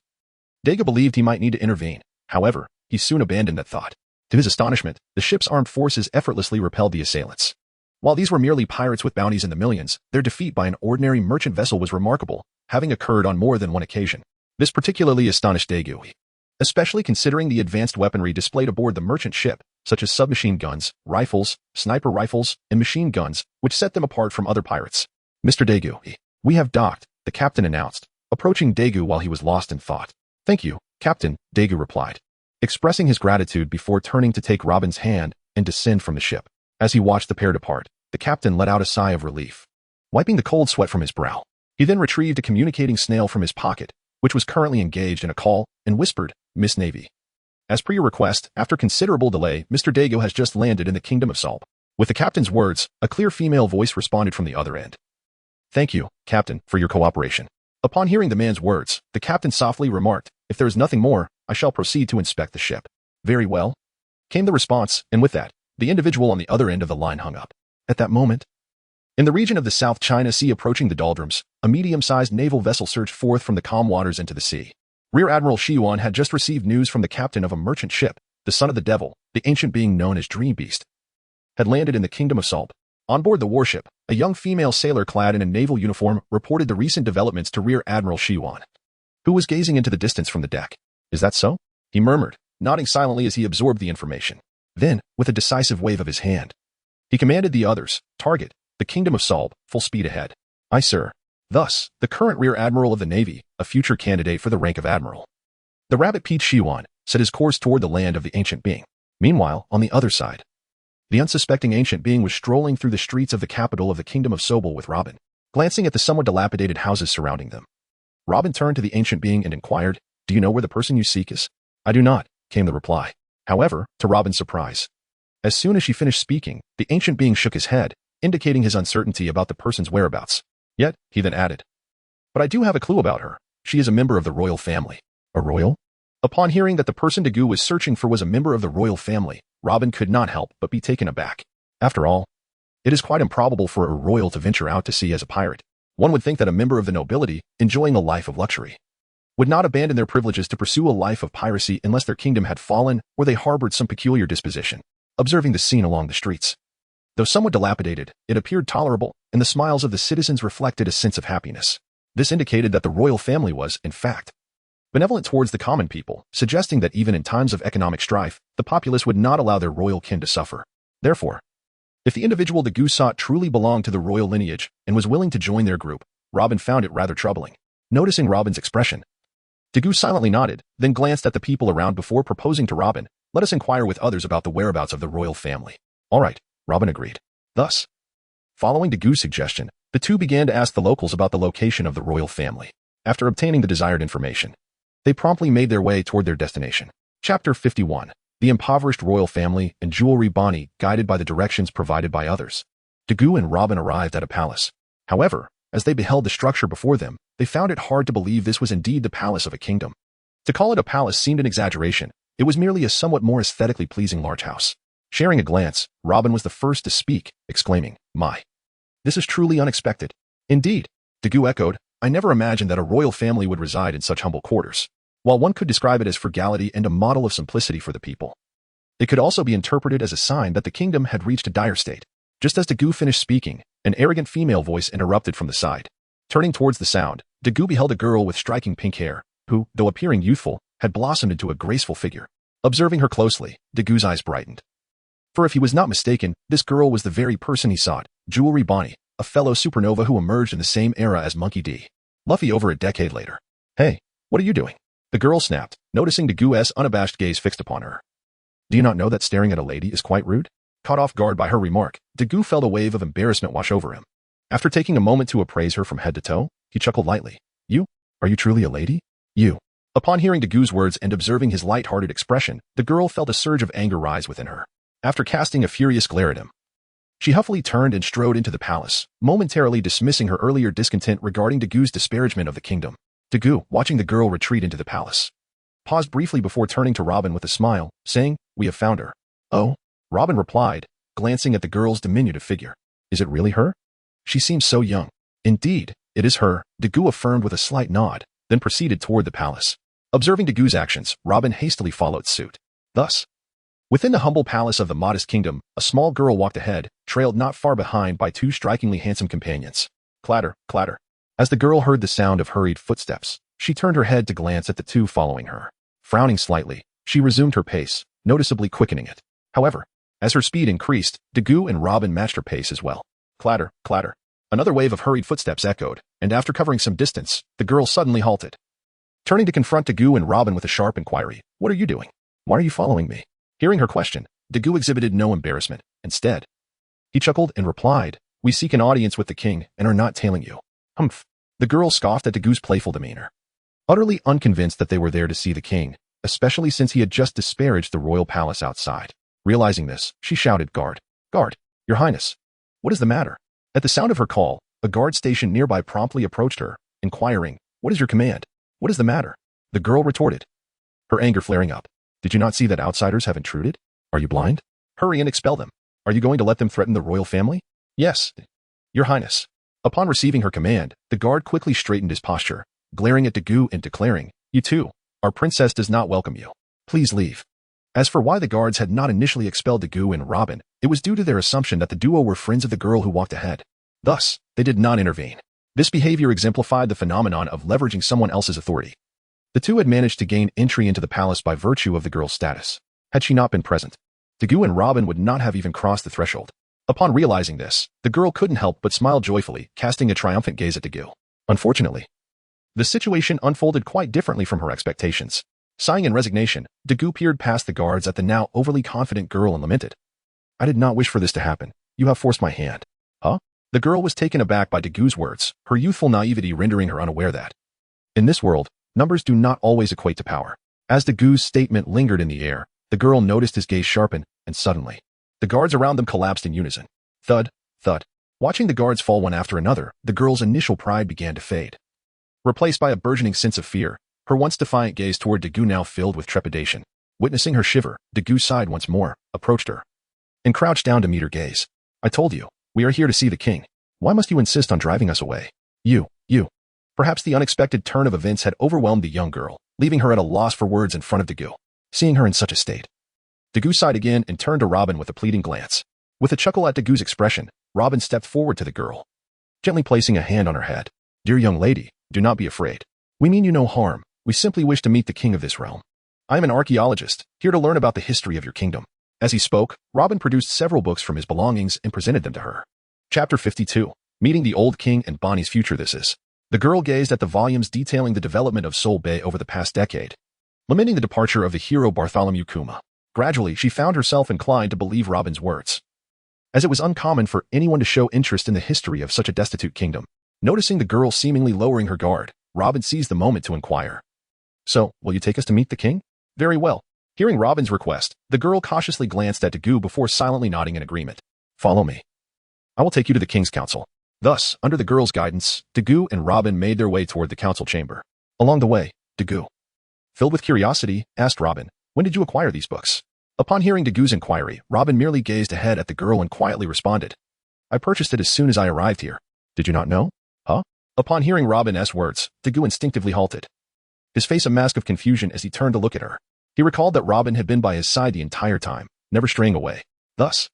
Dagu believed he might need to intervene. However, he soon abandoned that thought. To his astonishment, the ship's armed forces effortlessly repelled the assailants. While these were merely pirates with bounties in the millions, their defeat by an ordinary merchant vessel was remarkable, having occurred on more than one occasion. This particularly astonished Dagu, especially considering the advanced weaponry displayed aboard the merchant ship, such as submachine guns, rifles, sniper rifles, and machine guns, which set them apart from other pirates. "Mr. Dagu, we have docked," the captain announced, approaching Dagu while he was lost in thought. "Thank you, Captain," Dagu replied, expressing his gratitude before turning to take Robin's hand and descend from the ship. As he watched the pair depart, the captain let out a sigh of relief, wiping the cold sweat from his brow. He then retrieved a communicating snail from his pocket, which was currently engaged in a call, and whispered, "Miss Navy. As per your request, after considerable delay, Mr. Dagu has just landed in the Kingdom of Salt." With the captain's words, a clear female voice responded from the other end. "Thank you, Captain, for your cooperation." Upon hearing the man's words, the captain softly remarked, "If there is nothing more, I shall proceed to inspect the ship." "Very well," came the response, and with that, the individual on the other end of the line hung up. At that moment, in the region of the South China Sea approaching the doldrums, a medium-sized naval vessel surged forth from the calm waters into the sea. Rear Admiral Shiyuan had just received news from the captain of a merchant ship. The son of the devil, the ancient being known as Dream Beast, had landed in the Kingdom of Salt. On board the warship, a young female sailor clad in a naval uniform reported the recent developments to Rear Admiral Shiyuan, who was gazing into the distance from the deck. "Is that so?" he murmured, nodding silently as he absorbed the information. Then, with a decisive wave of his hand, he commanded the others, "Target, the Kingdom of Salt, full speed ahead." "Aye, sir." Thus, the current Rear Admiral of the Navy, a future candidate for the rank of Admiral, the Rabbit Pete Shiyuan, set his course toward the land of the ancient being. Meanwhile, on the other side, the unsuspecting ancient being was strolling through the streets of the capital of the Kingdom of Sobel with Robin, glancing at the somewhat dilapidated houses surrounding them. Robin turned to the ancient being and inquired, "Do you know where the person you seek is?" "I do not," came the reply. However, to Robin's surprise, as soon as she finished speaking, the ancient being shook his head, indicating his uncertainty about the person's whereabouts. Yet, he then added, "But I do have a clue about her. She is a member of the royal family." "A royal?" Upon hearing that the person Dagu was searching for was a member of the royal family, Robin could not help but be taken aback. After all, it is quite improbable for a royal to venture out to sea as a pirate. One would think that a member of the nobility, enjoying a life of luxury, would not abandon their privileges to pursue a life of piracy unless their kingdom had fallen or they harbored some peculiar disposition. Observing the scene along the streets, though somewhat dilapidated, it appeared tolerable, and the smiles of the citizens reflected a sense of happiness. This indicated that the royal family was, in fact, benevolent towards the common people, suggesting that even in times of economic strife, the populace would not allow their royal kin to suffer. Therefore, if the individual Dagu sought truly belonged to the royal lineage and was willing to join their group, Robin found it rather troubling. Noticing Robin's expression, Dagu silently nodded, then glanced at the people around before proposing to Robin, Let us inquire with others about the whereabouts of the royal family. All right, Robin agreed. Thus, following Dagu's suggestion, the two began to ask the locals about the location of the royal family. After obtaining the desired information, they promptly made their way toward their destination. Chapter 51. The impoverished royal family and jewelry. Bonny, guided by the directions provided by others, Dagu and Robin arrived at a palace. However, as they beheld the structure before them, they found it hard to believe this was indeed the palace of a kingdom. To call it a palace seemed an exaggeration. It was merely a somewhat more aesthetically pleasing large house. Sharing a glance, Robin was the first to speak, exclaiming, "My! This is truly unexpected." "Indeed," Dagu echoed, "I never imagined that a royal family would reside in such humble quarters." While one could describe it as frugality and a model of simplicity for the people, it could also be interpreted as a sign that the kingdom had reached a dire state. Just as Dagu finished speaking, an arrogant female voice interrupted from the side. Turning towards the sound, Dagu beheld a girl with striking pink hair, who, though appearing youthful, had blossomed into a graceful figure. Observing her closely, Dagu's eyes brightened. For if he was not mistaken, this girl was the very person he sought, Jewelry Bonny, a fellow supernova who emerged in the same era as Monkey D. Luffy over a decade later. "Hey, what are you doing?" The girl snapped, noticing Dagu's unabashed gaze fixed upon her. "Do you not know that staring at a lady is quite rude?" Caught off guard by her remark, Dagu felt a wave of embarrassment wash over him. After taking a moment to appraise her from head to toe, he chuckled lightly. "You? Are you truly a lady? You?" Upon hearing Dagu's words and observing his light-hearted expression, the girl felt a surge of anger rise within her. After casting a furious glare at him, she huffily turned and strode into the palace, momentarily dismissing her earlier discontent regarding Dagu's disparagement of the kingdom. Dagu, watching the girl retreat into the palace, paused briefly before turning to Robin with a smile, saying, "We have found her." "Oh?" Robin replied, glancing at the girl's diminutive figure. "Is it really her? She seems so young." "Indeed, it is her," Dagu affirmed with a slight nod, then proceeded toward the palace. Observing Dagu's actions, Robin hastily followed suit. Thus, within the humble palace of the modest kingdom, a small girl walked ahead, trailed not far behind by two strikingly handsome companions. Clatter, clatter. As the girl heard the sound of hurried footsteps, she turned her head to glance at the two following her. Frowning slightly, she resumed her pace, noticeably quickening it. However, as her speed increased, Dagu and Robin matched her pace as well. Clatter, clatter. Another wave of hurried footsteps echoed, and after covering some distance, the girl suddenly halted. Turning to confront Dagu and Robin with a sharp inquiry, "What are you doing? Why are you following me?" Hearing her question, Dagu exhibited no embarrassment. Instead, he chuckled and replied, "We seek an audience with the king and are not tailing you." "Humph." The girl scoffed at Dagu's playful demeanor, utterly unconvinced that they were there to see the king, especially since he had just disparaged the royal palace outside. Realizing this, she shouted, "Guard! Guard! Your Highness! What is the matter?" At the sound of her call, a guard stationed nearby promptly approached her, inquiring, "What is your command? What is the matter?" The girl retorted, her anger flaring up. "Did you not see that outsiders have intruded? Are you blind? Hurry and expel them. Are you going to let them threaten the royal family?" "Yes, Your Highness." Upon receiving her command, the guard quickly straightened his posture, glaring at Dagu and declaring, "You too. Our princess does not welcome you. Please leave." As for why the guards had not initially expelled Dagu and Robin, it was due to their assumption that the duo were friends of the girl who walked ahead. Thus, they did not intervene. This behavior exemplified the phenomenon of leveraging someone else's authority. The two had managed to gain entry into the palace by virtue of the girl's status. Had she not been present, Dagu and Robin would not have even crossed the threshold. Upon realizing this, the girl couldn't help but smile joyfully, casting a triumphant gaze at Dagu. Unfortunately, the situation unfolded quite differently from her expectations. Sighing in resignation, Dagu peered past the guards at the now overly confident girl and lamented, "I did not wish for this to happen. You have forced my hand." "Huh?" The girl was taken aback by Dagu's words, her youthful naivety rendering her unaware that, in this world, numbers do not always equate to power. As Dagu's statement lingered in the air, the girl noticed his gaze sharpen, and suddenly, the guards around them collapsed in unison. Thud, thud. Watching the guards fall one after another, the girl's initial pride began to fade, replaced by a burgeoning sense of fear. Her once defiant gaze toward Dagu now filled with trepidation. Witnessing her shiver, Dagu sighed once more, approached her, and crouched down to meet her gaze. "I told you, we are here to see the king. Why must you insist on driving us away?" You. Perhaps the unexpected turn of events had overwhelmed the young girl, leaving her at a loss for words in front of Dagu. Seeing her in such a state, Dagu sighed again and turned to Robin with a pleading glance. With a chuckle at Dagu's expression, Robin stepped forward to the girl, gently placing a hand on her head. "Dear young lady, do not be afraid. We mean you no harm. We simply wish to meet the king of this realm. I am an archaeologist, here to learn about the history of your kingdom." As he spoke, Robin produced several books from his belongings and presented them to her. Chapter 52. Meeting the Old King and Bonny's Future. This is. The girl gazed at the volumes detailing the development of Seoul Bay over the past decade, lamenting the departure of the hero Bartholomew Kuma. Gradually, she found herself inclined to believe Robin's words, as it was uncommon for anyone to show interest in the history of such a destitute kingdom. Noticing the girl seemingly lowering her guard, Robin seized the moment to inquire. So, will you take us to meet the king? Very well. Hearing Robin's request, the girl cautiously glanced at Dagu before silently nodding in agreement. Follow me. I will take you to the king's council. Thus, under the girl's guidance, Dagu and Robin made their way toward the council chamber. Along the way, Dagu, filled with curiosity, asked Robin, when did you acquire these books? Upon hearing Dagu's inquiry, Robin merely gazed ahead at the girl and quietly responded. I purchased it as soon as I arrived here. Did you not know? Huh? Upon hearing Robin's words, Dagu instinctively halted, his face a mask of confusion as he turned to look at her. He recalled that Robin had been by his side the entire time, never straying away. Thus,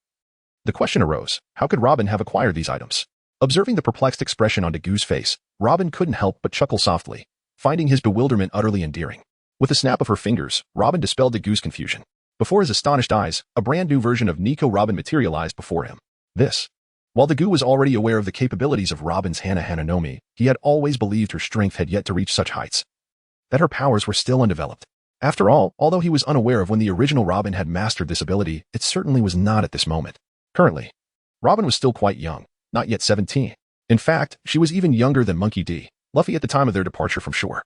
the question arose, how could Robin have acquired these items? Observing the perplexed expression on Dagu's face, Robin couldn't help but chuckle softly, finding his bewilderment utterly endearing. With a snap of her fingers, Robin dispelled Dagu's confusion. Before his astonished eyes, a brand new version of Nico Robin materialized before him. While Dagu was already aware of the capabilities of Robin's Hana no Mi, he had always believed her strength had yet to reach such heights, that her powers were still undeveloped. After all, although he was unaware of when the original Robin had mastered this ability, it certainly was not at this moment. Currently, Robin was still quite young, not yet 17. In fact, she was even younger than Monkey D. Luffy at the time of their departure from shore.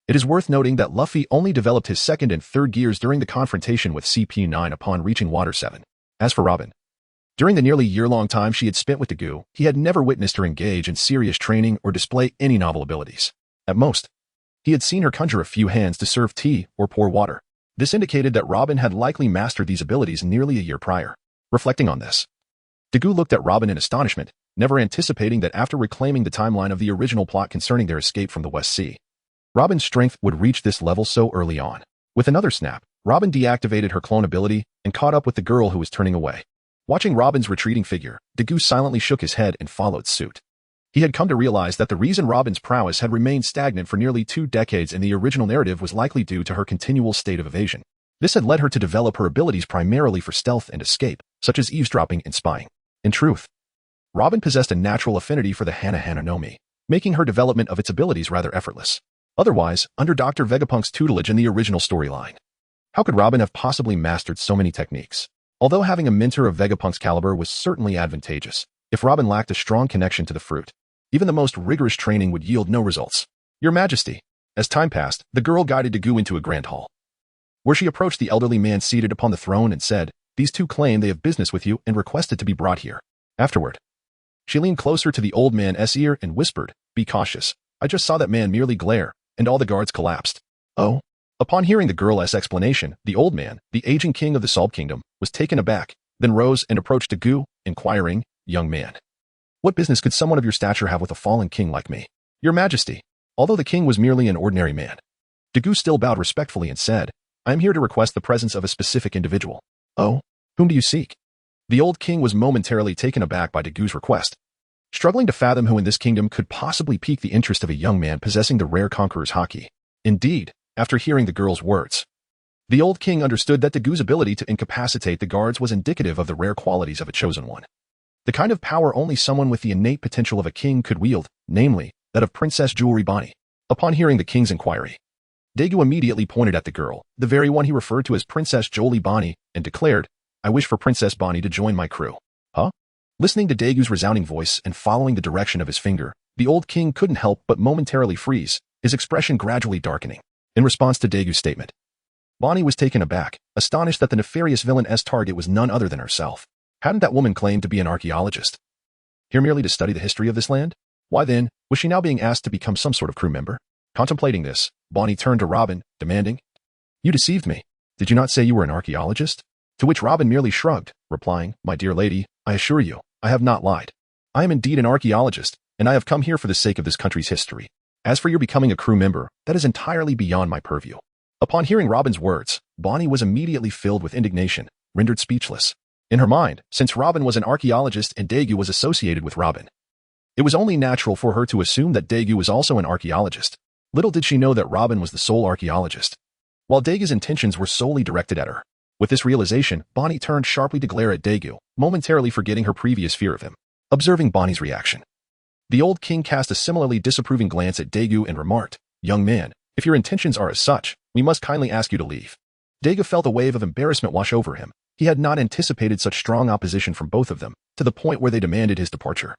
It is worth noting that Luffy only developed his second and third gears during the confrontation with CP9 upon reaching Water 7. As for Robin, during the nearly year-long time she had spent with Dagu, he had never witnessed her engage in serious training or display any novel abilities. At most, he had seen her conjure a few hands to serve tea or pour water. This indicated that Robin had likely mastered these abilities nearly a year prior. Reflecting on this, Dagu looked at Robin in astonishment, never anticipating that after reclaiming the timeline of the original plot concerning their escape from the West Sea, Robin's strength would reach this level so early on. With another snap, Robin deactivated her clone ability and caught up with the girl who was turning away. Watching Robin's retreating figure, Dagu silently shook his head and followed suit. He had come to realize that the reason Robin's prowess had remained stagnant for nearly 2 decades in the original narrative was likely due to her continual state of evasion. This had led her to develop her abilities primarily for stealth and escape, such as eavesdropping and spying. In truth, Robin possessed a natural affinity for the Hana no Mi, making her development of its abilities rather effortless. Otherwise, under Dr. Vegapunk's tutelage in the original storyline, how could Robin have possibly mastered so many techniques? Although having a mentor of Vegapunk's caliber was certainly advantageous, if Robin lacked a strong connection to the fruit, even the most rigorous training would yield no results. Your Majesty. As time passed, the girl guided Dagu into a grand hall, where she approached the elderly man seated upon the throne and said, "These two claim they have business with you and requested to be brought here." Afterward, she leaned closer to the old man's ear and whispered, "Be cautious. I just saw that man merely glare," and all the guards collapsed. Oh? Upon hearing the girl's explanation, the old man, the aging king of the Salt Kingdom, was taken aback, then rose and approached Dagu, inquiring, "Young man, what business could someone of your stature have with a fallen king like me?" "Your Majesty." Although the king was merely an ordinary man, Dagu still bowed respectfully and said, "I am here to request the presence of a specific individual." "Oh? Whom do you seek?" The old king was momentarily taken aback by Dagu's request, struggling to fathom who in this kingdom could possibly pique the interest of a young man possessing the rare conqueror's haki. Indeed, after hearing the girl's words, the old king understood that Dagu's ability to incapacitate the guards was indicative of the rare qualities of a chosen one. The kind of power only someone with the innate potential of a king could wield, namely, that of Princess Jewelry Bonny. Upon hearing the king's inquiry, Dagu immediately pointed at the girl, the very one he referred to as Princess Jewelry Bonny, and declared, "I wish for Princess Bonny to join my crew." Huh? Listening to Dagu's resounding voice and following the direction of his finger, the old king couldn't help but momentarily freeze, his expression gradually darkening. In response to Dagu's statement, Bonny was taken aback, astonished that the nefarious villain's target was none other than herself. Hadn't that woman claimed to be an archaeologist, here merely to study the history of this land? Why then, was she now being asked to become some sort of crew member? Contemplating this, Bonny turned to Robin, demanding, "You deceived me. Did you not say you were an archaeologist?" To which Robin merely shrugged, replying, "My dear lady, I assure you, I have not lied. I am indeed an archaeologist, and I have come here for the sake of this country's history. As for your becoming a crew member, that is entirely beyond my purview." Upon hearing Robin's words, Bonny was immediately filled with indignation, rendered speechless. In her mind, since Robin was an archaeologist and Dagu was associated with Robin, it was only natural for her to assume that Dagu was also an archaeologist. Little did she know that Robin was the sole archaeologist, while Dagu's intentions were solely directed at her. With this realization, Bonny turned sharply to glare at Dagu, momentarily forgetting her previous fear of him. Observing Bonny's reaction, the old king cast a similarly disapproving glance at Dagu and remarked, "Young man, if your intentions are as such, we must kindly ask you to leave." Dagu felt a wave of embarrassment wash over him. He had not anticipated such strong opposition from both of them, to the point where they demanded his departure.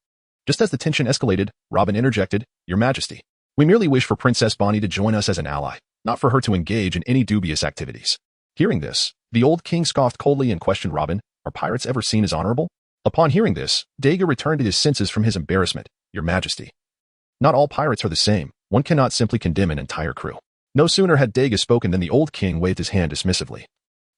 Just as the tension escalated, Robin interjected, "Your Majesty, we merely wish for Princess Bonny to join us as an ally, not for her to engage in any dubious activities." Hearing this, the old king scoffed coldly and questioned Robin, "Are pirates ever seen as honorable?" Upon hearing this, Dagu returned to his senses from his embarrassment. "Your Majesty, not all pirates are the same. One cannot simply condemn an entire crew." No sooner had Dagu spoken than the old king waved his hand dismissively,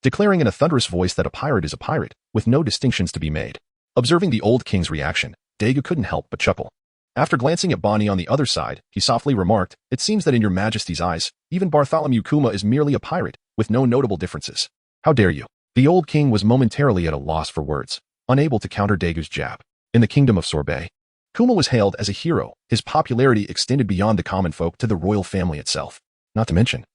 declaring in a thunderous voice that a pirate is a pirate, with no distinctions to be made. Observing the old king's reaction, Dagu couldn't help but chuckle. After glancing at Bonny on the other side, he softly remarked, "It seems that in your Majesty's eyes, even Bartholomew Kuma is merely a pirate, with no notable differences. How dare you?" The old king was momentarily at a loss for words, unable to counter Dagu's jab. In the kingdom of Sorbet, Kuma was hailed as a hero. His popularity extended beyond the common folk to the royal family itself. Not to mention,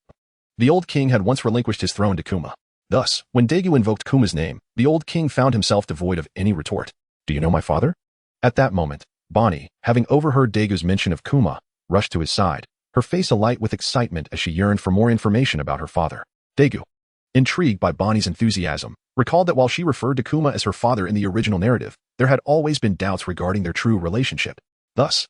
the old king had once relinquished his throne to Kuma. Thus, when Dagu invoked Kuma's name, the old king found himself devoid of any retort. "Do you know my father?" At that moment, Bonny, having overheard Dagu's mention of Kuma, rushed to his side, her face alight with excitement as she yearned for more information about her father. Dagu, intrigued by Bonny's enthusiasm, recalled that while she referred to Kuma as her father in the original narrative, there had always been doubts regarding their true relationship. Thus,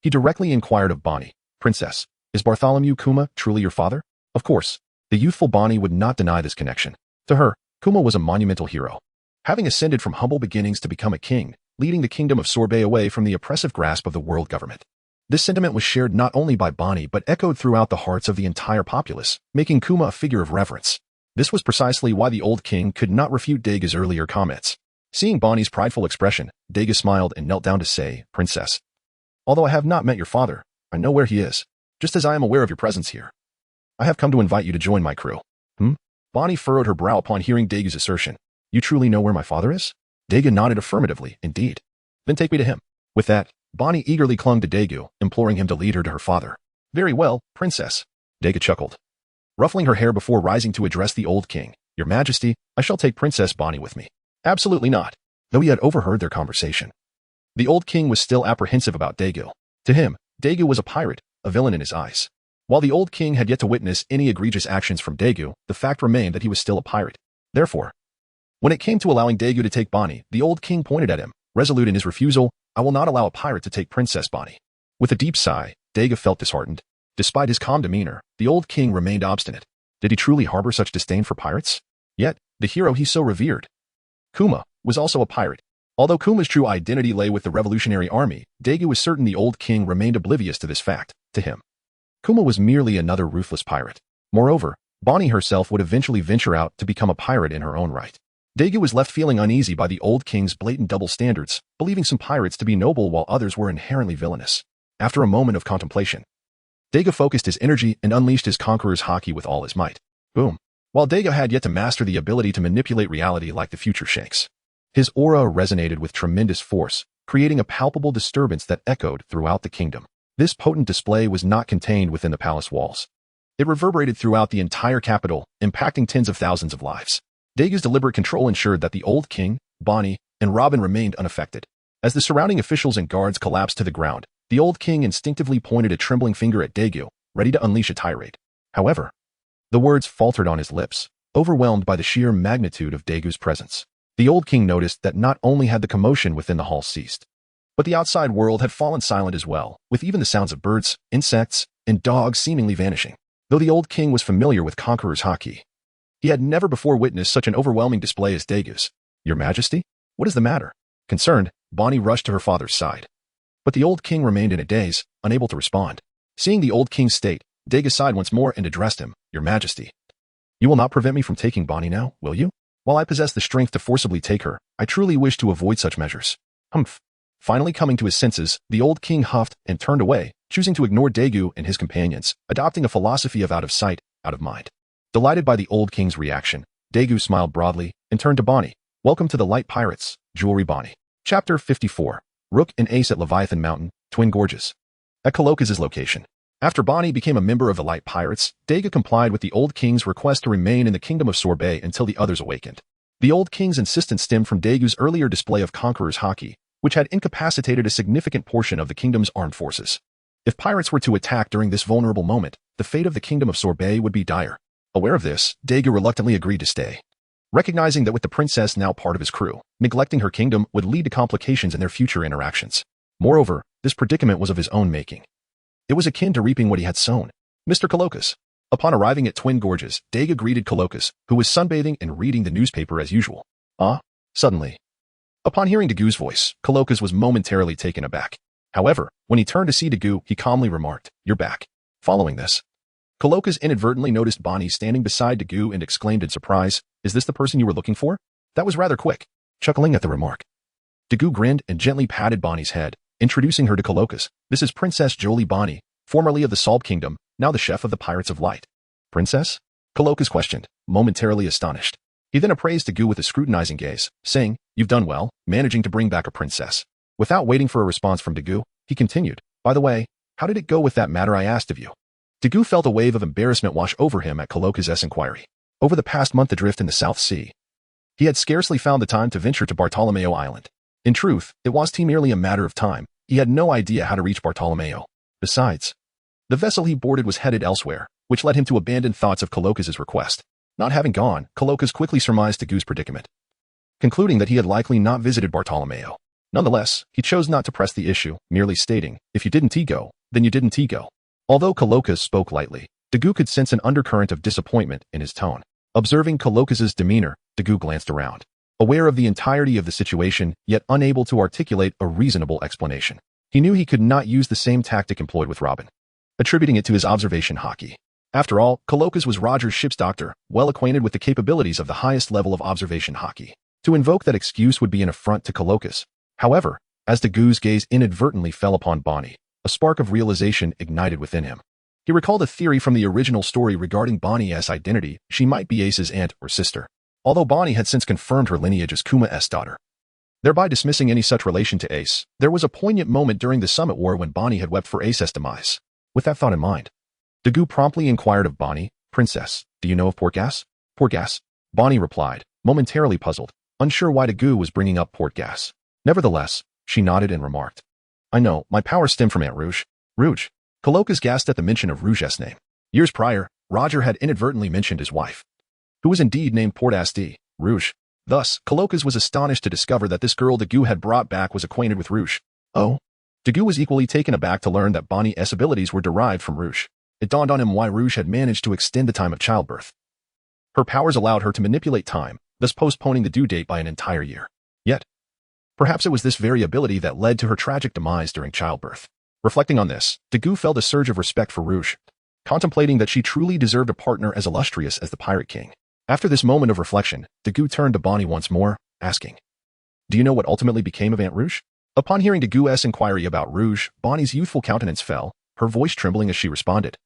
he directly inquired of Bonny, "Princess, is Bartholomew Kuma truly your father?" Of course, the youthful Bonny would not deny this connection. To her, Kuma was a monumental hero, having ascended from humble beginnings to become a king, leading the kingdom of Sorbet away from the oppressive grasp of the world government. This sentiment was shared not only by Bonny but echoed throughout the hearts of the entire populace, making Kuma a figure of reverence. This was precisely why the old king could not refute Dagu's earlier comments. Seeing Bonny's prideful expression, Dagu smiled and knelt down to say, "Princess, although I have not met your father, I know where he is, just as I am aware of your presence here. I have come to invite you to join my crew." Bonny furrowed her brow upon hearing Dagu's assertion. "You truly know where my father is?" Dagu nodded affirmatively, "Indeed." "Then take me to him." With that, Bonny eagerly clung to Dagu, imploring him to lead her to her father. "Very well, princess." Dagu chuckled, ruffling her hair before rising to address the old king. "Your Majesty, I shall take Princess Bonny with me." "Absolutely not." Though he had overheard their conversation, the old king was still apprehensive about Dagu. To him, Dagu was a pirate, a villain in his eyes. While the old king had yet to witness any egregious actions from Dagu, the fact remained that he was still a pirate. Therefore, when it came to allowing Dagu to take Bonny, the old king pointed at him, resolute in his refusal. "I will not allow a pirate to take Princess Bonny." With a deep sigh, Dagu felt disheartened. Despite his calm demeanor, the old king remained obstinate. Did he truly harbor such disdain for pirates? Yet, the hero he so revered, Kuma, was also a pirate. Although Kuma's true identity lay with the Revolutionary Army, Dagu was certain the old king remained oblivious to this fact. To him, Kuma was merely another ruthless pirate. Moreover, Bonny herself would eventually venture out to become a pirate in her own right. Dagu was left feeling uneasy by the old king's blatant double standards, believing some pirates to be noble while others were inherently villainous. After a moment of contemplation, Dagu focused his energy and unleashed his conqueror's haki with all his might. Boom. While Dagu had yet to master the ability to manipulate reality like the future shakes, his aura resonated with tremendous force, creating a palpable disturbance that echoed throughout the kingdom. This potent display was not contained within the palace walls. It reverberated throughout the entire capital, impacting tens of thousands of lives. Dagu's deliberate control ensured that the old king, Bonny, and Robin remained unaffected. As the surrounding officials and guards collapsed to the ground, the old king instinctively pointed a trembling finger at Dagu, ready to unleash a tirade. However, the words faltered on his lips, overwhelmed by the sheer magnitude of Dagu's presence. The old king noticed that not only had the commotion within the hall ceased, but the outside world had fallen silent as well, with even the sounds of birds, insects, and dogs seemingly vanishing. Though the old king was familiar with Conqueror's haki, he had never before witnessed such an overwhelming display as Dagu's. "Your Majesty? What is the matter?" Concerned, Bonny rushed to her father's side. But the old king remained in a daze, unable to respond. Seeing the old king's state, Dagu sighed once more and addressed him. "Your Majesty, you will not prevent me from taking Bonny now, will you? While I possess the strength to forcibly take her, I truly wish to avoid such measures." Humph. Finally coming to his senses, the old king huffed and turned away, choosing to ignore Dagu and his companions, adopting a philosophy of out of sight, out of mind. Delighted by the old king's reaction, Dagu smiled broadly and turned to Bonny. "Welcome to the Light Pirates, Jewelry Bonny." Chapter 54. Rook and Ace at Leviathan Mountain, Twin Gorges. At Colocas's location. After Bonny became a member of the Light Pirates, Dagu complied with the old king's request to remain in the kingdom of Sorbet until the others awakened. The old king's insistence stemmed from Dagu's earlier display of Conqueror's haki, which had incapacitated a significant portion of the kingdom's armed forces. If pirates were to attack during this vulnerable moment, the fate of the kingdom of Sorbet would be dire. Aware of this, Dagu reluctantly agreed to stay, recognizing that with the princess now part of his crew, neglecting her kingdom would lead to complications in their future interactions. Moreover, this predicament was of his own making. It was akin to reaping what he had sown. Mr. Coloccus. Upon arriving at Twin Gorges, Dagu greeted Coloccus, who was sunbathing and reading the newspaper as usual. Suddenly. Upon hearing Dagu's voice, Coloccus was momentarily taken aback. However, when he turned to see Dagu, he calmly remarked, "You're back." Following this, Coloccus inadvertently noticed Bonny standing beside Dagu and exclaimed in surprise, "Is this the person you were looking for?" That was rather quick. Chuckling at the remark, Dagu grinned and gently patted Bonny's head, introducing her to Coloccus. "This is Princess Jolie Bonny, formerly of the Salb Kingdom, now the chef of the Pirates of Light." "Princess?" Coloccus questioned, momentarily astonished. He then appraised Dagu with a scrutinizing gaze, saying, "You've done well, managing to bring back a princess." Without waiting for a response from Dagu, he continued, "By the way, how did it go with that matter I asked of you?" Dagu felt a wave of embarrassment wash over him at Coloccus' inquiry. Over the past month adrift in the South Sea, he had scarcely found the time to venture to Bartolomeo Island. In truth, it was merely a matter of time. He had no idea how to reach Bartolomeo. Besides, the vessel he boarded was headed elsewhere, which led him to abandon thoughts of Coloccus' request. Not having gone, Coloccus quickly surmised Dagu's predicament, concluding that he had likely not visited Bartolomeo. Nonetheless, he chose not to press the issue, merely stating, "If you didn't go, then you didn't go." Although Coloccus spoke lightly, Dagu could sense an undercurrent of disappointment in his tone. Observing Coloccus' demeanor, Dagu glanced around, aware of the entirety of the situation, yet unable to articulate a reasonable explanation. He knew he could not use the same tactic employed with Robin, attributing it to his observation hockey. After all, Coloccus was Roger's ship's doctor, well acquainted with the capabilities of the highest level of observation hockey. To invoke that excuse would be an affront to Coloccus. However, as Dagu's gaze inadvertently fell upon Bonny, a spark of realization ignited within him. He recalled a theory from the original story regarding Bonny's identity. She might be Ace's aunt or sister, although Bonny had since confirmed her lineage as Kuma's daughter, thereby dismissing any such relation to Ace. There was a poignant moment during the Summit War when Bonny had wept for Ace's demise. With that thought in mind, Dagu promptly inquired of Bonny, "Princess, do you know of port gas?" "Port gas?" Bonny replied, momentarily puzzled, unsure why Dagu was bringing up port gas. Nevertheless, she nodded and remarked, "I know, my powers stem from Aunt Rouge." Rouge. Coloccus gasped at the mention of Rouge's name. Years prior, Roger had inadvertently mentioned his wife, who was indeed named Port Asti, Rouge. Thus, Coloccus was astonished to discover that this girl Dagu had brought back was acquainted with Rouge. Oh? Dagu was equally taken aback to learn that Bonny's abilities were derived from Rouge. It dawned on him why Rouge had managed to extend the time of childbirth. Her powers allowed her to manipulate time, thus postponing the due date by an entire year. Yet, perhaps it was this very ability that led to her tragic demise during childbirth. Reflecting on this, Dagu felt a surge of respect for Rouge, contemplating that she truly deserved a partner as illustrious as the Pirate King. After this moment of reflection, Dagu turned to Bonny once more, asking, "Do you know what ultimately became of Aunt Rouge?" Upon hearing Dagu's inquiry about Rouge, Bonny's youthful countenance fell, her voice trembling as she responded.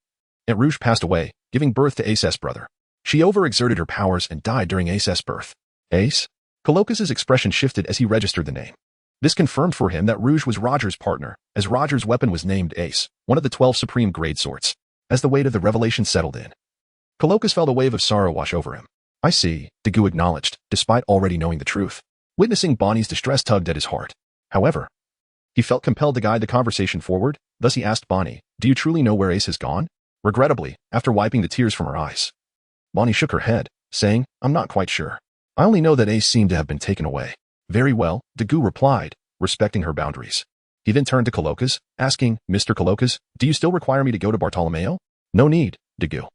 Aunt Rouge passed away, giving birth to Ace's brother. She overexerted her powers and died during Ace's birth. Ace? Coloccus's expression shifted as he registered the name. This confirmed for him that Rouge was Roger's partner, as Roger's weapon was named Ace, one of the 12 supreme grade swords. As the weight of the revelation settled in, Coloccus felt a wave of sorrow wash over him. "I see," Dagu acknowledged, despite already knowing the truth. Witnessing Bonny's distress tugged at his heart. However, he felt compelled to guide the conversation forward, thus he asked Bonny, "Do you truly know where Ace has gone?" Regrettably, after wiping the tears from her eyes, Bonny shook her head, saying, "I'm not quite sure. I only know that Ace seemed to have been taken away." "Very well," Dagu replied, respecting her boundaries. He then turned to Coloccus, asking, "Mr. Coloccus, do you still require me to go to Bartolomeo?" "No need, Dagu.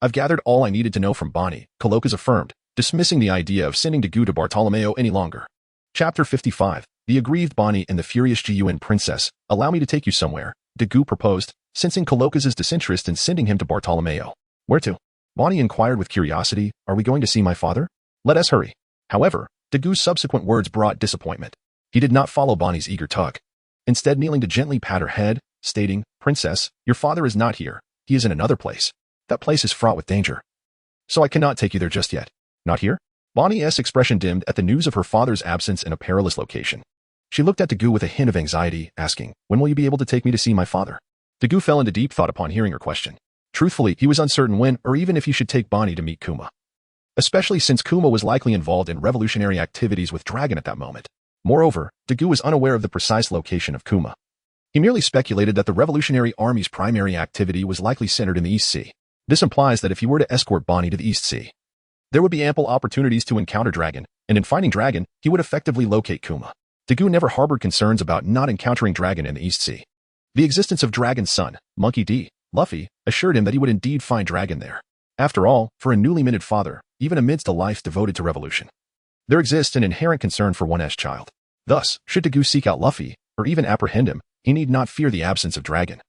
I've gathered all I needed to know from Bonny," Coloccus affirmed, dismissing the idea of sending Dagu to Bartolomeo any longer. Chapter 55. The Aggrieved Bonny and the Furious Gun Princess. "Allow me to take you somewhere," Dagu proposed, sensing Coloccus's disinterest in sending him to Bartolomeo. "Where to?" Bonny inquired with curiosity. "Are we going to see my father?" "Let us hurry." However, Dagu's subsequent words brought disappointment. He did not follow Bonny's eager tug, instead kneeling to gently pat her head, stating, "Princess, your father is not here. He is in another place. That place is fraught with danger. So I cannot take you there just yet." "Not here?" Bonny's expression dimmed at the news of her father's absence in a perilous location. She looked at Dagu with a hint of anxiety, asking, "When will you be able to take me to see my father?" Dagu fell into deep thought upon hearing her question. Truthfully, he was uncertain when or even if he should take Bonny to meet Kuma, especially since Kuma was likely involved in revolutionary activities with Dragon at that moment. Moreover, Dagu was unaware of the precise location of Kuma. He merely speculated that the Revolutionary Army's primary activity was likely centered in the East Sea. This implies that if he were to escort Bonny to the East Sea, there would be ample opportunities to encounter Dragon, and in finding Dragon, he would effectively locate Kuma. Dagu never harbored concerns about not encountering Dragon in the East Sea. The existence of Dragon's son, Monkey D. Luffy, assured him that he would indeed find Dragon there. After all, for a newly minted father, even amidst a life devoted to revolution, there exists an inherent concern for one's child. Thus, should Dagu seek out Luffy, or even apprehend him, he need not fear the absence of Dragon.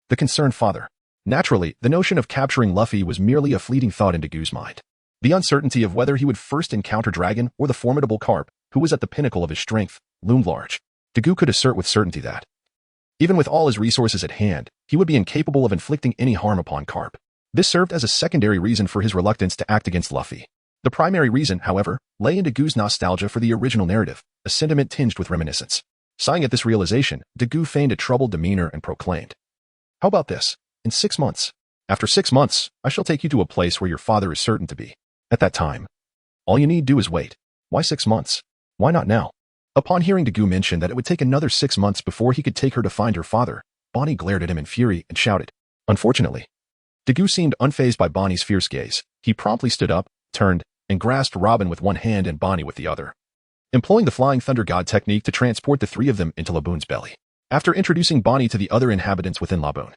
The concerned father. Naturally, the notion of capturing Luffy was merely a fleeting thought in Dagu's mind. The uncertainty of whether he would first encounter Dragon or the formidable Carp, who was at the pinnacle of his strength, loomed large. Dagu could assert with certainty that, even with all his resources at hand, he would be incapable of inflicting any harm upon Carp. This served as a secondary reason for his reluctance to act against Luffy. The primary reason, however, lay in Dagu's nostalgia for the original narrative, a sentiment tinged with reminiscence. Sighing at this realization, Dagu feigned a troubled demeanor and proclaimed, "How about this? In 6 months. After 6 months, I shall take you to a place where your father is certain to be. At that time, all you need do is wait. Why 6 months? Why not now?" Upon hearing Dagu mention that it would take another 6 months before he could take her to find her father, Bonny glared at him in fury and shouted. Unfortunately, Dagu seemed unfazed by Bonny's fierce gaze. He promptly stood up, turned, and grasped Robin with one hand and Bonny with the other, employing the Flying Thunder God technique to transport the three of them into Laboon's belly. After introducing Bonny to the other inhabitants within Laboon,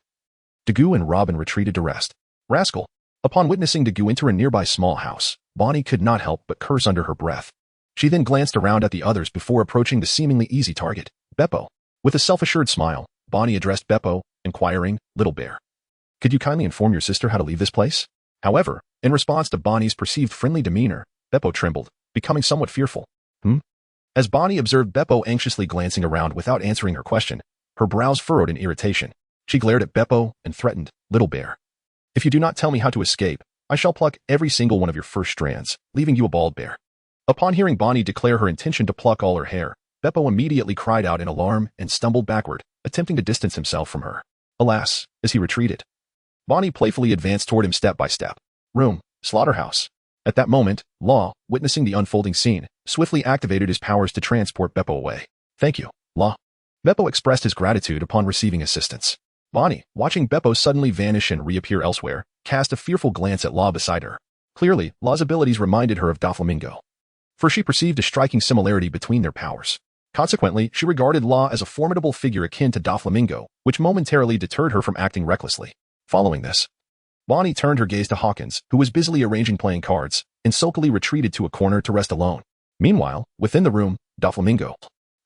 Dagu and Robin retreated to rest. Rascal! Upon witnessing Dagu enter a nearby small house, Bonny could not help but curse under her breath. She then glanced around at the others before approaching the seemingly easy target, Beppo. With a self-assured smile, Bonny addressed Beppo, inquiring, "Little bear, could you kindly inform your sister how to leave this place?" However, in response to Bonny's perceived friendly demeanor, Beppo trembled, becoming somewhat fearful. As Bonny observed Beppo anxiously glancing around without answering her question, her brows furrowed in irritation. She glared at Beppo and threatened, "Little bear, if you do not tell me how to escape, I shall pluck every single one of your first strands, leaving you a bald bear." Upon hearing Bonny declare her intention to pluck all her hair, Beppo immediately cried out in alarm and stumbled backward, attempting to distance himself from her. Alas, as he retreated, Bonny playfully advanced toward him step by step. Room, slaughterhouse. At that moment, Law, witnessing the unfolding scene, swiftly activated his powers to transport Beppo away. "Thank you, Law." Beppo expressed his gratitude upon receiving assistance. Bonny, watching Beppo suddenly vanish and reappear elsewhere, cast a fearful glance at Law beside her. Clearly, Law's abilities reminded her of Doflamingo, for she perceived a striking similarity between their powers. Consequently, she regarded Law as a formidable figure akin to Doflamingo, which momentarily deterred her from acting recklessly. Following this, Bonny turned her gaze to Hawkins, who was busily arranging playing cards, and sulkily retreated to a corner to rest alone. Meanwhile, within the room, Doflamingo,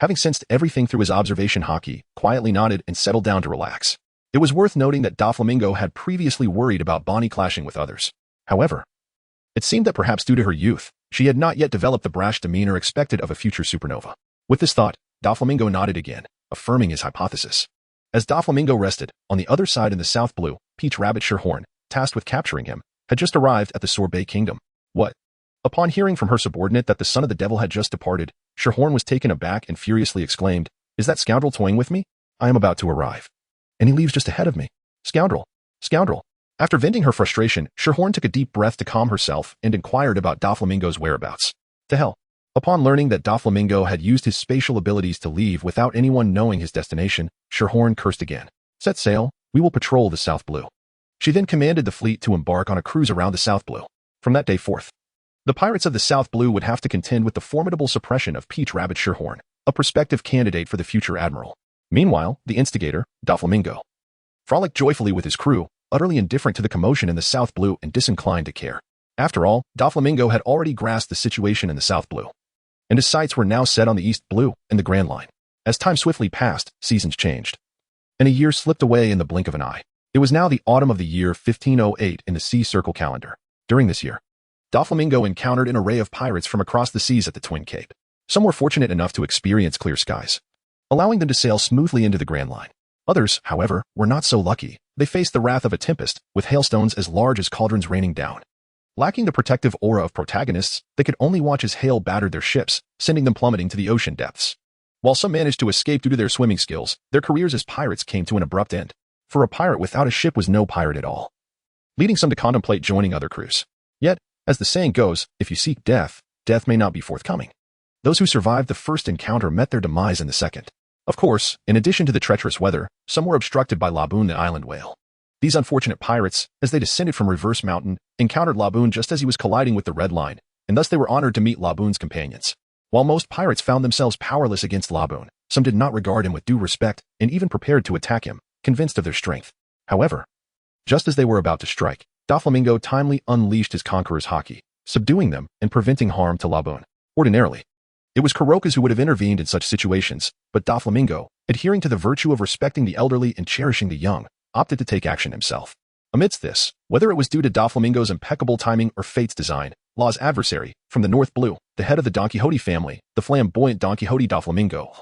having sensed everything through his observation hockey, quietly nodded and settled down to relax. It was worth noting that Doflamingo had previously worried about Bonny clashing with others. However, it seemed that perhaps due to her youth, she had not yet developed the brash demeanor expected of a future supernova. With this thought, Doflamingo nodded again, affirming his hypothesis. As Doflamingo rested, on the other side in the South Blue, Peach Rabbit Sherhorn, tasked with capturing him, had just arrived at the Sorbet Kingdom. What? Upon hearing from her subordinate that the son of the devil had just departed, Sherhorn was taken aback and furiously exclaimed, "Is that scoundrel toying with me? I am about to arrive, and he leaves just ahead of me. Scoundrel! Scoundrel!" After venting her frustration, Sherhorn took a deep breath to calm herself and inquired about Doflamingo's whereabouts. To hell. Upon learning that Doflamingo had used his spatial abilities to leave without anyone knowing his destination, Sherhorn cursed again. "Set sail, we will patrol the South Blue." She then commanded the fleet to embark on a cruise around the South Blue. From that day forth, the pirates of the South Blue would have to contend with the formidable suppression of Peach Rabbit Sherhorn, a prospective candidate for the future admiral. Meanwhile, the instigator, Doflamingo, frolicked joyfully with his crew, utterly indifferent to the commotion in the South Blue and disinclined to care. After all, Doflamingo had already grasped the situation in the South Blue, and his sights were now set on the East Blue and the Grand Line. As time swiftly passed, seasons changed, and a year slipped away in the blink of an eye. It was now the autumn of the year 1508 in the Sea Circle calendar. During this year, Doflamingo encountered an array of pirates from across the seas at the Twin Cape. Some were fortunate enough to experience clear skies, allowing them to sail smoothly into the Grand Line. Others, however, were not so lucky. They faced the wrath of a tempest, with hailstones as large as cauldrons raining down. Lacking the protective aura of protagonists, they could only watch as hail battered their ships, sending them plummeting to the ocean depths. While some managed to escape due to their swimming skills, their careers as pirates came to an abrupt end. For a pirate without a ship was no pirate at all, leading some to contemplate joining other crews. Yet, as the saying goes, if you seek death, death may not be forthcoming. Those who survived the first encounter met their demise in the second. Of course, in addition to the treacherous weather, some were obstructed by Laboon the island whale. These unfortunate pirates, as they descended from Reverse Mountain, encountered Laboon just as he was colliding with the Red Line, and thus they were honored to meet Laboon's companions. While most pirates found themselves powerless against Laboon, some did not regard him with due respect and even prepared to attack him, convinced of their strength. However, just as they were about to strike, Doflamingo timely unleashed his Conqueror's Haki, subduing them and preventing harm to Laboon. Ordinarily, it was Kurokas who would have intervened in such situations, but Doflamingo, adhering to the virtue of respecting the elderly and cherishing the young, opted to take action himself. Amidst this, whether it was due to Doflamingo's impeccable timing or fate's design, Law's adversary, from the North Blue, the head of the Don Quixote family, the flamboyant Don Quixote Doflamingo,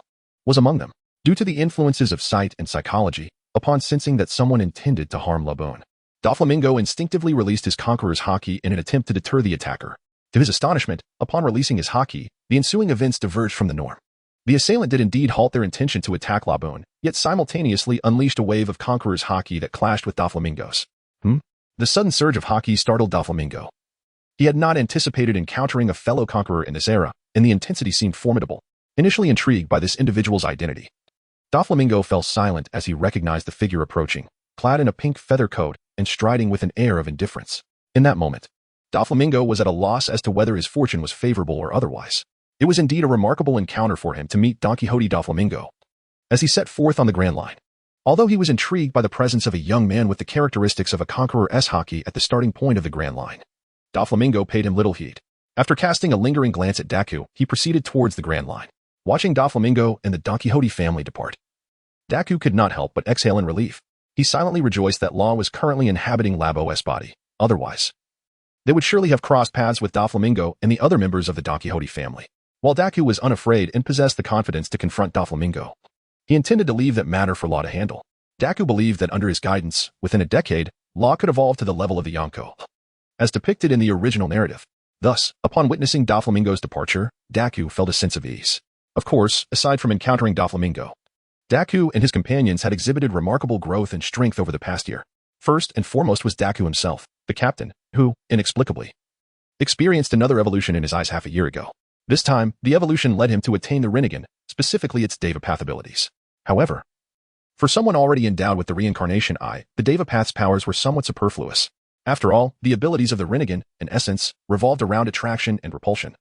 was among them. Due to the influences of sight and psychology, upon sensing that someone intended to harm Laboon, Doflamingo instinctively released his Conqueror's Haki in an attempt to deter the attacker. To his astonishment, upon releasing his Haki, the ensuing events diverged from the norm. The assailant did indeed halt their intention to attack Laboon, yet simultaneously unleashed a wave of Conqueror's Haki that clashed with Doflamingo's. The sudden surge of Haki startled Doflamingo. He had not anticipated encountering a fellow Conqueror in this era, and the intensity seemed formidable. Initially intrigued by this individual's identity, Doflamingo fell silent as he recognized the figure approaching, clad in a pink feather coat and striding with an air of indifference. In that moment, Doflamingo was at a loss as to whether his fortune was favorable or otherwise. It was indeed a remarkable encounter for him to meet Don Quixote Doflamingo as he set forth on the Grand Line. Although he was intrigued by the presence of a young man with the characteristics of a Conqueror's Haki at the starting point of the Grand Line, Doflamingo paid him little heed. After casting a lingering glance at Dagu, he proceeded towards the Grand Line, watching Doflamingo and the Don Quixote family depart. Dagu could not help but exhale in relief. He silently rejoiced that Law was currently inhabiting Labo's body. Otherwise, they would surely have crossed paths with Doflamingo and the other members of the Don Quixote family. While Dagu was unafraid and possessed the confidence to confront Doflamingo, he intended to leave that matter for Law to handle. Dagu believed that under his guidance, within a decade, Law could evolve to the level of the Yonko, as depicted in the original narrative. Thus, upon witnessing Doflamingo's departure, Dagu felt a sense of ease. Of course, aside from encountering Doflamingo, Dagu and his companions had exhibited remarkable growth and strength over the past year. First and foremost was Dagu himself, the captain, who, inexplicably, experienced another evolution in his eyes half a year ago. This time, the evolution led him to attain the Rinnegan, specifically its Devapath abilities. However, for someone already endowed with the Reincarnation Eye, the Devapath's powers were somewhat superfluous. After all, the abilities of the Rinnegan, in essence, revolved around attraction and repulsion,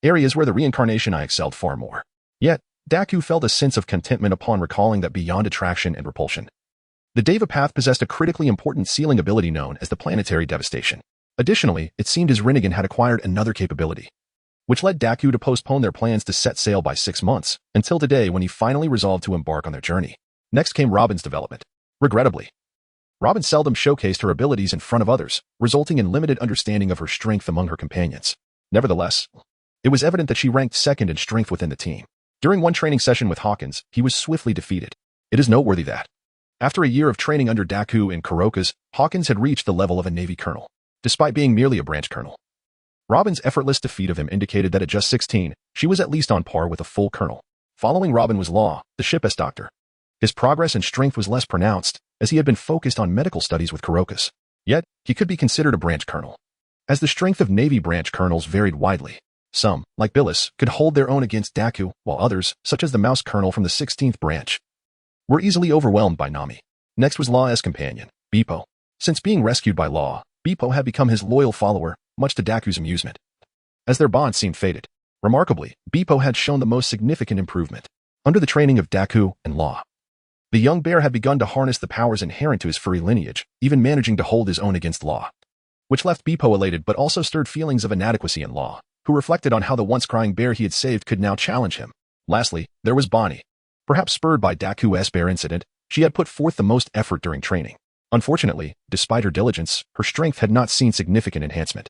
areas where the Reincarnation Eye excelled far more. Yet, Dagu felt a sense of contentment upon recalling that beyond attraction and repulsion, the Devapath possessed a critically important sealing ability known as the Planetary Devastation. Additionally, it seemed his Rinnegan had acquired another capability, which led Dagu to postpone their plans to set sail by 6 months, until today when he finally resolved to embark on their journey. Next came Robin's development. Regrettably, Robin seldom showcased her abilities in front of others, resulting in limited understanding of her strength among her companions. Nevertheless, it was evident that she ranked second in strength within the team. During one training session with Hawkins, he was swiftly defeated. It is noteworthy that, after a year of training under Dagu and Kurokas, Hawkins had reached the level of a Navy colonel, despite being merely a branch colonel. Robin's effortless defeat of him indicated that at just 16, she was at least on par with a full colonel. Following Robin was Law, the ship's doctor. His progress and strength was less pronounced, as he had been focused on medical studies with Kurokas. Yet, he could be considered a branch colonel, as the strength of Navy branch colonels varied widely. Some, like Bius, could hold their own against Dagu, while others, such as the Mouse colonel from the 16th branch, were easily overwhelmed by Nami. Next was Law's companion, Bippo. Since being rescued by Law, Bippo had become his loyal follower, much to Dagu's amusement, as their bond seemed faded. Remarkably, Bippo had shown the most significant improvement. Under the training of Dagu and Law, the young bear had begun to harness the powers inherent to his furry lineage, even managing to hold his own against Law, which left Bippo elated but also stirred feelings of inadequacy in Law, who reflected on how the once crying bear he had saved could now challenge him. Lastly, there was Bonny. Perhaps spurred by Dagu's bear incident, she had put forth the most effort during training. Unfortunately, despite her diligence, her strength had not seen significant enhancement,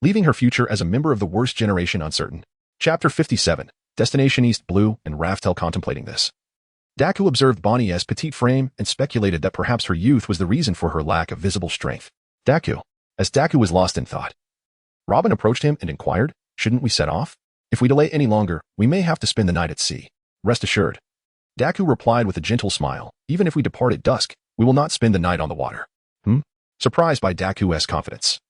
leaving her future as a member of the worst generation uncertain. Chapter 57, Destination East Blue and Raftel contemplating this. Dagu observed Bonny's petite frame and speculated that perhaps her youth was the reason for her lack of visible strength. As Dagu was lost in thought, Robin approached him and inquired, "Shouldn't we set off? If we delay any longer, we may have to spend the night at sea." "Rest assured," Dagu replied with a gentle smile, "even if we depart at dusk, we will not spend the night on the water." Surprised by Dagu's confidence,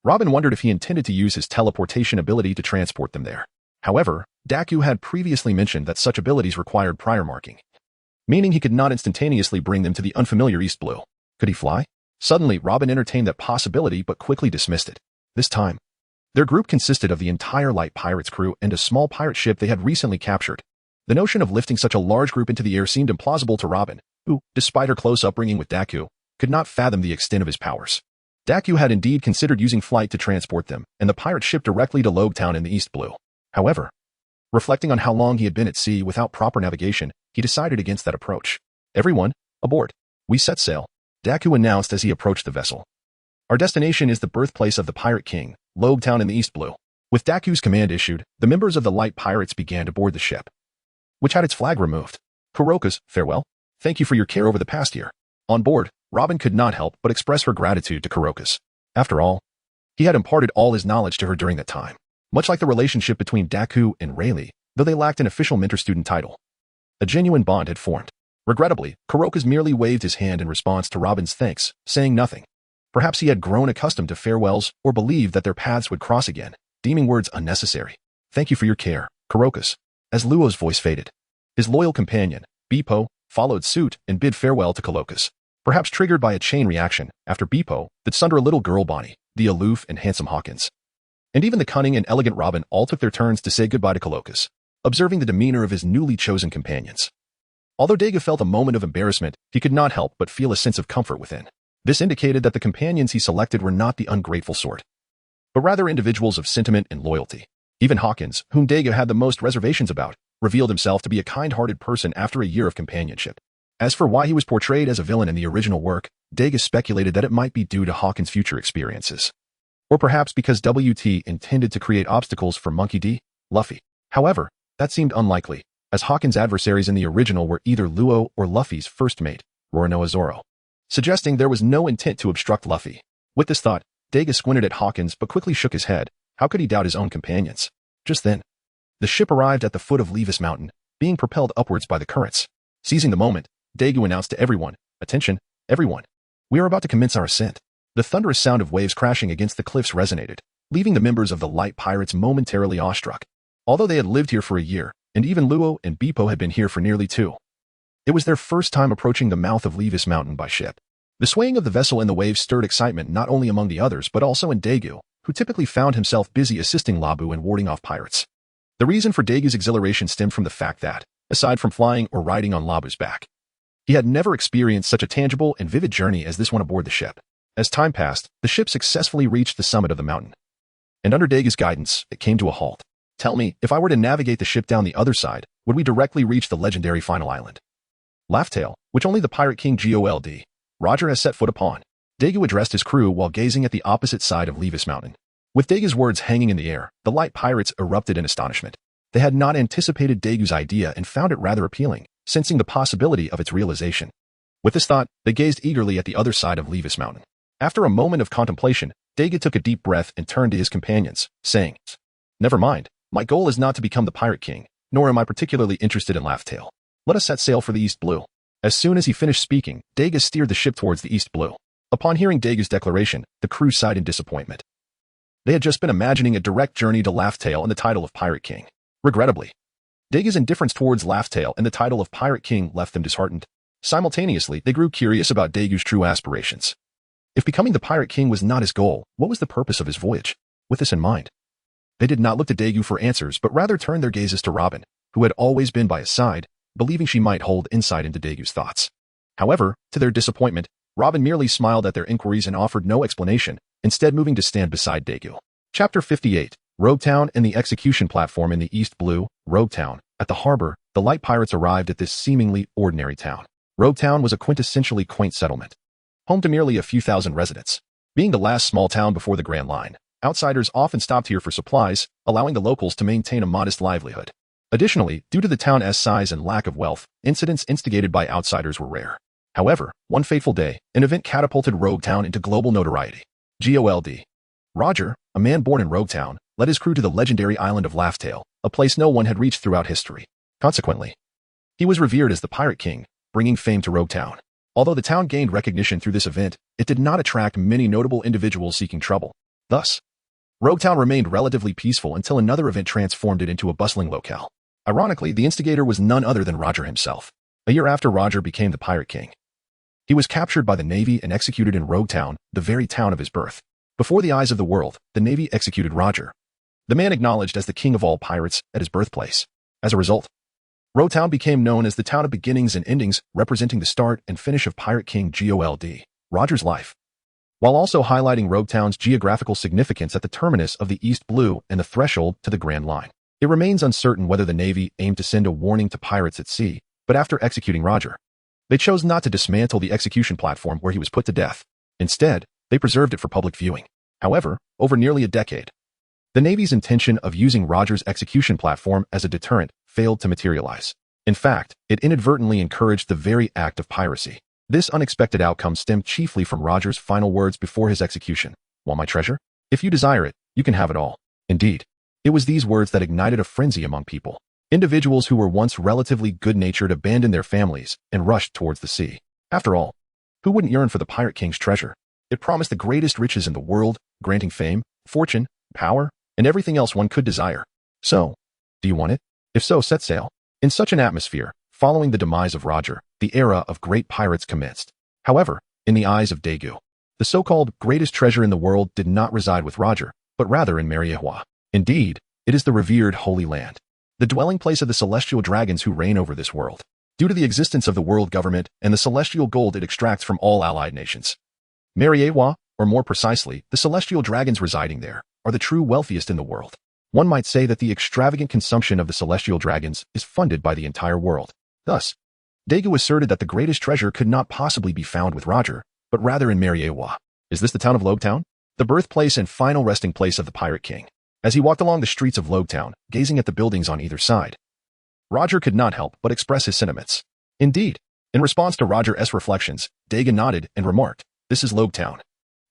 Robin wondered if he intended to use his teleportation ability to transport them there. However, Dagu had previously mentioned that such abilities required prior marking, meaning he could not instantaneously bring them to the unfamiliar East Blue. Could he fly? Suddenly, Robin entertained that possibility but quickly dismissed it. This time, their group consisted of the entire Light Pirates crew and a small pirate ship they had recently captured. The notion of lifting such a large group into the air seemed implausible to Robin, who, despite her close upbringing with Dagu, could not fathom the extent of his powers. Dagu had indeed considered using flight to transport them and the pirate ship directly to Logetown in the East Blue. However, reflecting on how long he had been at sea without proper navigation, he decided against that approach. "Everyone, aboard. We set sail," Dagu announced as he approached the vessel. "Our destination is the birthplace of the Pirate King, Logetown in the East Blue." With Dagu's command issued, the members of the Light Pirates began to board the ship, which had its flag removed. "Kuroka's, farewell. Thank you for your care over the past year." On board, Robin could not help but express her gratitude to Kuroka's. After all, he had imparted all his knowledge to her during that time. Much like the relationship between Dagu and Rayleigh, though they lacked an official mentor-student title, a genuine bond had formed. Regrettably, Kuroka's merely waved his hand in response to Robin's thanks, saying nothing. Perhaps he had grown accustomed to farewells or believed that their paths would cross again, deeming words unnecessary. "Thank you for your care, Kuroka's." As Luo's voice faded, his loyal companion, Bepo, followed suit and bid farewell to Kuroka's. Perhaps triggered by a chain reaction, after Bepo, the sunder a little girl Bonny, the aloof and handsome Hawkins, and even the cunning and elegant Robin all took their turns to say goodbye to Kuroka's, observing the demeanor of his newly chosen companions. Although Dagu felt a moment of embarrassment, he could not help but feel a sense of comfort within. This indicated that the companions he selected were not the ungrateful sort, but rather individuals of sentiment and loyalty. Even Hawkins, whom Dagu had the most reservations about, revealed himself to be a kind-hearted person after a year of companionship. As for why he was portrayed as a villain in the original work, Dagu speculated that it might be due to Hawkins' future experiences. Or perhaps because WT intended to create obstacles for Monkey D. Luffy. However, that seemed unlikely, as Hawkins' adversaries in the original were either Luo or Luffy's first mate, Roronoa Zoro, suggesting there was no intent to obstruct Luffy. With this thought, Dagu squinted at Hawkins but quickly shook his head. How could he doubt his own companions? Just then, the ship arrived at the foot of Levis Mountain, being propelled upwards by the currents. Seizing the moment, Dagu announced to everyone, "Attention, everyone. We are about to commence our ascent." The thunderous sound of waves crashing against the cliffs resonated, leaving the members of the Light Pirates momentarily awestruck. Although they had lived here for a year, and even Luo and Bepo had been here for nearly 2, it was their first time approaching the mouth of Levis Mountain by ship. The swaying of the vessel in the waves stirred excitement not only among the others but also in Dagu, who typically found himself busy assisting Labu in warding off pirates. The reason for Dagu's exhilaration stemmed from the fact that, aside from flying or riding on Labu's back, he had never experienced such a tangible and vivid journey as this one aboard the ship. As time passed, the ship successfully reached the summit of the mountain, and under Dagu's guidance, it came to a halt. "Tell me, if I were to navigate the ship down the other side, would we directly reach the legendary final island? Laugh-Tale, which only the Pirate King Gold. Roger has set foot upon." Dagu addressed his crew while gazing at the opposite side of Levis Mountain. With Dagu's words hanging in the air, the Light Pirates erupted in astonishment. They had not anticipated Dagu's idea and found it rather appealing, sensing the possibility of its realization. With this thought, they gazed eagerly at the other side of Levis Mountain. After a moment of contemplation, Dagu took a deep breath and turned to his companions, saying, "Never mind, my goal is not to become the Pirate King, nor am I particularly interested in Laugh-Tale. Let us set sail for the East Blue." As soon as he finished speaking, Dagu steered the ship towards the East Blue. Upon hearing Dagu's declaration, the crew sighed in disappointment. They had just been imagining a direct journey to Laugh-Tale and the title of Pirate King. Regrettably, Dagu's indifference towards Laugh-Tale and the title of Pirate King left them disheartened. Simultaneously, they grew curious about Dagu's true aspirations. If becoming the Pirate King was not his goal, what was the purpose of his voyage? With this in mind, they did not look to Dagu for answers but rather turned their gazes to Robin, who had always been by his side, believing she might hold insight into Dagu's thoughts. However, to their disappointment, Robin merely smiled at their inquiries and offered no explanation, instead moving to stand beside Dagu. Chapter 58, Roguetown and the Execution Platform in the East Blue. Roguetown. At the harbor, the Light Pirates arrived at this seemingly ordinary town. Roguetown was a quintessentially quaint settlement, home to merely a few thousand residents. Being the last small town before the Grand Line, outsiders often stopped here for supplies, allowing the locals to maintain a modest livelihood. Additionally, due to the town's size and lack of wealth, incidents instigated by outsiders were rare. However, one fateful day, an event catapulted Roguetown into global notoriety. Gold. Roger, a man born in Roguetown, led his crew to the legendary island of Laugh-Tale, a place no one had reached throughout history. Consequently, he was revered as the Pirate King, bringing fame to Roguetown. Although the town gained recognition through this event, it did not attract many notable individuals seeking trouble. Thus, Roguetown remained relatively peaceful until another event transformed it into a bustling locale. Ironically, the instigator was none other than Roger himself. A year after Roger became the Pirate King, He was captured by the Navy and executed in Rogue Town, the very town of his birth. Before the eyes of the world, the Navy executed Roger, the man acknowledged as the king of all pirates, at his birthplace. As a result, Rogue Town became known as the town of beginnings and endings, representing the start and finish of Pirate King Gold, Roger's life, while also highlighting Rogue Town's geographical significance at the terminus of the East Blue and the threshold to the Grand Line. It remains uncertain whether the Navy aimed to send a warning to pirates at sea, but after executing Roger, they chose not to dismantle the execution platform where he was put to death. Instead, they preserved it for public viewing. However, over nearly a decade, the Navy's intention of using Roger's execution platform as a deterrent failed to materialize. In fact, it inadvertently encouraged the very act of piracy. This unexpected outcome stemmed chiefly from Roger's final words before his execution. "Want my treasure? If you desire it, you can have it all." Indeed, it was these words that ignited a frenzy among people. Individuals who were once relatively good-natured abandoned their families and rushed towards the sea. After all, who wouldn't yearn for the Pirate King's treasure? It promised the greatest riches in the world, granting fame, fortune, power, and everything else one could desire. So, do you want it? If so, set sail. In such an atmosphere, following the demise of Roger, the era of great pirates commenced. However, in the eyes of Dagu, the so-called greatest treasure in the world did not reside with Roger, but rather in Marine. Indeed, it is the revered Holy Land, the dwelling place of the celestial dragons who reign over this world. Due to the existence of the world government and the celestial gold it extracts from all allied nations, Marine, or more precisely, the celestial dragons residing there, are the true wealthiest in the world. One might say that the extravagant consumption of the celestial dragons is funded by the entire world. Thus, Dagu asserted that the greatest treasure could not possibly be found with Roger, but rather in Marine. Is this the town of Rogue Town? The birthplace and final resting place of the Pirate King. As he walked along the streets of Rogue Town, gazing at the buildings on either side, Roger could not help but express his sentiments. Indeed, in response to Roger's reflections, Dagu nodded and remarked, "This is Rogue Town,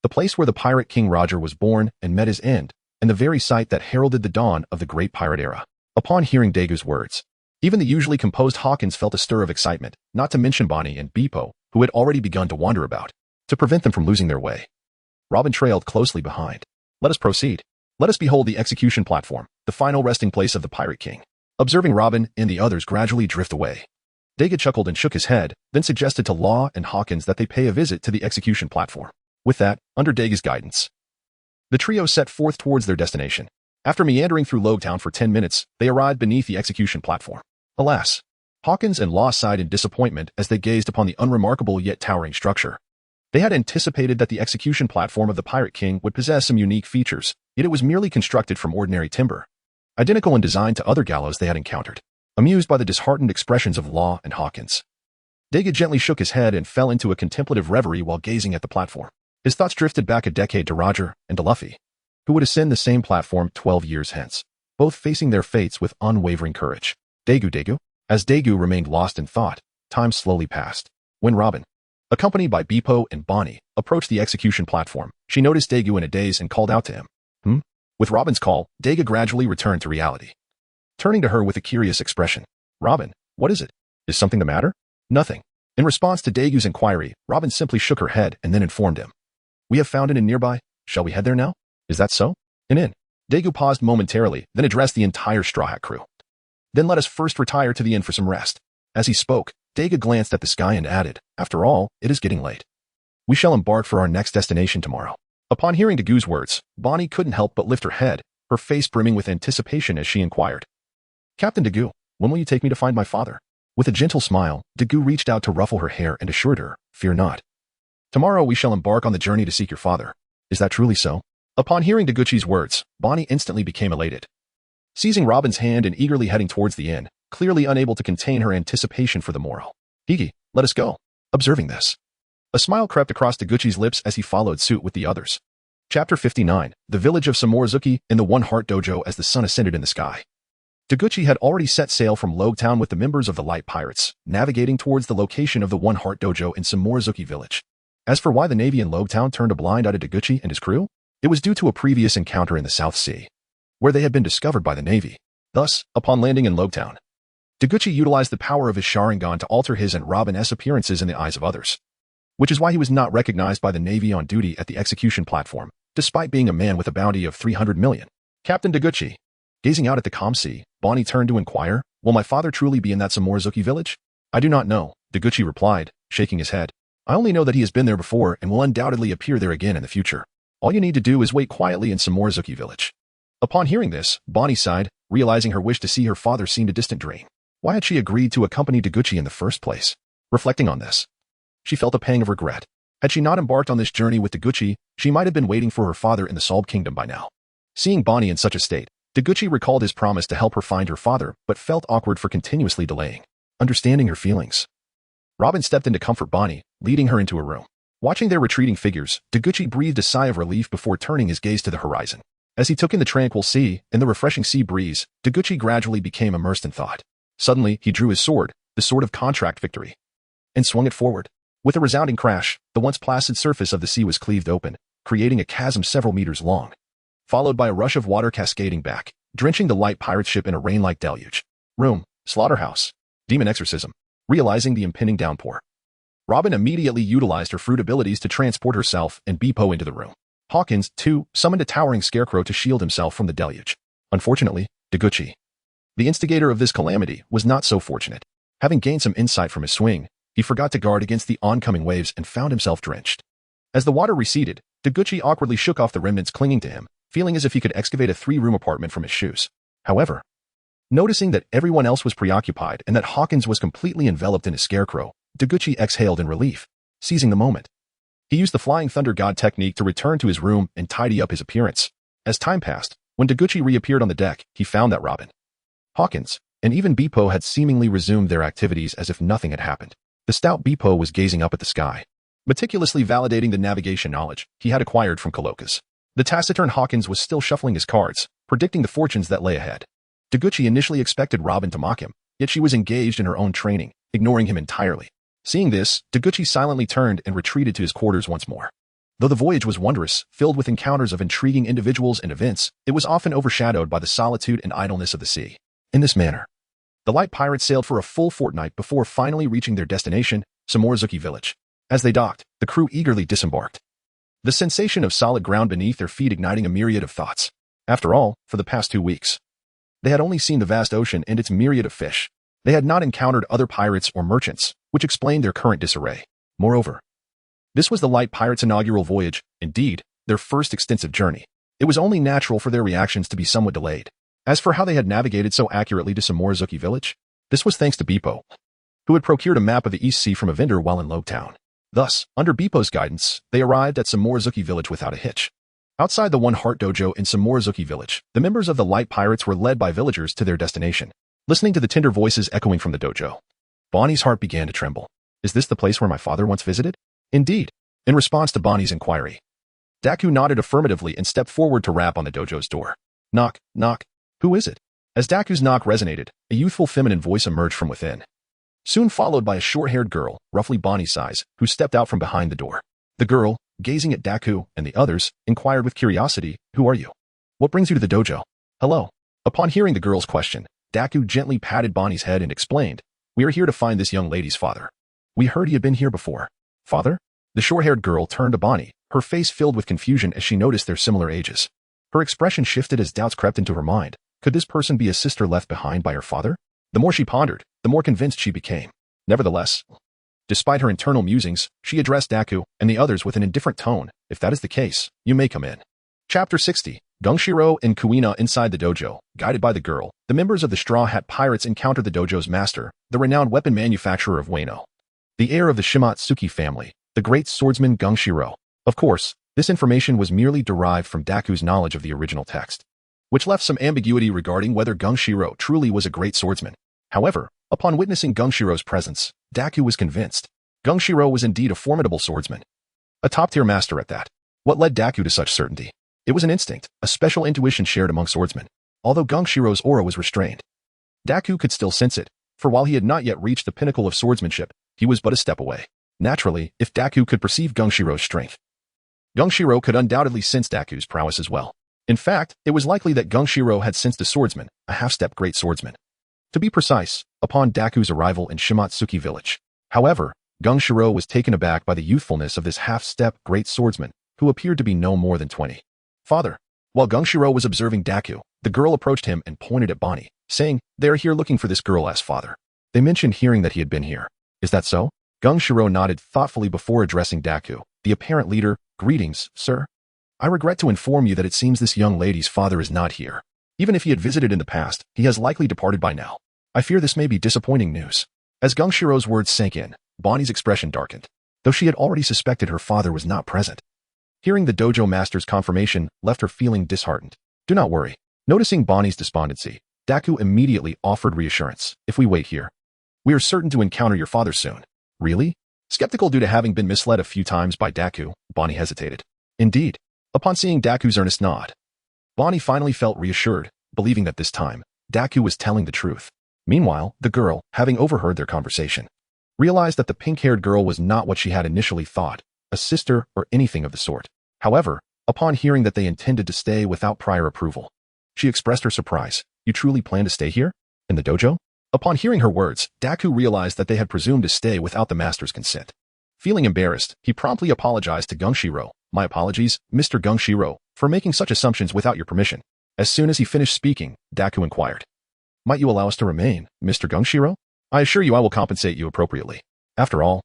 the place where the Pirate King Roger was born and met his end, and the very site that heralded the dawn of the great pirate era." Upon hearing Dagu's words, even the usually composed Hawkins felt a stir of excitement, not to mention Bonny and Bipo, who had already begun to wander about. To prevent them from losing their way, Robin trailed closely behind. "Let us proceed. Let us behold the execution platform, the final resting place of the Pirate King." Observing Robin and the others gradually drift away, Dagu chuckled and shook his head, then suggested to Law and Hawkins that they pay a visit to the execution platform. With that, under Dagu's guidance, the trio set forth towards their destination. After meandering through Rogue Town for 10 minutes, they arrived beneath the execution platform. Alas, Hawkins and Law sighed in disappointment as they gazed upon the unremarkable yet towering structure. They had anticipated that the execution platform of the Pirate King would possess some unique features, yet it was merely constructed from ordinary timber, identical in design to other gallows they had encountered. Amused by the disheartened expressions of Law and Hawkins, Dagu gently shook his head and fell into a contemplative reverie while gazing at the platform. His thoughts drifted back a decade to Roger and to Luffy, who would ascend the same platform 12 years hence, both facing their fates with unwavering courage. Dagu. As Dagu remained lost in thought, time slowly passed. When Robin, accompanied by Bipo and Bonny, approached the execution platform, she noticed Dagu in a daze and called out to him. With Robin's call, Dagu gradually returned to reality. Turning to her with a curious expression, "Robin, what is it? Is something the matter?" "Nothing." In response to Dagu's inquiry, Robin simply shook her head and then informed him, "We have found an inn nearby. Shall we head there now?" "Is that so? An inn?" Dagu paused momentarily, then addressed the entire Straw Hat crew. "Then let us first retire to the inn for some rest." As he spoke, Dagu glanced at the sky and added, "After all, it is getting late. We shall embark for our next destination tomorrow." Upon hearing Dagu's words, Bonny couldn't help but lift her head, her face brimming with anticipation as she inquired, "Captain Dagu, when will you take me to find my father?" With a gentle smile, Dagu reached out to ruffle her hair and assured her, "Fear not. Tomorrow we shall embark on the journey to seek your father." "Is that truly so?" Upon hearing Daguchi's words, Bonny instantly became elated. Seizing Robin's hand and eagerly heading towards the inn, clearly unable to contain her anticipation for the morrow. "Higi, let us go." Observing this, a smile crept across Daguchi's lips as he followed suit with the others. Chapter 59, The Village of Momonosuke in the One Heart Dojo as the sun ascended in the sky. Daguchi had already set sail from Rogue Town with the members of the Light Pirates, navigating towards the location of the One Heart Dojo in Momonosuke village. As for why the Navy in Rogue Town turned a blind eye to Daguchi and his crew, it was due to a previous encounter in the South Sea, where they had been discovered by the Navy. Thus, upon landing in Rogue Town, Daguchi utilized the power of his Sharingan to alter his and Robin's appearances in the eyes of others, which is why he was not recognized by the Navy on duty at the execution platform, despite being a man with a bounty of 300 million. "Captain Daguchi." Gazing out at the calm sea, Bonny turned to inquire, "Will my father truly be in that Momonosuke village?" "I do not know," Daguchi replied, shaking his head. I only know that he has been there before and will undoubtedly appear there again in the future. All you need to do is wait quietly in Momonosuke village. Upon hearing this, Bonny sighed, realizing her wish to see her father seemed a distant dream. Why had she agreed to accompany Daguchi in the first place? Reflecting on this, she felt a pang of regret. Had she not embarked on this journey with Daguchi, she might have been waiting for her father in the Solb Kingdom by now. Seeing Bonny in such a state, Daguchi recalled his promise to help her find her father, but felt awkward for continuously delaying. Understanding her feelings, Robin stepped in to comfort Bonny, leading her into a room. Watching their retreating figures, Daguchi breathed a sigh of relief before turning his gaze to the horizon. As he took in the tranquil sea and the refreshing sea breeze, Daguchi gradually became immersed in thought. Suddenly, he drew his sword, the sword of contract victory, and swung it forward. With a resounding crash, the once placid surface of the sea was cleaved open, creating a chasm several meters long, followed by a rush of water cascading back, drenching the light pirate ship in a rain-like deluge. Room, slaughterhouse, demon exorcism. Realizing the impending downpour, Robin immediately utilized her fruit abilities to transport herself and Beepo into the room. Hawkins, too, summoned a towering scarecrow to shield himself from the deluge. Unfortunately, Daguchi, the instigator of this calamity, was not so fortunate. Having gained some insight from his swing, he forgot to guard against the oncoming waves and found himself drenched. As the water receded, Daguchi awkwardly shook off the remnants clinging to him, feeling as if he could excavate a 3-room apartment from his shoes. However, noticing that everyone else was preoccupied and that Hawkins was completely enveloped in his scarecrow, Daguchi exhaled in relief. Seizing the moment, he used the Flying Thunder God technique to return to his room and tidy up his appearance. As time passed, when Daguchi reappeared on the deck, he found that Robin, Hawkins, and even Beepo had seemingly resumed their activities as if nothing had happened. The stout Beepo was gazing up at the sky, meticulously validating the navigation knowledge he had acquired from Coloca's. The taciturn Hawkins was still shuffling his cards, predicting the fortunes that lay ahead. Daguchi initially expected Robin to mock him, yet she was engaged in her own training, ignoring him entirely. Seeing this, Daguchi silently turned and retreated to his quarters once more. Though the voyage was wondrous, filled with encounters of intriguing individuals and events, it was often overshadowed by the solitude and idleness of the sea. In this manner, the light pirates sailed for a full fortnight before finally reaching their destination, Momonosuke village. As they docked, the crew eagerly disembarked, the sensation of solid ground beneath their feet igniting a myriad of thoughts. After all, for the past 2 weeks, they had only seen the vast ocean and its myriad of fish. They had not encountered other pirates or merchants, which explained their current disarray. Moreover, this was the light pirates' inaugural voyage, indeed, their first extensive journey. It was only natural for their reactions to be somewhat delayed. As for how they had navigated so accurately to Momonosuke village, this was thanks to Beepo, who had procured a map of the East Sea from a vendor while in Lobetown. Thus, under Beepo's guidance, they arrived at Momonosuke village without a hitch. Outside the One Heart Dojo in Momonosuke village, the members of the light pirates were led by villagers to their destination. Listening to the tender voices echoing from the dojo, Bonny's heart began to tremble. Is this the place where my father once visited? Indeed. In response to Bonny's inquiry, Daku nodded affirmatively and stepped forward to rap on the dojo's door. Knock, knock. Who is it? As Daku's knock resonated, a youthful feminine voice emerged from within, soon followed by a short-haired girl, roughly Bonny's size, who stepped out from behind the door. The girl, gazing at Daku and the others, inquired with curiosity, "Who are you? What brings you to the dojo?" "Hello." Upon hearing the girl's question, Daku gently patted Bonny's head and explained, "We are here to find this young lady's father. We heard he had been here before." "Father?" The short-haired girl turned to Bonny, her face filled with confusion as she noticed their similar ages. Her expression shifted as doubts crept into her mind. Could this person be a sister left behind by her father? The more she pondered, the more convinced she became. Nevertheless, despite her internal musings, she addressed Daku and the others with an indifferent tone. "If that is the case, you may come in." Chapter 60. Gungshiro and Kuina inside the dojo. Guided by the girl, the members of the Straw Hat Pirates encounter the dojo's master, the renowned weapon manufacturer of Wano, the heir of the Shimatsuki family, the great swordsman Gungshiro. Of course, this information was merely derived from Daku's knowledge of the original text, which left some ambiguity regarding whether Gungshiro truly was a great swordsman. However, upon witnessing Gunshiro's presence, Daku was convinced. Gungshiro was indeed a formidable swordsman, a top-tier master at that. What led Daku to such certainty? It was an instinct, a special intuition shared among swordsmen. Although Gunshiro's aura was restrained, Daku could still sense it, for while he had not yet reached the pinnacle of swordsmanship, he was but a step away. Naturally, if Daku could perceive Gunshiro's strength, Gungshiro could undoubtedly sense Daku's prowess as well. In fact, it was likely that Gungshiro had sensed a swordsman, a half-step great swordsman. To be precise, upon Daku's arrival in Shimatsuki village. However, Gungshiro was taken aback by the youthfulness of this half-step great swordsman, who appeared to be no more than 20. "Father." While Gungshiro was observing Daku, the girl approached him and pointed at Bonny, saying, "They are here looking for this girl as father. They mentioned hearing that he had been here. Is that so?" Gung Shiro nodded thoughtfully before addressing Daku, the apparent leader. Greetings, sir. I regret to inform you that it seems this young lady's father is not here. Even if he had visited in the past, he has likely departed by now. I fear this may be disappointing news. As Gung Shiro's words sank in, Bonny's expression darkened, though she had already suspected her father was not present. Hearing the dojo master's confirmation left her feeling disheartened. Do not worry. Noticing Bonny's despondency, Daku immediately offered reassurance. If we wait here, we are certain to encounter your father soon. Really? Skeptical due to having been misled a few times by Daku, Bonny hesitated. Indeed. Upon seeing Daku's earnest nod, Bonny finally felt reassured, believing that this time, Daku was telling the truth. Meanwhile, the girl, having overheard their conversation, realized that the pink-haired girl was not what she had initially thought, a sister or anything of the sort. However, upon hearing that they intended to stay without prior approval, she expressed her surprise. You truly plan to stay here? In the dojo? Upon hearing her words, Daku realized that they had presumed to stay without the master's consent. Feeling embarrassed, he promptly apologized to Gung Shiro. My apologies, Mr. Gung Shiro, for making such assumptions without your permission. As soon as he finished speaking, Daku inquired. Might you allow us to remain, Mr. Gung Shiro? I assure you I will compensate you appropriately. After all,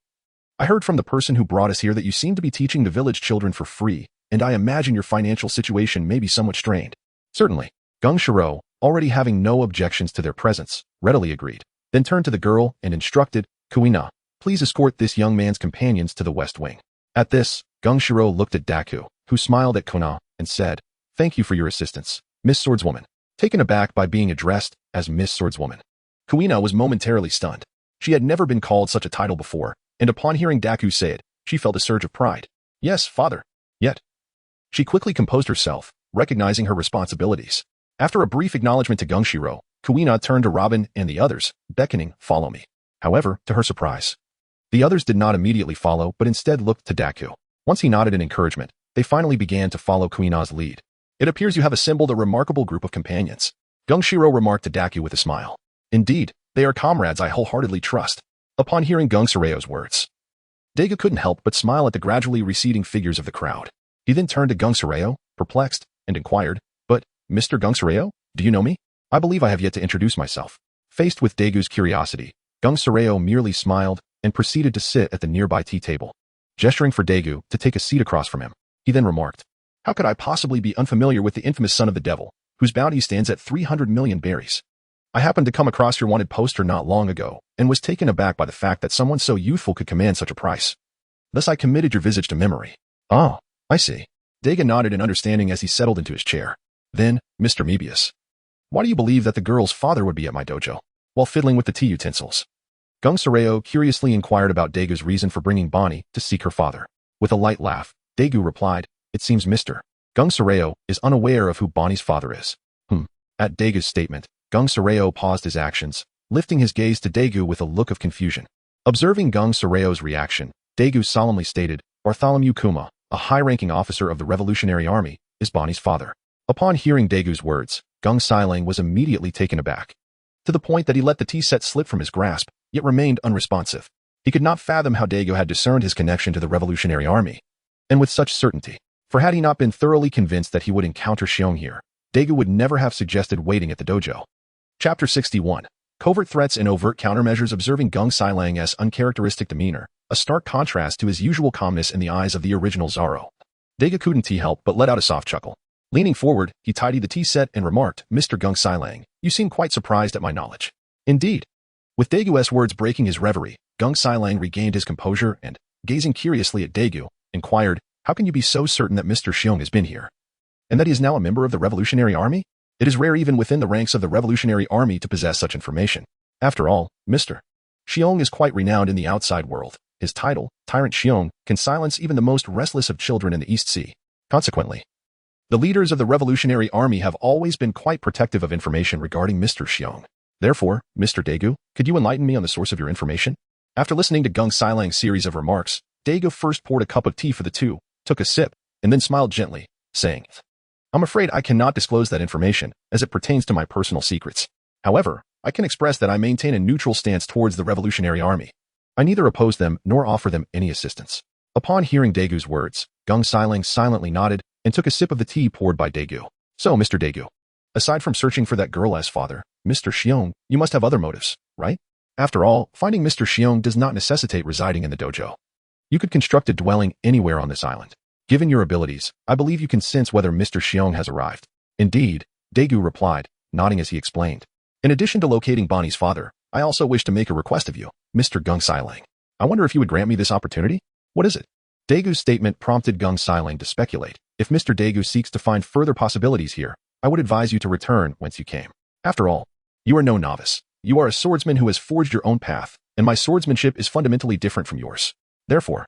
I heard from the person who brought us here that you seem to be teaching the village children for free, and I imagine your financial situation may be somewhat strained. Certainly. Gung Shiro, already having no objections to their presence, readily agreed, then turned to the girl and instructed, Kuina, please escort this young man's companions to the west wing. At this, Gung Shiro looked at Daku, who smiled at Kuina, and said, Thank you for your assistance, Miss Swordswoman. Taken aback by being addressed as Miss Swordswoman, Kuina was momentarily stunned. She had never been called such a title before, and upon hearing Daku say it, she felt a surge of pride. Yes, father. Yet. She quickly composed herself, recognizing her responsibilities. After a brief acknowledgement to Gung Shiro, Kuina turned to Robin and the others, beckoning, Follow me. However, to her surprise, the others did not immediately follow but instead looked to Daku. Once he nodded in encouragement, they finally began to follow Kuina's lead. It appears you have assembled a remarkable group of companions, Gung Shiro remarked to Daku with a smile. Indeed, they are comrades I wholeheartedly trust. Upon hearing Gung Shiro's words, Dagu couldn't help but smile at the gradually receding figures of the crowd. He then turned to Gung Shiro, perplexed, and inquired, But, Mr. Gung Shiro, do you know me? I believe I have yet to introduce myself. Faced with Dagu's curiosity, Gung Shiro merely smiled and proceeded to sit at the nearby tea table. Gesturing for Dagu to take a seat across from him, he then remarked, How could I possibly be unfamiliar with the infamous son of the devil, whose bounty stands at 300 million berries? I happened to come across your wanted poster not long ago, and was taken aback by the fact that someone so youthful could command such a price. Thus I committed your visage to memory. Oh, I see. Daga nodded in understanding as he settled into his chair. Then, Mr. Mebius, why do you believe that the girl's father would be at my dojo, while fiddling with the tea utensils? Gung Shiro curiously inquired about Dagu's reason for bringing Bonny to seek her father. With a light laugh, Dagu replied, It seems Mr. Gung Shiro is unaware of who Bonny's father is. At Dagu's statement, Gung Shiro paused his actions, lifting his gaze to Dagu with a look of confusion. Observing Gung Shiro's reaction, Dagu solemnly stated, Bartholomew Kuma, a high-ranking officer of the Revolutionary Army, is Bonny's father. Upon hearing Dagu's words, Gung Silang was immediately taken aback, to the point that he let the tea set slip from his grasp, yet remained unresponsive. He could not fathom how Dagu had discerned his connection to the Revolutionary Army, and with such certainty. For had he not been thoroughly convinced that he would encounter Xiong here, Dagu would never have suggested waiting at the dojo. Chapter 61. Covert threats and overt countermeasures. Observing Gung Silang's uncharacteristic demeanor, a stark contrast to his usual calmness in the eyes of the original Zaro. Dagu couldn't help but let out a soft chuckle. Leaning forward, he tidied the tea set and remarked, Mr. Gung Silang, you seem quite surprised at my knowledge. Indeed. With Dagu's words breaking his reverie, Gung Silang regained his composure and, gazing curiously at Dagu, inquired, How can you be so certain that Mr. Xiong has been here? And that he is now a member of the Revolutionary Army? It is rare even within the ranks of the Revolutionary Army to possess such information. After all, Mr. Xiong is quite renowned in the outside world. His title, Tyrant Xiong, can silence even the most restless of children in the East Sea. Consequently, the leaders of the Revolutionary Army have always been quite protective of information regarding Mr. Xiong. Therefore, Mr. Dagu, could you enlighten me on the source of your information? After listening to Gung Silang's series of remarks, Dagu first poured a cup of tea for the two, took a sip, and then smiled gently, saying, I'm afraid I cannot disclose that information, as it pertains to my personal secrets. However, I can express that I maintain a neutral stance towards the Revolutionary Army. I neither oppose them nor offer them any assistance. Upon hearing Dagu's words, Gung Silang silently nodded and took a sip of the tea poured by Dagu. So, Mr. Dagu, aside from searching for that girl as father, Mr. Xiong, you must have other motives, right? After all, finding Mr. Xiong does not necessitate residing in the dojo. You could construct a dwelling anywhere on this island. Given your abilities, I believe you can sense whether Mr. Xiong has arrived. Indeed, Dagu replied, nodding as he explained. In addition to locating Bonny's father, I also wish to make a request of you, Mr. Gung Sailang. I wonder if you would grant me this opportunity? What is it? Dagu's statement prompted Gung Sailang to speculate. If Mr. Dagu seeks to find further possibilities here, I would advise you to return whence you came. After all, you are no novice. You are a swordsman who has forged your own path, and my swordsmanship is fundamentally different from yours. Therefore,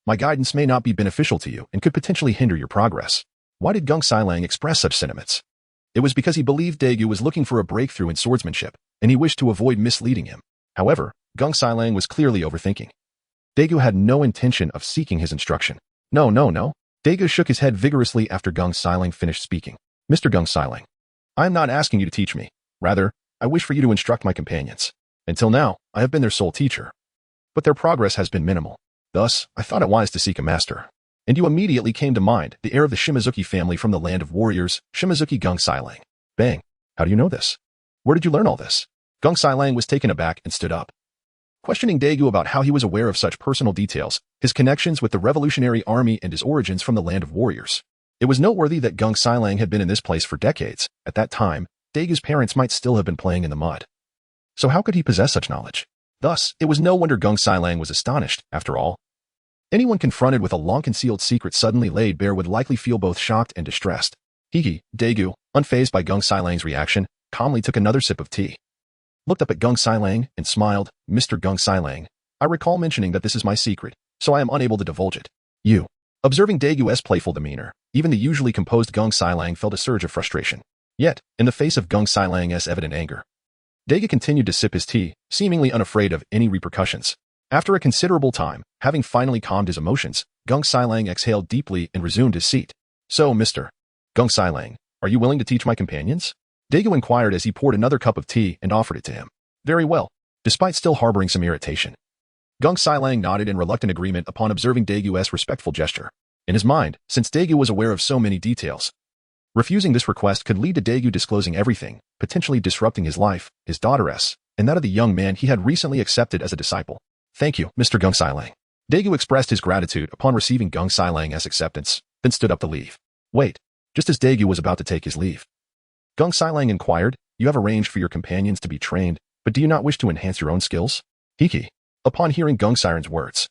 my guidance may not be beneficial to you and could potentially hinder your progress. Why did Gung Sailang express such sentiments? It was because he believed Dagu was looking for a breakthrough in swordsmanship, and he wished to avoid misleading him. However, Gung Sailang was clearly overthinking. Dagu had no intention of seeking his instruction. No. Dagu shook his head vigorously after Gung Sailang finished speaking. Mr. Gung Sailang, I am not asking you to teach me. Rather, I wish for you to instruct my companions. Until now, I have been their sole teacher. But their progress has been minimal. Thus, I thought it wise to seek a master. And you immediately came to mind, the heir of the Shimazuki family from the land of warriors, Shimazuki Gung Sailang. Bang. How do you know this? Where did you learn all this? Gung Sailang was taken aback and stood up. Questioning Dagu about how he was aware of such personal details, his connections with the Revolutionary Army and his origins from the land of warriors. It was noteworthy that Gung Sailang had been in this place for decades. At that time, Dagu's parents might still have been playing in the mud. So how could he possess such knowledge? Thus, it was no wonder Gung Sailang was astonished. After all, anyone confronted with a long-concealed secret suddenly laid bare would likely feel both shocked and distressed. Dagu, unfazed by Gung Sailang's reaction, calmly took another sip of tea. Looked up at Gung Sailang and smiled. Mr. Gung Sailang, I recall mentioning that this is my secret, so I am unable to divulge it. You. Observing Dagu's playful demeanor, even the usually composed Gung Sailang felt a surge of frustration. Yet, in the face of Gung Sailang's evident anger, Dagu continued to sip his tea, seemingly unafraid of any repercussions. After a considerable time, having finally calmed his emotions, Gung Sailang exhaled deeply and resumed his seat. So, Mr. Gung Sailang, are you willing to teach my companions? Dagu inquired as he poured another cup of tea and offered it to him. Very well, despite still harboring some irritation. Gung Sailang nodded in reluctant agreement upon observing Dagu's respectful gesture. In his mind, since Dagu was aware of so many details, refusing this request could lead to Dagu disclosing everything, potentially disrupting his life, his daughteress, and that of the young man he had recently accepted as a disciple. Thank you, Mr. Gung Sailang. Dagu expressed his gratitude upon receiving Gung Sailang's acceptance, then stood up to leave. Wait, just as Dagu was about to take his leave, Gung Sailang inquired, you have arranged for your companions to be trained, but do you not wish to enhance your own skills? Upon hearing Gung Sairan's words,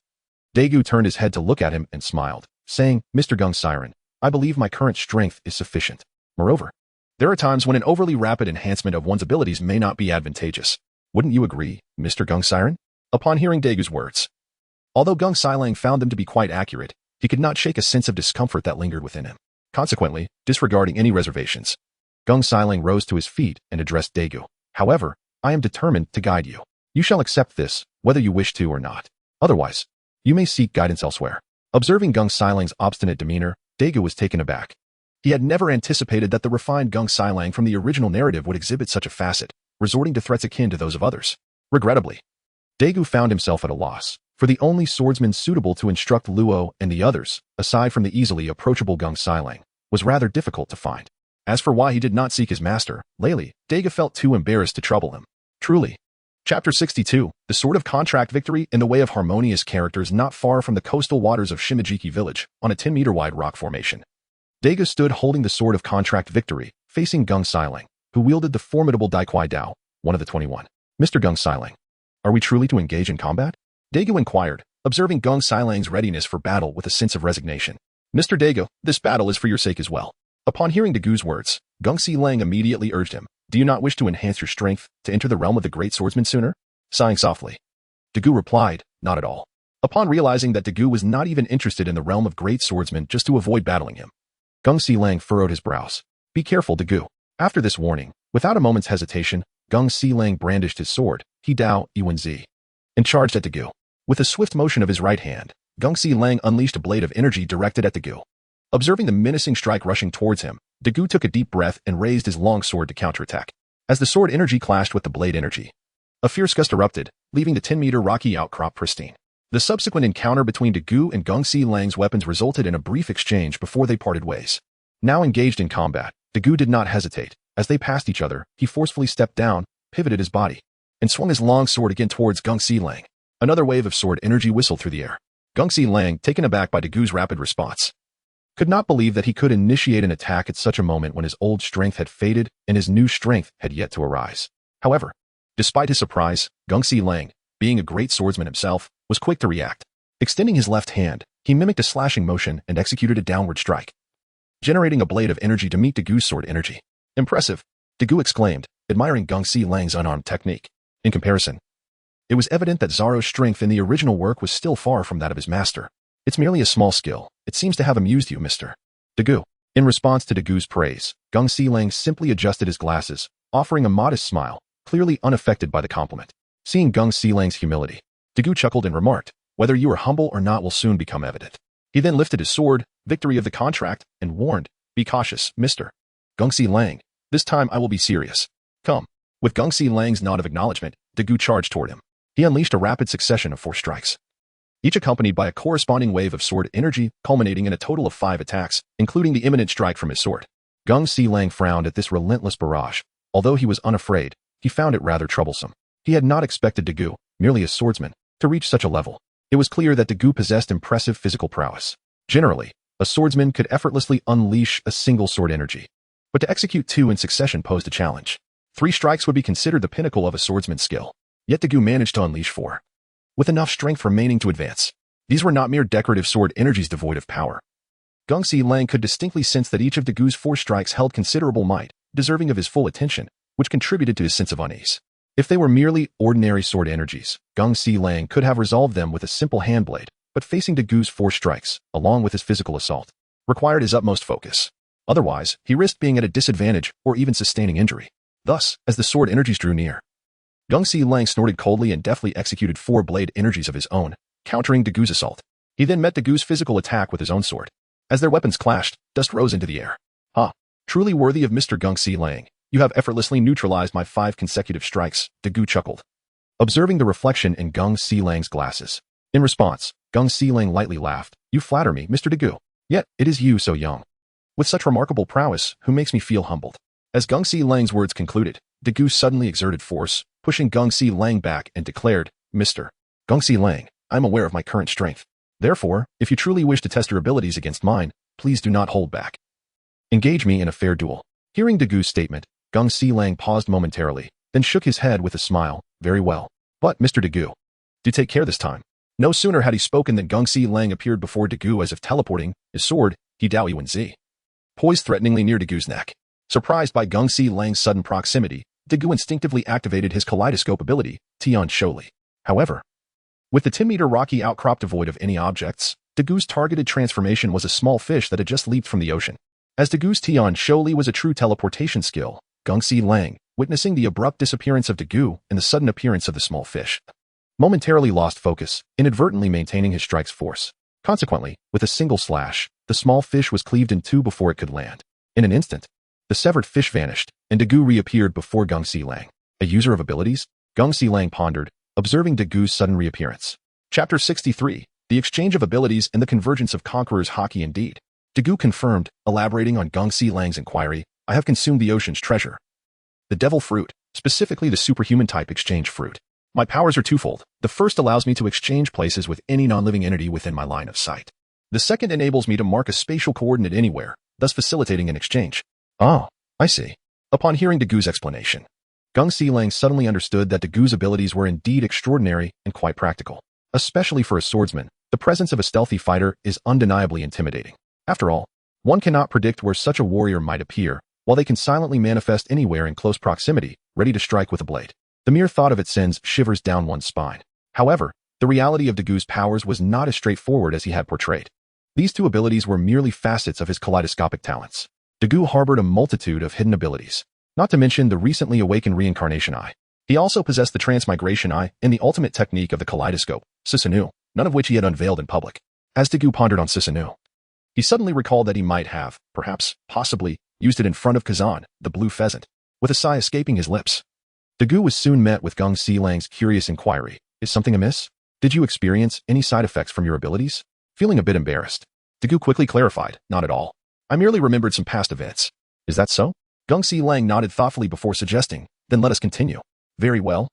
Dagu turned his head to look at him and smiled, saying, Mr. Gung Sairan, I believe my current strength is sufficient. Moreover, there are times when an overly rapid enhancement of one's abilities may not be advantageous. Wouldn't you agree, Mr. Gung Sairan? Upon hearing Dagu's words, although Gung Sailang found them to be quite accurate, he could not shake a sense of discomfort that lingered within him. Consequently, disregarding any reservations, Gung Sailang rose to his feet and addressed Dagu. However, I am determined to guide you. You shall accept this, whether you wish to or not. Otherwise, you may seek guidance elsewhere. Observing Gung Sailang's obstinate demeanor, Dagu was taken aback. He had never anticipated that the refined Gung Sailang from the original narrative would exhibit such a facet, resorting to threats akin to those of others. Regrettably, Dagu found himself at a loss, for the only swordsman suitable to instruct Luo and the others, aside from the easily approachable Gung Sailang, was rather difficult to find. As for why he did not seek his master, Layli, Dagu felt too embarrassed to trouble him. Truly. Chapter 62, the Sword of Contract Victory in the way of harmonious characters not far from the coastal waters of Shimajiki village, on a 10-meter-wide rock formation. Dagu stood holding the Sword of Contract Victory, facing Gung Sailang, who wielded the formidable Daikwai Dao, one of the 21. Mr. Gung Sailang, are we truly to engage in combat? Dagu inquired, observing Gung Sailang's readiness for battle with a sense of resignation. Mr. Dagu, this battle is for your sake as well. Upon hearing Dagu's words, Gung Sailang immediately urged him, do you not wish to enhance your strength, to enter the realm of the great swordsman sooner? Sighing softly, Dagu replied, not at all. Upon realizing that Dagu was not even interested in the realm of great swordsmen just to avoid battling him, Gung Sailang furrowed his brows. Be careful, Dagu. After this warning, without a moment's hesitation, Gung Sailang brandished his sword, He Dao Yuanzi, and charged at Dagu. With a swift motion of his right hand, Gung Sailang unleashed a blade of energy directed at Dagu. Observing the menacing strike rushing towards him, Dagu took a deep breath and raised his long sword to counterattack. As the sword energy clashed with the blade energy, a fierce gust erupted, leaving the 10-meter rocky outcrop pristine. The subsequent encounter between Dagu and Gung Sailang's weapons resulted in a brief exchange before they parted ways. Now engaged in combat, Dagu did not hesitate. As they passed each other, he forcefully stepped down, pivoted his body, and swung his long sword again towards Gongxi Lang. Another wave of sword energy whistled through the air. Gongxi Lang, taken aback by Dagu's rapid response, could not believe that he could initiate an attack at such a moment when his old strength had faded and his new strength had yet to arise. However, despite his surprise, Gongxi Lang, being a great swordsman himself, was quick to react. Extending his left hand, he mimicked a slashing motion and executed a downward strike, generating a blade of energy to meet Dagu's sword energy. Impressive, Dagu exclaimed, admiring Gongxi Lang's unarmed technique. In comparison, it was evident that Zoro's strength in the original work was still far from that of his master. It's merely a small skill. It seems to have amused you, Mr. Dagu. In response to Dagu's praise, Gongxi Lang simply adjusted his glasses, offering a modest smile, clearly unaffected by the compliment. Seeing Gongxi Lang's humility, Dagu chuckled and remarked, whether you are humble or not will soon become evident. He then lifted his sword, victory of the contract, and warned, be cautious, Mr. Gongxi Lang. This time I will be serious. Come. With Gongxi Lang's nod of acknowledgement, Dagu charged toward him. He unleashed a rapid succession of 4 strikes, each accompanied by a corresponding wave of sword energy, culminating in a total of 5 attacks, including the imminent strike from his sword. Gongxi Lang frowned at this relentless barrage. Although he was unafraid, he found it rather troublesome. He had not expected Dagu, merely a swordsman, to reach such a level. It was clear that Dagu possessed impressive physical prowess. Generally, a swordsman could effortlessly unleash a single sword energy, but to execute 2 in succession posed a challenge. 3 strikes would be considered the pinnacle of a swordsman's skill, yet Dagu managed to unleash 4, with enough strength remaining to advance. These were not mere decorative sword energies devoid of power. Gongxi Lang could distinctly sense that each of Dagu's 4 strikes held considerable might, deserving of his full attention, which contributed to his sense of unease. If they were merely ordinary sword energies, Gongxi Lang could have resolved them with a simple handblade, but facing Dagu's 4 strikes, along with his physical assault, required his utmost focus. Otherwise, he risked being at a disadvantage or even sustaining injury. Thus, as the sword energies drew near, Gongxi Lang snorted coldly and deftly executed 4 blade energies of his own, countering Dagu's assault. He then met Dagu's physical attack with his own sword. As their weapons clashed, dust rose into the air. Truly worthy of Mr. Gongxi Lang. You have effortlessly neutralized my 5 consecutive strikes, Dagu chuckled, observing the reflection in Gongxi Lang's glasses. In response, Gongxi Lang lightly laughed. You flatter me, Mr. Dagu. Yet, it is you so young, with such remarkable prowess, who makes me feel humbled. As Gongxi Lang's words concluded, Dagu suddenly exerted force, pushing Gongxi Lang back and declared, Mr. Gongxi Lang, I am aware of my current strength. Therefore, if you truly wish to test your abilities against mine, please do not hold back. Engage me in a fair duel. Hearing Dagu's statement, Gongxi Lang paused momentarily, then shook his head with a smile. Very well. But, Mr. Dagu, do take care this time. No sooner had he spoken than Gongxi Lang appeared before Dagu as if teleporting, his sword, He Dao Yuan Zi, poised threateningly near Dagu's neck. Surprised by Gongxi Lang's sudden proximity, Dagu instinctively activated his kaleidoscope ability, Tian Sholi. However, with the 10-meter rocky outcrop devoid of any objects, Dagu's targeted transformation was a small fish that had just leaped from the ocean. As Dagu's Tian Sholi was a true teleportation skill, Gongxi Lang, witnessing the abrupt disappearance of Dagu and the sudden appearance of the small fish, momentarily lost focus, inadvertently maintaining his strike's force. Consequently, with a single slash, the small fish was cleaved in 2 before it could land. In an instant, the severed fish vanished, and Dagu reappeared before Gongxi Lang. A user of abilities? Gongxi Lang pondered, observing Dagu's sudden reappearance. Chapter 63, The Exchange of Abilities and the Convergence of Conquerors Hockey Indeed. Dagu confirmed, elaborating on Gongxi Lang's inquiry, I have consumed the ocean's treasure, the devil fruit, specifically the superhuman type exchange fruit. My powers are twofold. The first allows me to exchange places with any non-living entity within my line of sight. The second enables me to mark a spatial coordinate anywhere, thus facilitating an exchange. Oh, I see. Upon hearing Dagu's explanation, Gongxi Lang suddenly understood that Dagu's abilities were indeed extraordinary and quite practical. Especially for a swordsman, the presence of a stealthy fighter is undeniably intimidating. After all, one cannot predict where such a warrior might appear, while they can silently manifest anywhere in close proximity, ready to strike with a blade. The mere thought of it sends shivers down one's spine. However, the reality of Dagu's powers was not as straightforward as he had portrayed. These 2 abilities were merely facets of his kaleidoscopic talents. Dagu harbored a multitude of hidden abilities, not to mention the recently awakened reincarnation eye. He also possessed the transmigration eye and the ultimate technique of the kaleidoscope, Sisanu, none of which he had unveiled in public. As Dagu pondered on Sisanu, he suddenly recalled that he might have, perhaps, possibly, used it in front of Kazan, the blue pheasant. With a sigh escaping his lips, Dagu was soon met with Gongxi Lang's curious inquiry. Is something amiss? Did you experience any side effects from your abilities? Feeling a bit embarrassed, Dagu quickly clarified, not at all. I merely remembered some past events. Is that so? Gongxi Lang nodded thoughtfully before suggesting, then let us continue. Very well.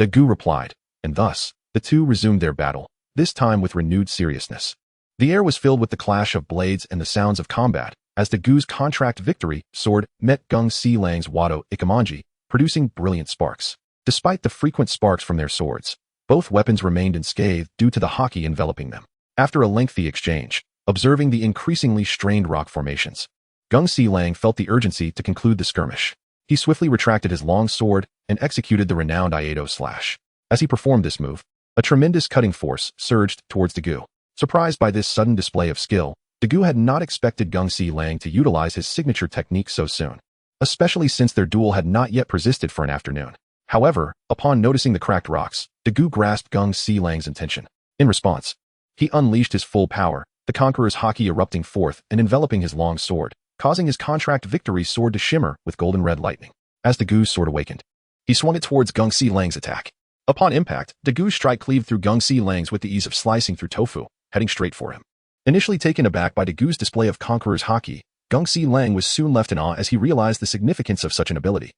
Dagu replied, and thus, the two resumed their battle, this time with renewed seriousness. The air was filled with the clash of blades and the sounds of combat, as Dagu's contract victory sword met Gung Si-Lang's Wado Ikamanji, producing brilliant sparks. Despite the frequent sparks from their swords, both weapons remained unscathed due to the haki enveloping them. After a lengthy exchange, observing the increasingly strained rock formations, Gung Si-Lang felt the urgency to conclude the skirmish. He swiftly retracted his long sword and executed the renowned Iato slash. As he performed this move, a tremendous cutting force surged towards Dagu. Surprised by this sudden display of skill, Dagu had not expected Gung Si-Lang to utilize his signature technique so soon, especially since their duel had not yet persisted for an afternoon. However, upon noticing the cracked rocks, Dagu grasped Gung Si-Lang's intention. In response, he unleashed his full power, the Conqueror's haki erupting forth and enveloping his long sword, causing his contract victory sword to shimmer with golden red lightning. As Dagu's sword awakened, he swung it towards Gung Si-Lang's attack. Upon impact, Dagu's strike cleaved through Gung Si-Lang's with the ease of slicing through tofu, heading straight for him. Initially taken aback by Dagu's display of Conqueror's haki, Gung Si-Lang was soon left in awe as he realized the significance of such an ability.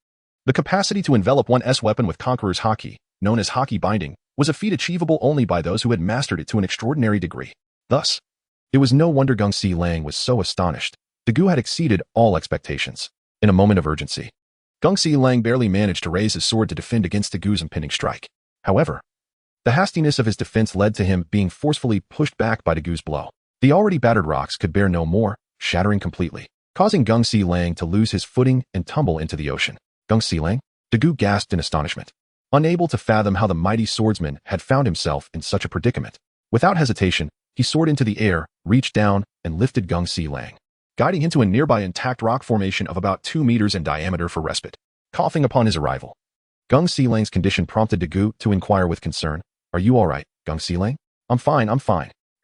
The capacity to envelop one's weapon with Conqueror's haki, known as haki binding, was a feat achievable only by those who had mastered it to an extraordinary degree. Thus, it was no wonder Gung Si-Lang was so astonished. Dagu had exceeded all expectations. In a moment of urgency, Gung Si-Lang barely managed to raise his sword to defend against Dagu's impending strike. However, the hastiness of his defense led to him being forcefully pushed back by Dagu's blow. The already battered rocks could bear no more, shattering completely, causing Gung Si-Lang to lose his footing and tumble into the ocean. Gung Si-Lang? Dagu gasped in astonishment, unable to fathom how the mighty swordsman had found himself in such a predicament. Without hesitation, he soared into the air, reached down, and lifted Gung Si-Lang, guiding him to a nearby intact rock formation of about 2 meters in diameter for respite. Coughing upon his arrival, Gung Si-Lang's condition prompted Dagu to inquire with concern, "Are you all right, Gung Si-Lang?" I'm fine.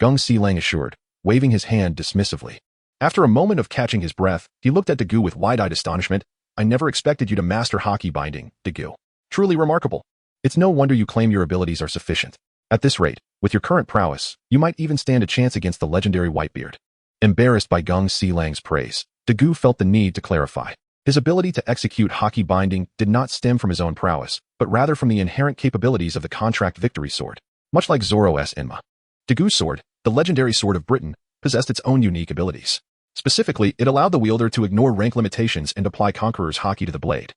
Gung Si-Lang assured, waving his hand dismissively. After a moment of catching his breath, he looked at Dagu with wide-eyed astonishment. "I never expected you to master haki binding, Dagu. Truly remarkable. It's no wonder you claim your abilities are sufficient. At this rate, with your current prowess, you might even stand a chance against the legendary Whitebeard." Embarrassed by Gung Si-Lang's praise, Dagu felt the need to clarify. His ability to execute haki binding did not stem from his own prowess, but rather from the inherent capabilities of the contract victory sword. Much like Zoro's Enma, Dagu's sword, the legendary sword of Britain, possessed its own unique abilities. Specifically, it allowed the wielder to ignore rank limitations and apply Conqueror's haki to the blade,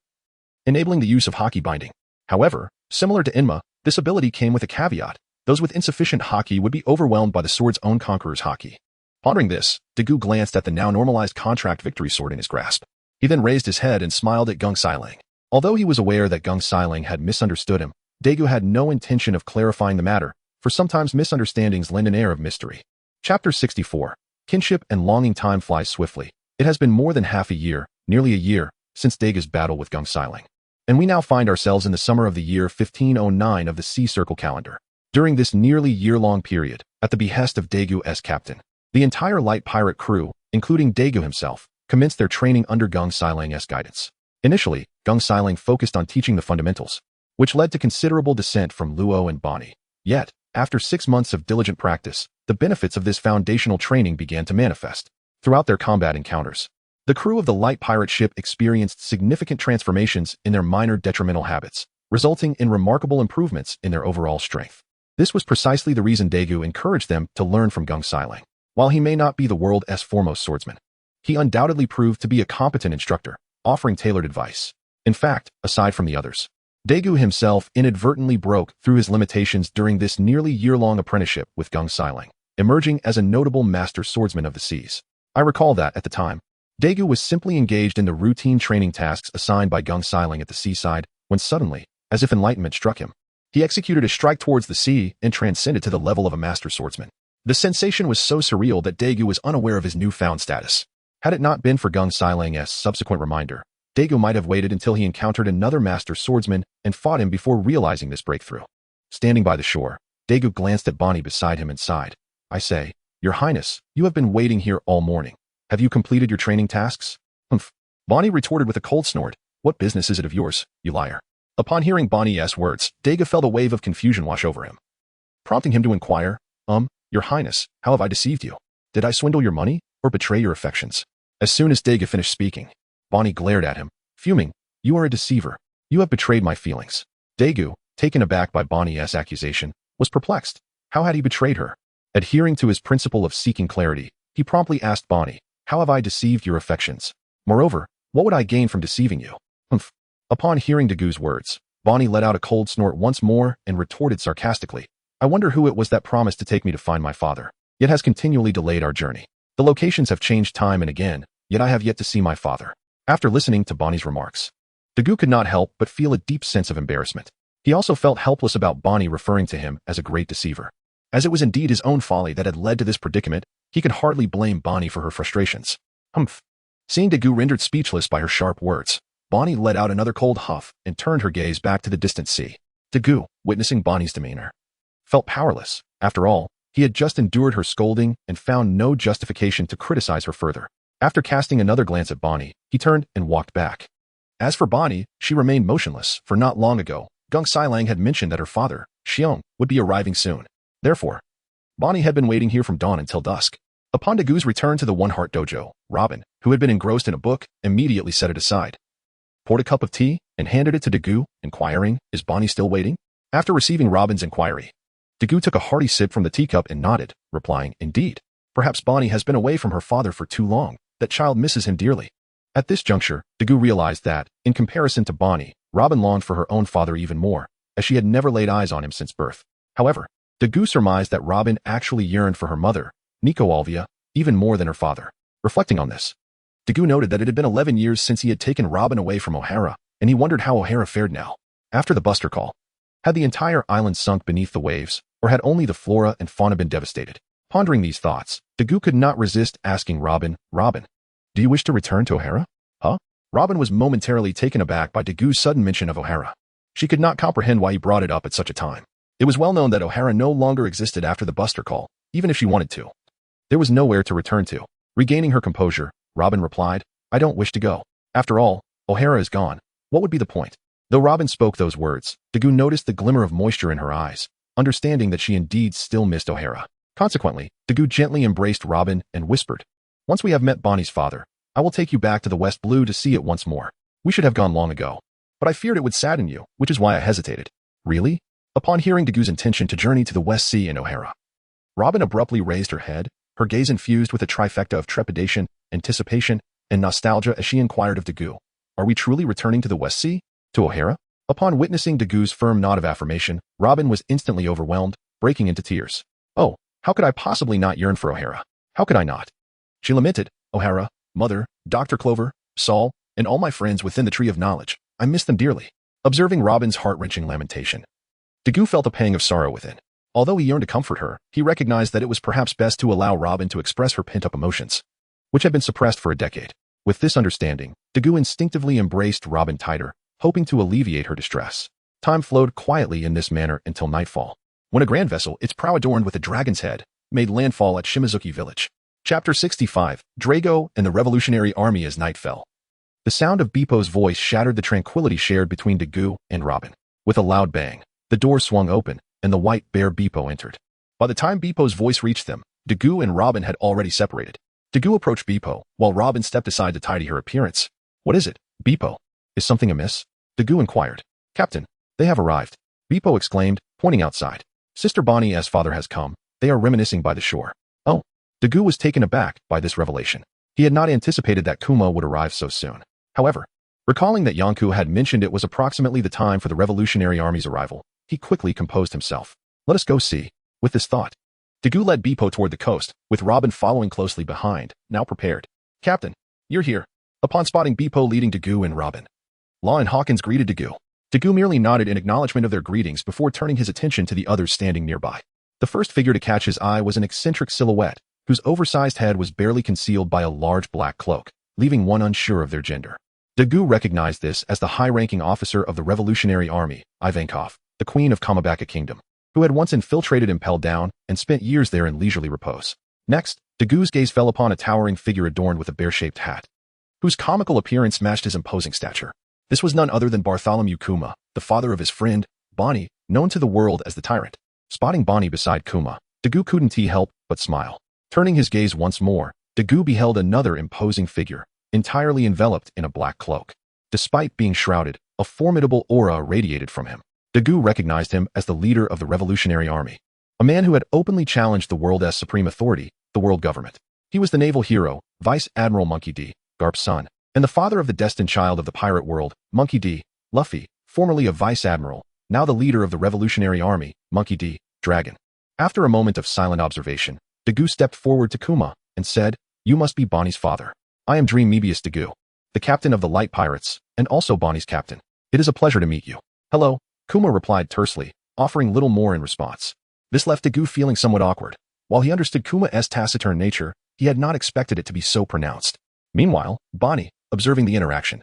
enabling the use of haki binding. However, similar to Enma, this ability came with a caveat. Those with insufficient haki would be overwhelmed by the sword's own Conqueror's haki. Pondering this, Dagu glanced at the now normalized contract victory sword in his grasp. He then raised his head and smiled at Gung Si-Lang. Although he was aware that Gung Si-Lang had misunderstood him, Dagu had no intention of clarifying the matter, for sometimes misunderstandings lend an air of mystery. Chapter 64. Kinship and longing. Time flies swiftly. It has been more than half a year, nearly a year, since Dagu's battle with Gung Si-Lang. And we now find ourselves in the summer of the year 1509 of the Sea Circle calendar. During this nearly year-long period, at the behest of Dagu's captain, the entire light pirate crew, including Dagu himself, commenced their training under Gung Si-Lang's guidance. Initially, Gung Si-Lang focused on teaching the fundamentals, which led to considerable dissent from Luo and Bonny. Yet, after 6 months of diligent practice, the benefits of this foundational training began to manifest. Throughout their combat encounters, the crew of the light pirate ship experienced significant transformations in their minor detrimental habits, resulting in remarkable improvements in their overall strength. This was precisely the reason Dagu encouraged them to learn from Gung Si-Lang. While he may not be the world's foremost swordsman, he undoubtedly proved to be a competent instructor, offering tailored advice. In fact, aside from the others, Dagu himself inadvertently broke through his limitations during this nearly year-long apprenticeship with Gung Si-Lang, emerging as a notable master swordsman of the seas. I recall that, at the time, Dagu was simply engaged in the routine training tasks assigned by Gung Si-Lang at the seaside, when suddenly, as if enlightenment struck him, he executed a strike towards the sea and transcended to the level of a master swordsman. The sensation was so surreal that Dagu was unaware of his newfound status. Had it not been for Gung Si-Lang's subsequent reminder, Dagu might have waited until he encountered another master swordsman and fought him before realizing this breakthrough. Standing by the shore, Dagu glanced at Bonny beside him and sighed. "I say, Your Highness, you have been waiting here all morning. Have you completed your training tasks?" "Humph." Bonny retorted with a cold snort. "What business is it of yours, you liar?" Upon hearing Bonny's words, Dagu felt a wave of confusion wash over him, prompting him to inquire, Your Highness, how have I deceived you? Did I swindle your money, or betray your affections?" As soon as Dagu finished speaking, Bonny glared at him, fuming. "You are a deceiver. You have betrayed my feelings." Dagu, taken aback by Bonny's accusation, was perplexed. How had he betrayed her? Adhering to his principle of seeking clarity, he promptly asked Bonny, "How have I deceived your affections? Moreover, what would I gain from deceiving you?" Humph. Upon hearing Dagu's words, Bonny let out a cold snort once more and retorted sarcastically, "I wonder who it was that promised to take me to find my father, yet has continually delayed our journey. The locations have changed time and again, yet I have yet to see my father." After listening to Bonny's remarks, Dagu could not help but feel a deep sense of embarrassment. He also felt helpless about Bonny referring to him as a great deceiver. As it was indeed his own folly that had led to this predicament, he could hardly blame Bonny for her frustrations. Humph. Seeing Dagu rendered speechless by her sharp words, Bonny let out another cold huff and turned her gaze back to the distant sea. Dagu, witnessing Bonny's demeanor, felt powerless. After all, he had just endured her scolding and found no justification to criticize her further. After casting another glance at Bonny, he turned and walked back. As for Bonny, she remained motionless, for not long ago, Gung Sailang had mentioned that her father, Xiong, would be arriving soon. Therefore, Bonny had been waiting here from dawn until dusk. Upon Dagu's return to the One Heart Dojo, Robin, who had been engrossed in a book, immediately set it aside, poured a cup of tea, and handed it to Dagu, inquiring, "Is Bonny still waiting?" After receiving Robin's inquiry, Dagu took a hearty sip from the teacup and nodded, replying, "Indeed. Perhaps Bonny has been away from her father for too long. That child misses him dearly." At this juncture, Dagu realized that, in comparison to Bonny, Robin longed for her own father even more, as she had never laid eyes on him since birth. However, Dagu surmised that Robin actually yearned for her mother, Nico Alvia, even more than her father. Reflecting on this, Dagu noted that it had been 11 years since he had taken Robin away from O'Hara, and he wondered how O'Hara fared now. After the buster call, had the entire island sunk beneath the waves, or had only the flora and fauna been devastated? Pondering these thoughts, Dagu could not resist asking Robin, "Robin, do you wish to return to O'Hara?" "Huh?" Robin was momentarily taken aback by Dagu's sudden mention of O'Hara. She could not comprehend why he brought it up at such a time. It was well known that O'Hara no longer existed after the buster call, even if she wanted to. There was nowhere to return to. Regaining her composure, Robin replied, "I don't wish to go. After all, O'Hara is gone. What would be the point?" Though Robin spoke those words, Dagu noticed the glimmer of moisture in her eyes, understanding that she indeed still missed O'Hara. Consequently, Dagu gently embraced Robin and whispered, "Once we have met Bonny's father, I will take you back to the West Blue to see it once more. We should have gone long ago. But I feared it would sadden you, which is why I hesitated." "Really?" Upon hearing Dagu's intention to journey to the West Sea in O'Hara, Robin abruptly raised her head, her gaze infused with a trifecta of trepidation, anticipation, and nostalgia as she inquired of Dagu, "Are we truly returning to the West Sea? To O'Hara?" Upon witnessing Dagu's firm nod of affirmation, Robin was instantly overwhelmed, breaking into tears. "Oh, how could I possibly not yearn for O'Hara? How could I not?" She lamented, "O'Hara, Mother, Dr. Clover, Saul, and all my friends within the Tree of Knowledge. I miss them dearly." Observing Robin's heart-wrenching lamentation, Dagu felt a pang of sorrow within. Although he yearned to comfort her, he recognized that it was perhaps best to allow Robin to express her pent-up emotions, which had been suppressed for a decade. With this understanding, Dagu instinctively embraced Robin tighter, hoping to alleviate her distress. Time flowed quietly in this manner until nightfall, when a grand vessel, its prow adorned with a dragon's head, made landfall at Shimizuki village. Chapter 65, Drago and the Revolutionary Army as night fell. The sound of Beppo's voice shattered the tranquility shared between Dagu and Robin. With a loud bang, the door swung open, and the white bear Beppo entered. By the time Beppo's voice reached them, Dagu and Robin had already separated. Dagu approached Beppo, while Robin stepped aside to tidy her appearance. "What is it, Beppo? Is something amiss?" Dagu inquired. "Captain, they have arrived," Beppo exclaimed, pointing outside. "Sister Bonny's father has come. They are reminiscing by the shore." "Oh." Dagu was taken aback by this revelation. He had not anticipated that Kuma would arrive so soon. However, recalling that Yonku had mentioned it was approximately the time for the Revolutionary Army's arrival, he quickly composed himself. "Let us go see." With this thought, Dagu led Beppo toward the coast, with Robin following closely behind, now prepared. "Captain, you're here." Upon spotting Beppo leading Dagu and Robin, Law and Hawkins greeted Dagu. Dagu merely nodded in acknowledgement of their greetings before turning his attention to the others standing nearby. The first figure to catch his eye was an eccentric silhouette, whose oversized head was barely concealed by a large black cloak, leaving one unsure of their gender. Dagu recognized this as the high-ranking officer of the Revolutionary Army, Ivankov, the Queen of Kamabaka Kingdom, who had once infiltrated Impel Down and spent years there in leisurely repose. Next, Dagu's gaze fell upon a towering figure adorned with a bear-shaped hat, whose comical appearance matched his imposing stature. This was none other than Bartholomew Kuma, the father of his friend, Bonny, known to the world as the Tyrant. Spotting Bonny beside Kuma, Dagu couldn't help but smile. Turning his gaze once more, Dagu beheld another imposing figure, entirely enveloped in a black cloak. Despite being shrouded, a formidable aura radiated from him. Dagu recognized him as the leader of the Revolutionary Army, a man who had openly challenged the world's supreme authority, the world government. He was the naval hero, Vice Admiral Monkey D., Garp's son, and the father of the destined child of the pirate world, Monkey D., Luffy, formerly a Vice Admiral, now the leader of the Revolutionary Army, Monkey D., Dragon. After a moment of silent observation, Dagu stepped forward to Kuma and said, "You must be Bonny's father. I am Dream Bius Dagu, the captain of the light pirates, and also Bonny's captain. It is a pleasure to meet you." "Hello," Kuma replied tersely, offering little more in response. This left Dagu feeling somewhat awkward. While he understood Kuma's taciturn nature, he had not expected it to be so pronounced. Meanwhile, Bonny, observing the interaction,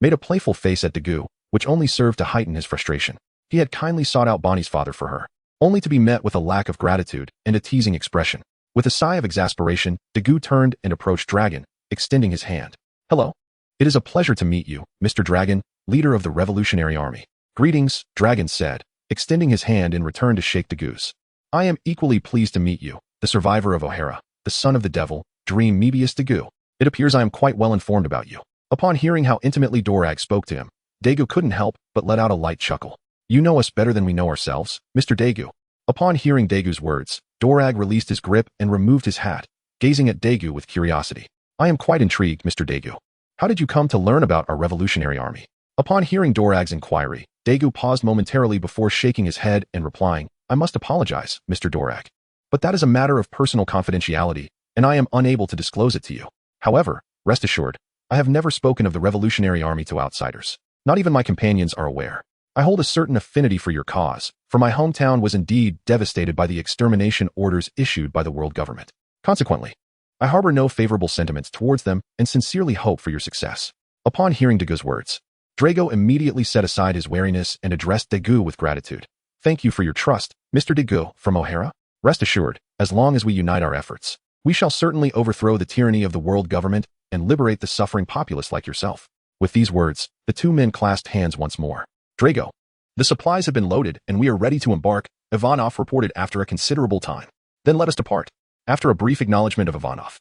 made a playful face at Dagu, which only served to heighten his frustration. He had kindly sought out Bonny's father for her, only to be met with a lack of gratitude and a teasing expression. With a sigh of exasperation, Dagu turned and approached Dragon, extending his hand. "Hello. It is a pleasure to meet you, Mr. Dragon, leader of the Revolutionary Army." "Greetings," Dragon said, extending his hand in return to shake Dagu's. "I am equally pleased to meet you, the survivor of O'Hara, the son of the devil, Dream Bius Dagu. It appears I am quite well informed about you." Upon hearing how intimately Dorag spoke to him, Dagu couldn't help but let out a light chuckle. "You know us better than we know ourselves, Mr. Dagu." Upon hearing Dagu's words, Dorag released his grip and removed his hat, gazing at Dagu with curiosity. "I am quite intrigued, Mr. Dagu. How did you come to learn about our Revolutionary Army?" Upon hearing Dorag's inquiry, Dagu paused momentarily before shaking his head and replying, "I must apologize, Mr. Dorag. But that is a matter of personal confidentiality, and I am unable to disclose it to you. However, rest assured, I have never spoken of the Revolutionary Army to outsiders. Not even my companions are aware. I hold a certain affinity for your cause, for my hometown was indeed devastated by the extermination orders issued by the world government. Consequently, I harbor no favorable sentiments towards them and sincerely hope for your success." Upon hearing Dagu's words, Drago immediately set aside his wariness and addressed Dagu with gratitude. "Thank you for your trust, Mr. Dagu from O'Hara. Rest assured, as long as we unite our efforts, we shall certainly overthrow the tyranny of the world government and liberate the suffering populace like yourself." With these words, the two men clasped hands once more. "Drago, the supplies have been loaded and we are ready to embark," Ivanov reported after a considerable time. "Then let us depart." After a brief acknowledgement of Ivanov,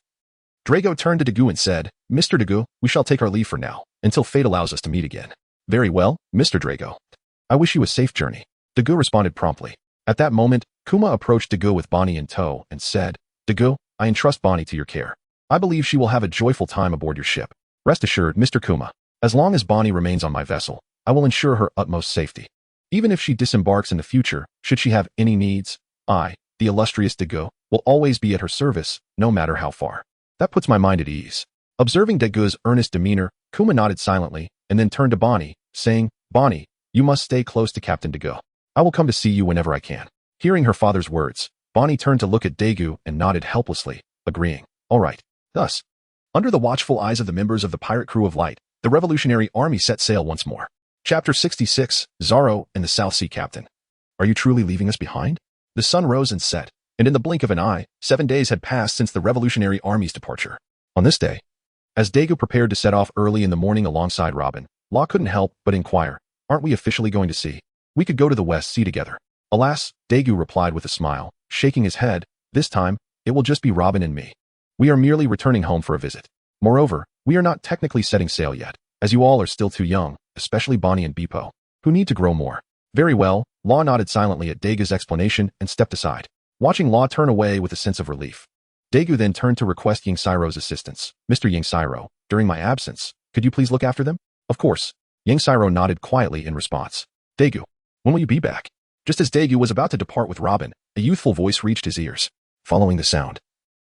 Drago turned to Dagu and said, "Mr. Dagu, we shall take our leave for now, until fate allows us to meet again." "Very well, Mr. Drago. I wish you a safe journey," Dagu responded promptly. At that moment, Kuma approached Dagu with Bonny in tow and said, "Dagu, I entrust Bonny to your care. I believe she will have a joyful time aboard your ship. Rest assured, Mr. Kuma, as long as Bonny remains on my vessel, I will ensure her utmost safety. Even if she disembarks in the future, should she have any needs, I, the illustrious Dagu, will always be at her service, no matter how far." That puts my mind at ease. Observing Dagu's earnest demeanor, Kuma nodded silently and then turned to Bonny, saying, "Bonny, you must stay close to Captain Dagu. I will come to see you whenever I can." Hearing her father's words, Bonny turned to look at Dagu and nodded helplessly, agreeing. "All right." Thus, under the watchful eyes of the members of the pirate crew of Light, the Revolutionary Army set sail once more. Chapter 66, Zoro and the South Sea Captain. "Are you truly leaving us behind?" The sun rose and set, and in the blink of an eye, 7 days had passed since the Revolutionary Army's departure. On this day, as Dagu prepared to set off early in the morning alongside Robin, Law couldn't help but inquire, "Aren't we officially going to sea? We could go to the West Sea together." "Alas," Dagu replied with a smile, shaking his head, "this time, it will just be Robin and me. We are merely returning home for a visit. Moreover, we are not technically setting sail yet, as you all are still too young, especially Bonny and Beppo, who need to grow more." "Very well," Law nodded silently at Dagu's explanation and stepped aside, watching Law turn away with a sense of relief. Dagu then turned to request Yingsiro's assistance. "Mr. Yingsiro, during my absence, could you please look after them?" "Of course." Yingsiro nodded quietly in response. "Dagu, when will you be back?" Just as Dagu was about to depart with Robin, a youthful voice reached his ears. Following the sound,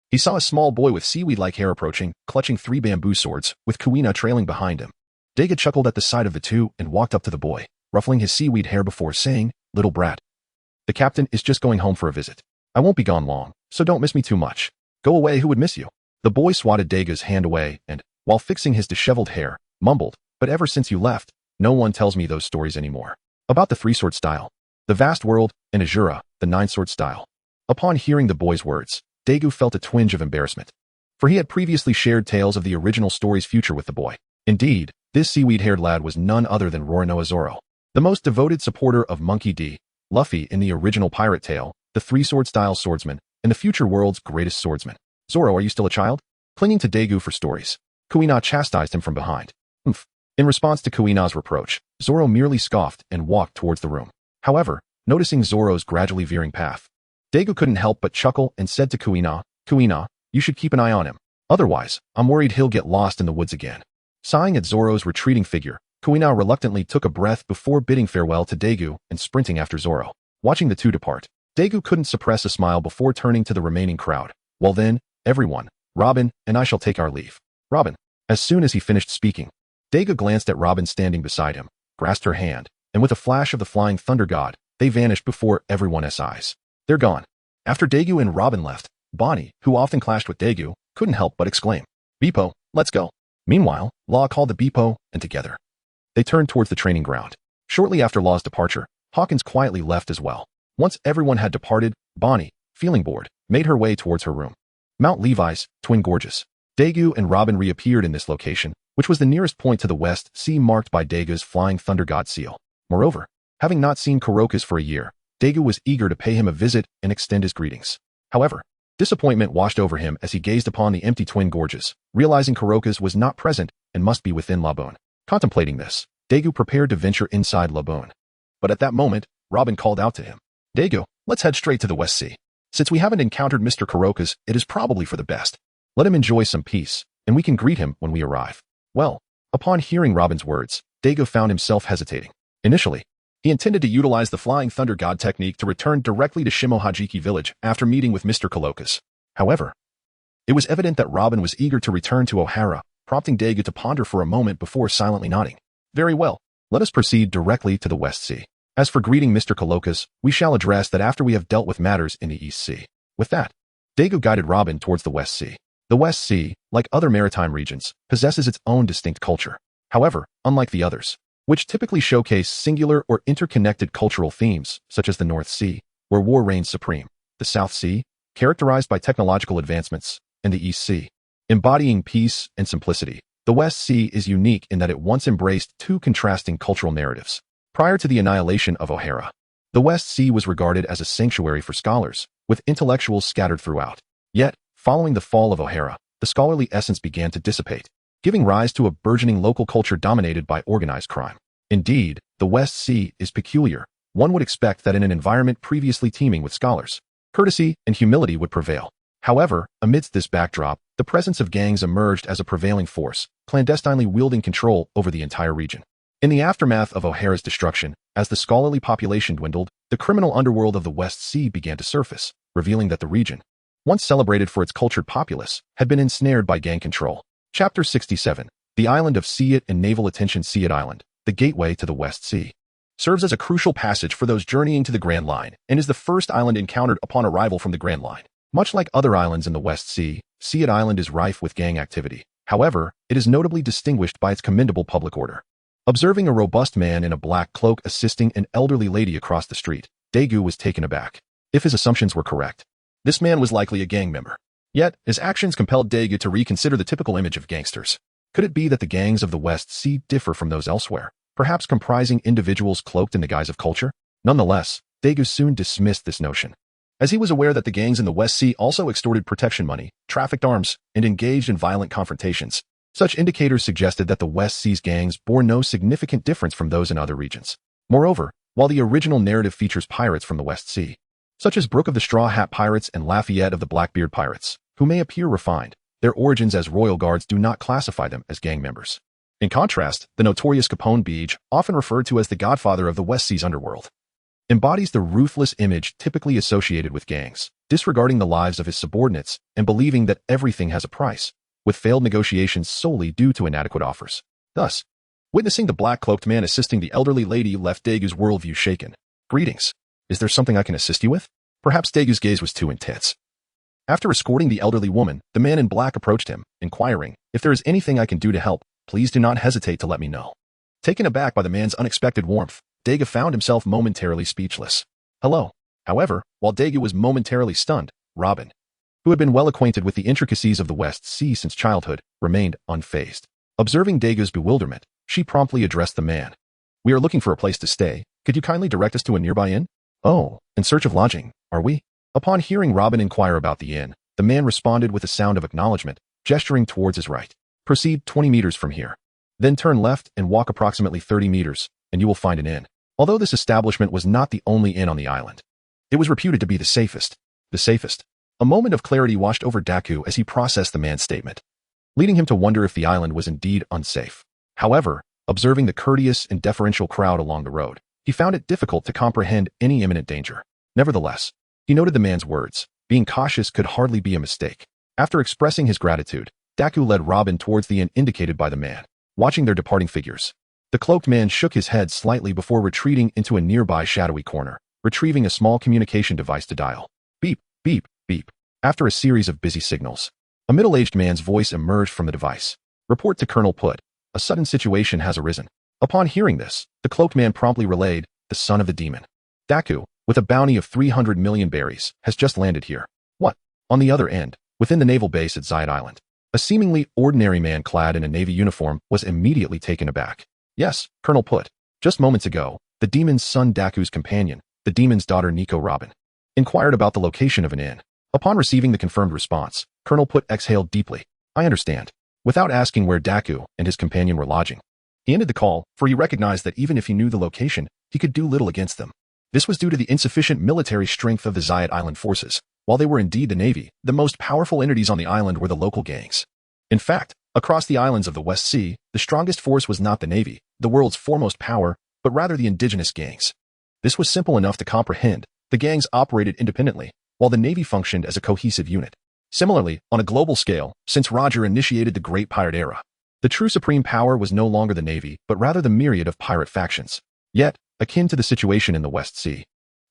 he saw a small boy with seaweed-like hair approaching, clutching 3 bamboo swords, with Kuina trailing behind him. Dagu chuckled at the sight of the two and walked up to the boy, ruffling his seaweed hair before saying, "Little brat, the captain is just going home for a visit. I won't be gone long, so don't miss me too much. Go away, who would miss you?" The boy swatted Dagu's hand away and, while fixing his disheveled hair, mumbled, "But ever since you left, no one tells me those stories anymore. About the 3-sword style, the vast world, and Azura, the 9-sword style." Upon hearing the boy's words, Dagu felt a twinge of embarrassment, for he had previously shared tales of the original story's future with the boy. Indeed, this seaweed-haired lad was none other than Roronoa Zoro, the most devoted supporter of Monkey D., Luffy in the original pirate tale, the 3-sword style swordsman, and the future world's greatest swordsman. "Zoro, are you still a child?" Clinging to Dagu for stories, Kuina chastised him from behind. "Humph." In response to Kuina's reproach, Zoro merely scoffed and walked towards the room. However, noticing Zoro's gradually veering path, Dagu couldn't help but chuckle and said to Kuina, you should keep an eye on him. Otherwise, I'm worried he'll get lost in the woods again. Sighing at Zoro's retreating figure, Kuina reluctantly took a breath before bidding farewell to Dagu and sprinting after Zoro. Watching the two depart, Dagu couldn't suppress a smile before turning to the remaining crowd. Well then, everyone, Robin and I shall take our leave. Robin. As soon as he finished speaking, Dagu glanced at Robin standing beside him, grasped her hand, and with a flash of the flying thunder god, they vanished before everyone's eyes. They're gone. After Dagu and Robin left, Bonny, who often clashed with Dagu, couldn't help but exclaim, Beepo, let's go. Meanwhile, Law called the Beepo, and together they turned towards the training ground. Shortly after Law's departure, Hawkins quietly left as well. Once everyone had departed, Bonny, feeling bored, made her way towards her room. Mount Levi's, Twin Gorges. Dagu and Robin reappeared in this location, which was the nearest point to the West Sea marked by Dagu's flying thunder god seal. Moreover, having not seen Kurokus for a year, Dagu was eager to pay him a visit and extend his greetings. However, disappointment washed over him as he gazed upon the empty Twin Gorges, realizing Kurokus was not present and must be within Labone. Contemplating this, Dagu prepared to venture inside Labone. But at that moment, Robin called out to him. Dagu, let's head straight to the West Sea. Since we haven't encountered Mr. Kurokus, it is probably for the best. Let him enjoy some peace, and we can greet him when we arrive. Well, upon hearing Robin's words, Dagu found himself hesitating. Initially, he intended to utilize the Flying Thunder God technique to return directly to Shimohajiki village after meeting with Mr. Kurokus. However, it was evident that Robin was eager to return to Ohara, prompting Dagu to ponder for a moment before silently nodding. Very well, let us proceed directly to the West Sea. As for greeting Mr. Kurokus, we shall address that after we have dealt with matters in the East Sea. With that, Dagu guided Robin towards the West Sea. The West Sea, like other maritime regions, possesses its own distinct culture. However, unlike the others, which typically showcase singular or interconnected cultural themes, such as the North Sea, where war reigns supreme, the South Sea, characterized by technological advancements, and the East Sea, embodying peace and simplicity. The West Sea is unique in that it once embraced two contrasting cultural narratives. Prior to the annihilation of Ohara, the West Sea was regarded as a sanctuary for scholars, with intellectuals scattered throughout. Yet, following the fall of Ohara, the scholarly essence began to dissipate, giving rise to a burgeoning local culture dominated by organized crime. Indeed, the West Sea is peculiar. One would expect that in an environment previously teeming with scholars, courtesy and humility would prevail. However, amidst this backdrop, the presence of gangs emerged as a prevailing force, clandestinely wielding control over the entire region. In the aftermath of Ohara's destruction, as the scholarly population dwindled, the criminal underworld of the West Sea began to surface, revealing that the region, once celebrated for its cultured populace, had been ensnared by gang control. Chapter 67. The island of Siat and naval attention. Siat Island, the gateway to the West Sea, serves as a crucial passage for those journeying to the Grand Line and is the first island encountered upon arrival from the Grand Line. Much like other islands in the West Sea, Siat Island is rife with gang activity. However, it is notably distinguished by its commendable public order. Observing a robust man in a black cloak assisting an elderly lady across the street, Dagu was taken aback. If his assumptions were correct, this man was likely a gang member. Yet, his actions compelled Dagu to reconsider the typical image of gangsters. Could it be that the gangs of the West Sea differ from those elsewhere, perhaps comprising individuals cloaked in the guise of culture? Nonetheless, Dagu soon dismissed this notion, as he was aware that the gangs in the West Sea also extorted protection money, trafficked arms, and engaged in violent confrontations. Such indicators suggested that the West Sea's gangs bore no significant difference from those in other regions. Moreover, while the original narrative features pirates from the West Sea, such as Brooke of the Straw Hat Pirates and Lafayette of the Blackbeard Pirates, who may appear refined, their origins as royal guards do not classify them as gang members. In contrast, the notorious Capone Beach, often referred to as the godfather of the West Sea's underworld, embodies the ruthless image typically associated with gangs, disregarding the lives of his subordinates and believing that everything has a price, with failed negotiations solely due to inadequate offers. Thus, witnessing the black-cloaked man assisting the elderly lady left Dagu's worldview shaken. Greetings. Is there something I can assist you with? Perhaps Dagu's gaze was too intense. After escorting the elderly woman, the man in black approached him, inquiring, if there is anything I can do to help, please do not hesitate to let me know. Taken aback by the man's unexpected warmth, Dagu found himself momentarily speechless. Hello. However, while Dagu was momentarily stunned, Robin, who had been well acquainted with the intricacies of the West Sea since childhood, remained unfazed. Observing Dagu's bewilderment, she promptly addressed the man. We are looking for a place to stay. Could you kindly direct us to a nearby inn? Oh, in search of lodging, are we? Upon hearing Robin inquire about the inn, the man responded with a sound of acknowledgement, gesturing towards his right. Proceed 20 meters from here. Then turn left and walk approximately 30 meters, and you will find an inn. Although this establishment was not the only inn on the island, it was reputed to be the safest. The safest. A moment of clarity washed over Dagu as he processed the man's statement, leading him to wonder if the island was indeed unsafe. However, observing the courteous and deferential crowd along the road, he found it difficult to comprehend any imminent danger. Nevertheless, he noted the man's words. Being cautious could hardly be a mistake. After expressing his gratitude, Dagu led Robin towards the inn indicated by the man, watching their departing figures. The cloaked man shook his head slightly before retreating into a nearby shadowy corner, retrieving a small communication device to dial. Beep, beep, beep. After a series of busy signals, a middle-aged man's voice emerged from the device. Report to Colonel Put. A sudden situation has arisen. Upon hearing this, the cloaked man promptly relayed, the son of the demon, Dagu, with a bounty of 300 million berries, has just landed here. What? On the other end, within the naval base at Zayat Island, a seemingly ordinary man clad in a navy uniform was immediately taken aback. Yes, Colonel Put. Just moments ago, the demon's son Dagu's companion, the demon's daughter Nico Robin, inquired about the location of an inn. Upon receiving the confirmed response, Colonel Put exhaled deeply. I understand. Without asking where Dagu and his companion were lodging, he ended the call, for he recognized that even if he knew the location, he could do little against them. This was due to the insufficient military strength of the Zayat Island forces. While they were indeed the navy, the most powerful entities on the island were the local gangs. In fact, across the islands of the West Sea, the strongest force was not the navy, the world's foremost power, but rather the indigenous gangs. This was simple enough to comprehend. The gangs operated independently, while the navy functioned as a cohesive unit. Similarly, on a global scale, since Roger initiated the Great Pirate Era, the true supreme power was no longer the navy, but rather the myriad of pirate factions. Yet, akin to the situation in the West Sea,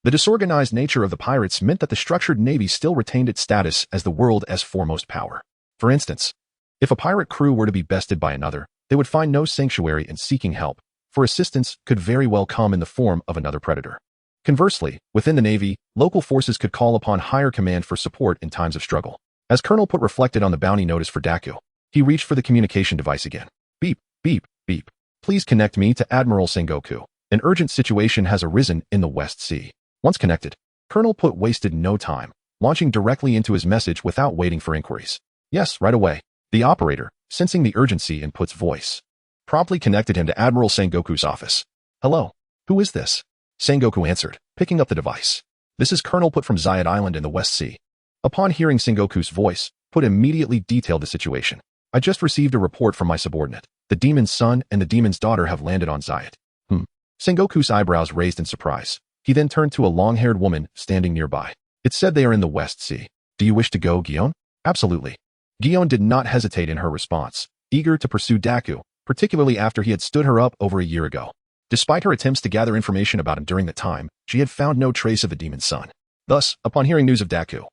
the disorganized nature of the pirates meant that the structured navy still retained its status as the world's foremost power. For instance, if a pirate crew were to be bested by another, they would find no sanctuary in seeking help, for assistance could very well come in the form of another predator. Conversely, within the navy, local forces could call upon higher command for support in times of struggle. As Colonel Put reflected on the bounty notice for Dagu, he reached for the communication device again. Beep, beep, beep. Please connect me to Admiral Sengoku. An urgent situation has arisen in the West Sea. Once connected, Colonel Put wasted no time, launching directly into his message without waiting for inquiries. Yes, right away. The operator, sensing the urgency in Put's voice, promptly connected him to Admiral Sengoku's office. Hello. Who is this? Sengoku answered, picking up the device. This is Colonel Put from Zayat Island in the West Sea. Upon hearing Sengoku's voice, Put immediately detailed the situation. I just received a report from my subordinate. The demon's son and the demon's daughter have landed on Zayat. Sengoku's eyebrows raised in surprise. He then turned to a long-haired woman standing nearby. It said they are in the West Sea. Do you wish to go, Guion? Absolutely. Guion did not hesitate in her response, eager to pursue Dagu, particularly after he had stood her up over a year ago. Despite her attempts to gather information about him during that time, she had found no trace of the demon's son. Thus, upon hearing news of Dagu,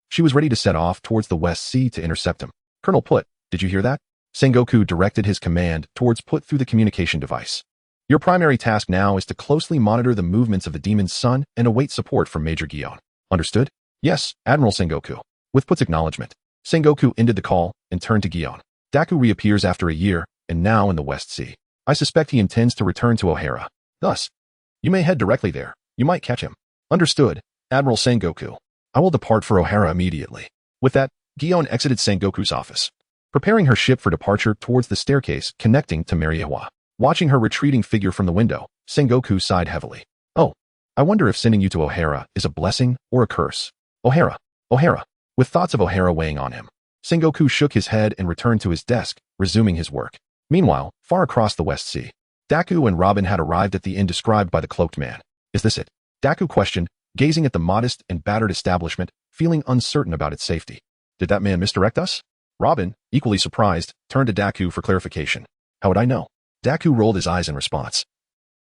she was ready to set off towards the West Sea to intercept him. Colonel Put, did you hear that? Sengoku directed his command towards Put through the communication device. Your primary task now is to closely monitor the movements of the demon's son and await support from Major Guion. Understood? Yes, Admiral Sengoku. With Put's acknowledgement, Sengoku ended the call and turned to Guion. Dagu reappears after a year, and now in the West Sea. I suspect he intends to return to O'Hara. Thus, you may head directly there. You might catch him. Understood, Admiral Sengoku. I will depart for O'Hara immediately. With that, Guion exited Sengoku's office, preparing her ship for departure towards the staircase connecting to Mariawa. Watching her retreating figure from the window, Sengoku sighed heavily. Oh, I wonder if sending you to O'Hara is a blessing or a curse. O'Hara. With thoughts of O'Hara weighing on him, Sengoku shook his head and returned to his desk, resuming his work. Meanwhile, far across the West Sea, Dagu and Robin had arrived at the inn described by the cloaked man. Is this it? Dagu questioned, gazing at the modest and battered establishment, feeling uncertain about its safety. Did that man misdirect us? Robin, equally surprised, turned to Dagu for clarification. How would I know? Dagu rolled his eyes in response.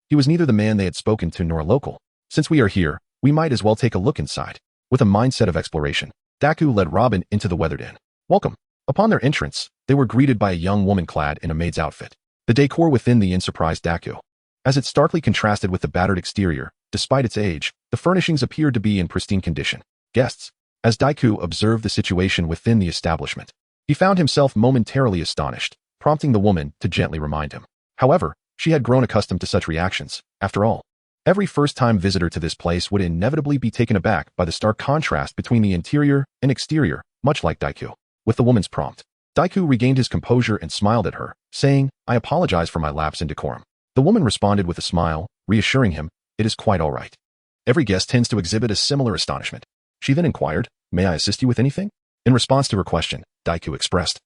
He was neither the man they had spoken to nor a local. Since we are here, we might as well take a look inside. With a mindset of exploration, Dagu led Robin into the weathered inn. Welcome. Upon their entrance, they were greeted by a young woman clad in a maid's outfit. The decor within the inn surprised Dagu, as it starkly contrasted with the battered exterior. Despite its age, the furnishings appeared to be in pristine condition. Guests. As Dagu observed the situation within the establishment, he found himself momentarily astonished, prompting the woman to gently remind him. However, she had grown accustomed to such reactions. After all, every first-time visitor to this place would inevitably be taken aback by the stark contrast between the interior and exterior, much like Dagu. With the woman's prompt, Dagu regained his composure and smiled at her, saying, I apologize for my lapse in decorum. The woman responded with a smile, reassuring him, it is quite all right. Every guest tends to exhibit a similar astonishment. She then inquired, may I assist you with anything? In response to her question, Dagu expressed,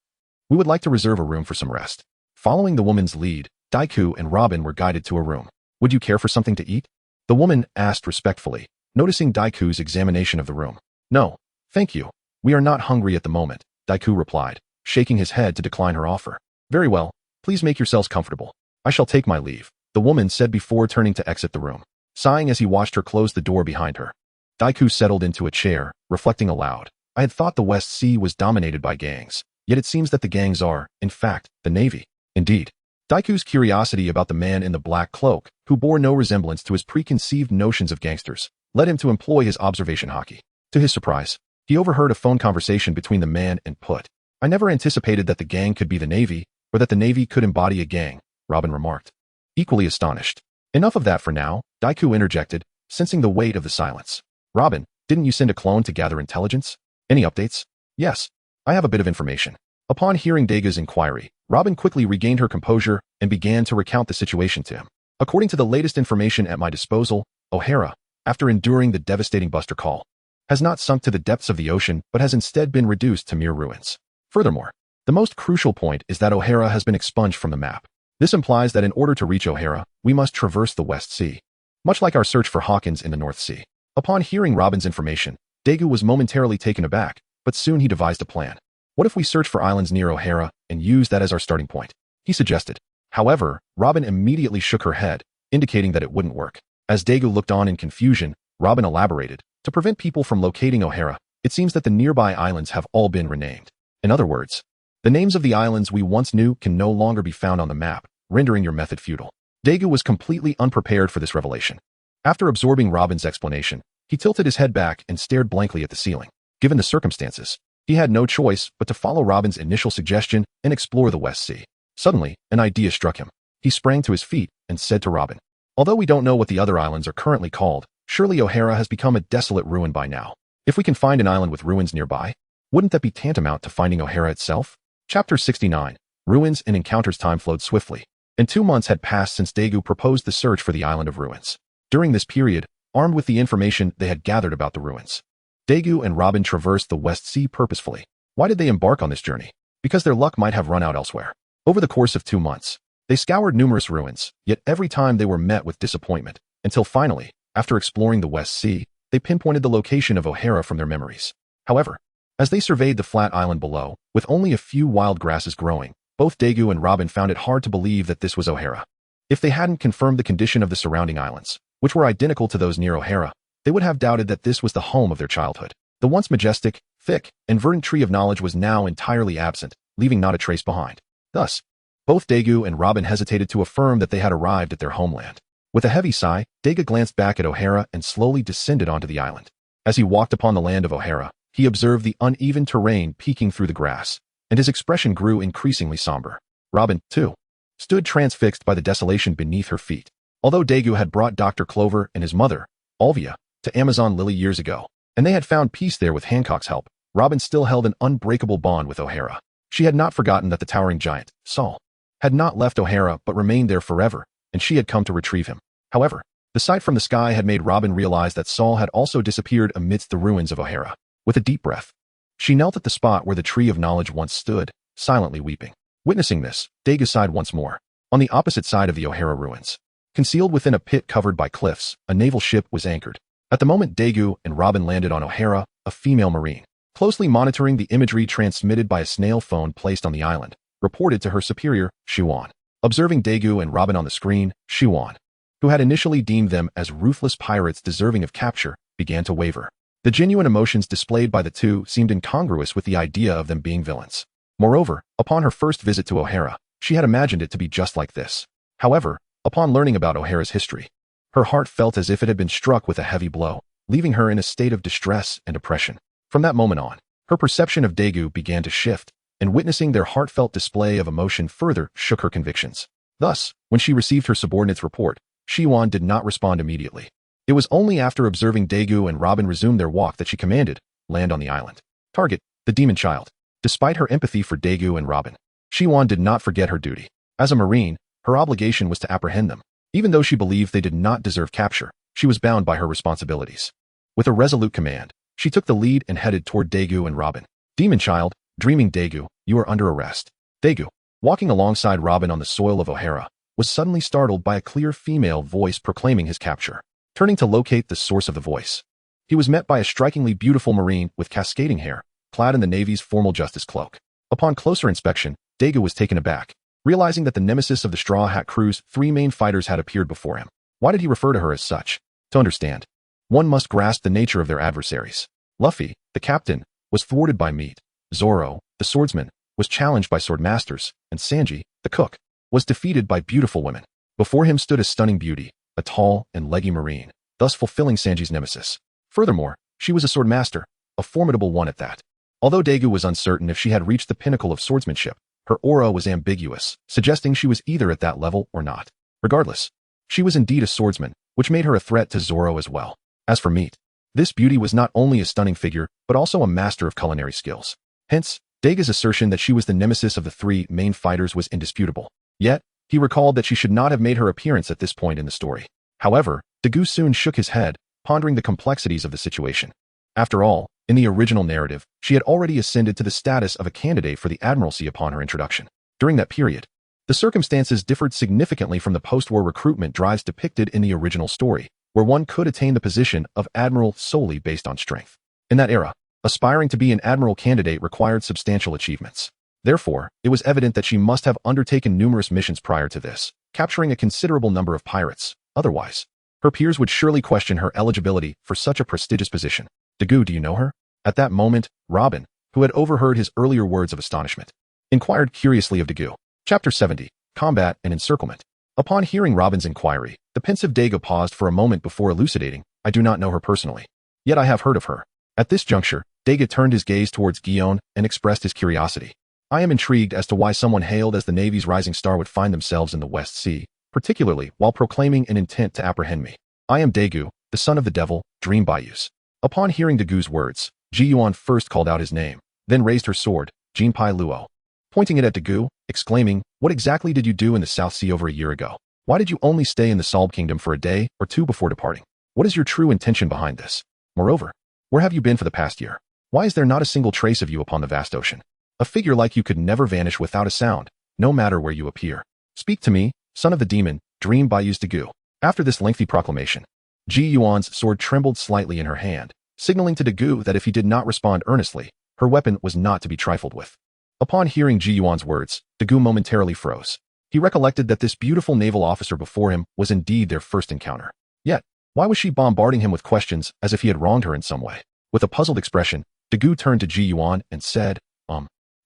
we would like to reserve a room for some rest. Following the woman's lead, Dagu and Robin were guided to a room. Would you care for something to eat? The woman asked respectfully, noticing Daiku's examination of the room. No, thank you. We are not hungry at the moment, Dagu replied, shaking his head to decline her offer. Very well, please make yourselves comfortable. I shall take my leave, the woman said before turning to exit the room, sighing as he watched her close the door behind her. Dagu settled into a chair, reflecting aloud. I had thought the West Sea was dominated by gangs, yet it seems that the gangs are, in fact, the Navy. Indeed. Daiku's curiosity about the man in the black cloak, who bore no resemblance to his preconceived notions of gangsters, led him to employ his observation hockey. To his surprise, he overheard a phone conversation between the man and Put. I never anticipated that the gang could be the Navy, or that the Navy could embody a gang, Robin remarked. Equally astonished. Enough of that for now, Dagu interjected, sensing the weight of the silence. Robin, didn't you send a clone to gather intelligence? Any updates? Yes. I have a bit of information. Upon hearing Dagu's inquiry, Robin quickly regained her composure and began to recount the situation to him. According to the latest information at my disposal, O'Hara, after enduring the devastating Buster Call, has not sunk to the depths of the ocean but has instead been reduced to mere ruins. Furthermore, the most crucial point is that O'Hara has been expunged from the map. This implies that in order to reach O'Hara, we must traverse the West Sea, much like our search for Hawkins in the North Sea. Upon hearing Robin's information, Dagu was momentarily taken aback, but soon he devised a plan. What if we search for islands near O'Hara and use that as our starting point? He suggested. However, Robin immediately shook her head, indicating that it wouldn't work. As Dagu looked on in confusion, Robin elaborated. To prevent people from locating O'Hara, it seems that the nearby islands have all been renamed. In other words, the names of the islands we once knew can no longer be found on the map, rendering your method futile. Dagu was completely unprepared for this revelation. After absorbing Robin's explanation, he tilted his head back and stared blankly at the ceiling. Given the circumstances, he had no choice but to follow Robin's initial suggestion and explore the West Sea. Suddenly, an idea struck him. He sprang to his feet and said to Robin, although we don't know what the other islands are currently called, surely O'Hara has become a desolate ruin by now. If we can find an island with ruins nearby, wouldn't that be tantamount to finding O'Hara itself? Chapter 69. Ruins and Encounters. Time flowed swiftly, and 2 months had passed since Dagu proposed the search for the Island of Ruins. During this period, armed with the information they had gathered about the ruins, Dagu and Robin traversed the West Sea purposefully. Why did they embark on this journey? Because their luck might have run out elsewhere. Over the course of 2 months, they scoured numerous ruins, yet every time they were met with disappointment, until finally, after exploring the West Sea, they pinpointed the location of O'Hara from their memories. However, as they surveyed the flat island below, with only a few wild grasses growing, both Dagu and Robin found it hard to believe that this was O'Hara. If they hadn't confirmed the condition of the surrounding islands, which were identical to those near O'Hara, they would have doubted that this was the home of their childhood. The once majestic, thick, and verdant tree of knowledge was now entirely absent, leaving not a trace behind. Thus, both Dagu and Robin hesitated to affirm that they had arrived at their homeland. With a heavy sigh, Dagu glanced back at O'Hara and slowly descended onto the island. As he walked upon the land of O'Hara, he observed the uneven terrain peeking through the grass, and his expression grew increasingly somber. Robin, too, stood transfixed by the desolation beneath her feet. Although Dagu had brought Dr. Clover and his mother, Olvia, to Amazon Lily years ago, and they had found peace there with Hancock's help, Robin still held an unbreakable bond with O'Hara. She had not forgotten that the towering giant, Saul, had not left O'Hara but remained there forever, and she had come to retrieve him. However, the sight from the sky had made Robin realize that Saul had also disappeared amidst the ruins of O'Hara. With a deep breath, she knelt at the spot where the tree of knowledge once stood, silently weeping. Witnessing this, Dagu sighed once more. On the opposite side of the O'Hara ruins, concealed within a pit covered by cliffs, a naval ship was anchored. At the moment Dagu and Robin landed on O'Hara, a female Marine, closely monitoring the imagery transmitted by a snail phone placed on the island, reported to her superior, Shiwan. Observing Dagu and Robin on the screen, Shiwan, who had initially deemed them as ruthless pirates deserving of capture, began to waver. The genuine emotions displayed by the two seemed incongruous with the idea of them being villains. Moreover, upon her first visit to O'Hara, she had imagined it to be just like this. However, upon learning about O'Hara's history, her heart felt as if it had been struck with a heavy blow, leaving her in a state of distress and oppression. From that moment on, her perception of Dagu began to shift, and witnessing their heartfelt display of emotion further shook her convictions. Thus, when she received her subordinate's report, Shiwan did not respond immediately. It was only after observing Dagu and Robin resume their walk that she commanded, land on the island. Target, the demon child. Despite her empathy for Dagu and Robin, Shiwan did not forget her duty. As a Marine, her obligation was to apprehend them. Even though she believed they did not deserve capture, she was bound by her responsibilities. With a resolute command, she took the lead and headed toward Dagu and Robin. Demon child, dreaming Dagu, you are under arrest. Dagu, walking alongside Robin on the soil of O'Hara, was suddenly startled by a clear female voice proclaiming his capture. Turning to locate the source of the voice, he was met by a strikingly beautiful Marine with cascading hair, clad in the Navy's formal justice cloak. Upon closer inspection, Dagu was taken aback, realizing that the nemesis of the Straw Hat Crew's 3 main fighters had appeared before him. Why did he refer to her as such? To understand, one must grasp the nature of their adversaries. Luffy, the captain, was thwarted by meat. Zoro, the swordsman, was challenged by swordmasters, and Sanji, the cook, was defeated by beautiful women. Before him stood a stunning beauty, a tall and leggy Marine, thus fulfilling Sanji's nemesis. Furthermore, she was a swordmaster, a formidable one at that. Although Dagu was uncertain if she had reached the pinnacle of swordsmanship, her aura was ambiguous, suggesting she was either at that level or not. Regardless, she was indeed a swordsman, which made her a threat to Zoro as well. As for meat, this beauty was not only a stunning figure, but also a master of culinary skills. Hence, Dagu's assertion that she was the nemesis of the 3 main fighters was indisputable. Yet, he recalled that she should not have made her appearance at this point in the story. However, Dagu soon shook his head, pondering the complexities of the situation. After all, in the original narrative, she had already ascended to the status of a candidate for the admiralty upon her introduction. During that period, the circumstances differed significantly from the post-war recruitment drives depicted in the original story, where one could attain the position of admiral solely based on strength. In that era, aspiring to be an admiral candidate required substantial achievements. Therefore, it was evident that she must have undertaken numerous missions prior to this, capturing a considerable number of pirates. Otherwise, her peers would surely question her eligibility for such a prestigious position. Dagu, do you know her? At that moment, Robin, who had overheard his earlier words of astonishment, inquired curiously of Dagu. Chapter 70, Combat and Encirclement. Upon hearing Robin's inquiry, the pensive Dagu paused for a moment before elucidating, I do not know her personally. Yet I have heard of her. At this juncture, Dagu turned his gaze towards Guion and expressed his curiosity. I am intrigued as to why someone hailed as the Navy's rising star would find themselves in the West Sea, particularly while proclaiming an intent to apprehend me. I am Dagu, the son of the devil, Dream Bius. Upon hearing Dagu's words, Ji-Yuan first called out his name, then raised her sword, Jinpai Luo, pointing it at Dagu, exclaiming, what exactly did you do in the South Sea over a year ago? Why did you only stay in the Salb Kingdom for a day or 2 before departing? What is your true intention behind this? Moreover, where have you been for the past year? Why is there not a single trace of you upon the vast ocean? A figure like you could never vanish without a sound, no matter where you appear. Speak to me, son of the demon, Dream Bius Dagu. After this lengthy proclamation, Ji-Yuan's sword trembled slightly in her hand, signaling to Dagu that if he did not respond earnestly, her weapon was not to be trifled with. Upon hearing Ji-Yuan's words, Dagu momentarily froze. He recollected that this beautiful naval officer before him was indeed their first encounter. Yet, why was she bombarding him with questions as if he had wronged her in some way? With a puzzled expression, Dagu turned to Ji-Yuan and said,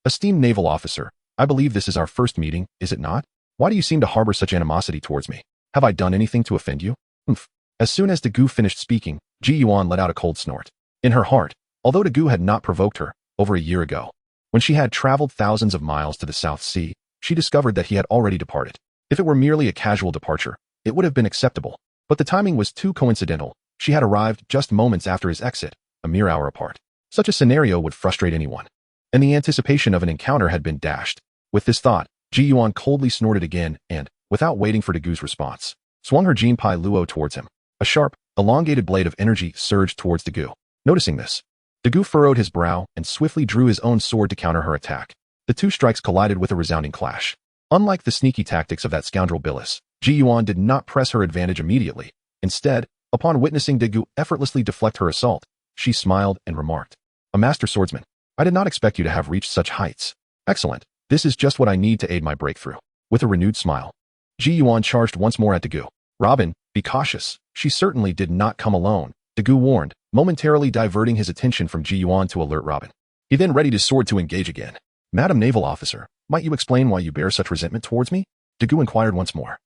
Esteemed naval officer, I believe this is our first meeting, is it not? Why do you seem to harbor such animosity towards me? Have I done anything to offend you? As soon as Dagu finished speaking, Ji-Yuan let out a cold snort. In her heart, although Dagu had not provoked her, over a year ago, when she had traveled thousands of miles to the South Sea, she discovered that he had already departed. If it were merely a casual departure, it would have been acceptable. But the timing was too coincidental. She had arrived just moments after his exit, a mere hour apart. Such a scenario would frustrate anyone. And the anticipation of an encounter had been dashed. With this thought, Ji-Yuan coldly snorted again and, without waiting for Dagu's response, swung her Jinpai Luo towards him. A sharp, elongated blade of energy surged towards Dagu. Noticing this, Dagu furrowed his brow and swiftly drew his own sword to counter her attack. The 2 strikes collided with a resounding clash. Unlike the sneaky tactics of that scoundrel Bilis, Ji-Yuan did not press her advantage immediately. Instead, upon witnessing Dagu effortlessly deflect her assault, she smiled and remarked, A master swordsman, I did not expect you to have reached such heights. Excellent. This is just what I need to aid my breakthrough. With a renewed smile, Ji-Yuan charged once more at Dagu. Robin, be cautious. She certainly did not come alone, Dagu warned, momentarily diverting his attention from Ji-Yuan to alert Robin. He then readied his sword to engage again. Madam Naval Officer, might you explain why you bear such resentment towards me? Dagu inquired once more,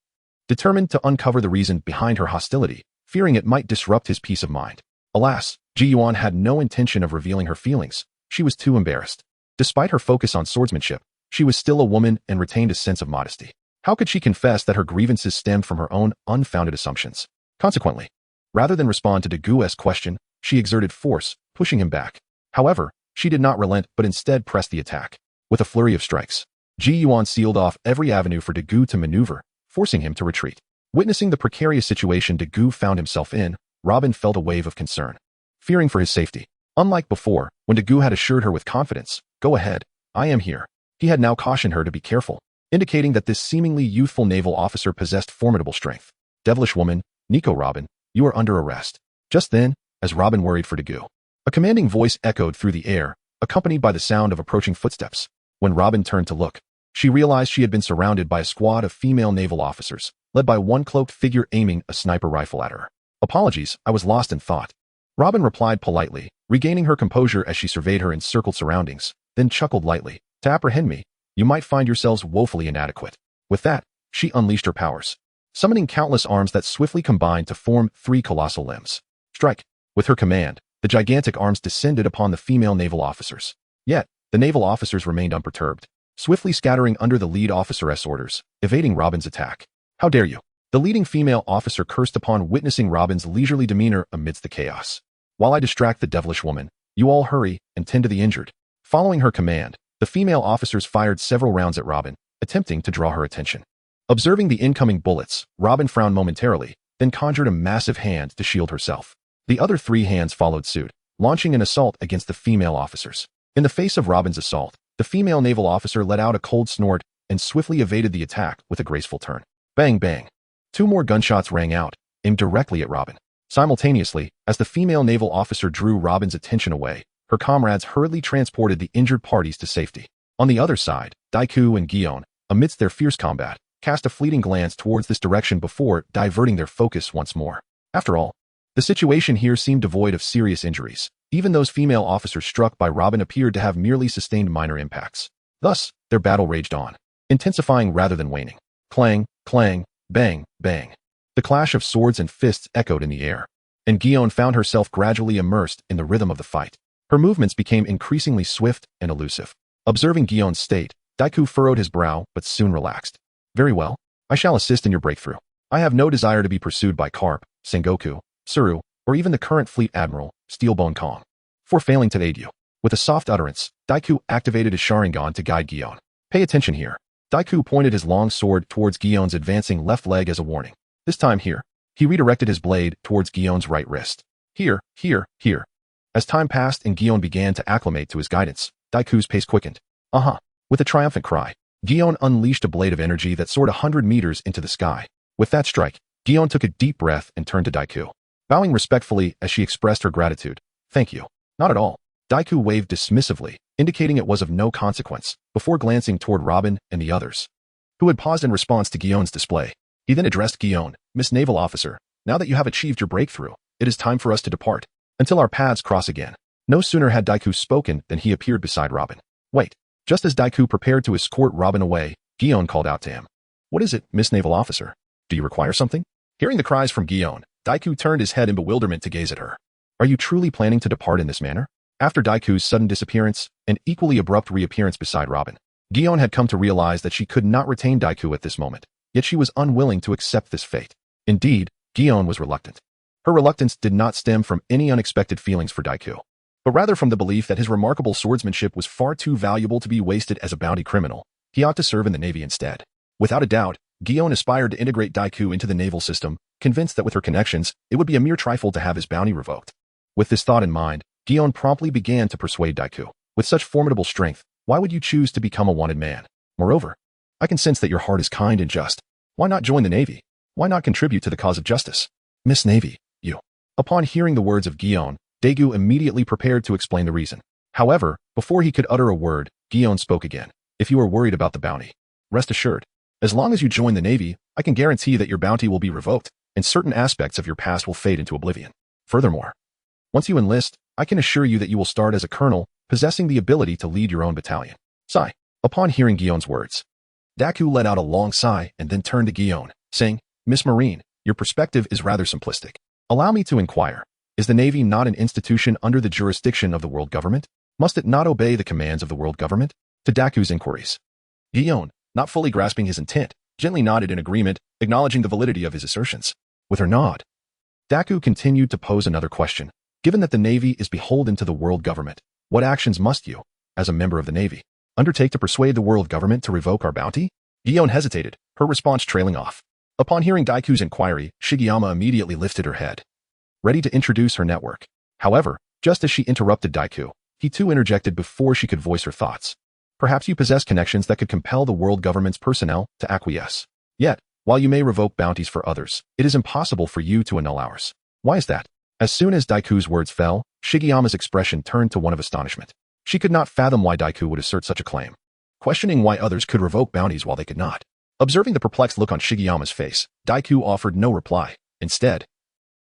determined to uncover the reason behind her hostility, fearing it might disrupt his peace of mind. Alas, Ji-Yuan had no intention of revealing her feelings. She was too embarrassed. Despite her focus on swordsmanship, she was still a woman and retained a sense of modesty. How could she confess that her grievances stemmed from her own unfounded assumptions? Consequently, rather than respond to Dagu's question, she exerted force, pushing him back. However, she did not relent but instead pressed the attack. With a flurry of strikes, Ji-Yuan sealed off every avenue for Dagu to maneuver, forcing him to retreat. Witnessing the precarious situation Dagu found himself in, Robin felt a wave of concern, fearing for his safety. Unlike before, when Dagu had assured her with confidence, "Go ahead, I am here," he had now cautioned her to be careful, indicating that this seemingly youthful naval officer possessed formidable strength. "Devilish woman, Nico Robin, you are under arrest." Just then, as Robin worried for Dagu, a commanding voice echoed through the air, accompanied by the sound of approaching footsteps. When Robin turned to look, she realized she had been surrounded by a squad of female naval officers, led by one cloaked figure aiming a sniper rifle at her. "Apologies, I was lost in thought," Robin replied politely, regaining her composure as she surveyed her encircled surroundings, then chuckled lightly. "To apprehend me, you might find yourselves woefully inadequate." With that, she unleashed her powers, summoning countless arms that swiftly combined to form 3 colossal limbs. "Strike!" With her command, the gigantic arms descended upon the female naval officers. Yet, the naval officers remained unperturbed, swiftly scattering under the lead officeress' orders, evading Robin's attack. "How dare you!" The leading female officer cursed upon witnessing Robin's leisurely demeanor amidst the chaos. "While I distract the devilish woman, you all hurry and tend to the injured." Following her command, the female officers fired several rounds at Robin, attempting to draw her attention. Observing the incoming bullets, Robin frowned momentarily, then conjured a massive hand to shield herself. The other 3 hands followed suit, launching an assault against the female officers. In the face of Robin's assault, the female naval officer let out a cold snort and swiftly evaded the attack with a graceful turn. Bang bang. 2 more gunshots rang out, aimed directly at Robin. Simultaneously, as the female naval officer drew Robin's attention away, her comrades hurriedly transported the injured parties to safety. On the other side, Dagu and Gion, amidst their fierce combat, cast a fleeting glance towards this direction before diverting their focus once more. After all, the situation here seemed devoid of serious injuries. Even those female officers struck by Robin appeared to have merely sustained minor impacts. Thus, their battle raged on, intensifying rather than waning. Clang, clang, bang, bang. The clash of swords and fists echoed in the air, and Gion found herself gradually immersed in the rhythm of the fight. Her movements became increasingly swift and elusive. Observing Gion's state, Dagu furrowed his brow but soon relaxed. "Very well, I shall assist in your breakthrough. I have no desire to be pursued by Carp, Sengoku, Suru, or even the current fleet admiral, Steelbone Kong, for failing to aid you." With a soft utterance, Dagu activated his Sharingan to guide Gion. "Pay attention here." Dagu pointed his long sword towards Gion's advancing left leg as a warning. This time here, he redirected his blade towards Gion's right wrist. Here, here, here. As time passed and Gion began to acclimate to his guidance, Daiku's pace quickened. With a triumphant cry, Gion unleashed a blade of energy that soared 100 meters into the sky. With that strike, Gion took a deep breath and turned to Dagu, bowing respectfully as she expressed her gratitude. "Thank you." "Not at all." Dagu waved dismissively, indicating it was of no consequence, before glancing toward Robin and the others, who had paused in response to Gion's display. He then addressed Gion. "Miss Naval Officer, now that you have achieved your breakthrough, it is time for us to depart, until our paths cross again." No sooner had Dagu spoken than he appeared beside Robin. "Wait." Just as Dagu prepared to escort Robin away, Gion called out to him. "What is it, Miss Naval Officer? Do you require something?" Hearing the cries from Gion, Dagu turned his head in bewilderment to gaze at her. "Are you truly planning to depart in this manner?" After Daiku's sudden disappearance and equally abrupt reappearance beside Robin, Gion had come to realize that she could not retain Dagu at this moment, yet she was unwilling to accept this fate. Indeed, Gion was reluctant. Her reluctance did not stem from any unexpected feelings for Dagu, but rather from the belief that his remarkable swordsmanship was far too valuable to be wasted as a bounty criminal. He ought to serve in the Navy instead. Without a doubt, Gion aspired to integrate Dagu into the naval system, convinced that with her connections, it would be a mere trifle to have his bounty revoked. With this thought in mind, Gion promptly began to persuade Dagu. "With such formidable strength, why would you choose to become a wanted man? Moreover, I can sense that your heart is kind and just. Why not join the Navy? Why not contribute to the cause of justice? Miss Navy, you." Upon hearing the words of Gion, Dagu immediately prepared to explain the reason. However, before he could utter a word, Gion spoke again. "If you are worried about the bounty, rest assured, as long as you join the Navy, I can guarantee that your bounty will be revoked, and certain aspects of your past will fade into oblivion. Furthermore, once you enlist, I can assure you that you will start as a colonel, possessing the ability to lead your own battalion." Sigh. Upon hearing Gion's words, Dagu let out a long sigh and then turned to Gion, saying, "Miss Marine, your perspective is rather simplistic. Allow me to inquire, is the Navy not an institution under the jurisdiction of the world government? Must it not obey the commands of the world government?" To Dagu's inquiries, Gion, not fully grasping his intent, gently nodded in agreement, acknowledging the validity of his assertions. With her nod, Dagu continued to pose another question. "Given that the Navy is beholden to the world government, what actions must you, as a member of the Navy, undertake to persuade the world government to revoke our bounty?" Gion hesitated, her response trailing off. Upon hearing Daiku's inquiry, Shigeyama immediately lifted her head, ready to introduce her network. However, just as she interrupted Daiku, he too interjected before she could voice her thoughts. Perhaps you possess connections that could compel the world government's personnel to acquiesce. Yet, while you may revoke bounties for others, it is impossible for you to annul ours. Why is that? As soon as Daiku's words fell, Shigeyama's expression turned to one of astonishment. She could not fathom why Daiku would assert such a claim, questioning why others could revoke bounties while they could not. Observing the perplexed look on Shigeyama's face, Daiku offered no reply. Instead,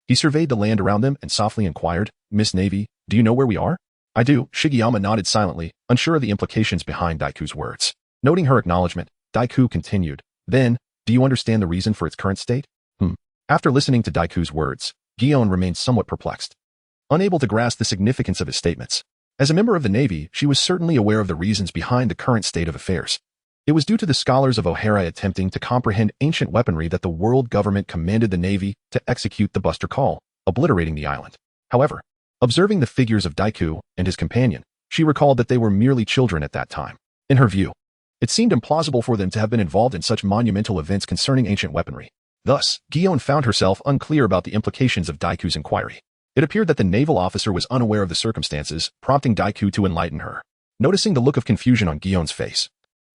he surveyed the land around them and softly inquired, Miss Navy, do you know where we are? I do. Shigeyama nodded silently, unsure of the implications behind Daiku's words. Noting her acknowledgement, Daiku continued, then, do you understand the reason for its current state? After listening to Daiku's words, Gion remained somewhat perplexed, unable to grasp the significance of his statements. As a member of the Navy, she was certainly aware of the reasons behind the current state of affairs. It was due to the scholars of O'Hara attempting to comprehend ancient weaponry that the world government commanded the Navy to execute the Buster Call, obliterating the island. However, observing the figures of Daiku and his companion, she recalled that they were merely children at that time. In her view, it seemed implausible for them to have been involved in such monumental events concerning ancient weaponry. Thus, Gion found herself unclear about the implications of Daiku's inquiry. It appeared that the naval officer was unaware of the circumstances, prompting Daiku to enlighten her. Noticing the look of confusion on Gion's face,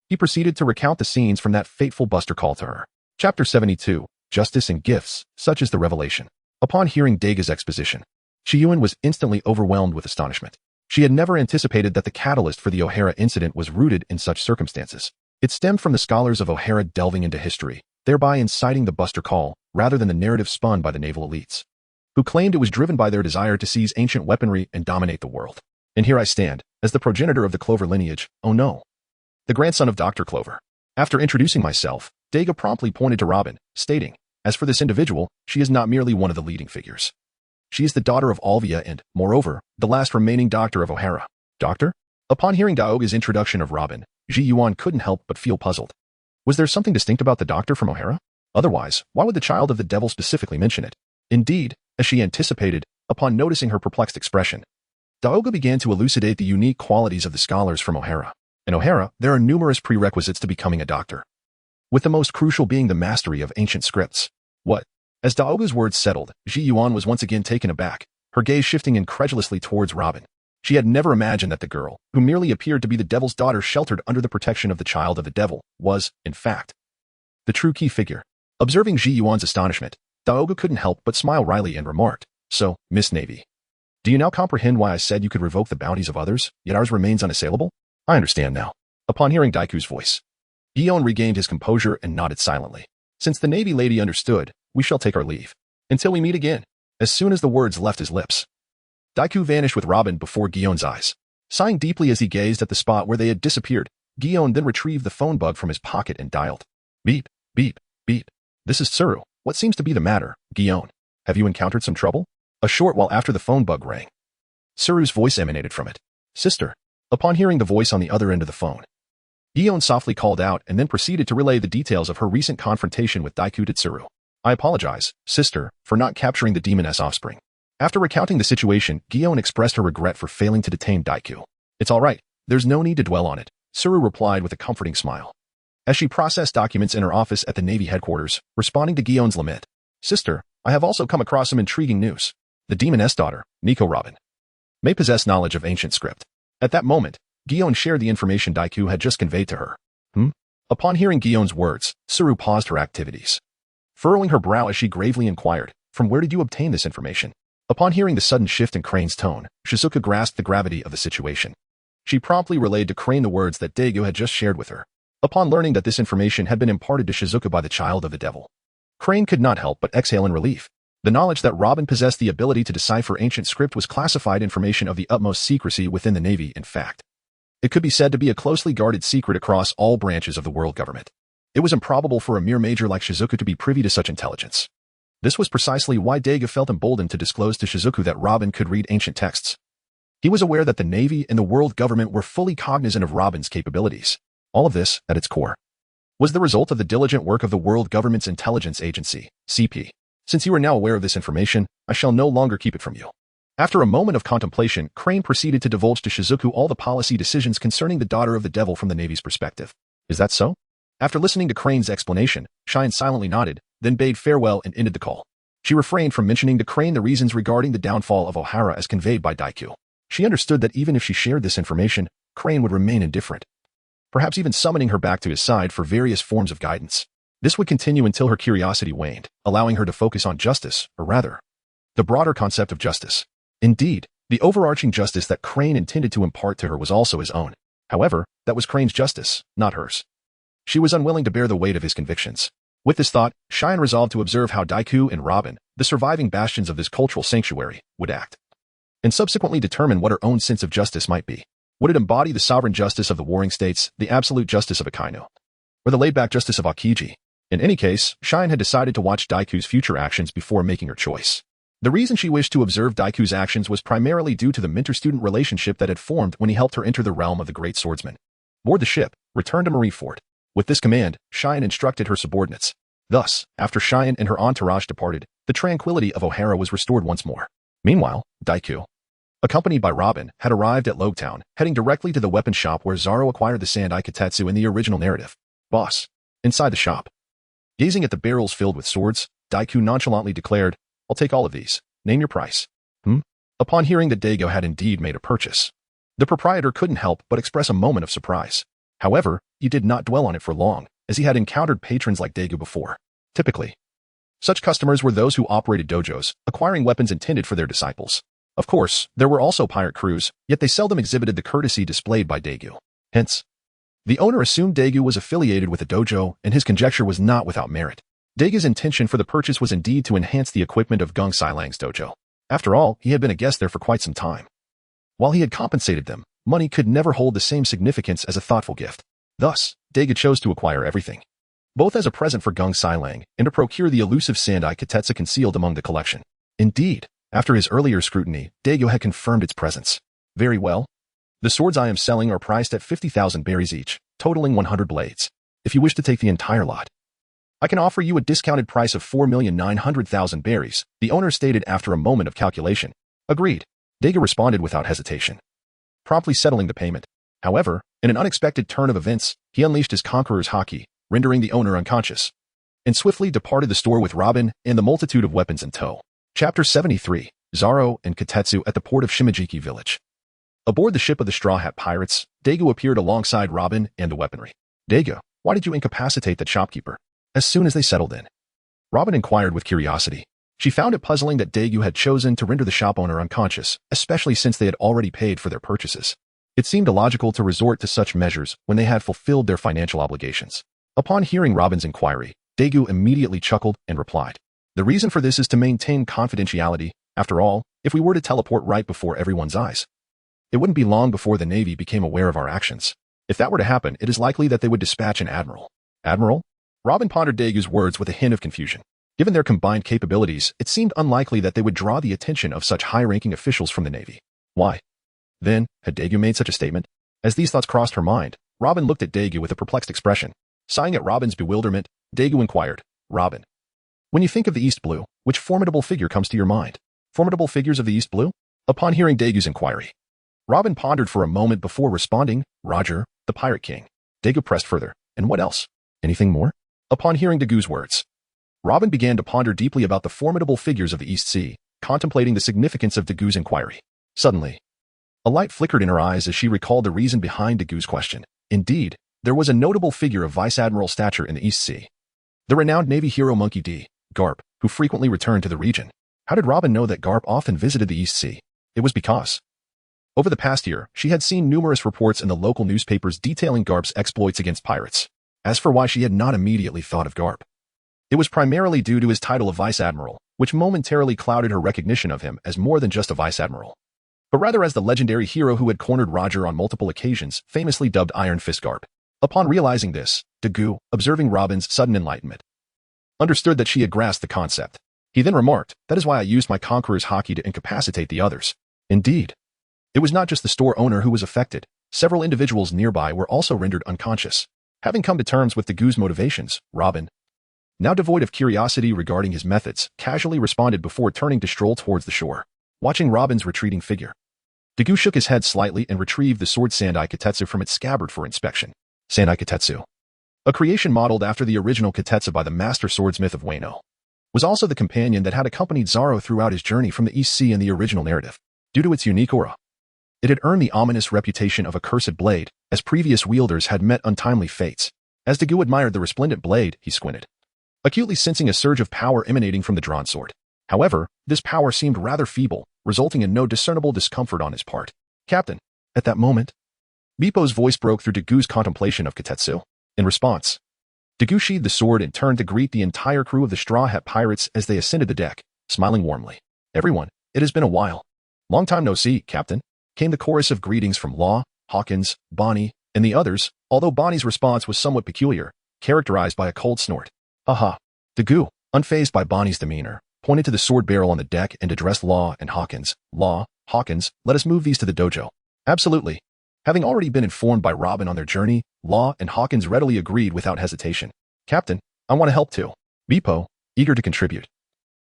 he proceeded to recount the scenes from that fateful Buster Call to her. Chapter 72, Justice and Gifts, such is the revelation. Upon hearing Daiga's exposition, Chiyuan was instantly overwhelmed with astonishment. She had never anticipated that the catalyst for the O'Hara incident was rooted in such circumstances. It stemmed from the scholars of O'Hara delving into history, thereby inciting the Buster Call, rather than the narrative spun by the naval elites, who claimed it was driven by their desire to seize ancient weaponry and dominate the world. And here I stand, as the progenitor of the Clover lineage, oh no, the grandson of Dr. Clover. After introducing myself, Daiga promptly pointed to Robin, stating, as for this individual, she is not merely one of the leading figures. She is the daughter of Alvia and, moreover, the last remaining doctor of O'Hara. Doctor? Upon hearing Daoga's introduction of Robin, Ji Yuan couldn't help but feel puzzled. Was there something distinct about the doctor from O'Hara? Otherwise, why would the child of the devil specifically mention it? Indeed, as she anticipated, upon noticing her perplexed expression, Daoga began to elucidate the unique qualities of the scholars from O'Hara. In O'Hara, there are numerous prerequisites to becoming a doctor, with the most crucial being the mastery of ancient scripts. What? As Daoga's words settled, Ji Yuan was once again taken aback, her gaze shifting incredulously towards Robin. She had never imagined that the girl, who merely appeared to be the devil's daughter sheltered under the protection of the child of the devil, was, in fact, the true key figure. Observing Ji Yuan's astonishment, Daoga couldn't help but smile wryly and remarked, so, Miss Navy, do you now comprehend why I said you could revoke the bounties of others, yet ours remains unassailable? I understand now. Upon hearing Daiku's voice, Gion regained his composure and nodded silently. Since the Navy lady understood, we shall take our leave. Until we meet again. As soon as the words left his lips, Daiku vanished with Robin before Gion's eyes. Sighing deeply as he gazed at the spot where they had disappeared, Gion then retrieved the phone bug from his pocket and dialed. Beep, beep, beep. This is Tsuru. What seems to be the matter, Gion? Have you encountered some trouble? A short while after the phone bug rang, Tsuru's voice emanated from it. Sister. Upon hearing the voice on the other end of the phone, Gion softly called out and then proceeded to relay the details of her recent confrontation with Daiku to Tsuru. I apologize, sister, for not capturing the demoness offspring. After recounting the situation, Gion expressed her regret for failing to detain Daiku. It's all right. There's no need to dwell on it, Tsuru replied with a comforting smile, as she processed documents in her office at the Navy headquarters, responding to Gion's lament. Sister, I have also come across some intriguing news. The demoness daughter, Nico Robin, may possess knowledge of ancient script. At that moment, Gion shared the information Daiku had just conveyed to her. Upon hearing Gion's words, Tsuru paused her activities, furrowing her brow as she gravely inquired, from where did you obtain this information? Upon hearing the sudden shift in Crane's tone, Shizuka grasped the gravity of the situation. She promptly relayed to Crane the words that Daegu had just shared with her. Upon learning that this information had been imparted to Shizuka by the child of the devil, Crane could not help but exhale in relief. The knowledge that Robin possessed the ability to decipher ancient script was classified information of the utmost secrecy within the Navy. In fact, it could be said to be a closely guarded secret across all branches of the world government. It was improbable for a mere major like Shizuku to be privy to such intelligence. This was precisely why Daegu felt emboldened to disclose to Shizuku that Robin could read ancient texts. He was aware that the Navy and the world government were fully cognizant of Robin's capabilities. All of this, at its core, was the result of the diligent work of the world government's intelligence agency, CP. Since you are now aware of this information, I shall no longer keep it from you. After a moment of contemplation, Crane proceeded to divulge to Shizuku all the policy decisions concerning the daughter of the devil from the Navy's perspective. Is that so? After listening to Crane's explanation, Shine silently nodded, then bade farewell and ended the call. She refrained from mentioning to Crane the reasons regarding the downfall of Ohara as conveyed by Dagu. She understood that even if she shared this information, Crane would remain indifferent, perhaps even summoning her back to his side for various forms of guidance. This would continue until her curiosity waned, allowing her to focus on justice, or rather, the broader concept of justice. Indeed, the overarching justice that Crane intended to impart to her was also his own. However, that was Crane's justice, not hers. She was unwilling to bear the weight of his convictions. With this thought, Cheyenne resolved to observe how Dagu and Robin, the surviving bastions of this cultural sanctuary, would act, and subsequently determine what her own sense of justice might be. Would it embody the sovereign justice of the warring states, the absolute justice of Akainu, or the laid-back justice of Akiji? In any case, Cheyenne had decided to watch Daiku's future actions before making her choice. The reason she wished to observe Daiku's actions was primarily due to the mentor-student relationship that had formed when he helped her enter the realm of the great swordsman. Board the ship, return to Marineford. With this command, Cheyenne instructed her subordinates. Thus, after Cheyenne and her entourage departed, the tranquility of Ohara was restored once more. Meanwhile, Dagu, accompanied by Robin, had arrived at Logetown, heading directly to the weapon shop where Zaro acquired the Sandai Kitetsu in the original narrative. Boss. Inside the shop. Gazing at the barrels filled with swords, Dagu nonchalantly declared, I'll take all of these. Name your price. Upon hearing that Dago had indeed made a purchase, the proprietor couldn't help but express a moment of surprise. However, he did not dwell on it for long, as he had encountered patrons like Dago before. Typically, such customers were those who operated dojos, acquiring weapons intended for their disciples. Of course, there were also pirate crews, yet they seldom exhibited the courtesy displayed by Dagu. Hence, the owner assumed Dagu was affiliated with a dojo, and his conjecture was not without merit. Dagu's intention for the purchase was indeed to enhance the equipment of Gung Sailang's dojo. After all, he had been a guest there for quite some time. While he had compensated them, money could never hold the same significance as a thoughtful gift. Thus, Dagu chose to acquire everything, both as a present for Gung Sailang and to procure the elusive Sandai Kitetsu concealed among the collection. Indeed, after his earlier scrutiny, Dagu had confirmed its presence. Very well. The swords I am selling are priced at 50,000 berries each, totaling 100 blades. If you wish to take the entire lot, I can offer you a discounted price of 4,900,000 berries, the owner stated after a moment of calculation. Agreed. Dagu responded without hesitation, promptly settling the payment. However, in an unexpected turn of events, he unleashed his conqueror's haki, rendering the owner unconscious, and swiftly departed the store with Robin and the multitude of weapons in tow. Chapter 73, Zaro and Kitetsu at the port of Shimajiki village. Aboard the ship of the Straw Hat Pirates, Dagu appeared alongside Robin and the weaponry. Dagu, why did you incapacitate that shopkeeper? As soon as they settled in, Robin inquired with curiosity. She found it puzzling that Dagu had chosen to render the shop owner unconscious, especially since they had already paid for their purchases. It seemed illogical to resort to such measures when they had fulfilled their financial obligations. Upon hearing Robin's inquiry, Dagu immediately chuckled and replied, The reason for this is to maintain confidentiality. After all, if we were to teleport right before everyone's eyes, it wouldn't be long before the Navy became aware of our actions. If that were to happen, it is likely that they would dispatch an admiral. Admiral? Robin pondered Dagu's words with a hint of confusion. Given their combined capabilities, it seemed unlikely that they would draw the attention of such high-ranking officials from the Navy. Why? Then, had Dagu made such a statement? As these thoughts crossed her mind, Robin looked at Dagu with a perplexed expression. Sighing at Robin's bewilderment, Dagu inquired, Robin, when you think of the East Blue, which formidable figure comes to your mind? Formidable figures of the East Blue? Upon hearing Dagu's inquiry, Robin pondered for a moment before responding, Roger, the Pirate King. Dagu pressed further, and what else? Anything more? Upon hearing Dagu's words, Robin began to ponder deeply about the formidable figures of the East Sea, contemplating the significance of Dagu's inquiry. Suddenly, a light flickered in her eyes as she recalled the reason behind Dagu's question. Indeed, there was a notable figure of Vice Admiral stature in the East Sea. The renowned Navy hero Monkey D. Garp, who frequently returned to the region. How did Robin know that Garp often visited the East Sea? It was because, over the past year, she had seen numerous reports in the local newspapers detailing Garp's exploits against pirates. As for why she had not immediately thought of Garp, it was primarily due to his title of Vice Admiral, which momentarily clouded her recognition of him as more than just a Vice Admiral, but rather as the legendary hero who had cornered Roger on multiple occasions, famously dubbed Iron Fist Garp. Upon realizing this, Dagu, observing Robin's sudden enlightenment, understood that she had grasped the concept. He then remarked, That is why I used my conqueror's haki to incapacitate the others. Indeed, it was not just the store owner who was affected. Several individuals nearby were also rendered unconscious. Having come to terms with Dagu's motivations, Robin, now devoid of curiosity regarding his methods, casually responded before turning to stroll towards the shore. Watching Robin's retreating figure, Dagu shook his head slightly and retrieved the sword Sandai Kitetsu from its scabbard for inspection. Sandai Kitetsu. a creation modeled after the original Kitetsu by the master swordsmith of Wano, was also the companion that had accompanied Zoro throughout his journey from the East Sea in the original narrative. Due to its unique aura, it had earned the ominous reputation of a cursed blade, as previous wielders had met untimely fates. As Dagu admired the resplendent blade, he squinted, acutely sensing a surge of power emanating from the drawn sword. However, this power seemed rather feeble, resulting in no discernible discomfort on his part. Captain. At that moment, Bippo's voice broke through Dagu's contemplation of Kitetsu. In response, Dagu sheathed the sword and turned to greet the entire crew of the Straw Hat Pirates as they ascended the deck, smiling warmly. Everyone, it has been a while. Long time no see, Captain, came the chorus of greetings from Law, Hawkins, Bonny, and the others, although Bonny's response was somewhat peculiar, characterized by a cold snort. Haha. Dagu, unfazed by Bonny's demeanor, pointed to the sword barrel on the deck and addressed Law and Hawkins. Law, Hawkins, let us move these to the dojo. Absolutely. Having already been informed by Robin on their journey, Law and Hawkins readily agreed without hesitation. Captain, I want to help too. Bippo, eager to contribute,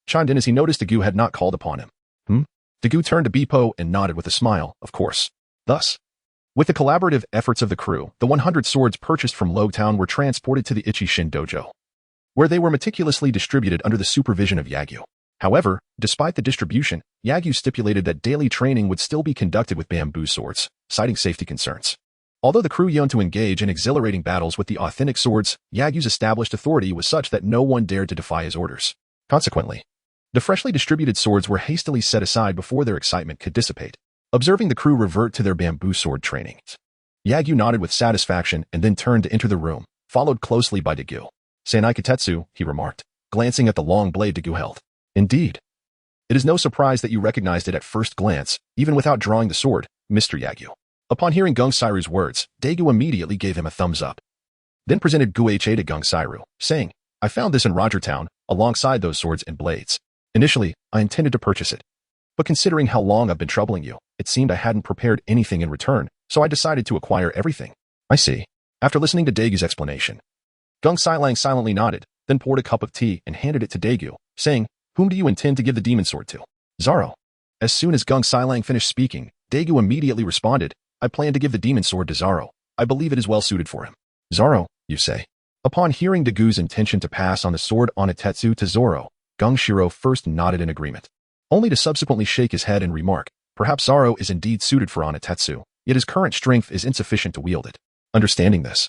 chimed in as he noticed Dagu had not called upon him. Dagu turned to Bippo and nodded with a smile, of course. Thus, with the collaborative efforts of the crew, the 100 swords purchased from Logtown were transported to the Ichi-Shin dojo, where they were meticulously distributed under the supervision of Yagyu. However, despite the distribution, Yagyu stipulated that daily training would still be conducted with bamboo swords, citing safety concerns. Although the crew yearned to engage in exhilarating battles with the authentic swords, Yagyu's established authority was such that no one dared to defy his orders. Consequently, the freshly distributed swords were hastily set aside before their excitement could dissipate. Observing the crew revert to their bamboo sword training, Yagyu nodded with satisfaction and then turned to enter the room, followed closely by Dagu. Sanai Kitetsu, he remarked, glancing at the long blade Dagu held. Indeed. It is no surprise that you recognized it at first glance, even without drawing the sword, Mr. Yagyu. Upon hearing Gung Sairu's words, Dagu immediately gave him a thumbs up. Then presented Guha to Gung Sairu, saying, I found this in Rogertown, alongside those swords and blades. Initially, I intended to purchase it. But considering how long I've been troubling you, it seemed I hadn't prepared anything in return, so I decided to acquire everything. I see. After listening to Dagu's explanation, Gung Sailang silently nodded, then poured a cup of tea and handed it to Dagu, saying, Whom do you intend to give the demon sword to? Zoro. As soon as Gung Sailang finished speaking, Dagu immediately responded, I plan to give the demon sword to Zoro. I believe it is well suited for him. Zoro, you say? Upon hearing Dagu's intention to pass on the sword Onetetsu to Zoro, Gung Shiro first nodded in agreement, only to subsequently shake his head and remark, perhaps Zoro is indeed suited for Onetetsu, yet his current strength is insufficient to wield it. Understanding this,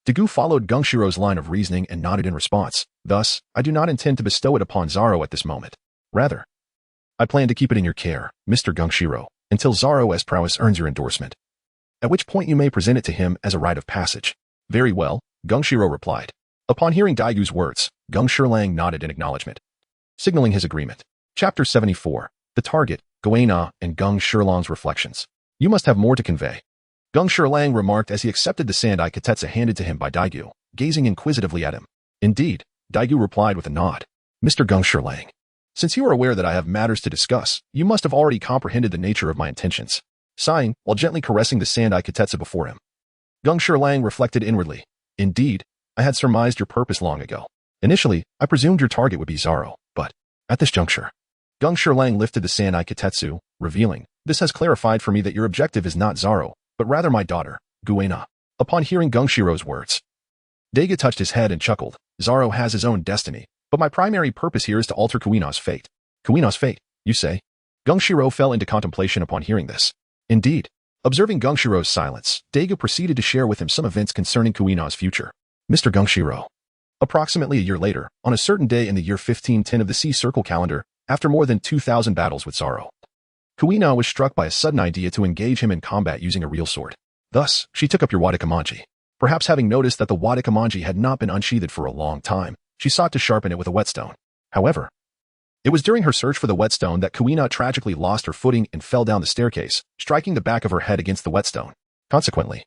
Dagu followed Gung Shiro's line of reasoning and nodded in response. Thus, I do not intend to bestow it upon Zoro at this moment. Rather, I plan to keep it in your care, Mr. Gung Shiro, until Zoro's prowess earns your endorsement, at which point you may present it to him as a rite of passage. Very well, Gung Shiro replied. Upon hearing Daigu's words, Gung Shirlang nodded in acknowledgement, signaling his agreement. Chapter 74. The Target, Goena, and Gung Shirlang's Reflections. You must have more to convey, Gung Shirlang remarked as he accepted the Sandai Kitetsu handed to him by Daegu, gazing inquisitively at him. Indeed, Daegu replied with a nod. Mr. Gung Shirlang, since you are aware that I have matters to discuss, you must have already comprehended the nature of my intentions. Sighing, while gently caressing the Sandai Kitetsu before him, Gung Shirlang reflected inwardly. Indeed, I had surmised your purpose long ago. Initially, I presumed your target would be Zoro, but at this juncture, Gung Shirlang lifted the Sandai Kitetsu, revealing, this has clarified for me that your objective is not Zoro, but rather my daughter, Guena. Upon hearing Gung Shiro's words, Daegu touched his head and chuckled. Zoro has his own destiny, but my primary purpose here is to alter Kuina's fate. Kuina's fate, you say? Gung Shiro fell into contemplation upon hearing this. Indeed. Observing Gung Shiro's silence, Daegu proceeded to share with him some events concerning Kuina's future. Mr. Gung Shiro. Approximately a year later, on a certain day in the year 1510 of the Sea Circle calendar, after more than 2,000 battles with Zoro, Kuina was struck by a sudden idea to engage him in combat using a real sword. Thus, she took up your Wadakamanji. Perhaps having noticed that the Wadakamanji had not been unsheathed for a long time, she sought to sharpen it with a whetstone. However, it was during her search for the whetstone that Kuina tragically lost her footing and fell down the staircase, striking the back of her head against the whetstone. Consequently,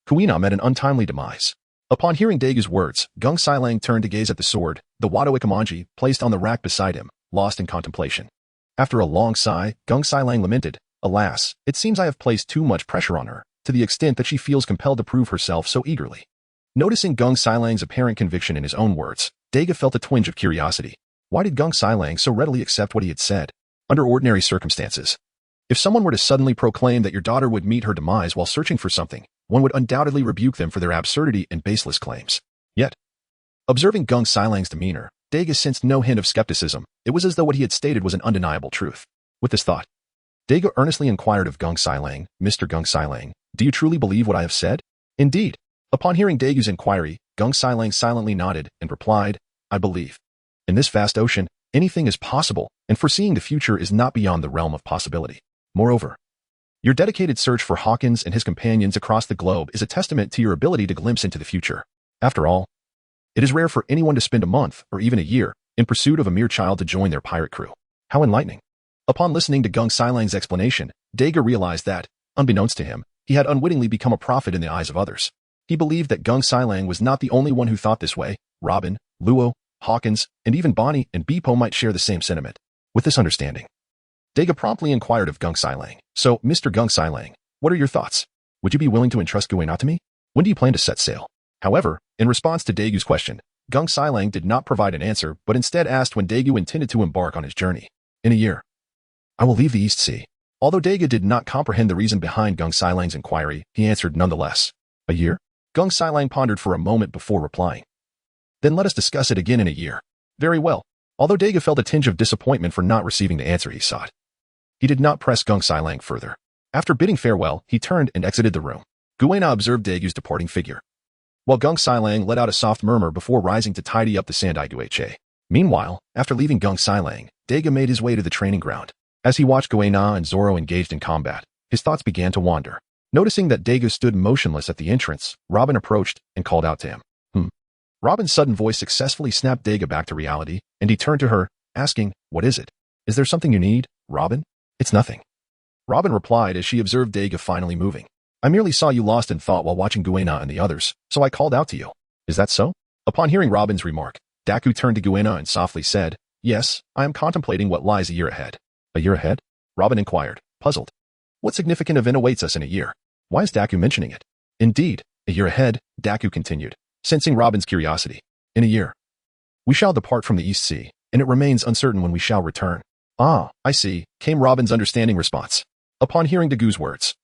Kuina met an untimely demise. Upon hearing Daegu's words, Gung Sailang turned to gaze at the sword, the Wado Ikamanji, placed on the rack beside him, lost in contemplation. After a long sigh, Gung Sailang lamented, Alas, it seems I have placed too much pressure on her, to the extent that she feels compelled to prove herself so eagerly. Noticing Gung Sailang's apparent conviction in his own words, Daegu felt a twinge of curiosity. Why did Gung Sailang so readily accept what he had said? Under ordinary circumstances, if someone were to suddenly proclaim that your daughter would meet her demise while searching for something, one would undoubtedly rebuke them for their absurdity and baseless claims. Observing Gung Silang's demeanor, Dagu sensed no hint of skepticism. It was as though what he had stated was an undeniable truth. With this thought, Dagu earnestly inquired of Gung Silang, Mr. Gung Silang, do you truly believe what I have said? Indeed. Upon hearing Dagu's inquiry, Gung Silang silently nodded and replied, I believe. In this vast ocean, anything is possible, and foreseeing the future is not beyond the realm of possibility. Moreover, your dedicated search for Hawkins and his companions across the globe is a testament to your ability to glimpse into the future. After all, it is rare for anyone to spend a month, or even a year, in pursuit of a mere child to join their pirate crew. How enlightening. Upon listening to Gung Silang's explanation, Dagu realized that, unbeknownst to him, he had unwittingly become a prophet in the eyes of others. He believed that Gung Silang was not the only one who thought this way. Robin, Luo, Hawkins, and even Bonny and Bipo might share the same sentiment. With this understanding, Dagu promptly inquired of Gung Silang, so, Mr. Gung Silang, what are your thoughts? Would you be willing to entrust Guena to me? When do you plan to set sail? However, in response to Dagu's question, Gung Silang did not provide an answer, but instead asked when Dagu intended to embark on his journey. In a year. I will leave the East Sea. Although Dagu did not comprehend the reason behind Gung Silang's inquiry, he answered nonetheless. A year? Gung Silang pondered for a moment before replying. Then let us discuss it again in a year. Very well. Although Dagu felt a tinge of disappointment for not receiving the answer he sought, he did not press Gung Silang further. After bidding farewell, he turned and exited the room. Guena observed Dagu's departing figure, while Gung Silang let out a soft murmur before rising to tidy up the sand Iguache. Meanwhile, after leaving Gung Silang, Dagu made his way to the training ground. As he watched Guena and Zoro engaged in combat, his thoughts began to wander. Noticing that Dagu stood motionless at the entrance, Robin approached and called out to him. Robin's sudden voice successfully snapped Dagu back to reality, and he turned to her, asking, what is it? Is there something you need, Robin? It's nothing. Robin replied as she observed Dagu finally moving. I merely saw you lost in thought while watching Guena and the others, so I called out to you. Is that so? Upon hearing Robin's remark, Dagu turned to Guena and softly said, yes, I am contemplating what lies a year ahead. A year ahead? Robin inquired, puzzled. What significant event awaits us in a year? Why is Dagu mentioning it? Indeed, a year ahead, Dagu continued, sensing Robin's curiosity. In a year, we shall depart from the East Sea, and it remains uncertain when we shall return. Ah, I see, came Robin's understanding response. Upon hearing Dagu's words,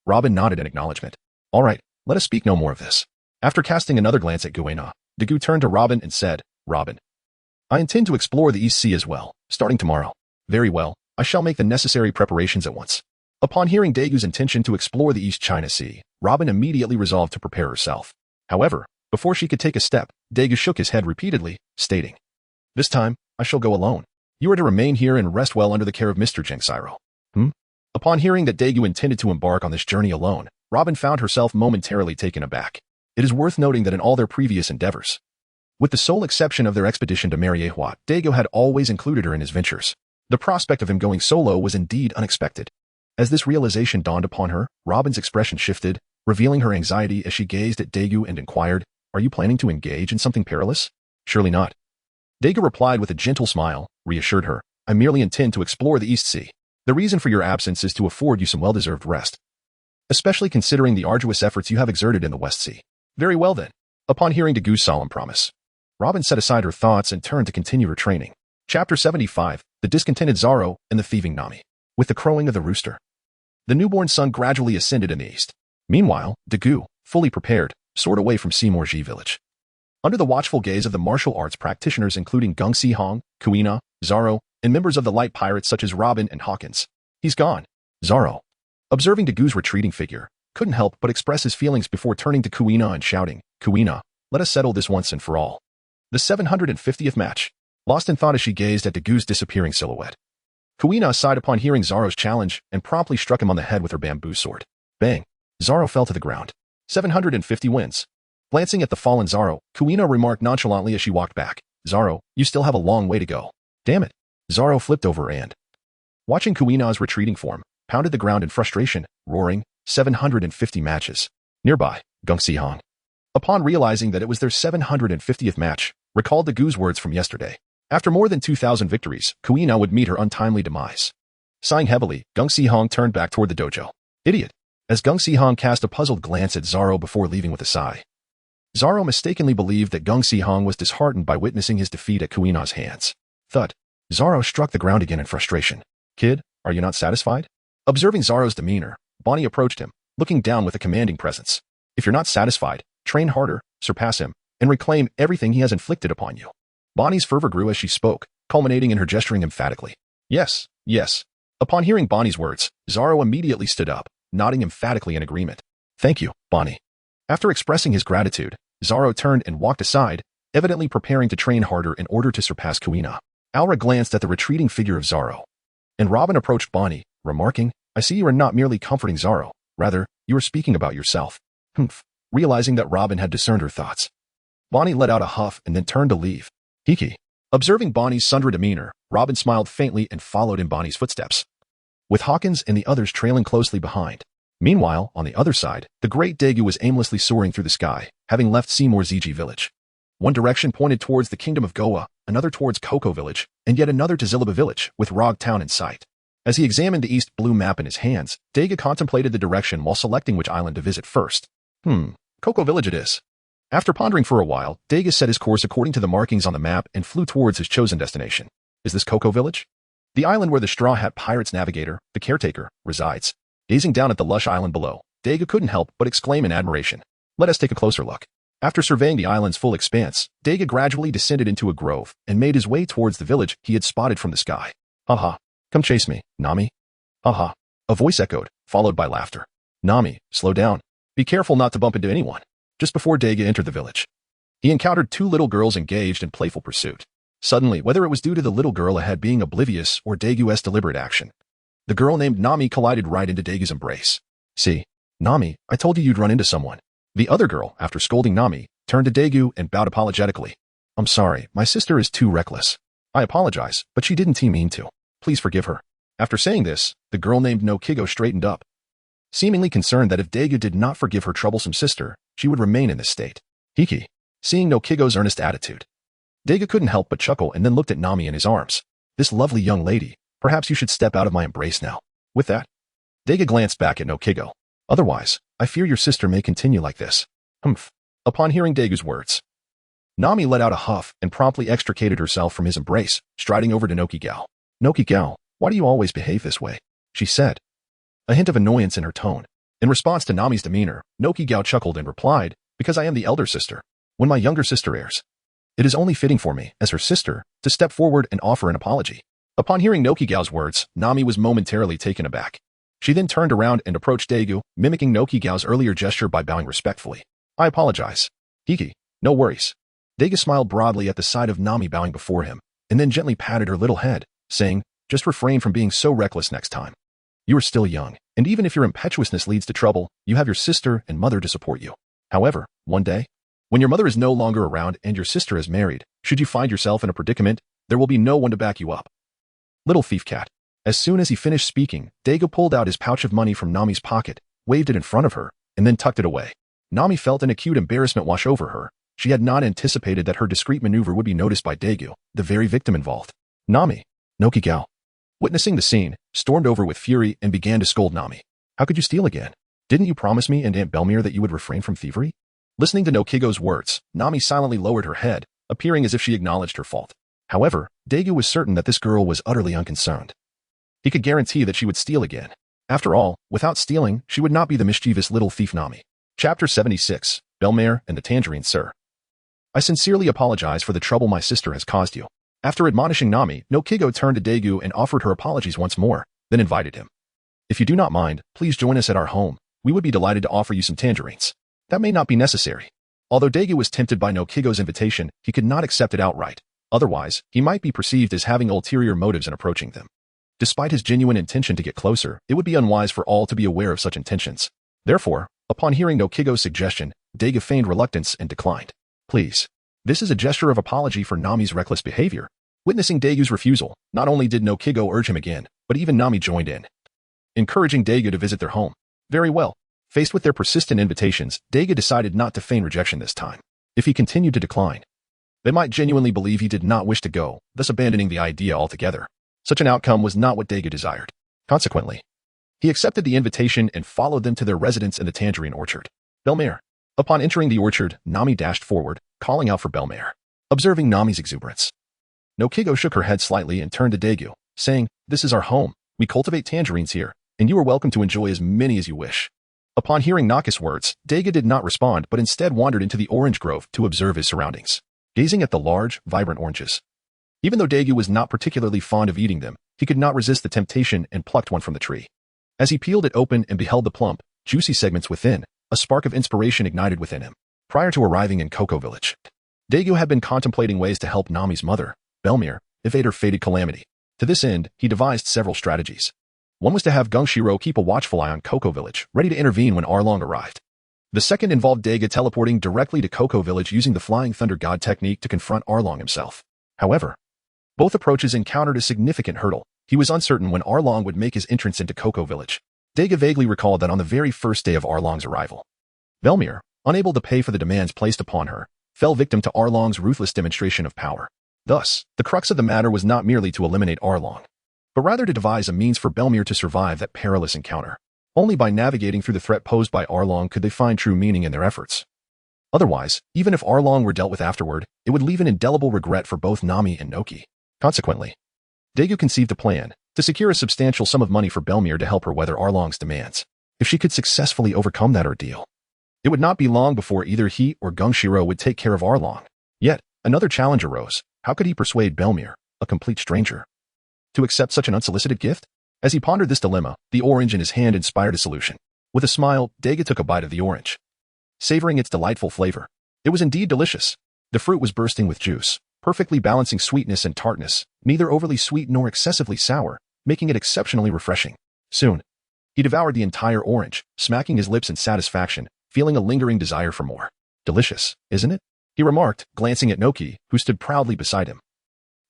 Robin nodded in acknowledgement. All right, let us speak no more of this. After casting another glance at Guena, Dagu turned to Robin and said, Robin, I intend to explore the East Sea as well, starting tomorrow. Very well, I shall make the necessary preparations at once. Upon hearing Dagu's intention to explore the East China Sea, Robin immediately resolved to prepare herself. However, before she could take a step, Dagu shook his head repeatedly, stating, this time, I shall go alone. You are to remain here and rest well under the care of Mr. Jengshiro. Upon hearing that Dagu intended to embark on this journey alone, Robin found herself momentarily taken aback. It is worth noting that in all their previous endeavors, with the sole exception of their expedition to Mariehua, Dagu had always included her in his ventures. The prospect of him going solo was indeed unexpected. As this realization dawned upon her, Robin's expression shifted, revealing her anxiety as she gazed at Dagu and inquired, are you planning to engage in something perilous? Surely not. Dagu replied with a gentle smile, reassured her, I merely intend to explore the East Sea. The reason for your absence is to afford you some well-deserved rest, especially considering the arduous efforts you have exerted in the West Sea. Very well then. Upon hearing Dagu's solemn promise, Robin set aside her thoughts and turned to continue her training. Chapter 75, The Discontented Zoro and the Thieving Nami. With the crowing of the rooster, the newborn sun gradually ascended in the east. Meanwhile, Dagu, fully prepared, soared away from Seymourji village. Under the watchful gaze of the martial arts practitioners including Gung Si-hong, Kuina, Zoro, and members of the light pirates such as Robin and Hawkins. He's gone. Zoro, observing Dagu's retreating figure, couldn't help but express his feelings before turning to Kuina and shouting, Kuina, let us settle this once and for all. The 750th match. Lost in thought as she gazed at Dagu's disappearing silhouette, Kuina sighed upon hearing Zoro's challenge and promptly struck him on the head with her bamboo sword. Bang! Zoro fell to the ground. 750 wins. Glancing at the fallen Zoro, Kuina remarked nonchalantly as she walked back, Zoro, you still have a long way to go. Damn it. Zoro flipped over and, watching Kuina's retreating form, pounded the ground in frustration, roaring, 750 matches. Nearby, Gung Si-hong, upon realizing that it was their 750th match, recalled Dagu's words from yesterday. After more than 2,000 victories, Kuina would meet her untimely demise. Sighing heavily, Gung Si-hong turned back toward the dojo. Idiot! As Gung Si-hong cast a puzzled glance at Zoro before leaving with a sigh. Zoro mistakenly believed that Gung Si-hong was disheartened by witnessing his defeat at Kuina's hands. Thud. Zoro struck the ground again in frustration. Kid, are you not satisfied? Observing Zoro's demeanor, Bonny approached him, looking down with a commanding presence. If you're not satisfied, train harder, surpass him, and reclaim everything he has inflicted upon you. Bonny's fervor grew as she spoke, culminating in her gesturing emphatically. Yes, yes. Upon hearing Bonny's words, Zoro immediately stood up, nodding emphatically in agreement. Thank you, Bonny. After expressing his gratitude, Zoro turned and walked aside, evidently preparing to train harder in order to surpass Kuina. Aura glanced at the retreating figure of Zoro, and Robin approached Bonny, remarking, I see you are not merely comforting Zoro, rather, you are speaking about yourself. Humph. Realizing that Robin had discerned her thoughts, Bonny let out a huff and then turned to leave. Hiki. Observing Bonny's sundry demeanor, Robin smiled faintly and followed in Bonny's footsteps, with Hawkins and the others trailing closely behind. Meanwhile, on the other side, the great Dagu was aimlessly soaring through the sky, having left Seymour Ziji village. One direction pointed towards the kingdom of Goa, another towards Koko village, and yet another to Zilaba village, with Rog town in sight. As he examined the east blue map in his hands, Dagu contemplated the direction while selecting which island to visit first. Koko village it is. After pondering for a while, Dagu set his course according to the markings on the map and flew towards his chosen destination. Is this Koko village? The island where the Straw Hat Pirates navigator, the caretaker, resides. Gazing down at the lush island below, Dagu couldn't help but exclaim in admiration. Let us take a closer look. After surveying the island's full expanse, Dagu gradually descended into a grove and made his way towards the village he had spotted from the sky. Haha, come chase me, Nami. Haha. A voice echoed, followed by laughter. Nami, slow down. Be careful not to bump into anyone. Just before Dagu entered the village, he encountered two little girls engaged in playful pursuit. Suddenly, whether it was due to the little girl ahead being oblivious or Dagu's deliberate action, the girl named Nami collided right into Dagu's embrace. See, Nami, I told you you'd run into someone. The other girl, after scolding Nami, turned to Dagu and bowed apologetically. I'm sorry, my sister is too reckless. I apologize, but she didn't mean to. Please forgive her. After saying this, the girl named Nokigo straightened up, seemingly concerned that if Dagu did not forgive her troublesome sister, she would remain in this state. Hiki. Seeing Nokigo's earnest attitude, Dagu couldn't help but chuckle and then looked at Nami in his arms. This lovely young lady, perhaps you should step out of my embrace now. With that, Dagu glanced back at Nokigo. Otherwise, I fear your sister may continue like this. Humph. Upon hearing Dagu's words, Nami let out a huff and promptly extricated herself from his embrace, striding over to Nokigao. Nokigao, why do you always behave this way? She said, a hint of annoyance in her tone. In response to Nami's demeanor, Nokigao chuckled and replied, because I am the elder sister. When my younger sister errs, it is only fitting for me, as her sister, to step forward and offer an apology. Upon hearing Nokigao's words, Nami was momentarily taken aback. She then turned around and approached Dagu, mimicking Nokigao's earlier gesture by bowing respectfully. I apologize. Hiki, no worries. Dagu smiled broadly at the sight of Nami bowing before him, and then gently patted her little head, saying, just refrain from being so reckless next time. You are still young, and even if your impetuousness leads to trouble, you have your sister and mother to support you. However, one day, when your mother is no longer around and your sister is married, should you find yourself in a predicament, there will be no one to back you up. Little thief cat. As soon as he finished speaking, Dagu pulled out his pouch of money from Nami's pocket, waved it in front of her, and then tucked it away. Nami felt an acute embarrassment wash over her. She had not anticipated that her discreet maneuver would be noticed by Dagu, the very victim involved. Nami, Nokigao, witnessing the scene, stormed over with fury and began to scold Nami. How could you steal again? Didn't you promise me and Aunt Belmere that you would refrain from thievery? Listening to Nokigo's words, Nami silently lowered her head, appearing as if she acknowledged her fault. However, Dagu was certain that this girl was utterly unconcerned. He could guarantee that she would steal again. After all, without stealing, she would not be the mischievous little thief Nami. Chapter 76, Belmere and the Tangerine Sir. I sincerely apologize for the trouble my sister has caused you. After admonishing Nami, Nokigo turned to Dagu and offered her apologies once more, then invited him. If you do not mind, please join us at our home. We would be delighted to offer you some tangerines. That may not be necessary. Although Dagu was tempted by Nokigo's invitation, he could not accept it outright. Otherwise, he might be perceived as having ulterior motives in approaching them. Despite his genuine intention to get closer, it would be unwise for all to be aware of such intentions. Therefore, upon hearing Nokigo's suggestion, Dagu feigned reluctance and declined. Please. This is a gesture of apology for Nami's reckless behavior. Witnessing Dagu's refusal, not only did Nokigo urge him again, but even Nami joined in, encouraging Dagu to visit their home. Very well. Faced with their persistent invitations, Dagu decided not to feign rejection this time. If he continued to decline, they might genuinely believe he did not wish to go, thus abandoning the idea altogether. Such an outcome was not what Dagu desired. Consequently, he accepted the invitation and followed them to their residence in the Tangerine Orchard. Belmere. Upon entering the orchard, Nami dashed forward, calling out for Belmere. Observing Nami's exuberance, Nokigo shook her head slightly and turned to Dagu, saying, This is our home. We cultivate tangerines here, and you are welcome to enjoy as many as you wish. Upon hearing Naka's words, Dagu did not respond but instead wandered into the orange grove to observe his surroundings, gazing at the large, vibrant oranges. Even though Dagu was not particularly fond of eating them, he could not resist the temptation and plucked one from the tree. As he peeled it open and beheld the plump, juicy segments within, a spark of inspiration ignited within him. Prior to arriving in Cocoa Village, Dagu had been contemplating ways to help Nami's mother, Belmere, evade her fated calamity. To this end, he devised several strategies. One was to have Gungshiro keep a watchful eye on Cocoa Village, ready to intervene when Arlong arrived. The second involved Dagu teleporting directly to Cocoa Village using the Flying Thunder God technique to confront Arlong himself. However, both approaches encountered a significant hurdle. He was uncertain when Arlong would make his entrance into Cocoa Village. Dagu vaguely recalled that on the very first day of Arlong's arrival, Belmere, unable to pay for the demands placed upon her, fell victim to Arlong's ruthless demonstration of power. Thus, the crux of the matter was not merely to eliminate Arlong, but rather to devise a means for Belmere to survive that perilous encounter. Only by navigating through the threat posed by Arlong could they find true meaning in their efforts. Otherwise, even if Arlong were dealt with afterward, it would leave an indelible regret for both Nami and Noki. Consequently, Dagu conceived a plan to secure a substantial sum of money for Belmere to help her weather Arlong's demands. If she could successfully overcome that ordeal, it would not be long before either he or Gungshiro would take care of Arlong. Yet, another challenge arose. How could he persuade Belmere, a complete stranger, to accept such an unsolicited gift? As he pondered this dilemma, the orange in his hand inspired a solution. With a smile, Dagu took a bite of the orange, savoring its delightful flavor. It was indeed delicious. The fruit was bursting with juice, perfectly balancing sweetness and tartness, neither overly sweet nor excessively sour, making it exceptionally refreshing. Soon, he devoured the entire orange, smacking his lips in satisfaction, feeling a lingering desire for more. Delicious, isn't it? He remarked, glancing at Noki, who stood proudly beside him,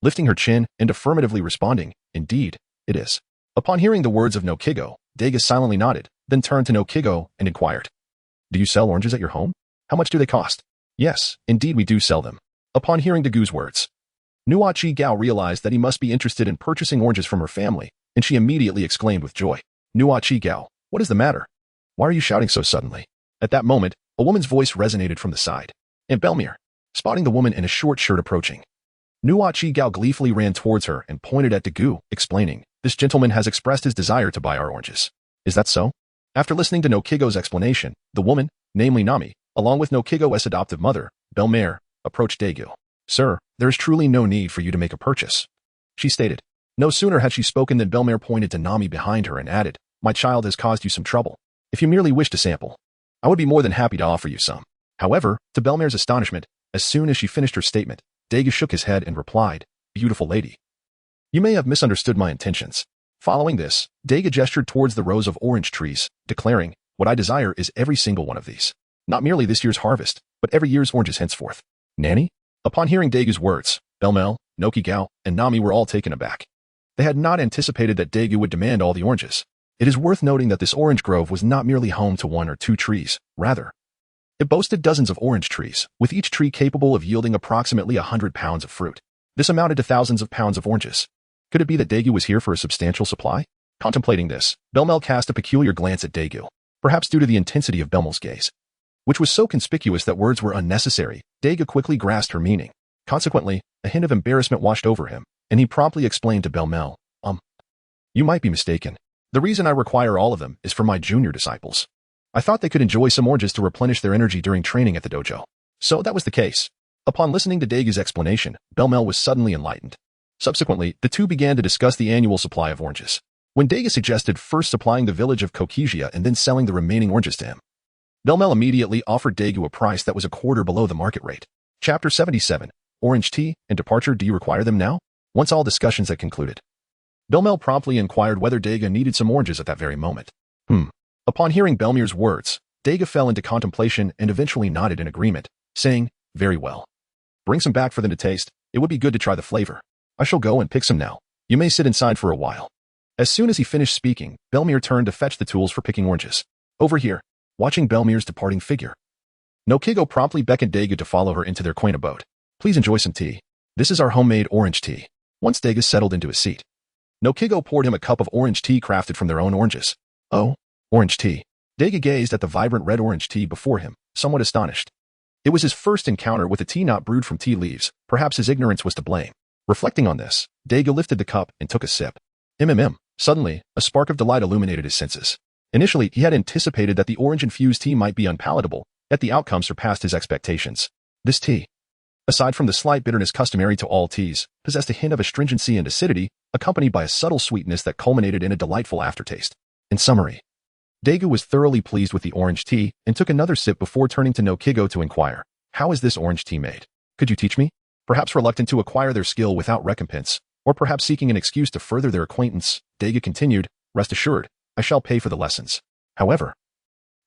lifting her chin and affirmatively responding, "Indeed, it is." Upon hearing the words of Nokigo, Dagu silently nodded, then turned to Nokigo and inquired, "Do you sell oranges at your home? How much do they cost?" "Yes, indeed we do sell them." Upon hearing Dagu's words, Nuachi Gao realized that he must be interested in purchasing oranges from her family, and she immediately exclaimed with joy, "Nuachi Gao, what is the matter? Why are you shouting so suddenly?" At that moment, a woman's voice resonated from the side, and Belmere, spotting the woman in a short shirt approaching, Nuachi Gao gleefully ran towards her and pointed at Dagu, explaining, "This gentleman has expressed his desire to buy our oranges. Is that so?" After listening to Nokigo's explanation, the woman, namely Nami, along with Nokigo's adoptive mother, Belmere, approached Dagu. "Sir, there is truly no need for you to make a purchase," she stated. No sooner had she spoken than Belmere pointed to Nami behind her and added, "My child has caused you some trouble. If you merely wish to sample, I would be more than happy to offer you some." However, to Belmere's astonishment, as soon as she finished her statement, Dagu shook his head and replied, "Beautiful lady, you may have misunderstood my intentions." Following this, Dagu gestured towards the rows of orange trees, declaring, "What I desire is every single one of these. Not merely this year's harvest, but every year's oranges henceforth." "Nanny?" Upon hearing Dagu's words, Belmel, Nokigao, and Nami were all taken aback. They had not anticipated that Dagu would demand all the oranges. It is worth noting that this orange grove was not merely home to one or two trees, rather, it boasted dozens of orange trees, with each tree capable of yielding approximately 100 pounds of fruit. This amounted to thousands of pounds of oranges. Could it be that Dagu was here for a substantial supply? Contemplating this, Belmel cast a peculiar glance at Dagu, perhaps due to the intensity of Belmel's gaze, which was so conspicuous that words were unnecessary. Dagu quickly grasped her meaning. Consequently, a hint of embarrassment washed over him, and he promptly explained to Belmel, "You might be mistaken. The reason I require all of them is for my junior disciples. I thought they could enjoy some oranges to replenish their energy during training at the dojo." So that was the case. Upon listening to Dagu's explanation, Belmel was suddenly enlightened. Subsequently, the two began to discuss the annual supply of oranges. When Dagu suggested first supplying the village of Kokijia and then selling the remaining oranges to him, Belmel immediately offered Dagu a price that was a quarter below the market rate. Chapter 77, Orange Tea and Departure. Do you require them now? Once all discussions had concluded, Belmel promptly inquired whether Dagu needed some oranges at that very moment. Upon hearing Belmere's words, Dagu fell into contemplation and eventually nodded in agreement, saying, "Very well. Bring some back for them to taste. It would be good to try the flavor. I shall go and pick some now. You may sit inside for a while." As soon as he finished speaking, Belmere turned to fetch the tools for picking oranges. "Over here." Watching Belmere's departing figure, Nokigo promptly beckoned Dagu to follow her into their quaint abode. "Please enjoy some tea. This is our homemade orange tea." Once Dagu settled into his seat, Nokigo poured him a cup of orange tea crafted from their own oranges. "Oh, orange tea." Dagu gazed at the vibrant red orange tea before him, somewhat astonished. It was his first encounter with a tea not brewed from tea leaves. Perhaps his ignorance was to blame. Reflecting on this, Dagu lifted the cup and took a sip. Suddenly, a spark of delight illuminated his senses. Initially, he had anticipated that the orange-infused tea might be unpalatable, yet the outcome surpassed his expectations. This tea, aside from the slight bitterness customary to all teas, possessed a hint of astringency and acidity, accompanied by a subtle sweetness that culminated in a delightful aftertaste. In summary, Dagu was thoroughly pleased with the orange tea and took another sip before turning to Nokigo to inquire, "How is this orange tea made? Could you teach me?" Perhaps reluctant to acquire their skill without recompense, or perhaps seeking an excuse to further their acquaintance, Dagu continued, "Rest assured, I shall pay for the lessons." However,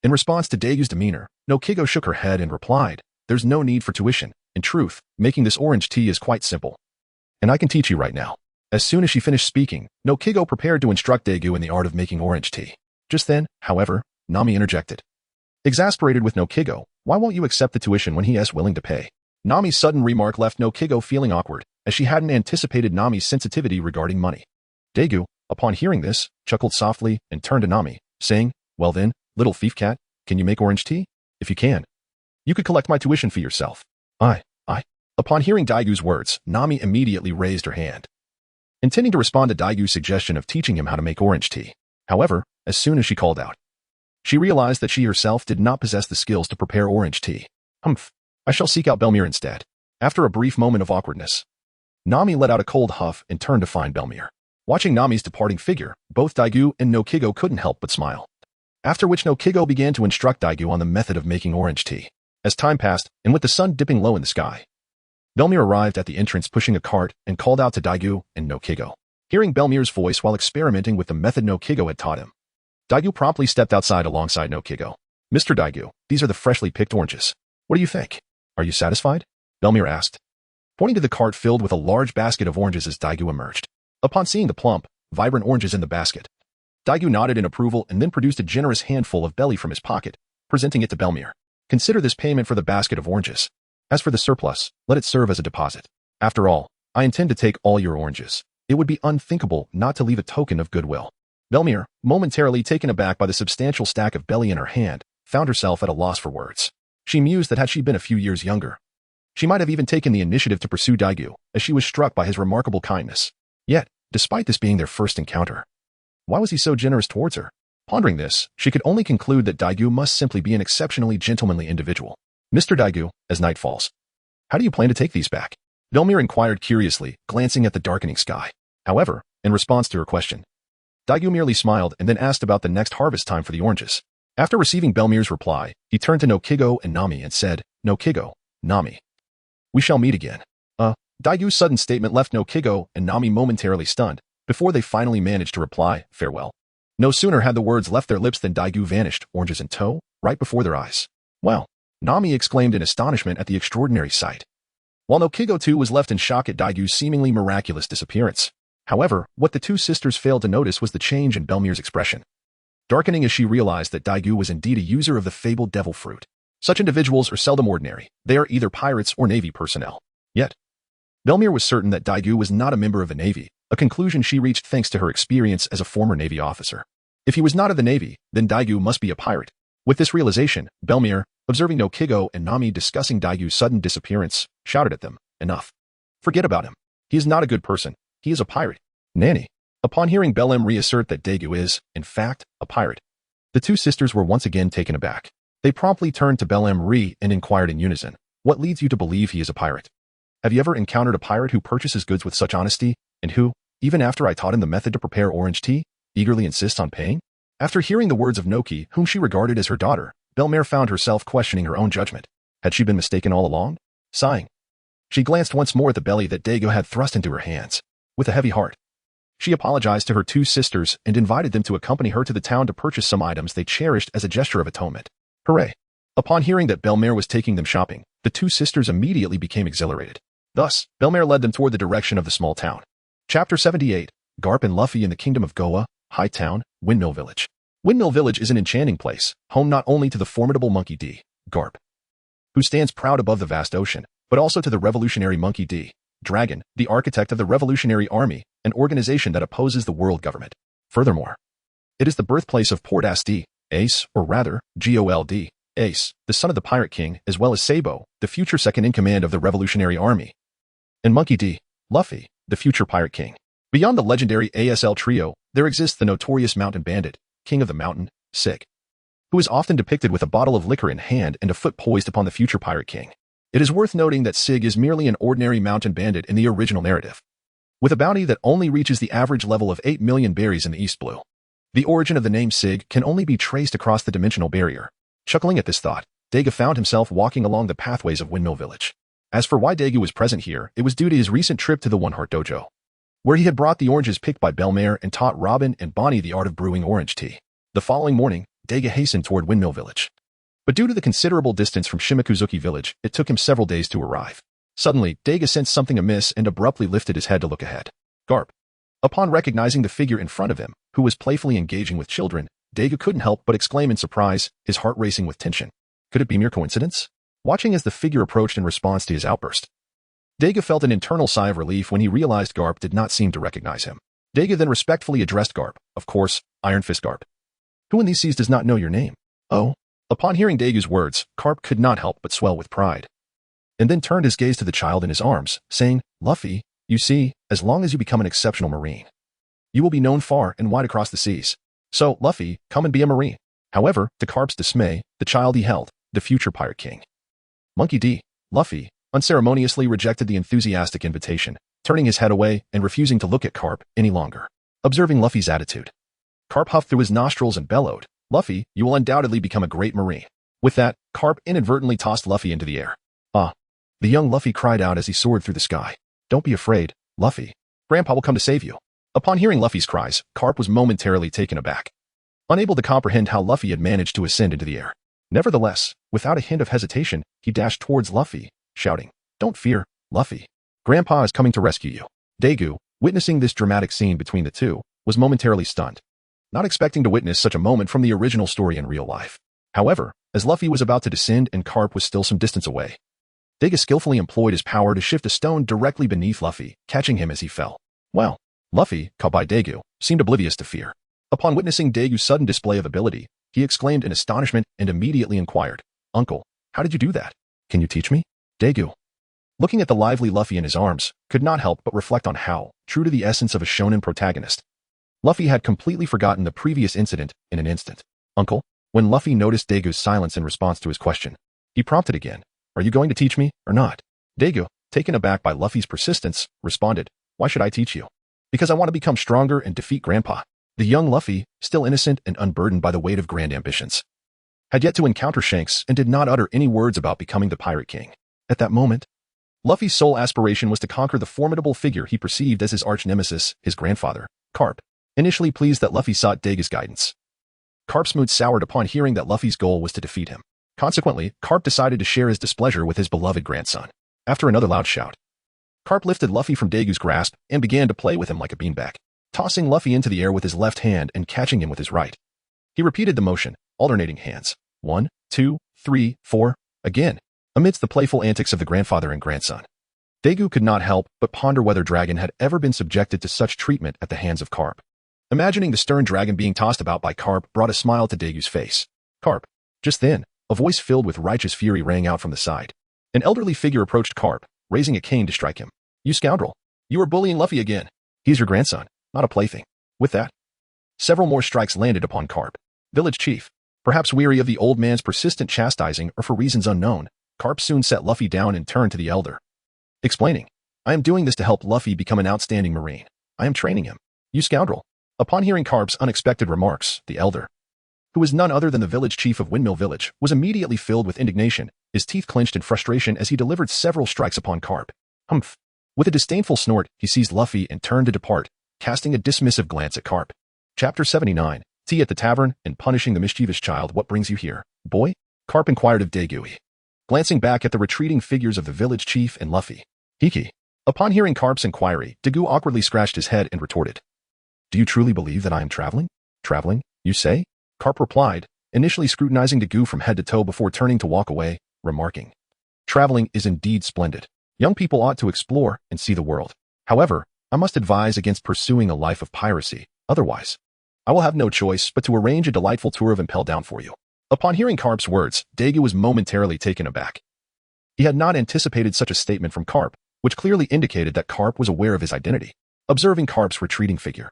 in response to Dagu's demeanor, Nokigo shook her head and replied, "There's no need for tuition. In truth, making this orange tea is quite simple. And I can teach you right now." As soon as she finished speaking, Nokigo prepared to instruct Dagu in the art of making orange tea. Just then, however, Nami interjected. Exasperated with Nokigo, "Why won't you accept the tuition when he is willing to pay?" Nami's sudden remark left Nokigo feeling awkward, as she hadn't anticipated Nami's sensitivity regarding money. Dagu, upon hearing this, chuckled softly and turned to Nami, saying, "Well then, little thief cat, can you make orange tea? If you can, you could collect my tuition fee yourself." I. Upon hearing Daigu's words, Nami immediately raised her hand, intending to respond to Daigu's suggestion of teaching him how to make orange tea. However, as soon as she called out, she realized that she herself did not possess the skills to prepare orange tea. "Humph, I shall seek out Belmir instead." After a brief moment of awkwardness, Nami let out a cold huff and turned to find Belmir. Watching Nami's departing figure, both Dagu and Nokigo couldn't help but smile. After which Nokigo began to instruct Dagu on the method of making orange tea. As time passed, and with the sun dipping low in the sky, Belmir arrived at the entrance pushing a cart and called out to Dagu and Nokigo. Hearing Belmir's voice while experimenting with the method Nokigo had taught him, Dagu promptly stepped outside alongside Nokigo. "Mr. Dagu, these are the freshly picked oranges. What do you think? Are you satisfied?" Belmir asked, pointing to the cart filled with a large basket of oranges as Dagu emerged. Upon seeing the plump, vibrant oranges in the basket, Dagu nodded in approval and then produced a generous handful of belly from his pocket, presenting it to Belmir. "Consider this payment for the basket of oranges. As for the surplus, let it serve as a deposit. After all, I intend to take all your oranges. It would be unthinkable not to leave a token of goodwill." Belmir, momentarily taken aback by the substantial stack of belly in her hand, found herself at a loss for words. She mused that had she been a few years younger, she might have even taken the initiative to pursue Dagu, as she was struck by his remarkable kindness. Yet, despite this being their first encounter, why was he so generous towards her? Pondering this, she could only conclude that Dagu must simply be an exceptionally gentlemanly individual. "Mr. Dagu, as night falls, how do you plan to take these back?" Belmir inquired curiously, glancing at the darkening sky. However, in response to her question, Dagu merely smiled and then asked about the next harvest time for the oranges. After receiving Belmir's reply, he turned to Nokigo and Nami and said, "Nokigo, Nami, we shall meet again." Daigu's sudden statement left Nokigo and Nami momentarily stunned, before they finally managed to reply, "Farewell." No sooner had the words left their lips than Dagu vanished, oranges in tow, right before their eyes. "Well," Nami exclaimed in astonishment at the extraordinary sight, while Nokigo too was left in shock at Daigu's seemingly miraculous disappearance. However, what the two sisters failed to notice was the change in Belmir's expression, darkening as she realized that Dagu was indeed a user of the fabled devil fruit. Such individuals are seldom ordinary. They are either pirates or Navy personnel. Yet, Belmir was certain that Dagu was not a member of the Navy, a conclusion she reached thanks to her experience as a former Navy officer. If he was not of the Navy, then Dagu must be a pirate. With this realization, Belmir, observing Nokigo and Nami discussing Daigu's sudden disappearance, shouted at them, "Enough. Forget about him. He is not a good person. He is a pirate." Nanny. Upon hearing Belem reassert that Dagu is, in fact, a pirate, the two sisters were once again taken aback. They promptly turned to Belem and inquired in unison, "What leads you to believe he is a pirate? Have you ever encountered a pirate who purchases goods with such honesty, and who, even after I taught him the method to prepare orange tea, eagerly insists on paying?" After hearing the words of Noki, whom she regarded as her daughter, Belmir found herself questioning her own judgment. Had she been mistaken all along? Sighing, she glanced once more at the belly that Dagu had thrust into her hands. With a heavy heart, she apologized to her two sisters and invited them to accompany her to the town to purchase some items they cherished as a gesture of atonement. Hooray! Upon hearing that Belmir was taking them shopping, the two sisters immediately became exhilarated. Thus, Belmir led them toward the direction of the small town. Chapter 78, Garp and Luffy in the Kingdom of Goa, High Town, Windmill Village. Windmill Village is an enchanting place, home not only to the formidable Monkey D, Garp, who stands proud above the vast ocean, but also to the revolutionary Monkey D, Dragon, the architect of the Revolutionary Army, an organization that opposes the world government. Furthermore, it is the birthplace of Port Asti, Ace, or rather, Gold, Ace, the son of the Pirate King, as well as Sabo, the future second-in-command of the Revolutionary Army, and Monkey D, Luffy, the future Pirate King. Beyond the legendary ASL trio, there exists the notorious Mountain Bandit, King of the Mountain, Sig, who is often depicted with a bottle of liquor in hand and a foot poised upon the future pirate king. It is worth noting that Sig is merely an ordinary mountain bandit in the original narrative, with a bounty that only reaches the average level of 8 million berries in the East Blue. The origin of the name Sig can only be traced across the dimensional barrier. Chuckling at this thought, Dagu found himself walking along the pathways of Windmill Village. As for why Dagu was present here, it was due to his recent trip to the One Heart Dojo, where he had brought the oranges picked by Belmare and taught Robin and Bonny the art of brewing orange tea. The following morning, Dagu hastened toward Windmill Village. But due to the considerable distance from Shimikuzuki Village, it took him several days to arrive. Suddenly, Dagu sensed something amiss and abruptly lifted his head to look ahead. Garp. Upon recognizing the figure in front of him, who was playfully engaging with children, Dagu couldn't help but exclaim in surprise, his heart racing with tension. Could it be mere coincidence? Watching as the figure approached in response to his outburst, Dagu felt an internal sigh of relief when he realized Garp did not seem to recognize him. Dagu then respectfully addressed Garp, of course, Iron Fist Garp. Who in these seas does not know your name? Oh. Upon hearing Dagu's words, Garp could not help but swell with pride, and then turned his gaze to the child in his arms, saying, Luffy, you see, as long as you become an exceptional Marine, you will be known far and wide across the seas. So, Luffy, come and be a Marine. However, to Garp's dismay, the child he held, the future Pirate King, Monkey D. Luffy, unceremoniously rejected the enthusiastic invitation, turning his head away and refusing to look at Garp any longer. Observing Luffy's attitude, Garp huffed through his nostrils and bellowed, Luffy, you will undoubtedly become a great Marine. With that, Garp inadvertently tossed Luffy into the air. Ah! The young Luffy cried out as he soared through the sky. Don't be afraid, Luffy. Grandpa will come to save you. Upon hearing Luffy's cries, Garp was momentarily taken aback, unable to comprehend how Luffy had managed to ascend into the air. Nevertheless, without a hint of hesitation, he dashed towards Luffy, shouting, Don't fear, Luffy. Grandpa is coming to rescue you. Dagu, witnessing this dramatic scene between the two, was momentarily stunned, not expecting to witness such a moment from the original story in real life. However, as Luffy was about to descend and Garp was still some distance away, Dagu skillfully employed his power to shift a stone directly beneath Luffy, catching him as he fell. Well, Luffy, caught by Dagu, seemed oblivious to fear. Upon witnessing Dagu's sudden display of ability, he exclaimed in astonishment and immediately inquired, Uncle, how did you do that? Can you teach me? Dagu, looking at the lively Luffy in his arms, could not help but reflect on how, true to the essence of a shonen protagonist, Luffy had completely forgotten the previous incident in an instant. Uncle, when Luffy noticed Dagu's silence in response to his question, he prompted again, Are you going to teach me, or not? Dagu, taken aback by Luffy's persistence, responded, Why should I teach you? Because I want to become stronger and defeat Grandpa. The young Luffy, still innocent and unburdened by the weight of grand ambitions, had yet to encounter Shanks and did not utter any words about becoming the Pirate King. At that moment, Luffy's sole aspiration was to conquer the formidable figure he perceived as his arch-nemesis, his grandfather, Garp. Initially pleased that Luffy sought Dagu's guidance, Garp's mood soured upon hearing that Luffy's goal was to defeat him. Consequently, Garp decided to share his displeasure with his beloved grandson. After another loud shout, Garp lifted Luffy from Dagu's grasp and began to play with him like a beanbag, tossing Luffy into the air with his left hand and catching him with his right. He repeated the motion, alternating hands. 1, 2, 3, 4, again, amidst the playful antics of the grandfather and grandson. Dagu could not help but ponder whether Dragon had ever been subjected to such treatment at the hands of Garp. Imagining the stern dragon being tossed about by Garp brought a smile to Dagu's face. Garp. Just then, a voice filled with righteous fury rang out from the side. An elderly figure approached Garp, raising a cane to strike him. You scoundrel. You are bullying Luffy again. He's your grandson, not a plaything. With that, several more strikes landed upon Garp. Village chief. Perhaps weary of the old man's persistent chastising or for reasons unknown, Garp soon set Luffy down and turned to the elder, explaining, I am doing this to help Luffy become an outstanding Marine. I am training him. You scoundrel. Upon hearing Garp's unexpected remarks, the elder, who was none other than the village chief of Windmill Village, was immediately filled with indignation, his teeth clenched in frustration as he delivered several strikes upon Garp. Humph. With a disdainful snort, he seized Luffy and turned to depart, casting a dismissive glance at Garp. Chapter 79, Tea at the Tavern and Punishing the Mischievous Child. What brings you here, boy? Garp inquired of Dagu, glancing back at the retreating figures of the village chief and Luffy. Hiki. Upon hearing Garp's inquiry, Dagu awkwardly scratched his head and retorted, Do you truly believe that I am traveling? Traveling, you say? Garp replied, initially scrutinizing Dagu from head to toe before turning to walk away, remarking, Traveling is indeed splendid. Young people ought to explore and see the world. However, I must advise against pursuing a life of piracy. Otherwise, I will have no choice but to arrange a delightful tour of Impel Down for you. Upon hearing Garp's words, Dagu was momentarily taken aback. He had not anticipated such a statement from Garp, which clearly indicated that Garp was aware of his identity. Observing Garp's retreating figure,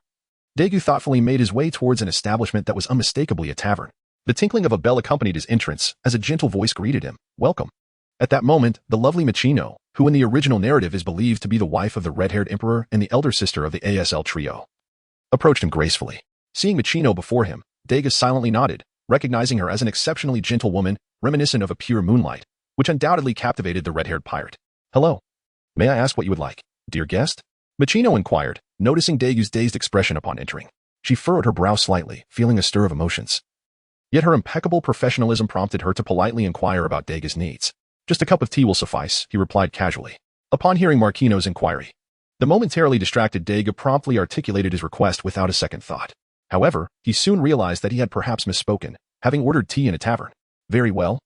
Dagu thoughtfully made his way towards an establishment that was unmistakably a tavern. The tinkling of a bell accompanied his entrance as a gentle voice greeted him. Welcome. At that moment, the lovely Machino, who in the original narrative is believed to be the wife of the red-haired emperor and the elder sister of the ASL trio, approached him gracefully. Seeing Machino before him, Dagu silently nodded, recognizing her as an exceptionally gentle woman, reminiscent of a pure moonlight, which undoubtedly captivated the red-haired pirate. Hello. May I ask what you would like, dear guest? Machino inquired, noticing Dagu's dazed expression upon entering. She furrowed her brow slightly, feeling a stir of emotions. Yet her impeccable professionalism prompted her to politely inquire about Dagu's needs. Just a cup of tea will suffice, he replied casually. Upon hearing Marquino's inquiry, the momentarily distracted Dagu promptly articulated his request without a second thought. However, he soon realized that he had perhaps misspoken, having ordered tea in a tavern. Very well.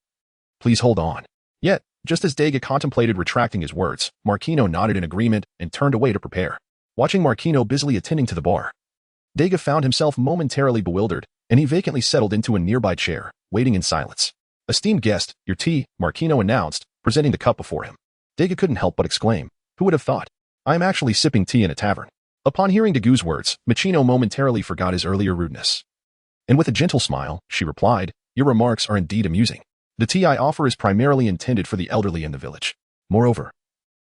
Please hold on. Yet, just as Dagu contemplated retracting his words, Marquino nodded in agreement and turned away to prepare. Watching Marquino busily attending to the bar, Dagu found himself momentarily bewildered, and he vacantly settled into a nearby chair, waiting in silence. Esteemed guest, your tea, Marquino announced, presenting the cup before him. Dagu couldn't help but exclaim, who would have thought? I am actually sipping tea in a tavern. Upon hearing Dagu's words, Machino momentarily forgot his earlier rudeness. And with a gentle smile, she replied, your remarks are indeed amusing. The tea I offer is primarily intended for the elderly in the village. Moreover,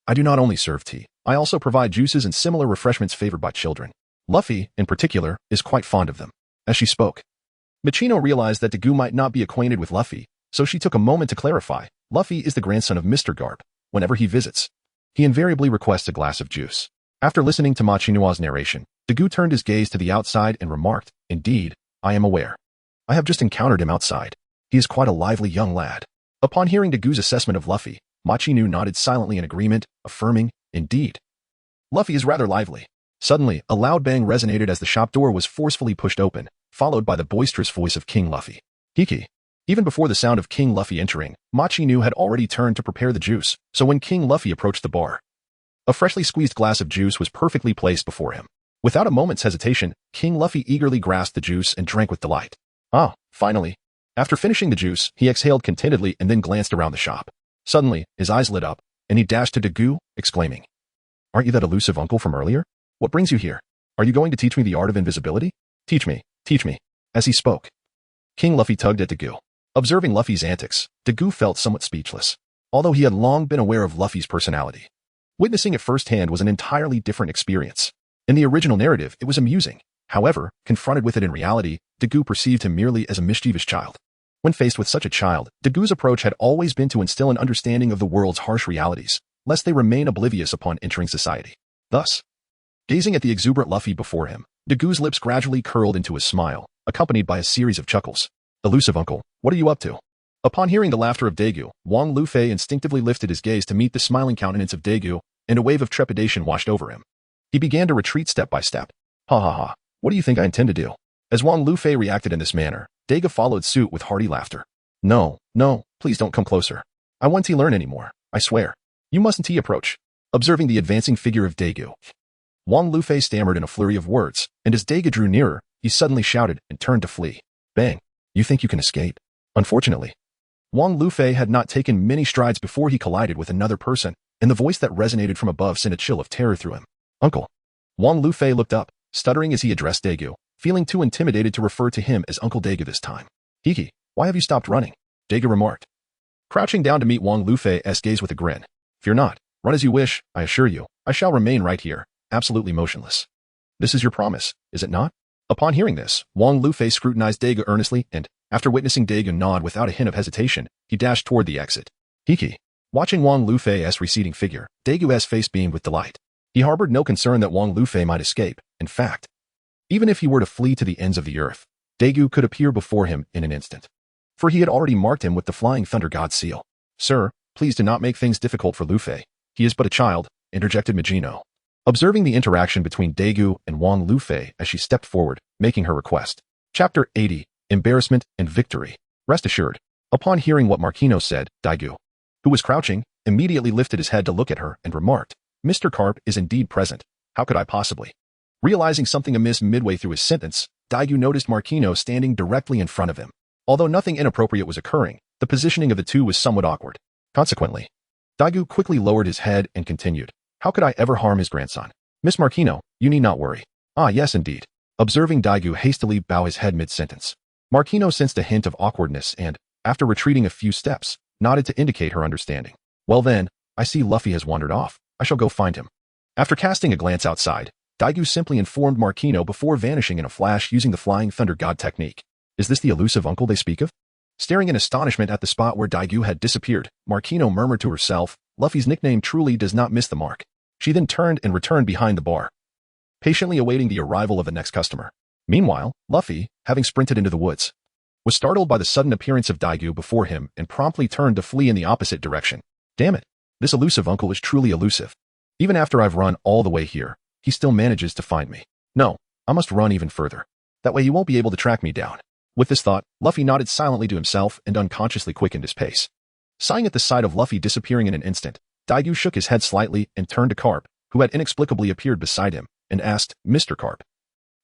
I do not only serve tea, I also provide juices and similar refreshments favored by children. Luffy, in particular, is quite fond of them. As she spoke, Machino realized that Dagu might not be acquainted with Luffy, so she took a moment to clarify. Luffy is the grandson of Mr. Garp. Whenever he visits, he invariably requests a glass of juice. After listening to Machino's narration, Dagu turned his gaze to the outside and remarked, indeed, I am aware. I have just encountered him outside. He is quite a lively young lad. Upon hearing Dagu's assessment of Luffy, Machino nodded silently in agreement, affirming, indeed. Luffy is rather lively. Suddenly, a loud bang resonated as the shop door was forcefully pushed open, followed by the boisterous voice of King Luffy. Hiki. Even before the sound of King Luffy entering, Machino had already turned to prepare the juice, so when King Luffy approached the bar, a freshly squeezed glass of juice was perfectly placed before him. Without a moment's hesitation, King Luffy eagerly grasped the juice and drank with delight. Ah, finally. After finishing the juice, he exhaled contentedly and then glanced around the shop. Suddenly, his eyes lit up, and he dashed to Dagu, exclaiming, aren't you that elusive uncle from earlier? What brings you here? Are you going to teach me the art of invisibility? Teach me, teach me. As he spoke, King Luffy tugged at Dagu. Observing Luffy's antics, Dagu felt somewhat speechless. Although he had long been aware of Luffy's personality, witnessing it firsthand was an entirely different experience. In the original narrative, it was amusing. However, confronted with it in reality, Dagu perceived him merely as a mischievous child. When faced with such a child, Dagu's approach had always been to instill an understanding of the world's harsh realities, lest they remain oblivious upon entering society. Thus, gazing at the exuberant Luffy before him, Dagu's lips gradually curled into a smile, accompanied by a series of chuckles. Elusive uncle, what are you up to? Upon hearing the laughter of Dagu, Wang Lufei instinctively lifted his gaze to meet the smiling countenance of Dagu, and a wave of trepidation washed over him. He began to retreat step by step. Ha ha ha, what do you think I intend to do? As Wang Lufei reacted in this manner, Dagu followed suit with hearty laughter. No, no, please don't come closer. I won't learn anymore, I swear. You mustn't approach. Observing the advancing figure of Dagu, Wang Lufei stammered in a flurry of words, and as Dagu drew nearer, he suddenly shouted and turned to flee. Bang! You think you can escape? Unfortunately, Wang Lufei had not taken many strides before he collided with another person, and the voice that resonated from above sent a chill of terror through him. Uncle. Wang Lufei looked up, stuttering as he addressed Dagu, feeling too intimidated to refer to him as Uncle Dagu this time. Hiki, why have you stopped running? Dagu remarked, crouching down to meet Wang Lufei's gaze with a grin. Fear not. Run as you wish, I assure you. I shall remain right here, absolutely motionless. This is your promise, is it not? Upon hearing this, Wang Lufei scrutinized Dagu earnestly and, after witnessing Dagu nod without a hint of hesitation, he dashed toward the exit. Hiki. Watching Wang Lufei's receding figure, Dagu's face beamed with delight. He harbored no concern that Wang Lufei might escape. In fact, even if he were to flee to the ends of the earth, Dagu could appear before him in an instant. For he had already marked him with the Flying Thunder God seal. Sir, please do not make things difficult for Lufei. He is but a child, interjected Machino, observing the interaction between Dagu and Wang Lufei as she stepped forward, making her request. Chapter 80, Embarrassment and Victory. Rest assured, upon hearing what Marquino said, Dagu, who was crouching, immediately lifted his head to look at her and remarked, Mr. Carp is indeed present. How could I possibly? Realizing something amiss midway through his sentence, Dagu noticed Marquino standing directly in front of him. Although nothing inappropriate was occurring, the positioning of the two was somewhat awkward. Consequently, Dagu quickly lowered his head and continued, how could I ever harm his grandson? Miss Marquino, you need not worry. Ah yes indeed. Observing Dagu hastily bow his head mid-sentence, Marquino sensed a hint of awkwardness and, after retreating a few steps, nodded to indicate her understanding. Well then, I see Luffy has wandered off. I shall go find him. After casting a glance outside, Dagu simply informed Marquino before vanishing in a flash using the Flying Thunder God technique. Is this the elusive uncle they speak of? Staring in astonishment at the spot where Dagu had disappeared, Marquino murmured to herself, Luffy's nickname truly does not miss the mark. She then turned and returned behind the bar, patiently awaiting the arrival of the next customer. Meanwhile, Luffy, having sprinted into the woods, was startled by the sudden appearance of Dagu before him and promptly turned to flee in the opposite direction. Damn it, this elusive uncle is truly elusive. Even after I've run all the way here, he still manages to find me. No, I must run even further. That way he won't be able to track me down. With this thought, Luffy nodded silently to himself and unconsciously quickened his pace. Sighing at the sight of Luffy disappearing in an instant, Dagu shook his head slightly and turned to Carp, who had inexplicably appeared beside him, and asked, Mr. Carp,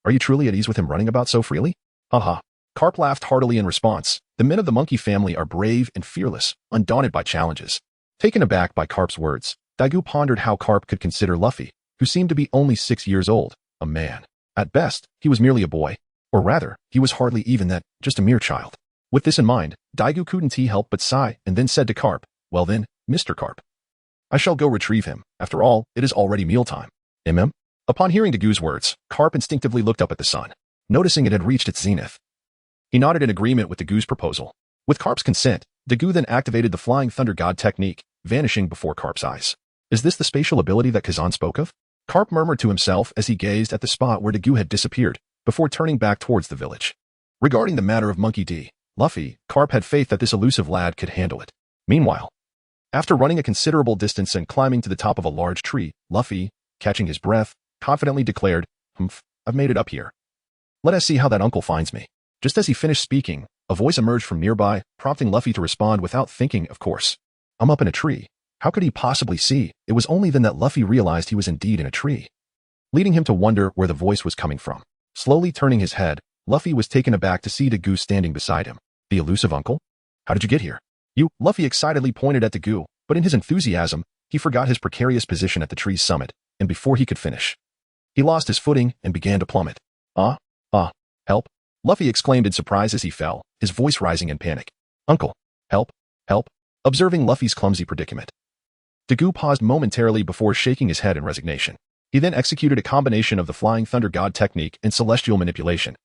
are you truly at ease with him running about so freely? Haha. Carp laughed heartily in response. The men of the monkey family are brave and fearless, undaunted by challenges. Taken aback by Carp's words, Dagu pondered how Carp could consider Luffy, who seemed to be only 6 years old, a man. At best, he was merely a boy. Or rather, he was hardly even that, just a mere child. With this in mind, Dagu couldn't help but sigh and then said to Carp, well then, Mr. Carp, I shall go retrieve him. After all, it is already mealtime. Upon hearing Dagu's words, Carp instinctively looked up at the sun, noticing it had reached its zenith. He nodded in agreement with Dagu's proposal. With Carp's consent, Dagu then activated the Flying Thunder God technique, vanishing before Carp's eyes. Is this the spatial ability that Kazan spoke of? Carp murmured to himself as he gazed at the spot where Dagu had disappeared, before turning back towards the village. Regarding the matter of Monkey D, Luffy, Carp had faith that this elusive lad could handle it. Meanwhile, after running a considerable distance and climbing to the top of a large tree, Luffy, catching his breath, confidently declared, I've made it up here. Let us see how that uncle finds me. Just as he finished speaking, a voice emerged from nearby, prompting Luffy to respond without thinking, of course. I'm up in a tree. How could he possibly see? It was only then that Luffy realized he was indeed in a tree, leading him to wonder where the voice was coming from. Slowly turning his head, Luffy was taken aback to see Dagu standing beside him. The elusive uncle? How did you get here? Luffy excitedly pointed at Dagu, but in his enthusiasm, he forgot his precarious position at the tree's summit, and before he could finish, he lost his footing and began to plummet. Help! Luffy exclaimed in surprise as he fell, his voice rising in panic. Uncle! Help! Help! Observing Luffy's clumsy predicament, Dagu paused momentarily before shaking his head in resignation. He then executed a combination of the Flying Thunder God technique and celestial manipulation,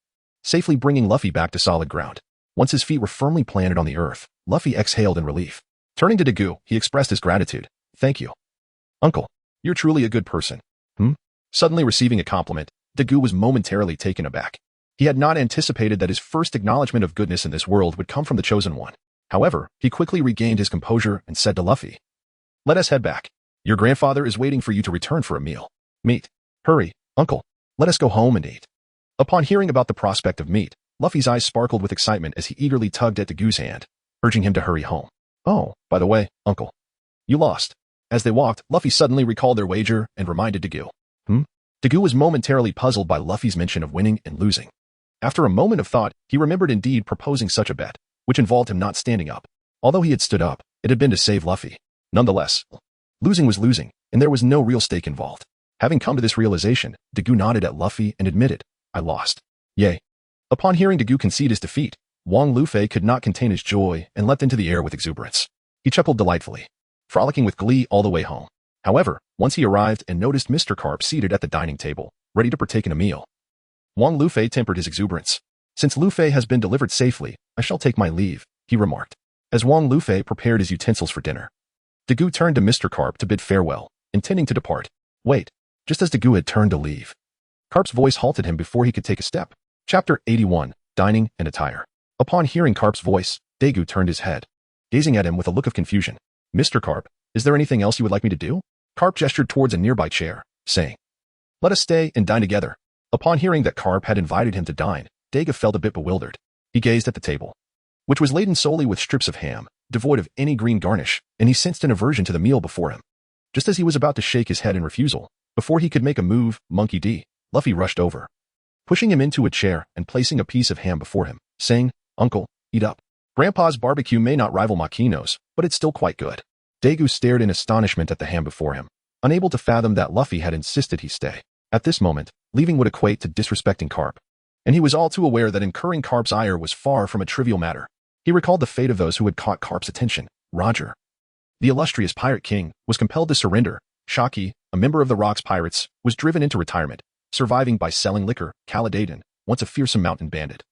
safely bringing Luffy back to solid ground. Once his feet were firmly planted on the earth, Luffy exhaled in relief. Turning to Dagu, he expressed his gratitude. Thank you. Uncle, you're truly a good person. Suddenly receiving a compliment, Dagu was momentarily taken aback. He had not anticipated that his first acknowledgement of goodness in this world would come from the Chosen One. However, he quickly regained his composure and said to Luffy, let us head back. Your grandfather is waiting for you to return for a meal. Meat. Hurry, uncle. Let us go home and eat. Upon hearing about the prospect of meat, Luffy's eyes sparkled with excitement as he eagerly tugged at Dagu's hand, urging him to hurry home. Oh, by the way, uncle, you lost. As they walked, Luffy suddenly recalled their wager and reminded Dagu. Dagu was momentarily puzzled by Luffy's mention of winning and losing. After a moment of thought, he remembered indeed proposing such a bet, which involved him not standing up. Although he had stood up, it had been to save Luffy. Nonetheless, losing was losing, and there was no real stake involved. Having come to this realization, Dagu nodded at Luffy and admitted, I lost. Yay. Upon hearing Dagu concede his defeat, Wong Luffy could not contain his joy and leapt into the air with exuberance. He chuckled delightfully, frolicking with glee all the way home. However, once he arrived and noticed Mr. Carp seated at the dining table, ready to partake in a meal, Wong Luffy tempered his exuberance. Since Luffy has been delivered safely, I shall take my leave, he remarked, as Wong Luffy prepared his utensils for dinner. Dagu turned to Mr. Carp to bid farewell, intending to depart. Wait, just as Dagu had turned to leave, Carp's voice halted him before he could take a step. Chapter 81, Dining and Attire. Upon hearing Carp's voice, Dagu turned his head, gazing at him with a look of confusion. Mr. Carp, is there anything else you would like me to do? Carp gestured towards a nearby chair, saying, let us stay and dine together. Upon hearing that Carp had invited him to dine, Dagu felt a bit bewildered. He gazed at the table, which was laden solely with strips of ham, devoid of any green garnish, and he sensed an aversion to the meal before him. Just as he was about to shake his head in refusal, before he could make a move, Monkey D, Luffy rushed over, pushing him into a chair and placing a piece of ham before him, saying, Uncle, eat up. Grandpa's barbecue may not rival Makino's, but it's still quite good. Dagu stared in astonishment at the ham before him, unable to fathom that Luffy had insisted he stay. At this moment, leaving would equate to disrespecting Carp. And he was all too aware that incurring Carp's ire was far from a trivial matter. He recalled the fate of those who had caught Carp's attention. Roger, the illustrious pirate king, was compelled to surrender. Shaki, a member of the Rocks Pirates, was driven into retirement, surviving by selling liquor. Caladadin, once a fearsome mountain bandit,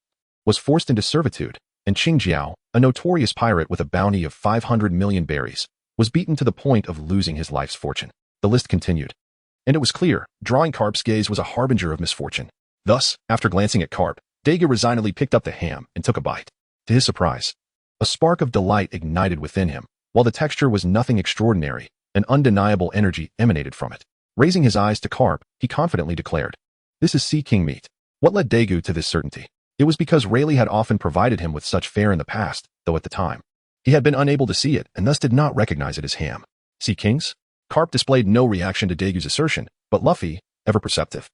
was forced into servitude, and Qingjiao, a notorious pirate with a bounty of 500 million berries, was beaten to the point of losing his life's fortune. The list continued. And it was clear, drawing Carp's gaze was a harbinger of misfortune. Thus, after glancing at Carp, Dagu resignedly picked up the ham and took a bite. To his surprise, a spark of delight ignited within him. While the texture was nothing extraordinary, an undeniable energy emanated from it. Raising his eyes to Carp, he confidently declared, "This is sea king meat." What led Dagu to this certainty? It was because Rayleigh had often provided him with such fare in the past, though at the time, he had been unable to see it and thus did not recognize it as ham. Sea kings? Carp displayed no reaction to Dagu's assertion, but Luffy, ever perceptive,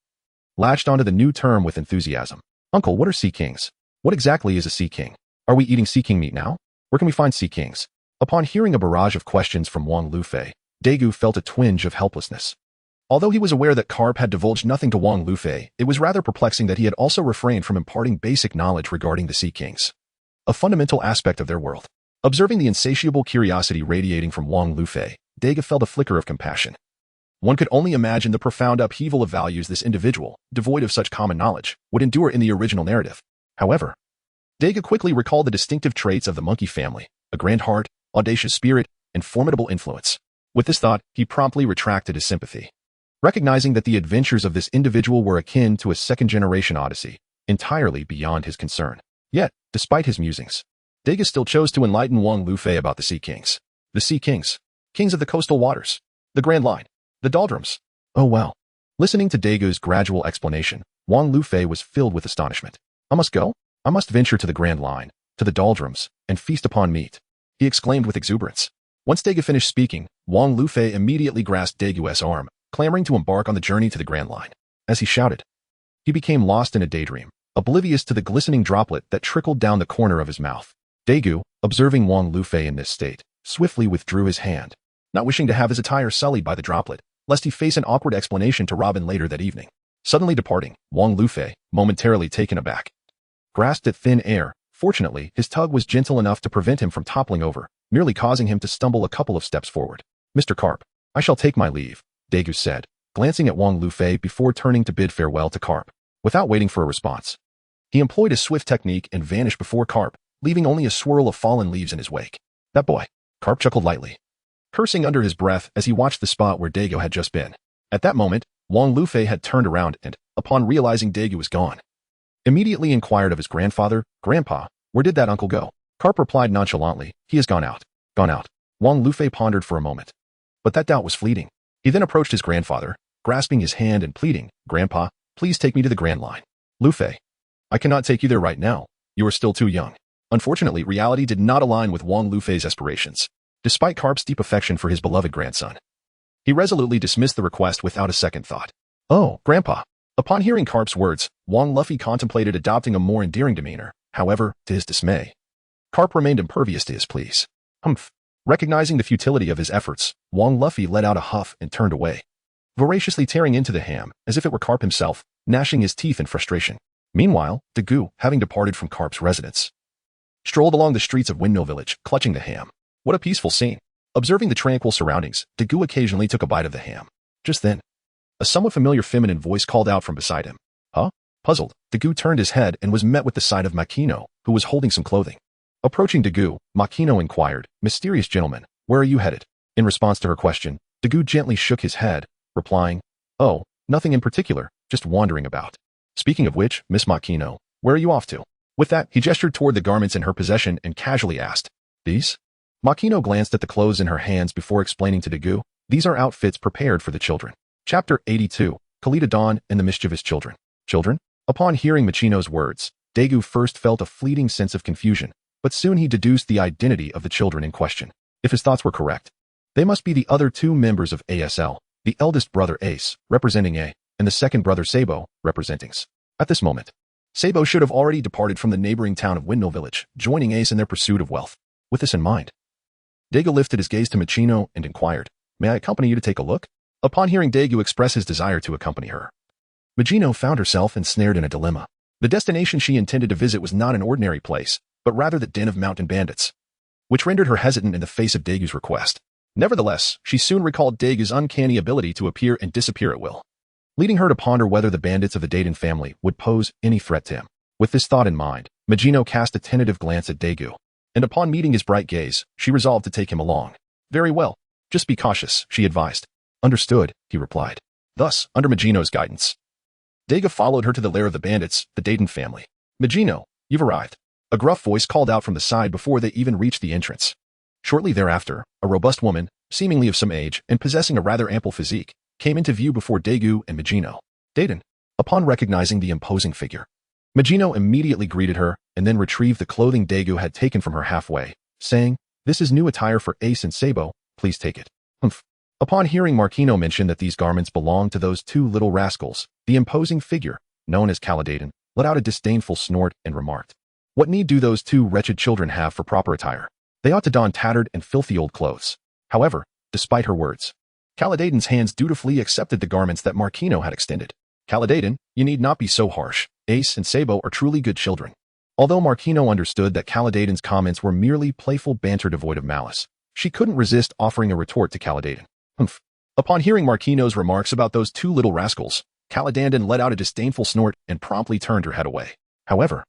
latched onto the new term with enthusiasm. "Uncle, what are sea kings? What exactly is a sea king? Are we eating sea king meat now? Where can we find sea kings?" Upon hearing a barrage of questions from Wang Lufei, Dagu felt a twinge of helplessness. Although he was aware that Carp had divulged nothing to Wang Lufei, it was rather perplexing that he had also refrained from imparting basic knowledge regarding the Sea Kings, a fundamental aspect of their world. Observing the insatiable curiosity radiating from Wang Lufei, Dagu felt a flicker of compassion. One could only imagine the profound upheaval of values this individual, devoid of such common knowledge, would endure in the original narrative. However, Dagu quickly recalled the distinctive traits of the monkey family: a grand heart, audacious spirit, and formidable influence. With this thought, he promptly retracted his sympathy. Recognizing that the adventures of this individual were akin to a second-generation odyssey, entirely beyond his concern. Yet, despite his musings, Dagu still chose to enlighten Wang Lufei about the Sea Kings. The Sea Kings. Kings of the coastal waters. The Grand Line. The Doldrums. Oh well. Listening to Dagu's gradual explanation, Wang Lufei was filled with astonishment. "I must go? I must venture to the Grand Line, to the Doldrums, and feast upon meat," he exclaimed with exuberance. Once Dagu finished speaking, Wang Lufei immediately grasped Dagu's arm, clamoring to embark on the journey to the Grand Line. As he shouted, he became lost in a daydream, oblivious to the glistening droplet that trickled down the corner of his mouth. Dagu, observing Wang Lufei in this state, swiftly withdrew his hand, not wishing to have his attire sullied by the droplet, lest he face an awkward explanation to Robin later that evening. Suddenly departing, Wang Lufei, momentarily taken aback, grasped at thin air. Fortunately, his tug was gentle enough to prevent him from toppling over, merely causing him to stumble a couple of steps forward. "Mr. Carp, I shall take my leave," Dagu said, glancing at Wang Lufei before turning to bid farewell to Carp. Without waiting for a response, he employed a swift technique and vanished before Carp, leaving only a swirl of fallen leaves in his wake. "That boy," Carp chuckled lightly, cursing under his breath as he watched the spot where Dagu had just been. At that moment, Wang Lufei had turned around and, upon realizing Dagu was gone, immediately inquired of his grandfather, "Grandpa, where did that uncle go?" Carp replied nonchalantly, "He has gone out." "Gone out." Wang Lufei pondered for a moment, but that doubt was fleeting. He then approached his grandfather, grasping his hand and pleading, "Grandpa, please take me to the Grand Line." "Lufei, I cannot take you there right now. You are still too young." Unfortunately, reality did not align with Wang Lufei's aspirations. Despite Carp's deep affection for his beloved grandson, he resolutely dismissed the request without a second thought. "Oh, Grandpa." Upon hearing Carp's words, Wang Lufei contemplated adopting a more endearing demeanor. However, to his dismay, Carp remained impervious to his pleas. Humph. Recognizing the futility of his efforts, Wang Lufei let out a huff and turned away, voraciously tearing into the ham as if it were Carp himself, gnashing his teeth in frustration. Meanwhile, Dagu, having departed from Carp's residence, strolled along the streets of Windmill Village, clutching the ham. What a peaceful scene. Observing the tranquil surroundings, Dagu occasionally took a bite of the ham. Just then, a somewhat familiar feminine voice called out from beside him. "Huh?" Puzzled, Dagu turned his head and was met with the sight of Makino, who was holding some clothing. Approaching Dagu, Makino inquired, "Mysterious gentleman, where are you headed?" In response to her question, Dagu gently shook his head, replying, "Oh, nothing in particular, just wandering about." "Speaking of which, Miss Makino, where are you off to?" With that, he gestured toward the garments in her possession and casually asked, "These?" Makino glanced at the clothes in her hands before explaining to Dagu, "These are outfits prepared for the children." Chapter 82, Kalita Dawn and the Mischievous Children. Children? Upon hearing Machino's words, Dagu first felt a fleeting sense of confusion, but soon he deduced the identity of the children in question. If his thoughts were correct, they must be the other two members of ASL, the eldest brother Ace, representing A, and the second brother Sabo, representing S. At this moment, Sabo should have already departed from the neighboring town of Windmill Village, joining Ace in their pursuit of wealth. With this in mind, Dagu lifted his gaze to Machino and inquired, "May I accompany you to take a look?" Upon hearing Dagu express his desire to accompany her, Magino found herself ensnared in a dilemma. The destination she intended to visit was not an ordinary place, but rather the den of mountain bandits, which rendered her hesitant in the face of Dagu's request. Nevertheless, she soon recalled Dagu's uncanny ability to appear and disappear at will, leading her to ponder whether the bandits of the Dayton family would pose any threat to him. With this thought in mind, Magino cast a tentative glance at Dagu, and upon meeting his bright gaze, she resolved to take him along. Very well. Just be cautious, she advised. Understood, he replied. Thus, under Magino's guidance, Dagu followed her to the lair of the bandits, the Dayton family. Magino, you've arrived. A gruff voice called out from the side before they even reached the entrance. Shortly thereafter, a robust woman, seemingly of some age and possessing a rather ample physique, came into view before Dagu and Magino. Dayton. Upon recognizing the imposing figure, Magino immediately greeted her and then retrieved the clothing Dagu had taken from her halfway, saying, "This is new attire for Ace and Sabo, please take it." Humph. Upon hearing Marquino mention that these garments belonged to those two little rascals, the imposing figure, known as Caladayton, let out a disdainful snort and remarked, "What need do those two wretched children have for proper attire? They ought to don tattered and filthy old clothes." However, despite her words, Caladayton's hands dutifully accepted the garments that Marquino had extended. "Caladayton, you need not be so harsh. Ace and Sabo are truly good children." Although Marquino understood that Caladayton's comments were merely playful banter devoid of malice, she couldn't resist offering a retort to Caladayton. Humph. Upon hearing Marquino's remarks about those two little rascals, Caladayton let out a disdainful snort and promptly turned her head away. However,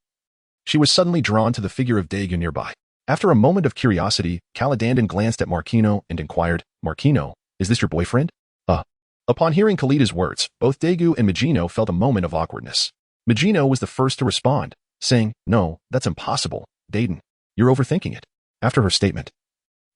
she was suddenly drawn to the figure of Dagu nearby. After a moment of curiosity, Caladayton glanced at Marquino and inquired, "Marquino, is this your boyfriend?" Upon hearing Kalida's words, both Dagu and Magino felt a moment of awkwardness. Magino was the first to respond, saying, "No, that's impossible, Dayton. You're overthinking it." After her statement,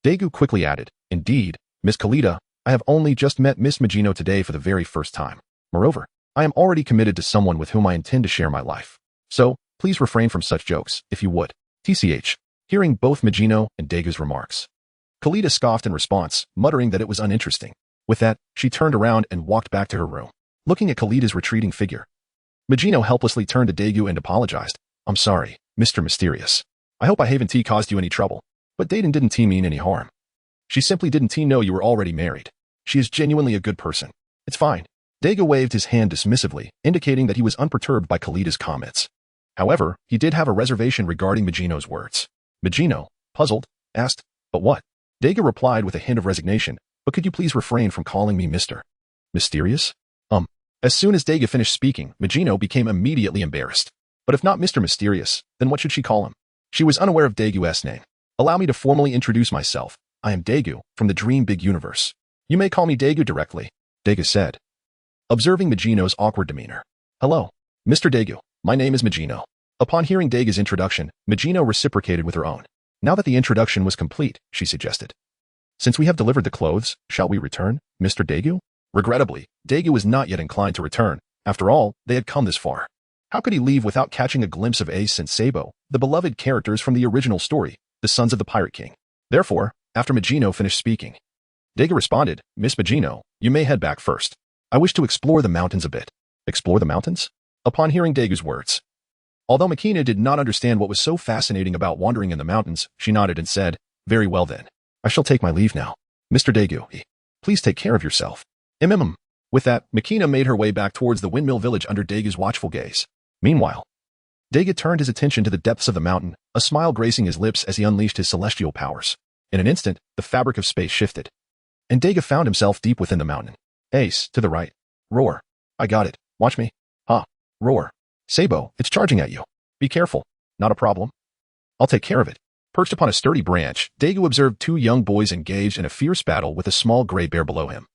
Dagu quickly added, "Indeed, Miss Kalida, I have only just met Miss Magino today for the very first time. Moreover, I am already committed to someone with whom I intend to share my life. So, please refrain from such jokes, if you would." TCH. Hearing both Magino and Dagu's remarks, Kalida scoffed in response, muttering that it was uninteresting. With that, she turned around and walked back to her room. Looking at Kalida's retreating figure, Magino helplessly turned to Dagu and apologized. "I'm sorry, Mr. Mysterious. I hope I haven't caused you any trouble, but Dayton didn't mean any harm. She simply didn't know you were already married. She is genuinely a good person. It's fine." Dagu waved his hand dismissively, indicating that he was unperturbed by Kalida's comments. However, he did have a reservation regarding Magino's words. Magino, puzzled, asked, "But what?" Dagu replied with a hint of resignation, "But could you please refrain from calling me Mr. Mysterious?" As soon as Dagu finished speaking, Magino became immediately embarrassed. But if not Mr. Mysterious, then what should she call him? She was unaware of Dagu's name. "Allow me to formally introduce myself. I am Dagu, from the Dream Big Universe. You may call me Dagu directly," Dagu said, observing Magino's awkward demeanor. "Hello, Mr. Dagu. My name is Magino." Upon hearing Dagu's introduction, Magino reciprocated with her own. Now that the introduction was complete, she suggested, "Since we have delivered the clothes, shall we return, Mr. Dagu?" Regrettably, Dagu was not yet inclined to return. After all, they had come this far. How could he leave without catching a glimpse of Ace and Sabo, the beloved characters from the original story, the sons of the Pirate King? Therefore, after Magino finished speaking, Dagu responded, "Miss Magino, you may head back first. I wish to explore the mountains a bit." Explore the mountains? Upon hearing Dagu's words, although Makina did not understand what was so fascinating about wandering in the mountains, she nodded and said, "Very well then. I shall take my leave now. Mr. Dagu, please take care of yourself." With that, Makina made her way back towards the windmill village under Dagu's watchful gaze. Meanwhile, Dagu turned his attention to the depths of the mountain, a smile gracing his lips as he unleashed his celestial powers. In an instant, the fabric of space shifted, and Dagu found himself deep within the mountain. "Ace, to the right. Roar. I got it. Watch me. Ha. Roar. Sabo, it's charging at you. Be careful. Not a problem. I'll take care of it." Perched upon a sturdy branch, Dagu observed two young boys engaged in a fierce battle with a small gray bear below him,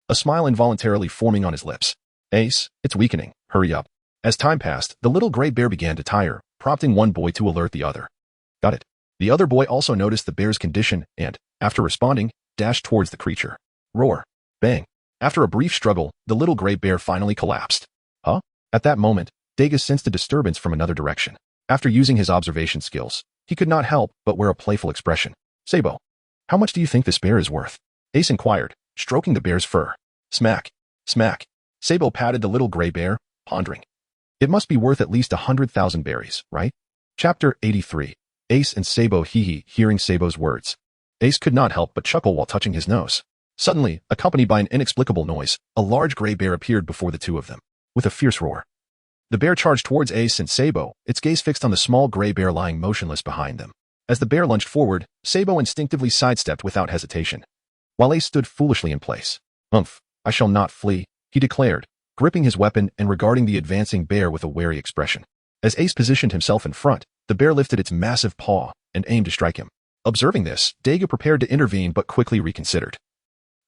a smile involuntarily forming on his lips. "Ace, it's weakening. Hurry up." As time passed, the little gray bear began to tire, prompting one boy to alert the other. "Got it." The other boy also noticed the bear's condition and, after responding, dashed towards the creature. Roar. Bang. After a brief struggle, the little gray bear finally collapsed. Huh? At that moment, Dagu sensed a disturbance from another direction. After using his observation skills, he could not help but wear a playful expression. "Sabo, how much do you think this bear is worth?" Ace inquired, stroking the bear's fur. Smack. Smack. Sabo patted the little gray bear, pondering. "It must be worth at least 100,000 berries, right?" Chapter 83. Ace and Sabo hee-hee. Hearing Sabo's words, Ace could not help but chuckle while touching his nose. Suddenly, accompanied by an inexplicable noise, a large gray bear appeared before the two of them. with a fierce roar. The bear charged towards Ace and Sabo, its gaze fixed on the small gray bear lying motionless behind them. As the bear lunged forward, Sabo instinctively sidestepped without hesitation, while Ace stood foolishly in place. I shall not flee, he declared, gripping his weapon and regarding the advancing bear with a wary expression. As Ace positioned himself in front, the bear lifted its massive paw and aimed to strike him. Observing this, Dagu prepared to intervene but quickly reconsidered,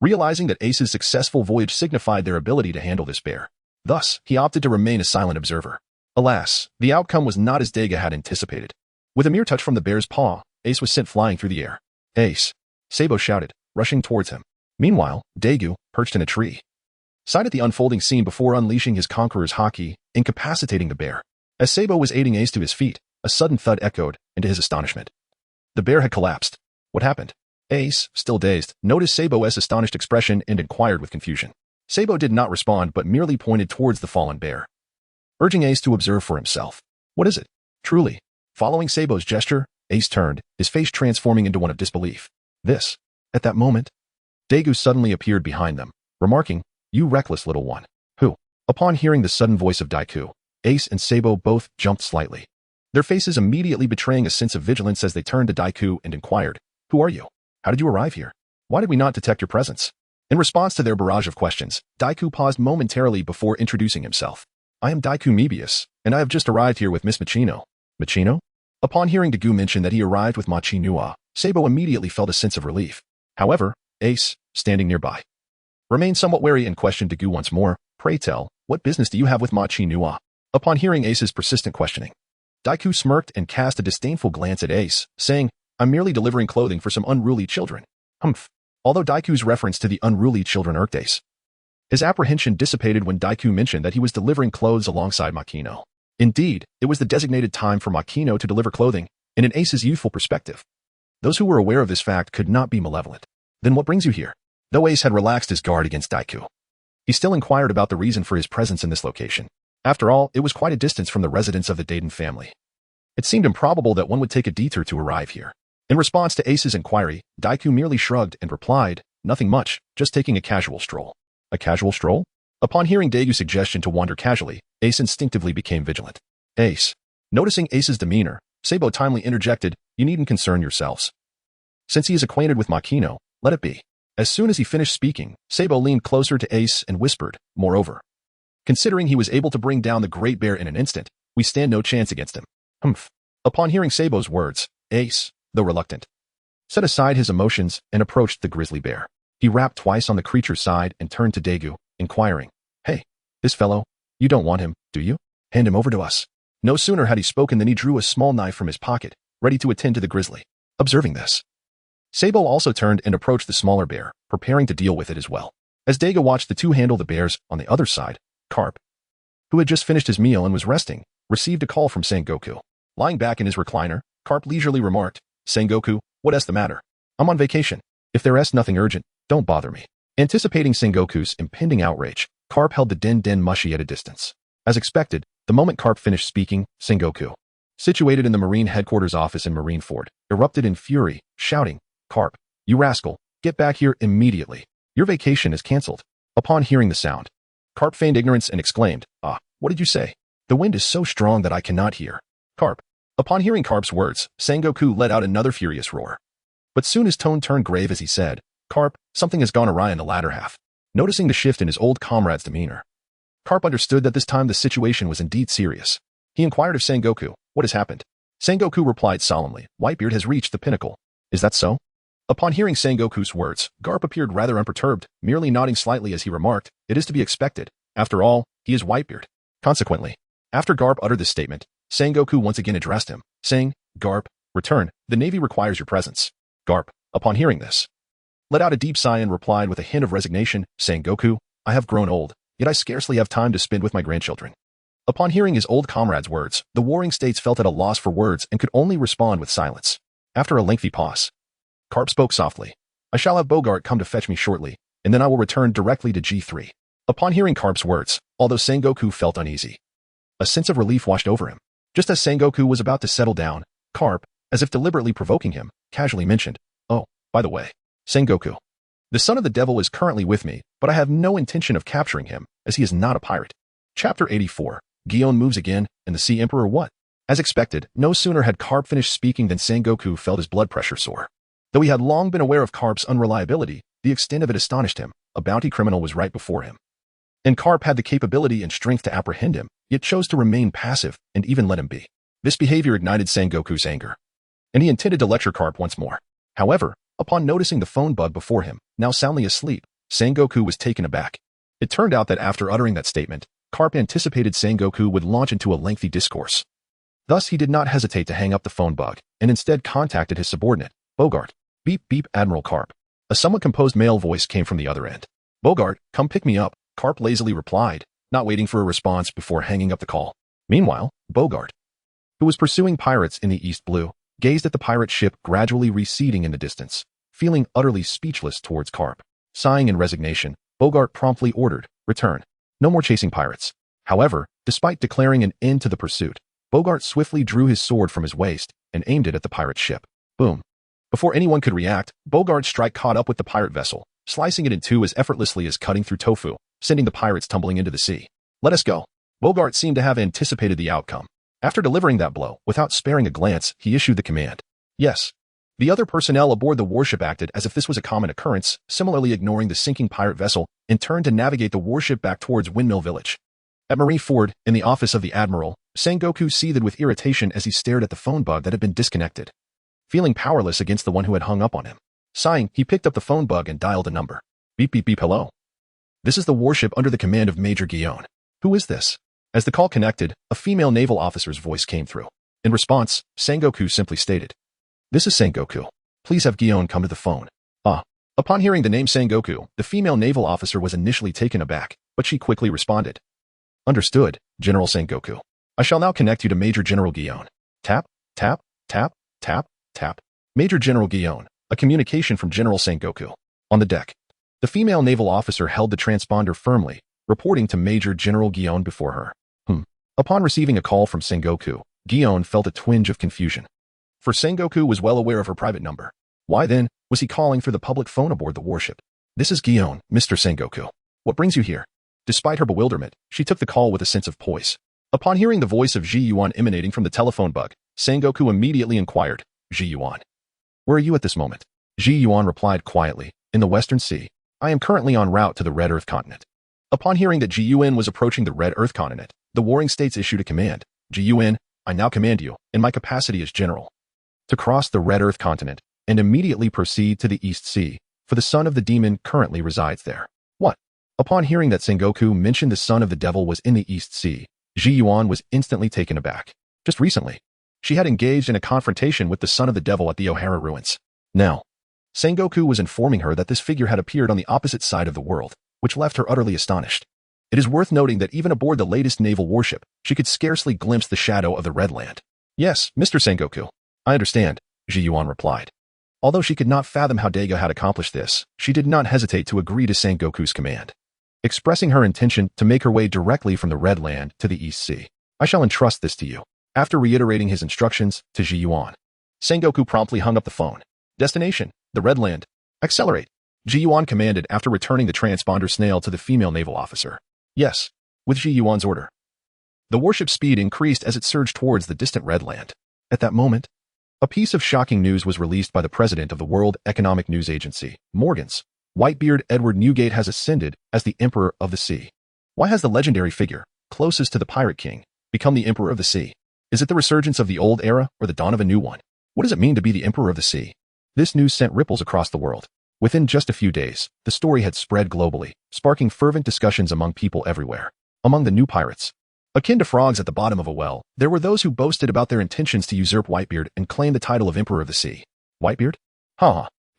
realizing that Ace's successful voyage signified their ability to handle this bear. Thus, he opted to remain a silent observer. Alas, the outcome was not as Dagu had anticipated. With a mere touch from the bear's paw, Ace was sent flying through the air. Ace! Sabo shouted, rushing towards him. Meanwhile, Dagu, perched in a tree, sighted the unfolding scene before unleashing his conqueror's haki, incapacitating the bear. As Sabo was aiding Ace to his feet, a sudden thud echoed, and to his astonishment, the bear had collapsed. What happened? Ace, still dazed, noticed Sabo's astonished expression and inquired with confusion. Sabo did not respond but merely pointed towards the fallen bear, urging Ace to observe for himself. What is it? Truly. Following Sabo's gesture, Ace turned, his face transforming into one of disbelief. This. At that moment, Dagu suddenly appeared behind them, remarking, "You reckless little one." Who? Upon hearing the sudden voice of Dagu, Ace and Sabo both jumped slightly, their faces immediately betraying a sense of vigilance as they turned to Dagu and inquired, "Who are you? How did you arrive here? Why did we not detect your presence?" In response to their barrage of questions, Dagu paused momentarily before introducing himself. "I am Dagu Mebius, and I have just arrived here with Miss Machino." Machino? Upon hearing Dagu mention that he arrived with Machinua, Sabo immediately felt a sense of relief. However, Ace, standing nearby, remained somewhat wary and questioned Dagu once more. "Pray tell, what business do you have with Machinua?" Upon hearing Ace's persistent questioning, Dagu smirked and cast a disdainful glance at Ace, saying, "I'm merely delivering clothing for some unruly children." Humph. Although Daiku's reference to the unruly children irked Ace, his apprehension dissipated when Daiku mentioned that he was delivering clothes alongside Makino. Indeed, it was the designated time for Makino to deliver clothing, and in Ace's youthful perspective, those who were aware of this fact could not be malevolent. "Then what brings you here?" Though Ace had relaxed his guard against Daiku, he still inquired about the reason for his presence in this location. After all, it was quite a distance from the residence of the Dayton family. It seemed improbable that one would take a detour to arrive here. In response to Ace's inquiry, Daiku merely shrugged and replied, "Nothing much, just taking a casual stroll." A casual stroll? Upon hearing Dagu's suggestion to wander casually, Ace instinctively became vigilant. Ace. Noticing Ace's demeanor, Sabo timely interjected, "You needn't concern yourselves. Since he is acquainted with Makino, let it be." As soon as he finished speaking, Sabo leaned closer to Ace and whispered, "Moreover, considering he was able to bring down the great bear in an instant, we stand no chance against him." Humph. Upon hearing Sabo's words, Ace, though reluctant, set aside his emotions and approached the grizzly bear. He rapped twice on the creature's side and turned to Dagu, inquiring, "Hey, this fellow, you don't want him, do you? Hand him over to us." No sooner had he spoken than he drew a small knife from his pocket, ready to attend to the grizzly. Observing this, Sabo also turned and approached the smaller bear, preparing to deal with it as well. As Dagu watched the two handle the bears, on the other side, Carp, who had just finished his meal and was resting, received a call from Sengoku. Lying back in his recliner, Carp leisurely remarked, "Sengoku, what's the matter? I'm on vacation. If there's nothing urgent, don't bother me." Anticipating Sengoku's impending outrage, Carp held the Den Mushi at a distance. As expected, the moment Carp finished speaking, Sengoku, situated in the Marine headquarters office in Marineford, erupted in fury, shouting, "Carp, you rascal, get back here immediately. Your vacation is cancelled." Upon hearing the sound, Carp feigned ignorance and exclaimed, "What did you say? The wind is so strong that I cannot hear." Carp. Upon hearing Carp's words, Sengoku let out another furious roar. But soon his tone turned grave as he said, "Carp, something has gone awry in the latter half." Noticing the shift in his old comrade's demeanor, Carp understood that this time the situation was indeed serious. He inquired of Sengoku, "What has happened?" Sengoku replied solemnly, "Whitebeard has reached the pinnacle." "Is that so?" Upon hearing Sengoku's words, Garp appeared rather unperturbed, merely nodding slightly as he remarked, "It is to be expected. After all, he is Whitebeard." Consequently, after Garp uttered this statement, Sengoku once again addressed him, saying, "Garp, return, the Navy requires your presence." Garp, upon hearing this, let out a deep sigh and replied with a hint of resignation, "Sengoku, I have grown old, yet I scarcely have time to spend with my grandchildren." Upon hearing his old comrade's words, the Warring States felt at a loss for words and could only respond with silence. After a lengthy pause, Carp spoke softly, "I shall have Bogart come to fetch me shortly, and then I will return directly to G3. Upon hearing Carp's words, although Sengoku felt uneasy, a sense of relief washed over him. Just as Sengoku was about to settle down, Carp, as if deliberately provoking him, casually mentioned, "Oh, by the way, Sengoku, the son of the devil is currently with me, but I have no intention of capturing him, as he is not a pirate." Chapter 84. Gion moves again, and the Sea Emperor what? As expected, no sooner had Carp finished speaking than Sengoku felt his blood pressure soar. Though he had long been aware of Carp's unreliability, the extent of it astonished him. A bounty criminal was right before him. And Carp had the capability and strength to apprehend him, yet chose to remain passive and even let him be. This behavior ignited Sengoku's anger, and he intended to lecture Carp once more. However, upon noticing the phone bug before him, now soundly asleep, Sengoku was taken aback. It turned out that after uttering that statement, Carp anticipated Sengoku would launch into a lengthy discourse. Thus, he did not hesitate to hang up the phone bug, and instead contacted his subordinate, Bogart. Beep beep, Admiral Carp. A somewhat composed male voice came from the other end. Bogart, come pick me up, Carp lazily replied, not waiting for a response before hanging up the call. Meanwhile, Bogart, who was pursuing pirates in the East Blue, gazed at the pirate ship gradually receding in the distance, feeling utterly speechless towards Carp. Sighing in resignation, Bogart promptly ordered, return. No more chasing pirates. However, despite declaring an end to the pursuit, Bogart swiftly drew his sword from his waist and aimed it at the pirate ship. Boom. Before anyone could react, Bogart's strike caught up with the pirate vessel, slicing it in two as effortlessly as cutting through tofu, sending the pirates tumbling into the sea. Let us go. Bogart seemed to have anticipated the outcome. After delivering that blow, without sparing a glance, he issued the command. Yes. The other personnel aboard the warship acted as if this was a common occurrence, similarly ignoring the sinking pirate vessel, and turned to navigate the warship back towards Windmill Village. At Marine Ford, in the office of the Admiral, Sengoku seethed with irritation as he stared at the phone bug that had been disconnected, feeling powerless against the one who had hung up on him. Sighing, he picked up the phone bug and dialed a number. Beep beep beep, hello. This is the warship under the command of Major Gion. Who is this? As the call connected, a female naval officer's voice came through. In response, Sengoku simply stated, this is Sengoku. Please have Gion come to the phone. Upon hearing the name Sengoku, the female naval officer was initially taken aback, but she quickly responded. Understood, General Sengoku. I shall now connect you to Major General Gion. Tap, tap, tap, tap, tap. Major General Gion, a communication from General Sengoku. On the deck. The female naval officer held the transponder firmly, reporting to Major General Gion before her. Upon receiving a call from Sengoku, Gion felt a twinge of confusion. For Sengoku was well aware of her private number. Why then was he calling through the public phone aboard the warship? This is Gion, Mr. Sengoku. What brings you here? Despite her bewilderment, she took the call with a sense of poise. Upon hearing the voice of Ji Yuan emanating from the telephone bug, Sengoku immediately inquired, Ji Yuan, where are you at this moment? Ji Yuan replied quietly, in the Western Sea. I am currently en route to the Red Earth continent. Upon hearing that Ji Yuan was approaching the Red Earth continent, the warring states issued a command. Ji Yuan, I now command you, in my capacity as general, to cross the Red Earth continent and immediately proceed to the East Sea, for the son of the demon currently resides there. What? Upon hearing that Sengoku mentioned the son of the devil was in the East Sea, Ji Yuan was instantly taken aback. Just recently, she had engaged in a confrontation with the son of the devil at the O'Hara ruins. Now, Sengoku was informing her that this figure had appeared on the opposite side of the world, which left her utterly astonished. It is worth noting that even aboard the latest naval warship, she could scarcely glimpse the shadow of the Red Land. Yes, Mr. Sengoku. I understand, Ji Yuan replied. Although she could not fathom how Dago had accomplished this, she did not hesitate to agree to Sengoku's command, expressing her intention to make her way directly from the Red Land to the East Sea. I shall entrust this to you. After reiterating his instructions to Ji Yuan, Sengoku promptly hung up the phone. Destination, the Red Land. Accelerate, Ji Yuan commanded after returning the transponder snail to the female naval officer. Yes, with Ji Yuan's order. The warship's speed increased as it surged towards the distant Red Land. At that moment, a piece of shocking news was released by the president of the World Economic News Agency, Morgans. Whitebeard Edward Newgate has ascended as the Emperor of the Sea. Why has the legendary figure, closest to the Pirate King, become the Emperor of the Sea? Is it the resurgence of the old era or the dawn of a new one? What does it mean to be the Emperor of the Sea? This news sent ripples across the world. Within just a few days, the story had spread globally, sparking fervent discussions among people everywhere. Among the new pirates, akin to frogs at the bottom of a well, there were those who boasted about their intentions to usurp Whitebeard and claim the title of Emperor of the Sea. Whitebeard?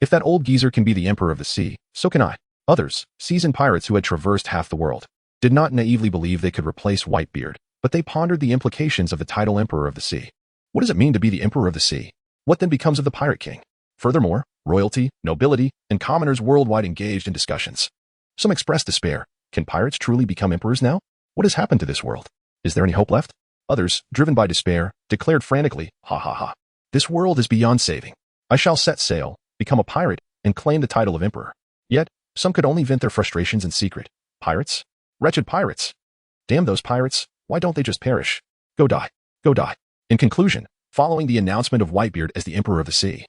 If that old geezer can be the Emperor of the Sea, so can I. Others, seasoned pirates who had traversed half the world, did not naively believe they could replace Whitebeard, but they pondered the implications of the title Emperor of the Sea. What does it mean to be the Emperor of the Sea? What then becomes of the Pirate King? Furthermore, royalty, nobility, and commoners worldwide engaged in discussions. Some expressed despair. Can pirates truly become emperors now? What has happened to this world? Is there any hope left? Others, driven by despair, declared frantically, this world is beyond saving. I shall set sail, become a pirate, and claim the title of emperor. Yet, some could only vent their frustrations in secret. Pirates? Wretched pirates! Damn those pirates, why don't they just perish? Go die. Go die. In conclusion, following the announcement of Whitebeard as the Emperor of the Sea,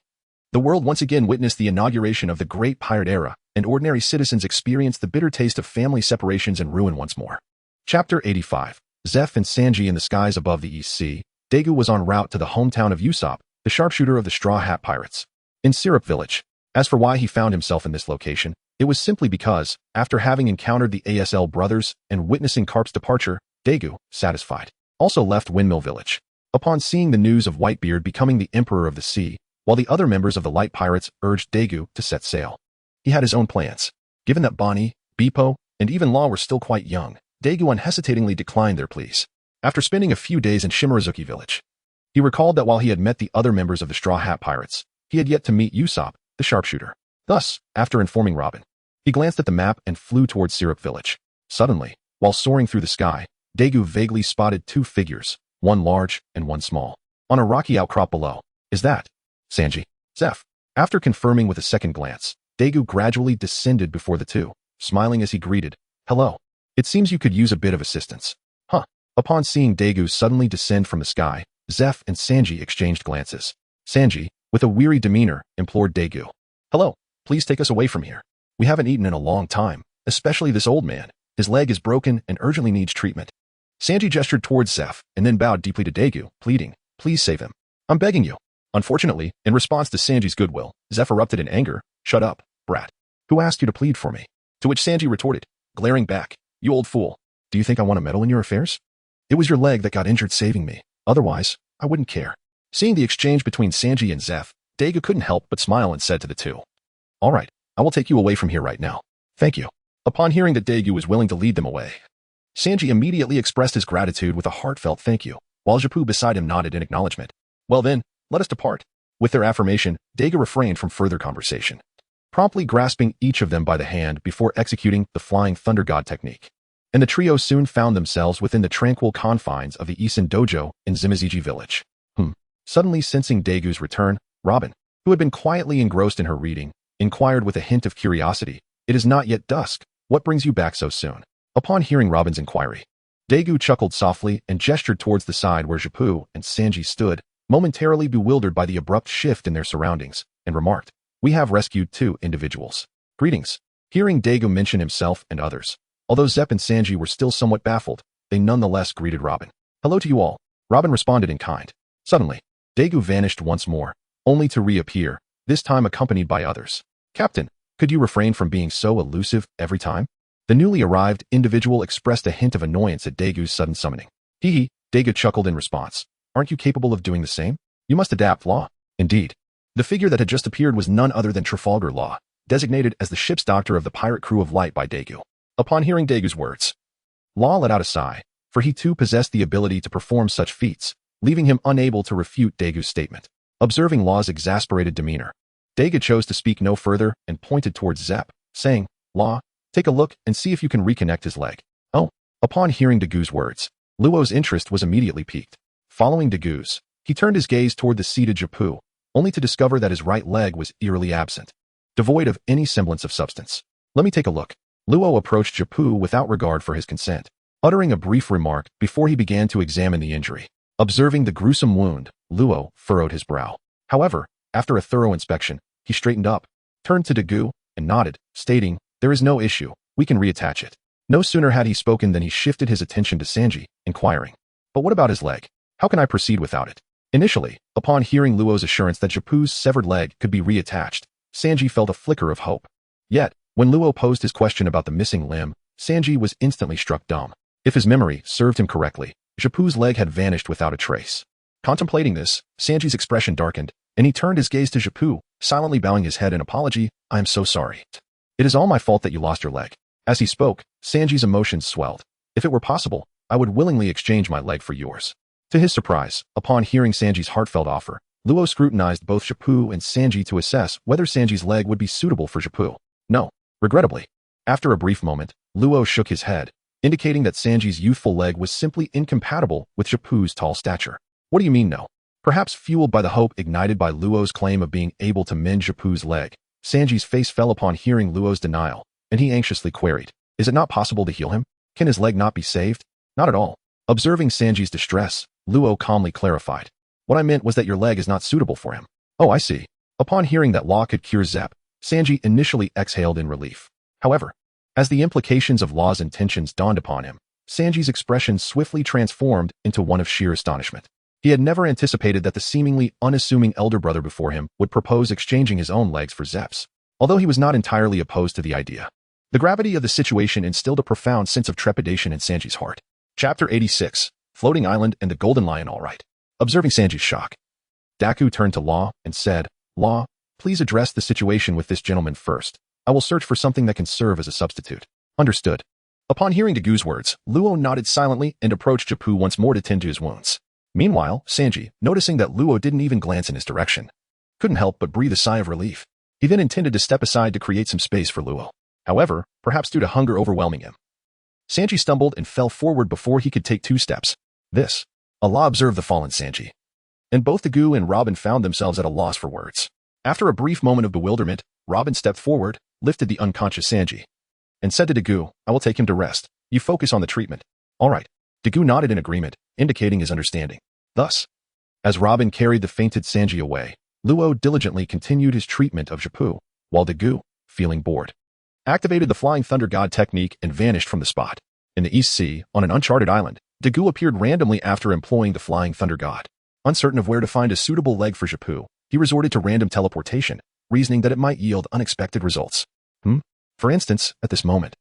the world once again witnessed the inauguration of the Great Pirate Era, and ordinary citizens experienced the bitter taste of family separations and ruin once more. Chapter 85. Zeph and Sanji in the skies above the East Sea. Dagu was en route to the hometown of Usopp, the sharpshooter of the Straw Hat Pirates, in Syrup Village. As for why he found himself in this location, it was simply because, after having encountered the ASL brothers and witnessing Carp's departure, Dagu, satisfied, also left Windmill Village. Upon seeing the news of Whitebeard becoming the Emperor of the Sea, while the other members of the Light Pirates urged Dagu to set sail, he had his own plans. Given that Bonny, Bepo, and even Law were still quite young, Dagu unhesitatingly declined their pleas. After spending a few days in Shimurazuki Village, he recalled that while he had met the other members of the Straw Hat Pirates, he had yet to meet Usopp, the sharpshooter. Thus, after informing Robin, he glanced at the map and flew towards Syrup Village. Suddenly, while soaring through the sky, Dagu vaguely spotted two figures, one large and one small, on a rocky outcrop below. Is that Sanji? Zeph? After confirming with a second glance, Dagu gradually descended before the two, smiling as he greeted, "Hello. It seems you could use a bit of assistance." Huh. Upon seeing Dagu suddenly descend from the sky, Zeph and Sanji exchanged glances. Sanji, with a weary demeanor, implored Dagu, "Hello, please take us away from here. We haven't eaten in a long time, especially this old man. His leg is broken and urgently needs treatment." Sanji gestured towards Zeph and then bowed deeply to Dagu, pleading, "Please save him. I'm begging you." Unfortunately, in response to Sanji's goodwill, Zeph erupted in anger. "Shut up, brat. Who asked you to plead for me?" To which Sanji retorted, glaring back, "You old fool. Do you think I want to meddle in your affairs? It was your leg that got injured saving me. Otherwise, I wouldn't care." Seeing the exchange between Sanji and Zeph, Dagu couldn't help but smile and said to the two, "All right, I will take you away from here right now. Thank you." Upon hearing that Dagu was willing to lead them away, Sanji immediately expressed his gratitude with a heartfelt thank you, while Japu beside him nodded in acknowledgement. "Well then, let us depart." With their affirmation, Dagu refrained from further conversation, promptly grasping each of them by the hand before executing the Flying Thunder God technique. And the trio soon found themselves within the tranquil confines of the Isin Dojo in Zimiziji Village. Suddenly sensing Dagu's return, Robin, who had been quietly engrossed in her reading, inquired with a hint of curiosity, "It is not yet dusk. What brings you back so soon?" Upon hearing Robin's inquiry, Dagu chuckled softly and gestured towards the side where Japu and Sanji stood, momentarily bewildered by the abrupt shift in their surroundings, and remarked, "We have rescued two individuals. Greetings." Hearing Dagu mention himself and others, although Zep and Sanji were still somewhat baffled, they nonetheless greeted Robin. "Hello to you all." Robin responded in kind. Suddenly, Dagu vanished once more, only to reappear, this time accompanied by others. "Captain, could you refrain from being so elusive every time?" The newly arrived individual expressed a hint of annoyance at Dagu's sudden summoning. "Hee," Dagu chuckled in response. "Aren't you capable of doing the same? You must adapt, Law." Indeed, the figure that had just appeared was none other than Trafalgar Law, designated as the ship's doctor of the pirate crew of Light by Dagu. Upon hearing Dagu's words, Law let out a sigh, for he too possessed the ability to perform such feats, leaving him unable to refute Dagu's statement. Observing Law's exasperated demeanor, Dagu chose to speak no further and pointed towards Zep, saying, "Law, take a look and see if you can reconnect his leg." Oh. Upon hearing Dagu's words, Luo's interest was immediately piqued. Following Dagu's, he turned his gaze toward the seated Japu, only to discover that his right leg was eerily absent, devoid of any semblance of substance. "Let me take a look." Luo approached Japu without regard for his consent, uttering a brief remark before he began to examine the injury. Observing the gruesome wound, Luo furrowed his brow. However, after a thorough inspection, he straightened up, turned to Dagu, and nodded, stating, "There is no issue, we can reattach it." No sooner had he spoken than he shifted his attention to Sanji, inquiring, "But what about his leg? How can I proceed without it?" Initially, upon hearing Luo's assurance that Japu's severed leg could be reattached, Sanji felt a flicker of hope. Yet, when Luo posed his question about the missing limb, Sanji was instantly struck dumb. If his memory served him correctly, Japu's leg had vanished without a trace. Contemplating this, Sanji's expression darkened, and he turned his gaze to Japu, silently bowing his head in apology. "I am so sorry. It is all my fault that you lost your leg." As he spoke, Sanji's emotions swelled. "If it were possible, I would willingly exchange my leg for yours." To his surprise, upon hearing Sanji's heartfelt offer, Luo scrutinized both Japu and Sanji to assess whether Sanji's leg would be suitable for Japu. "No, regrettably." After a brief moment, Luo shook his head, indicating that Sanji's youthful leg was simply incompatible with Japu's tall stature. "What do you mean no?" Perhaps fueled by the hope ignited by Luo's claim of being able to mend Japu's leg, Sanji's face fell upon hearing Luo's denial, and he anxiously queried, "Is it not possible to heal him? Can his leg not be saved?" Not at all. Observing Sanji's distress, Luo calmly clarified. What I meant was that your leg is not suitable for him. Oh, I see. Upon hearing that Law could cure Zepp, Sanji initially exhaled in relief. However, as the implications of Law's intentions dawned upon him, Sanji's expression swiftly transformed into one of sheer astonishment. He had never anticipated that the seemingly unassuming elder brother before him would propose exchanging his own legs for Zepp's, although he was not entirely opposed to the idea. The gravity of the situation instilled a profound sense of trepidation in Sanji's heart. Chapter 86, Floating Island and the Golden Lion All Right. Observing Sanji's shock, Dagu turned to Law and said, Law, please address the situation with this gentleman first. I will search for something that can serve as a substitute. Understood. Upon hearing Dagu's words, Luo nodded silently and approached Japu once more to tend to his wounds. Meanwhile, Sanji, noticing that Luo didn't even glance in his direction, couldn't help but breathe a sigh of relief. He then intended to step aside to create some space for Luo. However, perhaps due to hunger overwhelming him, Sanji stumbled and fell forward before he could take 2 steps. Allah observed the fallen Sanji. And both Dagu and Robin found themselves at a loss for words. After a brief moment of bewilderment, Robin stepped forward, lifted the unconscious Sanji, and said to Dagu, I will take him to rest. You focus on the treatment. All right. Dagu nodded in agreement, indicating his understanding. Thus, as Robin carried the fainted Sanji away, Luo diligently continued his treatment of Japu, while Dagu, feeling bored, activated the Flying Thunder God technique and vanished from the spot. In the East Sea, on an uncharted island, Dagu appeared randomly after employing the Flying Thunder God. Uncertain of where to find a suitable leg for Japu, he resorted to random teleportation, reasoning that it might yield unexpected results. For instance, at this moment,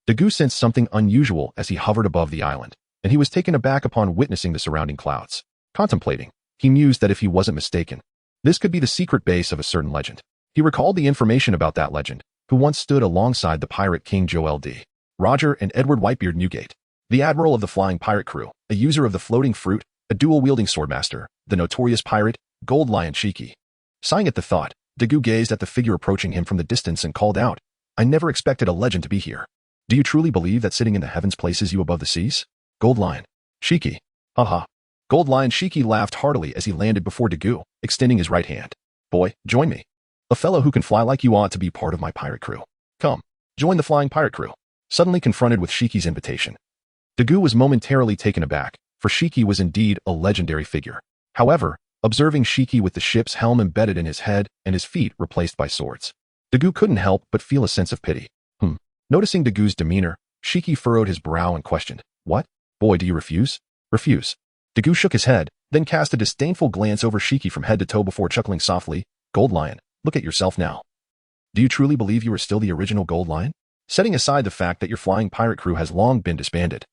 Dagu sensed something unusual as he hovered above the island, and he was taken aback upon witnessing the surrounding clouds. Contemplating, he mused that if he wasn't mistaken, this could be the secret base of a certain legend. He recalled the information about that legend, who once stood alongside the pirate King Joel D. Roger and Edward Whitebeard Newgate, the admiral of the flying pirate crew, a user of the floating fruit, a dual-wielding swordmaster, the notorious pirate, Gold Lion Shiki. Sighing at the thought, Dagu gazed at the figure approaching him from the distance and called out, I never expected a legend to be here. Do you truly believe that sitting in the heavens places you above the seas? Gold Lion Shiki. Haha. Gold Lion Shiki laughed heartily as he landed before Dagu, extending his right hand. Boy, join me. A fellow who can fly like you ought to be part of my pirate crew. Come, join the flying pirate crew. Suddenly confronted with Shiki's invitation, Dagu was momentarily taken aback, for Shiki was indeed a legendary figure. However, observing Shiki with the ship's helm embedded in his head and his feet replaced by swords, Dagu couldn't help but feel a sense of pity. Noticing Dagu's demeanor, Shiki furrowed his brow and questioned, What? Boy, do you refuse? Refuse. Dagu shook his head, then cast a disdainful glance over Shiki from head to toe before chuckling softly, Gold Lion, look at yourself now. Do you truly believe you are still the original Gold Lion? Setting aside the fact that your flying pirate crew has long been disbanded,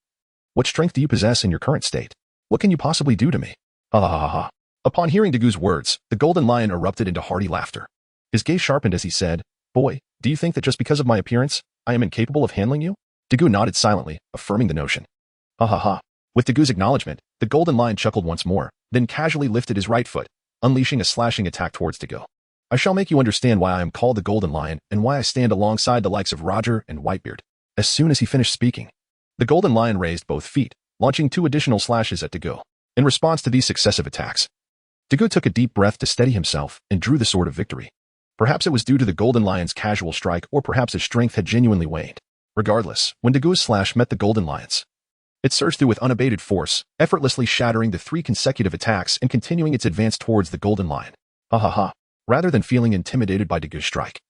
what strength do you possess in your current state? What can you possibly do to me? Ha ha ha ha. Upon hearing Dagu's words, the Golden Lion erupted into hearty laughter. His gaze sharpened as he said, Boy, do you think that just because of my appearance, I am incapable of handling you? Dagu nodded silently, affirming the notion. Ha ha ha. With Dagu's acknowledgement, the Golden Lion chuckled once more, then casually lifted his right foot, unleashing a slashing attack towards Dagu. I shall make you understand why I am called the Golden Lion and why I stand alongside the likes of Roger and Whitebeard. As soon as he finished speaking, the Golden Lion raised both feet, launching 2 additional slashes at Dagu. In response to these successive attacks, Dagu took a deep breath to steady himself and drew the sword of victory. Perhaps it was due to the Golden Lion's casual strike, or perhaps his strength had genuinely waned. Regardless, when Dagu's slash met the Golden Lion's, it surged through with unabated force, effortlessly shattering the 3 consecutive attacks and continuing its advance towards the Golden Lion. Ha ha ha. Rather than feeling intimidated by Dagu's strike,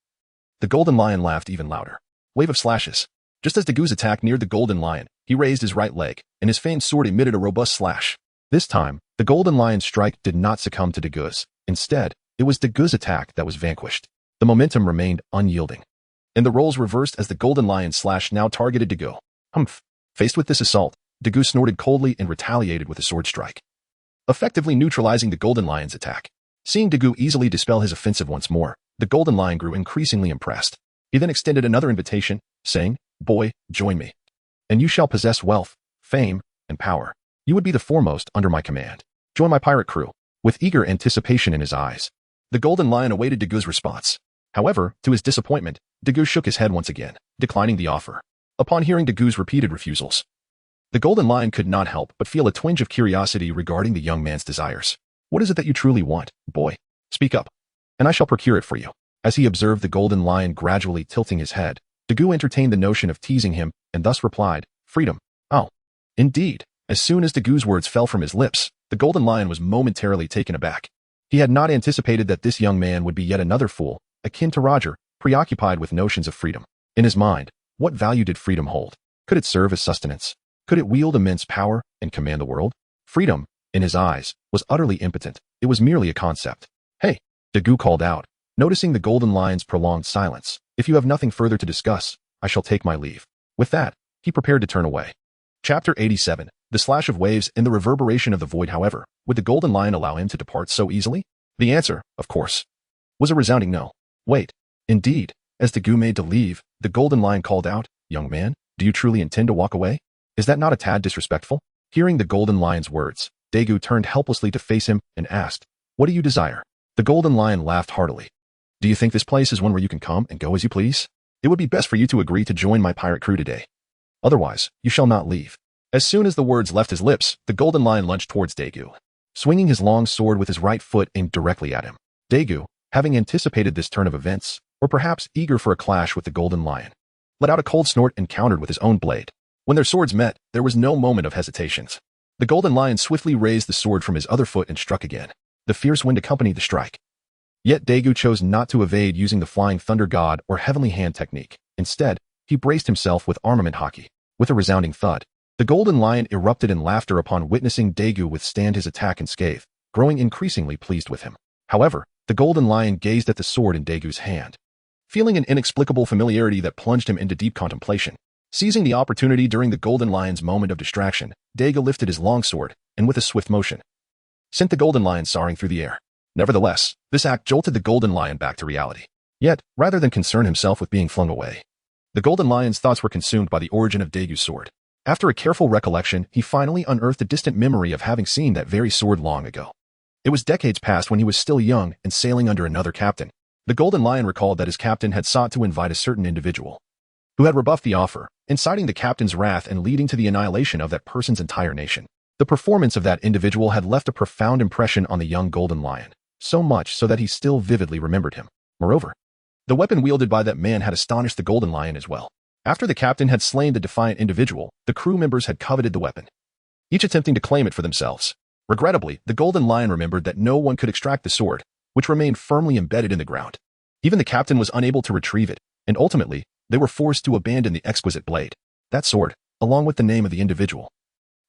the Golden Lion laughed even louder. Wave of slashes. Just as Dagu's attack neared the Golden Lion, he raised his right leg, and his famed sword emitted a robust slash. This time, the Golden Lion's strike did not succumb to Dagu's. Instead, it was Dagu's attack that was vanquished. The momentum remained unyielding, and the roles reversed as the Golden Lion's slash now targeted Dagu. Humph. Faced with this assault, Dagu snorted coldly and retaliated with a sword strike, effectively neutralizing the Golden Lion's attack. Seeing Dagu easily dispel his offensive once more, the Golden Lion grew increasingly impressed. He then extended another invitation, saying, Boy, join me, and you shall possess wealth, fame, and power. You would be the foremost under my command. Join my pirate crew. With eager anticipation in his eyes, the Golden Lion awaited Dagu's response. However, to his disappointment, Dagu shook his head once again, declining the offer. Upon hearing Dagu's repeated refusals, the Golden Lion could not help but feel a twinge of curiosity regarding the young man's desires. What is it that you truly want, boy? Speak up, and I shall procure it for you. As he observed the Golden Lion gradually tilting his head, Dagu entertained the notion of teasing him and thus replied, Freedom. Oh, Indeed, as soon as Dagu's words fell from his lips, the Golden Lion was momentarily taken aback. He had not anticipated that this young man would be yet another fool, akin to Roger, preoccupied with notions of freedom. In his mind, what value did freedom hold? Could it serve as sustenance? Could it wield immense power and command the world? Freedom, in his eyes, was utterly impotent. It was merely a concept. Hey, Dagu called out, noticing the Golden Lion's prolonged silence. If you have nothing further to discuss, I shall take my leave. With that, he prepared to turn away. Chapter 87. The slash of waves and the reverberation of the void. However, would the Golden Lion allow him to depart so easily? The answer, of course, was a resounding no. Wait. Indeed, as Dagu made to leave, the Golden Lion called out, young man, do you truly intend to walk away? Is that not a tad disrespectful? Hearing the Golden Lion's words, Dagu turned helplessly to face him and asked, what do you desire? The Golden Lion laughed heartily. Do you think this place is one where you can come and go as you please? It would be best for you to agree to join my pirate crew today. Otherwise, you shall not leave. As soon as the words left his lips, the Golden Lion lunged towards Dagu, swinging his long sword with his right foot aimed directly at him. Dagu, having anticipated this turn of events, or perhaps eager for a clash with the Golden Lion, let out a cold snort and countered with his own blade. When their swords met, there was no moment of hesitations. The Golden Lion swiftly raised the sword from his other foot and struck again. The fierce wind accompanied the strike. Yet Dagu chose not to evade using the Flying Thunder God or Heavenly Hand technique. Instead, he braced himself with armament hockey. With a resounding thud, the Golden Lion erupted in laughter upon witnessing Dagu withstand his attack unscathed, growing increasingly pleased with him. However, the Golden Lion gazed at the sword in Dagu's hand, feeling an inexplicable familiarity that plunged him into deep contemplation. Seizing the opportunity during the Golden Lion's moment of distraction, Dagu lifted his longsword, and with a swift motion, sent the Golden Lion soaring through the air. Nevertheless, this act jolted the Golden Lion back to reality. Yet, rather than concern himself with being flung away, the Golden Lion's thoughts were consumed by the origin of Dagu's sword. After a careful recollection, he finally unearthed a distant memory of having seen that very sword long ago. It was decades past when he was still young and sailing under another captain. The Golden Lion recalled that his captain had sought to invite a certain individual, who had rebuffed the offer, inciting the captain's wrath and leading to the annihilation of that person's entire nation. The performance of that individual had left a profound impression on the young Golden Lion, so much so that he still vividly remembered him. Moreover, the weapon wielded by that man had astonished the Golden Lion as well. After the captain had slain the defiant individual, the crew members had coveted the weapon, each attempting to claim it for themselves. Regrettably, the Golden Lion remembered that no one could extract the sword, which remained firmly embedded in the ground. Even the captain was unable to retrieve it, and ultimately, they were forced to abandon the exquisite blade. That sword, along with the name of the individual,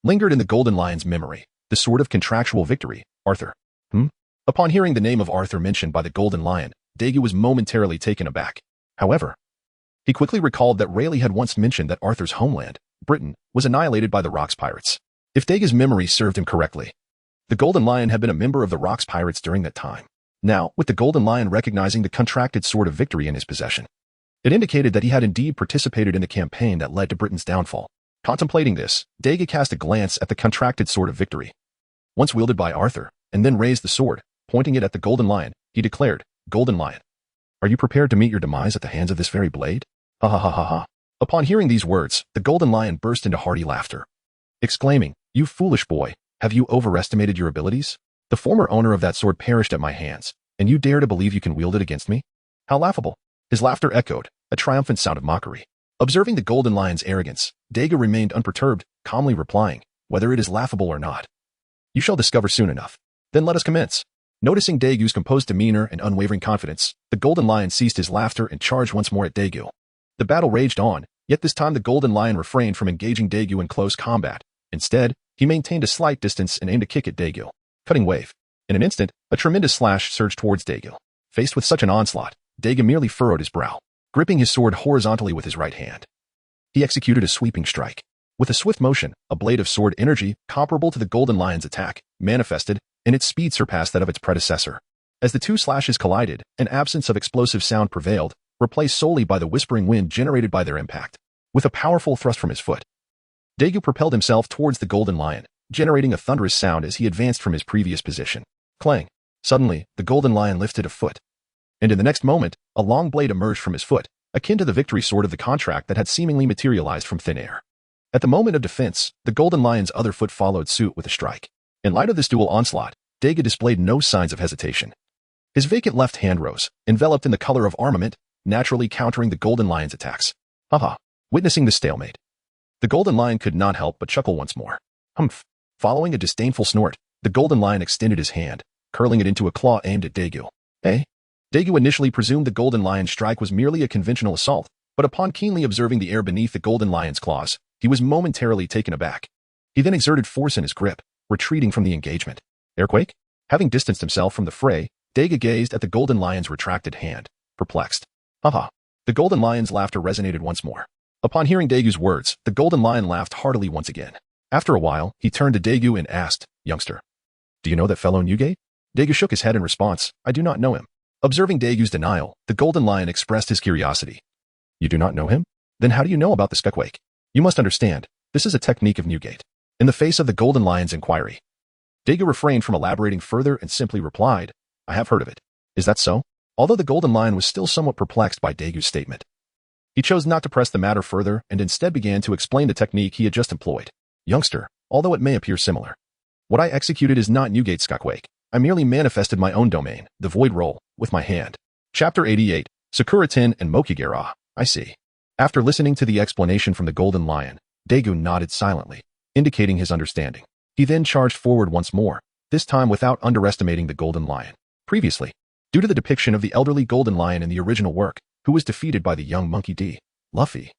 lingered in the Golden Lion's memory, the sword of contractual victory, Arthur. Upon hearing the name of Arthur mentioned by the Golden Lion, Dagu was momentarily taken aback. However, he quickly recalled that Rayleigh had once mentioned that Arthur's homeland, Britain, was annihilated by the Rocks Pirates. If Dagu's memory served him correctly, the Golden Lion had been a member of the Rocks Pirates during that time. Now, with the Golden Lion recognizing the contracted sword of victory in his possession, it indicated that he had indeed participated in the campaign that led to Britain's downfall. Contemplating this, Dagu cast a glance at the contracted sword of victory, once wielded by Arthur, and then raised the sword, pointing it at the Golden Lion. He declared, Golden Lion, are you prepared to meet your demise at the hands of this very blade? Ha ha ha ha ha. Upon hearing these words, the Golden Lion burst into hearty laughter, exclaiming, you foolish boy, have you overestimated your abilities? The former owner of that sword perished at my hands, and you dare to believe you can wield it against me? How laughable. His laughter echoed, a triumphant sound of mockery. Observing the Golden Lion's arrogance, Dagu remained unperturbed, calmly replying, whether it is laughable or not, you shall discover soon enough. Then let us commence. Noticing Dagu's composed demeanor and unwavering confidence, the Golden Lion ceased his laughter and charged once more at Dagu. The battle raged on, yet this time the Golden Lion refrained from engaging Dagu in close combat. Instead, he maintained a slight distance and aimed a kick at Dagu. Cutting wave. In an instant, a tremendous slash surged towards Dagu. Faced with such an onslaught, Dagu merely furrowed his brow, gripping his sword horizontally with his right hand. He executed a sweeping strike. With a swift motion, a blade of sword energy, comparable to the Golden Lion's attack, manifested, and its speed surpassed that of its predecessor. As the two slashes collided, an absence of explosive sound prevailed, replaced solely by the whispering wind generated by their impact. With a powerful thrust from his foot, Dagu propelled himself towards the Golden Lion, generating a thunderous sound as he advanced from his previous position. Clang! Suddenly, the Golden Lion lifted a foot, and in the next moment, a long blade emerged from his foot, akin to the victory sword of the contract that had seemingly materialized from thin air. At the moment of defense, the Golden Lion's other foot followed suit with a strike. In light of this dual onslaught, Dagu displayed no signs of hesitation. His vacant left hand rose, enveloped in the color of armament, naturally countering the Golden Lion's attacks. Haha! Witnessing the stalemate, The golden lion could not help but chuckle once more. Humph. Following a disdainful snort, the golden lion extended his hand, curling it into a claw aimed at Dagu. Eh? Dagu initially presumed the golden lion's strike was merely a conventional assault, but upon keenly observing the air beneath the golden lion's claws, he was momentarily taken aback. He then exerted force in his grip, retreating from the engagement. Airquake? Having distanced himself from the fray, Dagu gazed at the golden lion's retracted hand, perplexed. Haha. The golden lion's laughter resonated once more. Upon hearing Dagu's words, the golden lion laughed heartily once again. After a while, he turned to Dagu and asked, Youngster, do you know that fellow Newgate? Dagu shook his head in response, I do not know him. Observing Dagu's denial, the golden lion expressed his curiosity. You do not know him? Then how do you know about the Skuckwake? You must understand, this is a technique of Newgate. In the face of the golden lion's inquiry, Dagu refrained from elaborating further and simply replied, I have heard of it. Is that so? Although the golden lion was still somewhat perplexed by Dagu's statement, he chose not to press the matter further and instead began to explain the technique he had just employed. Youngster, although it may appear similar, what I executed is not Newgate's Skuckwake. I merely manifested my own domain, the void roll, with my hand. Chapter 88, Sakura-ten and Mokigera. I see. After listening to the explanation from the golden lion, Dagu nodded silently, indicating his understanding. He then charged forward once more, this time without underestimating the golden lion. Previously, due to the depiction of the elderly golden lion in the original work, who was defeated by the young monkey D. Luffy,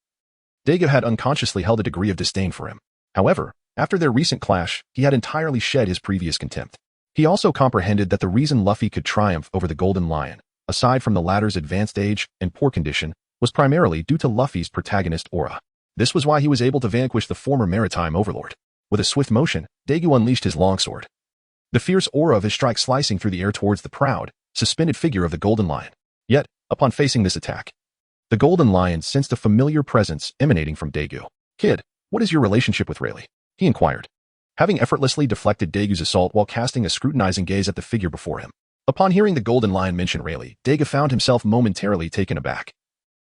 Dagu had unconsciously held a degree of disdain for him. However, after their recent clash, he had entirely shed his previous contempt. He also comprehended that the reason Luffy could triumph over the golden lion, aside from the latter's advanced age and poor condition, was primarily due to Luffy's protagonist aura. This was why he was able to vanquish the former maritime overlord. With a swift motion, Dagu unleashed his longsword, the fierce aura of his strike slicing through the air towards the proud, suspended figure of the golden lion. Yet, upon facing this attack, the golden lion sensed a familiar presence emanating from Dagu. Kid, what is your relationship with Rayleigh? He inquired, having effortlessly deflected Dagu's assault while casting a scrutinizing gaze at the figure before him. Upon hearing the golden lion mention Rayleigh, Dagu found himself momentarily taken aback,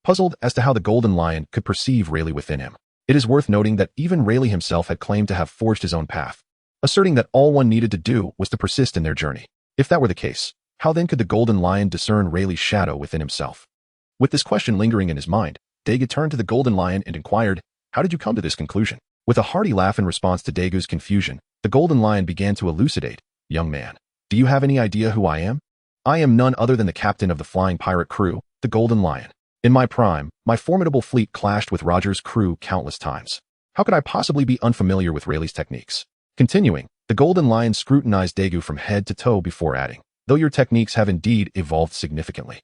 puzzled as to how the golden lion could perceive Rayleigh within him. It is worth noting that even Rayleigh himself had claimed to have forged his own path, asserting that all one needed to do was to persist in their journey. If that were the case, how then could the golden lion discern Rayleigh's shadow within himself? With this question lingering in his mind, Dagu turned to the golden lion and inquired, how did you come to this conclusion? With a hearty laugh in response to Dagu's confusion, the golden lion began to elucidate, young man, do you have any idea who I am? I am none other than the captain of the flying pirate crew, the Golden Lion. In my prime, my formidable fleet clashed with Roger's crew countless times. How could I possibly be unfamiliar with Rayleigh's techniques? Continuing, the Golden Lion scrutinized Dagu from head to toe before adding, though your techniques have indeed evolved significantly,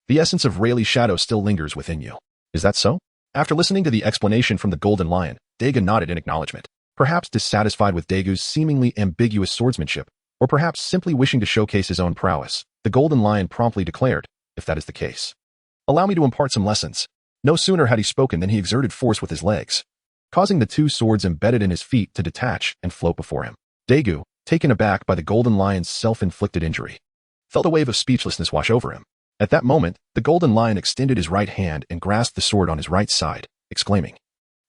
the essence of Rayleigh's shadow still lingers within you. Is that so? After listening to the explanation from the Golden Lion, Dagu nodded in acknowledgement, perhaps dissatisfied with Dagu's seemingly ambiguous swordsmanship, or perhaps simply wishing to showcase his own prowess. The Golden Lion promptly declared, if that is the case, allow me to impart some lessons. No sooner had he spoken than he exerted force with his legs, causing the two swords embedded in his feet to detach and float before him. Dagu, taken aback by the Golden Lion's self-inflicted injury, felt a wave of speechlessness wash over him. At that moment, the Golden Lion extended his right hand and grasped the sword on his right side, exclaiming,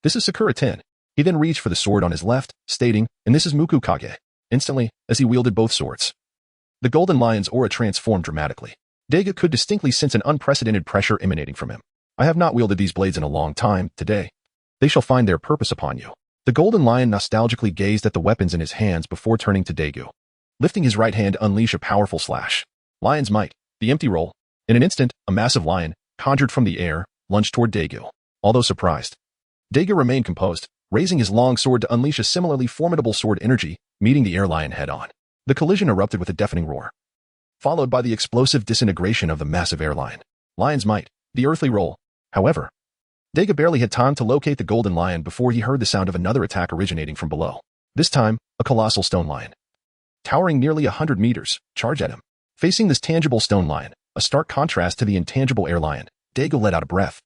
this is Sakura-ten. He then reached for the sword on his left, stating, and this is Mukukage. Instantly, as he wielded both swords, the Golden Lion's aura transformed dramatically. Dagu could distinctly sense an unprecedented pressure emanating from him. I have not wielded these blades in a long time. Today, they shall find their purpose upon you. The Golden Lion nostalgically gazed at the weapons in his hands before turning to Dagu, lifting his right hand to unleash a powerful slash. Lion's might, the empty roll. In an instant, a massive lion, conjured from the air, lunged toward Dagu. Although surprised, Dagu remained composed, raising his long sword to unleash a similarly formidable sword energy, meeting the air lion head-on. The collision erupted with a deafening roar, followed by the explosive disintegration of the massive air lion. Lion's might, the earthly roll. However, Dagu barely had time to locate the Golden Lion before he heard the sound of another attack originating from below. This time, a colossal stone lion, towering nearly 100 meters, charged at him. Facing this tangible stone lion, a stark contrast to the intangible air lion, Dagu let out a breath,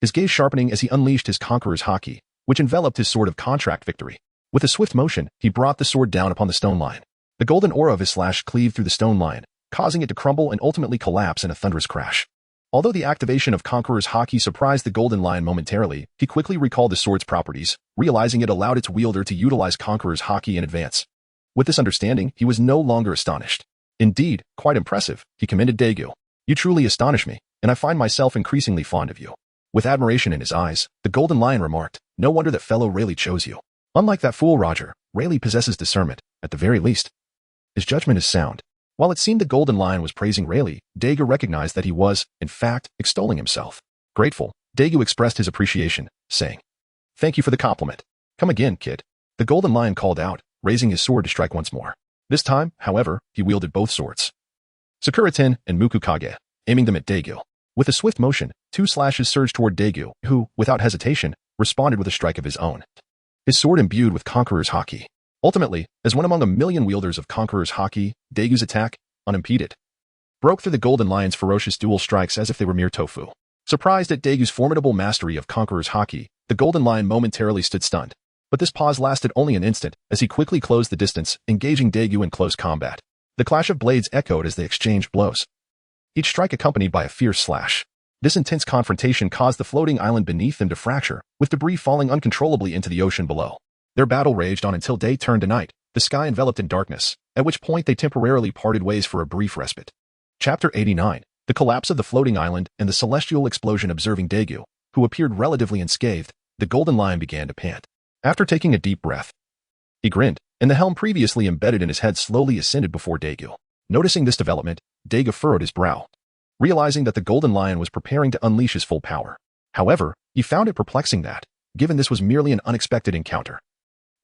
his gaze sharpening as he unleashed his conqueror's haki, which enveloped his sword of contract victory. With a swift motion, he brought the sword down upon the stone lion. The golden aura of his slash cleaved through the stone lion, causing it to crumble and ultimately collapse in a thunderous crash. Although the activation of Conqueror's haki surprised the Golden Lion momentarily, he quickly recalled the sword's properties, realizing it allowed its wielder to utilize Conqueror's haki in advance. With this understanding, he was no longer astonished. Indeed, quite impressive, he commended Dagu. You truly astonish me, and I find myself increasingly fond of you. With admiration in his eyes, the Golden Lion remarked, "No wonder that fellow Rayleigh chose you. Unlike that fool Roger, Rayleigh possesses discernment, at the very least. His judgment is sound." While it seemed the Golden Lion was praising Rayleigh, Dagu recognized that he was, in fact, extolling himself. Grateful, Dagu expressed his appreciation, saying, "Thank you for the compliment. Come again, kid." The Golden Lion called out, raising his sword to strike once more. This time, however, he wielded both swords, Sakura-ten and Mukukage, aiming them at Dagu. With a swift motion, 2 slashes surged toward Dagu, who, without hesitation, responded with a strike of his own. His sword imbued with Conqueror's Haki. Ultimately, as one among a million wielders of Conqueror's Haki, Dagu's attack, unimpeded, broke through the Golden Lion's ferocious dual strikes as if they were mere tofu. Surprised at Dagu's formidable mastery of Conqueror's Haki, the Golden Lion momentarily stood stunned. But this pause lasted only an instant, as he quickly closed the distance, engaging Dagu in close combat. The clash of blades echoed as they exchanged blows, each strike accompanied by a fierce slash. This intense confrontation caused the floating island beneath them to fracture, with debris falling uncontrollably into the ocean below. Their battle raged on until day turned to night, the sky enveloped in darkness, at which point they temporarily parted ways for a brief respite. Chapter 89, The Collapse of the Floating Island and the Celestial Explosion. Observing Dagu, who appeared relatively unscathed, the Golden Lion began to pant. After taking a deep breath, he grinned, and the helm previously embedded in his head slowly ascended before Dagu. Noticing this development, Dagu furrowed his brow, realizing that the Golden Lion was preparing to unleash his full power. However, he found it perplexing that, given this was merely an unexpected encounter,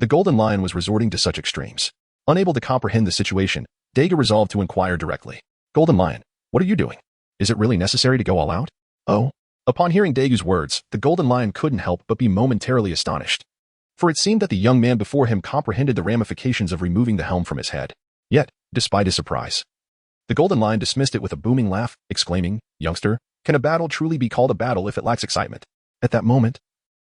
the Golden Lion was resorting to such extremes. Unable to comprehend the situation, Dagu resolved to inquire directly. "Golden Lion, what are you doing? Is it really necessary to go all out?" "Oh." Upon hearing Dagu's words, the Golden Lion couldn't help but be momentarily astonished. For it seemed that the young man before him comprehended the ramifications of removing the helm from his head. Yet, despite his surprise, the Golden Lion dismissed it with a booming laugh, exclaiming, "Youngster, can a battle truly be called a battle if it lacks excitement?" At that moment,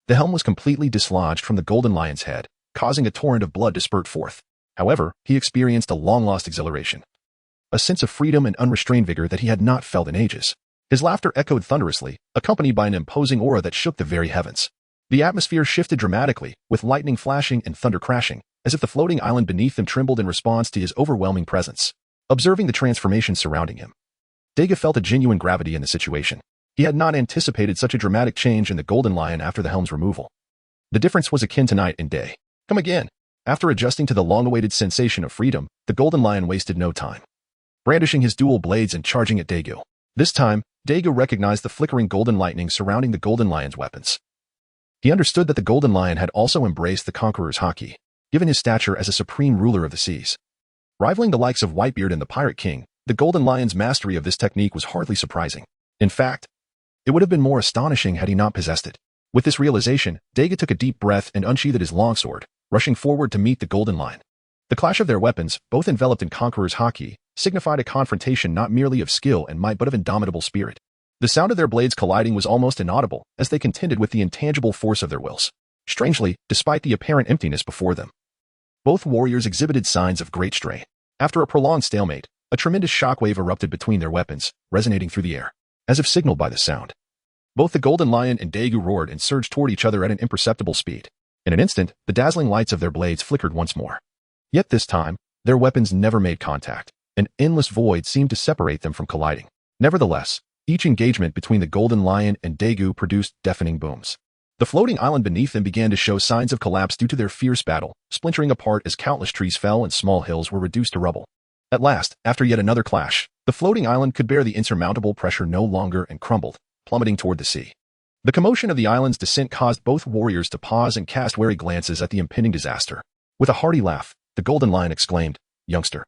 the helm was completely dislodged from the Golden Lion's head, causing a torrent of blood to spurt forth. However, he experienced a long-lost exhilaration, a sense of freedom and unrestrained vigor that he had not felt in ages. His laughter echoed thunderously, accompanied by an imposing aura that shook the very heavens. The atmosphere shifted dramatically, with lightning flashing and thunder crashing, as if the floating island beneath them trembled in response to his overwhelming presence. Observing the transformation surrounding him, Dagu felt a genuine gravity in the situation. He had not anticipated such a dramatic change in the Golden Lion after the helm's removal. The difference was akin to night and day. "Come again." After adjusting to the long-awaited sensation of freedom, the Golden Lion wasted no time, brandishing his dual blades and charging at Dagu. This time, Dagu recognized the flickering golden lightning surrounding the Golden Lion's weapons. He understood that the Golden Lion had also embraced the Conqueror's Haki, given his stature as a supreme ruler of the seas. Rivaling the likes of Whitebeard and the Pirate King, the Golden Lion's mastery of this technique was hardly surprising. In fact, it would have been more astonishing had he not possessed it. With this realization, Dagu took a deep breath and unsheathed his longsword, rushing forward to meet the Golden Lion. The clash of their weapons, both enveloped in Conqueror's Haki, signified a confrontation not merely of skill and might but of indomitable spirit. The sound of their blades colliding was almost inaudible as they contended with the intangible force of their wills. Strangely, despite the apparent emptiness before them, both warriors exhibited signs of great strain. After a prolonged stalemate, a tremendous shockwave erupted between their weapons, resonating through the air, as if signaled by the sound. Both the Golden Lion and Dagu roared and surged toward each other at an imperceptible speed. In an instant, the dazzling lights of their blades flickered once more. Yet this time, their weapons never made contact. An endless void seemed to separate them from colliding. Nevertheless, each engagement between the Golden Lion and Dagu produced deafening booms. The floating island beneath them began to show signs of collapse due to their fierce battle, splintering apart as countless trees fell and small hills were reduced to rubble. At last, after yet another clash, the floating island could bear the insurmountable pressure no longer and crumbled, plummeting toward the sea. The commotion of the island's descent caused both warriors to pause and cast wary glances at the impending disaster. With a hearty laugh, the Golden Lion exclaimed, "Youngster,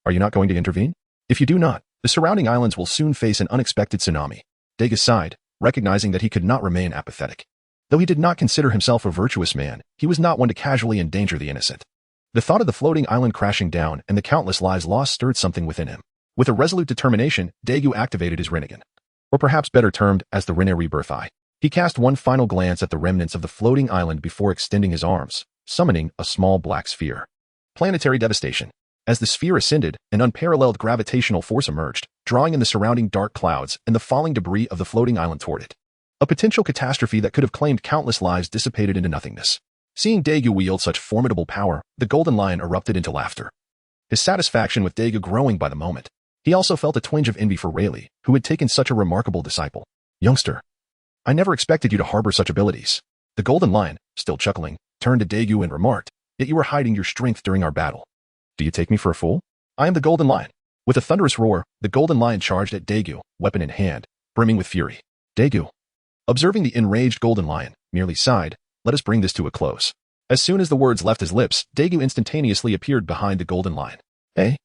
are you not going to intervene? If you do not, the surrounding islands will soon face an unexpected tsunami." Dagu sighed, recognizing that he could not remain apathetic. Though he did not consider himself a virtuous man, he was not one to casually endanger the innocent. The thought of the floating island crashing down and the countless lives lost stirred something within him. With a resolute determination, Dagu activated his Rinnegan, or perhaps better termed as the Rinne Rebirth Eye. He cast one final glance at the remnants of the floating island before extending his arms, summoning a small black sphere. Planetary devastation. As the sphere ascended, an unparalleled gravitational force emerged, drawing in the surrounding dark clouds and the falling debris of the floating island toward it. A potential catastrophe that could have claimed countless lives dissipated into nothingness. Seeing Dagu wield such formidable power, the Golden Lion erupted into laughter, his satisfaction with Dagu growing by the moment. He also felt a twinge of envy for Rayleigh, who had taken such a remarkable disciple. "Youngster, I never expected you to harbor such abilities. The Golden Lion, still chuckling, turned to Dagu and remarked, yet you were hiding your strength during our battle. Do you take me for a fool? I am the Golden Lion. With a thunderous roar, the Golden Lion charged at Dagu, weapon in hand, brimming with fury. Dagu, observing the enraged Golden Lion, merely sighed, let us bring this to a close. As soon as the words left his lips, Dagu instantaneously appeared behind the Golden Lion. Eh?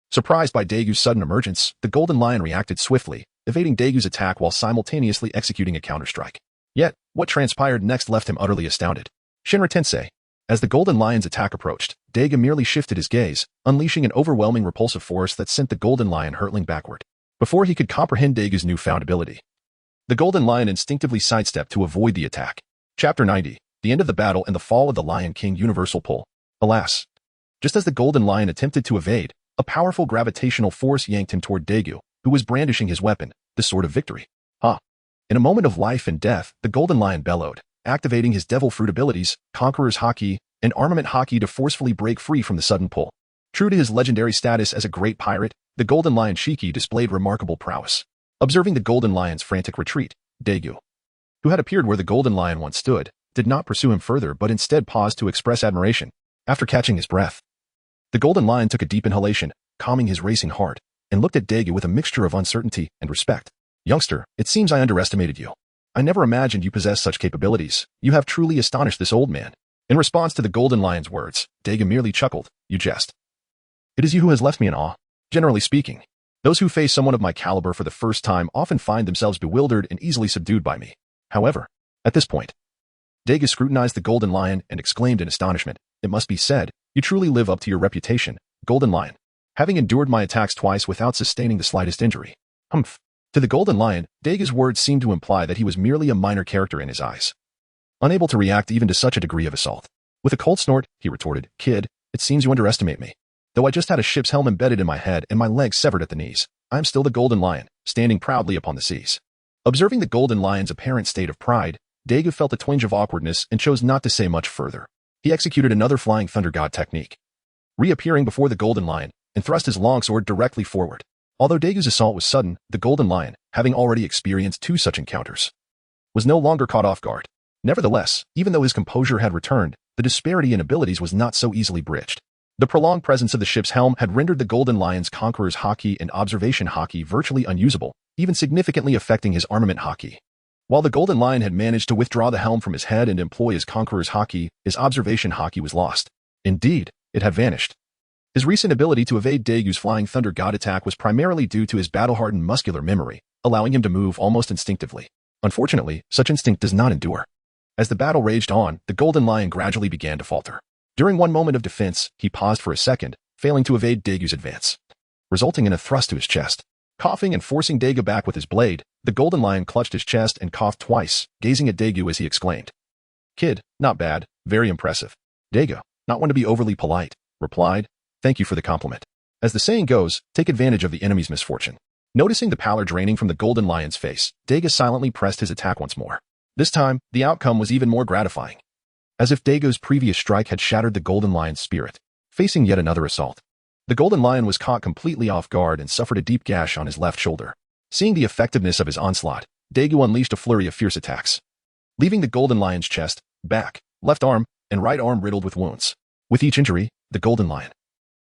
Surprised by Dagu's sudden emergence, the Golden Lion reacted swiftly, evading Dagu's attack while simultaneously executing a counterstrike. Yet, what transpired next left him utterly astounded. Shinra Tensei. As the Golden Lion's attack approached, Dagu merely shifted his gaze, unleashing an overwhelming repulsive force that sent the Golden Lion hurtling backward. Before he could comprehend Dagu's newfound ability, the Golden Lion instinctively sidestepped to avoid the attack. Chapter 90. The End of the Battle and the Fall of the Lion King Universal Pull. Alas. Just as the Golden Lion attempted to evade, a powerful gravitational force yanked him toward Dagu, who was brandishing his weapon, the Sword of Victory. In a moment of life and death, the Golden Lion bellowed, activating his Devil Fruit abilities, Conqueror's Haki, and Armament Haki to forcefully break free from the sudden pull. True to his legendary status as a great pirate, the Golden Lion Shiki displayed remarkable prowess. Observing the Golden Lion's frantic retreat, Dagu, who had appeared where the Golden Lion once stood, did not pursue him further but instead paused to express admiration. After catching his breath, the Golden Lion took a deep inhalation, calming his racing heart, and looked at Dagu with a mixture of uncertainty and respect. Youngster, it seems I underestimated you. I never imagined you possessed such capabilities. You have truly astonished this old man. In response to the Golden Lion's words, Dagu merely chuckled. You jest. It is you who has left me in awe. Generally speaking, those who face someone of my caliber for the first time often find themselves bewildered and easily subdued by me. However, at this point, Dagu scrutinized the Golden Lion and exclaimed in astonishment, it must be said, you truly live up to your reputation, Golden Lion, having endured my attacks twice without sustaining the slightest injury. Humph. To the Golden Lion, Dagu's words seemed to imply that he was merely a minor character in his eyes, unable to react even to such a degree of assault. With a cold snort, he retorted, Kid, it seems you underestimate me. Though I just had a ship's helm embedded in my head and my legs severed at the knees, I am still the Golden Lion, standing proudly upon the seas. Observing the Golden Lion's apparent state of pride, Dagu felt a twinge of awkwardness and chose not to say much further. He executed another Flying Thunder God technique, reappearing before the Golden Lion, and thrust his longsword directly forward. Although Dagu's assault was sudden, the Golden Lion, having already experienced 2 such encounters, was no longer caught off guard. Nevertheless, even though his composure had returned, the disparity in abilities was not so easily bridged. The prolonged presence of the ship's helm had rendered the Golden Lion's Conqueror's Haki and Observation Haki virtually unusable, even significantly affecting his Armament Haki. While the Golden Lion had managed to withdraw the helm from his head and employ his Conqueror's Haki, his Observation Haki was lost. Indeed, it had vanished. His recent ability to evade Dagu's Flying Thunder God attack was primarily due to his battle-hardened muscular memory, allowing him to move almost instinctively. Unfortunately, such instinct does not endure. As the battle raged on, the Golden Lion gradually began to falter. During one moment of defense, he paused for a second, failing to evade Dagu's advance, resulting in a thrust to his chest. Coughing and forcing Dagu back with his blade, the Golden Lion clutched his chest and coughed twice, gazing at Dagu as he exclaimed, Kid, not bad, very impressive. Dagu, not one to be overly polite, replied, Thank you for the compliment. As the saying goes, take advantage of the enemy's misfortune. Noticing the pallor draining from the Golden Lion's face, Dagu silently pressed his attack once more. This time, the outcome was even more gratifying. As if Dagu's previous strike had shattered the Golden Lion's spirit. Facing yet another assault, the Golden Lion was caught completely off guard and suffered a deep gash on his left shoulder. Seeing the effectiveness of his onslaught, Dagu unleashed a flurry of fierce attacks, leaving the Golden Lion's chest, back, left arm, and right arm riddled with wounds. With each injury, the Golden Lion,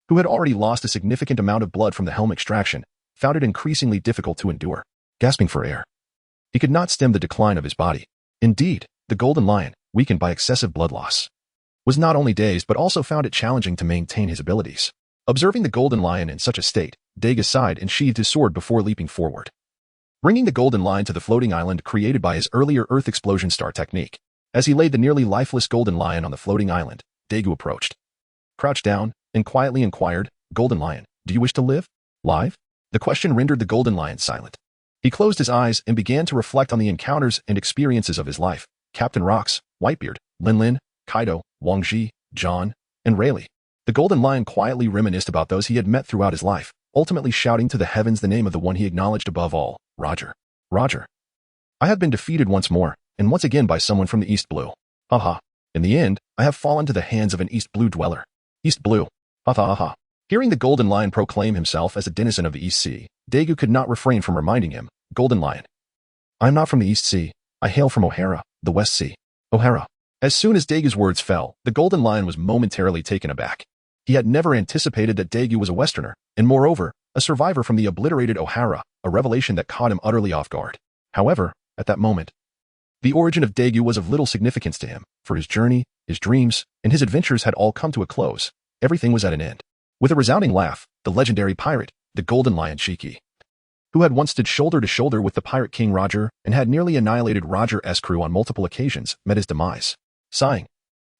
who had already lost a significant amount of blood from the helm extraction, found it increasingly difficult to endure. Gasping for air, he could not stem the decline of his body. Indeed, the Golden Lion, weakened by excessive blood loss, was not only dazed but also found it challenging to maintain his abilities. Observing the Golden Lion in such a state, Dagu sighed and sheathed his sword before leaping forward, bringing the Golden Lion to the floating island created by his earlier Earth Explosion Star technique. As he laid the nearly lifeless Golden Lion on the floating island, Dagu approached, crouched down, and quietly inquired, Golden Lion, do you wish to live? Live? The question rendered the Golden Lion silent. He closed his eyes and began to reflect on the encounters and experiences of his life. Captain Rox, Whitebeard, Lin Lin, Kaido, Wang Ji, John, and Rayleigh. The Golden Lion quietly reminisced about those he had met throughout his life, ultimately shouting to the heavens the name of the one he acknowledged above all, Roger. Roger. I have been defeated once more, and once again by someone from the East Blue. Haha. In the end, I have fallen to the hands of an East Blue dweller. East Blue. Ha. Hearing the Golden Lion proclaim himself as a denizen of the East Sea, Dagu could not refrain from reminding him, Golden Lion, I am not from the East Sea. I hail from O'Hara, the West Sea. O'Hara. As soon as Dagu's words fell, the Golden Lion was momentarily taken aback. He had never anticipated that Dagu was a Westerner, and moreover, a survivor from the obliterated O'Hara, a revelation that caught him utterly off guard. However, at that moment, the origin of Dagu was of little significance to him, for his journey, his dreams, and his adventures had all come to a close. Everything was at an end. With a resounding laugh, the legendary pirate, the Golden Lion Shiki, who had once stood shoulder to shoulder with the pirate king Roger and had nearly annihilated Roger's crew on multiple occasions, met his demise. Sighing,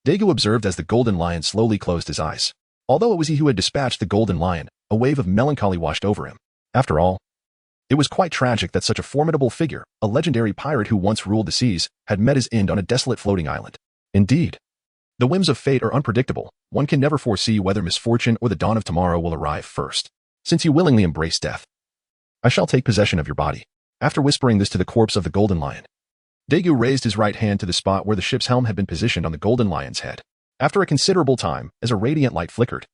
Dagu observed as the Golden Lion slowly closed his eyes. Although it was he who had dispatched the Golden Lion, a wave of melancholy washed over him. After all, it was quite tragic that such a formidable figure, a legendary pirate who once ruled the seas, had met his end on a desolate floating island. Indeed, the whims of fate are unpredictable. One can never foresee whether misfortune or the dawn of tomorrow will arrive first. Since you willingly embrace death, I shall take possession of your body. After whispering this to the corpse of the Golden Lion, Dagu raised his right hand to the spot where the ship's helm had been positioned on the Golden Lion's head. After a considerable time, as a radiant light flickered,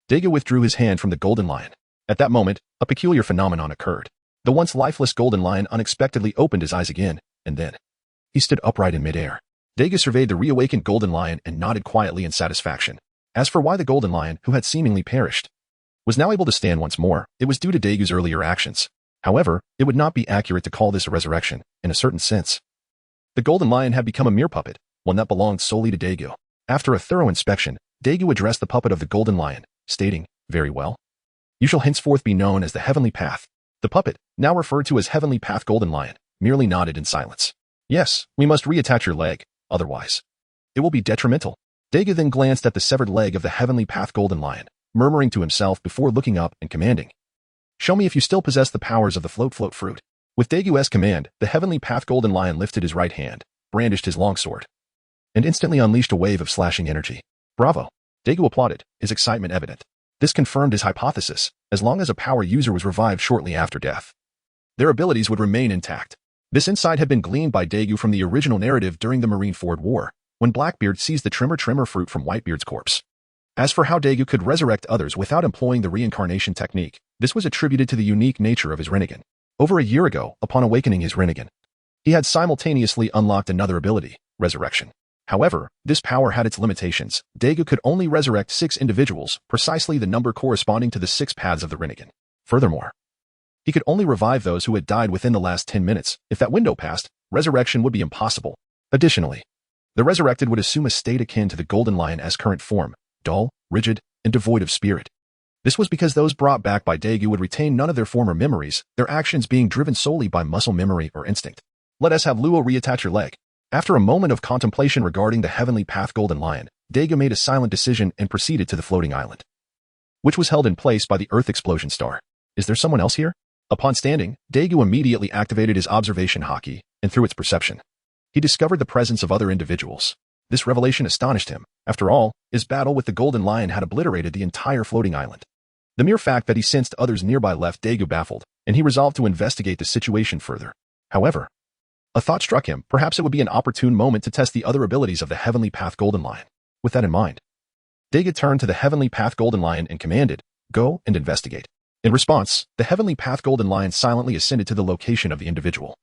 Dagu withdrew his hand from the Golden Lion. At that moment, a peculiar phenomenon occurred. The once lifeless Golden Lion unexpectedly opened his eyes again, and then he stood upright in midair. Dagu surveyed the reawakened Golden Lion and nodded quietly in satisfaction. As for why the Golden Lion, who had seemingly perished, was now able to stand once more, it was due to Dagu's earlier actions. However, it would not be accurate to call this a resurrection, in a certain sense. The Golden Lion had become a mere puppet, one that belonged solely to Dagu. After a thorough inspection, Dagu addressed the puppet of the Golden Lion, stating, "Very well. You shall henceforth be known as the Heavenly Path." The puppet, now referred to as Heavenly Path Golden Lion, merely nodded in silence. "Yes, we must reattach your leg, otherwise it will be detrimental." Dagu then glanced at the severed leg of the Heavenly Path Golden Lion, murmuring to himself before looking up and commanding, "Show me if you still possess the powers of the float fruit." With Dagu's command, the Heavenly Path Golden Lion lifted his right hand, brandished his longsword, and instantly unleashed a wave of slashing energy. "Bravo!" Dagu applauded, his excitement evident. This confirmed his hypothesis. As long as a power user was revived shortly after death, their abilities would remain intact. This insight had been gleaned by Dagu from the original narrative during the Marineford War, when Blackbeard seized the trimmer fruit from Whitebeard's corpse. As for how Dagu could resurrect others without employing the reincarnation technique, this was attributed to the unique nature of his Rinnegan. Over a year ago, upon awakening his Rinnegan, he had simultaneously unlocked another ability, resurrection. However, this power had its limitations. Dagu could only resurrect 6 individuals, precisely the number corresponding to the 6 paths of the Rinnegan. Furthermore, he could only revive those who had died within the last 10 minutes. If that window passed, resurrection would be impossible. Additionally, the resurrected would assume a state akin to the Golden Lion's current form, dull, rigid, and devoid of spirit. This was because those brought back by Dagu would retain none of their former memories, their actions being driven solely by muscle memory or instinct. "Let us have Luo reattach your leg." After a moment of contemplation regarding the Heavenly Path Golden Lion, Dagu made a silent decision and proceeded to the floating island, which was held in place by the Earth Explosion Star. "Is there someone else here?" Upon standing, Dagu immediately activated his observation haki, and through its perception, he discovered the presence of other individuals. This revelation astonished him. After all, his battle with the Golden Lion had obliterated the entire floating island. The mere fact that he sensed others nearby left Dagu baffled, and he resolved to investigate the situation further. However, a thought struck him. Perhaps it would be an opportune moment to test the other abilities of the Heavenly Path Golden Lion. With that in mind, Dagu turned to the Heavenly Path Golden Lion and commanded, "Go and investigate." In response, the Heavenly Path Golden Lion silently ascended to the location of the individual,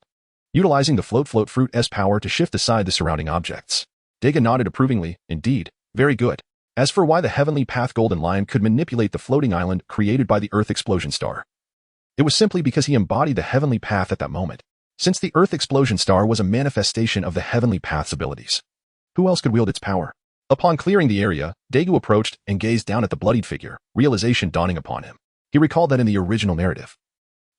utilizing the float fruit's power to shift aside the surrounding objects. Dagu nodded approvingly. "Indeed, very good." As for why the Heavenly Path Golden Lion could manipulate the floating island created by the Earth Explosion Star, it was simply because he embodied the Heavenly Path at that moment. Since the Earth Explosion Star was a manifestation of the Heavenly Path's abilities, who else could wield its power? Upon clearing the area, Dagu approached and gazed down at the bloodied figure, realization dawning upon him. He recalled that in the original narrative,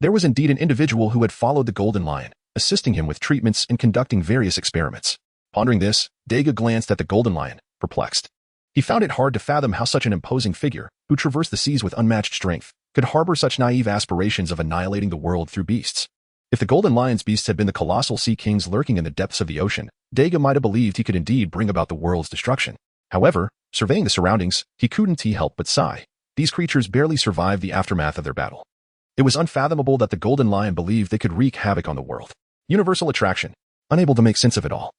there was indeed an individual who had followed the Golden Lion, assisting him with treatments and conducting various experiments. Pondering this, Dagu glanced at the Golden Lion, perplexed. He found it hard to fathom how such an imposing figure, who traversed the seas with unmatched strength, could harbor such naive aspirations of annihilating the world through beasts. If the Golden Lion's beasts had been the colossal sea kings lurking in the depths of the ocean, Dagu might have believed he could indeed bring about the world's destruction. However, surveying the surroundings, he couldn't help but sigh. These creatures barely survived the aftermath of their battle. It was unfathomable that the Golden Lion believed they could wreak havoc on the world. Universal attraction. Unable to make sense of it all,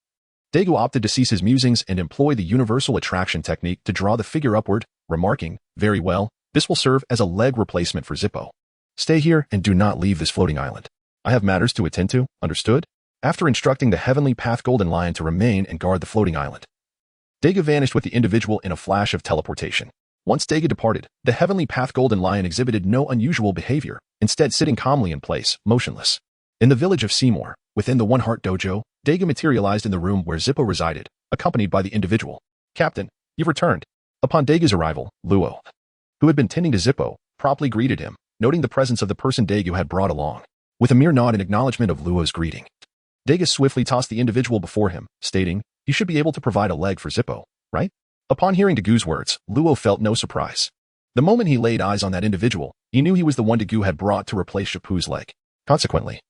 Dagu opted to cease his musings and employ the universal attraction technique to draw the figure upward, remarking, "Very well, this will serve as a leg replacement for Zippo. Stay here and do not leave this floating island. I have matters to attend to, understood?" after instructing the Heavenly Path Golden Lion to remain and guard the floating island. Dagu vanished with the individual in a flash of teleportation. Once Dagu departed, the Heavenly Path Golden Lion exhibited no unusual behavior, instead sitting calmly in place, motionless. In the village of Seymour, within the One Heart Dojo, Dagu materialized in the room where Zippo resided, accompanied by the individual. "Captain, you've returned." Upon Dagu's arrival, Luo, who had been tending to Zippo, promptly greeted him, noting the presence of the person Dagu had brought along. With a mere nod in acknowledgement of Luo's greeting, Dagu swiftly tossed the individual before him, stating, "You should be able to provide a leg for Zippo, right?" Upon hearing Dagu's words, Luo felt no surprise. The moment he laid eyes on that individual, he knew he was the one Dagu had brought to replace Shapu's leg. Consequently,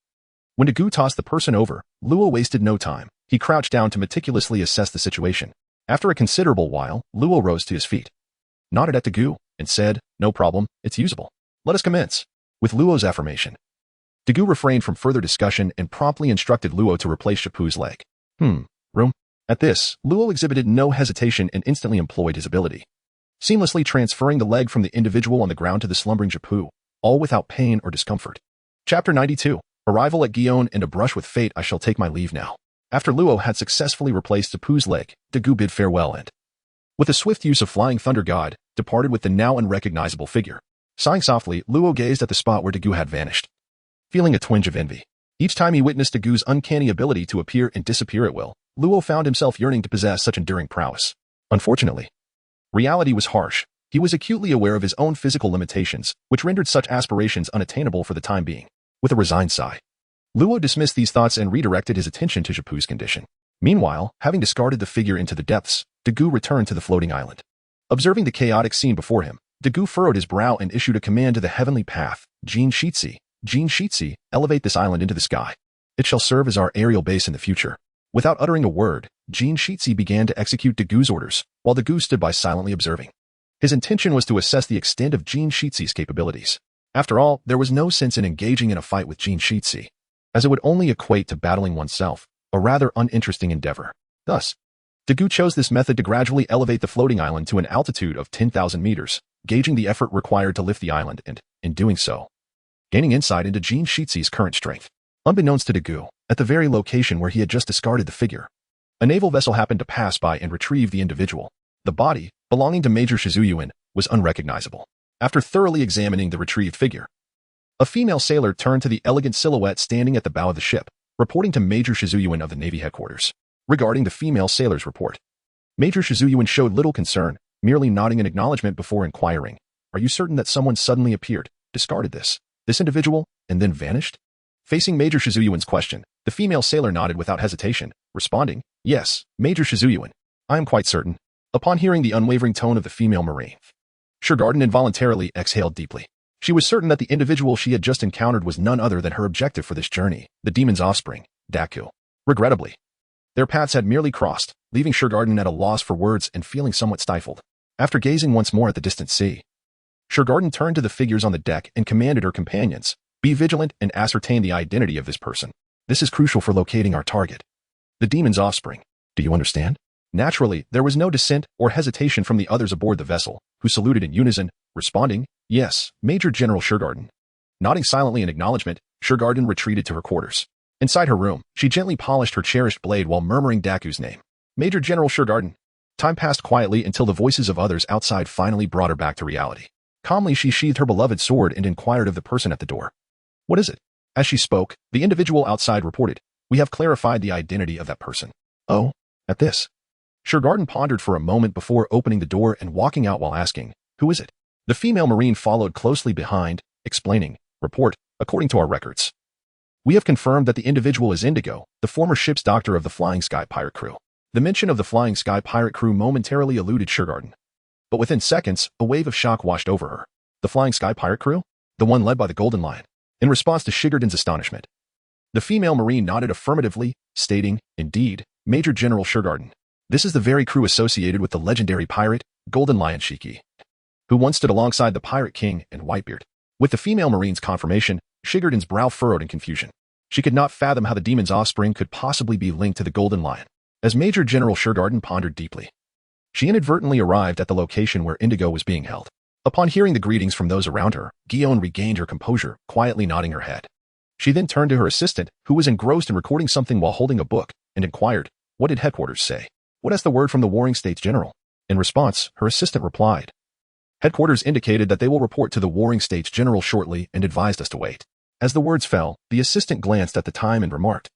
when Dagu tossed the person over, Luo wasted no time. He crouched down to meticulously assess the situation. After a considerable while, Luo rose to his feet, nodded at Dagu, and said, "No problem, it's usable. Let us commence." With Luo's affirmation, Dagu refrained from further discussion and promptly instructed Luo to replace Shapu's leg. Room. At this, Luo exhibited no hesitation and instantly employed his ability, seamlessly transferring the leg from the individual on the ground to the slumbering Shapu, all without pain or discomfort. Chapter 92. Arrival at Gion and a brush with fate. I shall take my leave now. After Luo had successfully replaced Shapu's leg, Dagu bid farewell and, with a swift use of Flying Thunder God, departed with the now unrecognizable figure. Sighing softly, Luo gazed at the spot where Dagu had vanished, feeling a twinge of envy. Each time he witnessed Dagu's uncanny ability to appear and disappear at will, Luo found himself yearning to possess such enduring prowess. Unfortunately, reality was harsh. He was acutely aware of his own physical limitations, which rendered such aspirations unattainable for the time being. With a resigned sigh, Luo dismissed these thoughts and redirected his attention to Shapu's condition. Meanwhile, having discarded the figure into the depths, Dagu returned to the floating island. Observing the chaotic scene before him, Dagu furrowed his brow and issued a command to the Heavenly Path. Jinbira, elevate this island into the sky. It shall serve as our aerial base in the future." Without uttering a word, Jinbira began to execute Dagu's orders, while Dagu stood by silently observing. His intention was to assess the extent of Jinbira's capabilities. After all, there was no sense in engaging in a fight with Jinbira, as it would only equate to battling oneself, a rather uninteresting endeavor. Thus, Dagu chose this method to gradually elevate the floating island to an altitude of 10,000 meters, gauging the effort required to lift the island and, in doing so, gaining insight into Jinbira's current strength. Unbeknownst to Dagu, at the very location where he had just discarded the figure, a naval vessel happened to pass by and retrieve the individual. The body, belonging to Major Shizuyuin, was unrecognizable. After thoroughly examining the retrieved figure, a female sailor turned to the elegant silhouette standing at the bow of the ship, reporting to Major Shizuyuin of the Navy headquarters. Regarding the female sailor's report, Major Shizuyuin showed little concern, merely nodding in acknowledgement before inquiring, "Are you certain that someone suddenly appeared, discarded this individual, and then vanished?" Facing Major Shizuyuin's question, the female sailor nodded without hesitation, responding, "Yes, Major Shizuyuin, I am quite certain." Upon hearing the unwavering tone of the female Marine, Shirgarden involuntarily exhaled deeply. She was certain that the individual she had just encountered was none other than her objective for this journey, the demon's offspring, Dagu. Regrettably, their paths had merely crossed, leaving Shirgarden at a loss for words and feeling somewhat stifled. After gazing once more at the distant sea, Shirgarden turned to the figures on the deck and commanded her companions, "Be vigilant and ascertain the identity of this person. This is crucial for locating our target, the demon's offspring. Do you understand?" Naturally, there was no dissent or hesitation from the others aboard the vessel, who saluted in unison, responding, "Yes, Major General Shirgarden." Nodding silently in acknowledgement, Shirgarden retreated to her quarters. Inside her room, she gently polished her cherished blade while murmuring Dagu's name. "Major General Shirgarden." Time passed quietly until the voices of others outside finally brought her back to reality. Calmly, she sheathed her beloved sword and inquired of the person at the door, "What is it?" As she spoke, the individual outside reported, "We have clarified the identity of that person." "Oh?" At this, Shirgarden pondered for a moment before opening the door and walking out while asking, "Who is it?" The female Marine followed closely behind, explaining, "Report, according to our records, we have confirmed that the individual is Indigo, the former ship's doctor of the Flying Sky Pirate crew." The mention of the Flying Sky Pirate crew momentarily eluded Shirgarden, but within seconds, a wave of shock washed over her. The Flying Sky Pirate crew? The one led by the Golden Lion? In response to Shirgarden's astonishment, the female Marine nodded affirmatively, stating, "Indeed, Major General Shirgarden. This is the very crew associated with the legendary pirate, Golden Lion Shiki, who once stood alongside the Pirate King and Whitebeard." With the female Marine's confirmation, Shirgarden's brow furrowed in confusion. She could not fathom how the demon's offspring could possibly be linked to the Golden Lion. As Major General Shirgarden pondered deeply, she inadvertently arrived at the location where Indigo was being held. Upon hearing the greetings from those around her, Gion regained her composure, quietly nodding her head. She then turned to her assistant, who was engrossed in recording something while holding a book, and inquired, "What did headquarters say? What has the word from the Warring States General?" In response, her assistant replied, "Headquarters indicated that they will report to the Warring States General shortly and advised us to wait." As the words fell, the assistant glanced at the time and remarked,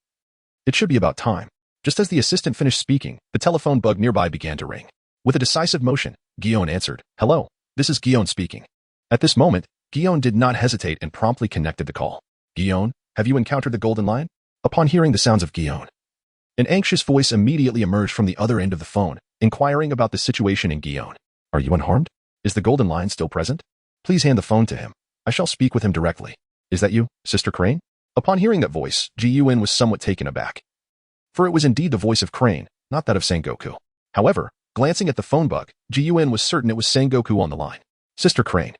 "It should be about time." Just as the assistant finished speaking, the telephone bug nearby began to ring. With a decisive motion, Guillaume answered, "Hello, this is Guillaume speaking." At this moment, Guillaume did not hesitate and promptly connected the call. "Guillaume, have you encountered the Golden Lion?" Upon hearing the sounds of Guillaume, an anxious voice immediately emerged from the other end of the phone, inquiring about the situation in Guillaume. "Are you unharmed? Is the Golden Lion still present? Please hand the phone to him. I shall speak with him directly." "Is that you, Sister Crane?" Upon hearing that voice, Ji-Yun was somewhat taken aback. For it was indeed the voice of Crane, not that of Sengoku. However, glancing at the phone bug, Ji-Yun was certain it was Sengoku on the line. "Sister Crane,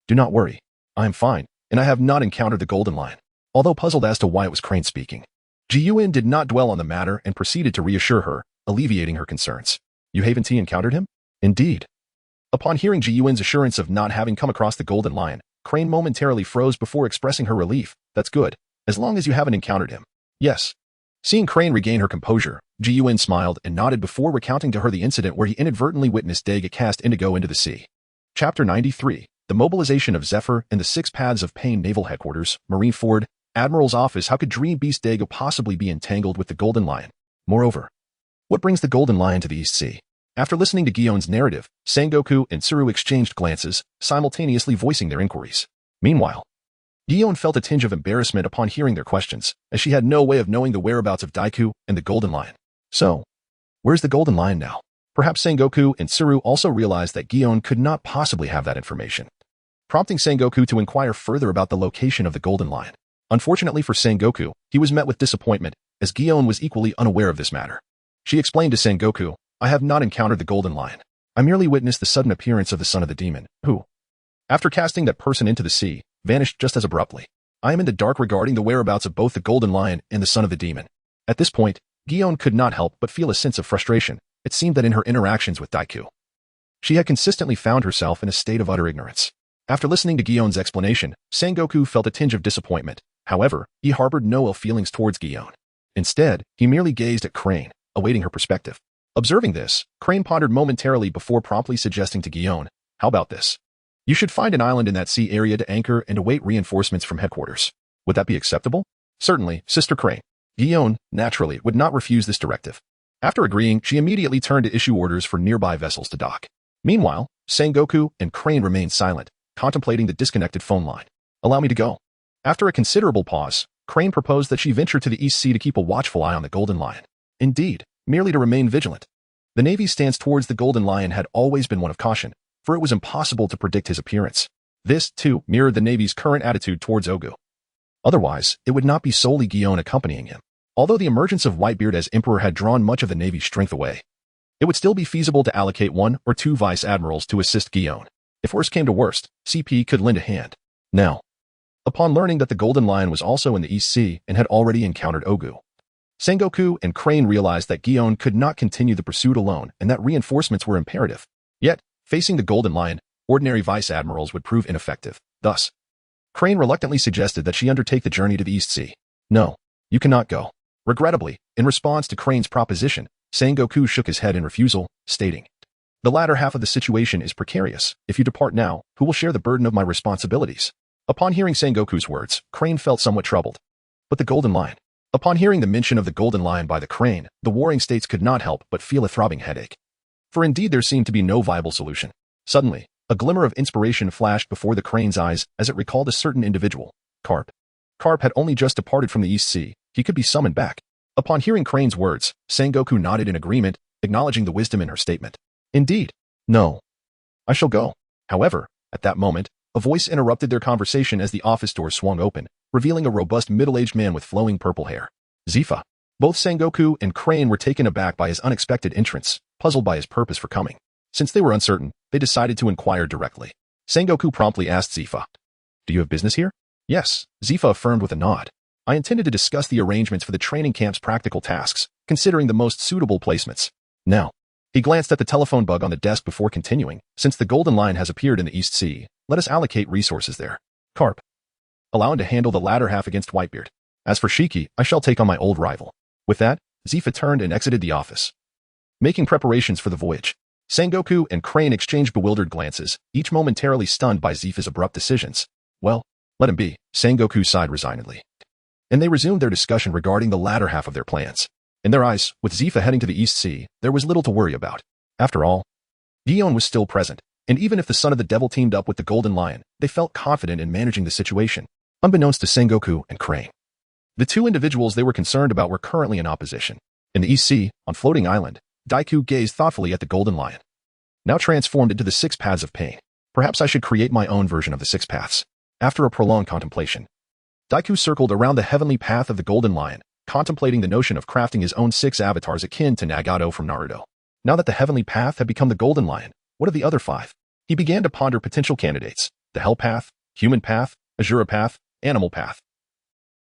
do not worry. I am fine, and I have not encountered the Golden Lion." Although puzzled as to why it was Crane speaking, Ji-Yun did not dwell on the matter and proceeded to reassure her, alleviating her concerns. "You haven't encountered him?" "Indeed." Upon hearing Ji-Yun's assurance of not having come across the Golden Lion, Crane momentarily froze before expressing her relief. "That's good, as long as you haven't encountered him." "Yes." Seeing Crane regain her composure, Ji-Yun smiled and nodded before recounting to her the incident where he inadvertently witnessed Dagu cast indigo into the sea. Chapter 93, The Mobilization of Zephyr and the Six Paths of Pain. Naval Headquarters, Marine Ford, Admiral's Office. How could Bius Dagu possibly be entangled with the Golden Lion? Moreover, what brings the Golden Lion to the East Sea? After listening to Guillaume's narrative, Sengoku and Tsuru exchanged glances, simultaneously voicing their inquiries. Meanwhile, Guillaume felt a tinge of embarrassment upon hearing their questions, as she had no way of knowing the whereabouts of Daiku and the Golden Lion. So, where's the Golden Lion now? Perhaps Sengoku and Tsuru also realized that Guillaume could not possibly have that information, prompting Sengoku to inquire further about the location of the Golden Lion. Unfortunately for Sengoku, he was met with disappointment, as Guillaume was equally unaware of this matter. She explained to Sengoku, "I have not encountered the Golden Lion. I merely witnessed the sudden appearance of the son of the demon, who, after casting that person into the sea, vanished just as abruptly. I am in the dark regarding the whereabouts of both the Golden Lion and the son of the demon." At this point, Guillaume could not help but feel a sense of frustration. It seemed that in her interactions with Daiku, she had consistently found herself in a state of utter ignorance. After listening to Guillaume's explanation, Sengoku felt a tinge of disappointment. However, he harbored no ill feelings towards Guillaume. Instead, he merely gazed at Crane, awaiting her perspective. Observing this, Crane pondered momentarily before promptly suggesting to Guillaume, "How about this? You should find an island in that sea area to anchor and await reinforcements from headquarters. Would that be acceptable?" "Certainly, Sister Crane." Guillaume, naturally, would not refuse this directive. After agreeing, she immediately turned to issue orders for nearby vessels to dock. Meanwhile, Sengoku and Crane remained silent, contemplating the disconnected phone line. "Allow me to go." After a considerable pause, Crane proposed that she venture to the East Sea to keep a watchful eye on the Golden Lion. Indeed, merely to remain vigilant. The Navy's stance towards the Golden Lion had always been one of caution, for it was impossible to predict his appearance. This, too, mirrored the Navy's current attitude towards Ogu. Otherwise, it would not be solely Guillaume accompanying him. Although the emergence of Whitebeard as Emperor had drawn much of the Navy's strength away, it would still be feasible to allocate 1 or 2 Vice Admirals to assist Guillaume. If worst came to worst, CP could lend a hand. Now, upon learning that the Golden Lion was also in the East Sea and had already encountered Ogu, Sengoku and Crane realized that Guillaume could not continue the pursuit alone and that reinforcements were imperative. Yet, facing the Golden Lion, ordinary Vice Admirals would prove ineffective. Thus, Crane reluctantly suggested that she undertake the journey to the East Sea. "No, you cannot go." Regrettably, in response to Crane's proposition, Sengoku shook his head in refusal, stating, "The latter half of the situation is precarious. If you depart now, who will share the burden of my responsibilities?" Upon hearing Sengoku's words, Crane felt somewhat troubled. But the Golden Lion. Upon hearing the mention of the Golden Lion by the Crane, the warring states could not help but feel a throbbing headache. For indeed there seemed to be no viable solution. Suddenly, a glimmer of inspiration flashed before the Crane's eyes as it recalled a certain individual, Carp. Carp had only just departed from the East Sea. He could be summoned back. Upon hearing Crane's words, Sengoku nodded in agreement, acknowledging the wisdom in her statement. "Indeed. No. I shall go." However, at that moment, a voice interrupted their conversation as the office door swung open, revealing a robust middle-aged man with flowing purple hair. Zifa. Both Sengoku and Crane were taken aback by his unexpected entrance, puzzled by his purpose for coming. Since they were uncertain, they decided to inquire directly. Sengoku promptly asked Zifa, "Do you have business here?" "Yes," Zifa affirmed with a nod. "I intended to discuss the arrangements for the training camp's practical tasks, considering the most suitable placements. Now," he glanced at the telephone bug on the desk before continuing, "since the Golden Lion has appeared in the East Sea, let us allocate resources there." Carp. allowing to handle the latter half against Whitebeard. As for Shiki, I shall take on my old rival. With that, Zephyr turned and exited the office. Making preparations for the voyage, Sengoku and Crane exchanged bewildered glances, each momentarily stunned by Zephyr's abrupt decisions. Well, let him be, Sengoku sighed resignedly. And they resumed their discussion regarding the latter half of their plans. In their eyes, with Zephyr heading to the East Sea, there was little to worry about. After all, Gion was still present, and even if the son of the devil teamed up with the Golden Lion, they felt confident in managing the situation, unbeknownst to Sengoku and Crane. The two individuals they were concerned about were currently in opposition. In the East Sea, on Floating Island, Daiku gazed thoughtfully at the Golden Lion. Now transformed into the 6 Paths of Pain. Perhaps I should create my own version of the 6 Paths. After a prolonged contemplation, Daiku circled around the heavenly path of the Golden Lion, contemplating the notion of crafting his own 6 avatars akin to Nagato from Naruto. Now that the heavenly path had become the Golden Lion, what are the other 5? He began to ponder potential candidates: the Hell Path, Human Path, Azura Path, Animal Path,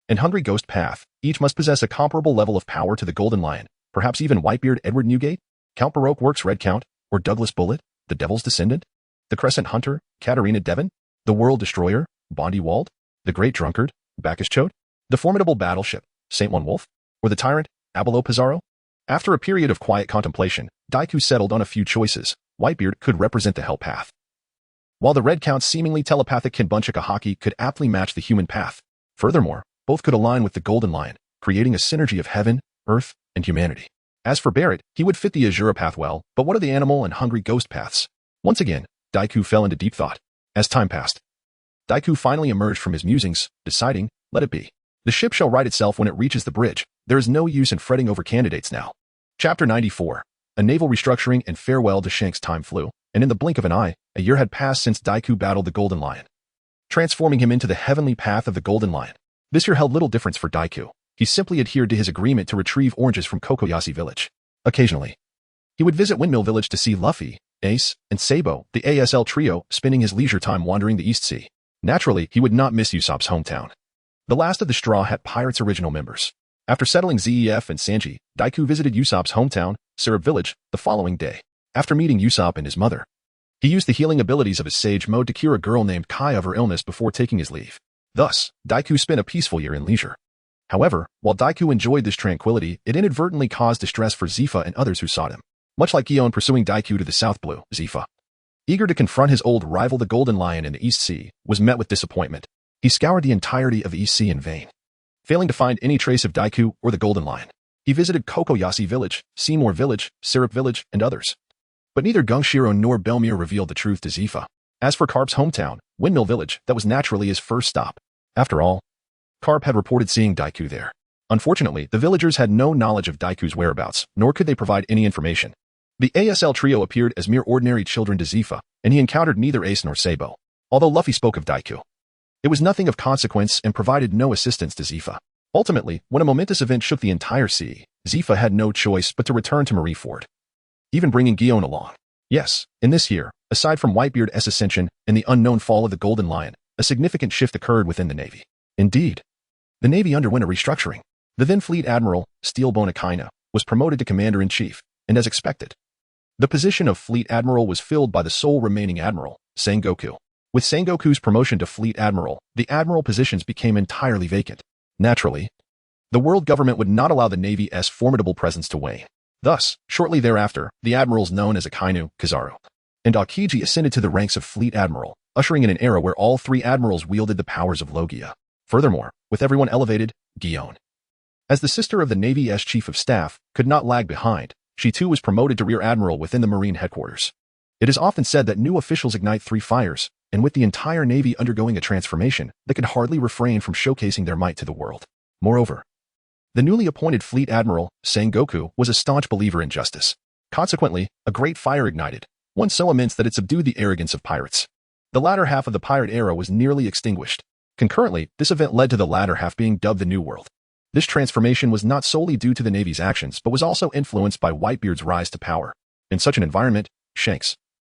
and Hungry Ghost Path. Each must possess a comparable level of power to the Golden Lion, perhaps even Whitebeard Edward Newgate, Count Baroque Works Red Count, or Douglas Bullet, the Devil's Descendant, the Crescent Hunter, Katarina Devon, the World Destroyer, Bondy Wald, the Great Drunkard, Bacchus Choate, the Formidable Battleship, Saint One Wolf, or the Tyrant, Abelo Pizarro? After a period of quiet contemplation, Daiku settled on a few choices. Whitebeard could represent the Hell Path, while the Red Count's seemingly telepathic Kinbunchika Haki could aptly match the Human Path. Furthermore, both could align with the Golden Lion, creating a synergy of heaven, earth, and humanity. As for Barrett, he would fit the Azura Path well, but what are the Animal and Hungry Ghost Paths? Once again, Daiku fell into deep thought. As time passed, Daiku finally emerged from his musings, deciding, let it be. The ship shall right itself when it reaches the bridge. There is no use in fretting over candidates now. Chapter 94. A naval restructuring and farewell to Shanks. Time flew, and in the blink of an eye, a year had passed since Daiku battled the Golden Lion, transforming him into the heavenly path of the Golden Lion. This year held little difference for Daiku. He simply adhered to his agreement to retrieve oranges from Kokoyashi Village. Occasionally, he would visit Windmill Village to see Luffy, Ace, and Sabo, the ASL trio, spending his leisure time wandering the East Sea. Naturally, he would not miss Usopp's hometown. The last of the Straw Hat Pirates' original members. After settling Zef and Sanji, Daiku visited Usopp's hometown, Syrup Village, the following day. After meeting Usopp and his mother, he used the healing abilities of his sage mode to cure a girl named Kai of her illness before taking his leave. Thus, Daiku spent a peaceful year in leisure. However, while Daiku enjoyed this tranquility, it inadvertently caused distress for Zifa and others who sought him. Much like Gion pursuing Daiku to the South Blue, Zifa, eager to confront his old rival the Golden Lion in the East Sea, was met with disappointment. He scoured the entirety of the East Sea in vain, failing to find any trace of Daiku or the Golden Lion. He visited Kokoyashi Village, Seymour Village, Syrup Village, and others. But neither Gungshiro nor Belmir revealed the truth to Zifa. As for Carp's hometown, Windmill Village, that was naturally his first stop. After all, Carp had reported seeing Daiku there. Unfortunately, the villagers had no knowledge of Daiku's whereabouts, nor could they provide any information. The ASL trio appeared as mere ordinary children to Zifa, and he encountered neither Ace nor Sabo. Although Luffy spoke of Daiku, it was nothing of consequence and provided no assistance to Zifa. Ultimately, when a momentous event shook the entire sea, Zifa had no choice but to return to Marineford, even bringing Gion along. Yes, in this year, aside from Whitebeard's ascension and the unknown fall of the Golden Lion, a significant shift occurred within the Navy. Indeed, the Navy underwent a restructuring. The then Fleet Admiral, Steelbone Akaina, was promoted to Commander-in-Chief, and as expected, the position of Fleet Admiral was filled by the sole remaining Admiral, Sengoku. With Sengoku's promotion to Fleet Admiral, the Admiral positions became entirely vacant. Naturally, the world government would not allow the Navy's formidable presence to wane. Thus, shortly thereafter, the admirals known as Akainu, Kizaru, and Aokiji ascended to the ranks of Fleet Admiral, ushering in an era where all 3 admirals wielded the powers of Logia. Furthermore, with everyone elevated, Gion, as the sister of the Navy's Chief of Staff, could not lag behind. She too was promoted to Rear Admiral within the Marine headquarters. It is often said that new officials ignite 3 fires, and with the entire Navy undergoing a transformation, they could hardly refrain from showcasing their might to the world. Moreover, the newly appointed Fleet Admiral, Sengoku, was a staunch believer in justice. Consequently, a great fire ignited, one so immense that it subdued the arrogance of pirates. The latter half of the pirate era was nearly extinguished. Concurrently, this event led to the latter half being dubbed the New World. This transformation was not solely due to the Navy's actions, but was also influenced by Whitebeard's rise to power. In such an environment, Shanks,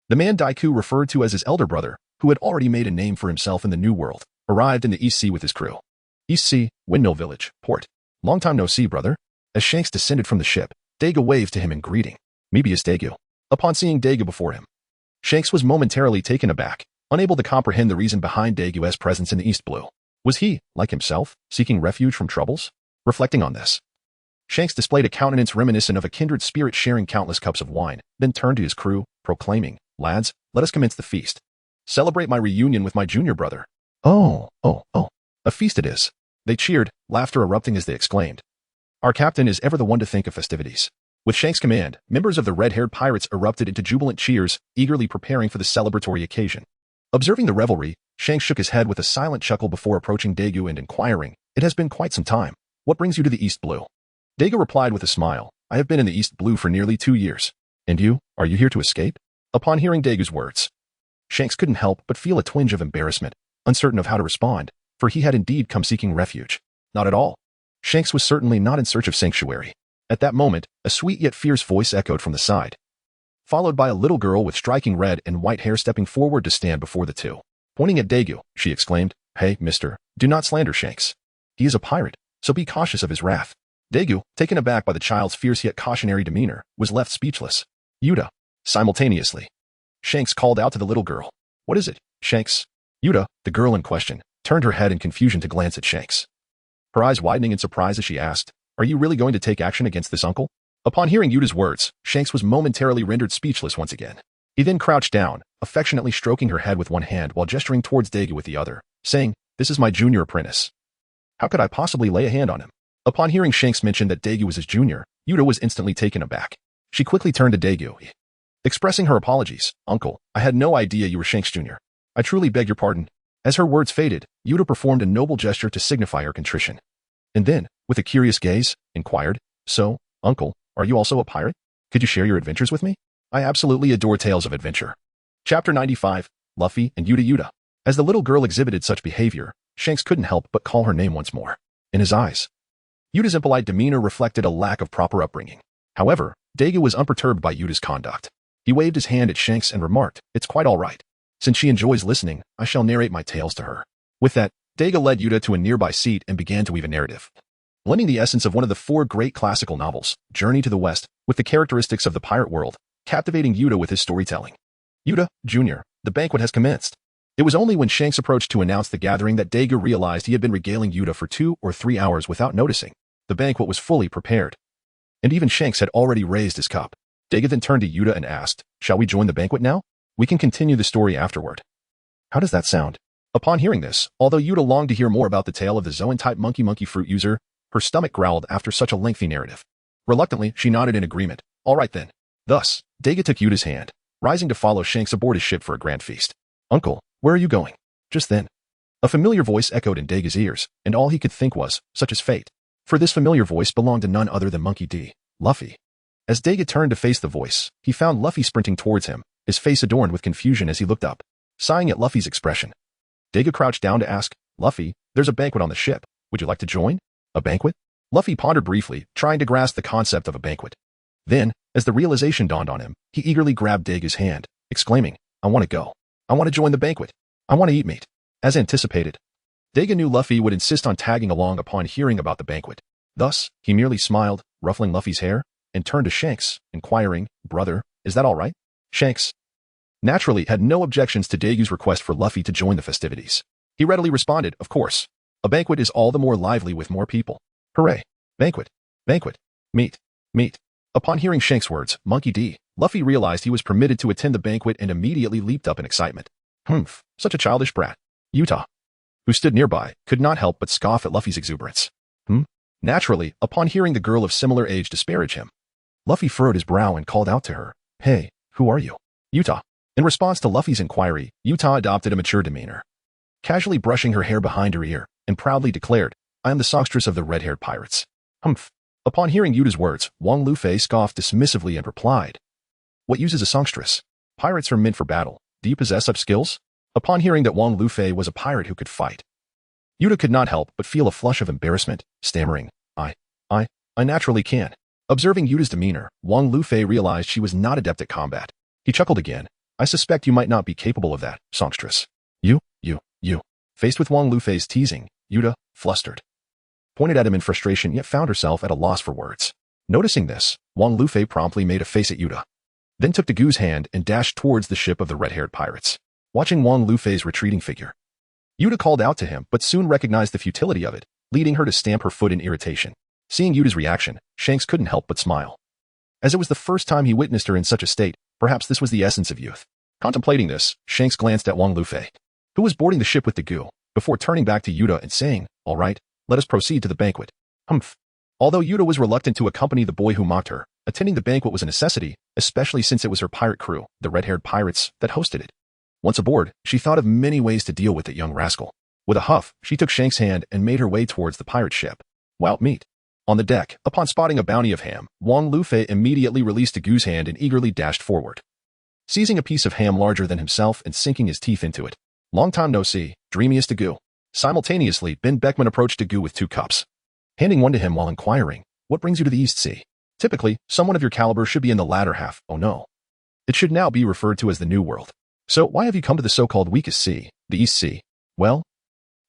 the man Daiku referred to as his elder brother, who had already made a name for himself in the New World, arrived in the East Sea with his crew. East Sea, Windmill Village, Port. Long time no see, brother. As Shanks descended from the ship, Dagu waved to him in greeting. Bius Dagu. Upon seeing Dagu before him, Shanks was momentarily taken aback, unable to comprehend the reason behind Dagu's presence in the East Blue. Was he, like himself, seeking refuge from troubles? Reflecting on this, Shanks displayed a countenance reminiscent of a kindred spirit sharing countless cups of wine, then turned to his crew, proclaiming, "Lads, let us commence the feast. Celebrate my reunion with my junior brother." Oh, a feast it is. They cheered, laughter erupting as they exclaimed. Our captain is ever the one to think of festivities. With Shanks' command, members of the red-haired pirates erupted into jubilant cheers, eagerly preparing for the celebratory occasion. Observing the revelry, Shanks shook his head with a silent chuckle before approaching Dagu and inquiring, "It has been quite some time. What brings you to the East Blue?" Dagu replied with a smile, "I have been in the East Blue for nearly 2 years. And you, are you here to escape?" Upon hearing Dagu's words, Shanks couldn't help but feel a twinge of embarrassment, uncertain of how to respond, for he had indeed come seeking refuge. Not at all. Shanks was certainly not in search of sanctuary. At that moment, a sweet yet fierce voice echoed from the side, followed by a little girl with striking red and white hair stepping forward to stand before the two. Pointing at Dagu, she exclaimed, "Hey, mister, do not slander Shanks. He is a pirate, so be cautious of his wrath." Dagu, taken aback by the child's fierce yet cautionary demeanor, was left speechless. Yuta. Simultaneously, Shanks called out to the little girl. "What is it, Shanks?" Yuta, the girl in question, turned her head in confusion to glance at Shanks. Her eyes widening in surprise as she asked, "Are you really going to take action against this uncle?" Upon hearing Yuta's words, Shanks was momentarily rendered speechless once again. He then crouched down, affectionately stroking her head with one hand while gesturing towards Dagu with the other, saying, "This is my junior apprentice. How could I possibly lay a hand on him?" Upon hearing Shanks mention that Dagu was his junior, Yuta was instantly taken aback. She quickly turned to Dagu, expressing her apologies. "Uncle, I had no idea you were Shanks Jr. I truly beg your pardon." As her words faded, Yuta performed a noble gesture to signify her contrition. And then, with a curious gaze, inquired, "So, uncle, are you also a pirate? Could you share your adventures with me? I absolutely adore tales of adventure." Chapter 95, Luffy and Yuta. As the little girl exhibited such behavior, Shanks couldn't help but call her name once more. In his eyes, Yuta's impolite demeanor reflected a lack of proper upbringing. However, Dagu was unperturbed by Yuta's conduct. He waved his hand at Shanks and remarked, "It's quite all right. Since she enjoys listening, I shall narrate my tales to her." With that, Dagu led Yuta to a nearby seat and began to weave a narrative, blending the essence of one of the 4 great classical novels, Journey to the West, with the characteristics of the pirate world, captivating Yuta with his storytelling. "Yuta, Jr., the banquet has commenced." It was only when Shanks approached to announce the gathering that Dagu realized he had been regaling Yuta for 2 or 3 hours without noticing. The banquet was fully prepared, and even Shanks had already raised his cup. Dagu then turned to Yuta and asked, "Shall we join the banquet now? We can continue the story afterward." How does that sound? Upon hearing this, although Yuta longed to hear more about the tale of the Zoan-type monkey fruit user, her stomach growled after such a lengthy narrative. Reluctantly, she nodded in agreement. "All right then." Thus, Dagu took Yuta's hand, rising to follow Shanks aboard his ship for a grand feast. "Uncle, where are you going?" Just then, a familiar voice echoed in Dagu's ears, and all he could think was, such as fate. For this familiar voice belonged to none other than Monkey D. Luffy. As Dagu turned to face the voice, he found Luffy sprinting towards him, his face adorned with confusion as he looked up. Sighing at Luffy's expression, Dagu crouched down to ask, "Luffy, there's a banquet on the ship. Would you like to join?" "A banquet?" Luffy pondered briefly, trying to grasp the concept of a banquet. Then, as the realization dawned on him, he eagerly grabbed Dagu's hand, exclaiming, "I want to go. I want to join the banquet. I want to eat meat." As anticipated, Dagu knew Luffy would insist on tagging along upon hearing about the banquet. Thus, he merely smiled, ruffling Luffy's hair, and turned to Shanks, inquiring, "Brother, is that all right?" Shanks, naturally, had no objections to Dagu's request for Luffy to join the festivities. He readily responded, "Of course. A banquet is all the more lively with more people. Hooray! Banquet! Banquet! Meat! Meat!" Upon hearing Shanks' words, Monkey D., Luffy realized he was permitted to attend the banquet and immediately leaped up in excitement. "Humph, such a childish brat." Yuta, who stood nearby, could not help but scoff at Luffy's exuberance. Naturally, upon hearing the girl of similar age disparage him, Luffy furrowed his brow and called out to her, "Hey, who are you?" Yuta. In response to Luffy's inquiry, Yuta adopted a mature demeanor, casually brushing her hair behind her ear, and proudly declared, "I am the songstress of the red-haired pirates." Humph. Upon hearing Yuta's words, Wang Luffy scoffed dismissively and replied, "What use is a songstress? Pirates are meant for battle. Do you possess such skills?" Upon hearing that Wang Luffy was a pirate who could fight, Yuta could not help but feel a flush of embarrassment, stammering, I naturally can." Observing Yuta's demeanor, Wang Luffy realized she was not adept at combat. He chuckled again. "I suspect you might not be capable of that, songstress." You. Faced with Wang Luffy's teasing, Yuta, flustered, pointed at him in frustration yet found herself at a loss for words. Noticing this, Wang Luffy promptly made a face at Yuta, then took Dagu's hand and dashed towards the ship of the red-haired pirates. Watching Wang Luffy's retreating figure, Yuta called out to him, but soon recognized the futility of it, leading her to stamp her foot in irritation. Seeing Yuta's reaction, Shanks couldn't help but smile. As it was the first time he witnessed her in such a state, perhaps this was the essence of youth. Contemplating this, Shanks glanced at Wang Lufei, who was boarding the ship with Dagu, before turning back to Yuta and saying, "All right, let us proceed to the banquet." Humph. Although Yuta was reluctant to accompany the boy who mocked her, attending the banquet was a necessity, especially since it was her pirate crew, the red-haired pirates, that hosted it. Once aboard, she thought of many ways to deal with the young rascal. With a huff, she took Shanks' hand and made her way towards the pirate ship. Wild meat. On the deck, upon spotting a bounty of ham, Wang Lufei immediately released Dagu's hand and eagerly dashed forward, seizing a piece of ham larger than himself and sinking his teeth into it. "Long time no see, dreamiest Dagu." Simultaneously, Ben Beckman approached Dagu with 2 cups, handing one to him while inquiring, "What brings you to the East Sea? Typically, someone of your caliber should be in the latter half. Oh no. It should now be referred to as the New World. So why have you come to the so-called weakest sea, the East Sea?" "Well,"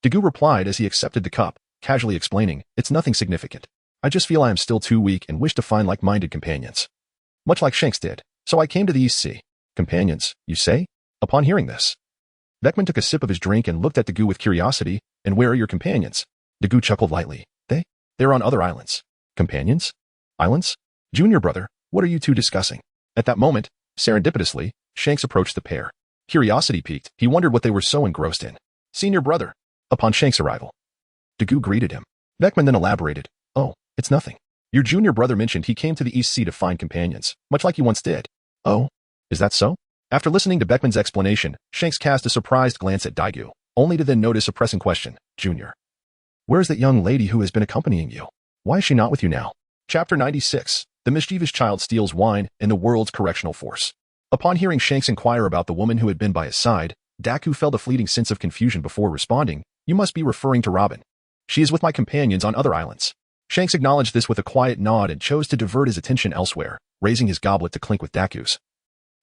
Dagu replied as he accepted the cup, casually explaining, "It's nothing significant. I just feel I am still too weak and wish to find like-minded companions. Much like Shanks did. So I came to the East Sea." "Companions, you say?" Upon hearing this, Beckman took a sip of his drink and looked at Dagu with curiosity. "And where are your companions?" Dagu chuckled lightly. They're on other islands." "Companions? Islands? Junior brother, what are you two discussing?" At that moment, serendipitously, Shanks approached the pair. Curiosity piqued, he wondered what they were so engrossed in. "Senior brother." Upon Shanks' arrival, Dagu greeted him. Beckman then elaborated, "Oh, it's nothing. Your junior brother mentioned he came to the East Sea to find companions, much like you once did." "Oh, is that so?" After listening to Beckman's explanation, Shanks cast a surprised glance at Dagu, only to then notice a pressing question. "Junior, where is that young lady who has been accompanying you? Why is she not with you now?" Chapter 96. The mischievous child steals wine in the world's correctional force. Upon hearing Shanks inquire about the woman who had been by his side, Dagu felt a fleeting sense of confusion before responding, "You must be referring to Robin. She is with my companions on other islands." Shanks acknowledged this with a quiet nod and chose to divert his attention elsewhere, raising his goblet to clink with Dagu's,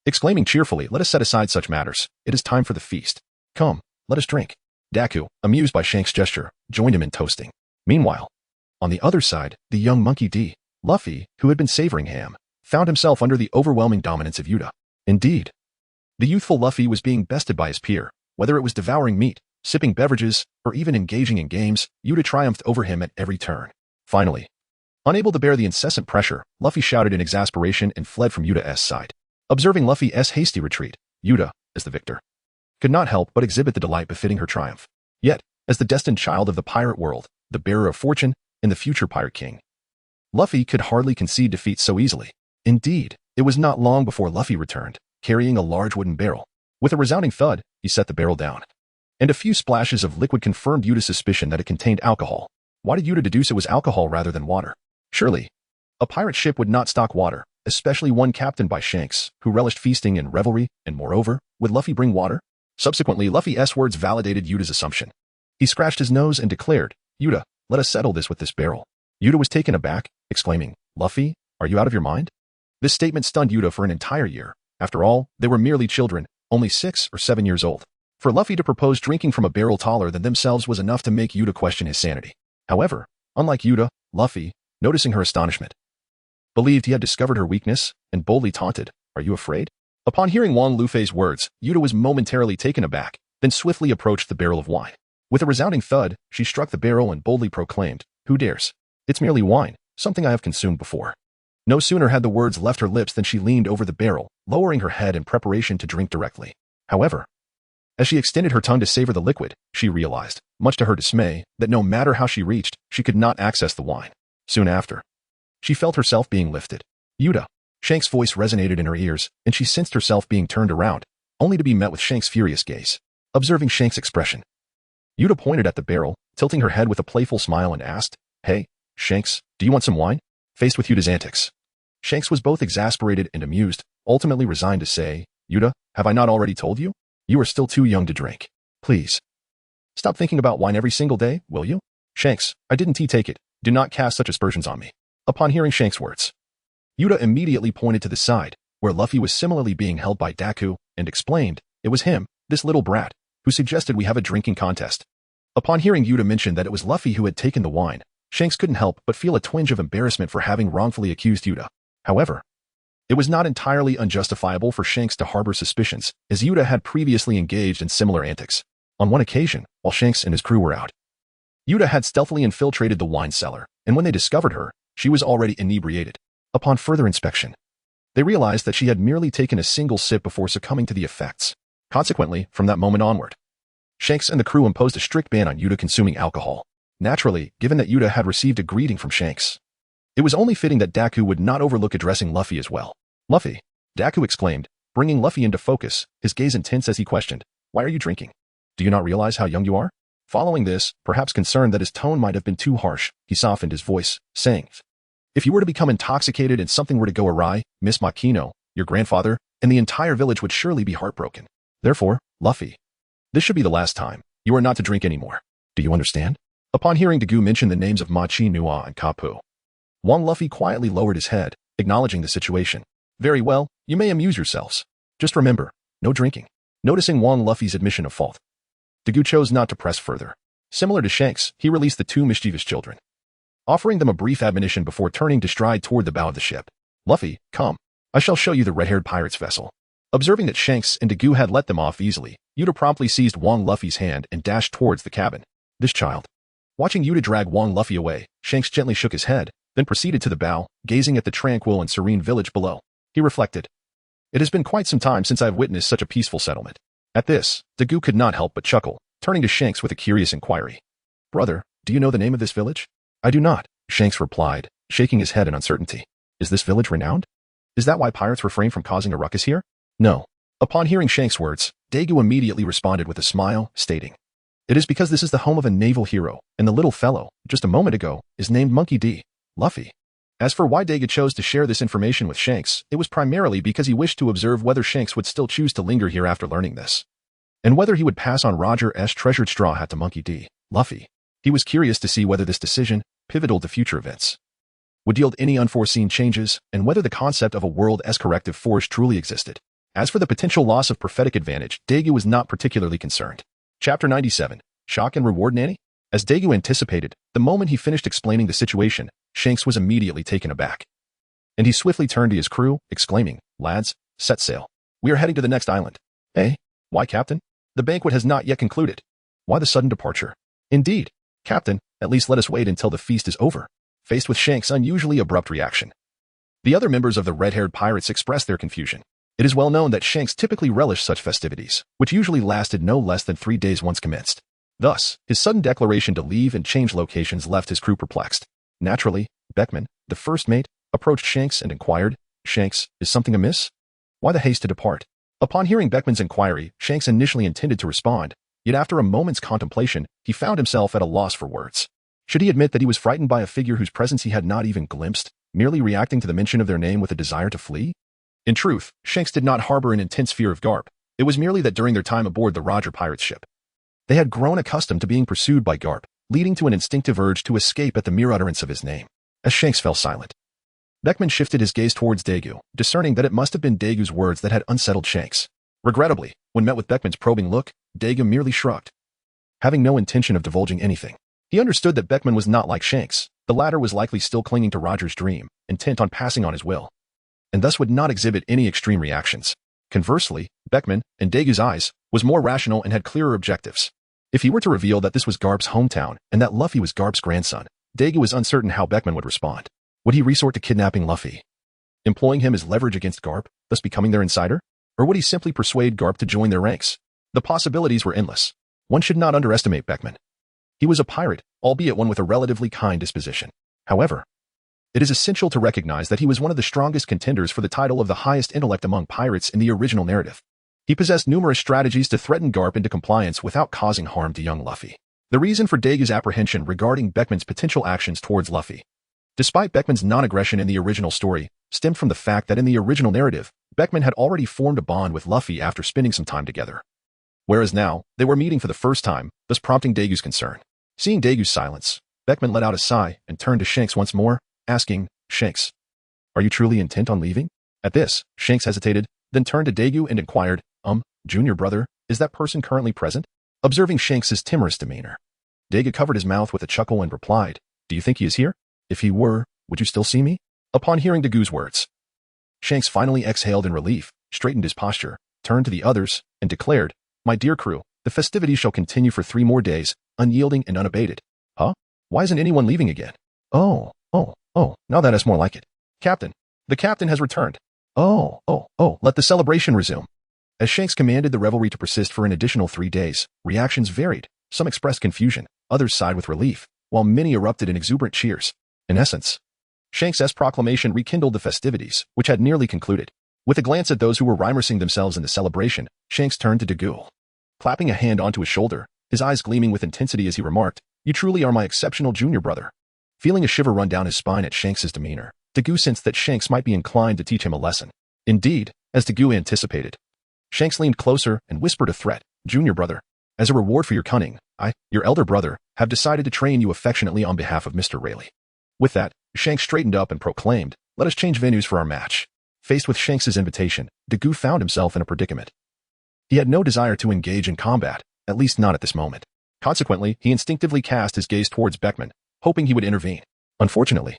exclaiming cheerfully, "Let us set aside such matters. It is time for the feast. Come, let us drink." Dagu, amused by Shanks' gesture, joined him in toasting. Meanwhile, on the other side, the young monkey D, Luffy, who had been savoring ham, found himself under the overwhelming dominance of Yuta. Indeed, the youthful Luffy was being bested by his peer. Whether it was devouring meat, sipping beverages, or even engaging in games, Yuta triumphed over him at every turn. Finally, unable to bear the incessant pressure, Luffy shouted in exasperation and fled from Yuta's side. Observing Luffy's hasty retreat, Yuta, as the victor, could not help but exhibit the delight befitting her triumph. Yet, as the destined child of the pirate world, the bearer of fortune, and the future pirate king, Luffy could hardly concede defeat so easily. Indeed, it was not long before Luffy returned, carrying a large wooden barrel. With a resounding thud, he set the barrel down, and a few splashes of liquid confirmed Yuta's suspicion that it contained alcohol. Why did Yuta deduce it was alcohol rather than water? Surely, a pirate ship would not stock water, especially one captained by Shanks, who relished feasting and revelry, and moreover, would Luffy bring water? Subsequently, Luffy's words validated Yuta's assumption. He scratched his nose and declared, "Yuta, let us settle this with this barrel." Yuta was taken aback, exclaiming, "Luffy, are you out of your mind?" This statement stunned Yuta for an entire year. After all, they were merely children, only 6 or 7 years old. For Luffy to propose drinking from a barrel taller than themselves was enough to make Yuta question his sanity. However, unlike Yuta, Luffy, noticing her astonishment, believed he had discovered her weakness, and boldly taunted, "Are you afraid?" Upon hearing Wang Lufei's words, Yuta was momentarily taken aback, then swiftly approached the barrel of wine. With a resounding thud, she struck the barrel and boldly proclaimed, "Who dares? It's merely wine, something I have consumed before." No sooner had the words left her lips than she leaned over the barrel, lowering her head in preparation to drink directly. However, as she extended her tongue to savor the liquid, she realized, much to her dismay, that no matter how she reached, she could not access the wine. Soon after, she felt herself being lifted. "Yuta." Shanks' voice resonated in her ears, and she sensed herself being turned around, only to be met with Shanks' furious gaze. Observing Shanks' expression, Yuta pointed at the barrel, tilting her head with a playful smile and asked, "Hey, Shanks, do you want some wine?" Faced with Yuta's antics, Shanks was both exasperated and amused, ultimately resigned to say, "Yuta, have I not already told you? You are still too young to drink. Please, stop thinking about wine every single day, will you?" "Shanks, I didn't take it. Do not cast such aspersions on me." Upon hearing Shanks' words, Yuta immediately pointed to the side, where Luffy was similarly being held by Dagu, and explained, "It was him, this little brat, who suggested we have a drinking contest." Upon hearing Yuta mention that it was Luffy who had taken the wine, Shanks couldn't help but feel a twinge of embarrassment for having wrongfully accused Yuta. However, it was not entirely unjustifiable for Shanks to harbor suspicions, as Yuta had previously engaged in similar antics. On one occasion, while Shanks and his crew were out, Yuta had stealthily infiltrated the wine cellar, and when they discovered her, she was already inebriated. Upon further inspection, they realized that she had merely taken a single sip before succumbing to the effects. Consequently, from that moment onward, Shanks and the crew imposed a strict ban on Yuta consuming alcohol. Naturally, given that Yuta had received a greeting from Shanks, it was only fitting that Dagu would not overlook addressing Luffy as well. Luffy, Dagu exclaimed, bringing Luffy into focus, his gaze intense as he questioned, "Why are you drinking? Do you not realize how young you are?" Following this, perhaps concerned that his tone might have been too harsh, he softened his voice, saying, "If you were to become intoxicated and something were to go awry, Miss Makino, your grandfather, and the entire village would surely be heartbroken. Therefore, Luffy, this should be the last time. You are not to drink anymore. Do you understand?" Upon hearing Dagu mention the names of Machi Nua and Kapu, Luffy quietly lowered his head, acknowledging the situation. "Very well, you may amuse yourselves. Just remember, no drinking." Noticing Luffy's admission of fault, Dagu chose not to press further. Similar to Shanks, he released the two mischievous children, offering them a brief admonition before turning to stride toward the bow of the ship. "Luffy, come. I shall show you the red-haired pirate's vessel." Observing that Shanks and Dagu had let them off easily, Yuta promptly seized Luffy's hand and dashed towards the cabin. This child. Watching Yuta drag Luffy away, Shanks gently shook his head, then proceeded to the bow, gazing at the tranquil and serene village below. He reflected, "It has been quite some time since I have witnessed such a peaceful settlement." At this, Dagu could not help but chuckle, turning to Shanks with a curious inquiry. "Brother, do you know the name of this village?" "I do not," Shanks replied, shaking his head in uncertainty. "Is this village renowned? Is that why pirates refrain from causing a ruckus here?" "No." Upon hearing Shanks' words, Dagu immediately responded with a smile, stating, "It is because this is the home of a naval hero, and the little fellow, just a moment ago, is named Monkey D. Luffy." As for why Dagu chose to share this information with Shanks, it was primarily because he wished to observe whether Shanks would still choose to linger here after learning this, and whether he would pass on Roger's treasured straw hat to Monkey D. Luffy. He was curious to see whether this decision, pivotal to future events, would yield any unforeseen changes, and whether the concept of a world-esque corrective force truly existed. As for the potential loss of prophetic advantage, Dagu was not particularly concerned. Chapter 97. Shock and Reward Nanny? As Dagu anticipated, the moment he finished explaining the situation, Shanks was immediately taken aback. And he swiftly turned to his crew, exclaiming, "Lads, set sail. We are heading to the next island." "Eh? Why, Captain? The banquet has not yet concluded. Why the sudden departure?" "Indeed, Captain, at least let us wait until the feast is over." Faced with Shanks' unusually abrupt reaction, the other members of the red-haired pirates expressed their confusion. It is well known that Shanks typically relished such festivities, which usually lasted no less than 3 days once commenced. Thus, his sudden declaration to leave and change locations left his crew perplexed. Naturally, Beckman, the first mate, approached Shanks and inquired, "Shanks, is something amiss? Why the haste to depart?" Upon hearing Beckman's inquiry, Shanks initially intended to respond, yet after a moment's contemplation, he found himself at a loss for words. Should he admit that he was frightened by a figure whose presence he had not even glimpsed, merely reacting to the mention of their name with a desire to flee? In truth, Shanks did not harbor an intense fear of Garp. It was merely that during their time aboard the Roger pirate's ship, they had grown accustomed to being pursued by Garp, leading to an instinctive urge to escape at the mere utterance of his name. As Shanks fell silent, Beckman shifted his gaze towards Dagu, discerning that it must have been Dagu's words that had unsettled Shanks. Regrettably, when met with Beckman's probing look, Dagu merely shrugged, having no intention of divulging anything. He understood that Beckman was not like Shanks. The latter was likely still clinging to Roger's dream, intent on passing on his will, and thus would not exhibit any extreme reactions. Conversely, Beckman, in Dagu's eyes, was more rational and had clearer objectives. If he were to reveal that this was Garp's hometown and that Luffy was Garp's grandson, Dagu was uncertain how Beckman would respond. Would he resort to kidnapping Luffy, employing him as leverage against Garp, thus becoming their insider? Or would he simply persuade Garp to join their ranks? The possibilities were endless. One should not underestimate Beckman. He was a pirate, albeit one with a relatively kind disposition. However, it is essential to recognize that he was one of the strongest contenders for the title of the highest intellect among pirates in the original narrative. He possessed numerous strategies to threaten Garp into compliance without causing harm to young Luffy. The reason for Dagu's apprehension regarding Beckman's potential actions towards Luffy, despite Beckman's non-aggression in the original story, stemmed from the fact that in the original narrative, Beckman had already formed a bond with Luffy after spending some time together. Whereas now, they were meeting for the first time, thus prompting Dagu's concern. Seeing Dagu's silence, Beckman let out a sigh and turned to Shanks once more, asking, "Shanks, are you truly intent on leaving?" At this, Shanks hesitated, then turned to Dagu and inquired, Junior brother, is that person currently present?" Observing Shanks' timorous demeanor, Dagu covered his mouth with a chuckle and replied, "Do you think he is here? If he were, would you still see me?" Upon hearing Dagu's words, Shanks finally exhaled in relief, straightened his posture, turned to the others, and declared, "My dear crew, The festivities shall continue for 3 more days, unyielding and unabated. Huh? Why isn't anyone leaving again? Oh, now that is more like it. Captain, the captain has returned. Let the celebration resume. As Shanks commanded the revelry to persist for an additional 3 days, reactions varied. Some expressed confusion, others sighed with relief, while many erupted in exuberant cheers. In essence, Shanks' proclamation rekindled the festivities, which had nearly concluded. With a glance at those who were immersing themselves in the celebration, Shanks turned to Dagu. Clapping a hand onto his shoulder, his eyes gleaming with intensity as he remarked, "You truly are my exceptional junior brother." Feeling a shiver run down his spine at Shanks' demeanor, Dagu sensed that Shanks might be inclined to teach him a lesson. Indeed, as Dagu anticipated, Shanks leaned closer and whispered a threat, "Junior brother, as a reward for your cunning, I, your elder brother, have decided to train you affectionately on behalf of Mr. Rayleigh." With that, Shanks straightened up and proclaimed, "Let us change venues for our match." Faced with Shanks' invitation, Dagu found himself in a predicament. He had no desire to engage in combat, at least not at this moment. Consequently, he instinctively cast his gaze towards Beckman, hoping he would intervene. Unfortunately,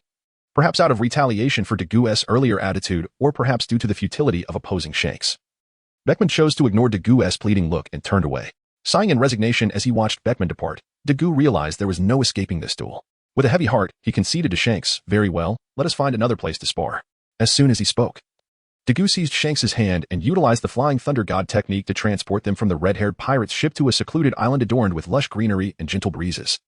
perhaps out of retaliation for Dagu's earlier attitude or perhaps due to the futility of opposing Shanks, Beckman chose to ignore Dagu's pleading look and turned away. Sighing in resignation as he watched Beckman depart, Dagu realized there was no escaping this duel. With a heavy heart, he conceded to Shanks, "Very well, let us find another place to spar." As soon as he spoke, Dagu seized Shanks' hand and utilized the Flying Thunder God technique to transport them from the red-haired pirate's ship to a secluded island adorned with lush greenery and gentle breezes.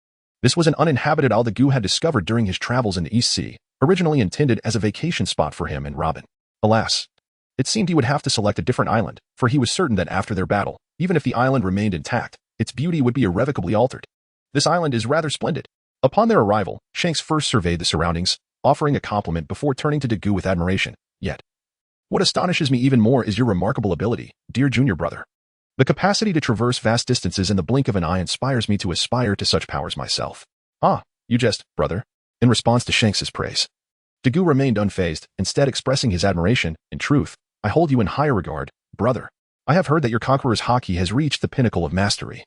This was an uninhabited isle Dagu had discovered during his travels in the East Sea, originally intended as a vacation spot for him and Robin. Alas, it seemed he would have to select a different island, for he was certain that after their battle, even if the island remained intact, its beauty would be irrevocably altered. This island is rather splendid. Upon their arrival, Shanks first surveyed the surroundings, offering a compliment before turning to Dagu with admiration. "Yet, what astonishes me even more is your remarkable ability, dear junior brother. The capacity to traverse vast distances in the blink of an eye inspires me to aspire to such powers myself." "Ah, you jest, brother." In response to Shanks' praise, Dagu remained unfazed, instead expressing his admiration. "In truth, I hold you in higher regard, brother. I have heard that your conqueror's haki has reached the pinnacle of mastery,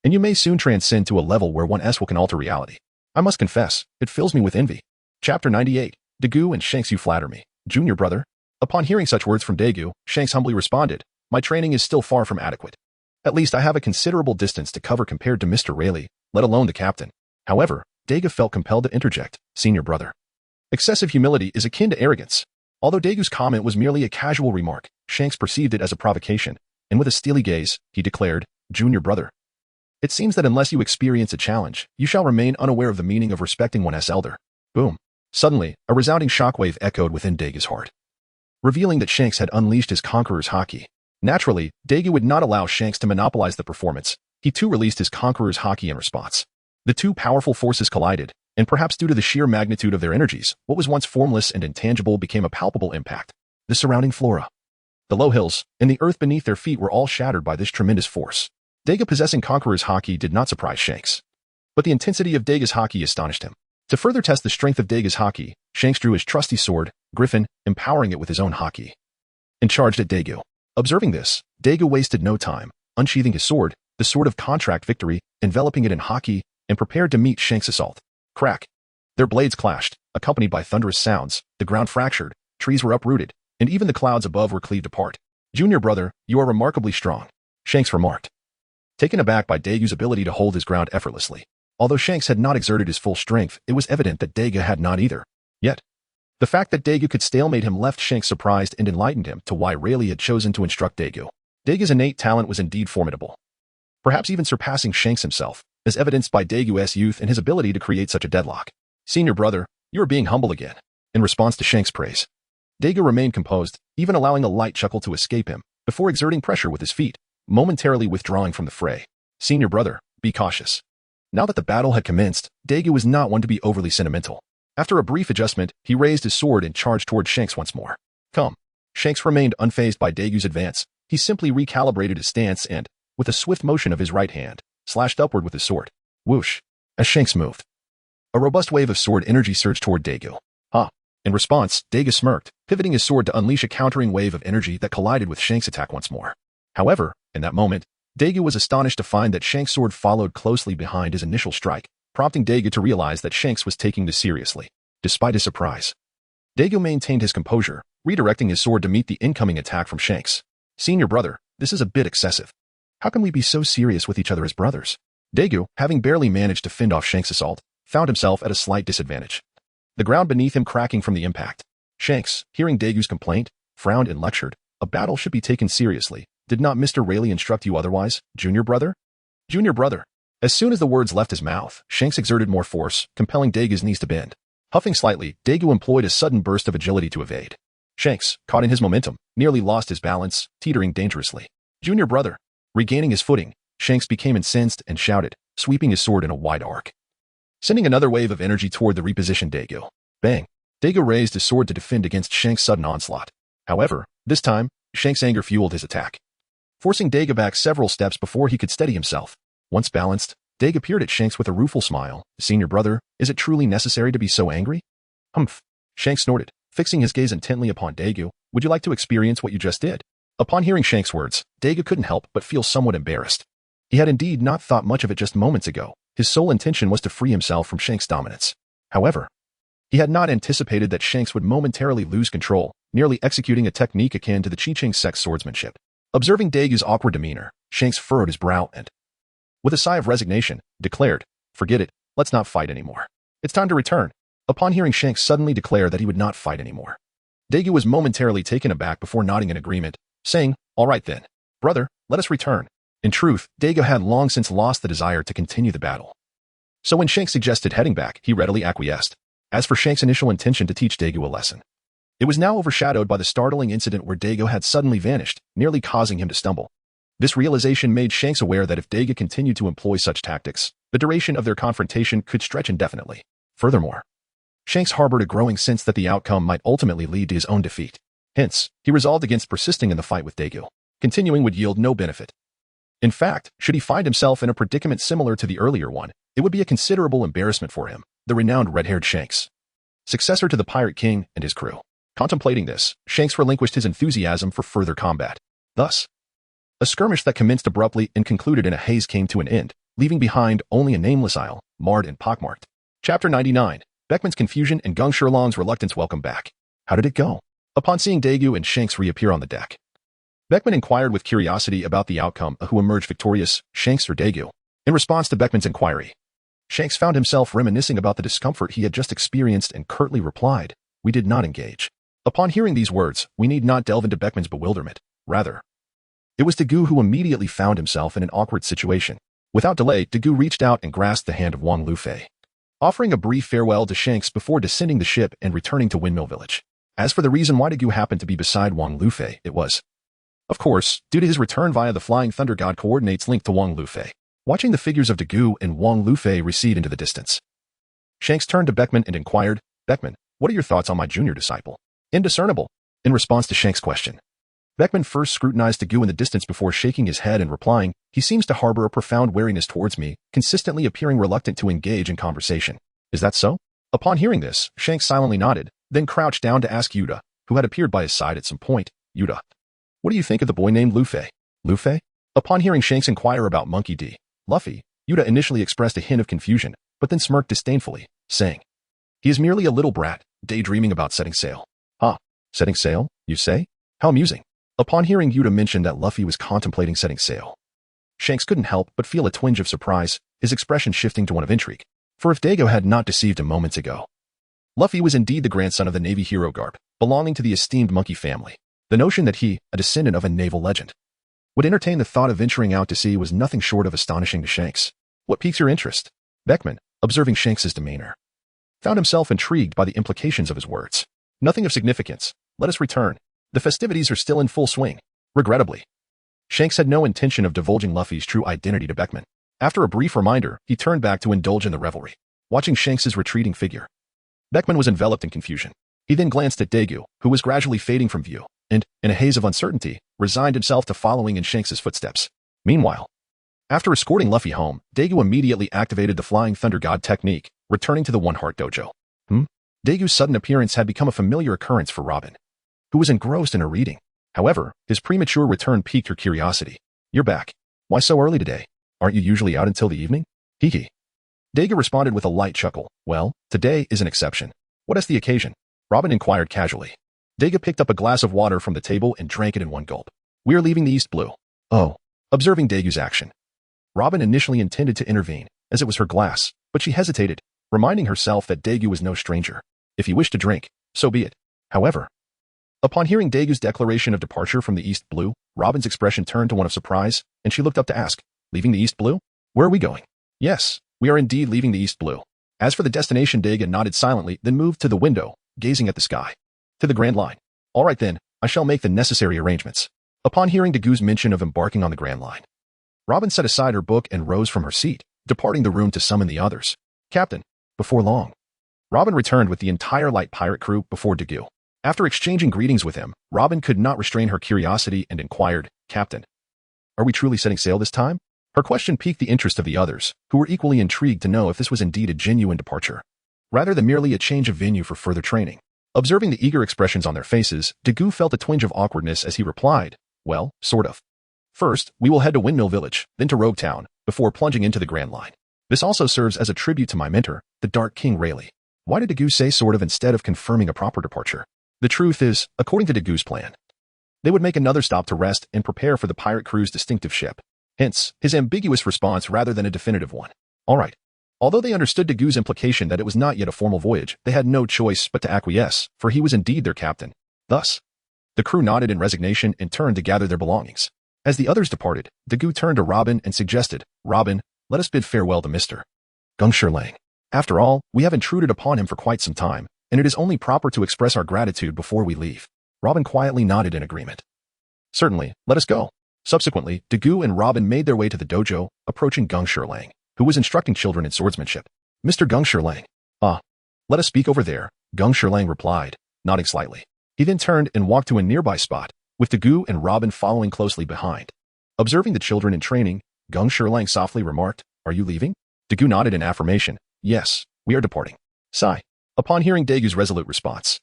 and you may soon transcend to a level where one can alter reality. I must confess, it fills me with envy." Chapter 98. Dagu and Shanks, you flatter me, junior brother. Upon hearing such words from Dagu, Shanks humbly responded, "My training is still far from adequate. At least I have a considerable distance to cover compared to Mr. Rayleigh, let alone the captain." However, Dagu felt compelled to interject, "Senior brother. Excessive humility is akin to arrogance." Although Dagu's comment was merely a casual remark, Shanks perceived it as a provocation, and with a steely gaze, he declared, "Junior brother, it seems that unless you experience a challenge, you shall remain unaware of the meaning of respecting one's elder." Boom. Suddenly, a resounding shockwave echoed within Dagu's heart, revealing that Shanks had unleashed his conqueror's haki. Naturally, Dagu would not allow Shanks to monopolize the performance. He too released his conqueror's haki in response. The two powerful forces collided, and perhaps due to the sheer magnitude of their energies, what was once formless and intangible became a palpable impact. The surrounding flora, the low hills, and the earth beneath their feet were all shattered by this tremendous force. Dagu possessing conqueror's haki did not surprise Shanks, but the intensity of Dagu's haki astonished him. To further test the strength of Dagu's haki, Shanks drew his trusty sword, Griffin, empowering it with his own haki, and charged at Dagu. Observing this, Dagu wasted no time, unsheathing his sword, the sword of contract victory, enveloping it in haki, and prepared to meet Shanks' assault. Crack! Their blades clashed, accompanied by thunderous sounds. The ground fractured, trees were uprooted, and even the clouds above were cleaved apart. "Junior brother, you are remarkably strong," Shanks remarked, taken aback by Dagu's ability to hold his ground effortlessly. Although Shanks had not exerted his full strength, it was evident that Dagu had not either. Yet, the fact that Dagu could stalemate him left Shanks surprised and enlightened him to why Rayleigh had chosen to instruct Dagu. Dagu's innate talent was indeed formidable, perhaps even surpassing Shanks himself, as evidenced by Dagu's youth and his ability to create such a deadlock. "Senior brother, you are being humble again." In response to Shanks' praise, Dagu remained composed, even allowing a light chuckle to escape him, before exerting pressure with his feet, momentarily withdrawing from the fray. "Senior brother, be cautious." Now that the battle had commenced, Dagu was not one to be overly sentimental. After a brief adjustment, he raised his sword and charged toward Shanks once more. "Come." Shanks remained unfazed by Dagu's advance. He simply recalibrated his stance and, with a swift motion of his right hand, slashed upward with his sword. Whoosh! As Shanks moved, a robust wave of sword energy surged toward Dagu. "Ha!" In response, Dagu smirked, pivoting his sword to unleash a countering wave of energy that collided with Shanks' attack once more. However, in that moment, Dagu was astonished to find that Shanks' sword followed closely behind his initial strike, prompting Dagu to realize that Shanks was taking this seriously. Despite his surprise, Dagu maintained his composure, redirecting his sword to meet the incoming attack from Shanks. "Senior brother, this is a bit excessive. How can we be so serious with each other as brothers? Dagu, having barely managed to fend off Shanks' assault, found himself at a slight disadvantage. The ground beneath him cracking from the impact. Shanks, hearing Dagu's complaint, frowned and lectured. A battle should be taken seriously. Did not Mr. Rayleigh instruct you otherwise, junior brother? Junior brother. As soon as the words left his mouth, Shanks exerted more force, compelling Dagu's knees to bend. Huffing slightly, Dagu employed a sudden burst of agility to evade. Shanks, caught in his momentum, nearly lost his balance, teetering dangerously. Junior brother. Regaining his footing, Shanks became incensed and shouted, sweeping his sword in a wide arc, sending another wave of energy toward the repositioned Dagu. Bang! Dagu raised his sword to defend against Shanks' sudden onslaught. However, this time, Shanks' anger fueled his attack, forcing Dagu back several steps before he could steady himself. Once balanced, Dagu peered at Shanks with a rueful smile. Senior brother, is it truly necessary to be so angry? Humph! Shanks snorted, fixing his gaze intently upon Dagu. Would you like to experience what you just did? Upon hearing Shanks' words, Dagu couldn't help but feel somewhat embarrassed. He had indeed not thought much of it just moments ago. His sole intention was to free himself from Shanks' dominance. However, he had not anticipated that Shanks would momentarily lose control, nearly executing a technique akin to the Chi-Ching sex swordsmanship. Observing Dagu's awkward demeanor, Shanks furrowed his brow and, with a sigh of resignation, declared, forget it, let's not fight anymore. It's time to return. Upon hearing Shanks suddenly declare that he would not fight anymore, Dagu was momentarily taken aback before nodding in agreement, saying, all right then, brother, let us return. In truth, Dagu had long since lost the desire to continue the battle. So when Shanks suggested heading back, he readily acquiesced. As for Shanks' initial intention to teach Dagu a lesson, it was now overshadowed by the startling incident where Dagu had suddenly vanished, nearly causing him to stumble. This realization made Shanks aware that if Dagu continued to employ such tactics, the duration of their confrontation could stretch indefinitely. Furthermore, Shanks harbored a growing sense that the outcome might ultimately lead to his own defeat. Hence, he resolved against persisting in the fight with Dagu. Continuing would yield no benefit. In fact, should he find himself in a predicament similar to the earlier one, it would be a considerable embarrassment for him, the renowned red-haired Shanks, successor to the Pirate King and his crew. Contemplating this, Shanks relinquished his enthusiasm for further combat. Thus, a skirmish that commenced abruptly and concluded in a haze came to an end, leaving behind only a nameless isle, marred and pockmarked. Chapter 99. Beckman's confusion and Gung Shirlong's reluctance. Welcome back. How did it go? Upon seeing Dagu and Shanks reappear on the deck, Beckman inquired with curiosity about the outcome of who emerged victorious, Shanks or Dagu. In response to Beckman's inquiry, Shanks found himself reminiscing about the discomfort he had just experienced and curtly replied, we did not engage. Upon hearing these words, we need not delve into Beckman's bewilderment. Rather, it was Dagu who immediately found himself in an awkward situation. Without delay, Dagu reached out and grasped the hand of Wang Lufei, offering a brief farewell to Shanks before descending the ship and returning to Windmill Village. As for the reason why Dagu happened to be beside Wang Lufei, it was, of course, due to his return via the Flying Thunder God coordinates linked to Wang Lufei. Watching the figures of Dagu and Wang Lufei recede into the distance, Shanks turned to Beckman and inquired, Beckman, what are your thoughts on my junior disciple? Indiscernible. In response to Shanks' question, Beckman first scrutinized Dagu in the distance before shaking his head and replying, he seems to harbor a profound wariness towards me, consistently appearing reluctant to engage in conversation. Is that so? Upon hearing this, Shanks silently nodded, then crouched down to ask Yuta, who had appeared by his side at some point, Yuta, what do you think of the boy named Lufei? Lufei? Upon hearing Shanks inquire about Monkey D. Luffy, Yuta initially expressed a hint of confusion, but then smirked disdainfully, saying, he is merely a little brat, daydreaming about setting sail. Huh? Setting sail, you say? How amusing. Upon hearing Yuta mention that Luffy was contemplating setting sail, Shanks couldn't help but feel a twinge of surprise, his expression shifting to one of intrigue. For if Dago had not deceived him moments ago, Luffy was indeed the grandson of the Navy hero Garp, belonging to the esteemed Monkey family. The notion that he, a descendant of a naval legend, would entertain the thought of venturing out to sea was nothing short of astonishing to Shanks. What piques your interest? Beckman, observing Shanks's demeanor, found himself intrigued by the implications of his words. Nothing of significance. Let us return. The festivities are still in full swing. Regrettably, Shanks had no intention of divulging Luffy's true identity to Beckman. After a brief reminder, he turned back to indulge in the revelry. Watching Shanks's retreating figure, Beckman was enveloped in confusion. He then glanced at Dagu, who was gradually fading from view, and, in a haze of uncertainty, resigned himself to following in Shanks's footsteps. Meanwhile, after escorting Luffy home, Dagu immediately activated the Flying Thunder God technique, returning to the One Heart Dojo. Dagu's sudden appearance had become a familiar occurrence for Robin, who was engrossed in her reading. However, his premature return piqued her curiosity. You're back. Why so early today? Aren't you usually out until the evening? Hee. Dagu responded with a light chuckle. Well, today is an exception. What is the occasion? Robin inquired casually. Dagu picked up a glass of water from the table and drank it in one gulp. We are leaving the East Blue. Oh, Observing Dagu's action, Robin initially intended to intervene, as it was her glass, but she hesitated, reminding herself that Dagu was no stranger. If he wished to drink, so be it. However, upon hearing Dagu's declaration of departure from the East Blue, Robin's expression turned to one of surprise, and she looked up to ask, "Leaving the East Blue? Where are we going?" "Yes, we are indeed leaving the East Blue." As for the destination, Dagu nodded silently, then moved to the window, gazing at the sky. "To the Grand Line. All right then, I shall make the necessary arrangements." Upon hearing Dagu's mention of embarking on the Grand Line, Robin set aside her book and rose from her seat, departing the room to summon the others. "Captain." Before long, Robin returned with the entire light pirate crew before Dagu. After exchanging greetings with him, Robin could not restrain her curiosity and inquired, "Captain, are we truly setting sail this time?" Her question piqued the interest of the others, who were equally intrigued to know if this was indeed a genuine departure, rather than merely a change of venue for further training. Observing the eager expressions on their faces, Dagu felt a twinge of awkwardness as he replied, "Well, sort of. First, we will head to Windmill Village, then to Rogue Town, before plunging into the Grand Line. This also serves as a tribute to my mentor, the Dark King Rayleigh." Why did Dagu say sort of instead of confirming a proper departure? The truth is, according to Dagu's plan, they would make another stop to rest and prepare for the pirate crew's distinctive ship. Hence, his ambiguous response rather than a definitive one. All right. Although they understood Dagu's implication that it was not yet a formal voyage, they had no choice but to acquiesce, for he was indeed their captain. Thus, the crew nodded in resignation and turned to gather their belongings. As the others departed, Dagu turned to Robin and suggested, "Robin, let us bid farewell to Mr. Gungshir. After all, we have intruded upon him for quite some time, and it is only proper to express our gratitude before we leave." Robin quietly nodded in agreement. "Certainly, let us go." Subsequently, Dagu and Robin made their way to the dojo, approaching Gungshir, who was instructing children in swordsmanship. "Mr. Gungshir, let us speak over there," Gungshir replied, nodding slightly. He then turned and walked to a nearby spot, with Dagu and Robin following closely behind. Observing the children in training, Gungshir softly remarked, "Are you leaving?" Dagu nodded in affirmation. "Yes, we are departing." Sigh. Upon hearing Dagu's resolute response,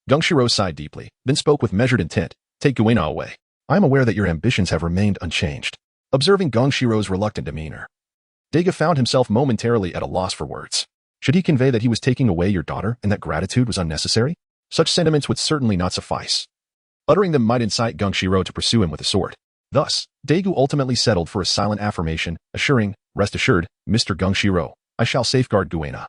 Gungshiro sighed deeply, then spoke with measured intent, "Take Guena away. I am aware that your ambitions have remained unchanged." Observing Gongshiro's reluctant demeanor, Dagu found himself momentarily at a loss for words. Should he convey that he was taking away your daughter and that gratitude was unnecessary? Such sentiments would certainly not suffice. Uttering them might incite Gungshiro to pursue him with a sword. Thus, Dagu ultimately settled for a silent affirmation, assuring, "Rest assured, Mr. Gungshiro, I shall safeguard Guena.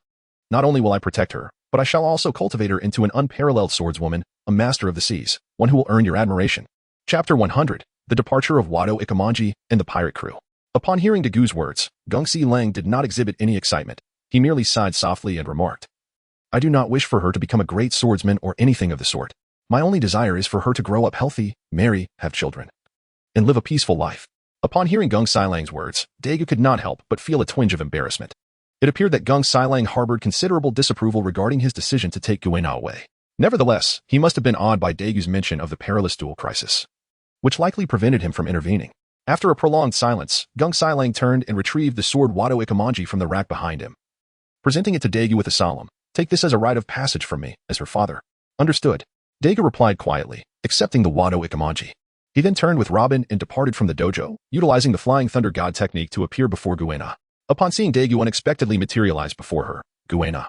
Not only will I protect her, but I shall also cultivate her into an unparalleled swordswoman, a master of the seas, one who will earn your admiration." Chapter 100, The Departure of Wado Ikamanji and the Pirate Crew. Upon hearing Dagu's words, Gungsi Lang did not exhibit any excitement. He merely sighed softly and remarked, "I do not wish for her to become a great swordsman or anything of the sort. My only desire is for her to grow up healthy, marry, have children, and live a peaceful life." Upon hearing Gung Silang's words, Dagu could not help but feel a twinge of embarrassment. It appeared that Gung Silang harbored considerable disapproval regarding his decision to take Guena away. Nevertheless, he must have been awed by Dagu's mention of the perilous duel crisis, which likely prevented him from intervening. After a prolonged silence, Gung Silang turned and retrieved the sword Wado Ikamanji from the rack behind him, presenting it to Dagu with a solemn, "Take this as a rite of passage from me, as her father." "Understood." Dagu replied quietly, accepting the Wado Ikamanji. He then turned with Robin and departed from the dojo, utilizing the Flying Thunder God technique to appear before Guena. Upon seeing Dagu unexpectedly materialize before her, Guena,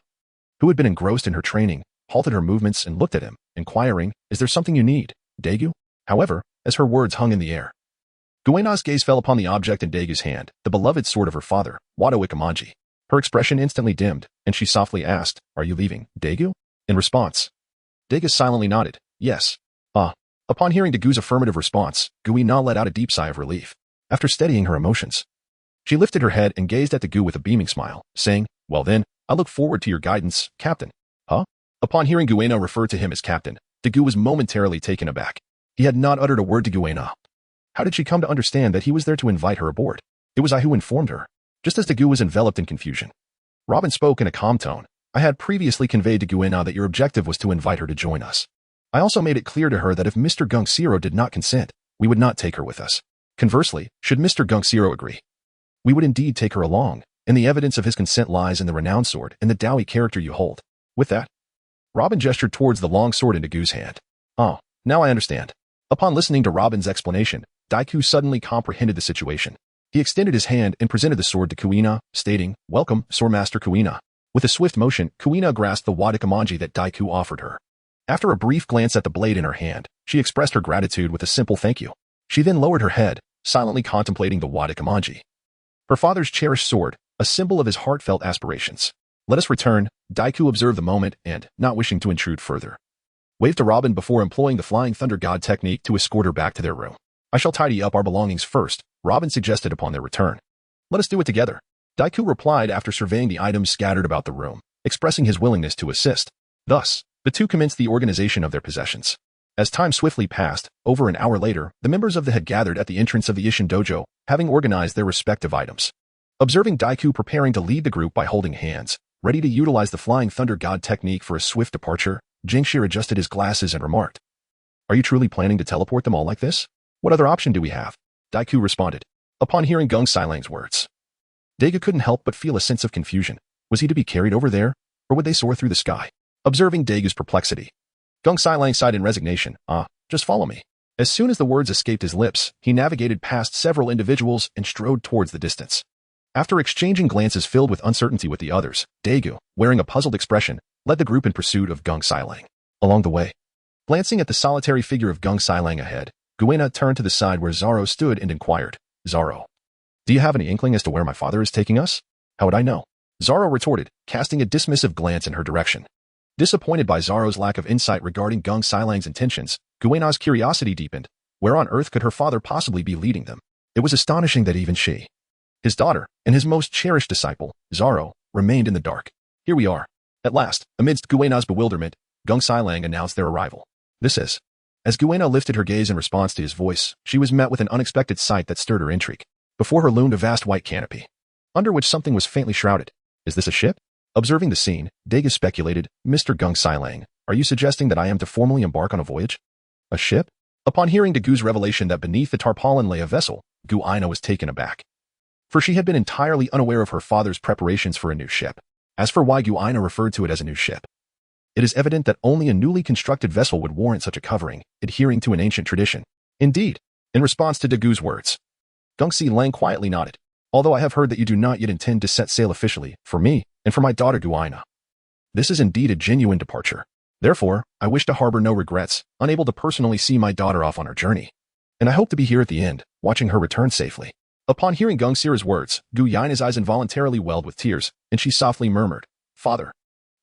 who had been engrossed in her training, halted her movements and looked at him, inquiring, "Is there something you need, Dagu?" However, as her words hung in the air, Guena's gaze fell upon the object in Dagu's hand, the beloved sword of her father, Wado Ikamanji. Her expression instantly dimmed, and she softly asked, "Are you leaving, Dagu?" In response, Dagu silently nodded, "Yes." Upon hearing Dagu's affirmative response, Guena let out a deep sigh of relief. After steadying her emotions, she lifted her head and gazed at Dagu with a beaming smile, saying, "Well then, I look forward to your guidance, Captain." Upon hearing Guena refer to him as Captain, Dagu was momentarily taken aback. He had not uttered a word to Guena. How did she come to understand that he was there to invite her aboard? It was I who informed her. Just as Dagu was enveloped in confusion, Robin spoke in a calm tone. "I had previously conveyed to Guena that your objective was to invite her to join us. I also made it clear to her that if Mr. Gungsiro did not consent, we would not take her with us. Conversely, should Mr. Gungsiro agree, we would indeed take her along, and the evidence of his consent lies in the renowned sword and the dowie character you hold." With that, Robin gestured towards the long sword in Dagu's hand. "Oh, now I understand." Upon listening to Robin's explanation, Dagu suddenly comprehended the situation. He extended his hand and presented the sword to Kuina, stating, "Welcome, Swordmaster Kuina." With a swift motion, Kuina grasped the Wadikamanji that Dagu offered her. After a brief glance at the blade in her hand, she expressed her gratitude with a simple thank you. She then lowered her head, silently contemplating the wada kamanji. Her father's cherished sword, a symbol of his heartfelt aspirations. Let us return. Daiku observed the moment and, not wishing to intrude further, waved to Robin before employing the Flying Thunder God technique to escort her back to their room. I shall tidy up our belongings first, Robin suggested upon their return. Let us do it together. Daiku replied after surveying the items scattered about the room, expressing his willingness to assist. Thus, the two commenced the organization of their possessions. As time swiftly passed, over an hour later, the members of the had gathered at the entrance of the Ishin dojo, having organized their respective items. Observing Daiku preparing to lead the group by holding hands, ready to utilize the Flying Thunder God technique for a swift departure, Jinbira adjusted his glasses and remarked, "Are you truly planning to teleport them all like this? What other option do we have?" Daiku responded, upon hearing Gung Sailang's words. Dagu couldn't help but feel a sense of confusion. Was he to be carried over there, or would they soar through the sky? Observing Dagu's perplexity, Gung Sailang sighed in resignation. Just follow me. As soon as the words escaped his lips, he navigated past several individuals and strode towards the distance. After exchanging glances filled with uncertainty with the others, Dagu, wearing a puzzled expression, led the group in pursuit of Gung Sailang. Along the way, glancing at the solitary figure of Gung Sailang ahead, Guena turned to the side where Zaro stood and inquired, "Zaro, do you have any inkling as to where my father is taking us?" "How would I know?" Zaro retorted, casting a dismissive glance in her direction. Disappointed by Zaro's lack of insight regarding Gung Sailang's intentions, Guena's curiosity deepened. Where on earth could her father possibly be leading them? It was astonishing that even she, his daughter, and his most cherished disciple, Zaro, remained in the dark. "Here we are." At last, amidst Guena's bewilderment, Gung Sailang announced their arrival. "This is." As Guena lifted her gaze in response to his voice, she was met with an unexpected sight that stirred her intrigue. Before her loomed a vast white canopy, under which something was faintly shrouded. "Is this a ship?" Observing the scene, Dagu speculated, "Mr. Gung Sailang, are you suggesting that I am to formally embark on a voyage?" "A ship?" Upon hearing Dagu's revelation that beneath the tarpaulin lay a vessel, Gu Aina was taken aback. For she had been entirely unaware of her father's preparations for a new ship. As for why Gu Aina referred to it as a new ship, it is evident that only a newly constructed vessel would warrant such a covering, adhering to an ancient tradition. Indeed, in response to Dagu's words, Gung Sailang quietly nodded. "Although I have heard that you do not yet intend to set sail officially, for me, and for my daughter Gu Aina. This is indeed a genuine departure. Therefore, I wish to harbor no regrets, unable to personally see my daughter off on her journey. And I hope to be here at the end, watching her return safely." Upon hearing Gung Sira's words, Gu Yaina's eyes involuntarily welled with tears, and she softly murmured, "Father."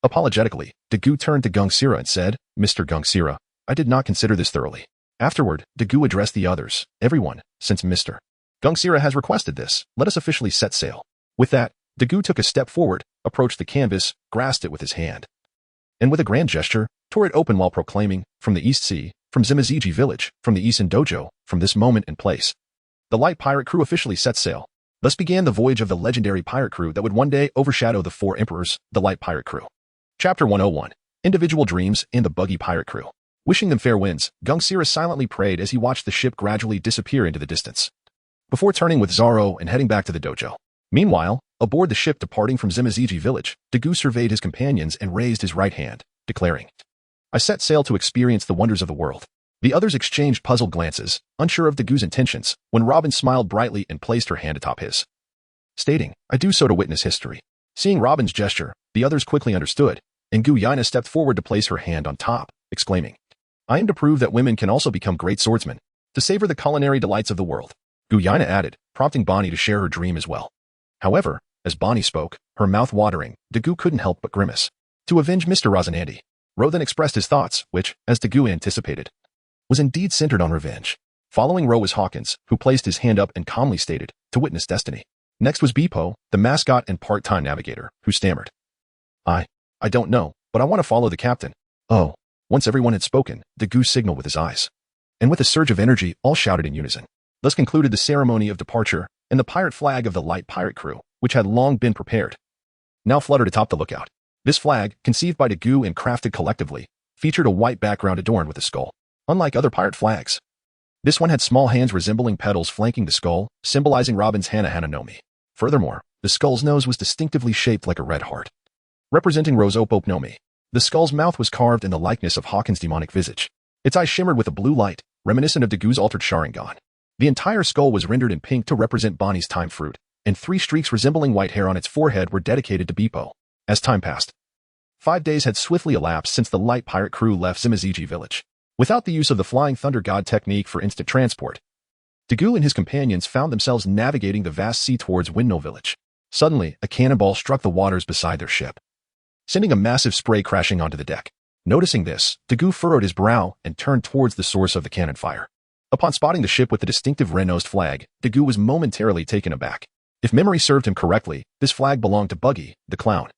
Apologetically, Dagu turned to Gung Sira and said, "Mr. Gung Sira, I did not consider this thoroughly." Afterward, Dagu addressed the others, "Everyone, since Mr. Gung Sira has requested this, let us officially set sail." With that, Dagu took a step forward, approached the canvas, grasped it with his hand, and with a grand gesture, tore it open while proclaiming, "From the East Sea, from Zimaziji village, from the Ishin dojo, from this moment and place, the light pirate crew officially set sail." Thus began the voyage of the legendary pirate crew that would one day overshadow the four emperors, the light pirate crew. Chapter 101. Individual Dreams and the Buggy Pirate Crew. Wishing them fair winds, Gung Sira silently prayed as he watched the ship gradually disappear into the distance, before turning with Zaro and heading back to the dojo. Meanwhile, aboard the ship departing from Zimaziji village, Dagu surveyed his companions and raised his right hand, declaring, "I set sail to experience the wonders of the world." The others exchanged puzzled glances, unsure of Dagu's intentions, when Robin smiled brightly and placed her hand atop his, stating, "I do so to witness history." Seeing Robin's gesture, the others quickly understood, and Gu Yaina stepped forward to place her hand on top, exclaiming, "I am to prove that women can also become great swordsmen, to savor the culinary delights of the world." Gu Yaina added, prompting Bonny to share her dream as well. However, as Bonny spoke, her mouth watering, Dagu couldn't help but grimace. To avenge Mr. Razanandi, Ro then expressed his thoughts, which, as Dagu anticipated, was indeed centered on revenge. Following Ro was Hawkins, who placed his hand up and calmly stated, "To witness destiny." Next was Beepo, the mascot and part-time navigator, who stammered, I don't know, but I want to follow the captain." "Oh." Once everyone had spoken, Dagu signaled with his eyes. And with a surge of energy, all shouted in unison. Thus concluded the ceremony of departure, and the pirate flag of the light pirate crew, which had long been prepared, now fluttered atop the lookout. This flag, conceived by Dagu and crafted collectively, featured a white background adorned with a skull. Unlike other pirate flags, this one had small hands resembling petals flanking the skull, symbolizing Robin's Hana Hana no Mi. Furthermore, the skull's nose was distinctively shaped like a red heart, representing Rose Opop no Mi. The skull's mouth was carved in the likeness of Hawkins' demonic visage. Its eyes shimmered with a blue light, reminiscent of Dagu's altered Sharingan. The entire skull was rendered in pink to represent Bonny's time fruit, and 3 streaks resembling white hair on its forehead were dedicated to Beepo. As time passed, 5 days had swiftly elapsed since the light pirate crew left Zimaziji village. Without the use of the Flying Thunder God technique for instant transport, Dagu and his companions found themselves navigating the vast sea towards Windmill Village. Suddenly, a cannonball struck the waters beside their ship, sending a massive spray crashing onto the deck. Noticing this, Dagu furrowed his brow and turned towards the source of the cannon fire. Upon spotting the ship with the distinctive red-nosed flag, Dagu was momentarily taken aback. If memory served him correctly, this flag belonged to Buggy, the clown,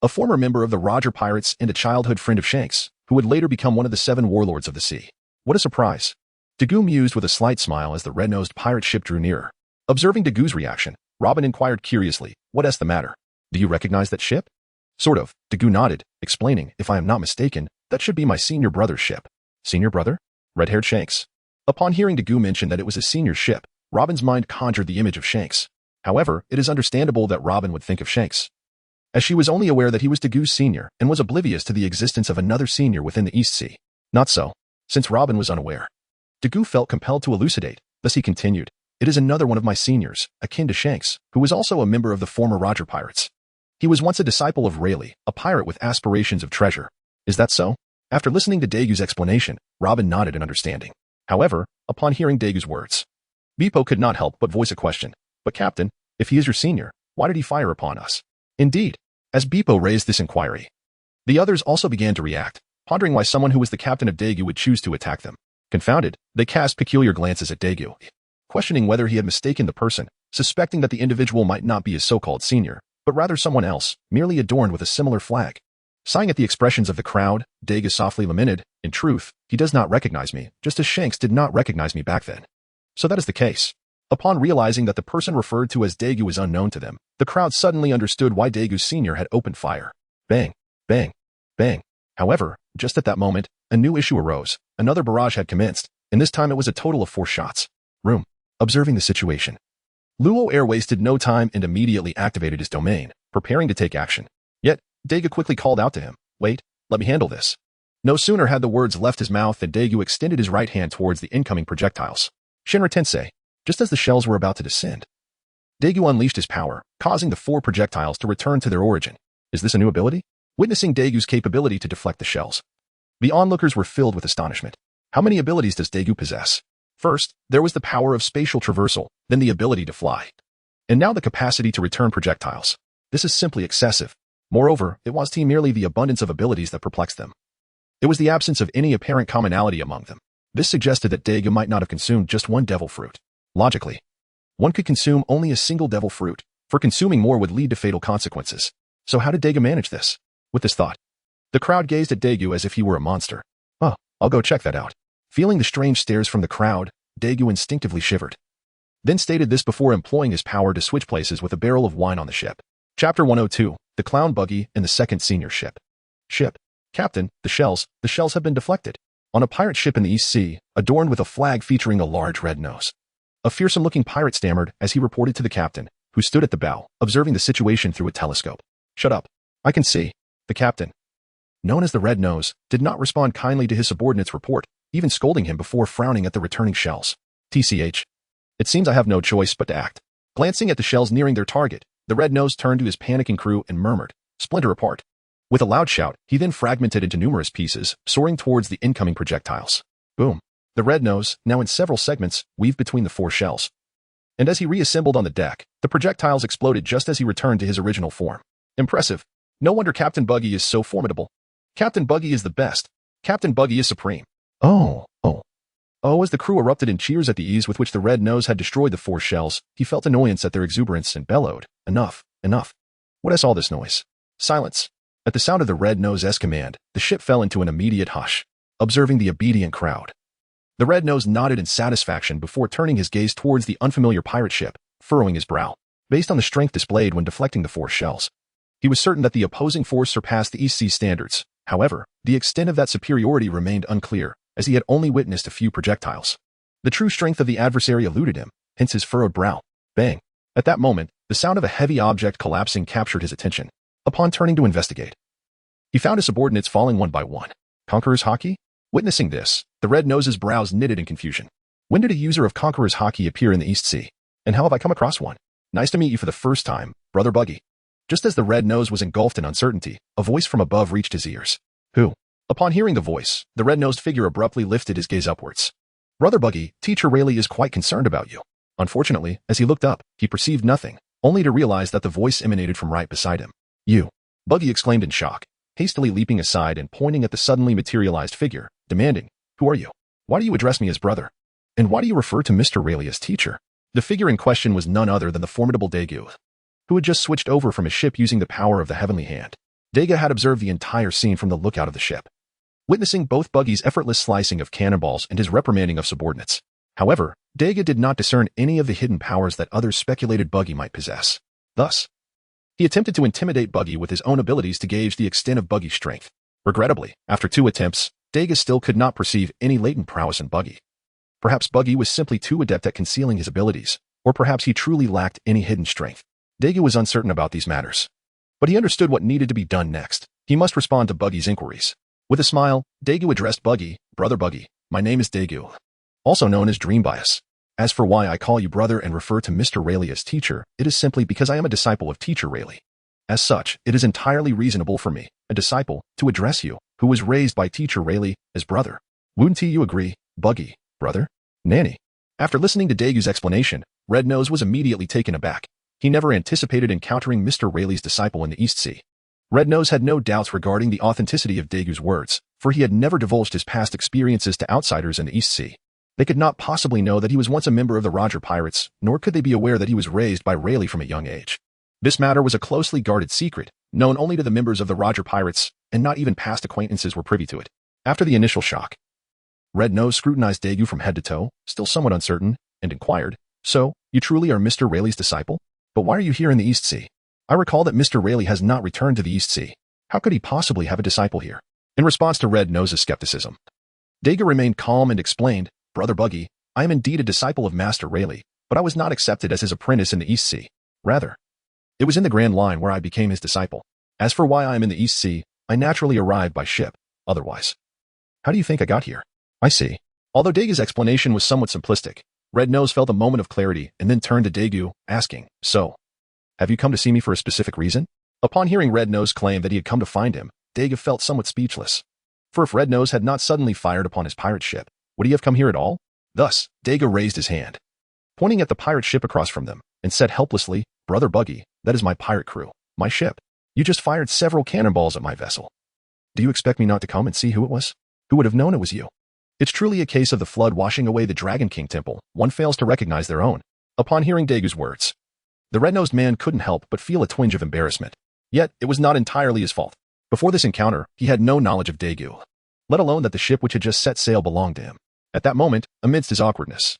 a former member of the Roger Pirates and a childhood friend of Shanks, who would later become one of the 7 warlords of the sea. What a surprise! Dagu mused with a slight smile as the red-nosed pirate ship drew nearer. Observing Dagu's reaction, Robin inquired curiously, "What's the matter? Do you recognize that ship?" "Sort of," Dagu nodded, explaining, "If I am not mistaken, that should be my senior brother's ship." "Senior brother?" Red-haired Shanks. Upon hearing Dagu mention that it was his senior ship, Robin's mind conjured the image of Shanks. However, it is understandable that Robin would think of Shanks, as she was only aware that he was Dagu's senior and was oblivious to the existence of another senior within the East Sea. Not so, since Robin was unaware. Dagu felt compelled to elucidate, thus he continued, "It is another one of my seniors, akin to Shanks, who was also a member of the former Roger Pirates. He was once a disciple of Rayleigh, a pirate with aspirations of treasure." "Is that so?" After listening to Dagu's explanation, Robin nodded in understanding. However, upon hearing Dagu's words, Beepo could not help but voice a question. "But Captain, if he is your senior, why did he fire upon us?" Indeed, as Beepo raised this inquiry, the others also began to react, pondering why someone who was the captain of Dagu would choose to attack them. Confounded, they cast peculiar glances at Dagu, questioning whether he had mistaken the person, suspecting that the individual might not be his so-called senior, but rather someone else, merely adorned with a similar flag. Sighing at the expressions of the crowd, Dagu softly lamented, "In truth, he does not recognize me, just as Shanks did not recognize me back then." So that is the case. Upon realizing that the person referred to as Dagu was unknown to them, the crowd suddenly understood why Dagu's senior had opened fire. Bang, bang, bang. However, just at that moment, a new issue arose. Another barrage had commenced, and this time it was a total of 4 shots. Room. Observing the situation, Luo Air wasted no time and immediately activated his domain, preparing to take action. Yet, Dagu quickly called out to him, "Wait, let me handle this." No sooner had the words left his mouth than Dagu extended his right hand towards the incoming projectiles. Shinra Tensei, just as the shells were about to descend, Dagu unleashed his power, causing the 4 projectiles to return to their origin. Is this a new ability? Witnessing Dagu's capability to deflect the shells, the onlookers were filled with astonishment. How many abilities does Dagu possess? First, there was the power of spatial traversal, then the ability to fly, and now the capacity to return projectiles. This is simply excessive. Moreover, it was merely the abundance of abilities that perplexed them. It was the absence of any apparent commonality among them. This suggested that Dagu might not have consumed just one devil fruit. Logically, one could consume only a single devil fruit, for consuming more would lead to fatal consequences. So how did Dagu manage this? With this thought, the crowd gazed at Dagu as if he were a monster. "Oh, I'll go check that out." Feeling the strange stares from the crowd, Dagu instinctively shivered, then stated this before employing his power to switch places with a barrel of wine on the ship. Chapter 102, The Clown Buggy and the Second Senior Ship. Ship. "Captain, the shells have been deflected." On a pirate ship in the East Sea, adorned with a flag featuring a large red nose, a fearsome-looking pirate stammered as he reported to the captain, who stood at the bow, observing the situation through a telescope. "Shut up. I can see." The captain, known as the Red Nose, did not respond kindly to his subordinate's report, even scolding him before frowning at the returning shells. "TCH. It seems I have no choice but to act." Glancing at the shells nearing their target, the Red Nose turned to his panicking crew and murmured, "Splinter apart." With a loud shout, he then fragmented into numerous pieces, soaring towards the incoming projectiles. Boom. The Red Nose, now in several segments, weaved between the 4 shells. And as he reassembled on the deck, the projectiles exploded just as he returned to his original form. Impressive. No wonder Captain Buggy is so formidable. Captain Buggy is the best. Captain Buggy is supreme. Oh. As the crew erupted in cheers at the ease with which the Red Nose had destroyed the 4 shells, he felt annoyance at their exuberance and bellowed, "Enough, enough. What is all this noise?" Silence. At the sound of the Red Nose's command, the ship fell into an immediate hush, observing the obedient crowd. The Red Nose nodded in satisfaction before turning his gaze towards the unfamiliar pirate ship, furrowing his brow. Based on the strength displayed when deflecting the 4 shells, he was certain that the opposing force surpassed the East Sea standards. However, the extent of that superiority remained unclear, as he had only witnessed a few projectiles. The true strength of the adversary eluded him, hence his furrowed brow. Bang. At that moment, the sound of a heavy object collapsing captured his attention. Upon turning to investigate, he found his subordinates falling one by one. Conqueror's Haki? Witnessing this, the Red Nose's brows knitted in confusion. When did a user of Conqueror's Haki appear in the East Sea? And how have I come across one? Nice to meet you for the first time, Brother Buggy. Just as the Red Nose was engulfed in uncertainty, a voice from above reached his ears. Who? Upon hearing the voice, the red-nosed figure abruptly lifted his gaze upwards. Brother Buggy, Teacher Rayleigh is quite concerned about you. Unfortunately, as he looked up, he perceived nothing, only to realize that the voice emanated from right beside him. You! Buggy exclaimed in shock, hastily leaping aside and pointing at the suddenly materialized figure, demanding, Who are you? Why do you address me as brother? And why do you refer to Mr. Rayleigh as teacher? The figure in question was none other than the formidable Dagu, who had just switched over from his ship using the power of the Heavenly Hand. Daga had observed the entire scene from the lookout of the ship, witnessing both Buggy's effortless slicing of cannonballs and his reprimanding of subordinates. However, Daga did not discern any of the hidden powers that others speculated Buggy might possess. Thus, he attempted to intimidate Buggy with his own abilities to gauge the extent of Buggy's strength. Regrettably, after 2 attempts, Daga still could not perceive any latent prowess in Buggy. Perhaps Buggy was simply too adept at concealing his abilities, or perhaps he truly lacked any hidden strength. Daga was uncertain about these matters, but he understood what needed to be done next. He must respond to Buggy's inquiries. With a smile, Dagu addressed Buggy, Brother Buggy, my name is Dagu, also known as Dream Bius. As for why I call you brother and refer to Mr. Rayleigh as teacher, it is simply because I am a disciple of Teacher Rayleigh. As such, it is entirely reasonable for me, a disciple, to address you, who was raised by Teacher Rayleigh, as brother. Wouldn't you agree, Buggy, brother? Nanny. After listening to Dagu's explanation, Red Nose was immediately taken aback. He never anticipated encountering Mr. Rayleigh's disciple in the East Sea. Red Nose had no doubts regarding the authenticity of Dagu's words, for he had never divulged his past experiences to outsiders in the East Sea. They could not possibly know that he was once a member of the Roger Pirates, nor could they be aware that he was raised by Rayleigh from a young age. This matter was a closely guarded secret, known only to the members of the Roger Pirates, and not even past acquaintances were privy to it. After the initial shock, Red Nose scrutinized Dagu from head to toe, still somewhat uncertain, and inquired, So, you truly are Mr. Rayleigh's disciple? But why are you here in the East Sea? I recall that Mr. Rayleigh has not returned to the East Sea. How could he possibly have a disciple here? In response to Red Nose's skepticism, Daga remained calm and explained, Brother Buggy, I am indeed a disciple of Master Rayleigh, but I was not accepted as his apprentice in the East Sea. Rather, it was in the Grand Line where I became his disciple. As for why I am in the East Sea, I naturally arrived by ship. Otherwise, how do you think I got here? I see. Although Daga's explanation was somewhat simplistic, Red Nose felt a moment of clarity and then turned to Dagu, asking, So, have you come to see me for a specific reason? Upon hearing Red Nose claim that he had come to find him, Daga felt somewhat speechless. For if Red Nose had not suddenly fired upon his pirate ship, would he have come here at all? Thus, Daga raised his hand, pointing at the pirate ship across from them, and said helplessly, Brother Buggy, that is my pirate crew, my ship. You just fired several cannonballs at my vessel. Do you expect me not to come and see who it was? Who would have known it was you? It's truly a case of the flood washing away the Dragon King temple. One fails to recognize their own. Upon hearing Dagu's words, the red-nosed man couldn't help but feel a twinge of embarrassment. Yet, it was not entirely his fault. Before this encounter, he had no knowledge of Dagu, let alone that the ship which had just set sail belonged to him. At that moment, amidst his awkwardness,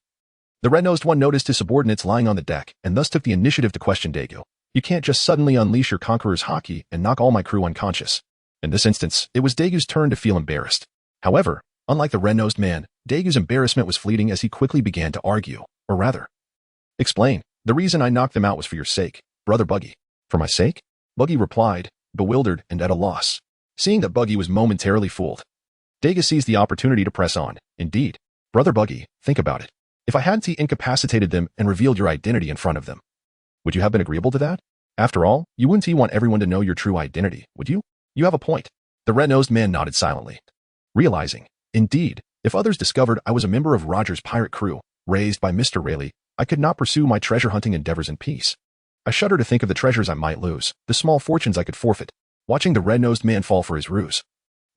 the red-nosed one noticed his subordinates lying on the deck and thus took the initiative to question Dagu. You can't just suddenly unleash your conqueror's haki and knock all my crew unconscious. In this instance, it was Dagu's turn to feel embarrassed. However, unlike the red-nosed man, Dagu's embarrassment was fleeting as he quickly began to argue, or rather, explain. The reason I knocked them out was for your sake, Brother Buggy. For my sake? Buggy replied, bewildered and at a loss. Seeing that Buggy was momentarily fooled, Daga seized the opportunity to press on. Indeed, Brother Buggy, think about it. If I hadn't incapacitated them and revealed your identity in front of them, would you have been agreeable to that? After all, you wouldn't want everyone to know your true identity, would you? You have a point. The red-nosed man nodded silently, realizing, indeed, if others discovered I was a member of Roger's pirate crew, raised by Mr. Rayleigh, I could not pursue my treasure-hunting endeavors in peace. I shudder to think of the treasures I might lose, the small fortunes I could forfeit. Watching the red-nosed man fall for his ruse,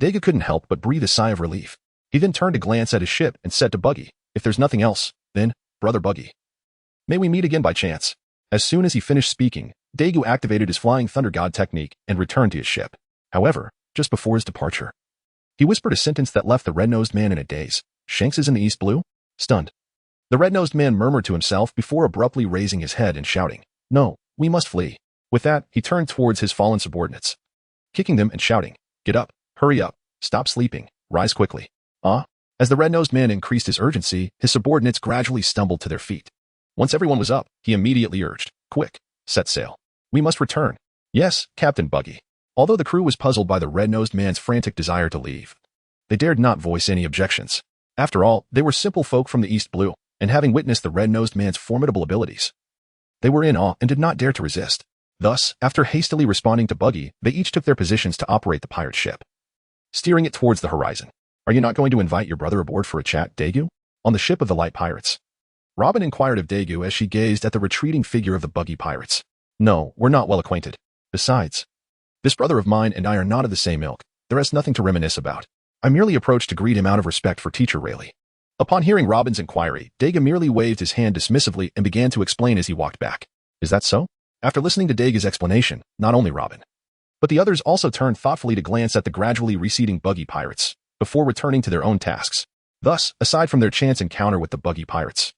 Daga couldn't help but breathe a sigh of relief. He then turned to glance at his ship and said to Buggy, if there's nothing else, then, Brother Buggy, may we meet again by chance. As soon as he finished speaking, Dagu activated his Flying Thunder God technique and returned to his ship. However, just before his departure, he whispered a sentence that left the red-nosed man in a daze. Shanks is in the East Blue? Stunned, the red-nosed man murmured to himself before abruptly raising his head and shouting, No, we must flee. With that, he turned towards his fallen subordinates, kicking them and shouting, Get up, hurry up, stop sleeping, rise quickly. As the red-nosed man increased his urgency, his subordinates gradually stumbled to their feet. Once everyone was up, he immediately urged, Quick, set sail. We must return. Yes, Captain Buggy. Although the crew was puzzled by the red-nosed man's frantic desire to leave, they dared not voice any objections. After all, they were simple folk from the East Blue, and having witnessed the red-nosed man's formidable abilities, they were in awe and did not dare to resist. Thus, after hastily responding to Buggy, they each took their positions to operate the pirate ship, steering it towards the horizon. Are you not going to invite your brother aboard for a chat, Dagu? on the ship of the light pirates. Robin inquired of Dagu as she gazed at the retreating figure of the buggy pirates. No, we're not well acquainted. Besides, this brother of mine and I are not of the same ilk. There is nothing to reminisce about. I merely approached to greet him out of respect for Teacher Rayleigh. Upon hearing Robin's inquiry, Dagu merely waved his hand dismissively and began to explain as he walked back. Is that so? After listening to Dagu's explanation, not only Robin, but the others also turned thoughtfully to glance at the gradually receding buggy pirates, before returning to their own tasks. Thus, aside from their chance encounter with the buggy pirates,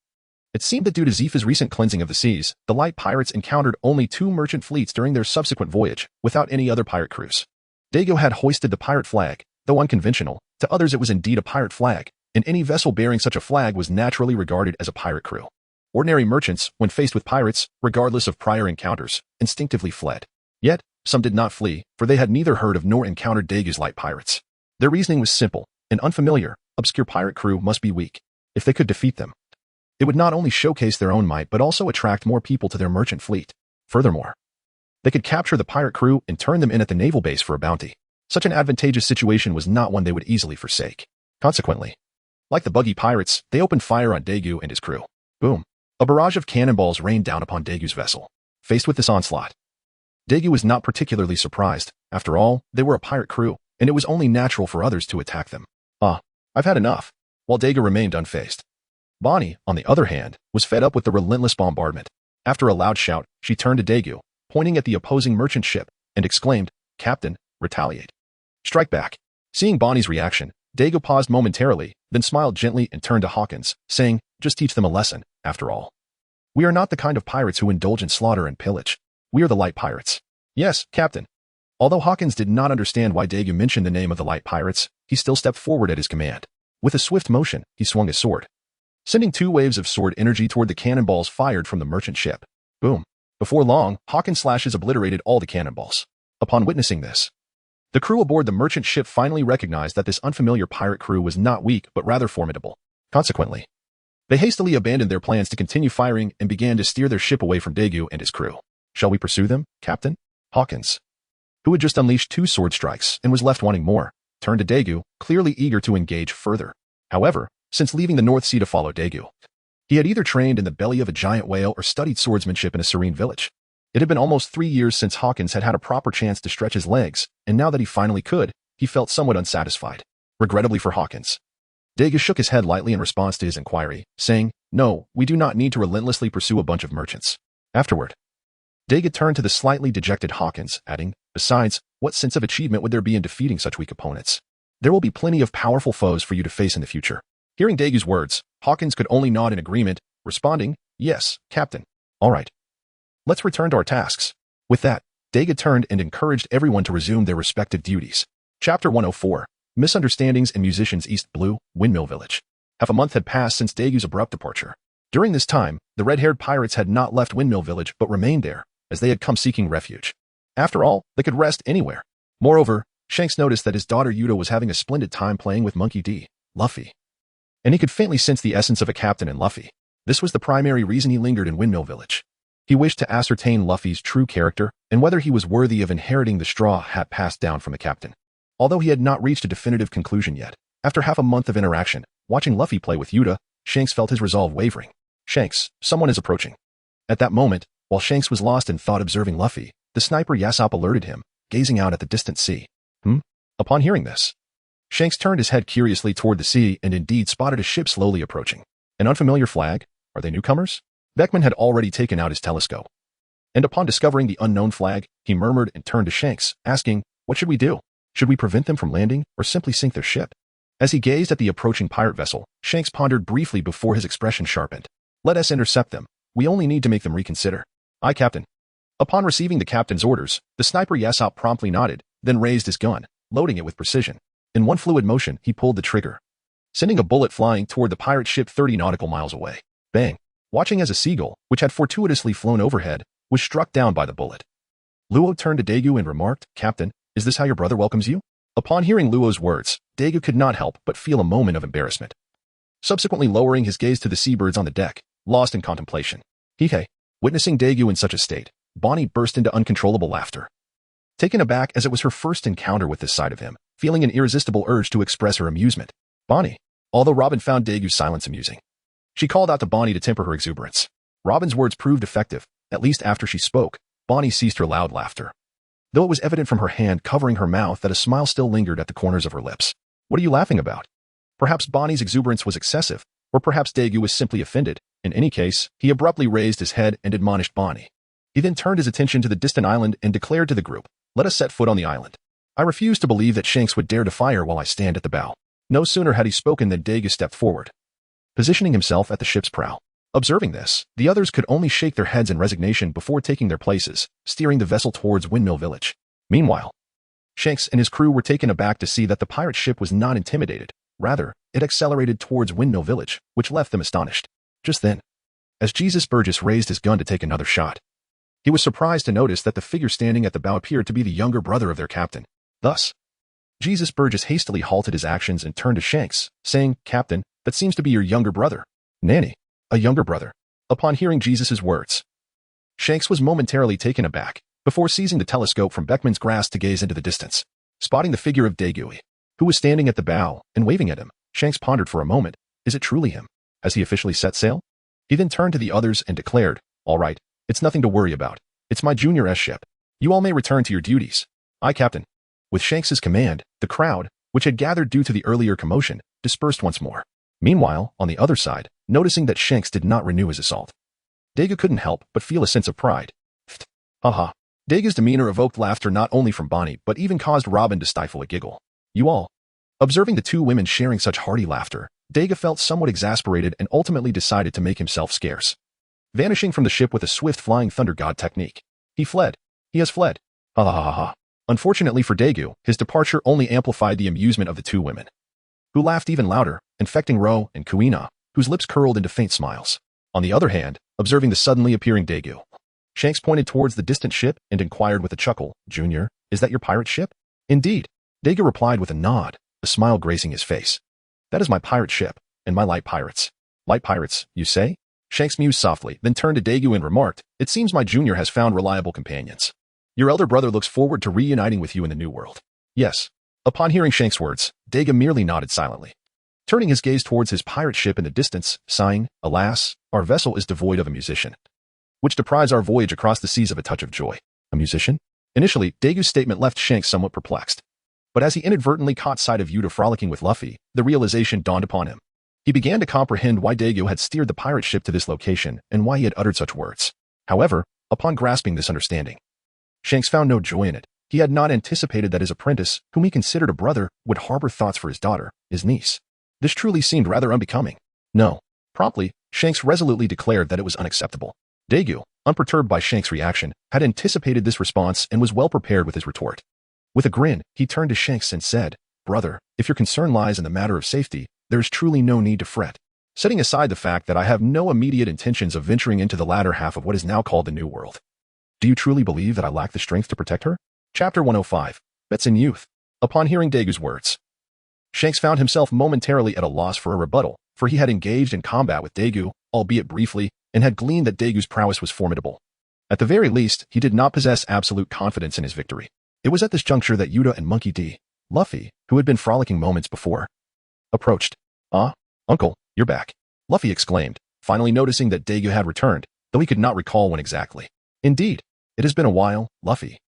it seemed that due to Zifa's recent cleansing of the seas, the light pirates encountered only 2 merchant fleets during their subsequent voyage, without any other pirate crews. Dagu had hoisted the pirate flag, though unconventional. To others it was indeed a pirate flag, and any vessel bearing such a flag was naturally regarded as a pirate crew. Ordinary merchants, when faced with pirates, regardless of prior encounters, instinctively fled. Yet, some did not flee, for they had neither heard of nor encountered Dagu's light pirates. Their reasoning was simple. An unfamiliar, obscure pirate crew must be weak. If they could defeat them, it would not only showcase their own might but also attract more people to their merchant fleet. Furthermore, they could capture the pirate crew and turn them in at the naval base for a bounty. Such an advantageous situation was not one they would easily forsake. Consequently, like the buggy pirates, they opened fire on Dagu and his crew. Boom. A barrage of cannonballs rained down upon Dagu's vessel. Faced with this onslaught, Dagu was not particularly surprised. After all, they were a pirate crew, and it was only natural for others to attack them. I've had enough. While Dagu remained unfazed, Bonny, on the other hand, was fed up with the relentless bombardment. After a loud shout, she turned to Dagu, pointing at the opposing merchant ship, and exclaimed, "Captain, retaliate. Strike back." Seeing Bonny's reaction, Dagu paused momentarily, then smiled gently and turned to Hawkins, saying, "Just teach them a lesson, after all. We are not the kind of pirates who indulge in slaughter and pillage. We are the light pirates." "Yes, Captain." Although Hawkins did not understand why Dagu mentioned the name of the light pirates, he still stepped forward at his command. With a swift motion, he swung his sword, sending 2 waves of sword energy toward the cannonballs fired from the merchant ship. Boom. Before long, Hawkins' slashes obliterated all the cannonballs. Upon witnessing this, the crew aboard the merchant ship finally recognized that this unfamiliar pirate crew was not weak but rather formidable. Consequently, they hastily abandoned their plans to continue firing and began to steer their ship away from Dagu and his crew. "Shall we pursue them, Captain?" Hawkins, who had just unleashed 2 sword strikes and was left wanting more, turned to Dagu, clearly eager to engage further. However, since leaving the North Sea to follow Dagu, he had either trained in the belly of a giant whale or studied swordsmanship in a serene village. It had been almost 3 years since Hawkins had had a proper chance to stretch his legs, and now that he finally could, he felt somewhat unsatisfied. Regrettably for Hawkins, Dagu shook his head lightly in response to his inquiry, saying, "No, we do not need to relentlessly pursue a bunch of merchants." Afterward, Dagu turned to the slightly dejected Hawkins, adding, "Besides, what sense of achievement would there be in defeating such weak opponents? There will be plenty of powerful foes for you to face in the future." Hearing Dagu's words, Hawkins could only nod in agreement, responding, "Yes, Captain. All right. Let's return to our tasks." With that, Dagu turned and encouraged everyone to resume their respective duties. Chapter 104, Misunderstandings in Musicians East Blue, Windmill Village. Half a month had passed since Dagu's abrupt departure. During this time, the red-haired pirates had not left Windmill Village but remained there, as they had come seeking refuge. After all, they could rest anywhere. Moreover, Shanks noticed that his daughter Yuta was having a splendid time playing with Monkey D. Luffy, and he could faintly sense the essence of a captain in Luffy. This was the primary reason he lingered in Windmill Village. He wished to ascertain Luffy's true character and whether he was worthy of inheriting the straw hat passed down from the captain. Although he had not reached a definitive conclusion yet, after half a month of interaction, watching Luffy play with Yuta, Shanks felt his resolve wavering. "Shanks, someone is approaching." At that moment, while Shanks was lost in thought observing Luffy, the sniper Yasop alerted him, gazing out at the distant sea. Upon hearing this, Shanks turned his head curiously toward the sea and indeed spotted a ship slowly approaching. An unfamiliar flag? Are they newcomers? Beckman had already taken out his telescope, and upon discovering the unknown flag, he murmured and turned to Shanks, asking, "What should we do? Should we prevent them from landing or simply sink their ship?" As he gazed at the approaching pirate vessel, Shanks pondered briefly before his expression sharpened. "Let us intercept them. We only need to make them reconsider." "Aye, Captain." Upon receiving the captain's orders, the sniper Yasop promptly nodded, then raised his gun, loading it with precision. In one fluid motion, he pulled the trigger, sending a bullet flying toward the pirate ship 30 nautical miles away. Bang! Watching as a seagull, which had fortuitously flown overhead, was struck down by the bullet. Luo turned to Dagu and remarked, "Captain, is this how your brother welcomes you?" Upon hearing Luo's words, Dagu could not help but feel a moment of embarrassment, subsequently lowering his gaze to the seabirds on the deck, lost in contemplation. Hehe. Witnessing Dagu in such a state, Bonny burst into uncontrollable laughter. Taken aback as it was her first encounter with this side of him, feeling an irresistible urge to express her amusement. "Bonny, although Robin found Dagu's silence amusing. She called out to Bonny to temper her exuberance. Robin's words proved effective. At least after she spoke, Bonny ceased her loud laughter. Though it was evident from her hand covering her mouth that a smile still lingered at the corners of her lips. What are you laughing about? Perhaps Bonny's exuberance was excessive, or perhaps Dagu was simply offended. In any case, he abruptly raised his head and admonished Bonny. He then turned his attention to the distant island and declared to the group, "Let us set foot on the island. I refuse to believe that Shanks would dare to fire while I stand at the bow." No sooner had he spoken than Dagu stepped forward, positioning himself at the ship's prow. Observing this, the others could only shake their heads in resignation before taking their places, steering the vessel towards Windmill Village. Meanwhile, Shanks and his crew were taken aback to see that the pirate ship was not intimidated. Rather, it accelerated towards Windmill Village, which left them astonished. Just then, as Jesus Burgess raised his gun to take another shot, he was surprised to notice that the figure standing at the bow appeared to be the younger brother of their captain. Thus, Jesus Burgess hastily halted his actions and turned to Shanks, saying, "Captain, that seems to be your younger brother." "Nanny, a younger brother." Upon hearing Jesus' words, Shanks was momentarily taken aback, before seizing the telescope from Beckman's grasp to gaze into the distance. Spotting the figure of Dagu, who was standing at the bow and waving at him, Shanks pondered for a moment. Is it truly him? Has he officially set sail? He then turned to the others and declared, "All right, it's nothing to worry about. It's my Junior S ship. You all may return to your duties." "Aye, Captain." With Shanks's command, the crowd, which had gathered due to the earlier commotion, dispersed once more. Meanwhile, on the other side, noticing that Shanks did not renew his assault, Dagu couldn't help but feel a sense of pride. Haha. Dagu's demeanor evoked laughter not only from Bonny but even caused Robin to stifle a giggle. You all. Observing the two women sharing such hearty laughter, Dagu felt somewhat exasperated and ultimately decided to make himself scarce. Vanishing from the ship with a swift flying thunder god technique. He fled. He has fled. Ha ha ha ha. Unfortunately for Dagu, his departure only amplified the amusement of the two women, who laughed even louder, infecting Ro and Kuina, whose lips curled into faint smiles. On the other hand, observing the suddenly appearing Dagu, Shanks pointed towards the distant ship and inquired with a chuckle, "Junior, is that your pirate ship?" "Indeed." Dagu replied with a nod, a smile gracing his face. "That is my pirate ship, and my light pirates." "Light pirates, you say?" Shanks mused softly, then turned to Dagu and remarked, "It seems my junior has found reliable companions. Your elder brother looks forward to reuniting with you in the new world." "Yes." Upon hearing Shanks' words, Dagu merely nodded silently, turning his gaze towards his pirate ship in the distance, sighing, "Alas, our vessel is devoid of a musician, which deprives our voyage across the seas of a touch of joy." "A musician?" Initially, Dagu's statement left Shanks somewhat perplexed. But as he inadvertently caught sight of Yuta frolicking with Luffy, the realization dawned upon him. He began to comprehend why Dagu had steered the pirate ship to this location and why he had uttered such words. However, upon grasping this understanding, Shanks found no joy in it. He had not anticipated that his apprentice, whom he considered a brother, would harbor thoughts for his daughter, his niece. This truly seemed rather unbecoming. No. Promptly, Shanks resolutely declared that it was unacceptable. Dagu, unperturbed by Shanks' reaction, had anticipated this response and was well prepared with his retort. With a grin, he turned to Shanks and said, "Brother, if your concern lies in the matter of safety, there is truly no need to fret. Setting aside the fact that I have no immediate intentions of venturing into the latter half of what is now called the New World. Do you truly believe that I lack the strength to protect her?" Chapter 105. Bets in Youth. Upon hearing Dagu's words, Shanks found himself momentarily at a loss for a rebuttal, for he had engaged in combat with Dagu, albeit briefly, and had gleaned that Dagu's prowess was formidable. At the very least, he did not possess absolute confidence in his victory. It was at this juncture that Yuta and Monkey D. Luffy, who had been frolicking moments before, approached. "Ah, Uncle, you're back," Luffy exclaimed, finally noticing that Dagu had returned, though he could not recall when exactly. "Indeed, it has been a while, Luffy."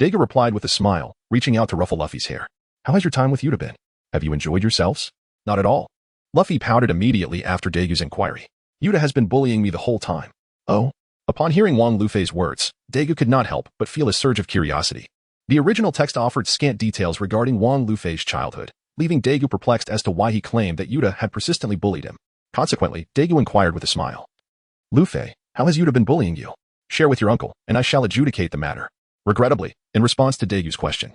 Dagu replied with a smile, reaching out to ruffle Luffy's hair. "How has your time with Yuta been? Have you enjoyed yourselves?" "Not at all." Luffy pouted immediately after Dagu's inquiry. "Yuta has been bullying me the whole time." "Oh?" Upon hearing Wang Lufei's words, Dagu could not help but feel a surge of curiosity. The original text offered scant details regarding Wang Lufei's childhood, leaving Dagu perplexed as to why he claimed that Yuta had persistently bullied him. Consequently, Dagu inquired with a smile. "Lufei, how has Yuta been bullying you? Share with your uncle, and I shall adjudicate the matter." Regrettably, in response to Dagu's question,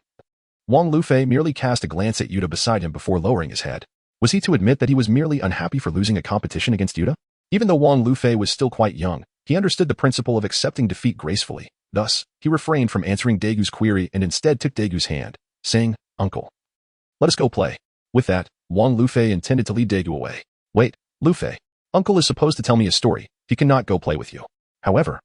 Wang Lufei merely cast a glance at Yuta beside him before lowering his head. Was he to admit that he was merely unhappy for losing a competition against Yuta? Even though Wang Lufei was still quite young, he understood the principle of accepting defeat gracefully. Thus, he refrained from answering Dagu's query and instead took Dagu's hand, saying, "Uncle, let us go play." With that, Wang Lufei intended to lead Dagu away. "Wait, Lufei. Uncle is supposed to tell me a story. He cannot go play with you." However,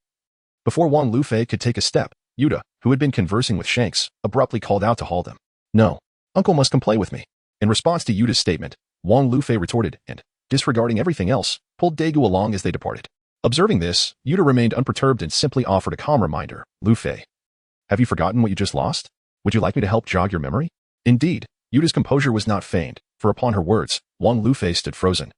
before Wang Lufei could take a step, Yuta, who had been conversing with Shanks, abruptly called out to halt him. "No, Uncle must come play with me." In response to Yuta's statement, Wang Lufei retorted and, disregarding everything else, pulled Dagu along as they departed. Observing this, Yuta remained unperturbed and simply offered a calm reminder. Lufei, have you forgotten what you just lost? Would you like me to help jog your memory? Indeed, Yuta's composure was not feigned, for upon her words, Wang Lufei stood frozen,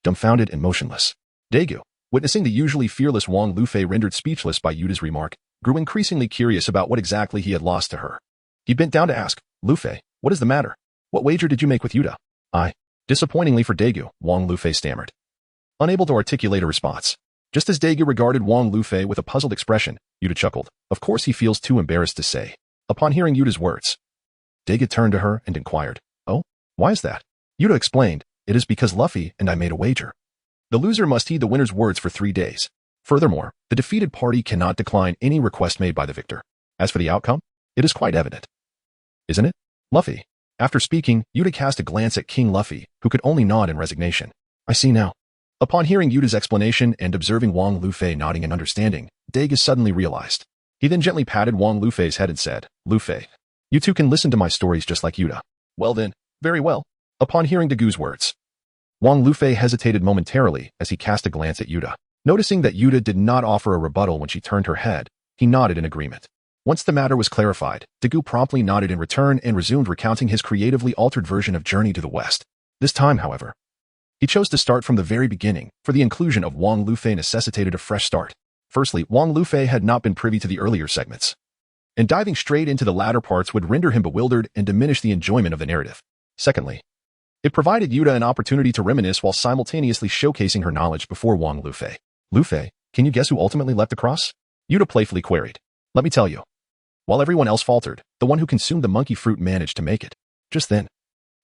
dumbfounded and motionless. Dagu, witnessing the usually fearless Wang Lufei rendered speechless by Yuta's remark, grew increasingly curious about what exactly he had lost to her. He bent down to ask, Lufei, what is the matter? What wager did you make with Yuta? Disappointingly for Dagu, Wang Lufei stammered, unable to articulate a response. Just as Dagu regarded Wang Lufei with a puzzled expression, Yuta chuckled. Of course he feels too embarrassed to say. Upon hearing Yuta's words, Dagu turned to her and inquired, Oh, why is that? Yuta explained, It is because Luffy and I made a wager. The loser must heed the winner's words for 3 days. Furthermore, the defeated party cannot decline any request made by the victor. As for the outcome, it is quite evident. Isn't it? Luffy. After speaking, Yuta cast a glance at King Luffy, who could only nod in resignation. I see now. Upon hearing Yuta's explanation and observing Wang Lufei nodding in understanding, Dagu suddenly realized. He then gently patted Wang Lufei's head and said, Lufei, you two can listen to my stories just like Yuta. Well then, very well. Upon hearing Dagu's words, Wang Lufei hesitated momentarily as he cast a glance at Yuta. Noticing that Yuta did not offer a rebuttal when she turned her head, he nodded in agreement. Once the matter was clarified, Dagu promptly nodded in return and resumed recounting his creatively altered version of Journey to the West. This time, however, he chose to start from the very beginning, for the inclusion of Wang Lufei necessitated a fresh start. Firstly, Wang Lufei had not been privy to the earlier segments, and diving straight into the latter parts would render him bewildered and diminish the enjoyment of the narrative. Secondly, it provided Yuta an opportunity to reminisce while simultaneously showcasing her knowledge before Wang Lufei. Lufei, can you guess who ultimately left the cross? Yuta playfully queried. Let me tell you. While everyone else faltered, the one who consumed the monkey fruit managed to make it. Just then,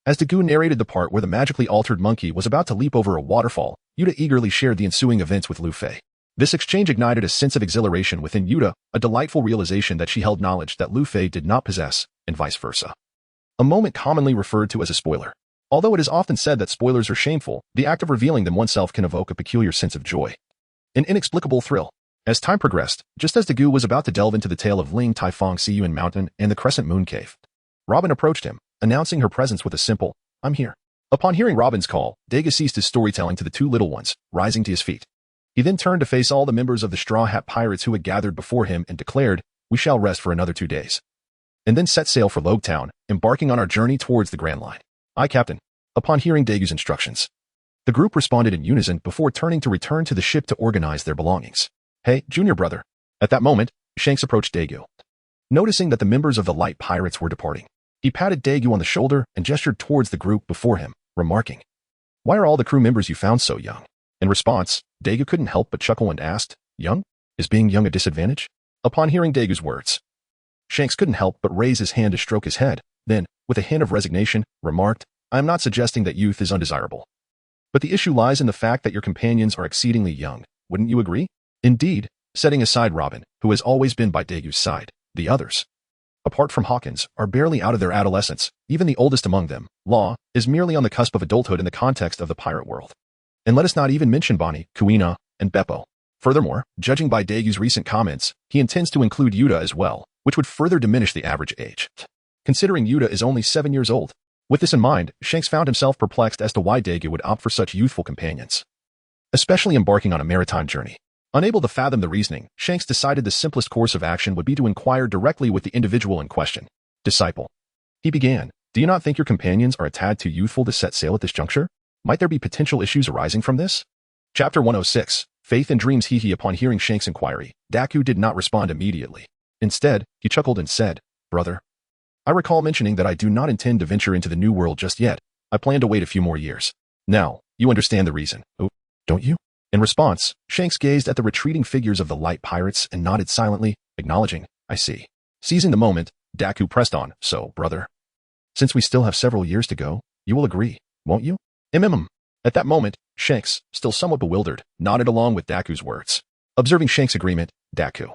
as Dagu narrated the part where the magically altered monkey was about to leap over a waterfall, Yuta eagerly shared the ensuing events with Lufei. This exchange ignited a sense of exhilaration within Yuta, a delightful realization that she held knowledge that Lufei did not possess, and vice versa. A moment commonly referred to as a spoiler. Although it is often said that spoilers are shameful, the act of revealing them oneself can evoke a peculiar sense of joy. An inexplicable thrill. As time progressed, just as Dagu was about to delve into the tale of Ling Taifong Siyuan Mountain and the Crescent Moon Cave, Robin approached him, announcing her presence with a simple, I'm here. Upon hearing Robin's call, Dagu ceased his storytelling to the two little ones, rising to his feet. He then turned to face all the members of the Straw Hat Pirates who had gathered before him and declared, We shall rest for another 2 days. And then set sail for Logue Town, embarking on our journey towards the Grand Line. Aye, Captain. Upon hearing Dagu's instructions, the group responded in unison before turning to return to the ship to organize their belongings. Hey, junior brother. At that moment, Shanks approached Dagu. Noticing that the members of the light pirates were departing, he patted Dagu on the shoulder and gestured towards the group before him, remarking, Why are all the crew members you found so young? In response, Dagu couldn't help but chuckle and asked, Young? Is being young a disadvantage? Upon hearing Dagu's words, Shanks couldn't help but raise his hand to stroke his head, then, with a hint of resignation, remarked, I am not suggesting that youth is undesirable. But the issue lies in the fact that your companions are exceedingly young, wouldn't you agree? Indeed, setting aside Robin, who has always been by Dagu's side, the others, apart from Hawkins, are barely out of their adolescence. Even the oldest among them, Law, is merely on the cusp of adulthood in the context of the pirate world. And let us not even mention Bonny, Kuina, and Beppo. Furthermore, judging by Dagu's recent comments, he intends to include Yuta as well, which would further diminish the average age. Considering Yuta is only 7 years old. With this in mind, Shanks found himself perplexed as to why Dagu would opt for such youthful companions, especially embarking on a maritime journey. Unable to fathom the reasoning, Shanks decided the simplest course of action would be to inquire directly with the individual in question. Disciple. He began, Do you not think your companions are a tad too youthful to set sail at this juncture? Might there be potential issues arising from this? Chapter 106, Faith and Dreams. Upon hearing Shanks' inquiry, Dagu did not respond immediately. Instead, he chuckled and said, Brother, I recall mentioning that I do not intend to venture into the new world just yet. I plan to wait a few more years. Now, you understand the reason, don't you? In response, Shanks gazed at the retreating figures of the light pirates and nodded silently, acknowledging, I see. Seizing the moment, Dagu pressed on, So, brother, since we still have several years to go, you will agree, won't you? At that moment, Shanks, still somewhat bewildered, nodded along with Dagu's words. Observing Shanks' agreement, Dagu,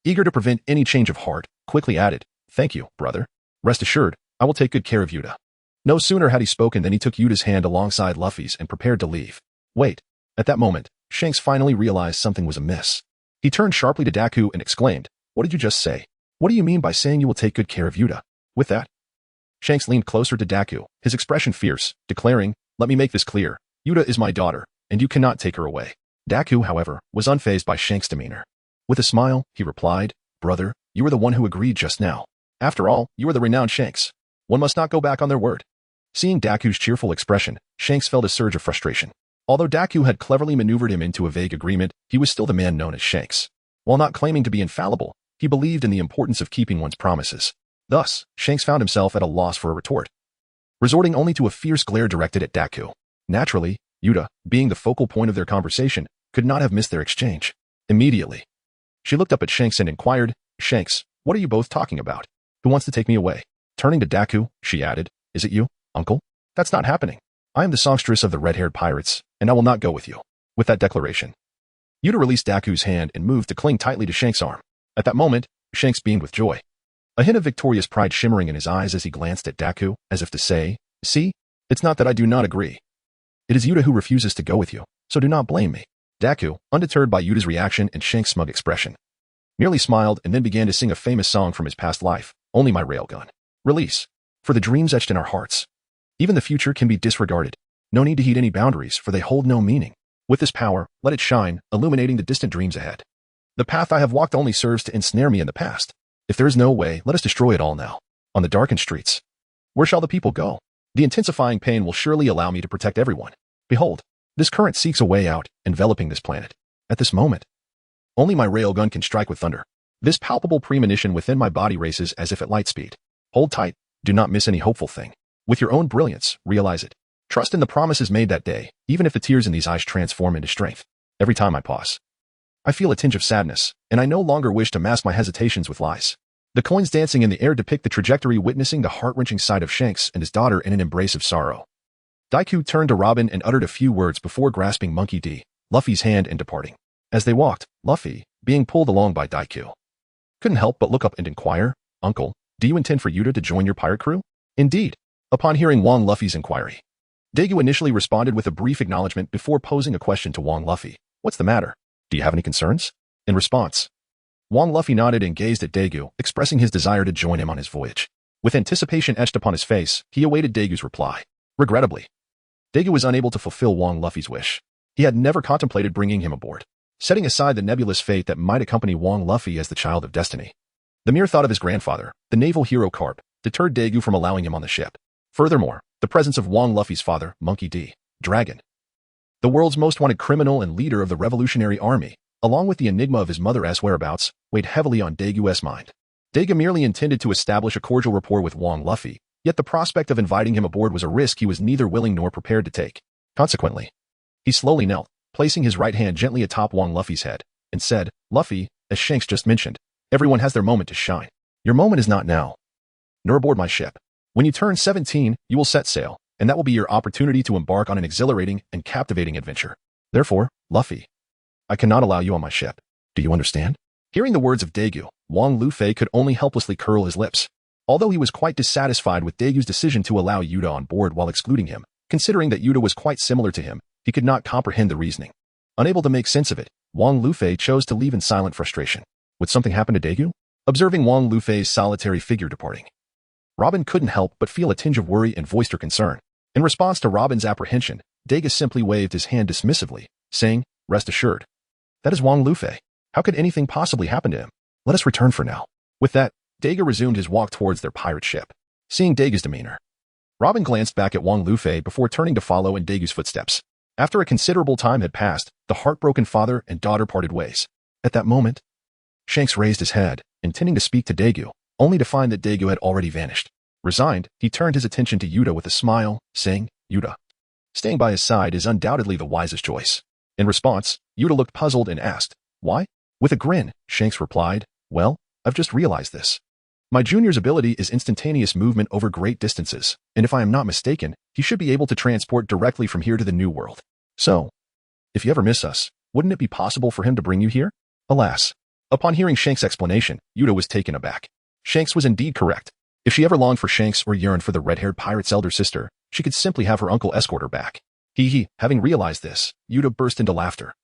eager to prevent any change of heart, quickly added, Thank you, brother. Rest assured, I will take good care of Yuta. No sooner had he spoken than he took Yuta's hand alongside Luffy's and prepared to leave. Wait. At that moment, Shanks finally realized something was amiss. He turned sharply to Dagu and exclaimed, What did you just say? What do you mean by saying you will take good care of Yuta? With that, Shanks leaned closer to Dagu, his expression fierce, declaring, Let me make this clear. Yuta is my daughter, and you cannot take her away. Dagu, however, was unfazed by Shanks' demeanor. With a smile, he replied, Brother, you were the one who agreed just now. After all, you are the renowned Shanks. One must not go back on their word. Seeing Daku's cheerful expression, Shanks felt a surge of frustration. Although Dagu had cleverly maneuvered him into a vague agreement, he was still the man known as Shanks. While not claiming to be infallible, he believed in the importance of keeping one's promises. Thus, Shanks found himself at a loss for a retort, resorting only to a fierce glare directed at Dagu. Naturally, Yuta, being the focal point of their conversation, could not have missed their exchange. Immediately, she looked up at Shanks and inquired, Shanks, what are you both talking about? Who wants to take me away? Turning to Dagu, she added, Is it you, uncle? That's not happening. I am the songstress of the red-haired pirates, and I will not go with you. With that declaration, Yuta released Daku's hand and moved to cling tightly to Shanks' arm. At that moment, Shanks beamed with joy, a hint of victorious pride shimmering in his eyes as he glanced at Dagu, as if to say, See, it's not that I do not agree. It is Yuta who refuses to go with you, so do not blame me. Dagu, undeterred by Yuta's reaction and Shanks' smug expression, merely smiled and then began to sing a famous song from his past life, Only My Railgun. Release. For the dreams etched in our hearts. Even the future can be disregarded. No need to heed any boundaries, for they hold no meaning. With this power, let it shine, illuminating the distant dreams ahead. The path I have walked only serves to ensnare me in the past. If there is no way, let us destroy it all now. On the darkened streets. Where shall the people go? The intensifying pain will surely allow me to protect everyone. Behold, this current seeks a way out, enveloping this planet. At this moment, only my railgun can strike with thunder. This palpable premonition within my body races as if at light speed. Hold tight, do not miss any hopeful thing. With your own brilliance, realize it. Trust in the promises made that day, even if the tears in these eyes transform into strength. Every time I pause, I feel a tinge of sadness, and I no longer wish to mask my hesitations with lies. The coins dancing in the air depict the trajectory, witnessing the heart-wrenching sight of Shanks and his daughter in an embrace of sorrow. Dagu turned to Robin and uttered a few words before grasping Monkey D. Luffy's hand and departing. As they walked, Luffy, being pulled along by Dagu, couldn't help but look up and inquire, Uncle, do you intend for Yuta to join your pirate crew? Indeed. Upon hearing Wong Luffy's inquiry, Dagu initially responded with a brief acknowledgement before posing a question to Wong Luffy. What's the matter? Do you have any concerns? In response, Wong Luffy nodded and gazed at Dagu, expressing his desire to join him on his voyage. With anticipation etched upon his face, he awaited Dagu's reply. Regrettably, Dagu was unable to fulfill Wong Luffy's wish. He had never contemplated bringing him aboard, setting aside the nebulous fate that might accompany Wong Luffy as the child of destiny. The mere thought of his grandfather, the naval hero Carp, deterred Dagu from allowing him on the ship. Furthermore, the presence of Wong Luffy's father, Monkey D. Dragon, the world's most wanted criminal and leader of the Revolutionary Army, along with the enigma of his mother's whereabouts, weighed heavily on Dagu's mind. Dagu merely intended to establish a cordial rapport with Wong Luffy, yet the prospect of inviting him aboard was a risk he was neither willing nor prepared to take. Consequently, he slowly knelt, placing his right hand gently atop Wong Luffy's head, and said, Luffy, as Shanks just mentioned, everyone has their moment to shine. Your moment is not now, nor aboard my ship. When you turn 17, you will set sail, and that will be your opportunity to embark on an exhilarating and captivating adventure. Therefore, Luffy, I cannot allow you on my ship. Do you understand? Hearing the words of Dagu, Wong Luffy could only helplessly curl his lips. Although he was quite dissatisfied with Dagu's decision to allow Yuta on board while excluding him, considering that Yuta was quite similar to him, he could not comprehend the reasoning. Unable to make sense of it, Wong Luffy chose to leave in silent frustration. Would something happen to Dagu? Observing Wong Luffy's solitary figure departing, Robin couldn't help but feel a tinge of worry and voiced her concern. In response to Robin's apprehension, Dagu simply waved his hand dismissively, saying, Rest assured. That is Wong Luffy. How could anything possibly happen to him? Let us return for now. With that, Dagu resumed his walk towards their pirate ship. Seeing Dagu's demeanor, Robin glanced back at Wong Luffy before turning to follow in Dagu's footsteps. After a considerable time had passed, the heartbroken father and daughter parted ways. At that moment, Shanks raised his head, intending to speak to Dagu, only to find that Dagu had already vanished. Resigned, he turned his attention to Yuta with a smile, saying, Yuta, staying by his side is undoubtedly the wisest choice. In response, Yuta looked puzzled and asked, Why? With a grin, Shanks replied, Well, I've just realized this. My junior's ability is instantaneous movement over great distances, and if I am not mistaken, he should be able to transport directly from here to the New World. So, if you ever miss us, wouldn't it be possible for him to bring you here? Alas. Upon hearing Shanks' explanation, Yuta was taken aback. Shanks was indeed correct. If she ever longed for Shanks or yearned for the red-haired pirate's elder sister, she could simply have her uncle escort her back. Having realized this, Yuta burst into laughter,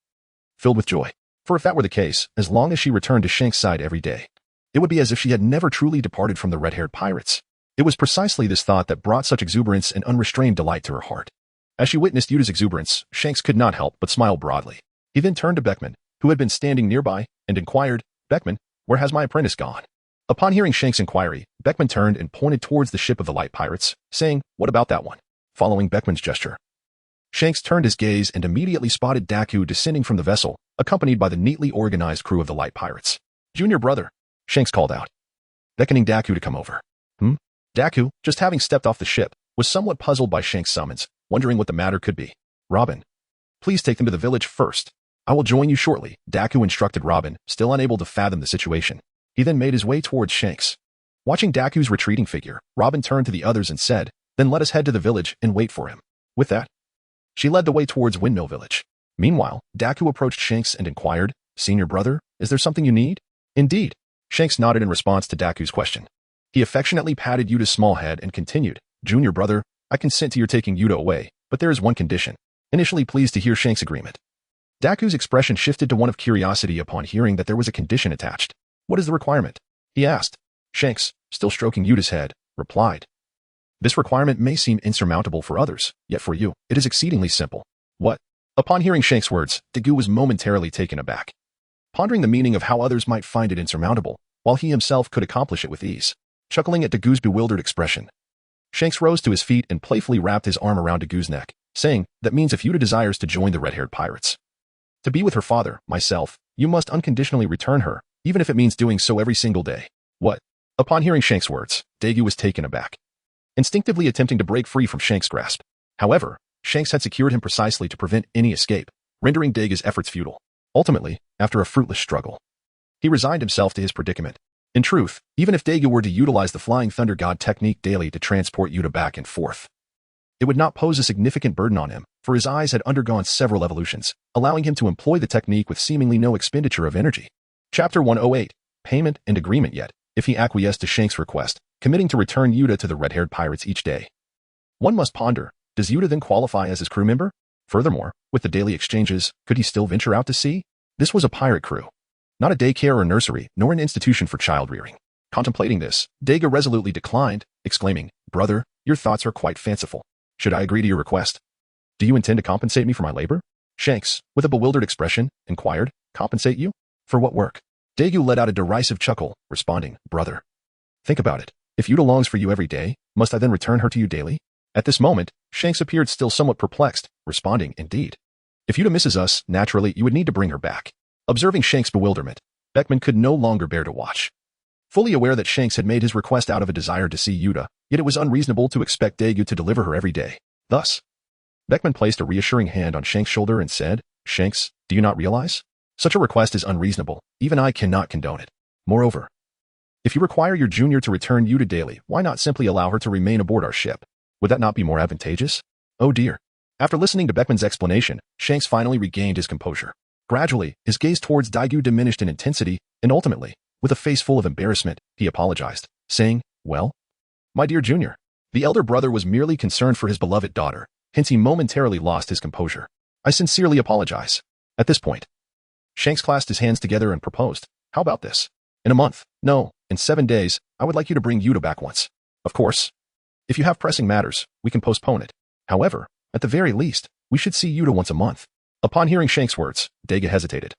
filled with joy. For if that were the case, as long as she returned to Shanks' side every day, it would be as if she had never truly departed from the red-haired pirates. It was precisely this thought that brought such exuberance and unrestrained delight to her heart. As she witnessed Yuta's exuberance, Shanks could not help but smile broadly. He then turned to Beckman, who had been standing nearby, and inquired, "Beckman, where has my apprentice gone?" Upon hearing Shanks' inquiry, Beckman turned and pointed towards the ship of the light pirates, saying, "What about that one?" Following Beckman's gesture, Shanks turned his gaze and immediately spotted Dagu descending from the vessel, accompanied by the neatly organized crew of the light pirates. "Junior brother," Shanks called out, beckoning Dagu to come over. Dagu, just having stepped off the ship, was somewhat puzzled by Shanks' summons, wondering what the matter could be. "Robin, please take them to the village first. I will join you shortly," Dagu instructed Robin, still unable to fathom the situation. He then made his way towards Shanks. Watching Dagu's retreating figure, Robin turned to the others and said, "Then let us head to the village and wait for him." With that, she led the way towards Windmill Village. Meanwhile, Dagu approached Shanks and inquired, "Senior brother, is there something you need?" "Indeed." Shanks nodded in response to Dagu's question. He affectionately patted Yuta's small head and continued, "Junior brother, I consent to your taking Yuta away, but there is one condition." Initially pleased to hear Shanks' agreement, Dagu's expression shifted to one of curiosity upon hearing that there was a condition attached. "What is the requirement?" he asked. Shanks, still stroking Yuta's head, replied, "This requirement may seem insurmountable for others, yet for you, it is exceedingly simple." "What?" Upon hearing Shanks' words, Dagu was momentarily taken aback, pondering the meaning of how others might find it insurmountable, while he himself could accomplish it with ease. Chuckling at Dagu's bewildered expression, Shanks rose to his feet and playfully wrapped his arm around Dagu's neck, saying, "That means if Yuta desires to join the red-haired pirates, to be with her father, myself, you must unconditionally return her, even if it means doing so every single day." "What?" Upon hearing Shanks' words, Dagu was taken aback, instinctively attempting to break free from Shanks' grasp. However, Shanks had secured him precisely to prevent any escape, rendering Dagu's efforts futile. Ultimately, after a fruitless struggle, he resigned himself to his predicament. In truth, even if Dagu were to utilize the Flying Thunder God technique daily to transport Yuta back and forth, it would not pose a significant burden on him, for his eyes had undergone several evolutions, allowing him to employ the technique with seemingly no expenditure of energy. Chapter 108, Payment and Agreement. Yet, if he acquiesced to Shanks' request, committing to return Yuta to the red-haired pirates each day, one must ponder, does Yuta then qualify as his crew member? Furthermore, with the daily exchanges, could he still venture out to sea? This was a pirate crew, not a daycare or nursery, nor an institution for child rearing. Contemplating this, Dagu resolutely declined, exclaiming, "Brother, your thoughts are quite fanciful. Should I agree to your request? Do you intend to compensate me for my labor?" Shanks, with a bewildered expression, inquired, "Compensate you? For what work?" Dagu let out a derisive chuckle, responding, "Brother, think about it. If Yuta longs for you every day, must I then return her to you daily?" At this moment, Shanks appeared still somewhat perplexed, responding, "Indeed. If Yuta misses us, naturally you would need to bring her back." Observing Shanks' bewilderment, Beckman could no longer bear to watch. Fully aware that Shanks had made his request out of a desire to see Yuta, yet it was unreasonable to expect Dagu to deliver her every day. Thus, Beckman placed a reassuring hand on Shanks' shoulder and said, "Shanks, do you not realize? Such a request is unreasonable. Even I cannot condone it. Moreover, if you require your junior to return Yuta daily, why not simply allow her to remain aboard our ship? Would that not be more advantageous?" Oh dear. After listening to Beckman's explanation, Shanks finally regained his composure. Gradually, his gaze towards Dagu diminished in intensity, and ultimately, with a face full of embarrassment, he apologized, saying, "Well, my dear junior." The elder brother was merely concerned for his beloved daughter, hence he momentarily lost his composure. "I sincerely apologize." At this point, Shanks clasped his hands together and proposed, "How about this? In a month, no, in 7 days, I would like you to bring Yuta back once. Of course, if you have pressing matters, we can postpone it. However, at the very least, we should see Yuta once a month." Upon hearing Shanks' words, Dagu hesitated,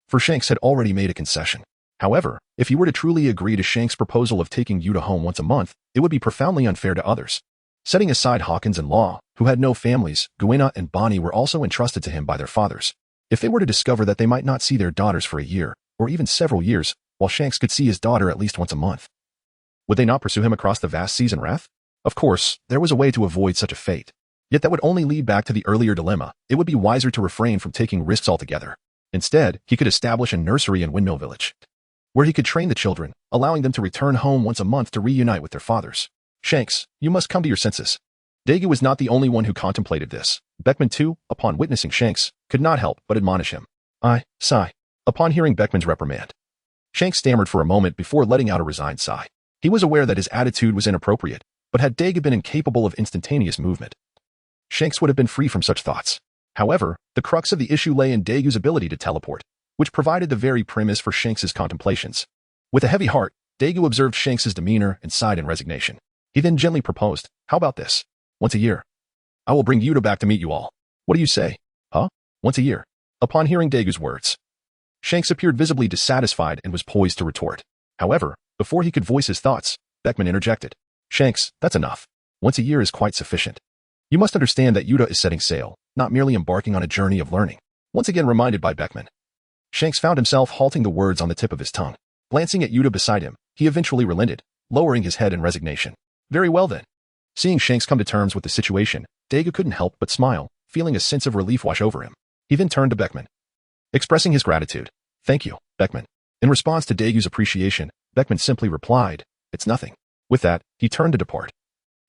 for Shanks had already made a concession. However, if he were to truly agree to Shanks' proposal of taking Yuta home once a month, it would be profoundly unfair to others. Setting aside Hawkins and Law, who had no families, Guena and Bonny were also entrusted to him by their fathers. If they were to discover that they might not see their daughters for a year, or even several years, while Shanks could see his daughter at least once a month, would they not pursue him across the vast seas in wrath? Of course, there was a way to avoid such a fate. Yet that would only lead back to the earlier dilemma. It would be wiser to refrain from taking risks altogether. Instead, he could establish a nursery in Windmill Village, where he could train the children, allowing them to return home once a month to reunite with their fathers. "Shanks, you must come to your senses." Dagu was not the only one who contemplated this. Beckman too, upon witnessing Shanks, could not help but admonish him. "I sigh." Upon hearing Beckman's reprimand, Shanks stammered for a moment before letting out a resigned sigh. He was aware that his attitude was inappropriate, but had Dagu been incapable of instantaneous movement, Shanks would have been free from such thoughts. However, the crux of the issue lay in Dagu's ability to teleport, which provided the very premise for Shanks' contemplations. With a heavy heart, Dagu observed Shanks' demeanor and sighed in resignation. He then gently proposed, "How about this? Once a year, I will bring Yuta back to meet you all. What do you say? Huh? Once a year. Upon hearing Dagu's words, Shanks appeared visibly dissatisfied and was poised to retort. However, before he could voice his thoughts, Beckman interjected. Shanks, that's enough. Once a year is quite sufficient. You must understand that Yuta is setting sail, not merely embarking on a journey of learning. Once again reminded by Beckman, Shanks found himself halting the words on the tip of his tongue. Glancing at Yuta beside him, he eventually relented, lowering his head in resignation. Very well then. Seeing Shanks come to terms with the situation, Dagu couldn't help but smile, feeling a sense of relief wash over him. He then turned to Beckman, expressing his gratitude. Thank you, Beckman. In response to Dagu's appreciation, Beckman simply replied, it's nothing. With that, he turned to depart,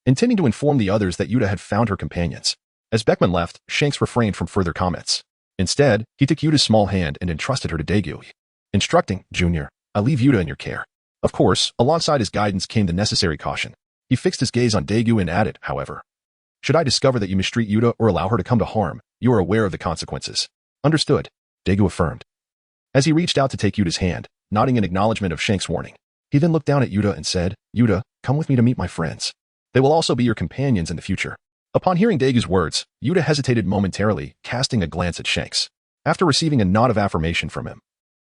intending to inform the others that Yuta had found her companions. As Beckman left, Shanks refrained from further comments. Instead, he took Yuta's small hand and entrusted her to Dagu, instructing, Junior, I leave Yuta in your care. Of course, alongside his guidance came the necessary caution. He fixed his gaze on Dagu and added, however, should I discover that you mistreat Yuta or allow her to come to harm, you are aware of the consequences. Understood, Dagu affirmed. As he reached out to take Yuta's hand, nodding in acknowledgement of Shanks' warning, he then looked down at Yuta and said, Yuta, come with me to meet my friends. They will also be your companions in the future. Upon hearing Dagu's words, Yuta hesitated momentarily, casting a glance at Shanks. After receiving a nod of affirmation from him,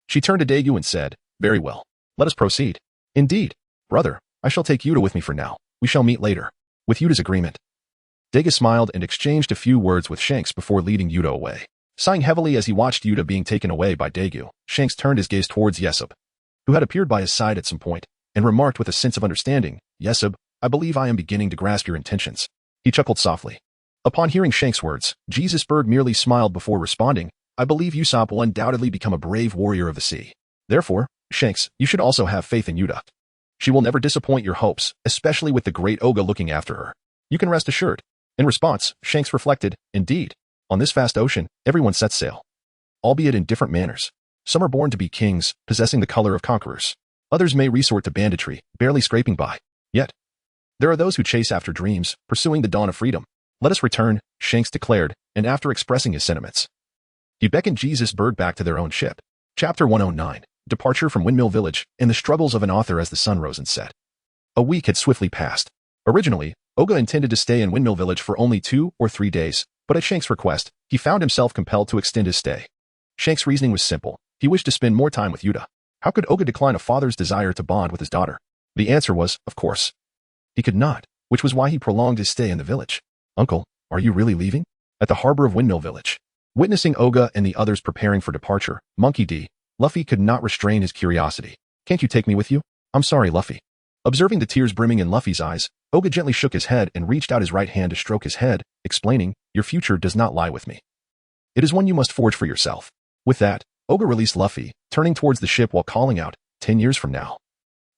she turned to Dagu and said, very well. Let us proceed. Indeed, brother, I shall take Yuta with me for now. We shall meet later. With Yuta's agreement. Dagu smiled and exchanged a few words with Shanks before leading Yuta away. Sighing heavily as he watched Yuta being taken away by Dagu, Shanks turned his gaze towards Yesub, who had appeared by his side at some point, and remarked with a sense of understanding, Yesub, I believe I am beginning to grasp your intentions. He chuckled softly. Upon hearing Shanks' words, Jesus Berg merely smiled before responding, I believe Usopp will undoubtedly become a brave warrior of the sea. Therefore, Shanks, you should also have faith in Yuta. She will never disappoint your hopes, especially with the great Oga looking after her. You can rest assured. In response, Shanks reflected, indeed, on this vast ocean, everyone sets sail. Albeit in different manners. Some are born to be kings, possessing the color of conquerors. Others may resort to banditry, barely scraping by. Yet, there are those who chase after dreams, pursuing the dawn of freedom. Let us return, Shanks declared, and after expressing his sentiments, he beckoned Jesus Berg back to their own ship. Chapter 109. Departure from Windmill Village, and the struggles of an author as the sun rose and set. A week had swiftly passed. Originally, Oga intended to stay in Windmill Village for only 2 or 3 days, but at Shanks' request, he found himself compelled to extend his stay. Shanks' reasoning was simple. He wished to spend more time with Yuta. How could Oga decline a father's desire to bond with his daughter? The answer was, of course, he could not, which was why he prolonged his stay in the village. Uncle, are you really leaving? At the harbor of Windmill Village. Witnessing Oga and the others preparing for departure, Monkey D. Luffy could not restrain his curiosity. Can't you take me with you? I'm sorry, Luffy. Observing the tears brimming in Luffy's eyes, Oga gently shook his head and reached out his right hand to stroke his head, explaining, your future does not lie with me. It is one you must forge for yourself. With that, Oga released Luffy, turning towards the ship while calling out, 10 years from now,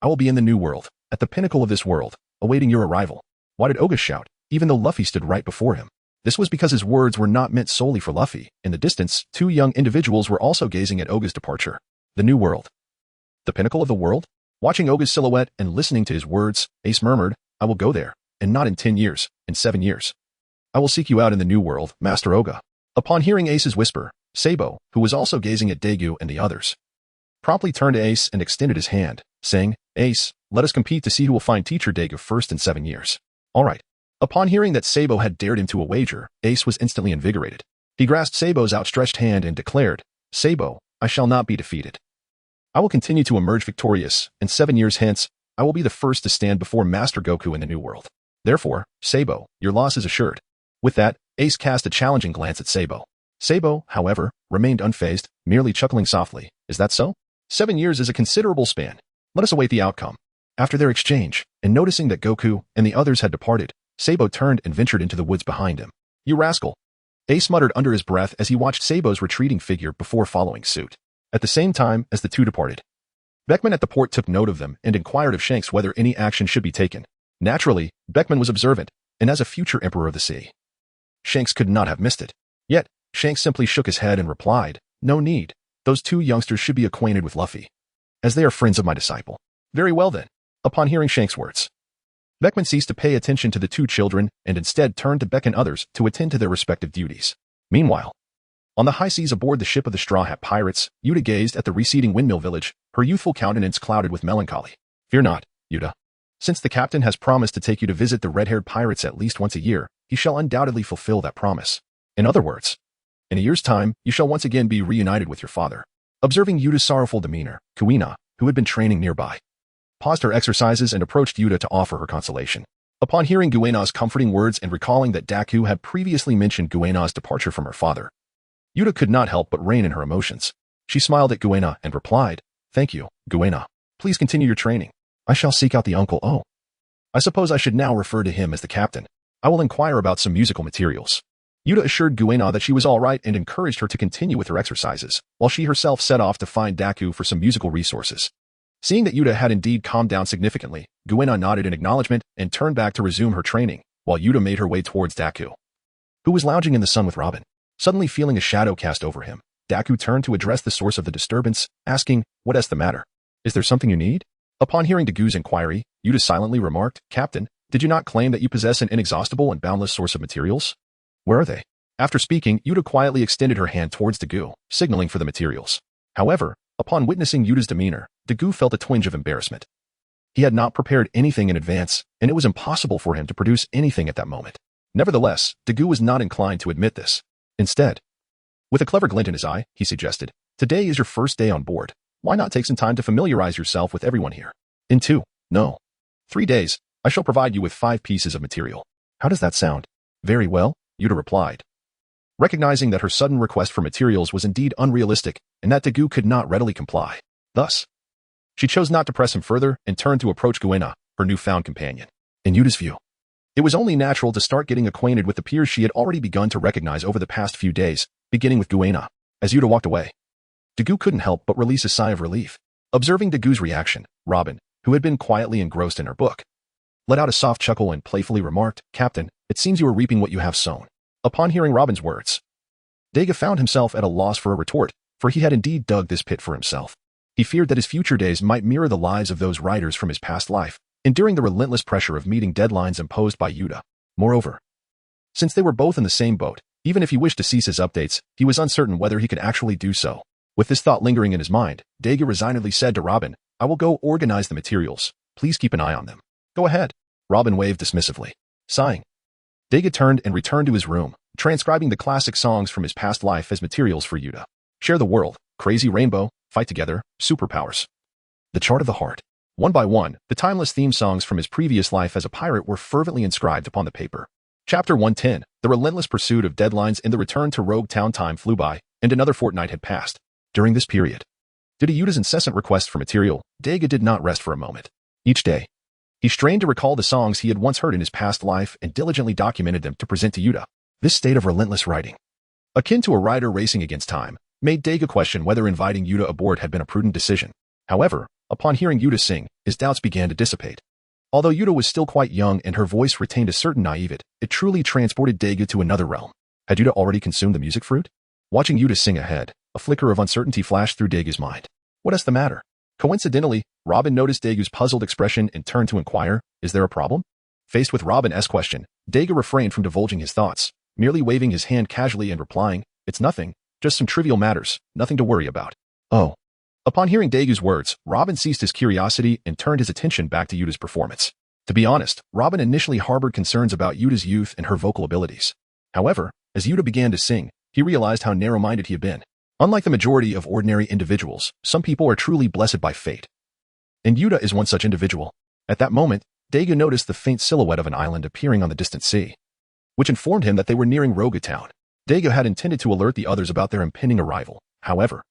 I will be in the new world, at the pinnacle of this world, awaiting your arrival. Why did Oga shout, even though Luffy stood right before him? This was because his words were not meant solely for Luffy. In the distance, 2 young individuals were also gazing at Oga's departure. The new world. The pinnacle of the world? Watching Oga's silhouette and listening to his words, Ace murmured, I will go there, and not in 10 years, in 7 years. I will seek you out in the new world, Master Oga. Upon hearing Ace's whisper, Sabo, who was also gazing at Dagu and the others, promptly turned to Ace and extended his hand, saying, Ace, let us compete to see who will find teacher Dagu first in 7 years. All right. Upon hearing that Sabo had dared him to a wager, Ace was instantly invigorated. He grasped Sabo's outstretched hand and declared, Sabo, I shall not be defeated. I will continue to emerge victorious, and 7 years hence, I will be the first to stand before Master Goku in the new world. Therefore, Sabo, your loss is assured. With that, Ace cast a challenging glance at Sabo. Sabo, however, remained unfazed, merely chuckling softly. Is that so? 7 years is a considerable span. Let us await the outcome. After their exchange, and noticing that Goku and the others had departed, Sabo turned and ventured into the woods behind him. You rascal! Ace muttered under his breath as he watched Sabo's retreating figure before following suit. At the same time as the two departed, Beckman at the port took note of them and inquired of Shanks whether any action should be taken. Naturally, Beckman was observant, and as a future Emperor of the Sea, Shanks could not have missed it. Yet, Shanks simply shook his head and replied, no need. Those 2 youngsters should be acquainted with Luffy, as they are friends of my disciple. Very well then. Upon hearing Shanks' words, Beckman ceased to pay attention to the 2 children and instead turned to beckon others to attend to their respective duties. Meanwhile, on the high seas aboard the ship of the Straw Hat Pirates, Yuta gazed at the receding Windmill Village, her youthful countenance clouded with melancholy. Fear not, Yuta. Since the captain has promised to take you to visit the red-haired pirates at least once a year, he shall undoubtedly fulfill that promise. In other words, in a year's time, you shall once again be reunited with your father. Observing Yuta's sorrowful demeanor, Kuina, who had been training nearby, paused her exercises and approached Yuta to offer her consolation. Upon hearing Guena's comforting words and recalling that Daku had previously mentioned Guena's departure from her father, Yuta could not help but rein in her emotions. She smiled at Guena and replied, "Thank you, Guena. Please continue your training. I shall seek out the uncle. Oh, I suppose I should now refer to him as the captain. I will inquire about some musical materials." Yuta assured Guena that she was all right and encouraged her to continue with her exercises, while she herself set off to find Daku for some musical resources. Seeing that Yuta had indeed calmed down significantly, Guena nodded in acknowledgement and turned back to resume her training, while Yuta made her way towards Daku, who was lounging in the sun with Robin. Suddenly feeling a shadow cast over him, Daku turned to address the source of the disturbance, asking, "What is the matter? Is there something you need?" Upon hearing Dagu's inquiry, Yuta silently remarked, "Captain, did you not claim that you possess an inexhaustible and boundless source of materials? Where are they?" After speaking, Yuta quietly extended her hand towards Dagu, signaling for the materials. However, upon witnessing Yuta's demeanor, Dagu felt a twinge of embarrassment. He had not prepared anything in advance, and it was impossible for him to produce anything at that moment. Nevertheless, Dagu was not inclined to admit this. Instead, with a clever glint in his eye, he suggested, "Today is your first day on board. Why not take some time to familiarize yourself with everyone here? In 3 days, I shall provide you with 5 pieces of material. How does that sound?" "Very well," Yuta replied, recognizing that her sudden request for materials was indeed unrealistic and that Dagu could not readily comply. Thus, she chose not to press him further and turned to approach Guena, her newfound companion. In Yuta's view, it was only natural to start getting acquainted with the peers she had already begun to recognize over the past few days, beginning with Guena. As Yuta walked away, Dagu couldn't help but release a sigh of relief. Observing Dagu's reaction, Robin, who had been quietly engrossed in her book, let out a soft chuckle and playfully remarked, "Captain, it seems you are reaping what you have sown." Upon hearing Robin's words, Dagu found himself at a loss for a retort, for he had indeed dug this pit for himself. He feared that his future days might mirror the lives of those writers from his past life, enduring the relentless pressure of meeting deadlines imposed by Yuta. Moreover, since they were both in the same boat, even if he wished to cease his updates, he was uncertain whether he could actually do so. With this thought lingering in his mind, Dagu resignedly said to Robin, "I will go organize the materials. Please keep an eye on them." "Go ahead." Robin waved dismissively. Sighing, Dagu turned and returned to his room, transcribing the classic songs from his past life as materials for Yuta. Share the world, Crazy Rainbow, Fight Together, Superpowers. The Chart of the Heart. One by one, the timeless theme songs from his previous life as a pirate were fervently inscribed upon the paper. Chapter 110, the relentless pursuit of deadlines and the return to Rogue Town. Time flew by, and another fortnight had passed. During this period, due to Yuta's incessant request for material, Dagu did not rest for a moment. Each day, he strained to recall the songs he had once heard in his past life and diligently documented them to present to Yuta. This state of relentless writing, akin to a rider racing against time, made Dagu question whether inviting Yuta aboard had been a prudent decision. However, upon hearing Yuta sing, his doubts began to dissipate. Although Yuta was still quite young and her voice retained a certain naivete, it truly transported Dagu to another realm. Had Yuta already consumed the music fruit? Watching Yuta sing ahead, a flicker of uncertainty flashed through Dagu's mind. What is the matter? Coincidentally, Robin noticed Dagu's puzzled expression and turned to inquire, "Is there a problem?" Faced with Robin's question, Dagu refrained from divulging his thoughts, merely waving his hand casually and replying, "It's nothing, just some trivial matters, nothing to worry about." "Oh." Upon hearing Dagu's words, Robin ceased his curiosity and turned his attention back to Yuta's performance. To be honest, Robin initially harbored concerns about Yuta's youth and her vocal abilities. However, as Yuta began to sing, he realized how narrow-minded he had been. Unlike the majority of ordinary individuals, some people are truly blessed by fate. And Yuta is one such individual. At that moment, Dagu noticed the faint silhouette of an island appearing on the distant sea, which informed him that they were nearing Rogue Town. Dagu had intended to alert the others about their impending arrival. However,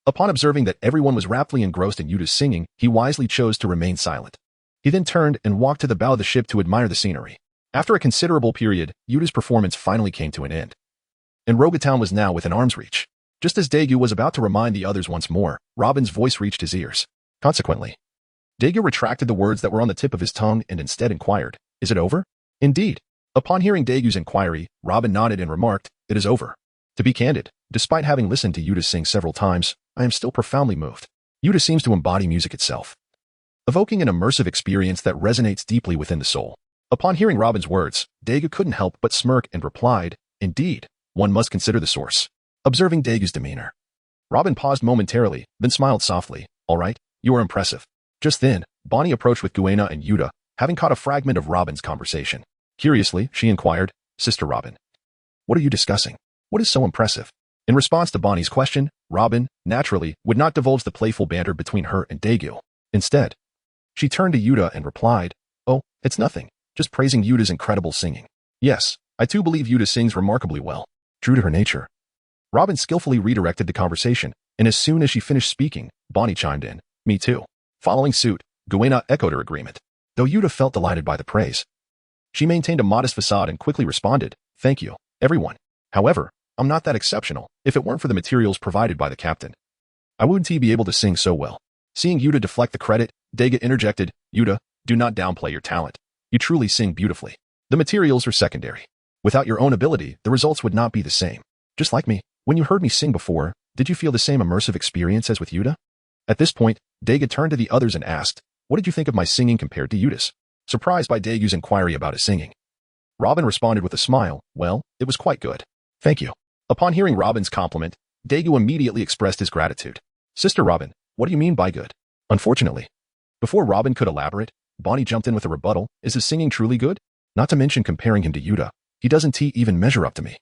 upon observing that everyone was raptly engrossed in Yuta's singing, he wisely chose to remain silent. He then turned and walked to the bow of the ship to admire the scenery. After a considerable period, Yuta's performance finally came to an end, and Rogue Town was now within arm's reach. Just as Dagu was about to remind the others once more, Robin's voice reached his ears. Consequently, Dagu retracted the words that were on the tip of his tongue and instead inquired, "Is it over?" "Indeed." Upon hearing Dagu's inquiry, Robin nodded and remarked, "It is over." To be candid, despite having listened to Yuta sing several times, I am still profoundly moved. Yuta seems to embody music itself, evoking an immersive experience that resonates deeply within the soul. Upon hearing Robin's words, Dagu couldn't help but smirk and replied, "Indeed, one must consider the source." Observing Dagu's demeanor, Robin paused momentarily, then smiled softly. "All right, you are impressive." Just then, Bonny approached with Guena and Yuta, having caught a fragment of Robin's conversation. Curiously, she inquired, Sister Robin. What are you discussing? What is so impressive? In response to Bonny's question, Robin, naturally, would not divulge the playful banter between her and Dagu. Instead, she turned to Yuta and replied, "Oh, it's nothing. Just praising Yuta's incredible singing. Yes, I too believe Yuta sings remarkably well." True to her nature, Robin skillfully redirected the conversation, and as soon as she finished speaking, Bonny chimed in, "Me too." Following suit, Guena echoed her agreement. Though Yuta felt delighted by the praise, she maintained a modest facade and quickly responded, "Thank you, everyone. However, I'm not that exceptional. If it weren't for the materials provided by the captain, I wouldn't be able to sing so well." Seeing Yuta deflect the credit, Dagu interjected, "Yuta, do not downplay your talent. You truly sing beautifully. The materials are secondary. Without your own ability, the results would not be the same. Just like me, when you heard me sing before, did you feel the same immersive experience as with Yuta?" At this point, Dagu turned to the others and asked, "What did you think of my singing compared to Yuta's?" Surprised by Dagu's inquiry about his singing, Robin responded with a smile, "Well, it was quite good. Thank you." Upon hearing Robin's compliment, Dagu immediately expressed his gratitude. "Sister Robin, what do you mean by good?" Unfortunately, before Robin could elaborate, Bonny jumped in with a rebuttal. "Is his singing truly good? Not to mention comparing him to Yuta, he doesn't even measure up to me."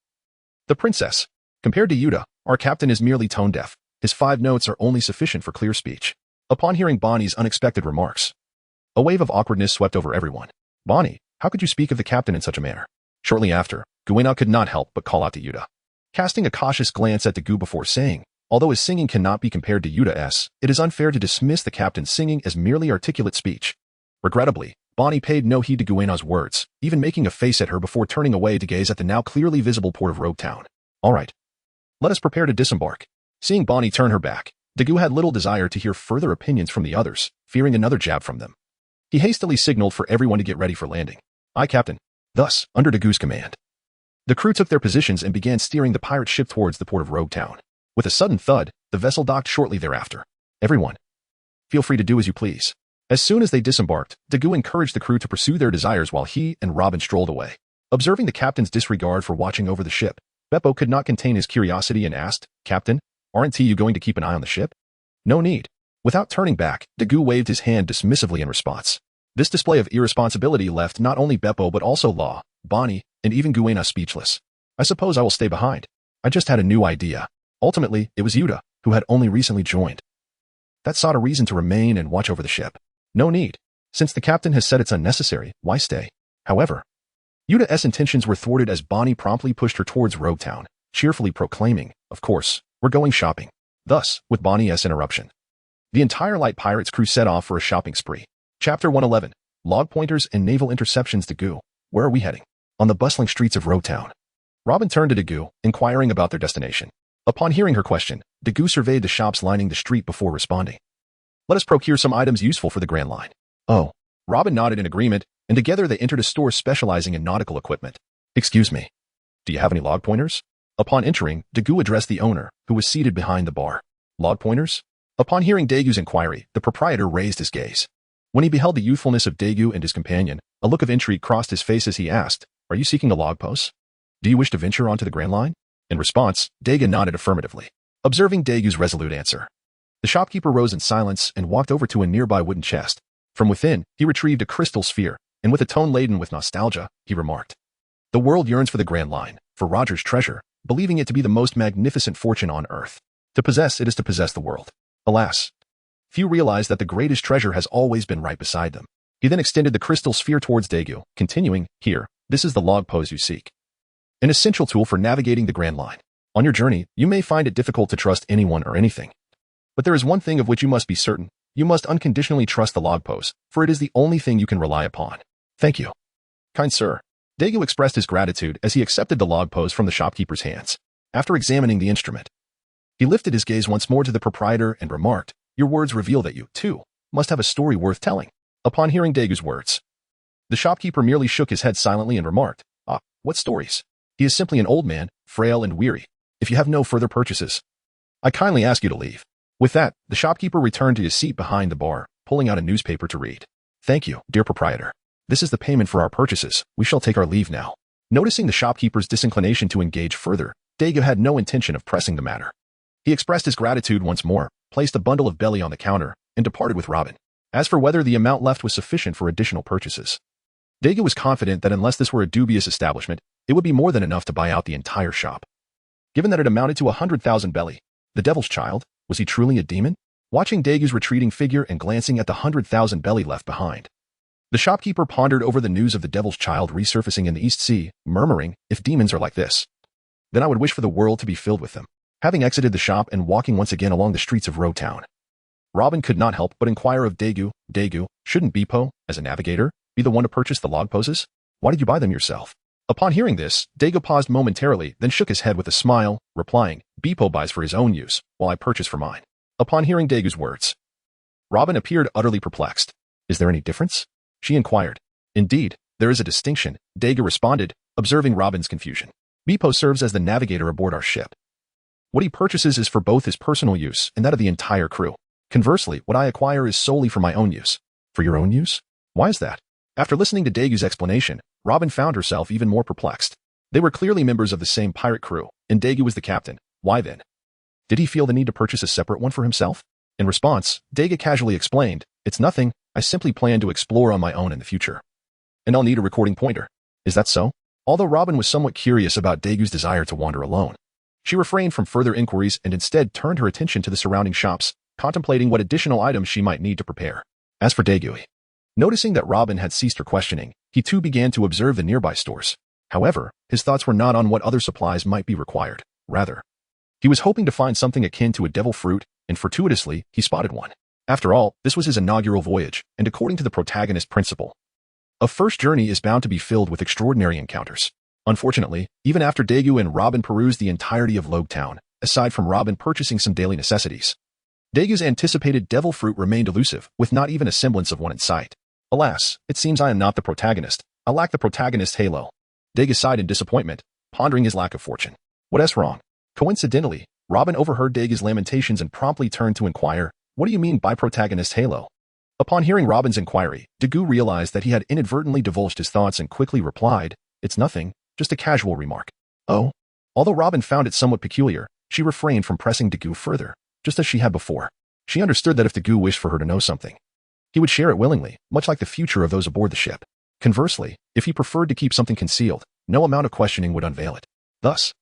The princess. Compared to Yuta, our captain is merely tone deaf. His 5 notes are only sufficient for clear speech. Upon hearing Bonny's unexpected remarks, a wave of awkwardness swept over everyone. "Bonny, how could you speak of the captain in such a manner?" Shortly after, Guena could not help but call out to Yuta, casting a cautious glance at Dagu before saying, "Although his singing cannot be compared to Yuta's, it is unfair to dismiss the captain's singing as merely articulate speech." Regrettably, Bonny paid no heed to Guena's words, even making a face at her before turning away to gaze at the now clearly visible port of Rogue Town. "All right. Let us prepare to disembark." Seeing Bonny turn her back, Dagu had little desire to hear further opinions from the others, fearing another jab from them. He hastily signaled for everyone to get ready for landing. "Aye, Captain." Thus, under Dagu's command, the crew took their positions and began steering the pirate ship towards the port of Rogue Town. With a sudden thud, the vessel docked shortly thereafter. "Everyone, feel free to do as you please." As soon as they disembarked, Dagu encouraged the crew to pursue their desires while he and Robin strolled away. Observing the captain's disregard for watching over the ship, Beppo could not contain his curiosity and asked, "Captain, aren't you going to keep an eye on the ship?" "No need." Without turning back, Dagu waved his hand dismissively in response. This display of irresponsibility left not only Beppo but also Law, Bonny, and even Guena speechless. "I suppose I will stay behind. I just had a new idea." Ultimately, it was Yuta, who had only recently joined, that sought a reason to remain and watch over the ship. "No need. Since the captain has said it's unnecessary, why stay?" However, Yuta's intentions were thwarted as Bonny promptly pushed her towards Rogue Town, cheerfully proclaiming, "Of course, we're going shopping." Thus, with Bonny's interruption, the entire light pirates crew set off for a shopping spree. Chapter 111, Log Pointers and Naval Interceptions. Dagu, where are we heading? On the bustling streets of Rogue Town, Robin turned to Dagu, inquiring about their destination. Upon hearing her question, Dagu surveyed the shops lining the street before responding, "Let us procure some items useful for the Grand Line." "Oh." Robin nodded in agreement, and together they entered a store specializing in nautical equipment. "Excuse me, do you have any log pointers?" Upon entering, Dagu addressed the owner, who was seated behind the bar. "Log pointers?" Upon hearing Dagu's inquiry, the proprietor raised his gaze. When he beheld the youthfulness of Dagu and his companion, a look of intrigue crossed his face as he asked, "Are you seeking a log post? Do you wish to venture onto the Grand Line?" In response, Dagu nodded affirmatively. Observing Dagu's resolute answer, the shopkeeper rose in silence and walked over to a nearby wooden chest. From within, he retrieved a crystal sphere, and with a tone laden with nostalgia, he remarked, "The world yearns for the Grand Line, for Roger's treasure, believing it to be the most magnificent fortune on earth. To possess it is to possess the world. Alas, few realize that the greatest treasure has always been right beside them." He then extended the crystal sphere towards Dagu, continuing, "Here, this is the log post you seek. An essential tool for navigating the Grand Line. On your journey, you may find it difficult to trust anyone or anything. But there is one thing of which you must be certain. You must unconditionally trust the log post, for it is the only thing you can rely upon. Thank you, kind sir." Dagu expressed his gratitude as he accepted the log post from the shopkeeper's hands. After examining the instrument, he lifted his gaze once more to the proprietor and remarked, "Your words reveal that you, too, must have a story worth telling." Upon hearing Dagu's words, the shopkeeper merely shook his head silently and remarked, "Ah, what stories? He is simply an old man, frail and weary. If you have no further purchases, I kindly ask you to leave." With that, the shopkeeper returned to his seat behind the bar, pulling out a newspaper to read. "Thank you, dear proprietor. This is the payment for our purchases. We shall take our leave now." Noticing the shopkeeper's disinclination to engage further, Dagu had no intention of pressing the matter. He expressed his gratitude once more, placed a bundle of belly on the counter, and departed with Robin. As for whether the amount left was sufficient for additional purchases, Dagu was confident that unless this were a dubious establishment, It would be more than enough to buy out the entire shop. Given that it amounted to 100,000 belly, the devil's child, was he truly a demon? Watching Dagu's retreating figure and glancing at the 100,000 belly left behind, the shopkeeper pondered over the news of the devil's child resurfacing in the East Sea, murmuring, if demons are like this, then I would wish for the world to be filled with them. Having exited the shop and walking once again along the streets of Road Town, Robin could not help but inquire of Dagu, shouldn't Bipo, as a navigator, be the one to purchase the log poses? Why did you buy them yourself? Upon hearing this, Dagu paused momentarily, then shook his head with a smile, replying, Bipo buys for his own use, while I purchase for mine. Upon hearing Dagu's words, Robin appeared utterly perplexed. Is there any difference? She inquired. Indeed, there is a distinction, Dagu responded, observing Robin's confusion. Bipo serves as the navigator aboard our ship. What he purchases is for both his personal use and that of the entire crew. Conversely, what I acquire is solely for my own use. For your own use? Why is that? After listening to Dagu's explanation, Robin found herself even more perplexed. They were clearly members of the same pirate crew, and Dagu was the captain. Why then? Did he feel the need to purchase a separate one for himself? In response, Dagu casually explained, it's nothing, I simply plan to explore on my own in the future. And I'll need a recording pointer. Is that so? Although Robin was somewhat curious about Dagu's desire to wander alone, she refrained from further inquiries and instead turned her attention to the surrounding shops, contemplating what additional items she might need to prepare. As for Dagu, noticing that Robin had ceased her questioning, he too began to observe the nearby stores. However, his thoughts were not on what other supplies might be required. Rather, he was hoping to find something akin to a devil fruit, and fortuitously, he spotted one. After all, this was his inaugural voyage, and according to the protagonist principle, a first journey is bound to be filled with extraordinary encounters. Unfortunately, even after Dagu and Robin perused the entirety of Logue Town, aside from Robin purchasing some daily necessities, Dagu's anticipated devil fruit remained elusive, with not even a semblance of one in sight. Alas, it seems I am not the protagonist. I lack the protagonist halo. Dagu sighed in disappointment, pondering his lack of fortune. What's wrong? Coincidentally, Robin overheard Dagu's lamentations and promptly turned to inquire, what do you mean by protagonist halo? Upon hearing Robin's inquiry, Dagu realized that he had inadvertently divulged his thoughts and quickly replied, it's nothing, just a casual remark. Oh? Although Robin found it somewhat peculiar, she refrained from pressing Dagu further, just as she had before. She understood that if Dagu wished for her to know something, he would share it willingly, much like the future of those aboard the ship. Conversely, if he preferred to keep something concealed, no amount of questioning would unveil it. Thus,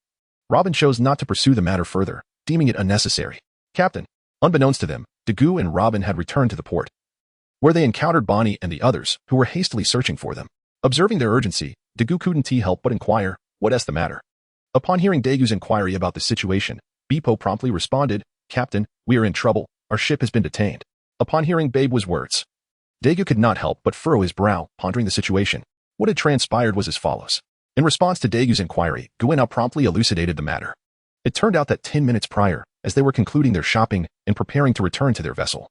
Robin chose not to pursue the matter further, deeming it unnecessary. Captain, unbeknownst to them, Dagu and Robin had returned to the port, where they encountered Bonny and the others, who were hastily searching for them. Observing their urgency, Dagu couldn't help but inquire, what's the matter? Upon hearing Dagu's inquiry about the situation, Bipo promptly responded, Captain, we are in trouble, our ship has been detained. Upon hearing Babe's words, Dagu could not help but furrow his brow, pondering the situation. What had transpired was as follows. In response to Dagu's inquiry, Guena promptly elucidated the matter. It turned out that 10 minutes prior, as they were concluding their shopping and preparing to return to their vessel,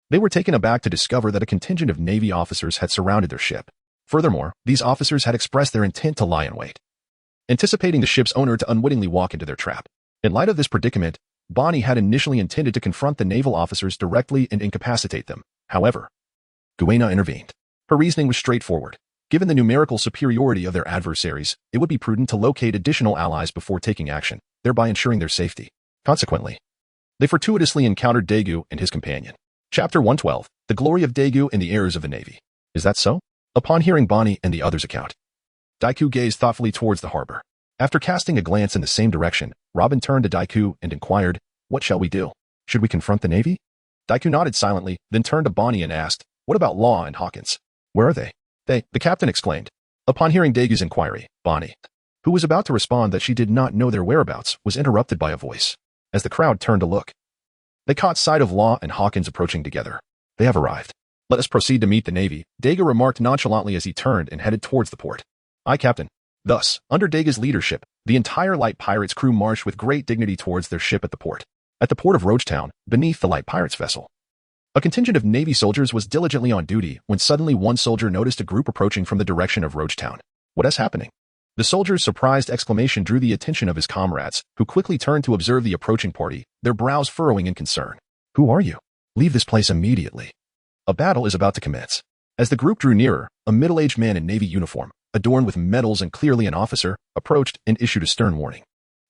they were taken aback to discover that a contingent of Navy officers had surrounded their ship. Furthermore, these officers had expressed their intent to lie in wait, anticipating the ship's owner to unwittingly walk into their trap. In light of this predicament, Bonny had initially intended to confront the naval officers directly and incapacitate them. However, Guena intervened. Her reasoning was straightforward. Given the numerical superiority of their adversaries, it would be prudent to locate additional allies before taking action, thereby ensuring their safety. Consequently, they fortuitously encountered Dagu and his companion. Chapter 112, The Glory of Dagu and the Errors of the Navy. Is that so? Upon hearing Bonny and the others' account, Dagu gazed thoughtfully towards the harbor. After casting a glance in the same direction, Robin turned to Dagu and inquired, what shall we do? Should we confront the Navy? Dagu nodded silently, then turned to Bonny and asked, what about Law and Hawkins? Where are they? The captain exclaimed. Upon hearing Dagu's inquiry, Bonny, who was about to respond that she did not know their whereabouts, was interrupted by a voice. As the crowd turned to look, they caught sight of Law and Hawkins approaching together. They have arrived. Let us proceed to meet the Navy, Dagu remarked nonchalantly as he turned and headed towards the port. Aye, Captain. Thus, under Dagu's leadership, the entire light pirates crew marched with great dignity towards their ship at the port. At the port of Roach Town, beneath the light pirates' vessel, a contingent of Navy soldiers was diligently on duty when suddenly one soldier noticed a group approaching from the direction of Roach Town. What is happening? The soldier's surprised exclamation drew the attention of his comrades, who quickly turned to observe the approaching party, their brows furrowing in concern. Who are you? Leave this place immediately. A battle is about to commence. As the group drew nearer, a middle-aged man in Navy uniform, adorned with medals and clearly an officer, approached and issued a stern warning.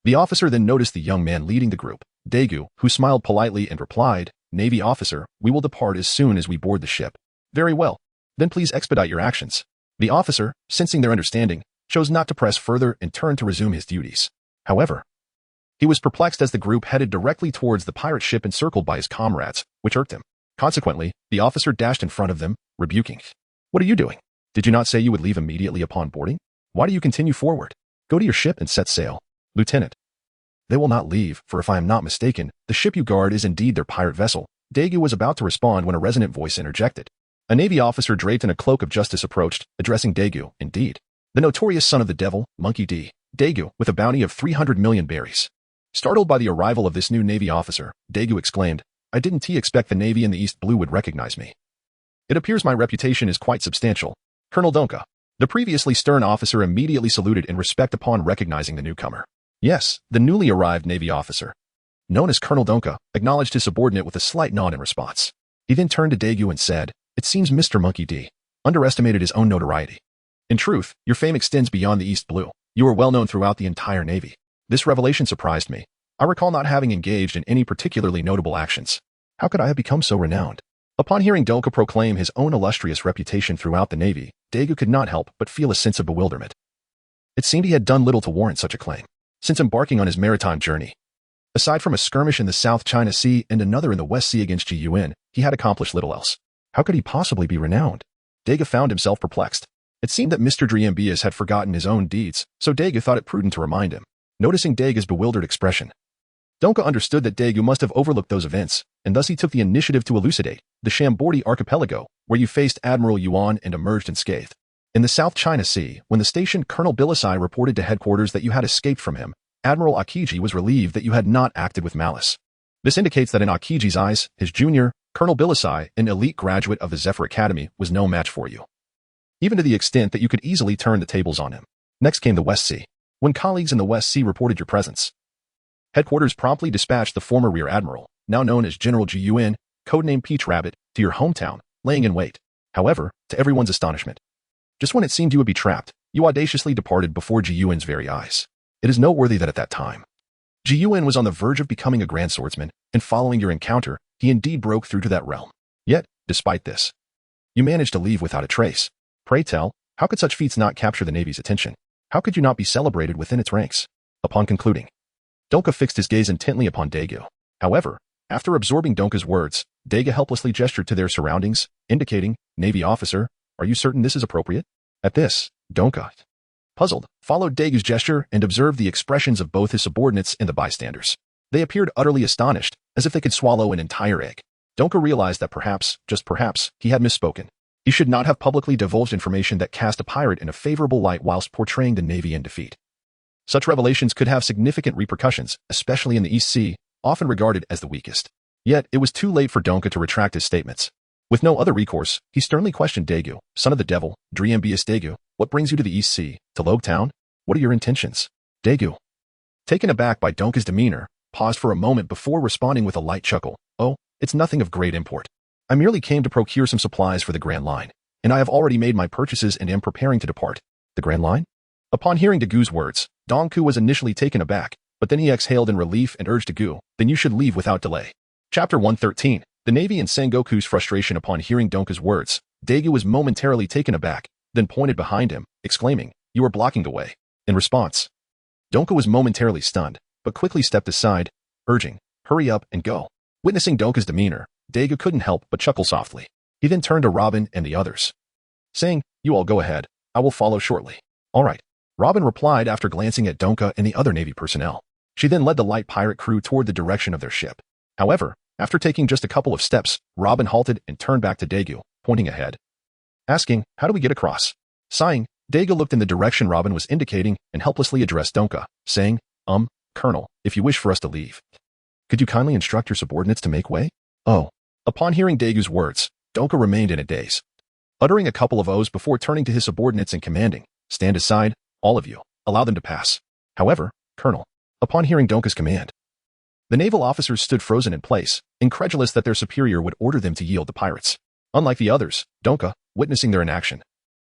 The officer then noticed the young man leading the group, Dagu, who smiled politely and replied, Navy officer, we will depart as soon as we board the ship. Very well. Then please expedite your actions. The officer, sensing their understanding, chose not to press further and turned to resume his duties. However, he was perplexed as the group headed directly towards the pirate ship encircled by his comrades, which irked him. Consequently, the officer dashed in front of them, rebuking. "What are you doing? Did you not say you would leave immediately upon boarding? Why do you continue forward? Go to your ship and set sail." "Lieutenant, they will not leave, for if I am not mistaken, the ship you guard is indeed their pirate vessel." Dagu was about to respond when a resonant voice interjected. A Navy officer draped in a cloak of justice approached, addressing Dagu, indeed. The notorious son of the devil, Monkey D. Dagu, with a bounty of 300 million berries. Startled by the arrival of this new Navy officer, Dagu exclaimed, "I didn't expect the Navy in the East Blue would recognize me. It appears my reputation is quite substantial." Colonel Donka, the previously stern officer, immediately saluted in respect upon recognizing the newcomer. Yes, the newly arrived Navy officer, known as Colonel Donka, acknowledged his subordinate with a slight nod in response. He then turned to Dagu and said, "It seems Mr. Monkey D. underestimated his own notoriety. In truth, your fame extends beyond the East Blue. You are well known throughout the entire Navy. This revelation surprised me. I recall not having engaged in any particularly notable actions. How could I have become so renowned?" Upon hearing Donka proclaim his own illustrious reputation throughout the Navy, Dagu could not help but feel a sense of bewilderment. It seemed he had done little to warrant such a claim. Since embarking on his maritime journey, aside from a skirmish in the South China Sea and another in the West Sea against Jiyuan, he had accomplished little else. How could he possibly be renowned? Dagu found himself perplexed. It seemed that Mr. Jinbira had forgotten his own deeds, so Dagu thought it prudent to remind him. Noticing Dagu's bewildered expression, Donka understood that Dagu must have overlooked those events, and thus he took the initiative to elucidate. "The Shambordi archipelago, where you faced Admiral Yuan and emerged unscathed. In the South China Sea, when the stationed Colonel Bilisai reported to headquarters that you had escaped from him, Admiral Akiji was relieved that you had not acted with malice. This indicates that in Akiji's eyes, his junior, Colonel Bilisai, an elite graduate of the Zephyr Academy, was no match for you, even to the extent that you could easily turn the tables on him." Next came the West Sea. When colleagues in the West Sea reported your presence, headquarters promptly dispatched the former Rear Admiral, now known as General Jiyuan, codenamed Peach Rabbit, to your hometown, laying in wait. However, to everyone's astonishment, just when it seemed you would be trapped, you audaciously departed before Jiyuan's very eyes. It is noteworthy that at that time, Jiyuan was on the verge of becoming a grand swordsman, and following your encounter, he indeed broke through to that realm. Yet, despite this, you managed to leave without a trace. Pray tell, how could such feats not capture the Navy's attention? How could you not be celebrated within its ranks? Upon concluding, Donka fixed his gaze intently upon Dagu. However, after absorbing Donka's words, Dagu helplessly gestured to their surroundings, indicating, "Navy officer, are you certain this is appropriate?" At this, Donka, puzzled, followed Dagu's gesture and observed the expressions of both his subordinates and the bystanders. They appeared utterly astonished, as if they could swallow an entire egg. Donka realized that perhaps, just perhaps, he had misspoken. He should not have publicly divulged information that cast a pirate in a favorable light whilst portraying the Navy in defeat. Such revelations could have significant repercussions, especially in the East Sea, often regarded as the weakest. Yet, it was too late for Donka to retract his statements. With no other recourse, he sternly questioned Dagu, "Son of the devil, Bius Dagu, what brings you to the East Sea, to Logue Town? What are your intentions?" Dagu, taken aback by Donka's demeanor, paused for a moment before responding with a light chuckle. "Oh, it's nothing of great import. I merely came to procure some supplies for the Grand Line, and I have already made my purchases and am preparing to depart." "The Grand Line?" Upon hearing Dagu's words, Donku was initially taken aback, but then he exhaled in relief and urged Dagu, "Then you should leave without delay." Chapter 113. The Navy and Sengoku's frustration upon hearing Donka's words. Dagu was momentarily taken aback, then pointed behind him, exclaiming, "You are blocking the way." In response, Donka was momentarily stunned, but quickly stepped aside, urging, "Hurry up and go." Witnessing Donka's demeanor, Dagu couldn't help but chuckle softly. He then turned to Robin and the others, saying, "You all go ahead. I will follow shortly." "All right," Robin replied after glancing at Donka and the other Navy personnel. She then led the light pirate crew toward the direction of their ship. However, after taking just a couple of steps, Robin halted and turned back to Dagu, pointing ahead, asking, "How do we get across?" Sighing, Dagu looked in the direction Robin was indicating and helplessly addressed Donka, saying, Colonel, if you wish for us to leave, could you kindly instruct your subordinates to make way?" "Oh." Upon hearing Dagu's words, Donka remained in a daze, uttering a couple of O's before turning to his subordinates and commanding, "Stand aside, all of you. Allow them to pass." However, Colonel, upon hearing Donka's command, the naval officers stood frozen in place, incredulous that their superior would order them to yield to pirates. Unlike the others, Donka, witnessing their inaction,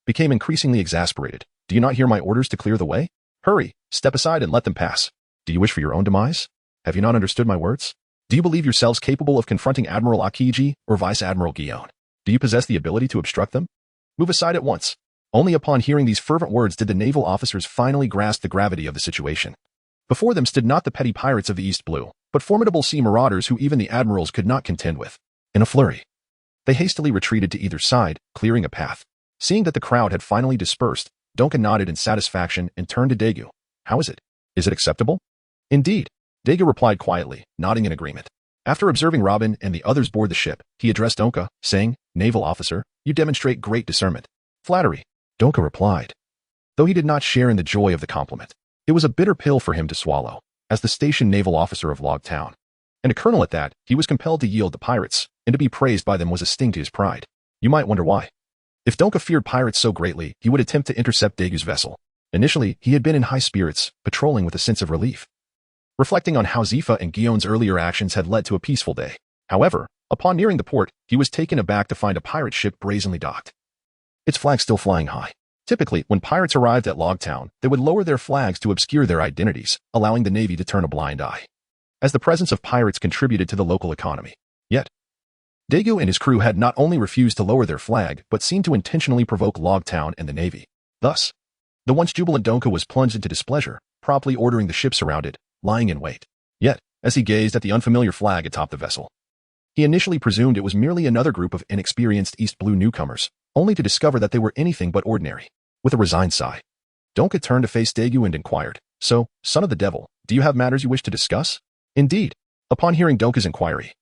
became increasingly exasperated. "Do you not hear my orders to clear the way? Hurry, step aside and let them pass. Do you wish for your own demise? Have you not understood my words? Do you believe yourselves capable of confronting Admiral Akiji or Vice Admiral Guillaume? Do you possess the ability to obstruct them? Move aside at once." Only upon hearing these fervent words did the naval officers finally grasp the gravity of the situation. Before them stood not the petty pirates of the East Blue, but formidable sea marauders who even the admirals could not contend with. In a flurry, they hastily retreated to either side, clearing a path. Seeing that the crowd had finally dispersed, Donka nodded in satisfaction and turned to Dagu. How is it? Is it acceptable? Indeed, Dagu replied quietly, nodding in agreement. After observing Robin and the others board the ship, he addressed Donka, saying, Naval officer, you demonstrate great discernment. Flattery, Donka replied. Though he did not share in the joy of the compliment, it was a bitter pill for him to swallow. As the station naval officer of Log Town, and a colonel at that, he was compelled to yield to pirates, and to be praised by them was a sting to his pride. You might wonder why. If Donka feared pirates so greatly, he would attempt to intercept Dagu's vessel. Initially, he had been in high spirits, patrolling with a sense of relief, reflecting on how Zifa and Gion's earlier actions had led to a peaceful day. However, upon nearing the port, he was taken aback to find a pirate ship brazenly docked, its flag still flying high. Typically, when pirates arrived at Log Town, they would lower their flags to obscure their identities, allowing the Navy to turn a blind eye, as the presence of pirates contributed to the local economy. Yet, Dagu and his crew had not only refused to lower their flag, but seemed to intentionally provoke Log Town and the Navy. Thus, the once jubilant Donka was plunged into displeasure, promptly ordering the ship surrounded, lying in wait. Yet, as he gazed at the unfamiliar flag atop the vessel, he initially presumed it was merely another group of inexperienced East Blue newcomers, only to discover that they were anything but ordinary. With a resigned sigh, Donka turned to face Dagu and inquired, So, son of the devil, do you have matters you wish to discuss? Indeed. Upon hearing Donka's inquiry,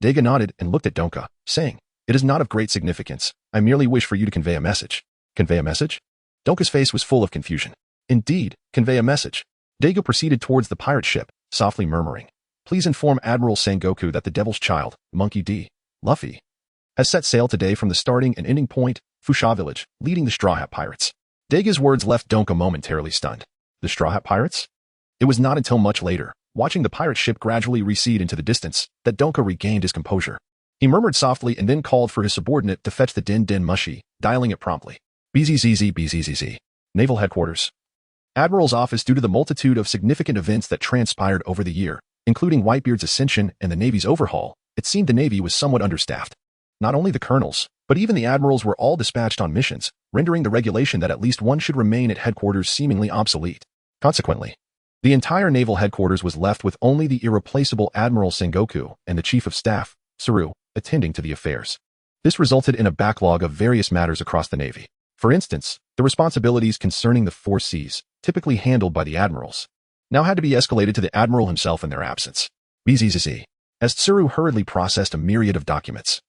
Dagu nodded and looked at Donka, saying, It is not of great significance. I merely wish for you to convey a message. Convey a message? Donka's face was full of confusion. Indeed, convey a message. Dagu proceeded towards the pirate ship, softly murmuring, Please inform Admiral Sengoku that the Devil's Child, Monkey D. Luffy, has set sail today from the starting and ending point, Fusha Village, leading the Straw Hat Pirates. Dagu's words left Donka momentarily stunned. The Straw Hat Pirates? It was not until much later, watching the pirate ship gradually recede into the distance, that Donka regained his composure. He murmured softly and then called for his subordinate to fetch the Den Den Mushi, dialing it promptly. BZZZ. Naval Headquarters. Admiral's office. Due to the multitude of significant events that transpired over the year, including Whitebeard's ascension and the Navy's overhaul, it seemed the Navy was somewhat understaffed. Not only the colonels, but even the admirals were all dispatched on missions, rendering the regulation that at least one should remain at headquarters seemingly obsolete. Consequently, the entire naval headquarters was left with only the irreplaceable Admiral Sengoku and the Chief of Staff, Saru, attending to the affairs. This resulted in a backlog of various matters across the Navy. For instance, the responsibilities concerning the 4 Cs, typically handled by the admirals, now had to be escalated to the admiral himself in their absence. BZZZ. As Tsuru hurriedly processed a myriad of documents,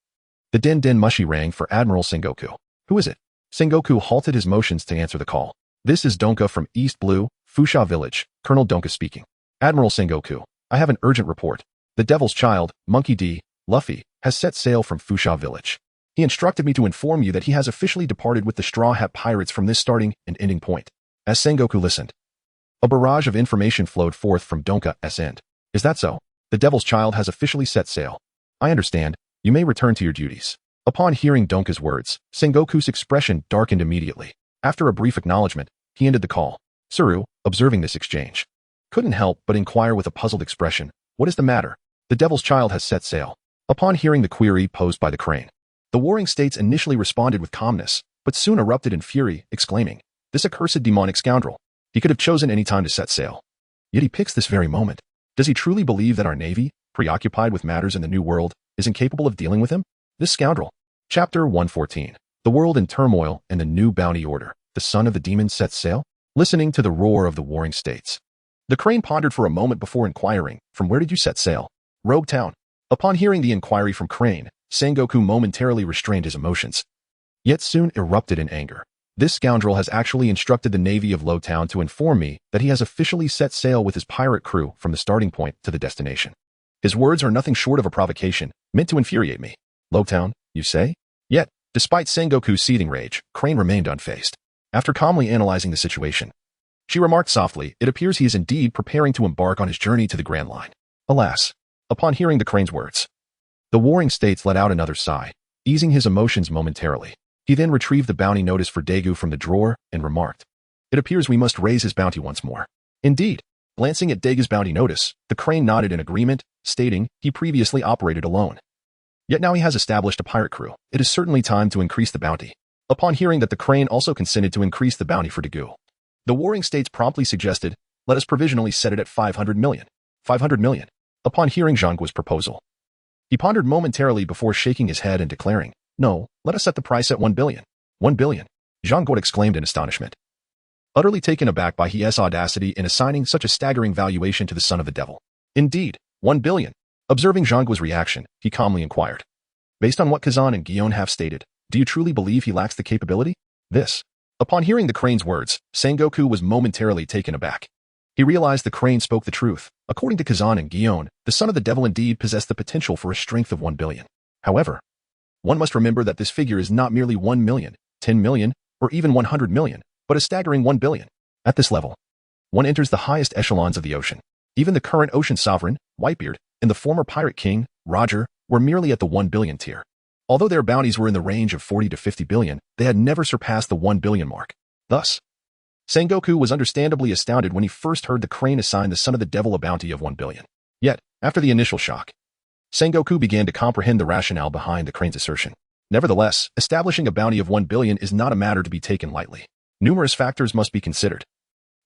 the Den Den Mushi rang for Admiral Sengoku. Who is it? Sengoku halted his motions to answer the call. This is Donka from East Blue, Fusha Village, Colonel Donka speaking. Admiral Sengoku, I have an urgent report. The Devil's Child, Monkey D. Luffy, has set sail from Fusha Village. He instructed me to inform you that he has officially departed with the Straw Hat Pirates from this starting and ending point. As Sengoku listened, a barrage of information flowed forth from Donka's end. Is that so? The Devil's Child has officially set sail. I understand. You may return to your duties. Upon hearing Donka's words, Sengoku's expression darkened immediately. After a brief acknowledgement, he ended the call. Saru, observing this exchange, couldn't help but inquire with a puzzled expression, What is the matter? The Devil's Child has set sail. Upon hearing the query posed by the crane, the warring states initially responded with calmness, but soon erupted in fury, exclaiming, This accursed demonic scoundrel. He could have chosen any time to set sail. Yet he picks this very moment. Does he truly believe that our Navy, preoccupied with matters in the New World, is incapable of dealing with him? This scoundrel. Chapter 114. The world in turmoil and the new bounty order. The son of the demon sets sail? Listening to the roar of the warring states, the crane pondered for a moment before inquiring, From where did you set sail? Rogue Town. Upon hearing the inquiry from Crane, Sengoku momentarily restrained his emotions, yet soon erupted in anger. This scoundrel has actually instructed the Navy of Lowtown to inform me that he has officially set sail with his pirate crew from the starting point to the destination. His words are nothing short of a provocation, meant to infuriate me. Lowtown, you say? Yet, despite Sengoku's seething rage, Crane remained unfazed. After calmly analyzing the situation, she remarked softly, It appears he is indeed preparing to embark on his journey to the Grand Line. Alas, upon hearing the Crane's words, the warring states let out another sigh, easing his emotions momentarily. He then retrieved the bounty notice for Dagu from the drawer and remarked, It appears we must raise his bounty once more. Indeed, glancing at Dagu's bounty notice, the Crane nodded in agreement, stating he previously operated alone. Yet now he has established a pirate crew. It is certainly time to increase the bounty. Upon hearing that the crane also consented to increase the bounty for Dagu, the warring states promptly suggested, let us provisionally set it at 500 million. 500 million. Upon hearing Zhangguo's proposal, he pondered momentarily before shaking his head and declaring, no, let us set the price at 1 billion. 1 billion. Zhangguo exclaimed in astonishment, utterly taken aback by his audacity in assigning such a staggering valuation to the son of the devil. Indeed, 1 billion. Observing Zhangguo's reaction, he calmly inquired, based on what Kazan and Guillaume have stated, do you truly believe he lacks the capability? This. Upon hearing the crane's words, Sengoku was momentarily taken aback. He realized the crane spoke the truth. According to Kazan and Guillaume, the son of the devil indeed possessed the potential for a strength of 1 billion. However, one must remember that this figure is not merely 1 million, 10 million, or even 100 million, but a staggering 1 billion. At this level, one enters the highest echelons of the ocean. Even the current ocean sovereign, Whitebeard, and the former pirate king, Roger, were merely at the 1 billion tier. Although their bounties were in the range of 40 to 50 billion, they had never surpassed the 1 billion mark. Thus, Sengoku was understandably astounded when he first heard the crane assign the son of the devil a bounty of 1 billion. Yet, after the initial shock, Sengoku began to comprehend the rationale behind the crane's assertion. Nevertheless, establishing a bounty of 1 billion is not a matter to be taken lightly. Numerous factors must be considered.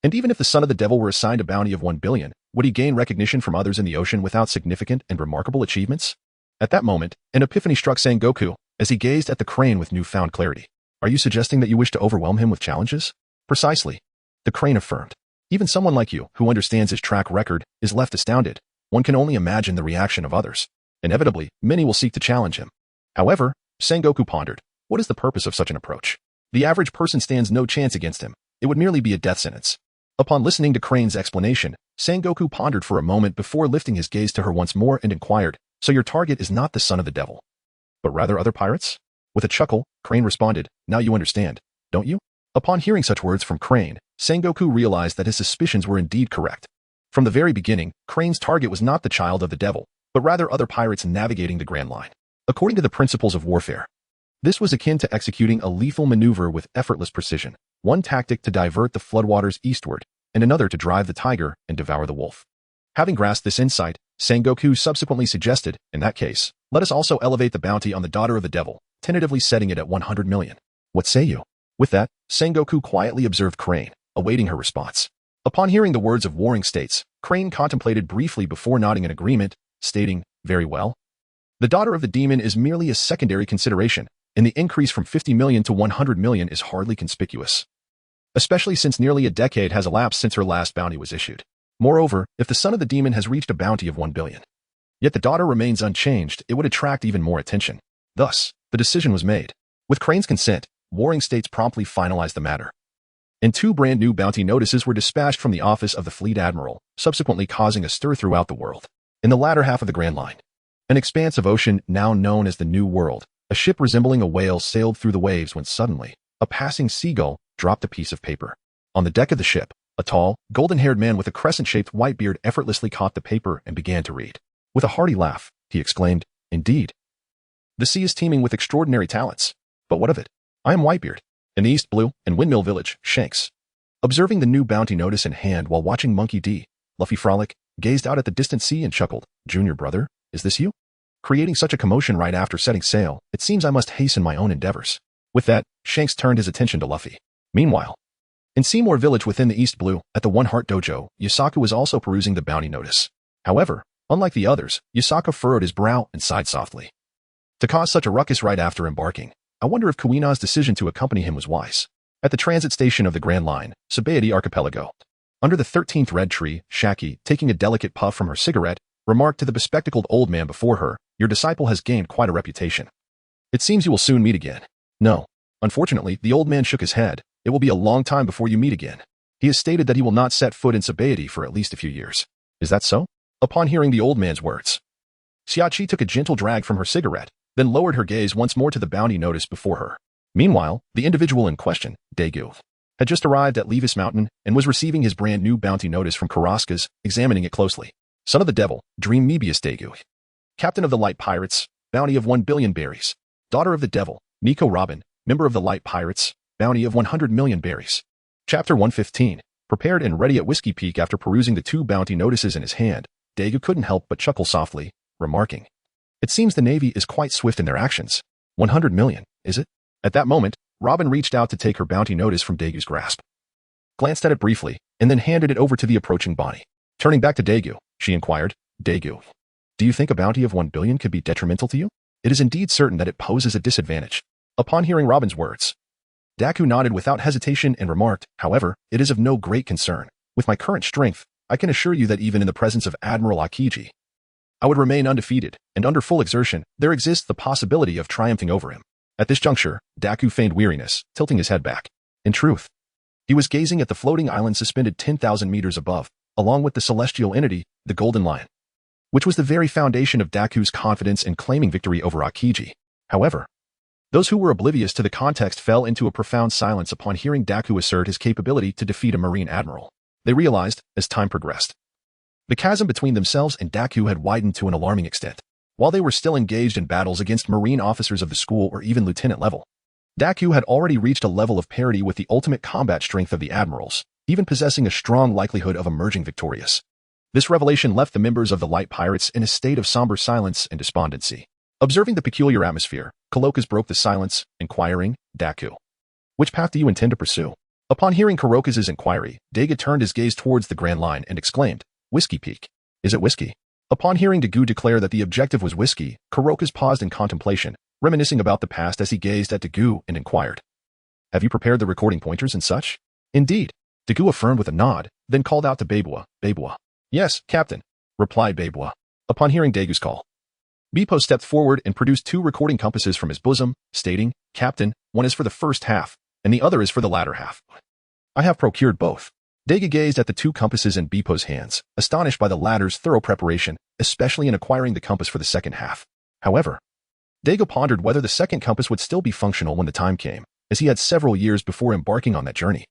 And even if the son of the devil were assigned a bounty of 1 billion, would he gain recognition from others in the ocean without significant and remarkable achievements? At that moment, an epiphany struck Sengoku as he gazed at the crane with newfound clarity. Are you suggesting that you wish to overwhelm him with challenges? Precisely. The crane affirmed. Even someone like you, who understands his track record, is left astounded. One can only imagine the reaction of others. Inevitably, many will seek to challenge him. However, Sengoku pondered, what is the purpose of such an approach? The average person stands no chance against him. It would merely be a death sentence. Upon listening to Crane's explanation, Sengoku pondered for a moment before lifting his gaze to her once more and inquired, so your target is not the son of the devil, but rather other pirates? With a chuckle, Crane responded, now you understand, don't you? Upon hearing such words from Crane, Sengoku realized that his suspicions were indeed correct. From the very beginning, Crane's target was not the child of the devil, but rather other pirates navigating the Grand Line. According to the principles of warfare, this was akin to executing a lethal maneuver with effortless precision, one tactic to divert the floodwaters eastward, and another to drive the tiger and devour the wolf. Having grasped this insight, Sengoku subsequently suggested, in that case, let us also elevate the bounty on the daughter of the devil, tentatively setting it at 100 million. What say you? With that, Sengoku quietly observed Crane, awaiting her response. Upon hearing the words of warring states, Crane contemplated briefly before nodding in agreement, stating, very well. The daughter of the demon is merely a secondary consideration, and the increase from 50 million to 100 million is hardly conspicuous, especially since nearly a decade has elapsed since her last bounty was issued. Moreover, if the son of the demon has reached a bounty of 1 billion, yet the daughter remains unchanged, it would attract even more attention. Thus, the decision was made. With Crane's consent, warring states promptly finalized the matter, and 2 brand new bounty notices were dispatched from the office of the Fleet Admiral, subsequently causing a stir throughout the world. In the latter half of the Grand Line, an expanse of ocean now known as the New World, a ship resembling a whale sailed through the waves when suddenly, a passing seagull dropped a piece of paper. On the deck of the ship, a tall, golden-haired man with a crescent-shaped white beard effortlessly caught the paper and began to read. With a hearty laugh, he exclaimed, indeed, the sea is teeming with extraordinary talents. But what of it? I am Whitebeard, in the East Blue and Windmill Village, Shanks. Observing the new bounty notice in hand while watching Monkey D, Luffy Frolic, gazed out at the distant sea and chuckled, Junior brother, is this you? Creating such a commotion right after setting sail, it seems I must hasten my own endeavors. With that, Shanks turned his attention to Luffy. Meanwhile, in Seymour Village within the East Blue, at the One Heart Dojo, Yusaku was also perusing the bounty notice. However, unlike the others, Yusaku furrowed his brow and sighed softly. To cause such a ruckus right after embarking, I wonder if Kuina's decision to accompany him was wise. At the transit station of the Grand Line, Sabaody Archipelago, under the 13th red tree, Shaki, taking a delicate puff from her cigarette, remarked to the bespectacled old man before her, your disciple has gained quite a reputation. It seems you will soon meet again. No. Unfortunately, the old man shook his head. It will be a long time before you meet again. He has stated that he will not set foot in Sabaody for at least a few years. Is that so? Upon hearing the old man's words, Xiachi took a gentle drag from her cigarette, then lowered her gaze once more to the bounty notice before her. Meanwhile, the individual in question, Dagu, had just arrived at Levis Mountain and was receiving his brand new bounty notice from Carrasca's, examining it closely. Son of the devil, Dream me Bius Dagu. Captain of the Light Pirates, bounty of 1 billion berries. Daughter of the devil, Nico Robin, member of the Light Pirates, bounty of 100 million berries. Chapter 115. Prepared and ready at Whiskey Peak after perusing the 2 bounty notices in his hand, Dagu couldn't help but chuckle softly, remarking, it seems the Navy is quite swift in their actions. 100 million, is it? At that moment, Robin reached out to take her bounty notice from Dagu's grasp, glanced at it briefly, and then handed it over to the approaching Bonny. Turning back to Dagu, she inquired, Dagu, do you think a bounty of 1 billion could be detrimental to you? It is indeed certain that it poses a disadvantage. Upon hearing Robin's words, Dagu nodded without hesitation and remarked, however, it is of no great concern. With my current strength, I can assure you that even in the presence of Admiral Akiji, I would remain undefeated, and under full exertion, there exists the possibility of triumphing over him. At this juncture, Dagu feigned weariness, tilting his head back. In truth, he was gazing at the floating island suspended 10,000 meters above, along with the celestial entity, the Golden Lion, which was the very foundation of Dagu's confidence in claiming victory over Akiji. However, those who were oblivious to the context fell into a profound silence upon hearing Dagu assert his capability to defeat a Marine Admiral. They realized, as time progressed, the chasm between themselves and Dagu had widened to an alarming extent. While they were still engaged in battles against Marine officers of the school or even lieutenant level, Dagu had already reached a level of parity with the ultimate combat strength of the admirals, even possessing a strong likelihood of emerging victorious. This revelation left the members of the Light Pirates in a state of somber silence and despondency. Observing the peculiar atmosphere, Kuroka's broke the silence, inquiring, Dagu, which path do you intend to pursue? Upon hearing Kuroka's inquiry, Dagu turned his gaze towards the Grand Line and exclaimed, Whiskey Peak. Is it whiskey? Upon hearing Dagu declare that the objective was whiskey, Kuroka's paused in contemplation, reminiscing about the past as he gazed at Dagu and inquired, have you prepared the recording pointers and such? Indeed. Dagu affirmed with a nod, then called out to Babua. Yes, Captain, replied Babua. Upon hearing Dagu's call, Bipo stepped forward and produced 2 recording compasses from his bosom, stating, Captain, one is for the first half, and the other is for the latter half. I have procured both. Dagu gazed at the 2 compasses in Bipo's hands, astonished by the latter's thorough preparation, especially in acquiring the compass for the second half. However, Dagu pondered whether the second compass would still be functional when the time came, as he had several years before embarking on that journey.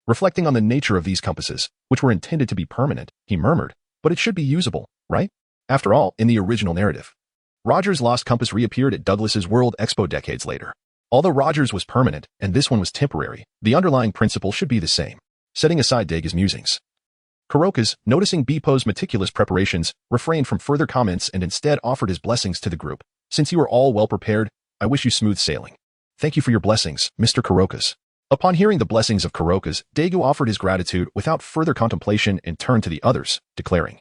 Reflecting on the nature of these compasses, which were intended to be permanent, he murmured, but it should be usable, right? After all, in the original narrative, Roger's lost compass reappeared at Douglas's World Expo decades later. Although Roger's was permanent, and this one was temporary, the underlying principle should be the same. Setting aside Dagu's musings, Kuroka's, noticing Bipo's meticulous preparations, refrained from further comments and instead offered his blessings to the group. Since you are all well prepared, I wish you smooth sailing. Thank you for your blessings, Mr. Kuroka's. Upon hearing the blessings of Kuroka's, Dagu offered his gratitude without further contemplation and turned to the others, declaring,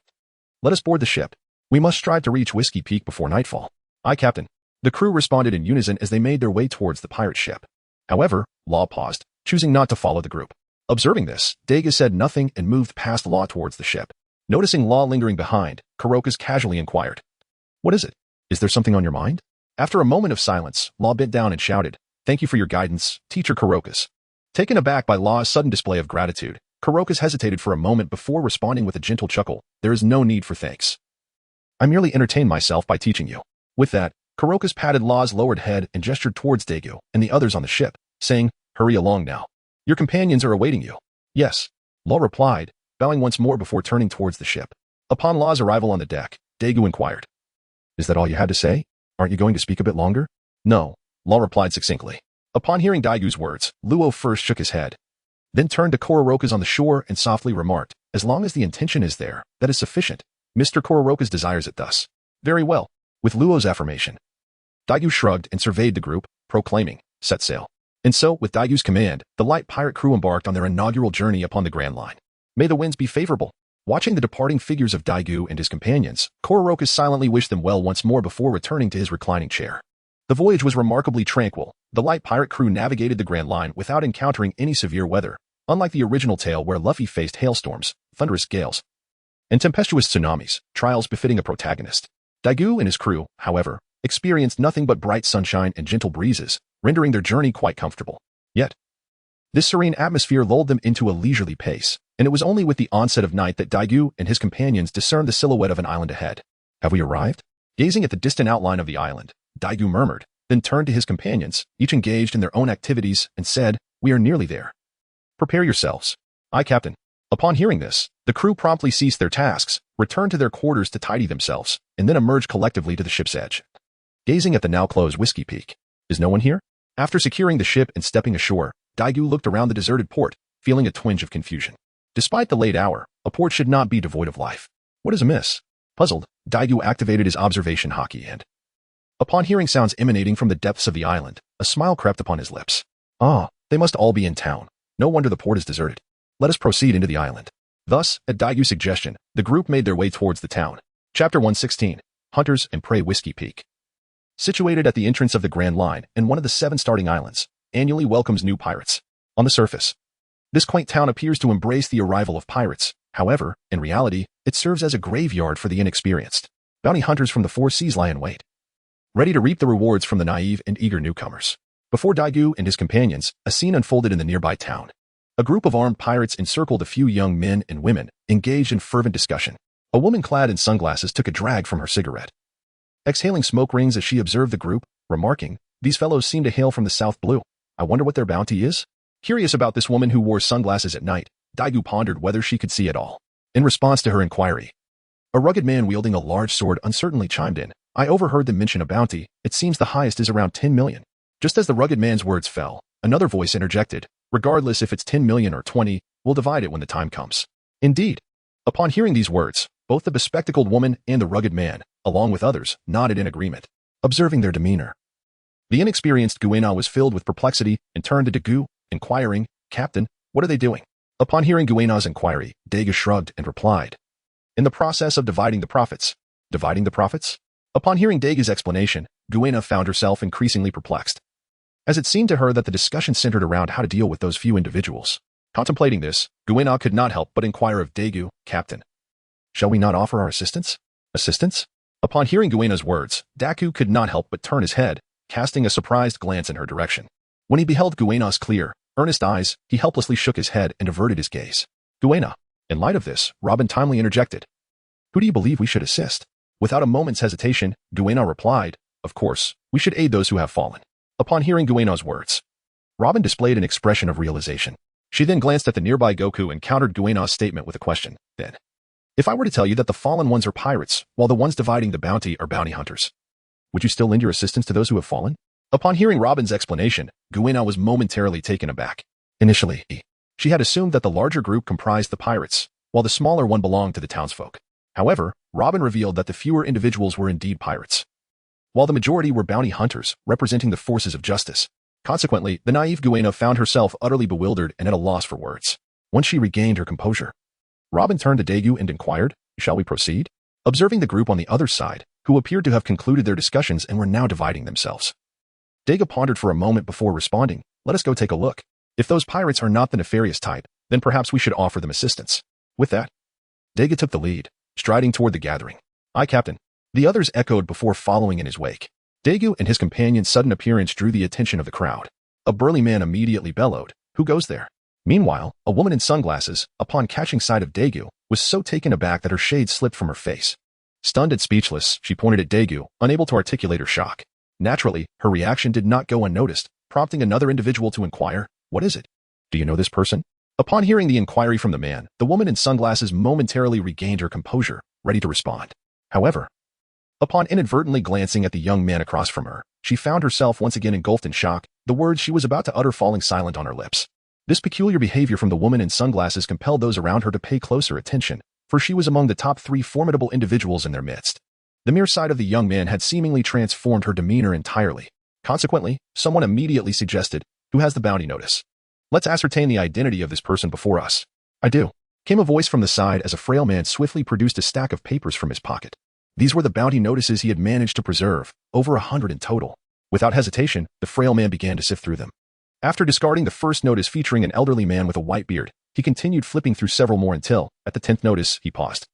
let us board the ship. We must strive to reach Whiskey Peak before nightfall. Aye, Captain. The crew responded in unison as they made their way towards the pirate ship. However, Law paused, choosing not to follow the group. Observing this, Dagu said nothing and moved past Law towards the ship. Noticing Law lingering behind, Kuroka's casually inquired, what is it? Is there something on your mind? After a moment of silence, Law bent down and shouted, thank you for your guidance, Teacher Kuroka's. Taken aback by Law's sudden display of gratitude, Kuroka's hesitated for a moment before responding with a gentle chuckle, there is no need for thanks. I merely entertained myself by teaching you. With that, Kuroka's patted Law's lowered head and gestured towards Dagu and the others on the ship, saying, hurry along now. Your companions are awaiting you. Yes, Law replied, bowing once more before turning towards the ship. Upon Law's arrival on the deck, Dagu inquired, is that all you had to say? Aren't you going to speak a bit longer? No, Law replied succinctly. Upon hearing Daigu's words, Luo first shook his head, then turned to Kororoka's on the shore and softly remarked, as long as the intention is there, that is sufficient. Mr. Kororoka's desires it thus. Very well. With Luo's affirmation, Dagu shrugged and surveyed the group, proclaiming, set sail. And so, with Daigu's command, the light pirate crew embarked on their inaugural journey upon the Grand Line. May the winds be favorable. Watching the departing figures of Dagu and his companions, Kororoka silently wished them well once more before returning to his reclining chair. The voyage was remarkably tranquil. The light pirate crew navigated the Grand Line without encountering any severe weather, unlike the original tale where Luffy faced hailstorms, thunderous gales, and tempestuous tsunamis, trials befitting a protagonist. Dagu and his crew, however, experienced nothing but bright sunshine and gentle breezes, rendering their journey quite comfortable. Yet, this serene atmosphere lulled them into a leisurely pace, and it was only with the onset of night that Dagu and his companions discerned the silhouette of an island ahead. Have we arrived? Gazing at the distant outline of the island, Dagu murmured, then turned to his companions, each engaged in their own activities, and said, we are nearly there. Prepare yourselves. Aye, Captain. Upon hearing this, the crew promptly ceased their tasks, returned to their quarters to tidy themselves, and then emerged collectively to the ship's edge. Gazing at the now closed Whiskey Peak. Is no one here? After securing the ship and stepping ashore, Dagu looked around the deserted port, feeling a twinge of confusion. Despite the late hour, a port should not be devoid of life. What is amiss? Puzzled, Dagu activated his observation hockey and, upon hearing sounds emanating from the depths of the island, a smile crept upon his lips. Ah, they must all be in town. No wonder the port is deserted. Let us proceed into the island. Thus, at Daigu's suggestion, the group made their way towards the town. Chapter 116, Hunters and Prey Whiskey Peak. Situated at the entrance of the Grand Line and one of the 7 starting islands, annually welcomes new pirates. On the surface, this quaint town appears to embrace the arrival of pirates. However, in reality, it serves as a graveyard for the inexperienced. Bounty hunters from the 4 seas lie in wait, ready to reap the rewards from the naive and eager newcomers. Before Daigu and his companions, a scene unfolded in the nearby town. A group of armed pirates encircled a few young men and women, engaged in fervent discussion. A woman clad in sunglasses took a drag from her cigarette, exhaling smoke rings as she observed the group, remarking, "These fellows seem to hail from the South Blue. I wonder what their bounty is?" Curious about this woman who wore sunglasses at night, Daigu pondered whether she could see at all. In response to her inquiry, a rugged man wielding a large sword uncertainly chimed in, "I overheard them mention a bounty. It seems the highest is around 10 million. Just as the rugged man's words fell, another voice interjected, "Regardless if it's 10 million or 20, we'll divide it when the time comes." Indeed. Upon hearing these words, both the bespectacled woman and the rugged man, along with others, nodded in agreement, observing their demeanor. The inexperienced Guena was filled with perplexity and turned to Dagu, inquiring, "Captain, what are they doing?" Upon hearing Guena's inquiry, Dagu shrugged and replied, "In the process of dividing the profits." Dividing the profits? Upon hearing Dagu's explanation, Guena found herself increasingly perplexed, as it seemed to her that the discussion centered around how to deal with those few individuals. Contemplating this, Guena could not help but inquire of Dagu, "Captain, shall we not offer our assistance?" Assistance? Upon hearing Guena's words, Dagu could not help but turn his head, casting a surprised glance in her direction. When he beheld Guena's clear, earnest eyes, he helplessly shook his head and averted his gaze. Guena. In light of this, Robin timely interjected, "Who do you believe we should assist?" Without a moment's hesitation, Guena replied, "Of course, we should aid those who have fallen." Upon hearing Guena's words, Robin displayed an expression of realization. She then glanced at the nearby Goku and countered Guena's statement with a question. Then, "If I were to tell you that the fallen ones are pirates, while the ones dividing the bounty are bounty hunters, would you still lend your assistance to those who have fallen?" Upon hearing Robin's explanation, Guena was momentarily taken aback. Initially, she had assumed that the larger group comprised the pirates, while the smaller one belonged to the townsfolk. However, Robin revealed that the fewer individuals were indeed pirates, while the majority were bounty hunters, representing the forces of justice. Consequently, the naive Guena found herself utterly bewildered and at a loss for words. Once she regained her composure, Robin turned to Dagu and inquired, "Shall we proceed?" Observing the group on the other side, who appeared to have concluded their discussions and were now dividing themselves, Dagu pondered for a moment before responding, "Let us go take a look. If those pirates are not the nefarious type, then perhaps we should offer them assistance." With that, Dagu took the lead, striding toward the gathering. "Aye, Captain." The others echoed before following in his wake. Dagu and his companion's sudden appearance drew the attention of the crowd. A burly man immediately bellowed, "Who goes there?" Meanwhile, a woman in sunglasses, upon catching sight of Dagu, was so taken aback that her shade slipped from her face. Stunned and speechless, she pointed at Dagu, unable to articulate her shock. Naturally, her reaction did not go unnoticed, prompting another individual to inquire, "What is it? Do you know this person?" Upon hearing the inquiry from the man, the woman in sunglasses momentarily regained her composure, ready to respond. However, upon inadvertently glancing at the young man across from her, she found herself once again engulfed in shock, the words she was about to utter falling silent on her lips. This peculiar behavior from the woman in sunglasses compelled those around her to pay closer attention, for she was among the top 3 formidable individuals in their midst. The mere sight of the young man had seemingly transformed her demeanor entirely. Consequently, someone immediately suggested, "Who has the bounty notice? Let's ascertain the identity of this person before us." "I do," came a voice from the side as a frail man swiftly produced a stack of papers from his pocket. These were the bounty notices he had managed to preserve, over 100 in total. Without hesitation, the frail man began to sift through them. After discarding the first notice featuring an elderly man with a white beard, he continued flipping through several more until, at the 10th notice, he paused,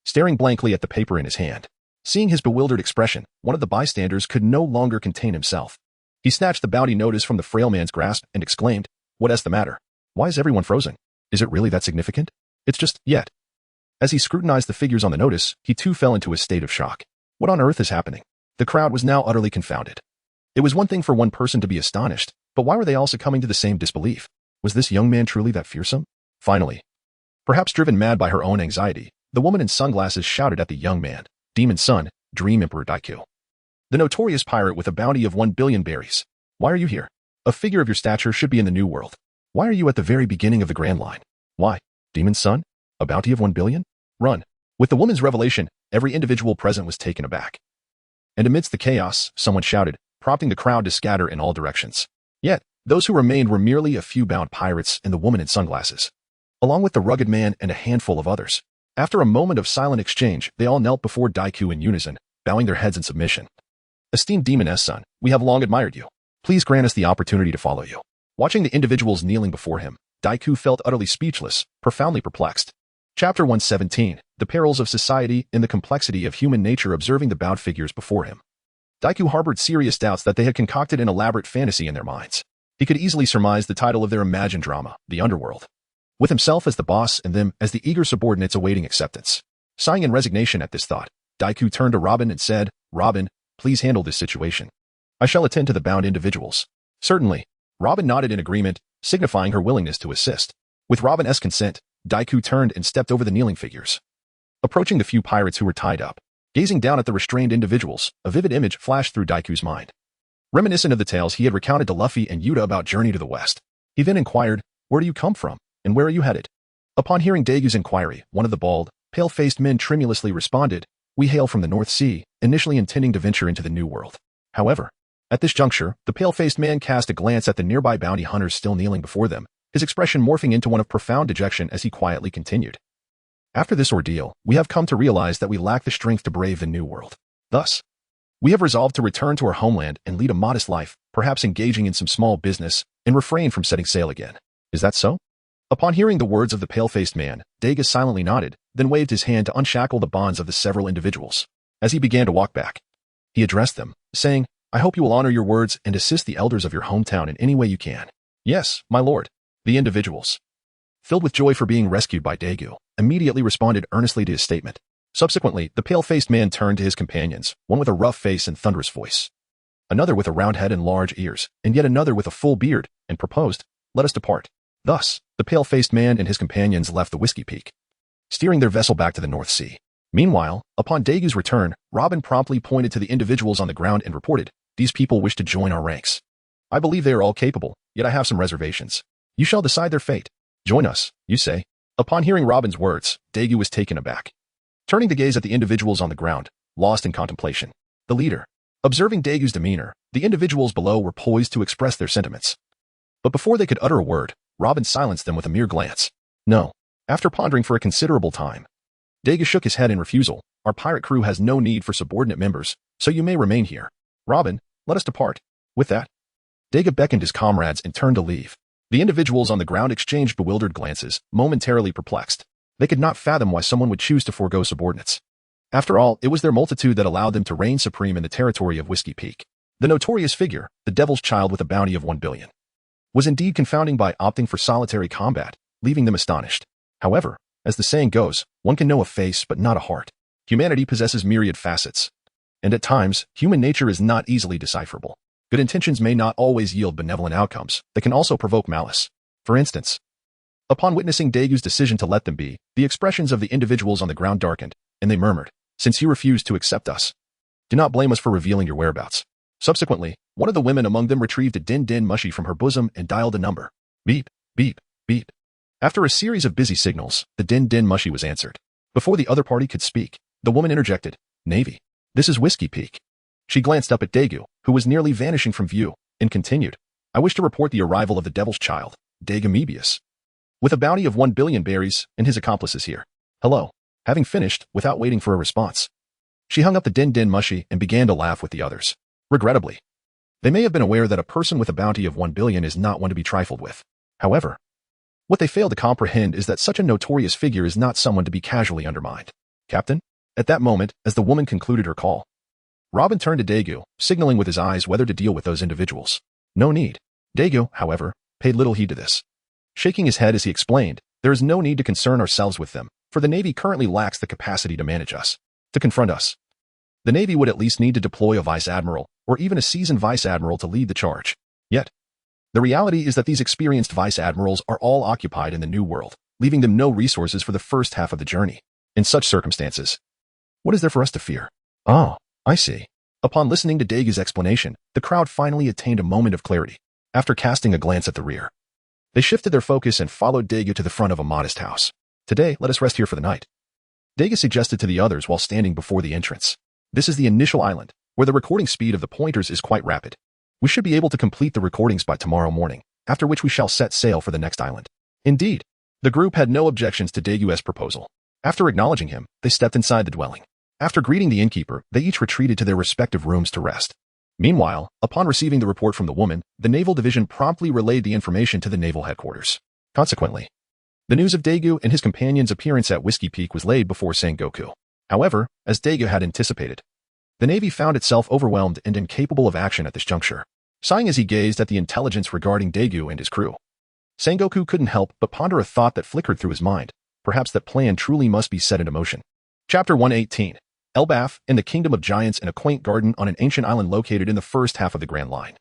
staring blankly at the paper in his hand. Seeing his bewildered expression, one of the bystanders could no longer contain himself. He snatched the bounty notice from the frail man's grasp and exclaimed, "What's the matter? Why is everyone frozen? Is it really that significant? It's just, yet." As he scrutinized the figures on the notice, he too fell into a state of shock. What on earth is happening? The crowd was now utterly confounded. It was one thing for one person to be astonished, but why were they all succumbing to the same disbelief? Was this young man truly that fearsome? Finally, perhaps driven mad by her own anxiety, the woman in sunglasses shouted at the young man, "Demon Son, Dream Emperor Daiku, the notorious pirate with a bounty of 1 billion berries. Why are you here? A figure of your stature should be in the New World. Why are you at the very beginning of the Grand Line? Why, Demon Son? A bounty of 1 billion? Run." With the woman's revelation, every individual present was taken aback. And amidst the chaos, someone shouted, prompting the crowd to scatter in all directions. Yet, Those who remained were merely a few bound pirates and the woman in sunglasses, along with the rugged man and a handful of others. After a moment of silent exchange, they all knelt before Dagu in unison, bowing their heads in submission. Esteemed Demoness son, we have long admired you. Please grant us the opportunity to follow you. Watching the individuals kneeling before him, Dagu felt utterly speechless, profoundly perplexed. Chapter 117, The Perils of Society and the Complexity of Human Nature. Observing the bowed figures before him, Dagu harbored serious doubts that they had concocted an elaborate fantasy in their minds. He could easily surmise the title of their imagined drama, The Underworld, with himself as the boss and them as the eager subordinates awaiting acceptance. Sighing in resignation at this thought, Dagu turned to Robin and said, Robin, please handle this situation. I shall attend to the bound individuals. Certainly. Robin nodded in agreement, signifying her willingness to assist. With Robin's consent, Dagu turned and stepped over the kneeling figures. Approaching the few pirates who were tied up, gazing down at the restrained individuals, a vivid image flashed through Daiku's mind. Reminiscent of the tales he had recounted to Luffy and Yuta about Journey to the West, he then inquired, Where do you come from, and where are you headed? Upon hearing Dagu's inquiry, one of the bald, pale-faced men tremulously responded, We hail from the North Sea, initially intending to venture into the New World. However, at this juncture, the pale-faced man cast a glance at the nearby bounty hunters still kneeling before them, his expression morphing into one of profound dejection as he quietly continued. After this ordeal, we have come to realize that we lack the strength to brave the New World. Thus, we have resolved to return to our homeland and lead a modest life, perhaps engaging in some small business, and refrain from setting sail again. Is that so? Upon hearing the words of the pale-faced man, Dagu silently nodded, then waved his hand to unshackle the bonds of the several individuals. As he began to walk back, he addressed them, saying, I hope you will honor your words and assist the elders of your hometown in any way you can. Yes, my lord. The individuals, filled with joy for being rescued by Dagu, immediately responded earnestly to his statement. Subsequently, the pale-faced man turned to his companions, one with a rough face and thunderous voice, another with a round head and large ears, and yet another with a full beard, and proposed, Let us depart. Thus, the pale-faced man and his companions left the Whiskey Peak, steering their vessel back to the North Sea. Meanwhile, upon Dagu's return, Robin promptly pointed to the individuals on the ground and reported, These people wish to join our ranks. I believe they are all capable, yet I have some reservations. You shall decide their fate. Join us, you say. Upon hearing Robin's words, Dagu was taken aback, turning to gaze at the individuals on the ground, lost in contemplation. The leader, observing Dagu's demeanor, the individuals below were poised to express their sentiments. But before they could utter a word, Robin silenced them with a mere glance. No. After pondering for a considerable time, Dagu shook his head in refusal. Our pirate crew has no need for subordinate members, so you may remain here. Robin, let us depart. With that, Dagu beckoned his comrades and turned to leave. The individuals on the ground exchanged bewildered glances, momentarily perplexed. They could not fathom why someone would choose to forego subordinates. After all, it was their multitude that allowed them to reign supreme in the territory of Whiskey Peak. The notorious figure, the Devil's Child with a bounty of 1 billion, was indeed confounding by opting for solitary combat, leaving them astonished. However, as the saying goes, one can know a face but not a heart. Humanity possesses myriad facets, and at times, human nature is not easily decipherable. Good intentions may not always yield benevolent outcomes, they can also provoke malice. For instance, upon witnessing Dagu's decision to let them be, the expressions of the individuals on the ground darkened, and they murmured, Since you refuse to accept us, do not blame us for revealing your whereabouts. Subsequently, one of the women among them retrieved a din-din mushy from her bosom and dialed a number. Beep, beep, beep. After a series of busy signals, the din-din mushy was answered. Before the other party could speak, the woman interjected, Navy. This is Whiskey Peak. She glanced up at Dagu, who was nearly vanishing from view, and continued, I wish to report the arrival of the Devil's Child, Dagu Mebius, with a bounty of 1 billion berries, and his accomplices here. Hello. Having finished, without waiting for a response, she hung up the din-din mushy and began to laugh with the others. Regrettably, they may have been aware that a person with a bounty of 1 billion is not one to be trifled with. However, what they fail to comprehend is that such a notorious figure is not someone to be casually undermined. Captain? At that moment, as the woman concluded her call, Robin turned to Dagu, signaling with his eyes whether to deal with those individuals. No need. Dagu, however, paid little heed to this. Shaking his head as he explained, there is no need to concern ourselves with them, for the Navy currently lacks the capacity to manage us, to confront us. The Navy would at least need to deploy a vice admiral, or even a seasoned vice admiral to lead the charge. Yet, the reality is that these experienced vice admirals are all occupied in the New World, leaving them no resources for the first half of the journey. In such circumstances, what is there for us to fear? Oh, I see. Upon listening to Dagu's explanation, the crowd finally attained a moment of clarity. After casting a glance at the rear, they shifted their focus and followed Dagu to the front of a modest house. Today, let us rest here for the night, Dagu suggested to the others while standing before the entrance. This is the initial island, where the recording speed of the pointers is quite rapid. We should be able to complete the recordings by tomorrow morning, after which we shall set sail for the next island. Indeed, the group had no objections to Dagu's proposal. After acknowledging him, they stepped inside the dwelling. After greeting the innkeeper, they each retreated to their respective rooms to rest. Meanwhile, upon receiving the report from the woman, the Naval Division promptly relayed the information to the Naval Headquarters. Consequently, the news of Dagu and his companion's appearance at Whiskey Peak was laid before Sengoku. However, as Dagu had anticipated, the Navy found itself overwhelmed and incapable of action at this juncture. Sighing as he gazed at the intelligence regarding Dagu and his crew, Sengoku couldn't help but ponder a thought that flickered through his mind. Perhaps that plan truly must be set into motion. Chapter 118. Elbaf in the Kingdom of Giants in a quaint garden on an ancient island located in the first half of the Grand Line.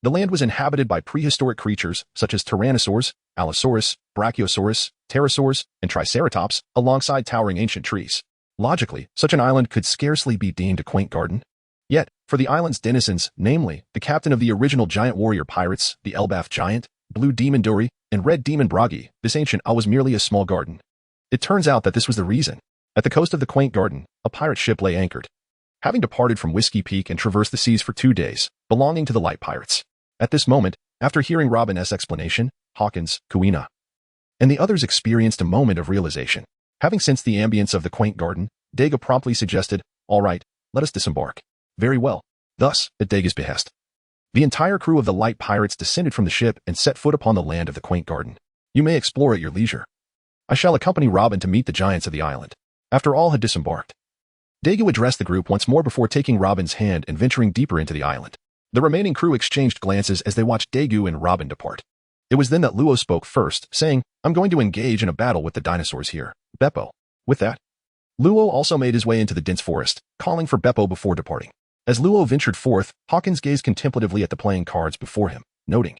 The land was inhabited by prehistoric creatures such as Tyrannosaurs, Allosaurus, Brachiosaurus, Pterosaurs, and Triceratops, alongside towering ancient trees. Logically, such an island could scarcely be deemed a quaint garden. Yet, for the island's denizens, namely, the captain of the original giant warrior pirates, the Elbaf Giant, Blue Demon Dory, and Red Demon Bragi, this ancient isle was merely a small garden. It turns out that this was the reason. At the coast of the quaint garden, a pirate ship lay anchored, having departed from Whiskey Peak and traversed the seas for 2 days, belonging to the light pirates. At this moment, after hearing Robin's explanation, Hawkins, Kuina, and the others experienced a moment of realization. Having sensed the ambience of the quaint garden, Dagu promptly suggested, "All right, let us disembark." Very well. Thus, at Dagu's behest, the entire crew of the light pirates descended from the ship and set foot upon the land of the quaint garden. You may explore at your leisure. I shall accompany Robin to meet the giants of the island. After all had disembarked, Dagu addressed the group once more before taking Robin's hand and venturing deeper into the island. The remaining crew exchanged glances as they watched Dagu and Robin depart. It was then that Luo spoke first, saying, "I'm going to engage in a battle with the dinosaurs here, Beppo." With that, Luo also made his way into the dense forest, calling for Beppo before departing. As Luo ventured forth, Hawkins gazed contemplatively at the playing cards before him, noting,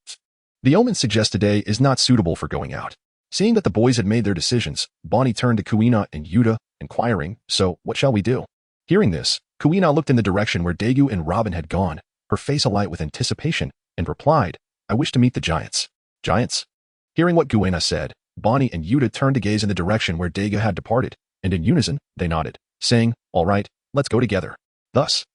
"The omen suggests today is not suitable for going out." Seeing that the boys had made their decisions, Bonny turned to Kuina and Yuta, inquiring, "So, what shall we do?" Hearing this, Kuina looked in the direction where Dagu and Robin had gone, her face alight with anticipation, and replied, "I wish to meet the giants." "Giants?" Hearing what Kuina said, Bonny and Yuta turned to gaze in the direction where Dagu had departed, and in unison, they nodded, saying, "All right, let's go together." Thus,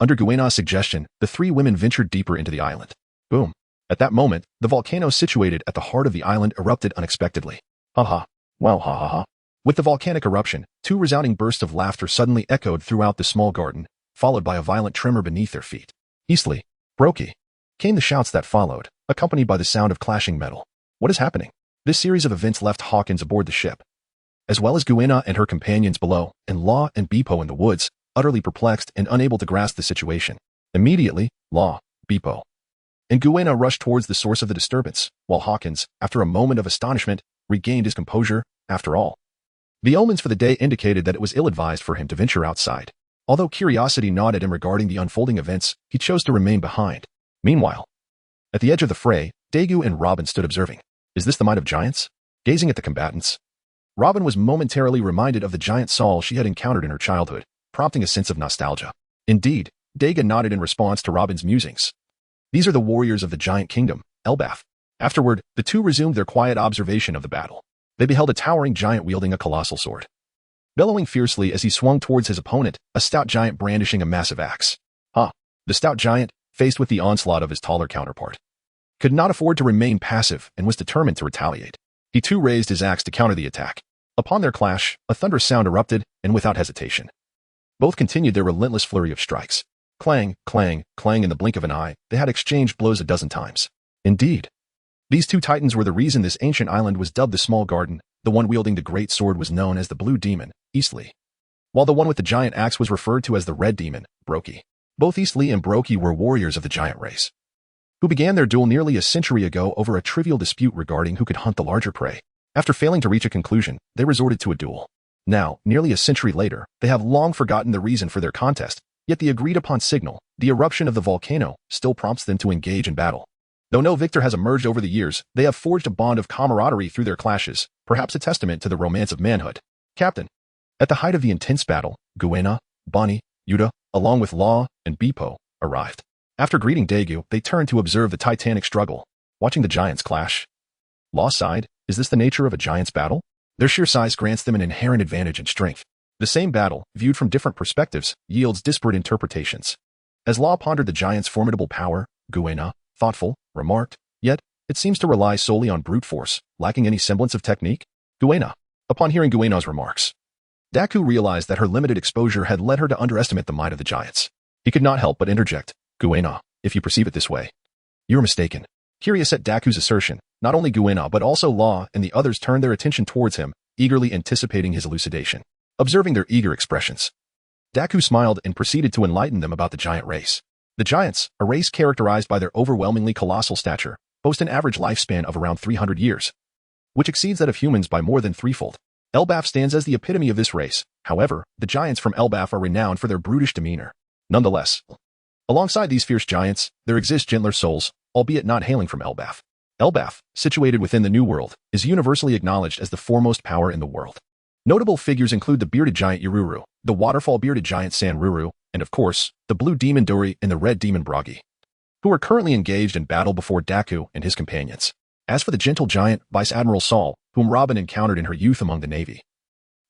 under Kuina's suggestion, the 3 women ventured deeper into the island. Boom. At that moment, the volcano situated at the heart of the island erupted unexpectedly. Ha ha. Wow ha ha ha. With the volcanic eruption, 2 resounding bursts of laughter suddenly echoed throughout the small garden, followed by a violent tremor beneath their feet. "Eastleigh, Brokey," came the shouts that followed, accompanied by the sound of clashing metal. What is happening? This series of events left Hawkins aboard the ship, as well as Kuina and her companions below, and Law and Beppo in the woods, utterly perplexed and unable to grasp the situation. Immediately, Law, Beppo, and Kuina rushed towards the source of the disturbance, while Hawkins, after a moment of astonishment, regained his composure. After all, the omens for the day indicated that it was ill-advised for him to venture outside. Although curiosity gnawed at him regarding the unfolding events, he chose to remain behind. Meanwhile, at the edge of the fray, Dagu and Robin stood observing. Is this the might of giants? Gazing at the combatants, Robin was momentarily reminded of the giant Saul she had encountered in her childhood, prompting a sense of nostalgia. Indeed, Dagu nodded in response to Robin's musings. These are the warriors of the giant kingdom, Elbaf. Afterward, the 2 resumed their quiet observation of the battle. They beheld a towering giant wielding a colossal sword, bellowing fiercely as he swung towards his opponent, a stout giant brandishing a massive axe. The stout giant, faced with the onslaught of his taller counterpart, could not afford to remain passive and was determined to retaliate. He too raised his axe to counter the attack. Upon their clash, a thunderous sound erupted, and without hesitation, both continued their relentless flurry of strikes. Clang, clang, clang in the blink of an eye, they had exchanged blows a dozen times. Indeed, these 2 titans were the reason this ancient island was dubbed the Small Garden. The one wielding the great sword was known as the Blue Demon, Eastleigh, while the one with the giant axe was referred to as the Red Demon, Brokey. Both Eastleigh and Brokey were warriors of the giant race, who began their duel nearly a century ago over a trivial dispute regarding who could hunt the larger prey. After failing to reach a conclusion, they resorted to a duel. Now, nearly a century later, they have long forgotten the reason for their contest, yet the agreed-upon signal, the eruption of the volcano, still prompts them to engage in battle. Though no victor has emerged over the years, they have forged a bond of camaraderie through their clashes, perhaps a testament to the romance of manhood. Captain. At the height of the intense battle, Kuina, Bonny, Yuta, along with Law and Beppo, arrived. After greeting Dagu, they turned to observe the titanic struggle, watching the giants clash. Law sighed, is this the nature of a giant's battle? Their sheer size grants them an inherent advantage in strength. The same battle, viewed from different perspectives, yields disparate interpretations. As Law pondered the giant's formidable power, Guena, thoughtful, remarked, yet, it seems to rely solely on brute force, lacking any semblance of technique. Guena. Upon hearing Guena's remarks, Daku realized that her limited exposure had led her to underestimate the might of the giants. He could not help but interject, Guena, if you perceive it this way. You're mistaken. Curious at Daku's assertion, not only Guena but also Law and the others turned their attention towards him, eagerly anticipating his elucidation. Observing their eager expressions, Daku smiled and proceeded to enlighten them about the giant race. The giants, a race characterized by their overwhelmingly colossal stature, boast an average lifespan of around 300 years, which exceeds that of humans by more than threefold. Elbaf stands as the epitome of this race. However, the giants from Elbaf are renowned for their brutish demeanor. Nonetheless, alongside these fierce giants, there exist gentler souls, albeit not hailing from Elbaf. Elbaf, situated within the New World, is universally acknowledged as the foremost power in the world. Notable figures include the bearded giant Yururu, the waterfall-bearded giant Sanruru, and of course, the blue demon Dori and the red demon Bragi, who are currently engaged in battle before Daku and his companions. As for the gentle giant, Vice Admiral Saul, whom Robin encountered in her youth among the Navy,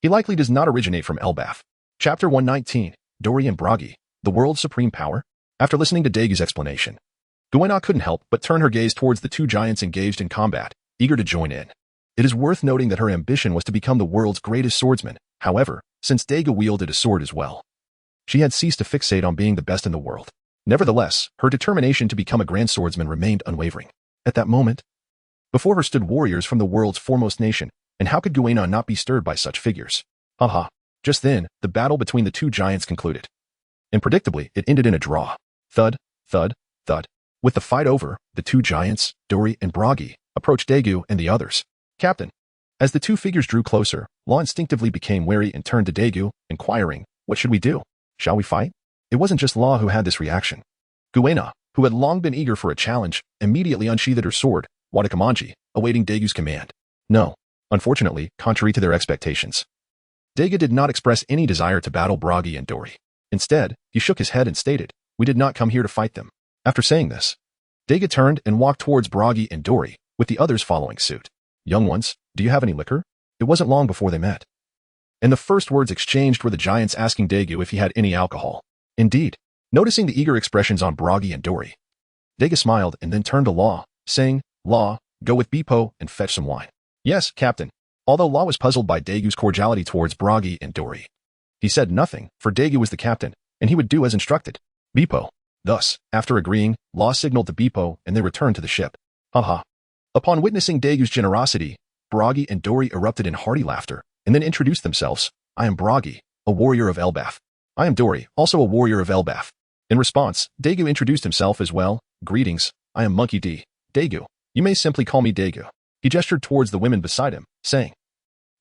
he likely does not originate from Elbaf. Chapter 119, Dori and Bragi, the world's supreme power? After listening to Dagu's explanation, Guena couldn't help but turn her gaze towards the two giants engaged in combat, eager to join in. It is worth noting that her ambition was to become the world's greatest swordsman. However, since Dagu wielded a sword as well, she had ceased to fixate on being the best in the world. Nevertheless, her determination to become a grand swordsman remained unwavering. At that moment, before her stood warriors from the world's foremost nation, and how could Guena not be stirred by such figures? Haha. Just then, the battle between the two giants concluded. And predictably, it ended in a draw. Thud, thud, thud. With the fight over, the two giants, Dori and Bragi, approached Dagu and the others. Captain. As the two figures drew closer, Law instinctively became wary and turned to Dagu, inquiring, what should we do? Shall we fight? It wasn't just Law who had this reaction. Guena, who had long been eager for a challenge, immediately unsheathed her sword, Wadakamanji, awaiting Dagu's command. No. Unfortunately, contrary to their expectations, Dagu did not express any desire to battle Bragi and Dori. Instead, he shook his head and stated, we did not come here to fight them. After saying this, Dagu turned and walked towards Bragi and Dori, with the others following suit. Young ones, do you have any liquor? It wasn't long before they met, and the first words exchanged were the giants asking Dagu if he had any alcohol. Indeed. Noticing the eager expressions on Bragi and Dori, Dagu smiled and then turned to Law, saying, Law, go with Bipo and fetch some wine. Yes, Captain. Although Law was puzzled by Dagu's cordiality towards Bragi and Dori, he said nothing, for Dagu was the captain, and he would do as instructed. Bipo. Thus, after agreeing, Law signaled to Bipo and they returned to the ship. Haha. Upon witnessing Dagu's generosity, Bragi and Dori erupted in hearty laughter, and then introduced themselves. I am Bragi, a warrior of Elbaf. I am Dori, also a warrior of Elbaf. In response, Dagu introduced himself as well. Greetings, I am Monkey D. Dagu. You may simply call me Dagu. He gestured towards the women beside him, saying,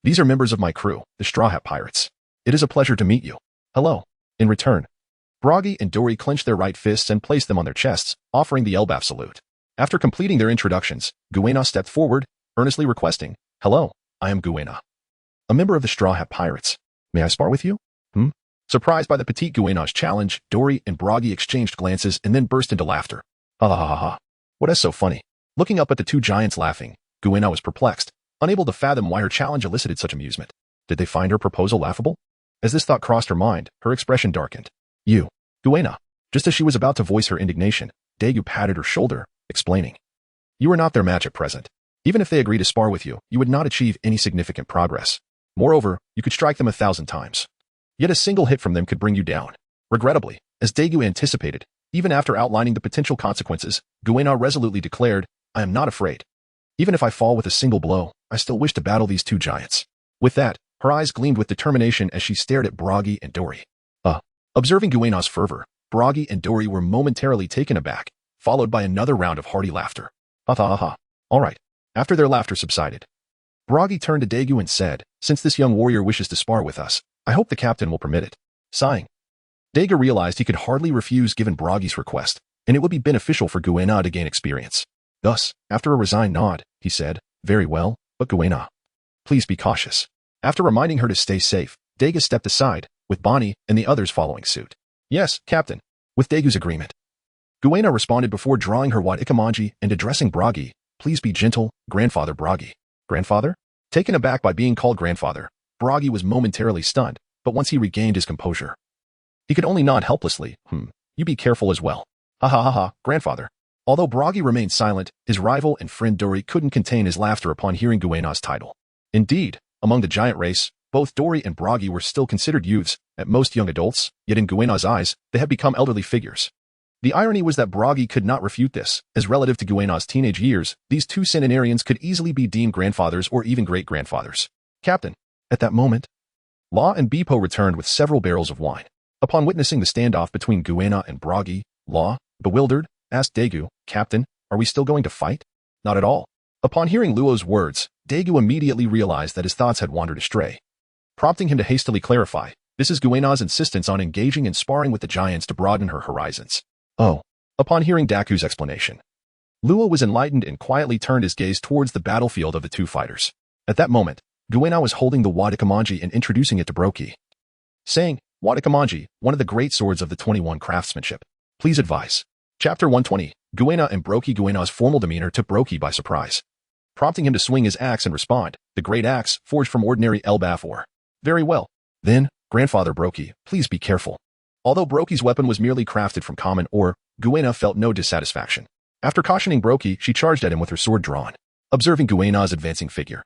these are members of my crew, the Straw Hat Pirates. It is a pleasure to meet you. Hello. In return, Bragi and Dori clenched their right fists and placed them on their chests, offering the Elbaf salute. After completing their introductions, Guena stepped forward, earnestly requesting, hello, I am Guena, a member of the Straw Hat Pirates. May I spar with you? Surprised by the petite Guena's challenge, Dori and Bragi exchanged glances and then burst into laughter. Ha ha ha ha. What is so funny? Looking up at the two giants laughing, Guena was perplexed, unable to fathom why her challenge elicited such amusement. Did they find her proposal laughable? As this thought crossed her mind, her expression darkened. You, Guena. Just as she was about to voice her indignation, Dagu patted her shoulder, explaining. You are not their match at present. Even if they agree to spar with you, you would not achieve any significant progress. Moreover, you could strike them 1,000 times. Yet a single hit from them could bring you down. Regrettably, as Dagu anticipated, even after outlining the potential consequences, Guena resolutely declared, I am not afraid. Even if I fall with a single blow, I still wish to battle these two giants. With that, her eyes gleamed with determination as she stared at Bragi and Dori. Observing Guena's fervor, Bragi and Dori were momentarily taken aback, followed by another round of hearty laughter. Ha ha ha ha. All right. After their laughter subsided, Bragi turned to Dagu and said, since this young warrior wishes to spar with us, I hope the captain will permit it. Sighing, Dagu realized he could hardly refuse given Bragi's request, and it would be beneficial for Guena to gain experience. Thus, after a resigned nod, he said, very well, but Guena, please be cautious. After reminding her to stay safe, Dagu stepped aside, with Bonny and the others following suit. Yes, Captain. With Dagu's agreement. Guena responded before drawing her Wadikamanji and addressing Bragi. Please be gentle, Grandfather Bragi. Grandfather? Taken aback by being called grandfather, Bragi was momentarily stunned, but once he regained his composure, he could only nod helplessly. You be careful as well. Ha ha ha ha, grandfather. Although Bragi remained silent, his rival and friend Dory couldn't contain his laughter upon hearing Guena's title. Indeed, among the giant race, both Dory and Bragi were still considered youths, at most young adults, yet in Guena's eyes, they had become elderly figures. The irony was that Bragi could not refute this, as relative to Guena's teenage years, these two centenarians could easily be deemed grandfathers or even great-grandfathers. Captain. At that moment, Law and Bepo returned with several barrels of wine. Upon witnessing the standoff between Guena and Bragi, Law, bewildered, asked Dagu, Captain, are we still going to fight? Not at all. Upon hearing Luo's words, Dagu immediately realized that his thoughts had wandered astray, prompting him to hastily clarify, this is Guena's insistence on engaging and sparring with the giants to broaden her horizons. Oh. Upon hearing Daku's explanation, Luo was enlightened and quietly turned his gaze towards the battlefield of the two fighters. At that moment, Guena was holding the Wadakamanji and introducing it to Broki, saying, Wadakamanji, one of the great swords of the 21 craftsmanship. Please advise. Chapter 120, Guena and Broki. Guena's formal demeanor took Broki by surprise, prompting him to swing his axe and respond, the great axe, forged from ordinary Elbaf ore. Very well. Then, Grandfather Broki, please be careful. Although Broki's weapon was merely crafted from common ore, Guena felt no dissatisfaction. After cautioning Broki, she charged at him with her sword drawn. Observing Guena's advancing figure,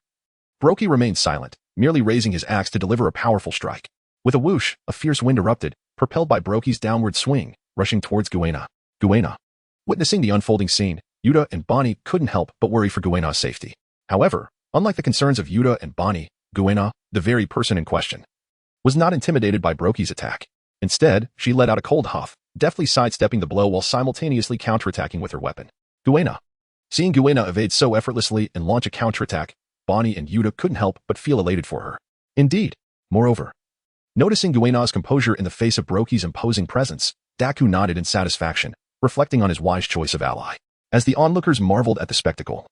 Broki remained silent, merely raising his axe to deliver a powerful strike. With a whoosh, a fierce wind erupted, propelled by Broki's downward swing, rushing towards Guena. Witnessing the unfolding scene, Yuta and Bonny couldn't help but worry for Guena's safety. However, unlike the concerns of Yuta and Bonny, Guena, the very person in question, was not intimidated by Broki's attack. Instead, she let out a cold huff, deftly sidestepping the blow while simultaneously counterattacking with her weapon. Guena. Seeing Guena evade so effortlessly and launch a counterattack, Bonny and Yuta couldn't help but feel elated for her. Indeed. Moreover, noticing Guena's composure in the face of Broki's imposing presence, Daku nodded in satisfaction, reflecting on his wise choice of ally. As the onlookers marveled at the spectacle,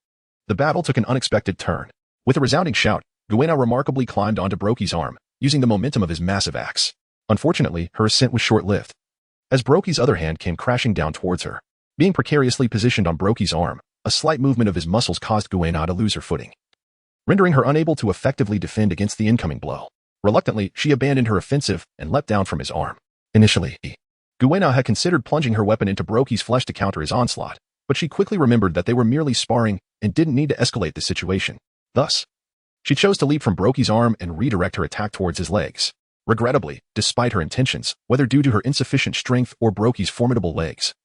the battle took an unexpected turn. With a resounding shout, Guena remarkably climbed onto Broki's arm, using the momentum of his massive axe. Unfortunately, her ascent was short-lived, as Broki's other hand came crashing down towards her. Being precariously positioned on Broki's arm, a slight movement of his muscles caused Guena to lose her footing, rendering her unable to effectively defend against the incoming blow. Reluctantly, she abandoned her offensive and leapt down from his arm. Initially, Guena had considered plunging her weapon into Broki's flesh to counter his onslaught, but she quickly remembered that they were merely sparring and didn't need to escalate the situation. Thus, she chose to leap from Broki's arm and redirect her attack towards his legs. Regrettably, despite her intentions, whether due to her insufficient strength or Broki's formidable legs,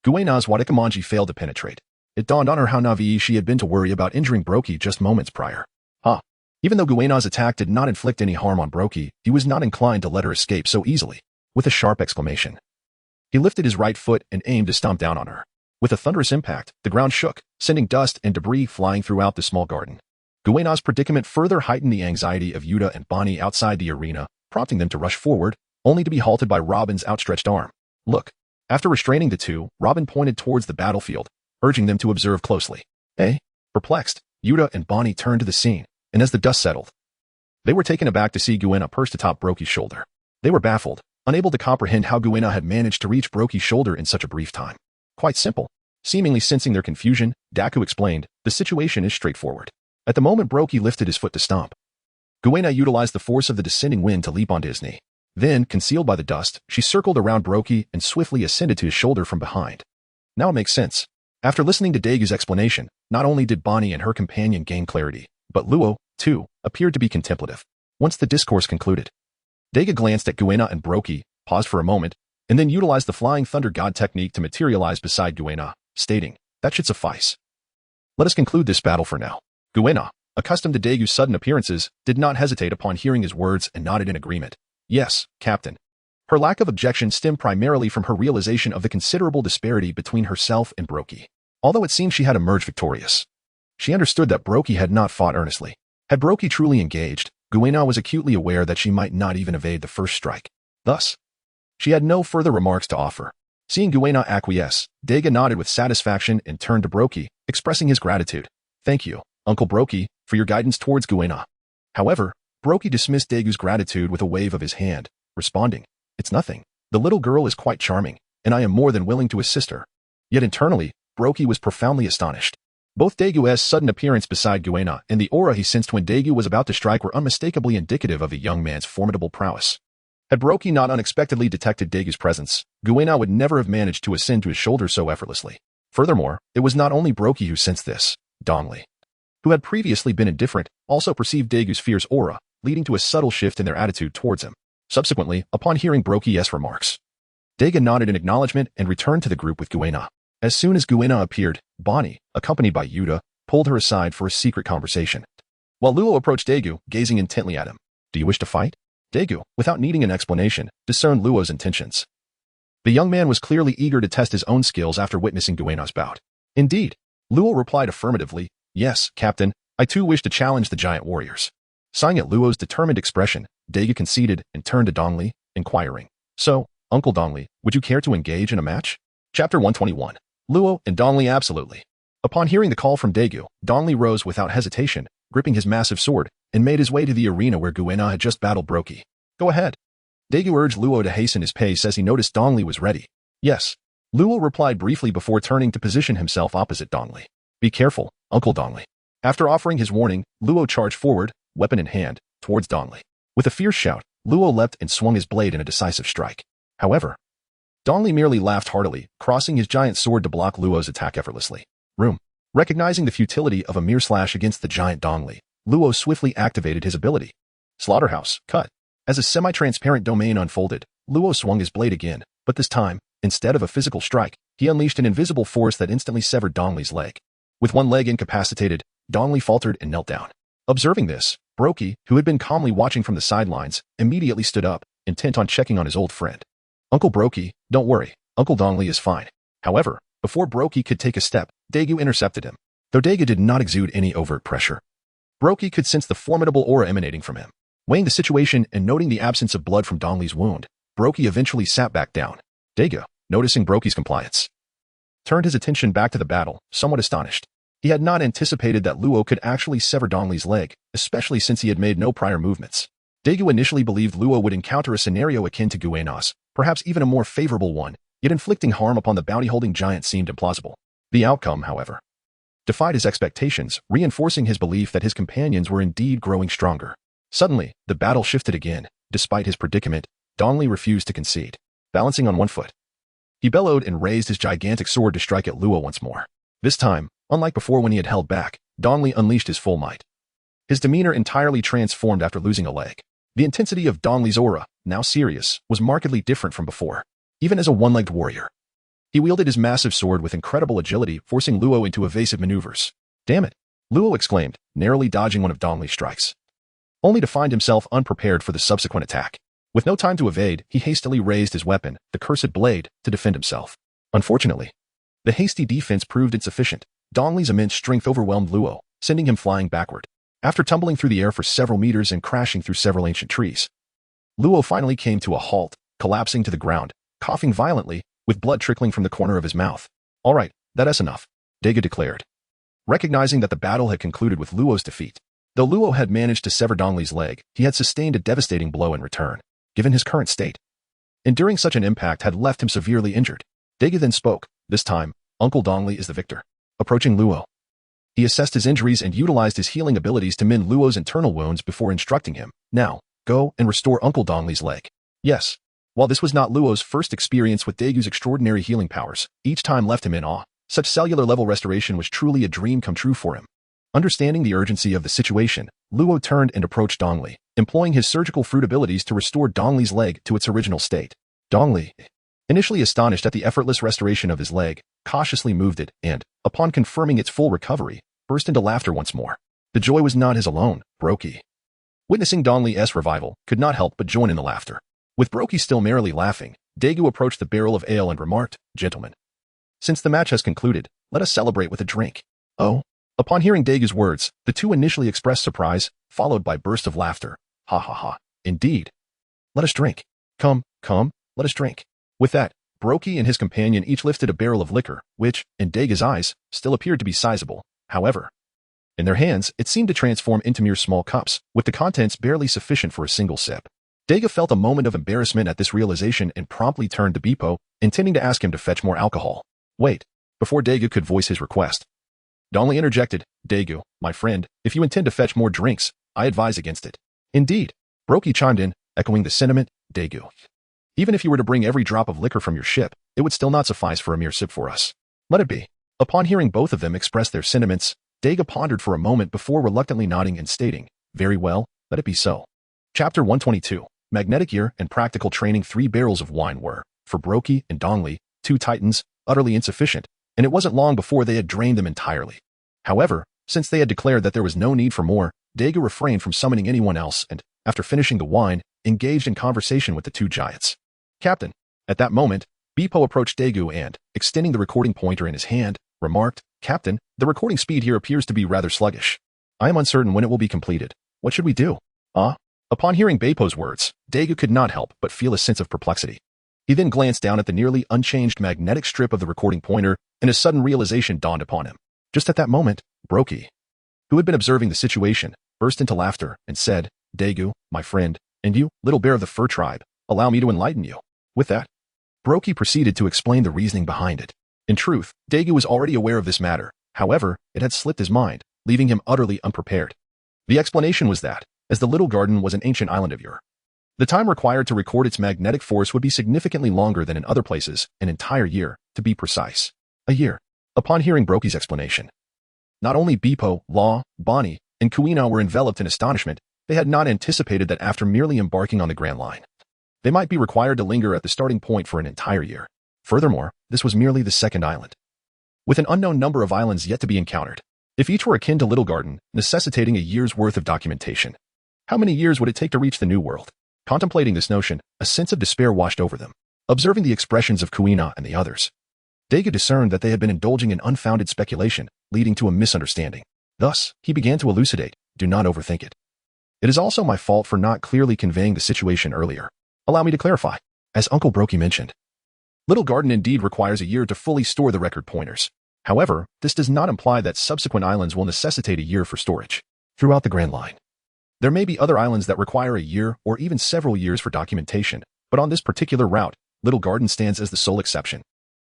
Guena's Wadakamanji failed to penetrate. It dawned on her how naive she had been to worry about injuring Broki just moments prior. Even though Guena's attack did not inflict any harm on Broki, he was not inclined to let her escape so easily. With a sharp exclamation, he lifted his right foot and aimed to stomp down on her. With a thunderous impact, the ground shook, sending dust and debris flying throughout the small garden. Guena's predicament further heightened the anxiety of Yuta and Bonny outside the arena, prompting them to rush forward, only to be halted by Robin's outstretched arm. Look. After restraining the two, Robin pointed towards the battlefield, urging them to observe closely. Perplexed, Yuta and Bonny turned to the scene, and as the dust settled, they were taken aback to see Guena perched atop Broki's shoulder. They were baffled, unable to comprehend how Guena had managed to reach Broki's shoulder in such a brief time. Quite simple. Seemingly sensing their confusion, Daku explained, the situation is straightforward. At the moment Broki lifted his foot to stomp, Guena utilized the force of the descending wind to leap onto his knee. Then, concealed by the dust, she circled around Broki and swiftly ascended to his shoulder from behind. Now it makes sense. After listening to Dagu's explanation, not only did Bonny and her companion gain clarity, but Luo, too, appeared to be contemplative. Once the discourse concluded, Dagu glanced at Guena and Broki, paused for a moment, and then utilized the Flying Thunder God technique to materialize beside Guena, stating, that should suffice. Let us conclude this battle for now. Guena, accustomed to Dagu's sudden appearances, did not hesitate upon hearing his words and nodded in agreement. Yes, Captain. Her lack of objection stemmed primarily from her realization of the considerable disparity between herself and Broki. Although it seemed she had emerged victorious, she understood that Broki had not fought earnestly. Had Broki truly engaged, Guena was acutely aware that she might not even evade the first strike. Thus, she had no further remarks to offer. Seeing Guena acquiesce, Dagu nodded with satisfaction and turned to Broki, expressing his gratitude. Thank you, Uncle Broki, for your guidance towards Guena. However, Broki dismissed Dagu's gratitude with a wave of his hand, responding, it's nothing. The little girl is quite charming, and I am more than willing to assist her. Yet internally, Broki was profoundly astonished. Both Dagu's sudden appearance beside Guena and the aura he sensed when Dagu was about to strike were unmistakably indicative of the young man's formidable prowess. Had Broki not unexpectedly detected Dagu's presence, Guena would never have managed to ascend to his shoulder so effortlessly. Furthermore, it was not only Brokey who sensed this. Dongli, who had previously been indifferent, also perceived Dagu's fierce aura, leading to a subtle shift in their attitude towards him. Subsequently, upon hearing Brokey's remarks, Dagu nodded in acknowledgement and returned to the group with Guena. As soon as Guena appeared, Bonny, accompanied by Yuta, pulled her aside for a secret conversation. While Luo approached Dagu, gazing intently at him. Do you wish to fight? Dagu, without needing an explanation, discerned Luo's intentions. The young man was clearly eager to test his own skills after witnessing Guena's bout. Indeed, Luo replied affirmatively, yes, Captain, I too wish to challenge the giant warriors. Sighing at Luo's determined expression, Dagu conceded and turned to Dongli, inquiring, so, Uncle Dongli, would you care to engage in a match? Chapter 121. Luo and Dongli absolutely. Upon hearing the call from Dagu, Dongli rose without hesitation, gripping his massive sword, and made his way to the arena where Guena had just battled Brokey. Go ahead. Dagu urged Luo to hasten his pace as he noticed Dongli was ready. Yes. Luo replied briefly before turning to position himself opposite Dongli. Be careful, Uncle Dongli. After offering his warning, Luo charged forward, weapon in hand, towards Dongli. With a fierce shout, Luo leapt and swung his blade in a decisive strike. However, Dongli merely laughed heartily, crossing his giant sword to block Luo's attack effortlessly. Recognizing the futility of a mere slash against the giant Dongli, Luo swiftly activated his ability. Slaughterhouse, cut. As a semi-transparent domain unfolded, Luo swung his blade again, but this time, instead of a physical strike, he unleashed an invisible force that instantly severed Dongli's leg. With one leg incapacitated, Dongli faltered and knelt down. Observing this, Brokey, who had been calmly watching from the sidelines, immediately stood up, intent on checking on his old friend. Uncle Brokey, don't worry, Uncle Dongli is fine. However, before Brokey could take a step, Dagu intercepted him. Though Dagu did not exude any overt pressure, Brokey could sense the formidable aura emanating from him. Weighing the situation and noting the absence of blood from Dongli's wound, Brokey eventually sat back down. Dagu, noticing Brokey's compliance, turned his attention back to the battle, somewhat astonished. He had not anticipated that Luo could actually sever Dongli's leg, especially since he had made no prior movements. Dagu initially believed Luo would encounter a scenario akin to Guena's, perhaps even a more favorable one, yet inflicting harm upon the bounty-holding giant seemed implausible. The outcome, however, defied his expectations, reinforcing his belief that his companions were indeed growing stronger. Suddenly, the battle shifted again. Despite his predicament, Dongli refused to concede. Balancing on one foot, he bellowed and raised his gigantic sword to strike at Luo once more. This time, unlike before when he had held back, Dongli unleashed his full might. His demeanor entirely transformed after losing a leg. The intensity of Dongli's aura, now serious, was markedly different from before. Even as a one-legged warrior, he wielded his massive sword with incredible agility, forcing Luo into evasive maneuvers. Damn it! Luo exclaimed, narrowly dodging one of Dongli's strikes, only to find himself unprepared for the subsequent attack. With no time to evade, he hastily raised his weapon, the cursed blade, to defend himself. Unfortunately, the hasty defense proved insufficient. Dongli's immense strength overwhelmed Luo, sending him flying backward. After tumbling through the air for several meters and crashing through several ancient trees, Luo finally came to a halt, collapsing to the ground, coughing violently, with blood trickling from the corner of his mouth. All right, that's enough, Dagu declared. Recognizing that the battle had concluded with Luo's defeat, though Luo had managed to sever Dongli's leg, he had sustained a devastating blow in return. Given his current state, enduring such an impact had left him severely injured. Dagu then spoke. This time, Uncle Dongli is the victor. Approaching Luo, he assessed his injuries and utilized his healing abilities to mend Luo's internal wounds before instructing him. Now, go and restore Uncle Dongli's leg. Yes. While this was not Luo's first experience with Dagu's extraordinary healing powers, each time left him in awe. Such cellular-level restoration was truly a dream come true for him. Understanding the urgency of the situation, Luo turned and approached Dongli, employing his surgical fruit abilities to restore Dongli's leg to its original state. Dongli, initially astonished at the effortless restoration of his leg, cautiously moved it and, upon confirming its full recovery, burst into laughter once more. The joy was not his alone. Brokey, witnessing Dongli's revival, could not help but join in the laughter. With Brokey still merrily laughing, Dagu approached the barrel of ale and remarked, Gentlemen, since the match has concluded, let us celebrate with a drink. Oh? Upon hearing Dagu's words, the two initially expressed surprise, followed by bursts of laughter. Ha ha ha. Indeed. Let us drink. Come, let us drink. With that, Brokey and his companion each lifted a barrel of liquor, which, in Dagu's eyes, still appeared to be sizable. However, in their hands, it seemed to transform into mere small cups, with the contents barely sufficient for a single sip. Dagu felt a moment of embarrassment at this realization and promptly turned to Beppo, intending to ask him to fetch more alcohol. Wait. Before Dagu could voice his request, Dongli interjected, Dagu, my friend, if you intend to fetch more drinks, I advise against it. Indeed. Brokey chimed in, echoing the sentiment, Dagu. Even if you were to bring every drop of liquor from your ship, it would still not suffice for a mere sip for us. Let it be. Upon hearing both of them express their sentiments, Dagu pondered for a moment before reluctantly nodding and stating, "Very well, let it be so." Chapter 122, Magnetic Ear and Practical Training. 3 barrels of wine were, for Brokey and Dongli, 2 titans, utterly insufficient, and it wasn't long before they had drained them entirely. However, since they had declared that there was no need for more, Dagu refrained from summoning anyone else and, after finishing the wine, engaged in conversation with the 2 giants. "Captain." At that moment, Bipo approached Dagu and, extending the recording pointer in his hand, remarked, "Captain, the recording speed here appears to be rather sluggish. I am uncertain when it will be completed. What should we do?" Upon hearing Bipo's words, Dagu could not help but feel a sense of perplexity. He then glanced down at the nearly unchanged magnetic strip of the recording pointer, and a sudden realization dawned upon him. Just at that moment, Brokey, who had been observing the situation, burst into laughter and said, "Dagu, my friend, and you, little bear of the fur tribe, allow me to enlighten you." With that, Brokey proceeded to explain the reasoning behind it. In truth, Dagu was already aware of this matter. However, it had slipped his mind, leaving him utterly unprepared. The explanation was that, as the Little Garden was an ancient island of Ur, the time required to record its magnetic force would be significantly longer than in other places, an entire year, to be precise. A year. Upon hearing Brokey's explanation, not only Bipo, Law, Bonny, and Kuina were enveloped in astonishment, they had not anticipated that after merely embarking on the Grand Line, they might be required to linger at the starting point for an entire year. Furthermore, this was merely the second island, with an unknown number of islands yet to be encountered. If each were akin to Little Garden, necessitating a year's worth of documentation, how many years would it take to reach the New World? Contemplating this notion, a sense of despair washed over them. Observing the expressions of Kuina and the others, Dagu discerned that they had been indulging in unfounded speculation, leading to a misunderstanding. Thus, he began to elucidate, "Do not overthink it. It is also my fault for not clearly conveying the situation earlier. Allow me to clarify. As Uncle Brokey mentioned, Little Garden indeed requires a year to fully store the record pointers. However, this does not imply that subsequent islands will necessitate a year for storage. Throughout the Grand Line, there may be other islands that require a year or even several years for documentation, but on this particular route, Little Garden stands as the sole exception.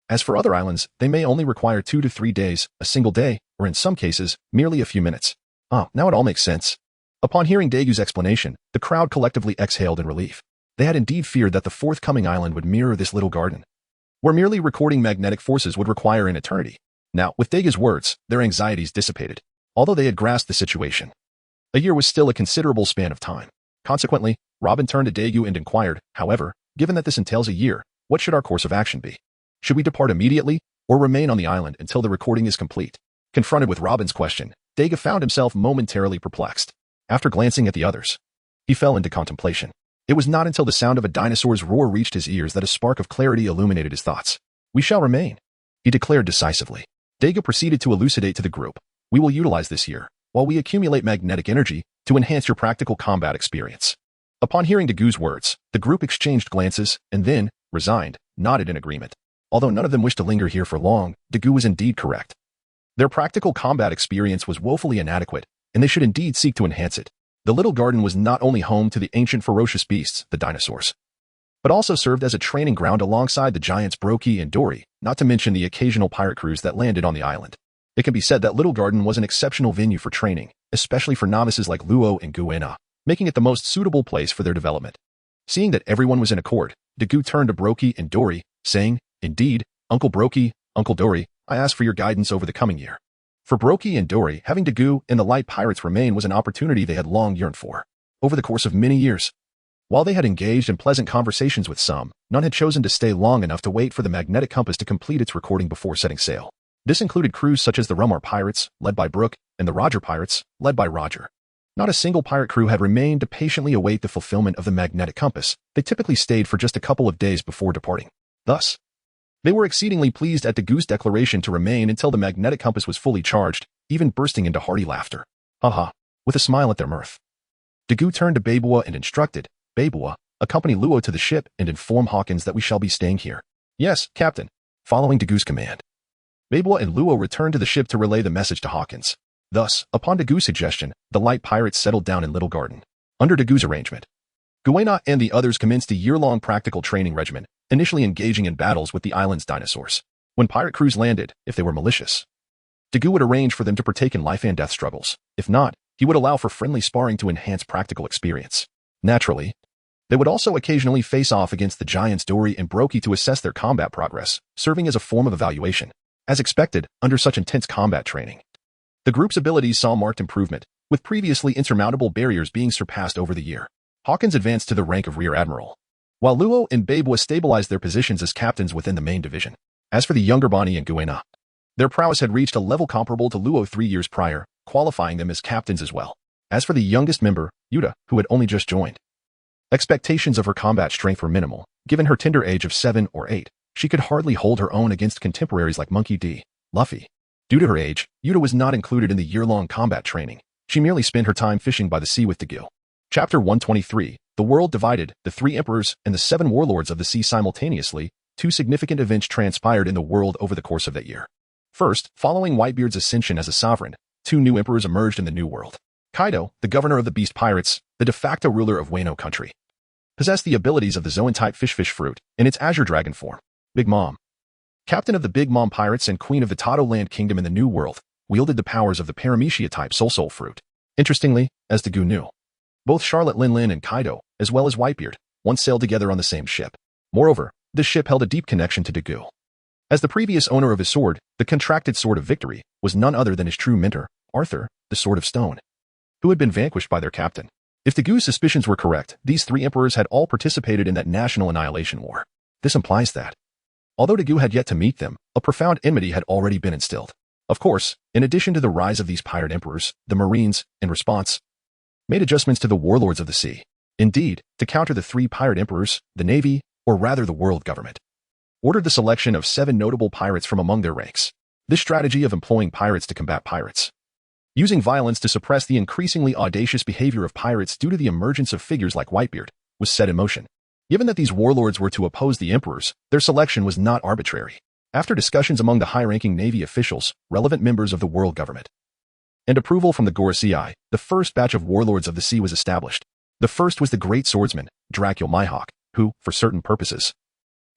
As for other islands, they may only require 2 to 3 days, a single day, or in some cases, merely a few minutes." Now it all makes sense. Upon hearing Dagu's explanation, the crowd collectively exhaled in relief. They had indeed feared that the forthcoming island would mirror this Little Garden, where merely recording magnetic forces would require an eternity. Now, with Dagu's words, their anxieties dissipated. Although they had grasped the situation, a year was still a considerable span of time. Consequently, Robin turned to Dagu and inquired, "However, given that this entails a year, what should our course of action be? Should we depart immediately, or remain on the island until the recording is complete?" Confronted with Robin's question, Dagu found himself momentarily perplexed. After glancing at the others, he fell into contemplation. It was not until the sound of a dinosaur's roar reached his ears that a spark of clarity illuminated his thoughts. "We shall remain," he declared decisively. Dagu proceeded to elucidate to the group, "We will utilize this year, while we accumulate magnetic energy, to enhance your practical combat experience." Upon hearing Dagu's words, the group exchanged glances, and then, resigned, nodded in agreement. Although none of them wished to linger here for long, Dagu was indeed correct. Their practical combat experience was woefully inadequate, and they should indeed seek to enhance it. The Little Garden was not only home to the ancient ferocious beasts, the dinosaurs, but also served as a training ground alongside the giants Brokey and Dory, not to mention the occasional pirate crews that landed on the island. It can be said that Little Garden was an exceptional venue for training, especially for novices like Luo and Guena, making it the most suitable place for their development. Seeing that everyone was in accord, Dagu turned to Brokey and Dory, saying, "Indeed, Uncle Brokey, Uncle Dory, I ask for your guidance over the coming year." For Brokey and Dory, having Dagu and the light pirates remain was an opportunity they had long yearned for. Over the course of many years, while they had engaged in pleasant conversations with some, none had chosen to stay long enough to wait for the magnetic compass to complete its recording before setting sail. This included crews such as the Rumar Pirates, led by Brooke, and the Roger Pirates, led by Roger. Not a single pirate crew had remained to patiently await the fulfillment of the magnetic compass. They typically stayed for just a couple of days before departing. Thus, they were exceedingly pleased at Dagu's declaration to remain until the magnetic compass was fully charged, even bursting into hearty laughter. With a smile at their mirth. Dagu turned to Babua and instructed, "Babua, accompany Luo to the ship and inform Hawkins that we shall be staying here." "Yes, Captain." Following Dagu's command, Babua and Luo returned to the ship to relay the message to Hawkins. Thus, upon Dagu's suggestion, the light pirates settled down in Little Garden. Under Dagu's arrangement, Guena and the others commenced a year-long practical training regimen, initially engaging in battles with the island's dinosaurs. When pirate crews landed, if they were malicious, Dagu would arrange for them to partake in life and death struggles. If not, he would allow for friendly sparring to enhance practical experience. Naturally, they would also occasionally face off against the giants Dory and Brokey to assess their combat progress, serving as a form of evaluation. As expected, under such intense combat training, the group's abilities saw marked improvement, with previously insurmountable barriers being surpassed over the year. Hawkins advanced to the rank of Rear Admiral, while Luo and Babua stabilized their positions as captains within the main division. As for the younger Bonny and Guena, their prowess had reached a level comparable to Luo 3 years prior, qualifying them as captains as well. As for the youngest member, Yuta, who had only just joined, expectations of her combat strength were minimal. Given her tender age of 7 or 8, she could hardly hold her own against contemporaries like Monkey D. Luffy. Due to her age, Yuta was not included in the year-long combat training. She merely spent her time fishing by the sea with Dagu. Chapter 123, The World Divided, the 3 Emperors and the 7 Warlords of the Sea simultaneously. 2 significant events transpired in the world over the course of that year. First, following Whitebeard's ascension as a sovereign, 2 new emperors emerged in the New World. Kaido, the governor of the Beast Pirates, the de facto ruler of Wano country, possessed the abilities of the Zoan-type fish fruit in its azure dragon form. Big Mom, captain of the Big Mom Pirates and queen of the Tato Land Kingdom in the New World, wielded the powers of the Paramecia-type Soul fruit. Interestingly, as Dagu knew, both Charlotte Lin and Kaido, as well as Whitebeard, once sailed together on the same ship. Moreover, this ship held a deep connection to Dagu. As the previous owner of his sword, the contracted Sword of Victory, was none other than his true mentor, Arthur, the Sword of Stone, who had been vanquished by their captain. If Dagu's suspicions were correct, these 3 emperors had all participated in that national annihilation war. This implies that, although Dagu had yet to meet them, a profound enmity had already been instilled. Of course, in addition to the rise of these pirate emperors, the Marines, in response, made adjustments to the warlords of the sea. Indeed, to counter the 3 pirate emperors, the Navy, or rather the world government, ordered the selection of 7 notable pirates from among their ranks. This strategy of employing pirates to combat pirates, using violence to suppress the increasingly audacious behavior of pirates due to the emergence of figures like Whitebeard, was set in motion. Given that these warlords were to oppose the emperors, their selection was not arbitrary. After discussions among the high-ranking Navy officials, relevant members of the world government, and approval from the Gorosei, the first batch of warlords of the sea was established. The first was the great swordsman, Dracul Mihawk, who, for certain purposes,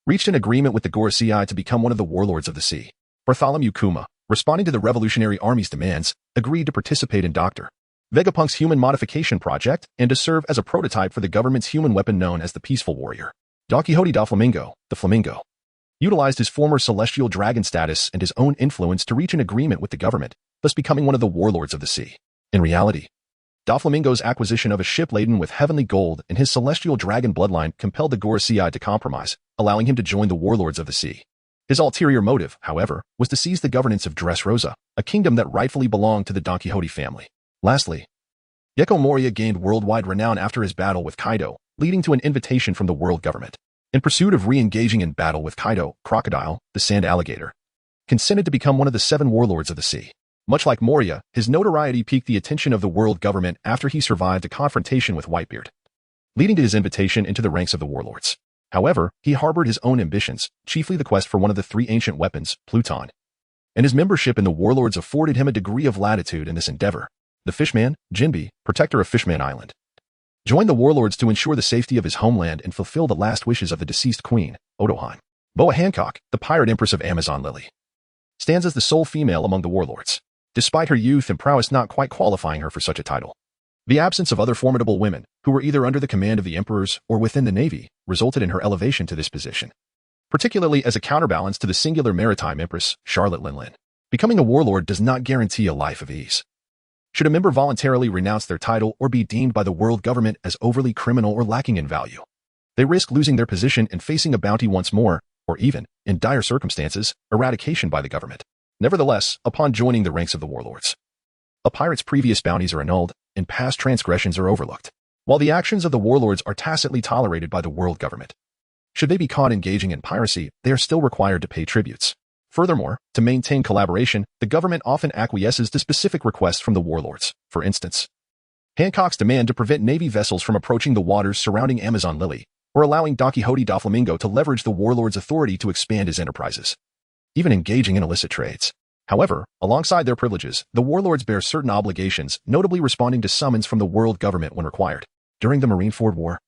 reached an agreement with the Gorosei to become one of the warlords of the sea. Bartholomew Kuma, responding to the Revolutionary Army's demands, agreed to participate in Dr. Vegapunk's human modification project and to serve as a prototype for the government's human weapon known as the Peaceful Warrior. Don Quixote da Flamingo, the Flamingo, utilized his former celestial dragon status and his own influence to reach an agreement with the government, thus becoming one of the warlords of the sea. In reality, Da Flamingo's acquisition of a ship laden with heavenly gold and his celestial dragon bloodline compelled the Gorosei to compromise, allowing him to join the warlords of the sea. His ulterior motive, however, was to seize the governance of Dressrosa, a kingdom that rightfully belonged to the Don Quixote family. Lastly, Gecko Moria gained worldwide renown after his battle with Kaido, leading to an invitation from the world government. In pursuit of re-engaging in battle with Kaido, Crocodile, the sand alligator, consented to become one of the 7 warlords of the sea. Much like Moria, his notoriety piqued the attention of the world government after he survived a confrontation with Whitebeard, leading to his invitation into the ranks of the warlords. However, he harbored his own ambitions, chiefly the quest for one of the 3 ancient weapons, Pluton, and his membership in the warlords afforded him a degree of latitude in this endeavor. The Fishman, Jinbi, protector of Fishman Island, joined the warlords to ensure the safety of his homeland and fulfill the last wishes of the deceased queen, Otohan. Boa Hancock, the pirate empress of Amazon Lily, stands as the sole female among the warlords, despite her youth and prowess not quite qualifying her for such a title. The absence of other formidable women, who were either under the command of the emperors or within the navy, resulted in her elevation to this position, particularly as a counterbalance to the singular maritime empress, Charlotte Lin. Becoming a warlord does not guarantee a life of ease. Should a member voluntarily renounce their title or be deemed by the world government as overly criminal or lacking in value, they risk losing their position and facing a bounty once more, or even, in dire circumstances, eradication by the government. Nevertheless, upon joining the ranks of the warlords, a pirate's previous bounties are annulled, and past transgressions are overlooked, while the actions of the warlords are tacitly tolerated by the world government. Should they be caught engaging in piracy, they are still required to pay tributes. Furthermore, to maintain collaboration, the government often acquiesces to specific requests from the warlords. For instance, Hancock's demand to prevent Navy vessels from approaching the waters surrounding Amazon Lily, or allowing Don Quixote da Flamingo to leverage the warlord's authority to expand his enterprises, even engaging in illicit trades. However, alongside their privileges, the warlords bear certain obligations, notably responding to summons from the world government when required. During the Marineford War,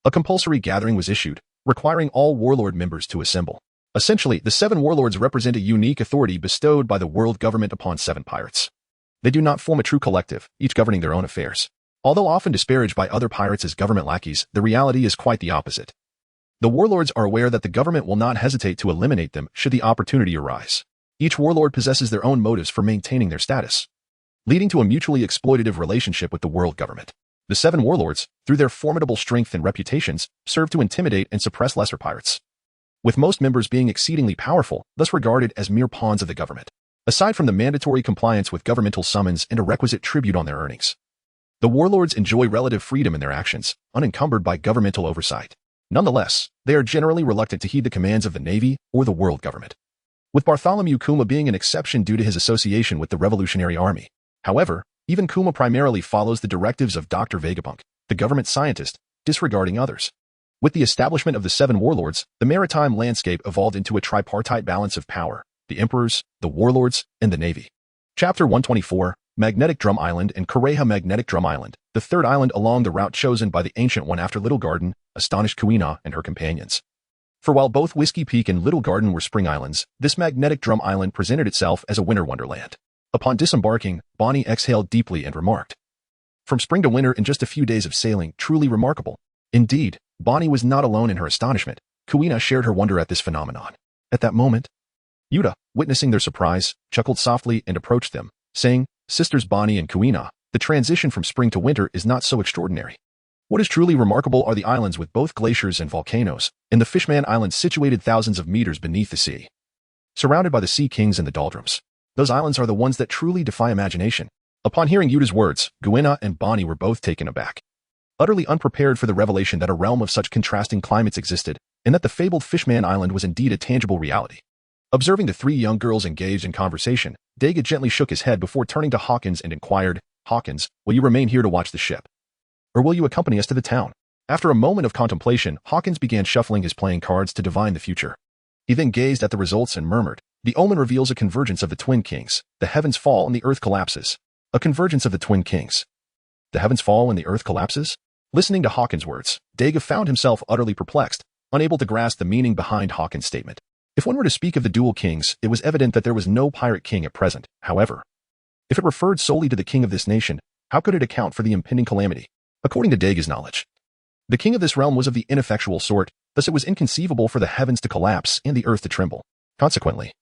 a compulsory gathering was issued, requiring all warlord members to assemble. Essentially, the 7 warlords represent a unique authority bestowed by the world government upon 7 pirates. They do not form a true collective, each governing their own affairs. Although often disparaged by other pirates as government lackeys, the reality is quite the opposite. The warlords are aware that the government will not hesitate to eliminate them should the opportunity arise. Each warlord possesses their own motives for maintaining their status, leading to a mutually exploitative relationship with the world government. The 7 warlords, through their formidable strength and reputations, serve to intimidate and suppress lesser pirates, with most members being exceedingly powerful, thus regarded as mere pawns of the government. Aside from the mandatory compliance with governmental summons and a requisite tribute on their earnings, the warlords enjoy relative freedom in their actions, unencumbered by governmental oversight. Nonetheless, they are generally reluctant to heed the commands of the Navy or the world government, with Bartholomew Kuma being an exception due to his association with the Revolutionary Army. However, even Kuma primarily follows the directives of Dr. Vegapunk, the government scientist, disregarding others. With the establishment of the 7 warlords, the maritime landscape evolved into a tripartite balance of power: the emperors, the warlords, and the navy. Chapter 124, Magnetic Drum Island and Kureha. Magnetic Drum Island, the third island along the route chosen by the Ancient One after Little Garden, astonished Kuina and her companions. For while both Whiskey Peak and Little Garden were spring islands, this Magnetic Drum Island presented itself as a winter wonderland. Upon disembarking, Bonny exhaled deeply and remarked, "From spring to winter in just a few days of sailing, truly remarkable." Indeed, Bonny was not alone in her astonishment. Kuina shared her wonder at this phenomenon. At that moment, Yuta, witnessing their surprise, chuckled softly and approached them, saying, "Sisters Bonny and Kuina, the transition from spring to winter is not so extraordinary. What is truly remarkable are the islands with both glaciers and volcanoes, and the Fishman Islands situated thousands of meters beneath the sea, surrounded by the Sea Kings and the Doldrums. Those islands are the ones that truly defy imagination." Upon hearing Yuta's words, Kuina and Bonny were both taken aback, utterly unprepared for the revelation that a realm of such contrasting climates existed, and that the fabled Fishman Island was indeed a tangible reality. Observing the 3 young girls engaged in conversation, Daga gently shook his head before turning to Hawkins and inquired, "Hawkins, will you remain here to watch the ship? Or will you accompany us to the town?" After a moment of contemplation, Hawkins began shuffling his playing cards to divine the future. He then gazed at the results and murmured, "The omen reveals a convergence of the Twin Kings. The heavens fall and the earth collapses." A convergence of the Twin Kings. The heavens fall and the earth collapses? Listening to Hawkins' words, Daga found himself utterly perplexed, unable to grasp the meaning behind Hawkins' statement. If one were to speak of the dual kings, it was evident that there was no pirate king at present. However, if it referred solely to the king of this nation, how could it account for the impending calamity? According to Daga's knowledge, the king of this realm was of the ineffectual sort, thus it was inconceivable for the heavens to collapse and the earth to tremble. Consequently,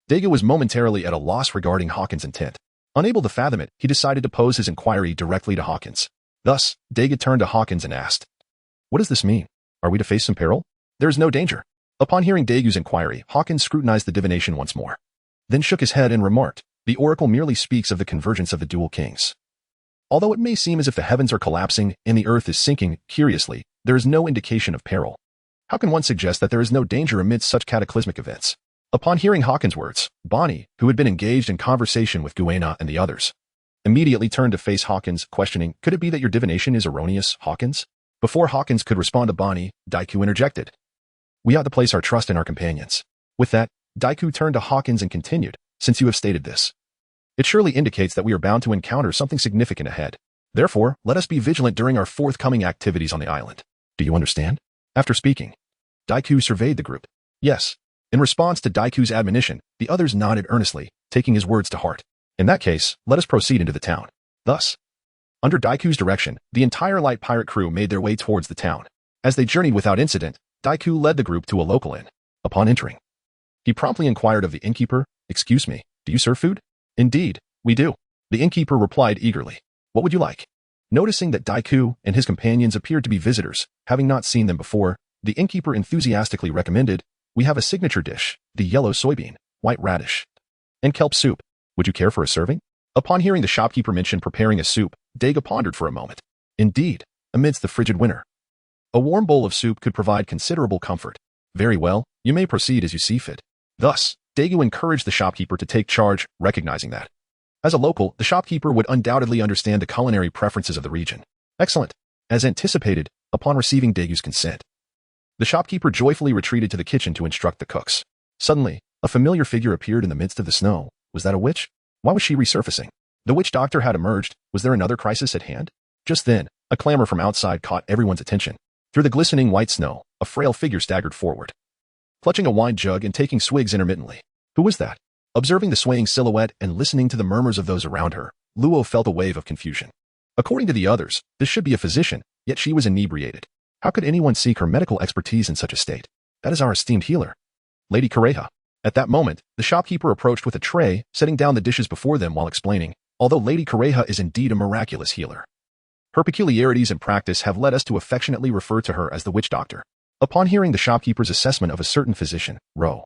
Daga was momentarily at a loss regarding Hawkins' intent. Unable to fathom it, he decided to pose his inquiry directly to Hawkins. Thus, Daga turned to Hawkins and asked, "What does this mean? Are we to face some peril?" "There is no danger." Upon hearing Dagu's inquiry, Hawkins scrutinized the divination once more, then shook his head and remarked, "The oracle merely speaks of the convergence of the dual kings. Although it may seem as if the heavens are collapsing and the earth is sinking, curiously, there is no indication of peril. How can one suggest that there is no danger amidst such cataclysmic events?" Upon hearing Hawkins' words, Bonny, who had been engaged in conversation with Kuina and the others, immediately turned to face Hawkins, questioning, "Could it be that your divination is erroneous, Hawkins?" Before Hawkins could respond to Bonny, Daiku interjected, "We ought to place our trust in our companions." With that, Daiku turned to Hawkins and continued, "Since you have stated this, it surely indicates that we are bound to encounter something significant ahead. Therefore, let us be vigilant during our forthcoming activities on the island. Do you understand?" After speaking, Daiku surveyed the group. Yes. In response to Daiku's admonition, the others nodded earnestly, taking his words to heart. "In that case, let us proceed into the town." Thus, under Daiku's direction, the entire light pirate crew made their way towards the town. As they journeyed without incident, Daiku led the group to a local inn. Upon entering, he promptly inquired of the innkeeper, "Excuse me, do you serve food?" "Indeed, we do." The innkeeper replied eagerly, "What would you like?" Noticing that Daiku and his companions appeared to be visitors, having not seen them before, the innkeeper enthusiastically recommended, "We have a signature dish, the yellow soybean, white radish, and kelp soup. Would you care for a serving?" Upon hearing the shopkeeper mention preparing a soup, Daga pondered for a moment. Indeed, amidst the frigid winter, a warm bowl of soup could provide considerable comfort. "Very well, you may proceed as you see fit." Thus, Daga encouraged the shopkeeper to take charge, recognizing that, as a local, the shopkeeper would undoubtedly understand the culinary preferences of the region. Excellent. As anticipated, upon receiving Dagu's consent, the shopkeeper joyfully retreated to the kitchen to instruct the cooks. Suddenly, a familiar figure appeared in the midst of the snow. Was that a witch? Why was she resurfacing? The witch doctor had emerged. Was there another crisis at hand? Just then, a clamor from outside caught everyone's attention. Through the glistening white snow, a frail figure staggered forward, clutching a wine jug and taking swigs intermittently. Who was that? Observing the swaying silhouette and listening to the murmurs of those around her, Luo felt a wave of confusion. According to the others, this should be a physician, yet she was inebriated. How could anyone seek her medical expertise in such a state? That is our esteemed healer, Lady Kureha. At that moment, the shopkeeper approached with a tray, setting down the dishes before them while explaining, although Lady Kureha is indeed a miraculous healer. Her peculiarities and practice have led us to affectionately refer to her as the witch doctor. Upon hearing the shopkeeper's assessment of a certain physician, Ro,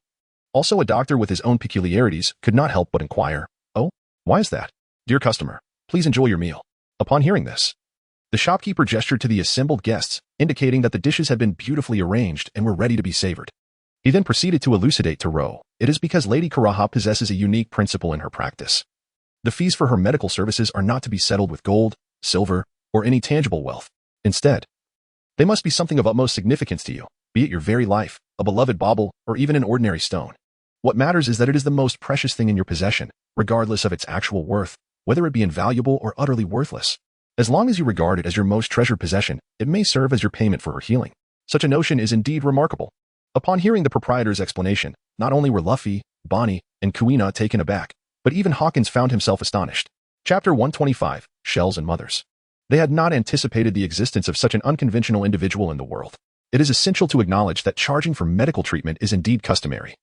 also a doctor with his own peculiarities, could not help but inquire, "Oh, why is that? Dear customer, please enjoy your meal." Upon hearing this, the shopkeeper gestured to the assembled guests, indicating that the dishes had been beautifully arranged and were ready to be savored. He then proceeded to elucidate to Ro, it is because Lady Kureha possesses a unique principle in her practice. The fees for her medical services are not to be settled with gold, silver, or any tangible wealth. Instead, they must be something of utmost significance to you, be it your very life, a beloved bauble, or even an ordinary stone. What matters is that it is the most precious thing in your possession, regardless of its actual worth, whether it be invaluable or utterly worthless. As long as you regard it as your most treasured possession, it may serve as your payment for her healing. Such a notion is indeed remarkable. Upon hearing the proprietor's explanation, not only were Luffy, Bonny, and Kuina taken aback, but even Hawkins found himself astonished. Chapter 125, Shells and Mothers. They had not anticipated the existence of such an unconventional individual in the world. It is essential to acknowledge that charging for medical treatment is indeed customary.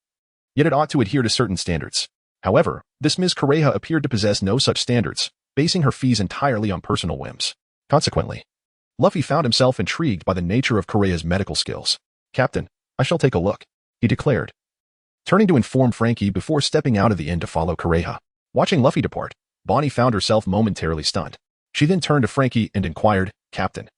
Yet it ought to adhere to certain standards. However, this Ms. Kureha appeared to possess no such standards, basing her fees entirely on personal whims. Consequently, Luffy found himself intrigued by the nature of Kureha's medical skills. "Captain, I shall take a look," he declared, turning to inform Frankie before stepping out of the inn to follow Kureha. Watching Luffy depart, Bonny found herself momentarily stunned. She then turned to Frankie and inquired, "Captain,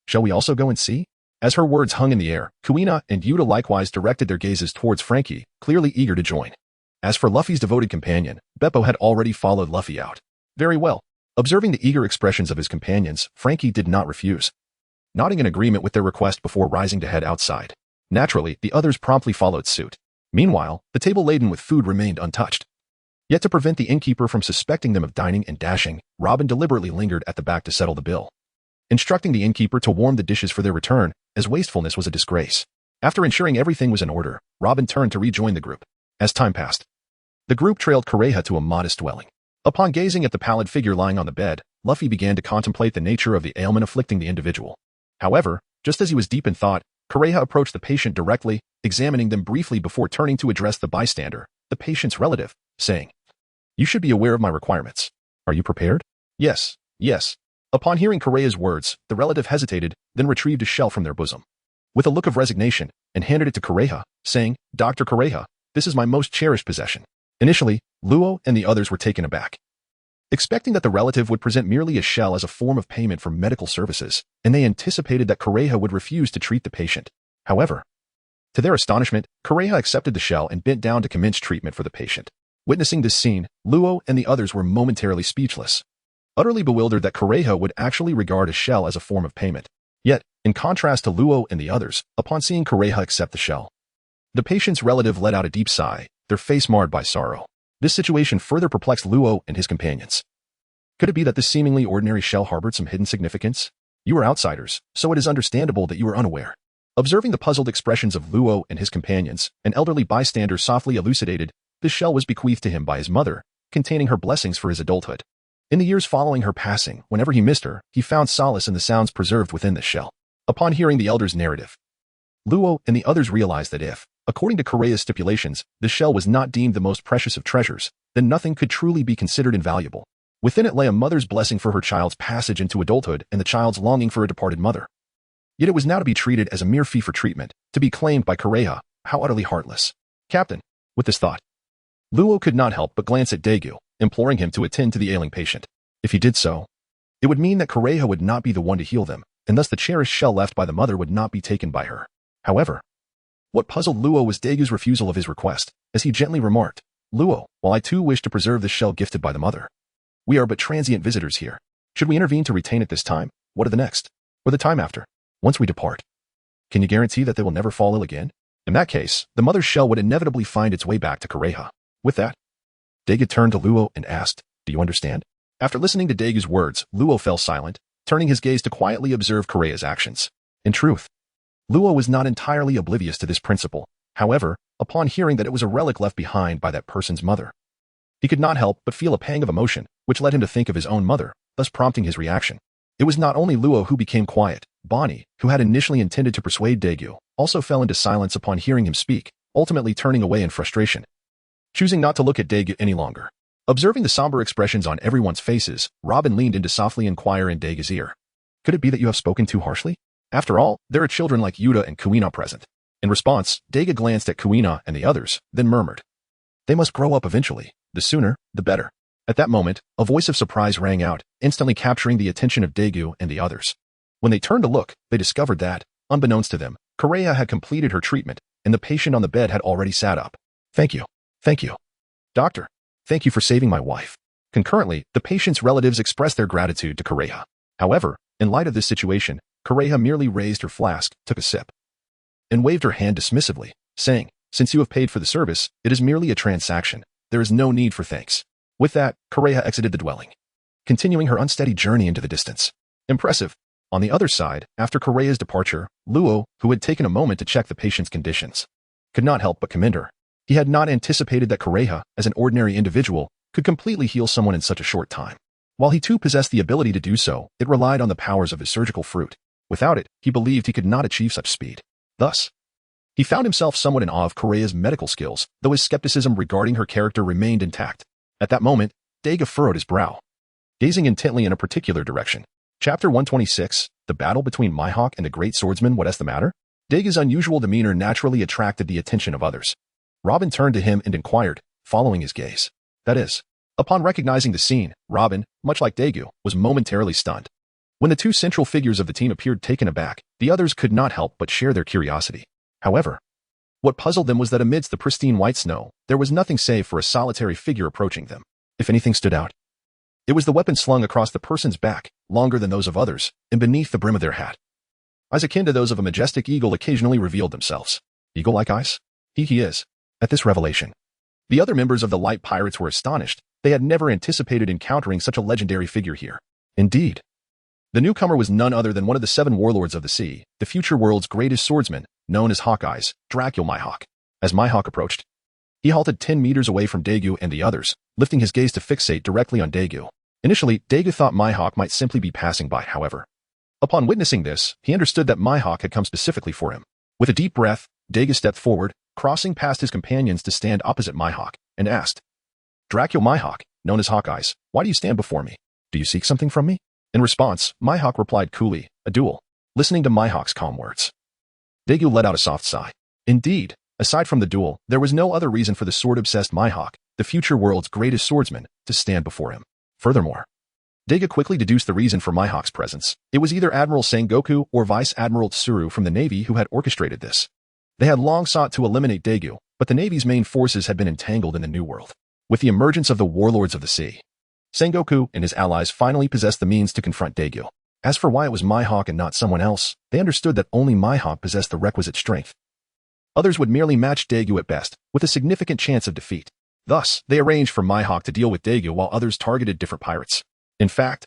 shall we also go and see?" As her words hung in the air, Kuina and Yuta likewise directed their gazes towards Frankie, clearly eager to join. As for Luffy's devoted companion, Beppo had already followed Luffy out. Very well. Observing the eager expressions of his companions, Frankie did not refuse, nodding in agreement with their request before rising to head outside. Naturally, the others promptly followed suit. Meanwhile, the table laden with food remained untouched. Yet to prevent the innkeeper from suspecting them of dining and dashing, Robin deliberately lingered at the back to settle the bill, instructing the innkeeper to warm the dishes for their return, as wastefulness was a disgrace. After ensuring everything was in order, Robin turned to rejoin the group. As time passed, the group trailed Kureha to a modest dwelling. Upon gazing at the pallid figure lying on the bed, Luffy began to contemplate the nature of the ailment afflicting the individual. However, just as he was deep in thought, Kureha approached the patient directly, examining them briefly before turning to address the bystander, the patient's relative, saying, "You should be aware of my requirements. Are you prepared?" "Yes, yes." Upon hearing Kureha's words, the relative hesitated, then retrieved a shell from their bosom, with a look of resignation, and handed it to Kureha, saying, "Dr. Kureha, this is my most cherished possession." Initially, Luo and the others were taken aback, expecting that the relative would present merely a shell as a form of payment for medical services, and they anticipated that Kureha would refuse to treat the patient. However, to their astonishment, Kureha accepted the shell and bent down to commence treatment for the patient. Witnessing this scene, Luo and the others were momentarily speechless, utterly bewildered that Kureha would actually regard a shell as a form of payment. Yet, in contrast to Luo and the others, upon seeing Kureha accept the shell, the patient's relative let out a deep sigh, their face marred by sorrow. This situation further perplexed Luo and his companions. Could it be that this seemingly ordinary shell harbored some hidden significance? You are outsiders, so it is understandable that you are unaware. Observing the puzzled expressions of Luo and his companions, an elderly bystander softly elucidated, this shell was bequeathed to him by his mother, containing her blessings for his adulthood. In the years following her passing, whenever he missed her, he found solace in the sounds preserved within this shell. Upon hearing the elder's narrative, Luo and the others realized that if, according to Kureha's stipulations, the shell was not deemed the most precious of treasures, then nothing could truly be considered invaluable. Within it lay a mother's blessing for her child's passage into adulthood and the child's longing for a departed mother. Yet it was now to be treated as a mere fee for treatment, to be claimed by Kureha. How utterly heartless. "Captain," with this thought, Luo could not help but glance at Dagu, imploring him to attend to the ailing patient. If he did so, it would mean that Kureha would not be the one to heal them, and thus the cherished shell left by the mother would not be taken by her. However, what puzzled Luo was Dagu's refusal of his request, as he gently remarked, "Luo, while I too wish to preserve the shell gifted by the mother, we are but transient visitors here. Should we intervene to retain it this time? What of the next? Or the time after? Once we depart, can you guarantee that they will never fall ill again? In that case, the mother's shell would inevitably find its way back to Kureha." With that, Dagu turned to Luo and asked, "Do you understand?" After listening to Dagu's words, Luo fell silent, turning his gaze to quietly observe Kureha's actions. In truth, Luo was not entirely oblivious to this principle. However, upon hearing that it was a relic left behind by that person's mother, he could not help but feel a pang of emotion, which led him to think of his own mother, thus prompting his reaction. It was not only Luo who became quiet. Bonny, who had initially intended to persuade Dagu, also fell into silence upon hearing him speak, ultimately turning away in frustration. choosing not to look at Dagu any longer. Observing the somber expressions on everyone's faces, Robin leaned in to softly inquire in Dagu's ear. Could it be that you have spoken too harshly? After all, there are children like Yuta and Kuina present. In response, Dagu glanced at Kuina and the others, then murmured. They must grow up eventually. The sooner, the better. At that moment, a voice of surprise rang out, instantly capturing the attention of Dagu and the others. When they turned to look, they discovered that, unbeknownst to them, Kureha had completed her treatment, and the patient on the bed had already sat up. Thank you. Thank you. Doctor, thank you for saving my wife. Concurrently, the patient's relatives expressed their gratitude to Kureha. However, in light of this situation, Kureha merely raised her flask, took a sip, and waved her hand dismissively, saying, since you have paid for the service, it is merely a transaction. There is no need for thanks. With that, Kureha exited the dwelling, continuing her unsteady journey into the distance. Impressive. On the other side, after Kureha's departure, Luo, who had taken a moment to check the patient's conditions, could not help but commend her. He had not anticipated that Kureha, as an ordinary individual, could completely heal someone in such a short time. While he too possessed the ability to do so, it relied on the powers of his surgical fruit. Without it, he believed he could not achieve such speed. Thus, he found himself somewhat in awe of Kureha's medical skills, though his skepticism regarding her character remained intact. At that moment, Dagu furrowed his brow, gazing intently in a particular direction. Chapter 126, The Battle Between Mihawk and the Great Swordsman. What is the matter? Dagu's unusual demeanor naturally attracted the attention of others. Robin turned to him and inquired, following his gaze. That is, upon recognizing the scene, Robin, much like Dagu, was momentarily stunned. When the two central figures of the team appeared taken aback, the others could not help but share their curiosity. However, what puzzled them was that amidst the pristine white snow, there was nothing save for a solitary figure approaching them. If anything stood out, it was the weapon slung across the person's back, longer than those of others, and beneath the brim of their hat. Eyes akin to those of a majestic eagle occasionally revealed themselves. Eagle-like eyes? He is. At this revelation, the other members of the light pirates were astonished. They had never anticipated encountering such a legendary figure here. Indeed, the newcomer was none other than one of the 7 warlords of the sea, the future world's greatest swordsman, known as Hawkeye's, Dracula Mihawk. As Mihawk approached, he halted 10 meters away from Dagu and the others, lifting his gaze to fixate directly on Dagu. Initially, Dagu thought Mihawk might simply be passing by, however. Upon witnessing this, he understood that Mihawk had come specifically for him. With a deep breath, Dagu stepped forward, crossing past his companions to stand opposite Mihawk, and asked, Dracula Mihawk, known as Hawkeyes, why do you stand before me? Do you seek something from me? In response, Mihawk replied coolly, a duel. Listening to Mihawk's calm words, Dagu let out a soft sigh. Indeed, aside from the duel, there was no other reason for the sword-obsessed Mihawk, the future world's greatest swordsman, to stand before him. Furthermore, Dagu quickly deduced the reason for Mihawk's presence. It was either Admiral Sengoku or Vice Admiral Tsuru from the Navy who had orchestrated this. They had long sought to eliminate Dagu, but the Navy's main forces had been entangled in the New World. With the emergence of the warlords of the sea, Sengoku and his allies finally possessed the means to confront Dagu. As for why it was Mihawk and not someone else, they understood that only Mihawk possessed the requisite strength. Others would merely match Dagu at best, with a significant chance of defeat. Thus, they arranged for Mihawk to deal with Dagu while others targeted different pirates. In fact,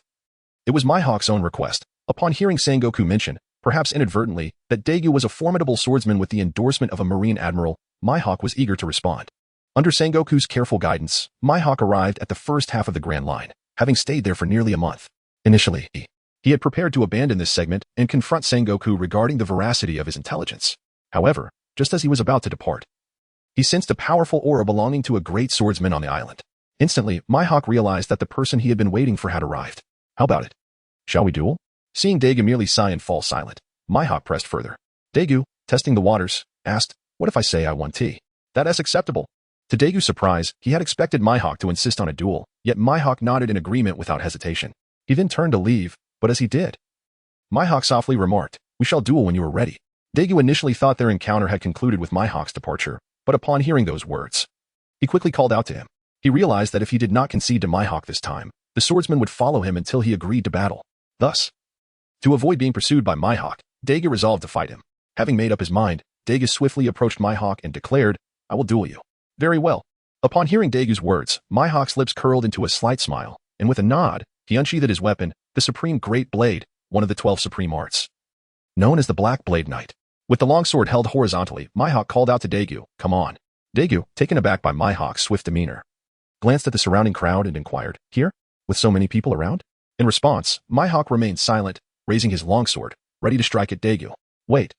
it was Mihawk's own request, upon hearing Sengoku mention, perhaps inadvertently, that Dagu was a formidable swordsman with the endorsement of a Marine Admiral. Mihawk was eager to respond. Under Sengoku's careful guidance, Mihawk arrived at the first half of the Grand Line, having stayed there for nearly a month. Initially, he had prepared to abandon this segment and confront Sengoku regarding the veracity of his intelligence. However, just as he was about to depart, he sensed a powerful aura belonging to a great swordsman on the island. Instantly, Mihawk realized that the person he had been waiting for had arrived. How about it? Shall we duel? Seeing Dagu merely sigh and fall silent, Mihawk pressed further. Dagu, testing the waters, asked, what if I say I want tea? That is acceptable. To Dagu's surprise, he had expected Mihawk to insist on a duel, yet Mihawk nodded in agreement without hesitation. He then turned to leave, but as he did, Mihawk softly remarked, we shall duel when you are ready. Dagu initially thought their encounter had concluded with Mihawk's departure, but upon hearing those words, he quickly called out to him. He realized that if he did not concede to Mihawk this time, the swordsman would follow him until he agreed to battle. Thus, to avoid being pursued by Mihawk, Dagu resolved to fight him. Having made up his mind, Dagu swiftly approached Mihawk and declared, I will duel you. Very well. Upon hearing Dagu's words, Mihawk's lips curled into a slight smile, and with a nod, he unsheathed his weapon, the Supreme Great Blade, one of the 12 supreme arts, known as the Black Blade Knight. With the longsword held horizontally, Mihawk called out to Dagu, come on. Dagu, taken aback by Mihawk's swift demeanor, glanced at the surrounding crowd and inquired, here? With so many people around? In response, Mihawk remained silent, raising his longsword, ready to strike at Dagu. Wait.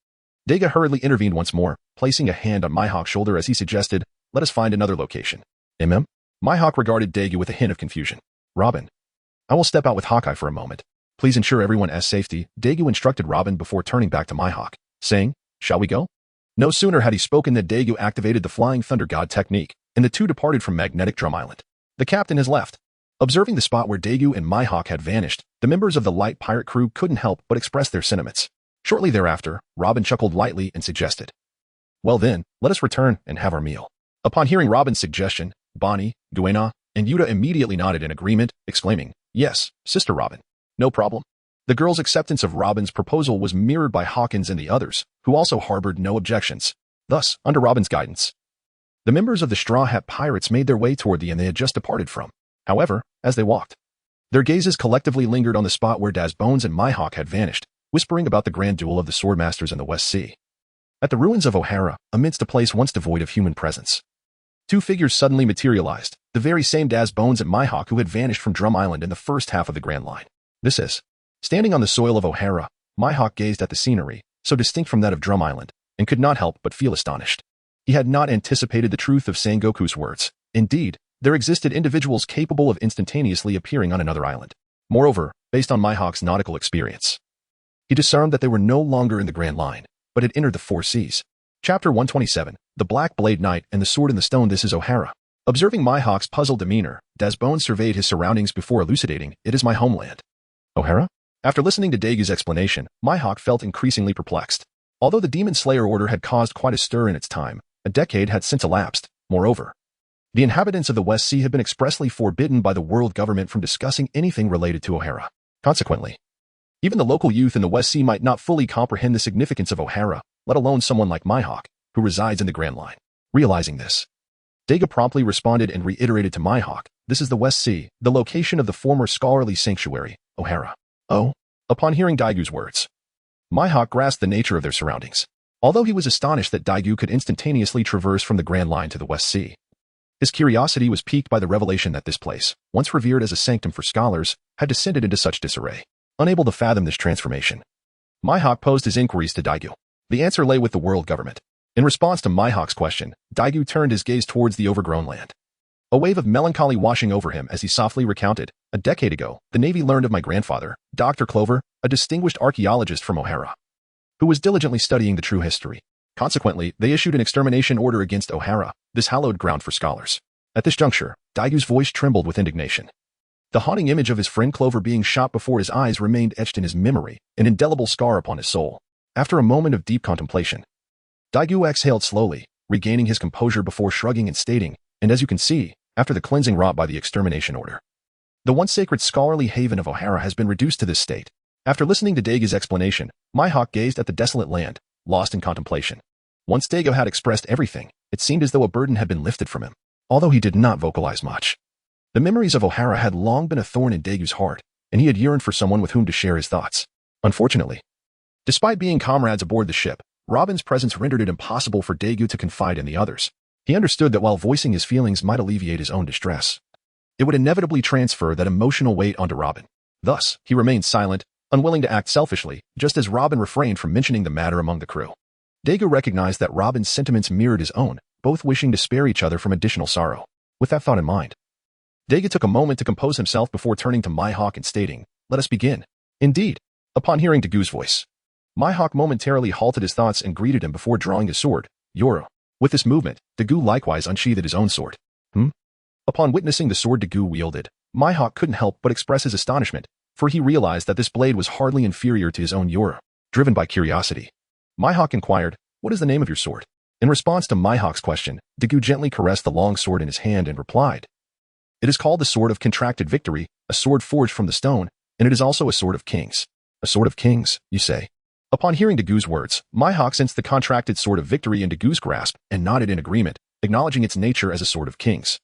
Dagu hurriedly intervened once more, placing a hand on Mihawk's shoulder as he suggested, let us find another location. Mihawk regarded Dagu with a hint of confusion. Robin. I will step out with Hawkeye for a moment. Please ensure everyone's safety, Dagu instructed Robin before turning back to Mihawk, saying, shall we go? No sooner had he spoken than Dagu activated the Flying Thunder God technique, and the two departed from Magnetic Drum Island. The captain has left. Observing the spot where Dagu and Mihawk had vanished, the members of the light pirate crew couldn't help but express their sentiments. Shortly thereafter, Robin chuckled lightly and suggested, well then, let us return and have our meal. Upon hearing Robin's suggestion, Bonny, Guena, and Yuta immediately nodded in agreement, exclaiming, yes, Sister Robin. No problem. The girls' acceptance of Robin's proposal was mirrored by Hawkins and the others, who also harbored no objections. Thus, under Robin's guidance, the members of the Straw Hat Pirates made their way toward the inn they had just departed from. However, as they walked, their gazes collectively lingered on the spot where Daz Bones and Mihawk had vanished, whispering about the grand duel of the Swordmasters in the West Sea. At the ruins of O'Hara, amidst a place once devoid of human presence, two figures suddenly materialized, the very same Daz Bones and Mihawk who had vanished from Drum Island in the first half of the Grand Line. This is, standing on the soil of O'Hara, Mihawk gazed at the scenery, so distinct from that of Drum Island, and could not help but feel astonished. He had not anticipated the truth of Sengoku's words. Indeed, there existed individuals capable of instantaneously appearing on another island. Moreover, based on Mihawk's nautical experience, he discerned that they were no longer in the Grand Line, but had entered the Four Seas. Chapter 127, The Black Blade Knight and the Sword in the Stone. This is O'Hara. Observing Mihawk's puzzled demeanor, Daz Bones surveyed his surroundings before elucidating, it is my homeland. O'Hara? After listening to Dagu's explanation, Mihawk felt increasingly perplexed. Although the Demon Slayer Order had caused quite a stir in its time, a decade had since elapsed. Moreover, the inhabitants of the West Sea had been expressly forbidden by the world government from discussing anything related to O'Hara. Consequently, even the local youth in the West Sea might not fully comprehend the significance of O'Hara, let alone someone like Mihawk, who resides in the Grand Line. Realizing this, Dagu promptly responded and reiterated to Mihawk, this is the West Sea, the location of the former scholarly sanctuary, O'Hara. Oh? Upon hearing Daigu's words, Mihawk grasped the nature of their surroundings. Although he was astonished that Dagu could instantaneously traverse from the Grand Line to the West Sea, his curiosity was piqued by the revelation that this place, once revered as a sanctum for scholars, had descended into such disarray. Unable to fathom this transformation, Mihawk posed his inquiries to Dagu. The answer lay with the world government. In response to Mihawk's question, Dagu turned his gaze towards the overgrown land. A wave of melancholy washing over him as he softly recounted, a decade ago, the Navy learned of my grandfather, Dr. Clover, a distinguished archaeologist from O'Hara, who was diligently studying the true history. Consequently, they issued an extermination order against O'Hara, this hallowed ground for scholars. At this juncture, Daigu's voice trembled with indignation. The haunting image of his friend Clover being shot before his eyes remained etched in his memory, an indelible scar upon his soul. After a moment of deep contemplation, Dagu exhaled slowly, regaining his composure before shrugging and stating, and as you can see, after the cleansing wrought by the extermination order, the once sacred scholarly haven of O'Hara has been reduced to this state. After listening to Dagu's explanation, Mihawk gazed at the desolate land, lost in contemplation. Once Dagu had expressed everything, it seemed as though a burden had been lifted from him. Although he did not vocalize much, the memories of O'Hara had long been a thorn in Dagu's heart, and he had yearned for someone with whom to share his thoughts. Unfortunately, despite being comrades aboard the ship, Robin's presence rendered it impossible for Dagu to confide in the others. He understood that while voicing his feelings might alleviate his own distress, it would inevitably transfer that emotional weight onto Robin. Thus, he remained silent, unwilling to act selfishly, just as Robin refrained from mentioning the matter among the crew. Dagu recognized that Robin's sentiments mirrored his own, both wishing to spare each other from additional sorrow. With that thought in mind, Dagu took a moment to compose himself before turning to Mihawk and stating, let us begin. Indeed. Upon hearing Dagu's voice, Mihawk momentarily halted his thoughts and greeted him before drawing his sword, Yoro. With this movement, Dagu likewise unsheathed his own sword. Upon witnessing the sword Dagu wielded, Mihawk couldn't help but express his astonishment, for he realized that this blade was hardly inferior to his own Yoro. Driven by curiosity, Mihawk inquired, what is the name of your sword? In response to Mihawk's question, Dagu gently caressed the long sword in his hand and replied, it is called the Sword of Contracted Victory, a sword forged from the stone, and it is also a sword of kings. A sword of kings, you say? Upon hearing Dagu's words, Mihawk sensed the contracted sword of victory in Dagu's grasp and nodded in agreement, acknowledging its nature as a sword of kings.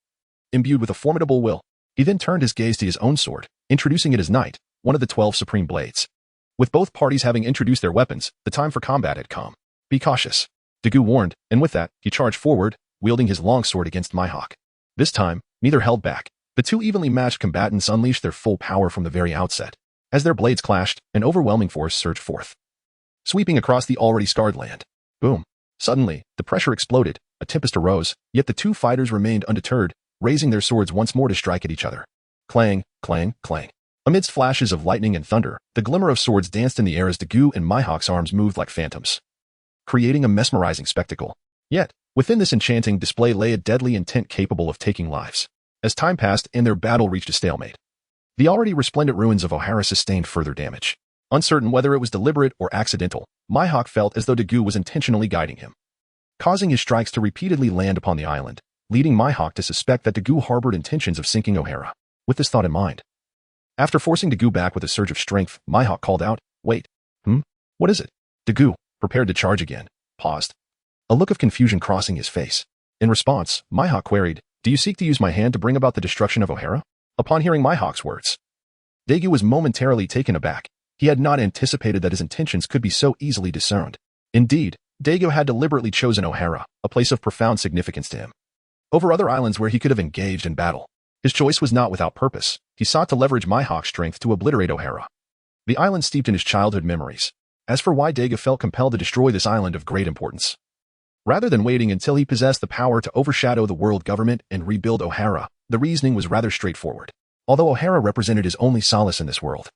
Imbued with a formidable will, he then turned his gaze to his own sword, introducing it as Knight, one of the 12 supreme blades. With both parties having introduced their weapons, the time for combat had come. Be cautious, Dagu warned, and with that, he charged forward, wielding his long sword against Mihawk. This time, neither held back. The two evenly matched combatants unleashed their full power from the very outset. As their blades clashed, an overwhelming force surged forth, sweeping across the already scarred land. Boom. Suddenly, the pressure exploded, a tempest arose, yet the two fighters remained undeterred, raising their swords once more to strike at each other. Clang, clang, clang. Amidst flashes of lightning and thunder, the glimmer of swords danced in the air as Dagu and Mihawk's arms moved like phantoms, creating a mesmerizing spectacle. Yet, within this enchanting display lay a deadly intent capable of taking lives. As time passed and their battle reached a stalemate, the already resplendent ruins of Ohara sustained further damage. Uncertain whether it was deliberate or accidental, Mihawk felt as though Dagu was intentionally guiding him, causing his strikes to repeatedly land upon the island, leading Mihawk to suspect that Dagu harbored intentions of sinking Ohara. With this thought in mind, after forcing Dagu back with a surge of strength, Mihawk called out, "Wait, what is it?" Dagu, prepared to charge again, paused, a look of confusion crossing his face. In response, Mihawk queried, "Do you seek to use my hand to bring about the destruction of Ohara?" Upon hearing Mihawk's words, Dagu was momentarily taken aback. He had not anticipated that his intentions could be so easily discerned. Indeed, Dagu had deliberately chosen Ohara, a place of profound significance to him, over other islands where he could have engaged in battle. His choice was not without purpose. He sought to leverage Mihawk's strength to obliterate Ohara, the island steeped in his childhood memories. As for why Dagu felt compelled to destroy this island of great importance, rather than waiting until he possessed the power to overshadow the world government and rebuild Ohara, the reasoning was rather straightforward. Although Ohara represented his only solace in this world,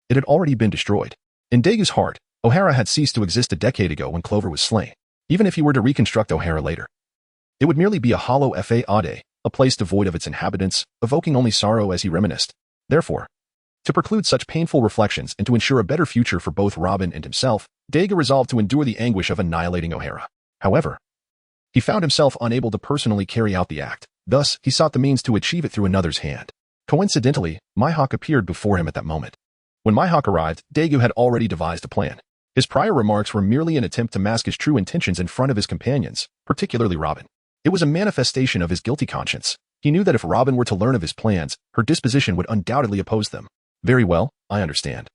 it had already been destroyed. In Dagu's heart, Ohara had ceased to exist a decade ago when Clover was slain. Even if he were to reconstruct Ohara later, it would merely be a hollow Fade, a place devoid of its inhabitants, evoking only sorrow as he reminisced. Therefore, to preclude such painful reflections and to ensure a better future for both Robin and himself, Dagu resolved to endure the anguish of annihilating Ohara. However, he found himself unable to personally carry out the act. Thus, he sought the means to achieve it through another's hand. Coincidentally, Mihawk appeared before him at that moment. When Mihawk arrived, Dagu had already devised a plan. His prior remarks were merely an attempt to mask his true intentions in front of his companions, particularly Robin. It was a manifestation of his guilty conscience. He knew that if Robin were to learn of his plans, her disposition would undoubtedly oppose them. "Very well, I understand,"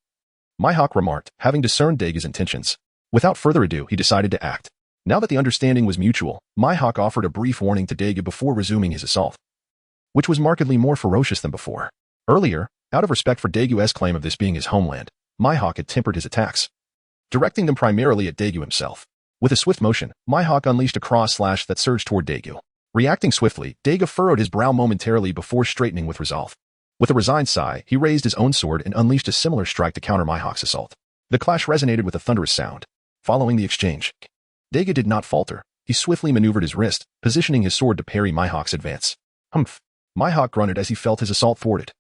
Mihawk remarked, having discerned Dagu's intentions. Without further ado, he decided to act. Now that the understanding was mutual, Mihawk offered a brief warning to Dagu before resuming his assault, which was markedly more ferocious than before. Earlier, out of respect for Dagu's claim of this being his homeland, Mihawk had tempered his attacks, directing them primarily at Dagu himself. With a swift motion, Mihawk unleashed a cross slash that surged toward Dagu. Reacting swiftly, Dagu furrowed his brow momentarily before straightening with resolve. With a resigned sigh, he raised his own sword and unleashed a similar strike to counter Mihawk's assault. The clash resonated with a thunderous sound. Following the exchange, Dagu did not falter. He swiftly maneuvered his wrist, positioning his sword to parry Mihawk's advance. "Humph!" Mihawk grunted as he felt his assault thwarted,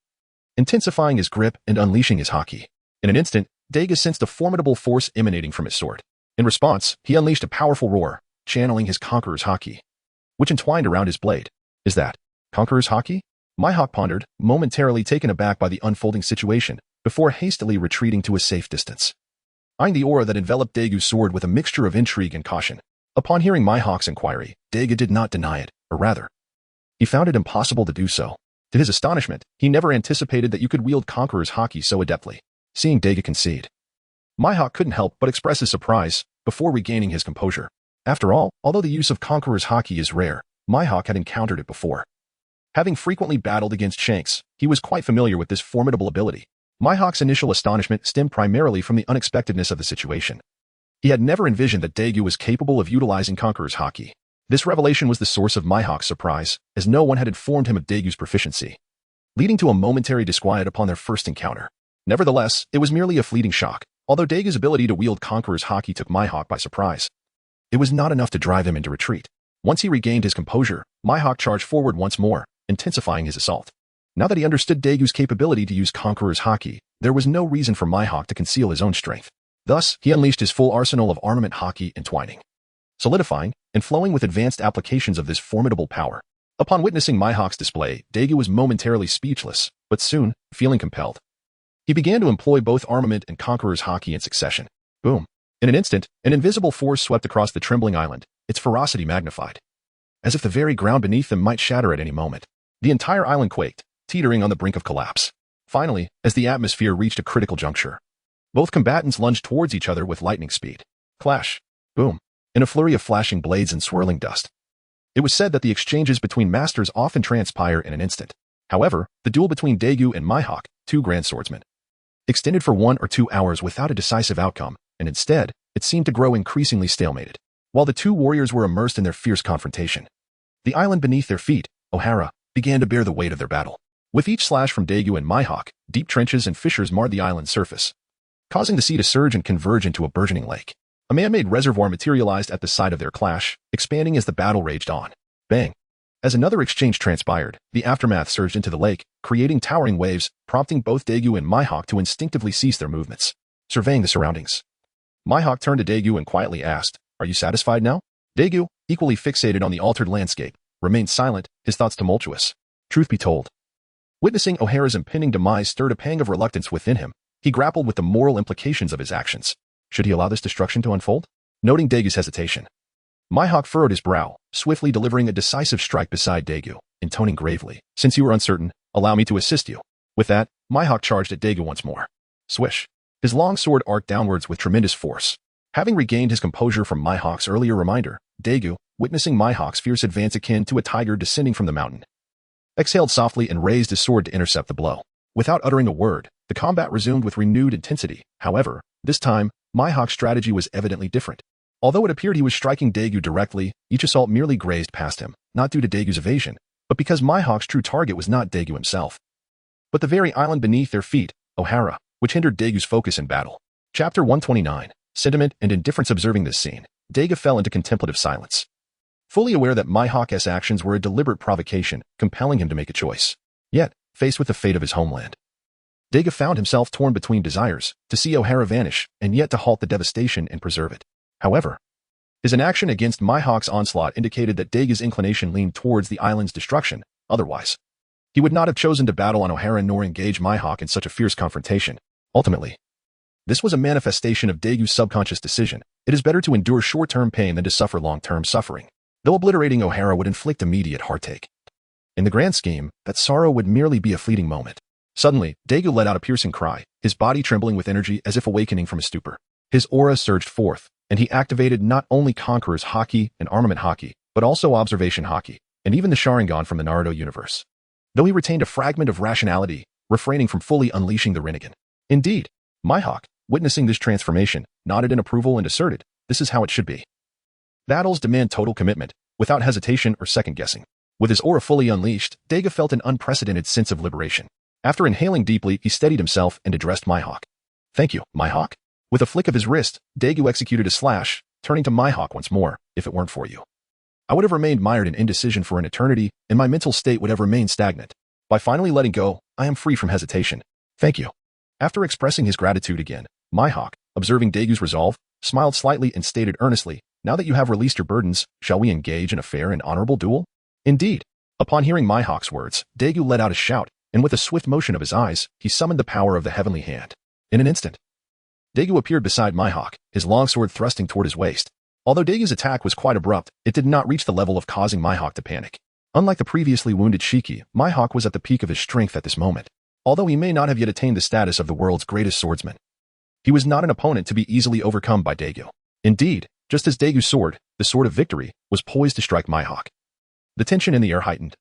intensifying his grip and unleashing his haki. In an instant, Dagu sensed a formidable force emanating from his sword. In response, he unleashed a powerful roar, channeling his Conqueror's haki, which entwined around his blade. "Is that Conqueror's haki?" Mihawk pondered, momentarily taken aback by the unfolding situation, before hastily retreating to a safe distance, eyeing the aura that enveloped Dagu's sword with a mixture of intrigue and caution. Upon hearing Mihawk's inquiry, Dagu did not deny it, or rather, he found it impossible to do so. To his astonishment, he never anticipated that you could wield Conqueror's haki so adeptly. Seeing Dagu concede, Mihawk couldn't help but express his surprise, before regaining his composure. After all, although the use of Conqueror's haki is rare, Mihawk had encountered it before. Having frequently battled against Shanks, he was quite familiar with this formidable ability. Mihawk's initial astonishment stemmed primarily from the unexpectedness of the situation. He had never envisioned that Dagu was capable of utilizing Conqueror's haki. This revelation was the source of Mihawk's surprise, as no one had informed him of Dagu's proficiency, leading to a momentary disquiet upon their first encounter. Nevertheless, it was merely a fleeting shock. Although Dagu's ability to wield Conqueror's haki took Mihawk by surprise, it was not enough to drive him into retreat. Once he regained his composure, Mihawk charged forward once more, intensifying his assault. Now that he understood Dagu's capability to use Conqueror's haki, there was no reason for Mihawk to conceal his own strength. Thus, he unleashed his full arsenal of armament haki entwining, solidifying, and flowing with advanced applications of this formidable power. Upon witnessing Mihawk's display, Dagu was momentarily speechless, but soon, feeling compelled, he began to employ both armament and Conqueror's haki in succession. Boom. In an instant, an invisible force swept across the trembling island, its ferocity magnified, as if the very ground beneath them might shatter at any moment. The entire island quaked, teetering on the brink of collapse. Finally, as the atmosphere reached a critical juncture, both combatants lunged towards each other with lightning speed. Clash. Boom. In a flurry of flashing blades and swirling dust. It was said that the exchanges between masters often transpire in an instant. However, the duel between Dagu and Mihawk, two grand swordsmen, extended for 1 or 2 hours without a decisive outcome, and instead, it seemed to grow increasingly stalemated. While the two warriors were immersed in their fierce confrontation, the island beneath their feet, Ohara, began to bear the weight of their battle. With each slash from Dagu and Mihawk, deep trenches and fissures marred the island's surface, causing the sea to surge and converge into a burgeoning lake. A man-made reservoir materialized at the site of their clash, expanding as the battle raged on. Bang! As another exchange transpired, the aftermath surged into the lake, creating towering waves, prompting both Dagu and Mihawk to instinctively cease their movements, surveying the surroundings. Mihawk turned to Dagu and quietly asked, "Are you satisfied now?" Dagu, equally fixated on the altered landscape, remained silent, his thoughts tumultuous. Truth be told, witnessing O'Hara's impending demise stirred a pang of reluctance within him. He grappled with the moral implications of his actions. Should he allow this destruction to unfold? Noting Dagu's hesitation, Mihawk furrowed his brow, swiftly delivering a decisive strike beside Dagu, intoning gravely, "Since you are uncertain, allow me to assist you." With that, Mihawk charged at Dagu once more. Swish! His long sword arced downwards with tremendous force. Having regained his composure from Mihawk's earlier reminder, Dagu, witnessing Mihawk's fierce advance akin to a tiger descending from the mountain, exhaled softly and raised his sword to intercept the blow. Without uttering a word, the combat resumed with renewed intensity. However, this time, Mihawk's strategy was evidently different. Although it appeared he was striking Dagu directly, each assault merely grazed past him, not due to Dagu's evasion, but because Mihawk's true target was not Dagu himself, but the very island beneath their feet, O'Hara, which hindered Dagu's focus in battle. Chapter 129. Sentiment and indifference. Observing this scene, Dagu fell into contemplative silence, fully aware that Mihawk's actions were a deliberate provocation, compelling him to make a choice. Yet, faced with the fate of his homeland, Dagu found himself torn between desires, to see O'Hara vanish, and yet to halt the devastation and preserve it. However, his inaction against Mihawk's onslaught indicated that Dagu's inclination leaned towards the island's destruction. Otherwise, he would not have chosen to battle on O'Hara nor engage Mihawk in such a fierce confrontation. Ultimately, this was a manifestation of Dagu's subconscious decision. It is better to endure short-term pain than to suffer long-term suffering. Though obliterating O'Hara would inflict immediate heartache, in the grand scheme, that sorrow would merely be a fleeting moment. Suddenly, Dagu let out a piercing cry, his body trembling with energy as if awakening from a stupor. His aura surged forth, and he activated not only Conqueror's Haki and Armament Haki, but also Observation Haki, and even the Sharingan from the Naruto universe. Though he retained a fragment of rationality, refraining from fully unleashing the Rinnegan. Indeed, Mihawk, witnessing this transformation, nodded in approval and asserted, "This is how it should be." Battles demand total commitment, without hesitation or second-guessing. With his aura fully unleashed, Dagu felt an unprecedented sense of liberation. After inhaling deeply, he steadied himself and addressed Mihawk. "Thank you, Mihawk." With a flick of his wrist, Dagu executed a slash, turning to Mihawk once more. "If it weren't for you, I would have remained mired in indecision for an eternity, and my mental state would have remained stagnant. By finally letting go, I am free from hesitation. Thank you." After expressing his gratitude again, Mihawk, observing Dagu's resolve, smiled slightly and stated earnestly, "Now that you have released your burdens, shall we engage in a fair and honorable duel?" Indeed. Upon hearing Mihawk's words, Dagu let out a shout, and with a swift motion of his eyes, he summoned the power of the heavenly hand. In an instant, Dagu appeared beside Mihawk, his longsword thrusting toward his waist. Although Dagu's attack was quite abrupt, it did not reach the level of causing Mihawk to panic. Unlike the previously wounded Shiki, Mihawk was at the peak of his strength at this moment. Although he may not have yet attained the status of the world's greatest swordsman, he was not an opponent to be easily overcome by Dagu. Indeed, just as Dagu's sword, the sword of victory, was poised to strike Mihawk, the tension in the air heightened,